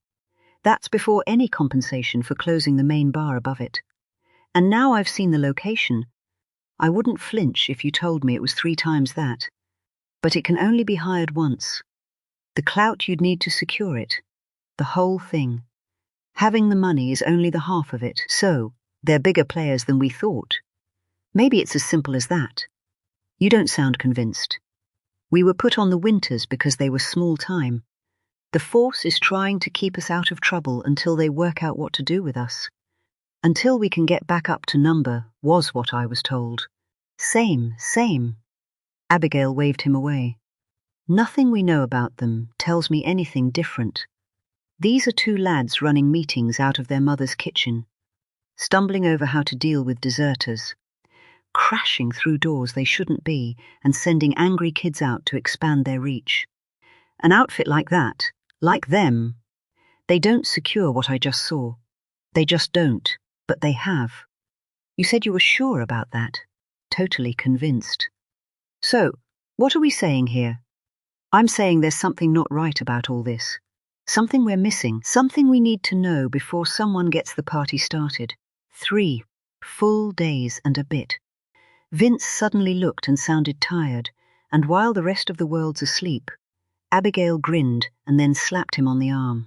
That's before any compensation for closing the main bar above it. And now I've seen the location, I wouldn't flinch if you told me it was 3 times that. But it can only be hired once. The clout you'd need to secure it. The whole thing. Having the money is only the half of it, so they're bigger players than we thought. Maybe it's as simple as that. You don't sound convinced. We were put on the Winters because they were small time. The force is trying to keep us out of trouble until they work out what to do with us. Until we can get back up to number, was what I was told. Same. Abigail waved him away. Nothing we know about them tells me anything different. These are 2 lads running meetings out of their mother's kitchen, stumbling over how to deal with deserters, crashing through doors they shouldn't be and sending angry kids out to expand their reach. An outfit like that, like them, they don't secure what I just saw. They just don't, but they have. You said you were sure about that. Totally convinced. So, what are we saying here? I'm saying there's something not right about all this. Something we're missing. Something we need to know before someone gets the party started. 3 full days and a bit. Vince suddenly looked and sounded tired, and while the rest of the world's asleep, Abigail grinned and then slapped him on the arm.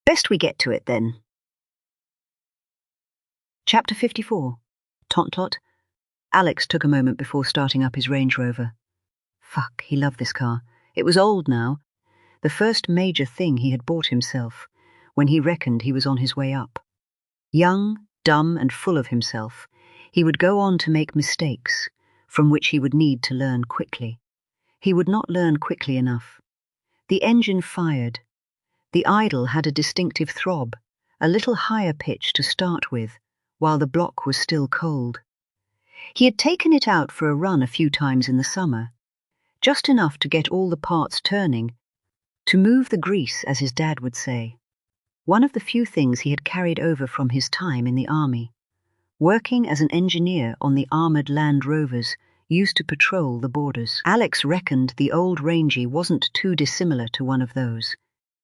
Best we get to it then. Chapter 54. Tot. Alex took a moment before starting up his Range Rover. Fuck, he loved this car. It was old now. The first major thing he had bought himself, when he reckoned he was on his way up. Young, dumb, and full of himself, he would go on to make mistakes, from which he would need to learn quickly. He would not learn quickly enough. The engine fired. The idle had a distinctive throb, a little higher pitch to start with, while the block was still cold. He had taken it out for a run a few times in the summer, just enough to get all the parts turning, to move the grease, as his dad would say. One of the few things he had carried over from his time in the army. Working as an engineer on the armoured Land Rovers used to patrol the borders. Alex reckoned the old Rangy wasn't too dissimilar to one of those.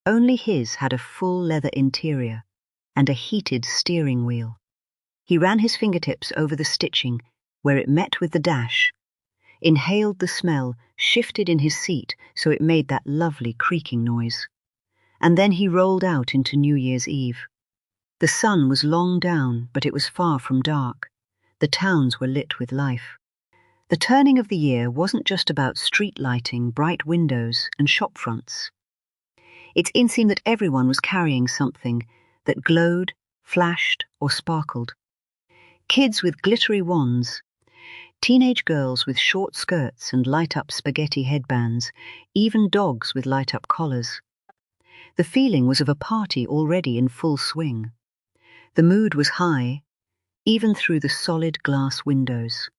Only his had a full leather interior and a heated steering wheel. He ran his fingertips over the stitching where it met with the dash, inhaled the smell, shifted in his seat so it made that lovely creaking noise. And then he rolled out into New Year's Eve. The sun was long down, but it was far from dark. The towns were lit with life. The turning of the year wasn't just about street lighting, bright windows, and shop fronts. It seemed that everyone was carrying something that glowed, flashed, or sparkled. Kids with glittery wands, teenage girls with short skirts and light-up spaghetti headbands, even dogs with light-up collars. The feeling was of a party already in full swing. The mood was high, even through the solid glass windows.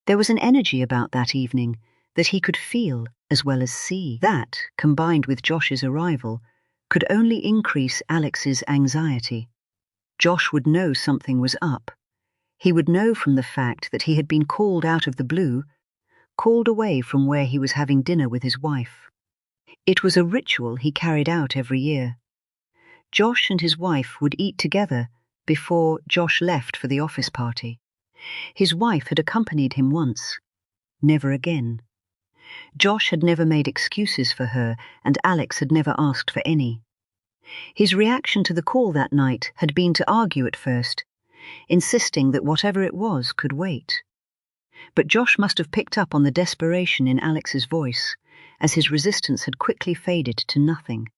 There was an energy about that evening that he could feel as well as see. That, combined with Josh's arrival, could only increase Alex's anxiety. Josh would know something was up. He would know from the fact that he had been called out of the blue, called away from where he was having dinner with his wife. It was a ritual he carried out every year. Josh and his wife would eat together before Josh left for the office party. His wife had accompanied him once. Never again. Josh had never made excuses for her, and Alex had never asked for any. His reaction to the call that night had been to argue at first, insisting that whatever it was could wait. But Josh must have picked up on the desperation in Alex's voice, as his resistance had quickly faded to nothing.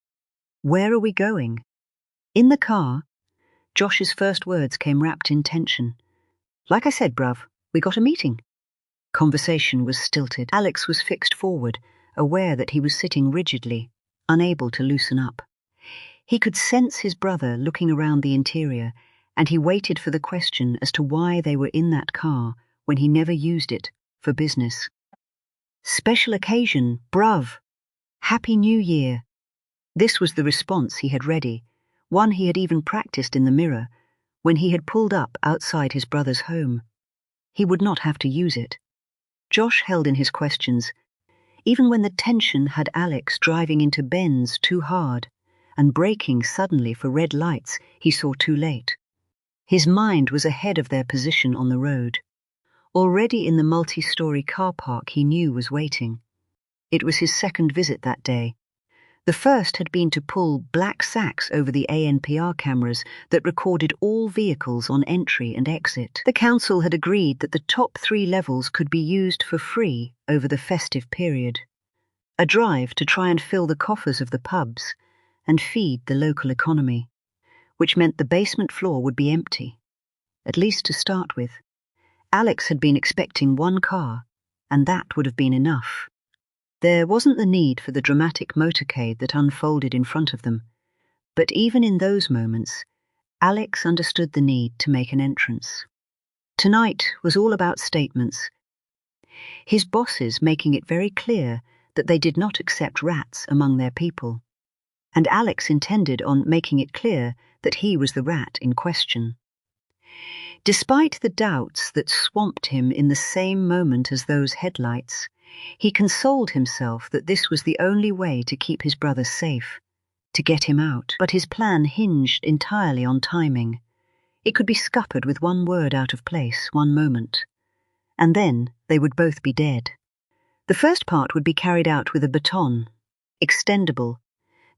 "Where are we going?" In the car, Josh's first words came wrapped in tension. "Like I said, bruv, we got a meeting." Conversation was stilted. Alex was fixed forward, aware that he was sitting rigidly, unable to loosen up. He could sense his brother looking around the interior, and he waited for the question as to why they were in that car when he never used it for business. "Special occasion, bruv. Happy New Year." This was the response he had ready, one he had even practiced in the mirror, when he had pulled up outside his brother's home. He would not have to use it. Josh held in his questions, even when the tension had Alex driving into bends too hard and braking suddenly for red lights he saw too late. His mind was ahead of their position on the road. Already in the multi-story car park he knew was waiting. It was his second visit that day. The first had been to pull black sacks over the ANPR cameras that recorded all vehicles on entry and exit. The council had agreed that the top 3 levels could be used for free over the festive period. A drive to try and fill the coffers of the pubs and feed the local economy, which meant the basement floor would be empty, at least to start with. Alex had been expecting 1 car, and that would have been enough. There wasn't the need for the dramatic motorcade that unfolded in front of them, but even in those moments, Alex understood the need to make an entrance. Tonight was all about statements. His bosses making it very clear that they did not accept rats among their people, and Alex intended on making it clear that he was the rat in question. Despite the doubts that swamped him in the same moment as those headlights, he consoled himself that this was the only way to keep his brother safe, to get him out. But his plan hinged entirely on timing. It could be scuppered with 1 word out of place, 1 moment, and then they would both be dead. The first part would be carried out with a baton, extendable,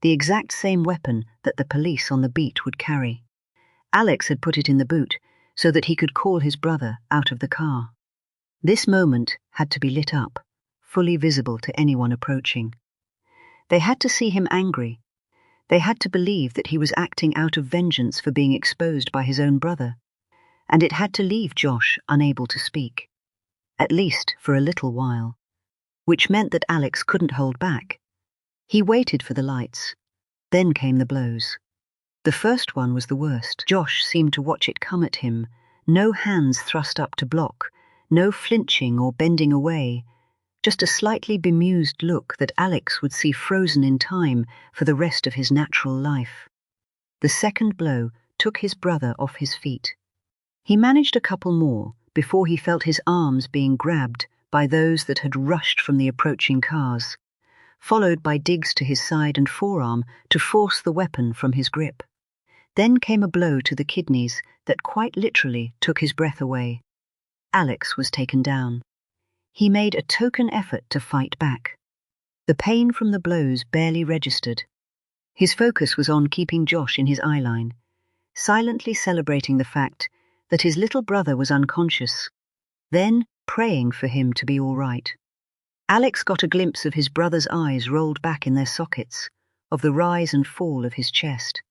the exact same weapon that the police on the beat would carry. Alex had put it in the boot so that he could call his brother out of the car. This moment had to be lit up, fully visible to anyone approaching. They had to see him angry. They had to believe that he was acting out of vengeance for being exposed by his own brother. And it had to leave Josh unable to speak, at least for a little while, which meant that Alex couldn't hold back. He waited for the lights. Then came the blows. The first one was the worst. Josh seemed to watch it come at him, no hands thrust up to block, no flinching or bending away, just a slightly bemused look that Alex would see frozen in time for the rest of his natural life. The second blow took his brother off his feet. He managed a couple more before he felt his arms being grabbed by those that had rushed from the approaching cars, followed by digs to his side and forearm to force the weapon from his grip. Then came a blow to the kidneys that quite literally took his breath away. Alex was taken down. He made a token effort to fight back. The pain from the blows barely registered. His focus was on keeping Josh in his eyeline, silently celebrating the fact that his little brother was unconscious, then praying for him to be all right. Alex got a glimpse of his brother's eyes rolled back in their sockets, of the rise and fall of his chest,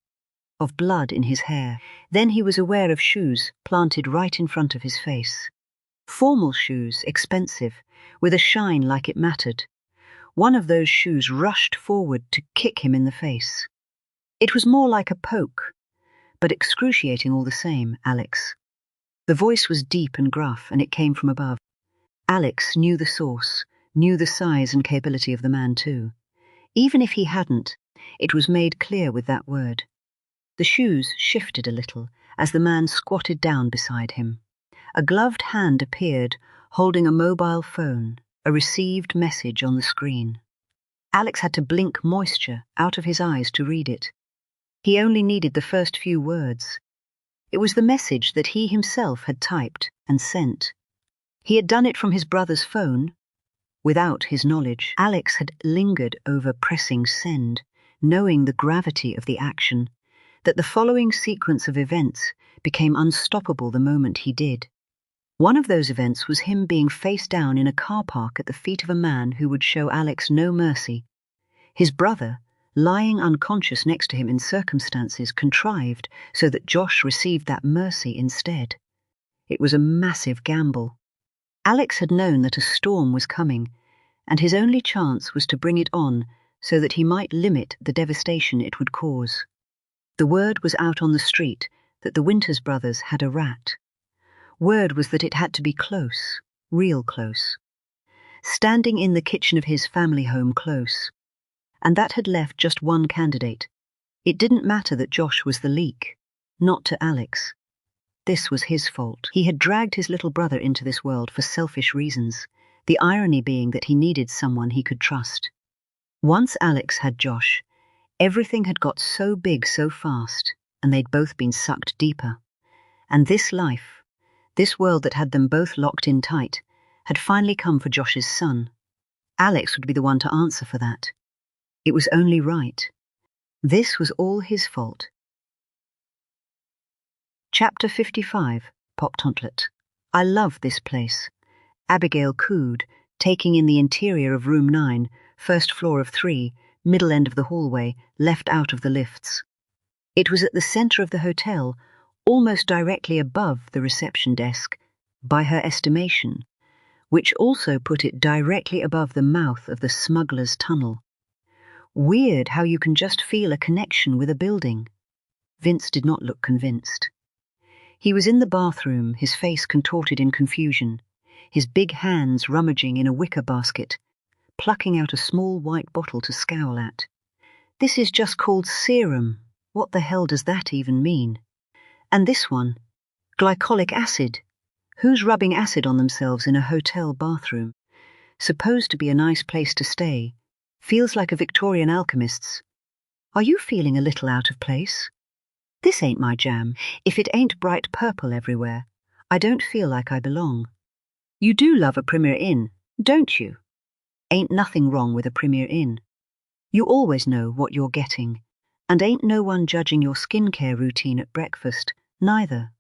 of blood in his hair. Then he was aware of shoes planted right in front of his face. Formal shoes, expensive, with a shine like it mattered. One of those shoes rushed forward to kick him in the face. It was more like a poke, but excruciating all the same, Alex. The voice was deep and gruff, and it came from above. Alex knew the source, knew the size and capability of the man too. Even if he hadn't, it was made clear with that word. The shoes shifted a little as the man squatted down beside him. A gloved hand appeared, holding a mobile phone, a received message on the screen. Alex had to blink moisture out of his eyes to read it. He only needed the first few words. It was the message that he himself had typed and sent. He had done it from his brother's phone, Without his knowledge, Alex had lingered over pressing send, knowing the gravity of the action, that the following sequence of events became unstoppable the moment he did. One of those events was him being face down in a car park at the feet of a man who would show Alex no mercy. His brother, lying unconscious next to him in circumstances contrived so that Josh received that mercy instead. It was a massive gamble. Alex had known that a storm was coming, and his only chance was to bring it on so that he might limit the devastation it would cause. The word was out on the street that the Winters brothers had a rat. Word was that it had to be close, real close. Standing in the kitchen of his family home close. And that had left just one candidate. It didn't matter that Josh was the leak, not to Alex. This was his fault. He had dragged his little brother into this world for selfish reasons, the irony being that he needed someone he could trust. Once Alex had Josh, everything had got so big so fast, and they'd both been sucked deeper. And this life, this world that had them both locked in tight, had finally come for Josh's son. Alex would be the one to answer for that. It was only right. This was all his fault. Chapter 55, Pop Tontlet. I love this place. Abigail cooed, taking in the interior of room 9, first floor of 3, middle end of the hallway, left out of the lifts. It was at the center of the hotel, almost directly above the reception desk, by her estimation, which also put it directly above the mouth of the smuggler's tunnel. Weird how you can just feel a connection with a building. Vince did not look convinced. He was in the bathroom, his face contorted in confusion, his big hands rummaging in a wicker basket, plucking out a small white bottle to scowl at. This is just called serum. What the hell does that even mean? And this one, glycolic acid. Who's rubbing acid on themselves in a hotel bathroom? Supposed to be a nice place to stay. Feels like a Victorian alchemist's. Are you feeling a little out of place? This ain't my jam. If it ain't bright purple everywhere, I don't feel like I belong. You do love a Premier Inn, don't you? Ain't nothing wrong with a Premier Inn. You always know what you're getting, and ain't no one judging your skincare routine at breakfast, neither.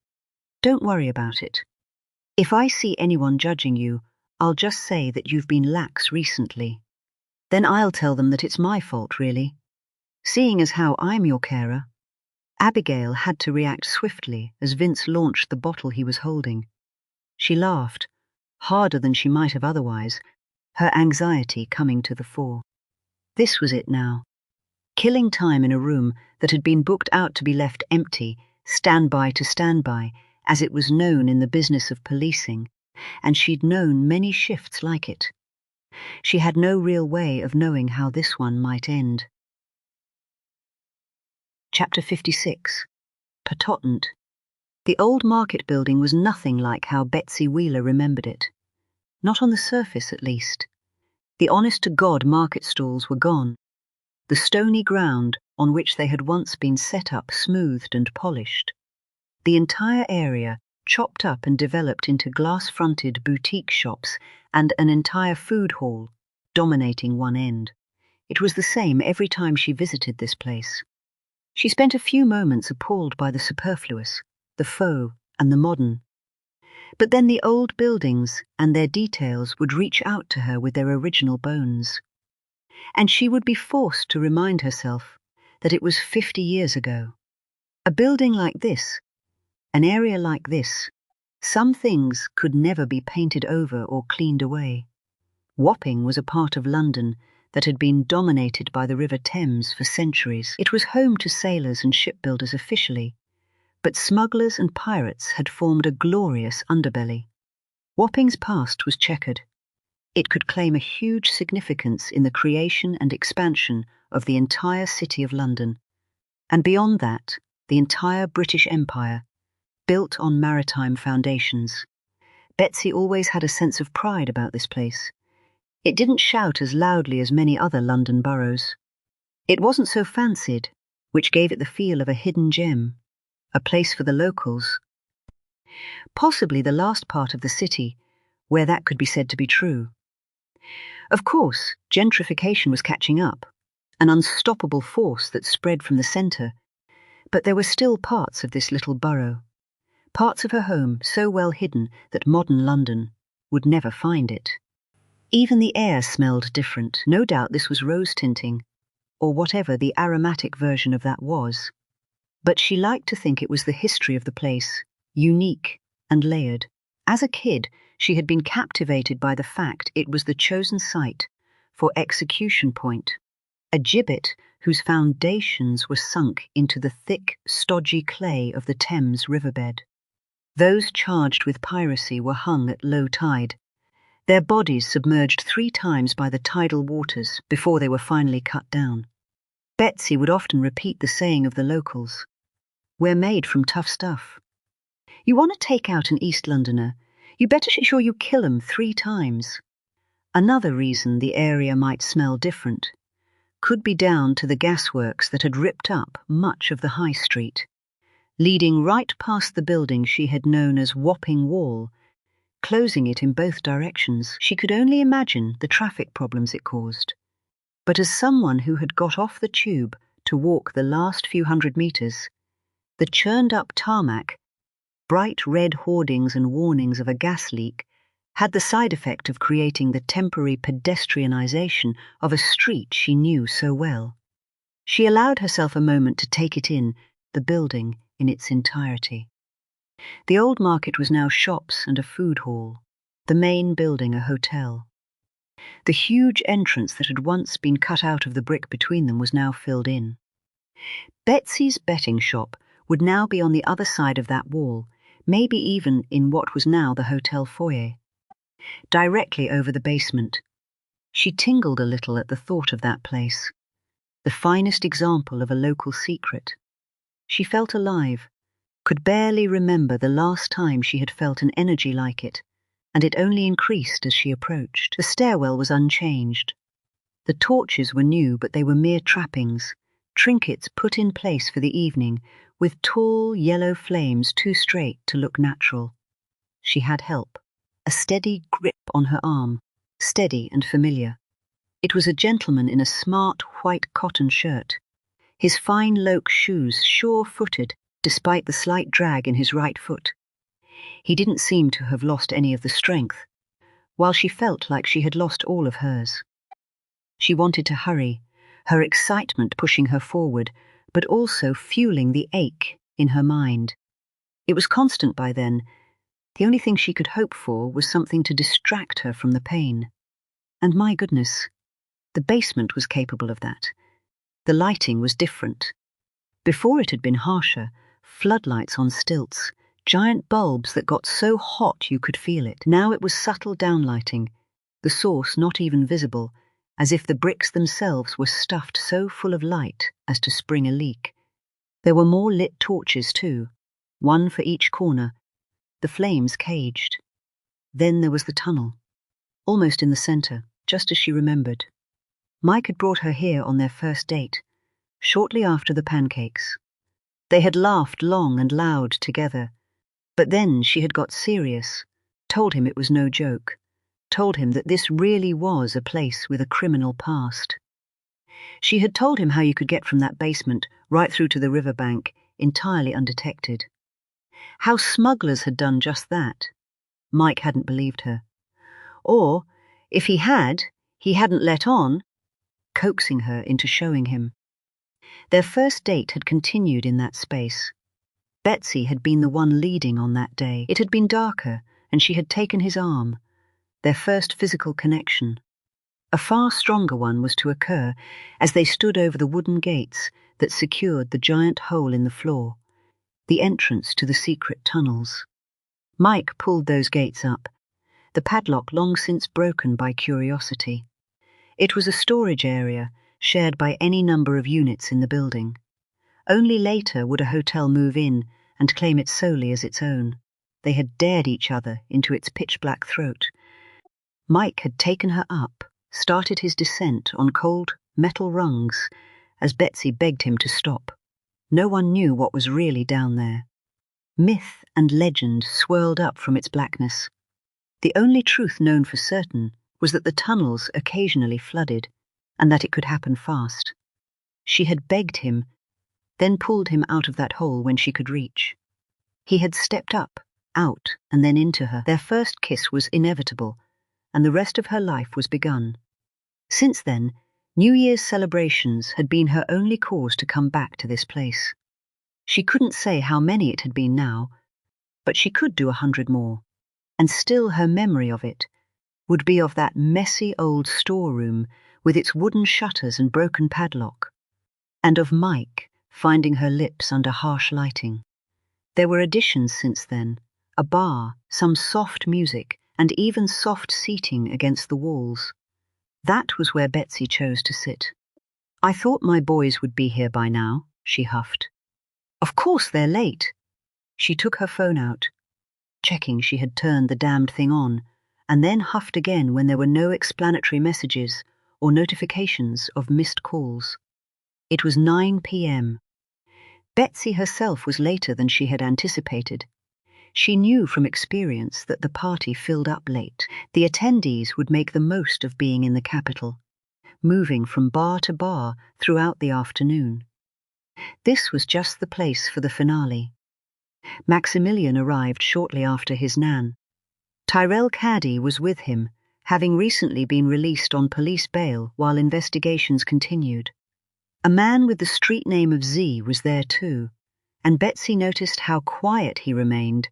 Don't worry about it. If I see anyone judging you, I'll just say that you've been lax recently. Then I'll tell them that it's my fault, really. Seeing as how I'm your carer. Abigail had to react swiftly as Vince launched the bottle he was holding. She laughed, harder than she might have otherwise, her anxiety coming to the fore. This was it now. Killing time in a room that had been booked out to be left empty, standby to standby, as it was known in the business of policing, and she'd known many shifts like it. She had no real way of knowing how this one might end. Chapter 56. Patent. The old market building was nothing like how Betsy Wheeler remembered it. Not on the surface, at least. The honest-to-God market stalls were gone. The stony ground on which they had once been set up smoothed and polished. The entire area chopped up and developed into glass-fronted boutique shops and an entire food hall, dominating one end. It was the same every time she visited this place. She spent a few moments appalled by the superfluous, the faux, and the modern. But then the old buildings and their details would reach out to her with their original bones. And she would be forced to remind herself that it was 50 years ago. A building like this, an area like this, some things could never be painted over or cleaned away. Wapping was a part of London that had been dominated by the River Thames for centuries. It was home to sailors and shipbuilders officially, but smugglers and pirates had formed a glorious underbelly. Wapping's past was checkered. It could claim a huge significance in the creation and expansion of the entire city of London, and beyond that, the entire British Empire, built on maritime foundations. Betsy always had a sense of pride about this place. It didn't shout as loudly as many other London boroughs. It wasn't so fancied, which gave it the feel of a hidden gem, a place for the locals. Possibly the last part of the city, where that could be said to be true. Of course, gentrification was catching up, an unstoppable force that spread from the centre, but there were still parts of this little borough, parts of her home so well hidden that modern London would never find it. Even the air smelled different. No doubt this was rose tinting, or whatever the aromatic version of that was. But she liked to think it was the history of the place, unique and layered. As a kid, she had been captivated by the fact it was the chosen site for Execution Point, a gibbet whose foundations were sunk into the thick, stodgy clay of the Thames riverbed. Those charged with piracy were hung at low tide, their bodies submerged 3 times by the tidal waters before they were finally cut down. Betsy would often repeat the saying of the locals, "We're made from tough stuff. You want to take out an East Londoner, you better make sure you kill 'em 3 times. Another reason the area might smell different could be down to the gasworks that had ripped up much of the high street, leading right past the building she had known as Wapping Wall, closing it in both directions. She could only imagine the traffic problems it caused. But as someone who had got off the tube to walk the last few hundred meters, the churned-up tarmac, bright red hoardings and warnings of a gas leak had the side effect of creating the temporary pedestrianization of a street she knew so well. She allowed herself a moment to take it in, the building in its entirety. The old market was now shops and a food hall, the main building a hotel. The huge entrance that had once been cut out of the brick between them was now filled in. Betsy's betting shop would now be on the other side of that wall, maybe even in what was now the hotel foyer, directly over the basement. She tingled a little at the thought of that place, the finest example of a local secret. She felt alive, could barely remember the last time she had felt an energy like it, and it only increased as she approached. The stairwell was unchanged. The torches were new, but they were mere trappings, trinkets put in place for the evening, with tall yellow flames too straight to look natural. She had help, a steady grip on her arm, steady and familiar. It was a gentleman in a smart white cotton shirt, his fine loke shoes sure-footed despite the slight drag in his right foot. He didn't seem to have lost any of the strength, while she felt like she had lost all of hers. She wanted to hurry, her excitement pushing her forward, but also fueling the ache in her mind. It was constant by then. The only thing she could hope for was something to distract her from the pain. And my goodness, the basement was capable of that. The lighting was different. Before it had been harsher, floodlights on stilts, giant bulbs that got so hot you could feel it. Now it was subtle downlighting, the source not even visible, as if the bricks themselves were stuffed so full of light as to spring a leak. There were more lit torches too, one for each corner, the flames caged. Then there was the tunnel, almost in the centre, just as she remembered. Mike had brought her here on their first date, shortly after the pancakes. They had laughed long and loud together, but then she had got serious, told him it was no joke, told him that this really was a place with a criminal past. She had told him how you could get from that basement right through to the riverbank entirely undetected. How smugglers had done just that. Mike hadn't believed her. Or, if he hadn't let on, coaxing her into showing him. Their first date had continued in that space. Betsy had been the one leading on that day. It had been darker, and she had taken his arm, their first physical connection. A far stronger one was to occur as they stood over the wooden gates that secured the giant hole in the floor, the entrance to the secret tunnels. Mike pulled those gates up, the padlock long since broken by curiosity. It was a storage area shared by any number of units in the building. Only later would a hotel move in and claim it solely as its own. They had dared each other into its pitch-black throat. Mike had taken her up, started his descent on cold metal rungs, as Betsy begged him to stop. No one knew what was really down there. Myth and legend swirled up from its blackness. The only truth known for certain was that the tunnels occasionally flooded, and that it could happen fast. She had begged him, then pulled him out of that hole when she could reach. He had stepped up, out, and then into her. Their first kiss was inevitable, and the rest of her life was begun. Since then, New Year's celebrations had been her only cause to come back to this place. She couldn't say how many it had been now, but she could do 100 more, and still her memory of it would be of that messy old storeroom with its wooden shutters and broken padlock, and of Mike finding her lips under harsh lighting. There were additions since then, a bar, some soft music, and even soft seating against the walls. That was where Betsy chose to sit. "I thought my boys would be here by now," she huffed. "Of course they're late." She took her phone out, checking she had turned the damned thing on, and then huffed again when there were no explanatory messages or notifications of missed calls. It was 9 p.m. Betsy herself was later than she had anticipated. She knew from experience that the party filled up late. The attendees would make the most of being in the capital, moving from bar to bar throughout the afternoon. This was just the place for the finale. Maximilian arrived shortly after his nan. Tyrell Caddy was with him, having recently been released on police bail while investigations continued. A man with the street name of Z was there too, and Betsy noticed how quiet he remained,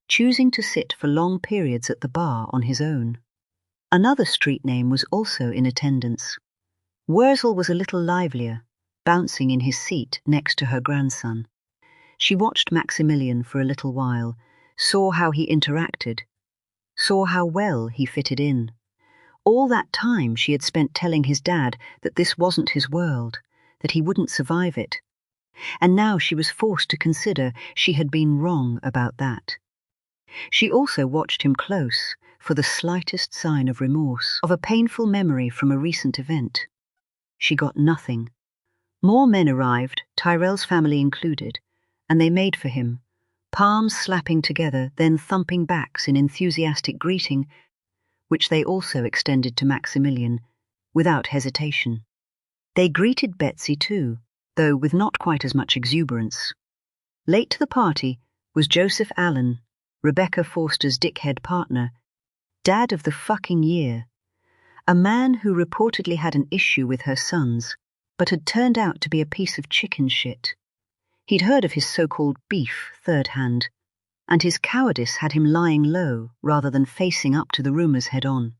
choosing to sit for long periods at the bar on his own. Another street name was also in attendance. Wurzel was a little livelier, bouncing in his seat next to her grandson. She watched Maximilian for a little while, saw how he interacted, saw how well he fitted in. All that time she had spent telling his dad that this wasn't his world, that he wouldn't survive it. And now she was forced to consider she had been wrong about that. She also watched him close for the slightest sign of remorse, of a painful memory from a recent event. She got nothing. More men arrived, Tyrell's family included, and they made for him, palms slapping together, then thumping backs in enthusiastic greeting, which they also extended to Maximilian, without hesitation. They greeted Betsy too, though with not quite as much exuberance. Late to the party was Joseph Allen, Rebecca Forster's dickhead partner, dad of the fucking year, a man who reportedly had an issue with her sons, but had turned out to be a piece of chicken shit. He'd heard of his so-called beef third hand, and his cowardice had him lying low rather than facing up to the rumors head-on.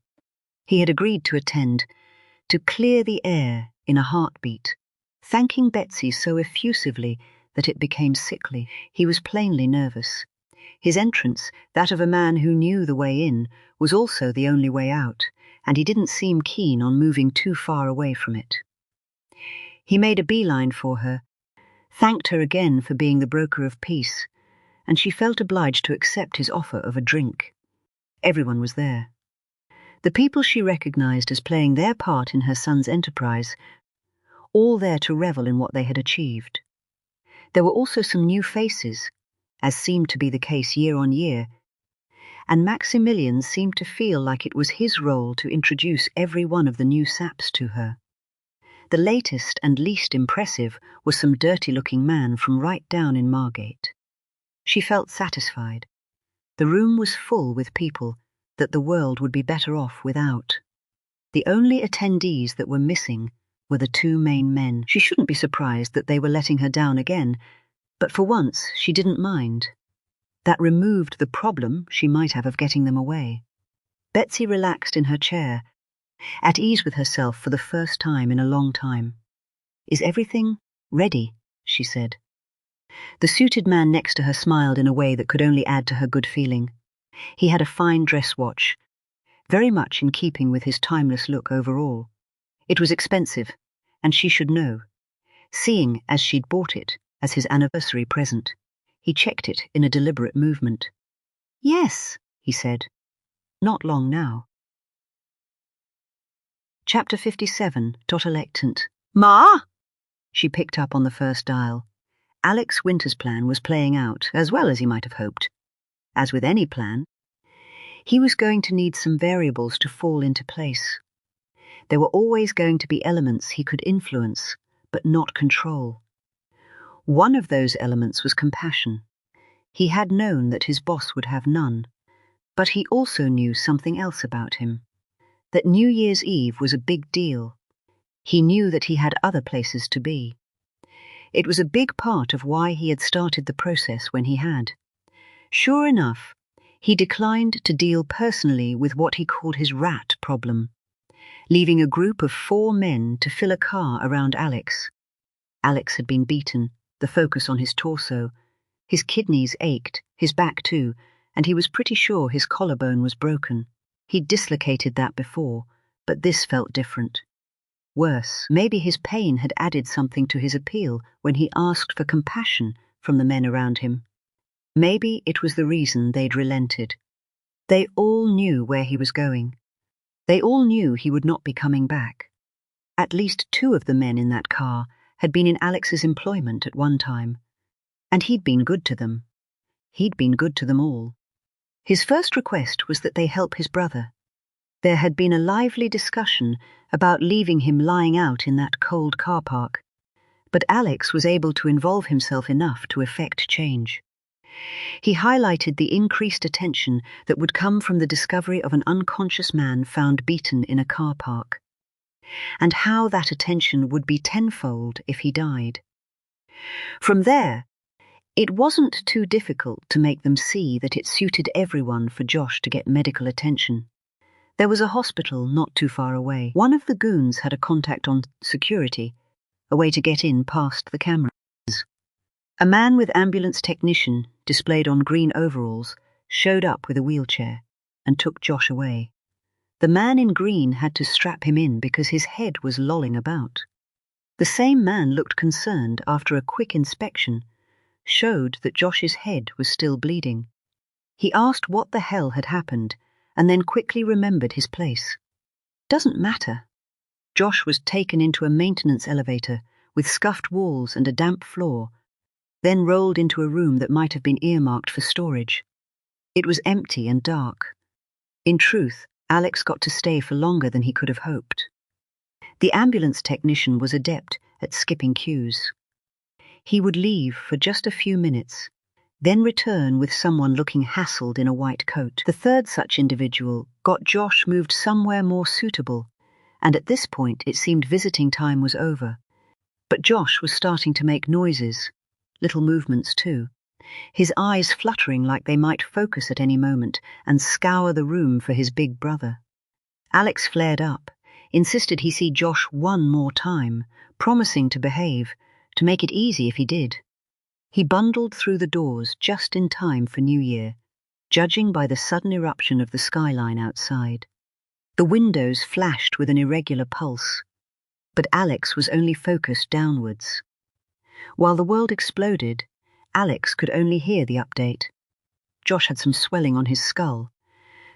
He had agreed to attend, to clear the air in a heartbeat, thanking Betsy so effusively that it became sickly. He was plainly nervous. His entrance, that of a man who knew the way in, was also the only way out, and he didn't seem keen on moving too far away from it. He made a beeline for her, thanked her again for being the broker of peace, and she felt obliged to accept his offer of a drink. Everyone was there. The people she recognized as playing their part in her son's enterprise, all there to revel in what they had achieved. There were also some new faces, as seemed to be the case year on year, and Maximilian seemed to feel like it was his role to introduce every one of the new saps to her. The latest and least impressive was some dirty-looking man from right down in Margate. She felt satisfied. The room was full with people that the world would be better off without. The only attendees that were missing were the two main men. She shouldn't be surprised that they were letting her down again, but for once she didn't mind. That removed the problem she might have of getting them away. Betsy relaxed in her chair, at ease with herself for the first time in a long time. "Is everything ready?" she said. The suited man next to her smiled in a way that could only add to her good feeling. He had a fine dress watch, very much in keeping with his timeless look overall. It was expensive, and she should know, seeing as she'd bought it as his anniversary present. He checked it in a deliberate movement. "Yes," he said. "Not long now." Chapter 57, Totalectant. "Ma!" She picked up on the first dial. Alex Winter's plan was playing out, as well as he might have hoped. As with any plan, He was going to need some variables to fall into place. There were always going to be elements he could influence, but not control. One of those elements was compassion. He had known that his boss would have none, but he also knew something else about him. That New Year's Eve was a big deal. He knew that he had other places to be. It was a big part of why he had started the process when he had. Sure enough, he declined to deal personally with what he called his rat problem, leaving a group of 4 men to fill a car around Alex. Alex had been beaten, the focus on his torso. His kidneys ached, his back too, and he was pretty sure his collarbone was broken. He'd dislocated that before, but this felt different. Worse, maybe his pain had added something to his appeal when he asked for compassion from the men around him. Maybe it was the reason they'd relented. They all knew where he was going. They all knew he would not be coming back. At least 2 of the men in that car had been in Alex's employment at one time, and he'd been good to them. He'd been good to them all. His first request was that they help his brother. There had been a lively discussion about leaving him lying out in that cold car park, but Alex was able to involve himself enough to effect change. He highlighted the increased attention that would come from the discovery of an unconscious man found beaten in a car park, and how that attention would be tenfold if he died. From there, it wasn't too difficult to make them see that it suited everyone for Josh to get medical attention. There was a hospital not too far away. One of the goons had a contact on security, a way to get in past the cameras. A man with ambulance technician, displayed on green overalls, showed up with a wheelchair and took Josh away. The man in green had to strap him in because his head was lolling about. The same man looked concerned after a quick inspection showed that Josh's head was still bleeding. He asked what the hell had happened and then quickly remembered his place. Doesn't matter. Josh was taken into a maintenance elevator with scuffed walls and a damp floor, then rolled into a room that might have been earmarked for storage. It was empty and dark. In truth, Alex got to stay for longer than he could have hoped. The ambulance technician was adept at skipping queues. He would leave for just a few minutes, then return with someone looking hassled in a white coat. The third such individual got Josh moved somewhere more suitable, and at this point it seemed visiting time was over. But Josh was starting to make noises, little movements too, his eyes fluttering like they might focus at any moment and scour the room for his big brother. Alex flared up, insisted he see Josh one more time, promising to behave, to make it easy if he did. He bundled through the doors just in time for New Year, judging by the sudden eruption of the skyline outside. The windows flashed with an irregular pulse, but Alex was only focused downwards. While the world exploded, Alex could only hear the update. Josh had some swelling on his skull.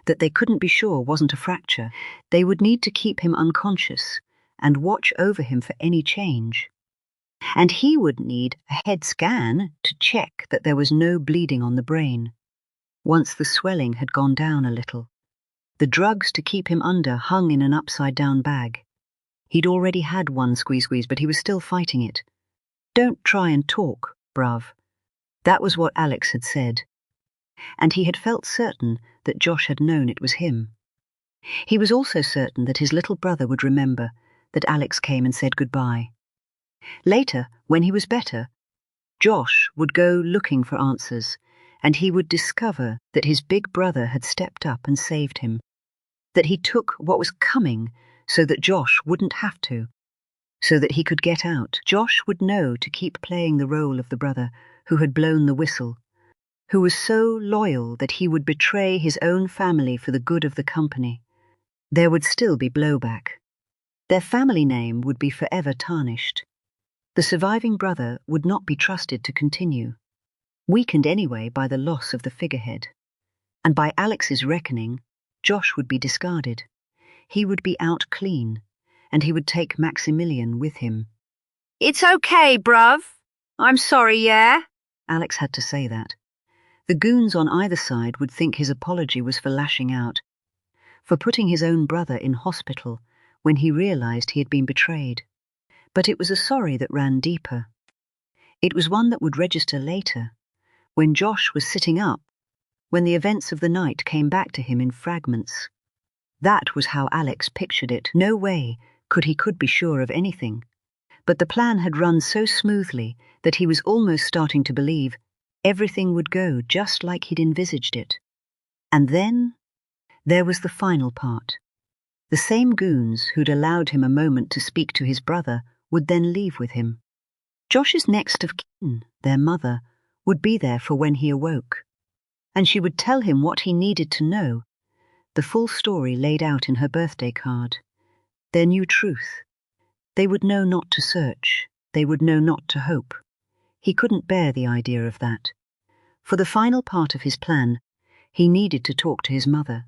That they couldn't be sure wasn't a fracture. They would need to keep him unconscious and watch over him for any change. And he would need a head scan to check that there was no bleeding on the brain. Once the swelling had gone down a little, the drugs to keep him under hung in an upside-down bag. He'd already had one squeeze, but he was still fighting it. "Don't try and talk, bruv." That was what Alex had said. And he had felt certain that Josh had known it was him. He was also certain that his little brother would remember that Alex came and said goodbye. Later, when he was better, Josh would go looking for answers, and he would discover that his big brother had stepped up and saved him, that he took what was coming so that Josh wouldn't have to, so that he could get out. Josh would know to keep playing the role of the brother who had blown the whistle, who was so loyal that he would betray his own family for the good of the company. There would still be blowback. Their family name would be forever tarnished. The surviving brother would not be trusted to continue, weakened anyway by the loss of the figurehead. And by Alex's reckoning, Josh would be discarded. He would be out clean, and he would take Maximilian with him. "It's okay, bruv. I'm sorry, yeah?" Alex had to say that. The goons on either side would think his apology was for lashing out, for putting his own brother in hospital when he realized he had been betrayed. But it was a sorry that ran deeper. It was one that would register later, when Josh was sitting up, when the events of the night came back to him in fragments. That was how Alex pictured it. No way could be sure of anything. But the plan had run so smoothly that he was almost starting to believe everything would go just like he'd envisaged it. And then there was the final part. The same goons who'd allowed him a moment to speak to his brother would then leave with him. Josh's next of kin, their mother, would be there for when he awoke, and she would tell him what he needed to know, the full story laid out in her birthday card. Their new truth. They would know not to search, they would know not to hope. He couldn't bear the idea of that. For the final part of his plan, he needed to talk to his mother.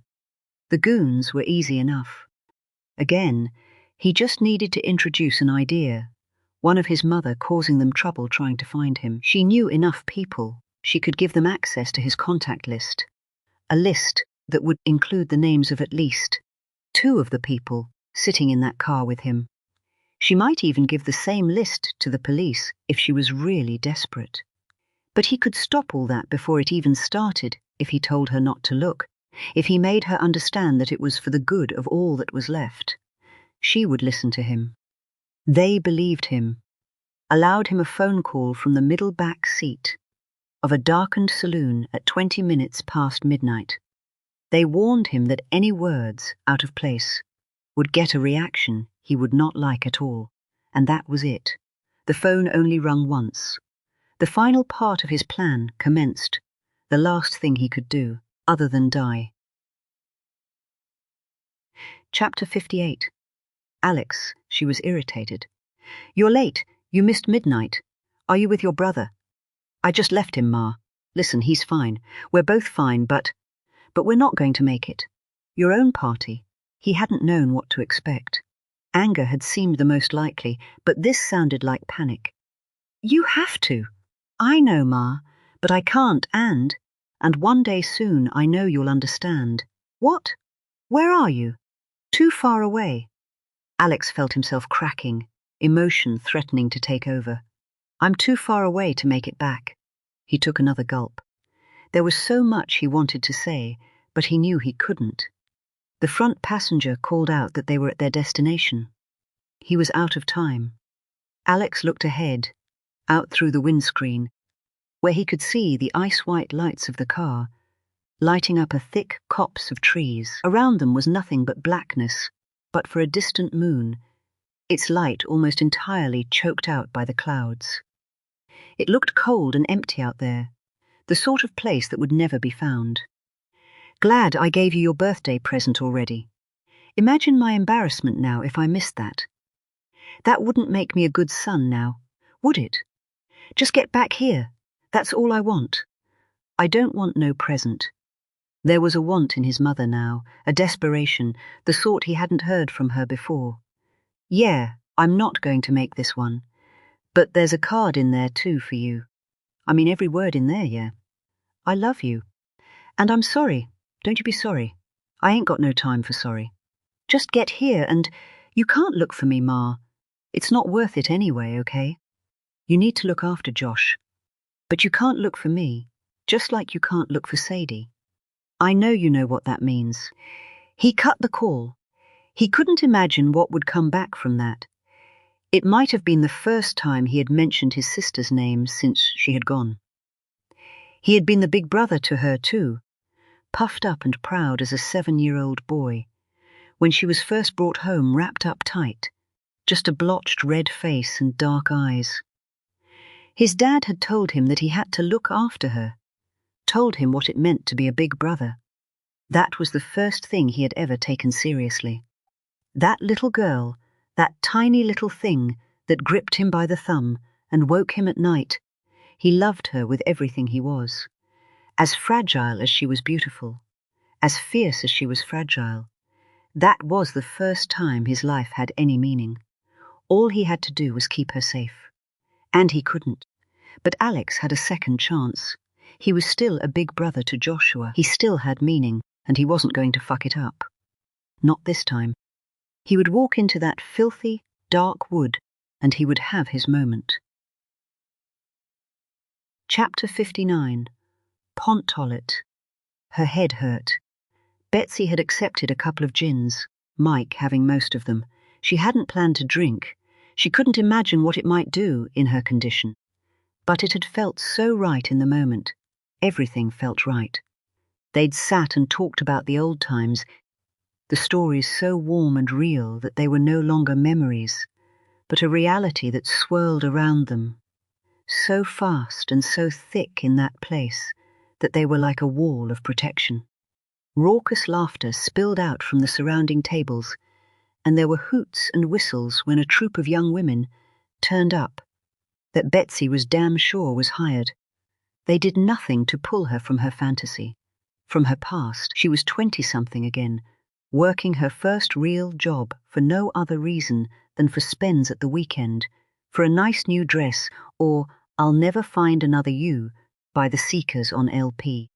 The goons were easy enough. Again, he just needed to introduce an idea, one of his mother causing them trouble trying to find him. She knew enough people, she could give them access to his contact list. A list that would include the names of at least 2 of the people sitting in that car with him. She might even give the same list to the police if she was really desperate. But he could stop all that before it even started if he told her not to look, if he made her understand that it was for the good of all that was left. She would listen to him. They believed him, allowed him a phone call from the middle back seat of a darkened saloon at 20 minutes past midnight. They warned him that any words out of place would get a reaction he would not like at all, and that was it. The phone only rung once. The final part of his plan commenced, the last thing he could do, other than die. Chapter 58. Alex, she was irritated. You're late. You missed midnight. Are you with your brother? I just left him, Ma. Listen, he's fine. We're both fine, but we're not going to make it. Your own party. He hadn't known what to expect. Anger had seemed the most likely, but this sounded like panic. You have to. I know, Ma, but I can't, and one day soon I know you'll understand. What? Where are you? Too far away. Alex felt himself cracking, emotion threatening to take over. I'm too far away to make it back. He took another gulp. There was so much he wanted to say, but he knew he couldn't. The front passenger called out that they were at their destination. He was out of time. Alex looked ahead, out through the windscreen, where he could see the ice-white lights of the car, lighting up a thick copse of trees. Around them was nothing but blackness, but for a distant moon, its light almost entirely choked out by the clouds. It looked cold and empty out there, the sort of place that would never be found. Glad I gave you your birthday present already. Imagine my embarrassment now if I missed that. That wouldn't make me a good son now, would it? Just get back here. That's all I want. I don't want no present. There was a want in his mother now, a desperation, the sort he hadn't heard from her before. Yeah, I'm not going to make this one. But there's a card in there too for you. I mean every word in there, yeah. I love you. And I'm sorry. Don't you be sorry. I ain't got no time for sorry. Just get here and you can't look for me, Ma. It's not worth it anyway, okay? You need to look after Josh. But you can't look for me, just like you can't look for Sadie. I know you know what that means. He cut the call. He couldn't imagine what would come back from that. It might have been the first time he had mentioned his sister's name since she had gone. He had been the big brother to her too, puffed up and proud as a 7-year-old boy, when she was first brought home wrapped up tight, just a blotched red face and dark eyes. His dad had told him that he had to look after her, told him what it meant to be a big brother. That was the first thing he had ever taken seriously. That little girl, that tiny little thing that gripped him by the thumb and woke him at night, he loved her with everything he was. As fragile as she was beautiful, as fierce as she was fragile. That was the first time his life had any meaning. All he had to do was keep her safe. And he couldn't. But Alex had a second chance. He was still a big brother to Joshua. He still had meaning, and he wasn't going to fuck it up. Not this time. He would walk into that filthy, dark wood, and he would have his moment. Chapter 59. Pontollet. Her head hurt. Betsy had accepted a couple of gins, Mike having most of them. She hadn't planned to drink. She couldn't imagine what it might do in her condition. But it had felt so right in the moment. Everything felt right. They'd sat and talked about the old times, the stories so warm and real that they were no longer memories, but a reality that swirled around them, so fast and so thick in that place that they were like a wall of protection. Raucous laughter spilled out from the surrounding tables, and there were hoots and whistles when a troop of young women turned up that Betsy was damn sure was hired. They did nothing to pull her from her fantasy, from her past. She was 20-something again, working her first real job for no other reason than for spends at the weekend, for a nice new dress, or I'll Never Find Another You by the Seekers on LP.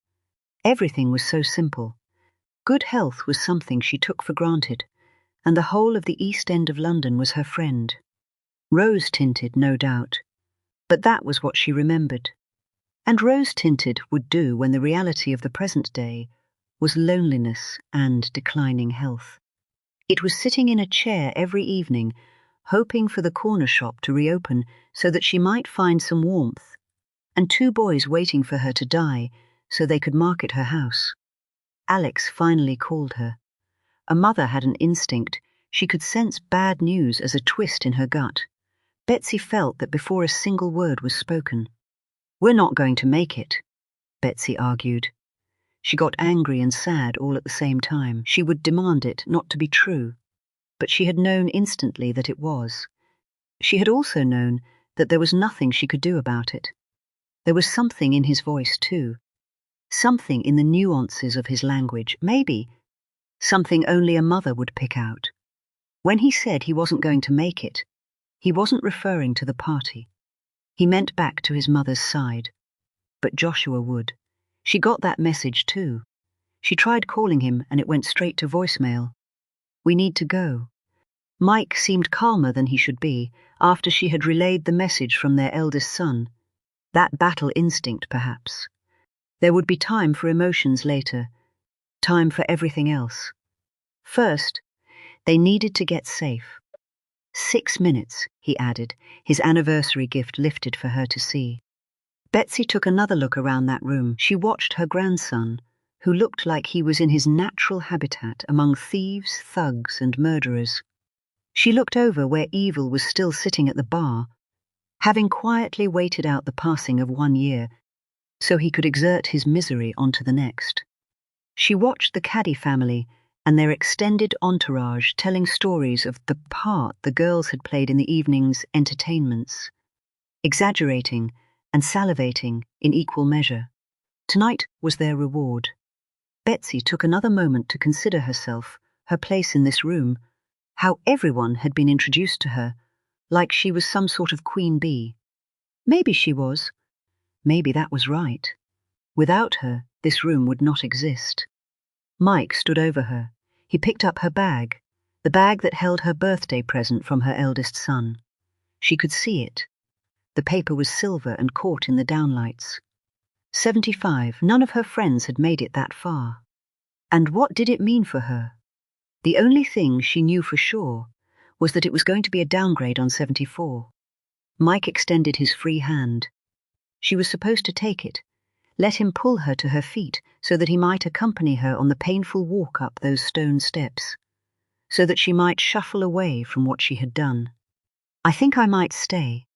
Everything was so simple. Good health was something she took for granted, and the whole of the East End of London was her friend. Rose-tinted, no doubt, but that was what she remembered. And rose-tinted would do when the reality of the present day was loneliness and declining health. It was sitting in a chair every evening, hoping for the corner shop to reopen so that she might find some warmth, and 2 boys waiting for her to die so they could market her house. Alex finally called her. A mother had an instinct. She could sense bad news as a twist in her gut. Betsy felt that before a single word was spoken. "We're not going to make it," Betsy argued. She got angry and sad all at the same time. She would demand it not to be true, but she had known instantly that it was. She had also known that there was nothing she could do about it. There was something in his voice too, something in the nuances of his language, maybe something only a mother would pick out. When he said he wasn't going to make it, he wasn't referring to the party. He meant back to his mother's side. But Joshua would. She got that message too. She tried calling him and it went straight to voicemail. "We need to go." Mike seemed calmer than he should be after she had relayed the message from their eldest son. That battle instinct, perhaps. There would be time for emotions later, time for everything else. First, they needed to get safe. 6 minutes, he added, his anniversary gift lifted for her to see. Betsy took another look around that room. She watched her grandson, who looked like he was in his natural habitat among thieves, thugs, and murderers. She looked over where Evil was still sitting at the bar, having quietly waited out the passing of 1 year so he could exert his misery onto the next. She watched the Caddy family and their extended entourage telling stories of the part the girls had played in the evening's entertainments, exaggerating and salivating in equal measure. Tonight was their reward. Betsy took another moment to consider herself, her place in this room, how everyone had been introduced to her, like she was some sort of queen bee. Maybe she was. Maybe that was right. Without her, this room would not exist. Mike stood over her. He picked up her bag, the bag that held her birthday present from her eldest son. She could see it. The paper was silver and caught in the downlights. 75. None of her friends had made it that far. And what did it mean for her? The only thing she knew for sure was that it was going to be a downgrade on 74. Mike extended his free hand. She was supposed to take it, let him pull her to her feet so that he might accompany her on the painful walk up those stone steps, so that she might shuffle away from what she had done. "I think I might stay."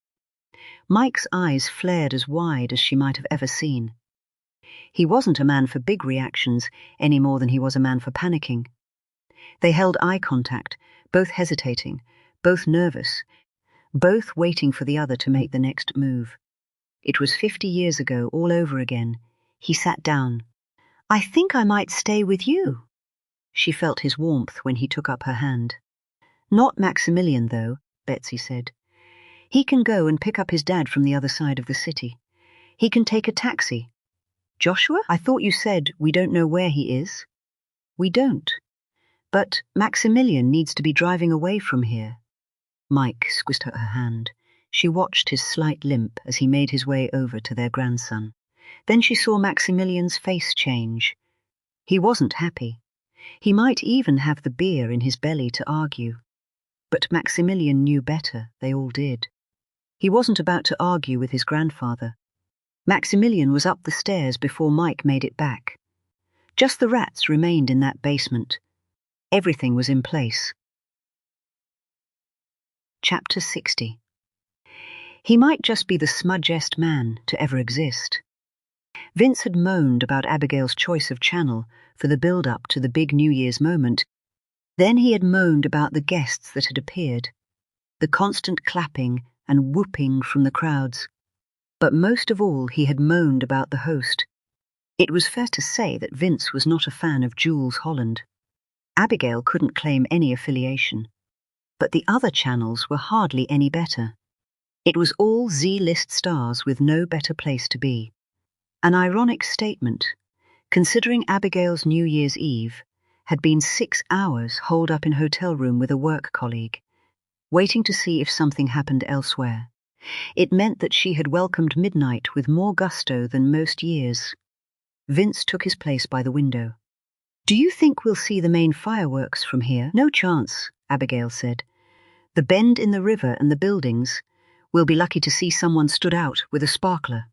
Mike's eyes flared as wide as she might have ever seen. He wasn't a man for big reactions any more than he was a man for panicking. They held eye contact, both hesitating, both nervous, both waiting for the other to make the next move. It was 50 years ago, all over again. He sat down. "I think I might stay with you." She felt his warmth when he took up her hand. "Not Maximilian, though," Betsy said. "He can go and pick up his dad from the other side of the city. He can take a taxi. Joshua? I thought you said we don't know where he is. We don't. But Maximilian needs to be driving away from here. Mike squeezed her hand. She watched his slight limp as he made his way over to their grandson. Then she saw Maximilian's face change. He wasn't happy. He might even have the beer in his belly to argue. But Maximilian knew better, they all did. He wasn't about to argue with his grandfather. Maximilian was up the stairs before Mike made it back. Just the rats remained in that basement. Everything was in place. Chapter 60. He might just be the smudgiest man to ever exist. Vince had moaned about Abigail's choice of channel for the build-up to the big New Year's moment. Then he had moaned about the guests that had appeared, the constant clapping and whooping from the crowds. But most of all, he had moaned about the host. It was fair to say that Vince was not a fan of Jules Holland. Abigail couldn't claim any affiliation. But the other channels were hardly any better. It was all Z-list stars with no better place to be. An ironic statement, considering Abigail's New Year's Eve had been 6 hours holed up in hotel room with a work colleague, waiting to see if something happened elsewhere. It meant that she had welcomed midnight with more gusto than most years. Vince took his place by the window. "Do you think we'll see the main fireworks from here?" "No chance," Abigail said. "The bend in the river and the buildings, we'll be lucky to see someone stood out with a sparkler."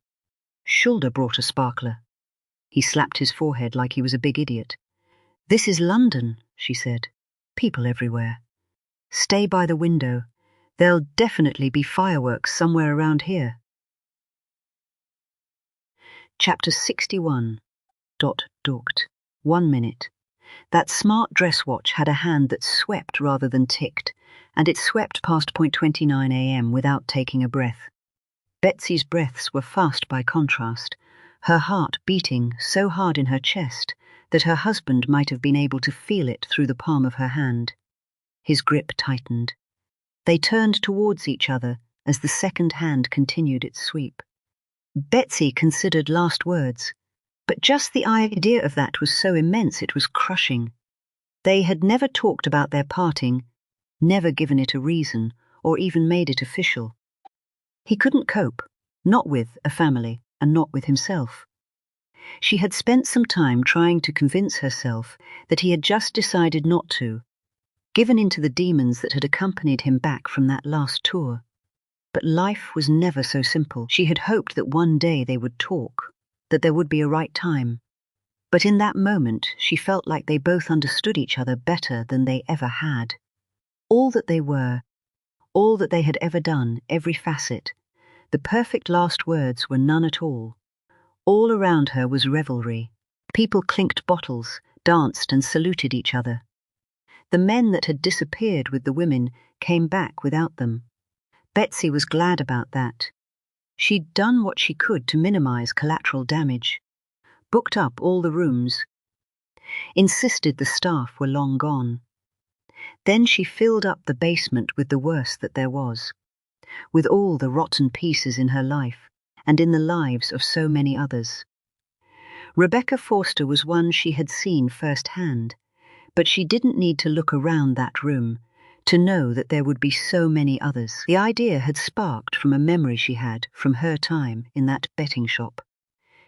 Schulder brought a sparkler. He slapped his forehead like he was a big idiot. "This is London," she said. "People everywhere. Stay by the window. There'll definitely be fireworks somewhere around here." Chapter 61. Docked. 1 minute. That smart dress watch had a hand that swept rather than ticked, and it swept past 29 a.m. without taking a breath. Betsy's breaths were fast by contrast, her heart beating so hard in her chest that her husband might have been able to feel it through the palm of her hand. His grip tightened. They turned towards each other as the second hand continued its sweep. Betsy considered last words, but just the idea of that was so immense it was crushing. They had never talked about their parting, never given it a reason, or even made it official. He couldn't cope, not with a family and not with himself. She had spent some time trying to convince herself that he had just decided not to, given into the demons that had accompanied him back from that last tour. But life was never so simple. She had hoped that one day they would talk, that there would be a right time. But in that moment, she felt like they both understood each other better than they ever had. All that they were, all that they had ever done, every facet, the perfect last words were none at all. All around her was revelry. People clinked bottles, danced and saluted each other. The men that had disappeared with the women came back without them. Betsy was glad about that. She'd done what she could to minimize collateral damage, booked up all the rooms, insisted the staff were long gone. Then she filled up the basement with the worst that there was, with all the rotten pieces in her life and in the lives of so many others. Rebecca Forster was one she had seen firsthand, but she didn't need to look around that room to know that there would be so many others. The idea had sparked from a memory she had from her time in that betting shop.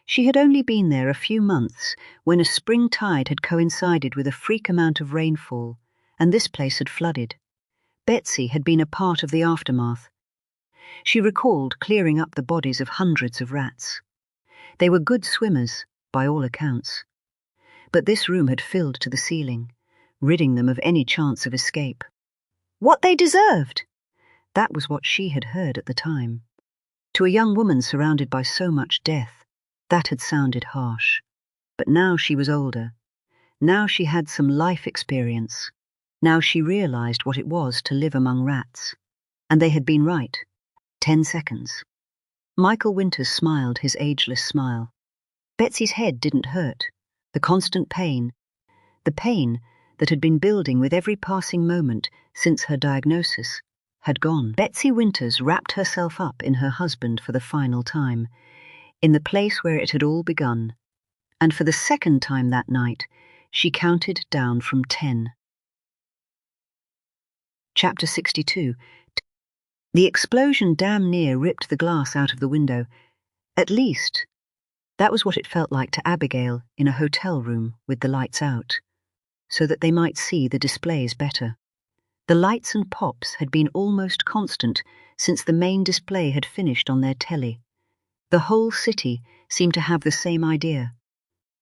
She had only been there a few months when a spring tide had coincided with a freak amount of rainfall, and this place had flooded. Betsy had been a part of the aftermath. She recalled clearing up the bodies of hundreds of rats. They were good swimmers, by all accounts. But this room had filled to the ceiling, ridding them of any chance of escape. What they deserved! That was what she had heard at the time. To a young woman surrounded by so much death, that had sounded harsh. But now she was older. Now she had some life experience. Now she realized what it was to live among rats. And they had been right. 10 seconds. Michael Winters smiled his ageless smile. Betsy's head didn't hurt. The constant pain, the pain that had been building with every passing moment since her diagnosis, had gone. Betsy Winters wrapped herself up in her husband for the final time, in the place where it had all begun, and for the second time that night, she counted down from 10. Chapter 62. The explosion damn near ripped the glass out of the window. At least, that was what it felt like to Abigail in a hotel room with the lights out, so that they might see the displays better. The lights and pops had been almost constant since the main display had finished on their telly. The whole city seemed to have the same idea.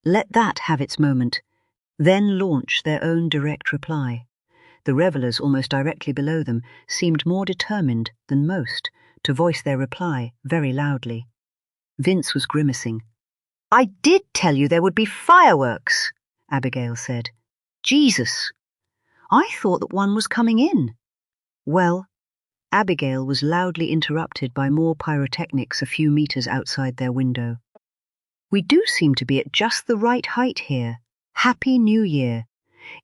Let that have its moment, then launch their own direct reply. The revellers almost directly below them seemed more determined than most to voice their reply very loudly. Vince was grimacing. "I did tell you there would be fireworks," Abigail said. "Jesus! I thought that one was coming in." Well, Abigail was loudly interrupted by more pyrotechnics a few meters outside their window. "We do seem to be at just the right height here. Happy New Year.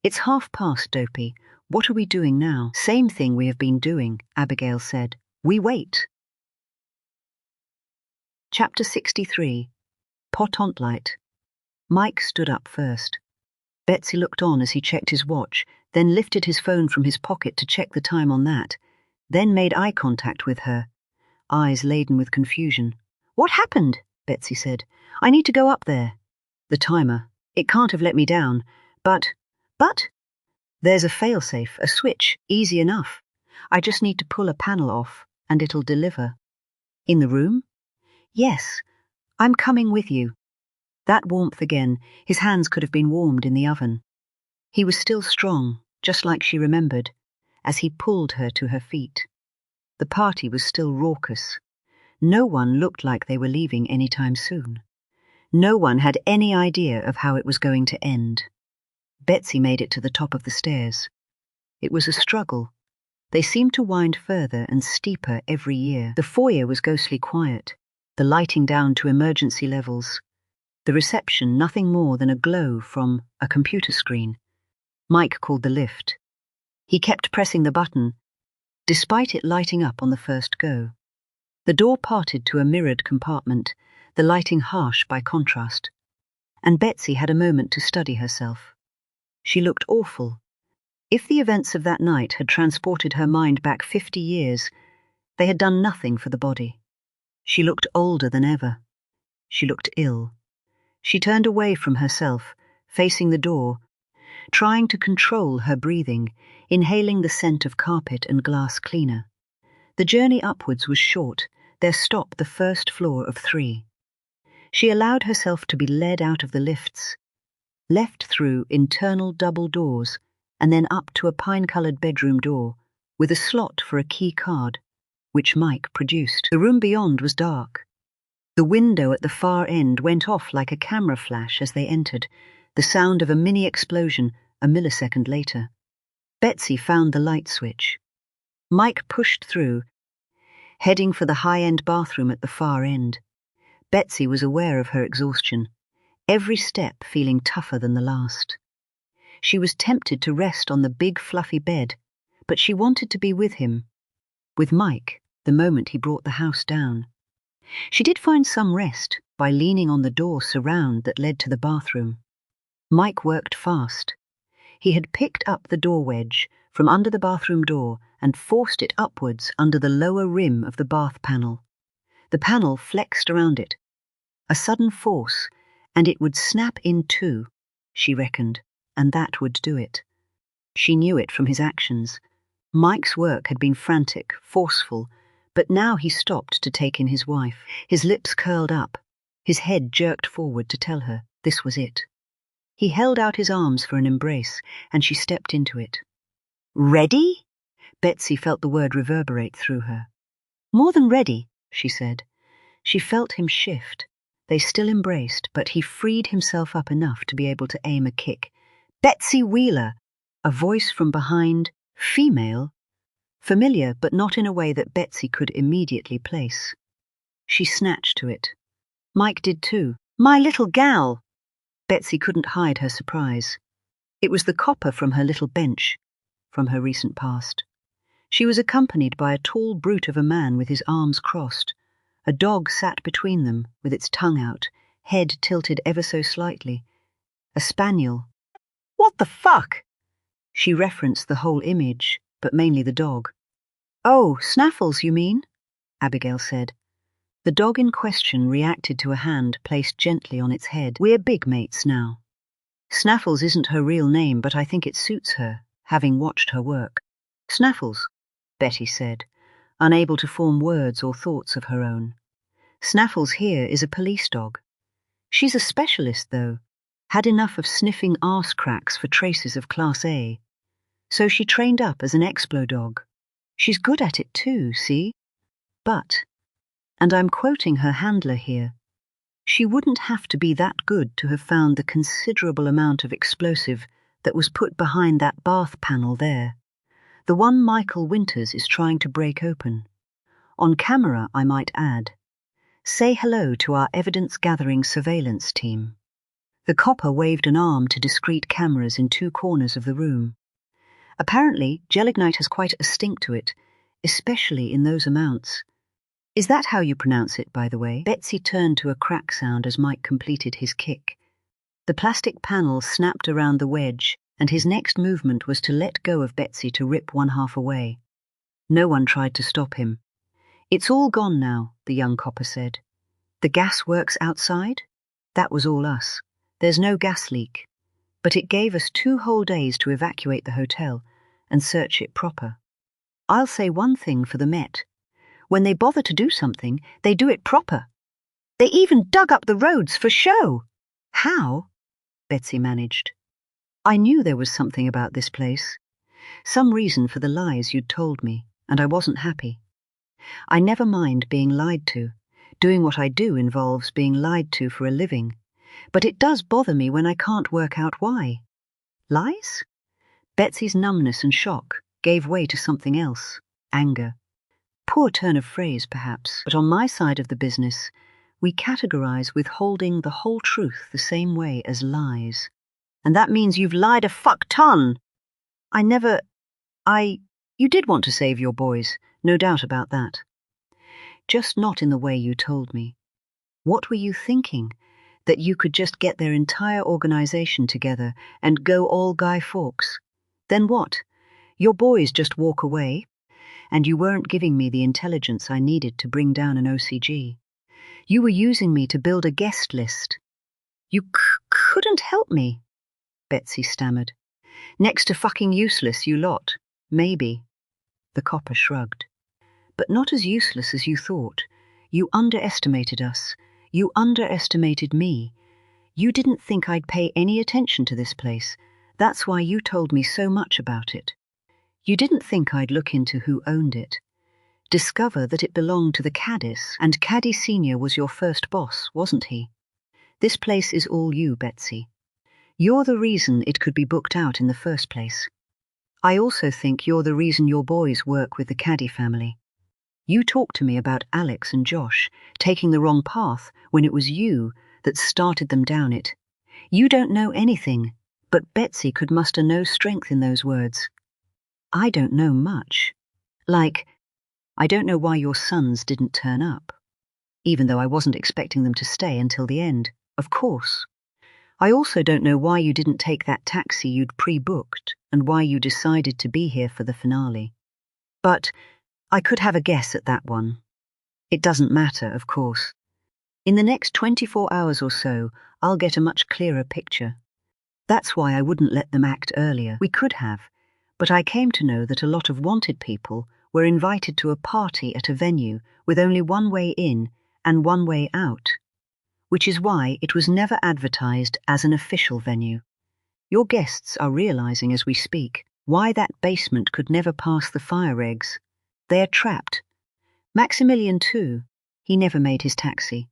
It's past, Dopey. What are we doing now?" "Same thing we have been doing," Abigail said. "We wait." Chapter 63. Pot-on light. Mike stood up first. Betsy looked on as he checked his watch, then lifted his phone from his pocket to check the time on that, then made eye contact with her, eyes laden with confusion. "What happened?" Betsy said. "I need to go up there." "The timer. It can't have let me down. But... There's a failsafe, a switch, easy enough. I just need to pull a panel off, and it'll deliver." "In the room?" "Yes. I'm coming with you." That warmth again, his hands could have been warmed in the oven. He was still strong, just like she remembered, as he pulled her to her feet. The party was still raucous. No one looked like they were leaving any time soon. No one had any idea of how it was going to end. Betsy made it to the top of the stairs. It was a struggle. They seemed to wind further and steeper every year. The foyer was ghostly quiet, the lighting down to emergency levels. The reception nothing more than a glow from a computer screen. Mike called the lift. He kept pressing the button, despite it lighting up on the first go. The door parted to a mirrored compartment, the lighting harsh by contrast. And Betsy had a moment to study herself. She looked awful. If the events of that night had transported her mind back 50 years, they had done nothing for the body. She looked older than ever. She looked ill. She turned away from herself, facing the door, trying to control her breathing, inhaling the scent of carpet and glass cleaner. The journey upwards was short, their stop the first floor of 3. She allowed herself to be led out of the lifts, left through internal double doors, and then up to a pine-coloured bedroom door, with a slot for a key card, which Mike produced. The room beyond was dark. The window at the far end went off like a camera flash as they entered, the sound of a mini explosion a millisecond later. Betsy found the light switch. Mike pushed through, heading for the high-end bathroom at the far end. Betsy was aware of her exhaustion, every step feeling tougher than the last. She was tempted to rest on the big fluffy bed, but she wanted to be with him, with Mike, the moment he brought the house down. She did find some rest by leaning on the door surround that led to the bathroom. Mike worked fast. He had picked up the door wedge from under the bathroom door and forced it upwards under the lower rim of the bath panel. The panel flexed around it. A sudden force, and it would snap in two, she reckoned, and that would do it. She knew it from his actions. Mike's work had been frantic, forceful, but now he stopped to take in his wife. His lips curled up, his head jerked forward to tell her this was it. He held out his arms for an embrace, and she stepped into it. "Ready?" Betsy felt the word reverberate through her. "More than ready," she said. She felt him shift. They still embraced, but he freed himself up enough to be able to aim a kick. "Betsy Wheeler!" A voice from behind, female, familiar but not in a way that Betsy could immediately place. She snatched to it. Mike did too. "My little gal!" Betsy couldn't hide her surprise. It was the copper from her little bench, from her recent past. She was accompanied by a tall brute of a man with his arms crossed. A dog sat between them, with its tongue out, head tilted ever so slightly. A spaniel. What the fuck? She referenced the whole image, but mainly the dog. Oh, Snaffles, you mean? Abigail said. The dog in question reacted to a hand placed gently on its head. We're big mates now. Snaffles isn't her real name, but I think it suits her, having watched her work. Snaffles, Betty said, unable to form words or thoughts of her own. Snaffles here is a police dog. She's a specialist, though, had enough of sniffing arse cracks for traces of Class A. So she trained up as an explo dog. She's good at it too, see? But, and I'm quoting her handler here, she wouldn't have to be that good to have found the considerable amount of explosive that was put behind that bath panel there. The one Michael Winters is trying to break open. On camera, I might add. Say hello to our evidence-gathering surveillance team. The copper waved an arm to discreet cameras in 2 corners of the room. Apparently, gelignite has quite a stink to it, especially in those amounts. Is that how you pronounce it, by the way? Betsy turned to a crack sound as Mike completed his kick. The plastic panel snapped around the wedge, and his next movement was to let go of Betsy to rip one half away. No one tried to stop him. It's all gone now, the young copper said. The gas works outside? That was all us. There's no gas leak. But it gave us 2 whole days to evacuate the hotel and search it proper. I'll say one thing for the Met. When they bother to do something, they do it proper. They even dug up the roads for show. How? Betsy managed. I knew there was something about this place. Some reason for the lies you'd told me, and I wasn't happy. I never mind being lied to. Doing what I do involves being lied to for a living. But it does bother me when I can't work out why. Lies? Betsy's numbness and shock gave way to something else. Anger. Poor turn of phrase, perhaps, but on my side of the business, we categorize withholding the whole truth the same way as lies. And that means you've lied a fuck ton. You did want to save your boys, no doubt about that. Just not in the way you told me. What were you thinking? That you could just get their entire organization together and go all Guy Fawkes? Then what? Your boys just walk away? And you weren't giving me the intelligence I needed to bring down an OCG. You were using me to build a guest list. You couldn't help me, Betsy stammered. Next to fucking useless, you lot. Maybe. The copper shrugged. But not as useless as you thought. You underestimated us. You underestimated me. You didn't think I'd pay any attention to this place. That's why you told me so much about it. You didn't think I'd look into who owned it. Discover that it belonged to the Caddis, and Caddy Senior was your first boss, wasn't he? This place is all you, Betsy. You're the reason it could be booked out in the first place. I also think you're the reason your boys work with the Caddy family. You talked to me about Alex and Josh taking the wrong path when it was you that started them down it. You don't know anything, but Betsy could muster no strength in those words. I don't know much. Like, I don't know why your sons didn't turn up. Even though I wasn't expecting them to stay until the end, of course. I also don't know why you didn't take that taxi you'd pre-booked and why you decided to be here for the finale. But I could have a guess at that one. It doesn't matter, of course. In the next 24 hours or so, I'll get a much clearer picture. That's why I wouldn't let them act earlier. We could have, but I came to know that a lot of wanted people were invited to a party at a venue with only one way in and one way out, which is why it was never advertised as an official venue. Your guests are realizing as we speak why that basement could never pass the fire regs. They are trapped. Maximilian too. He never made his taxi.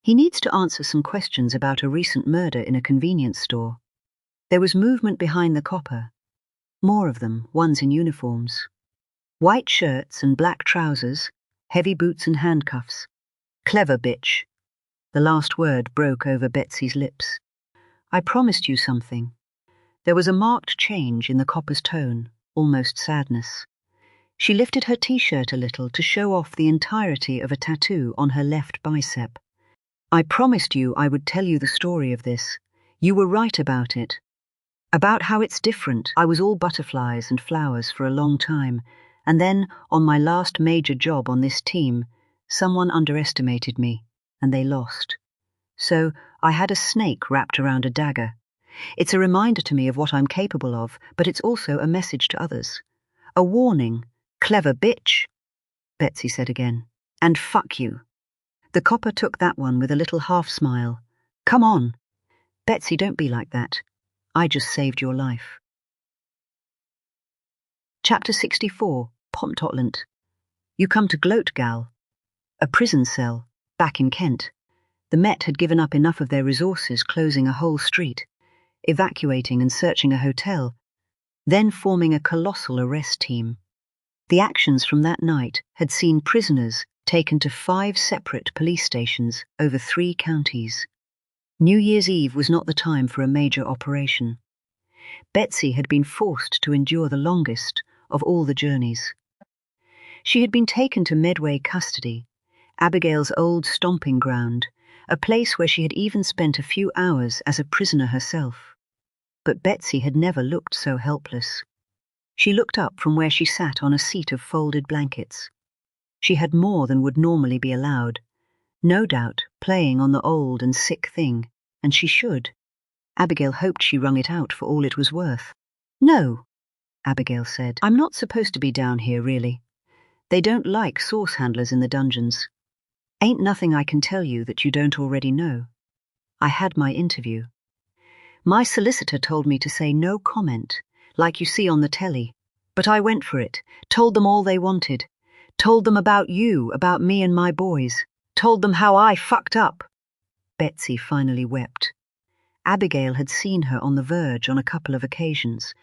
He needs to answer some questions about a recent murder in a convenience store. There was movement behind the copper. More of them, ones in uniforms. White shirts and black trousers, heavy boots and handcuffs. Clever bitch. The last word broke over Betsy's lips. I promised you something. There was a marked change in the copper's tone, almost sadness. She lifted her t-shirt a little to show off the entirety of a tattoo on her left bicep. I promised you I would tell you the story of this. You were right about it. About how it's different. I was all butterflies and flowers for a long time, and then, on my last major job on this team, someone underestimated me, and they lost. So I had a snake wrapped around a dagger. It's a reminder to me of what I'm capable of, but it's also a message to others. A warning. Clever bitch, Betsy said again. And fuck you. The copper took that one with a little half-smile. Come on. Betsy, don't be like that. I just saved your life. Chapter 64, Pontotlant. You come to gloat, gal. A prison cell, back in Kent. The Met had given up enough of their resources closing a whole street, evacuating and searching a hotel, then forming a colossal arrest team. The actions from that night had seen prisoners taken to 5 separate police stations over 3 counties. New Year's Eve was not the time for a major operation. Betsy had been forced to endure the longest of all the journeys. She had been taken to Medway custody, Abigail's old stomping ground, a place where she had even spent a few hours as a prisoner herself. But Betsy had never looked so helpless. She looked up from where she sat on a seat of folded blankets. She had more than would normally be allowed, no doubt playing on the old and sick thing, and she should. Abigail hoped she wrung it out for all it was worth. No, Abigail said. I'm not supposed to be down here, really. They don't like source handlers in the dungeons. Ain't nothing I can tell you that you don't already know. I had my interview. My solicitor told me to say no comment, like you see on the telly. But I went for it, told them all they wanted. Told them about you, about me and my boys. Told them how I fucked up. Betsy finally wept. Abigail had seen her on the verge on a couple of occasions,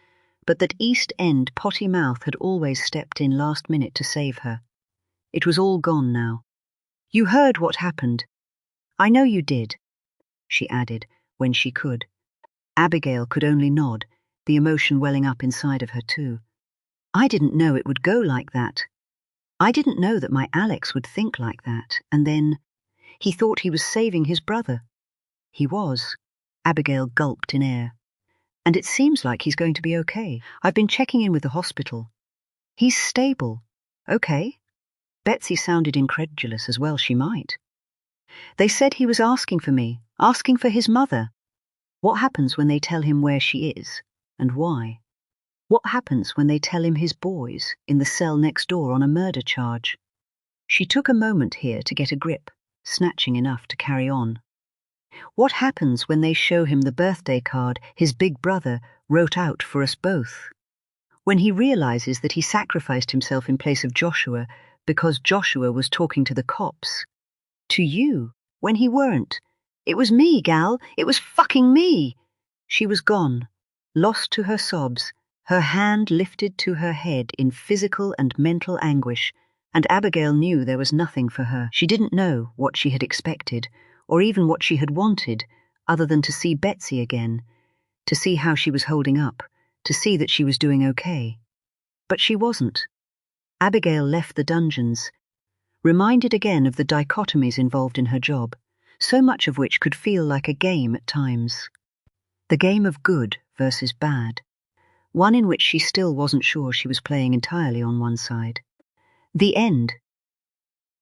but that East End potty mouth had always stepped in last minute to save her. It was all gone now. You heard what happened. I know you did, she added, when she could. Abigail could only nod, the emotion welling up inside of her too. I didn't know it would go like that. I didn't know that my Alex would think like that, and then he thought he was saving his brother. He was. Abigail gulped in air. And it seems like he's going to be okay. I've been checking in with the hospital. He's stable. Okay. Betsy sounded incredulous, as well she might. They said he was asking for me, asking for his mother. What happens when they tell him where she is, and why? What happens when they tell him his boys in the cell next door on a murder charge? She took a moment here to get a grip, snatching enough to carry on. What happens when they show him the birthday card his big brother wrote out for us both? When he realizes that he sacrificed himself in place of Joshua because Joshua was talking to the cops? To you, when he weren't. It was me, gal. It was fucking me. She was gone, lost to her sobs, her hand lifted to her head in physical and mental anguish, and Abigail knew there was nothing for her. She didn't know what she had expected, or even what she had wanted, other than to see Betsy again, to see how she was holding up, to see that she was doing okay. But she wasn't. Abigail left the dungeons, reminded again of the dichotomies involved in her job, so much of which could feel like a game at times. The game of good versus bad, one in which she still wasn't sure she was playing entirely on one side. The end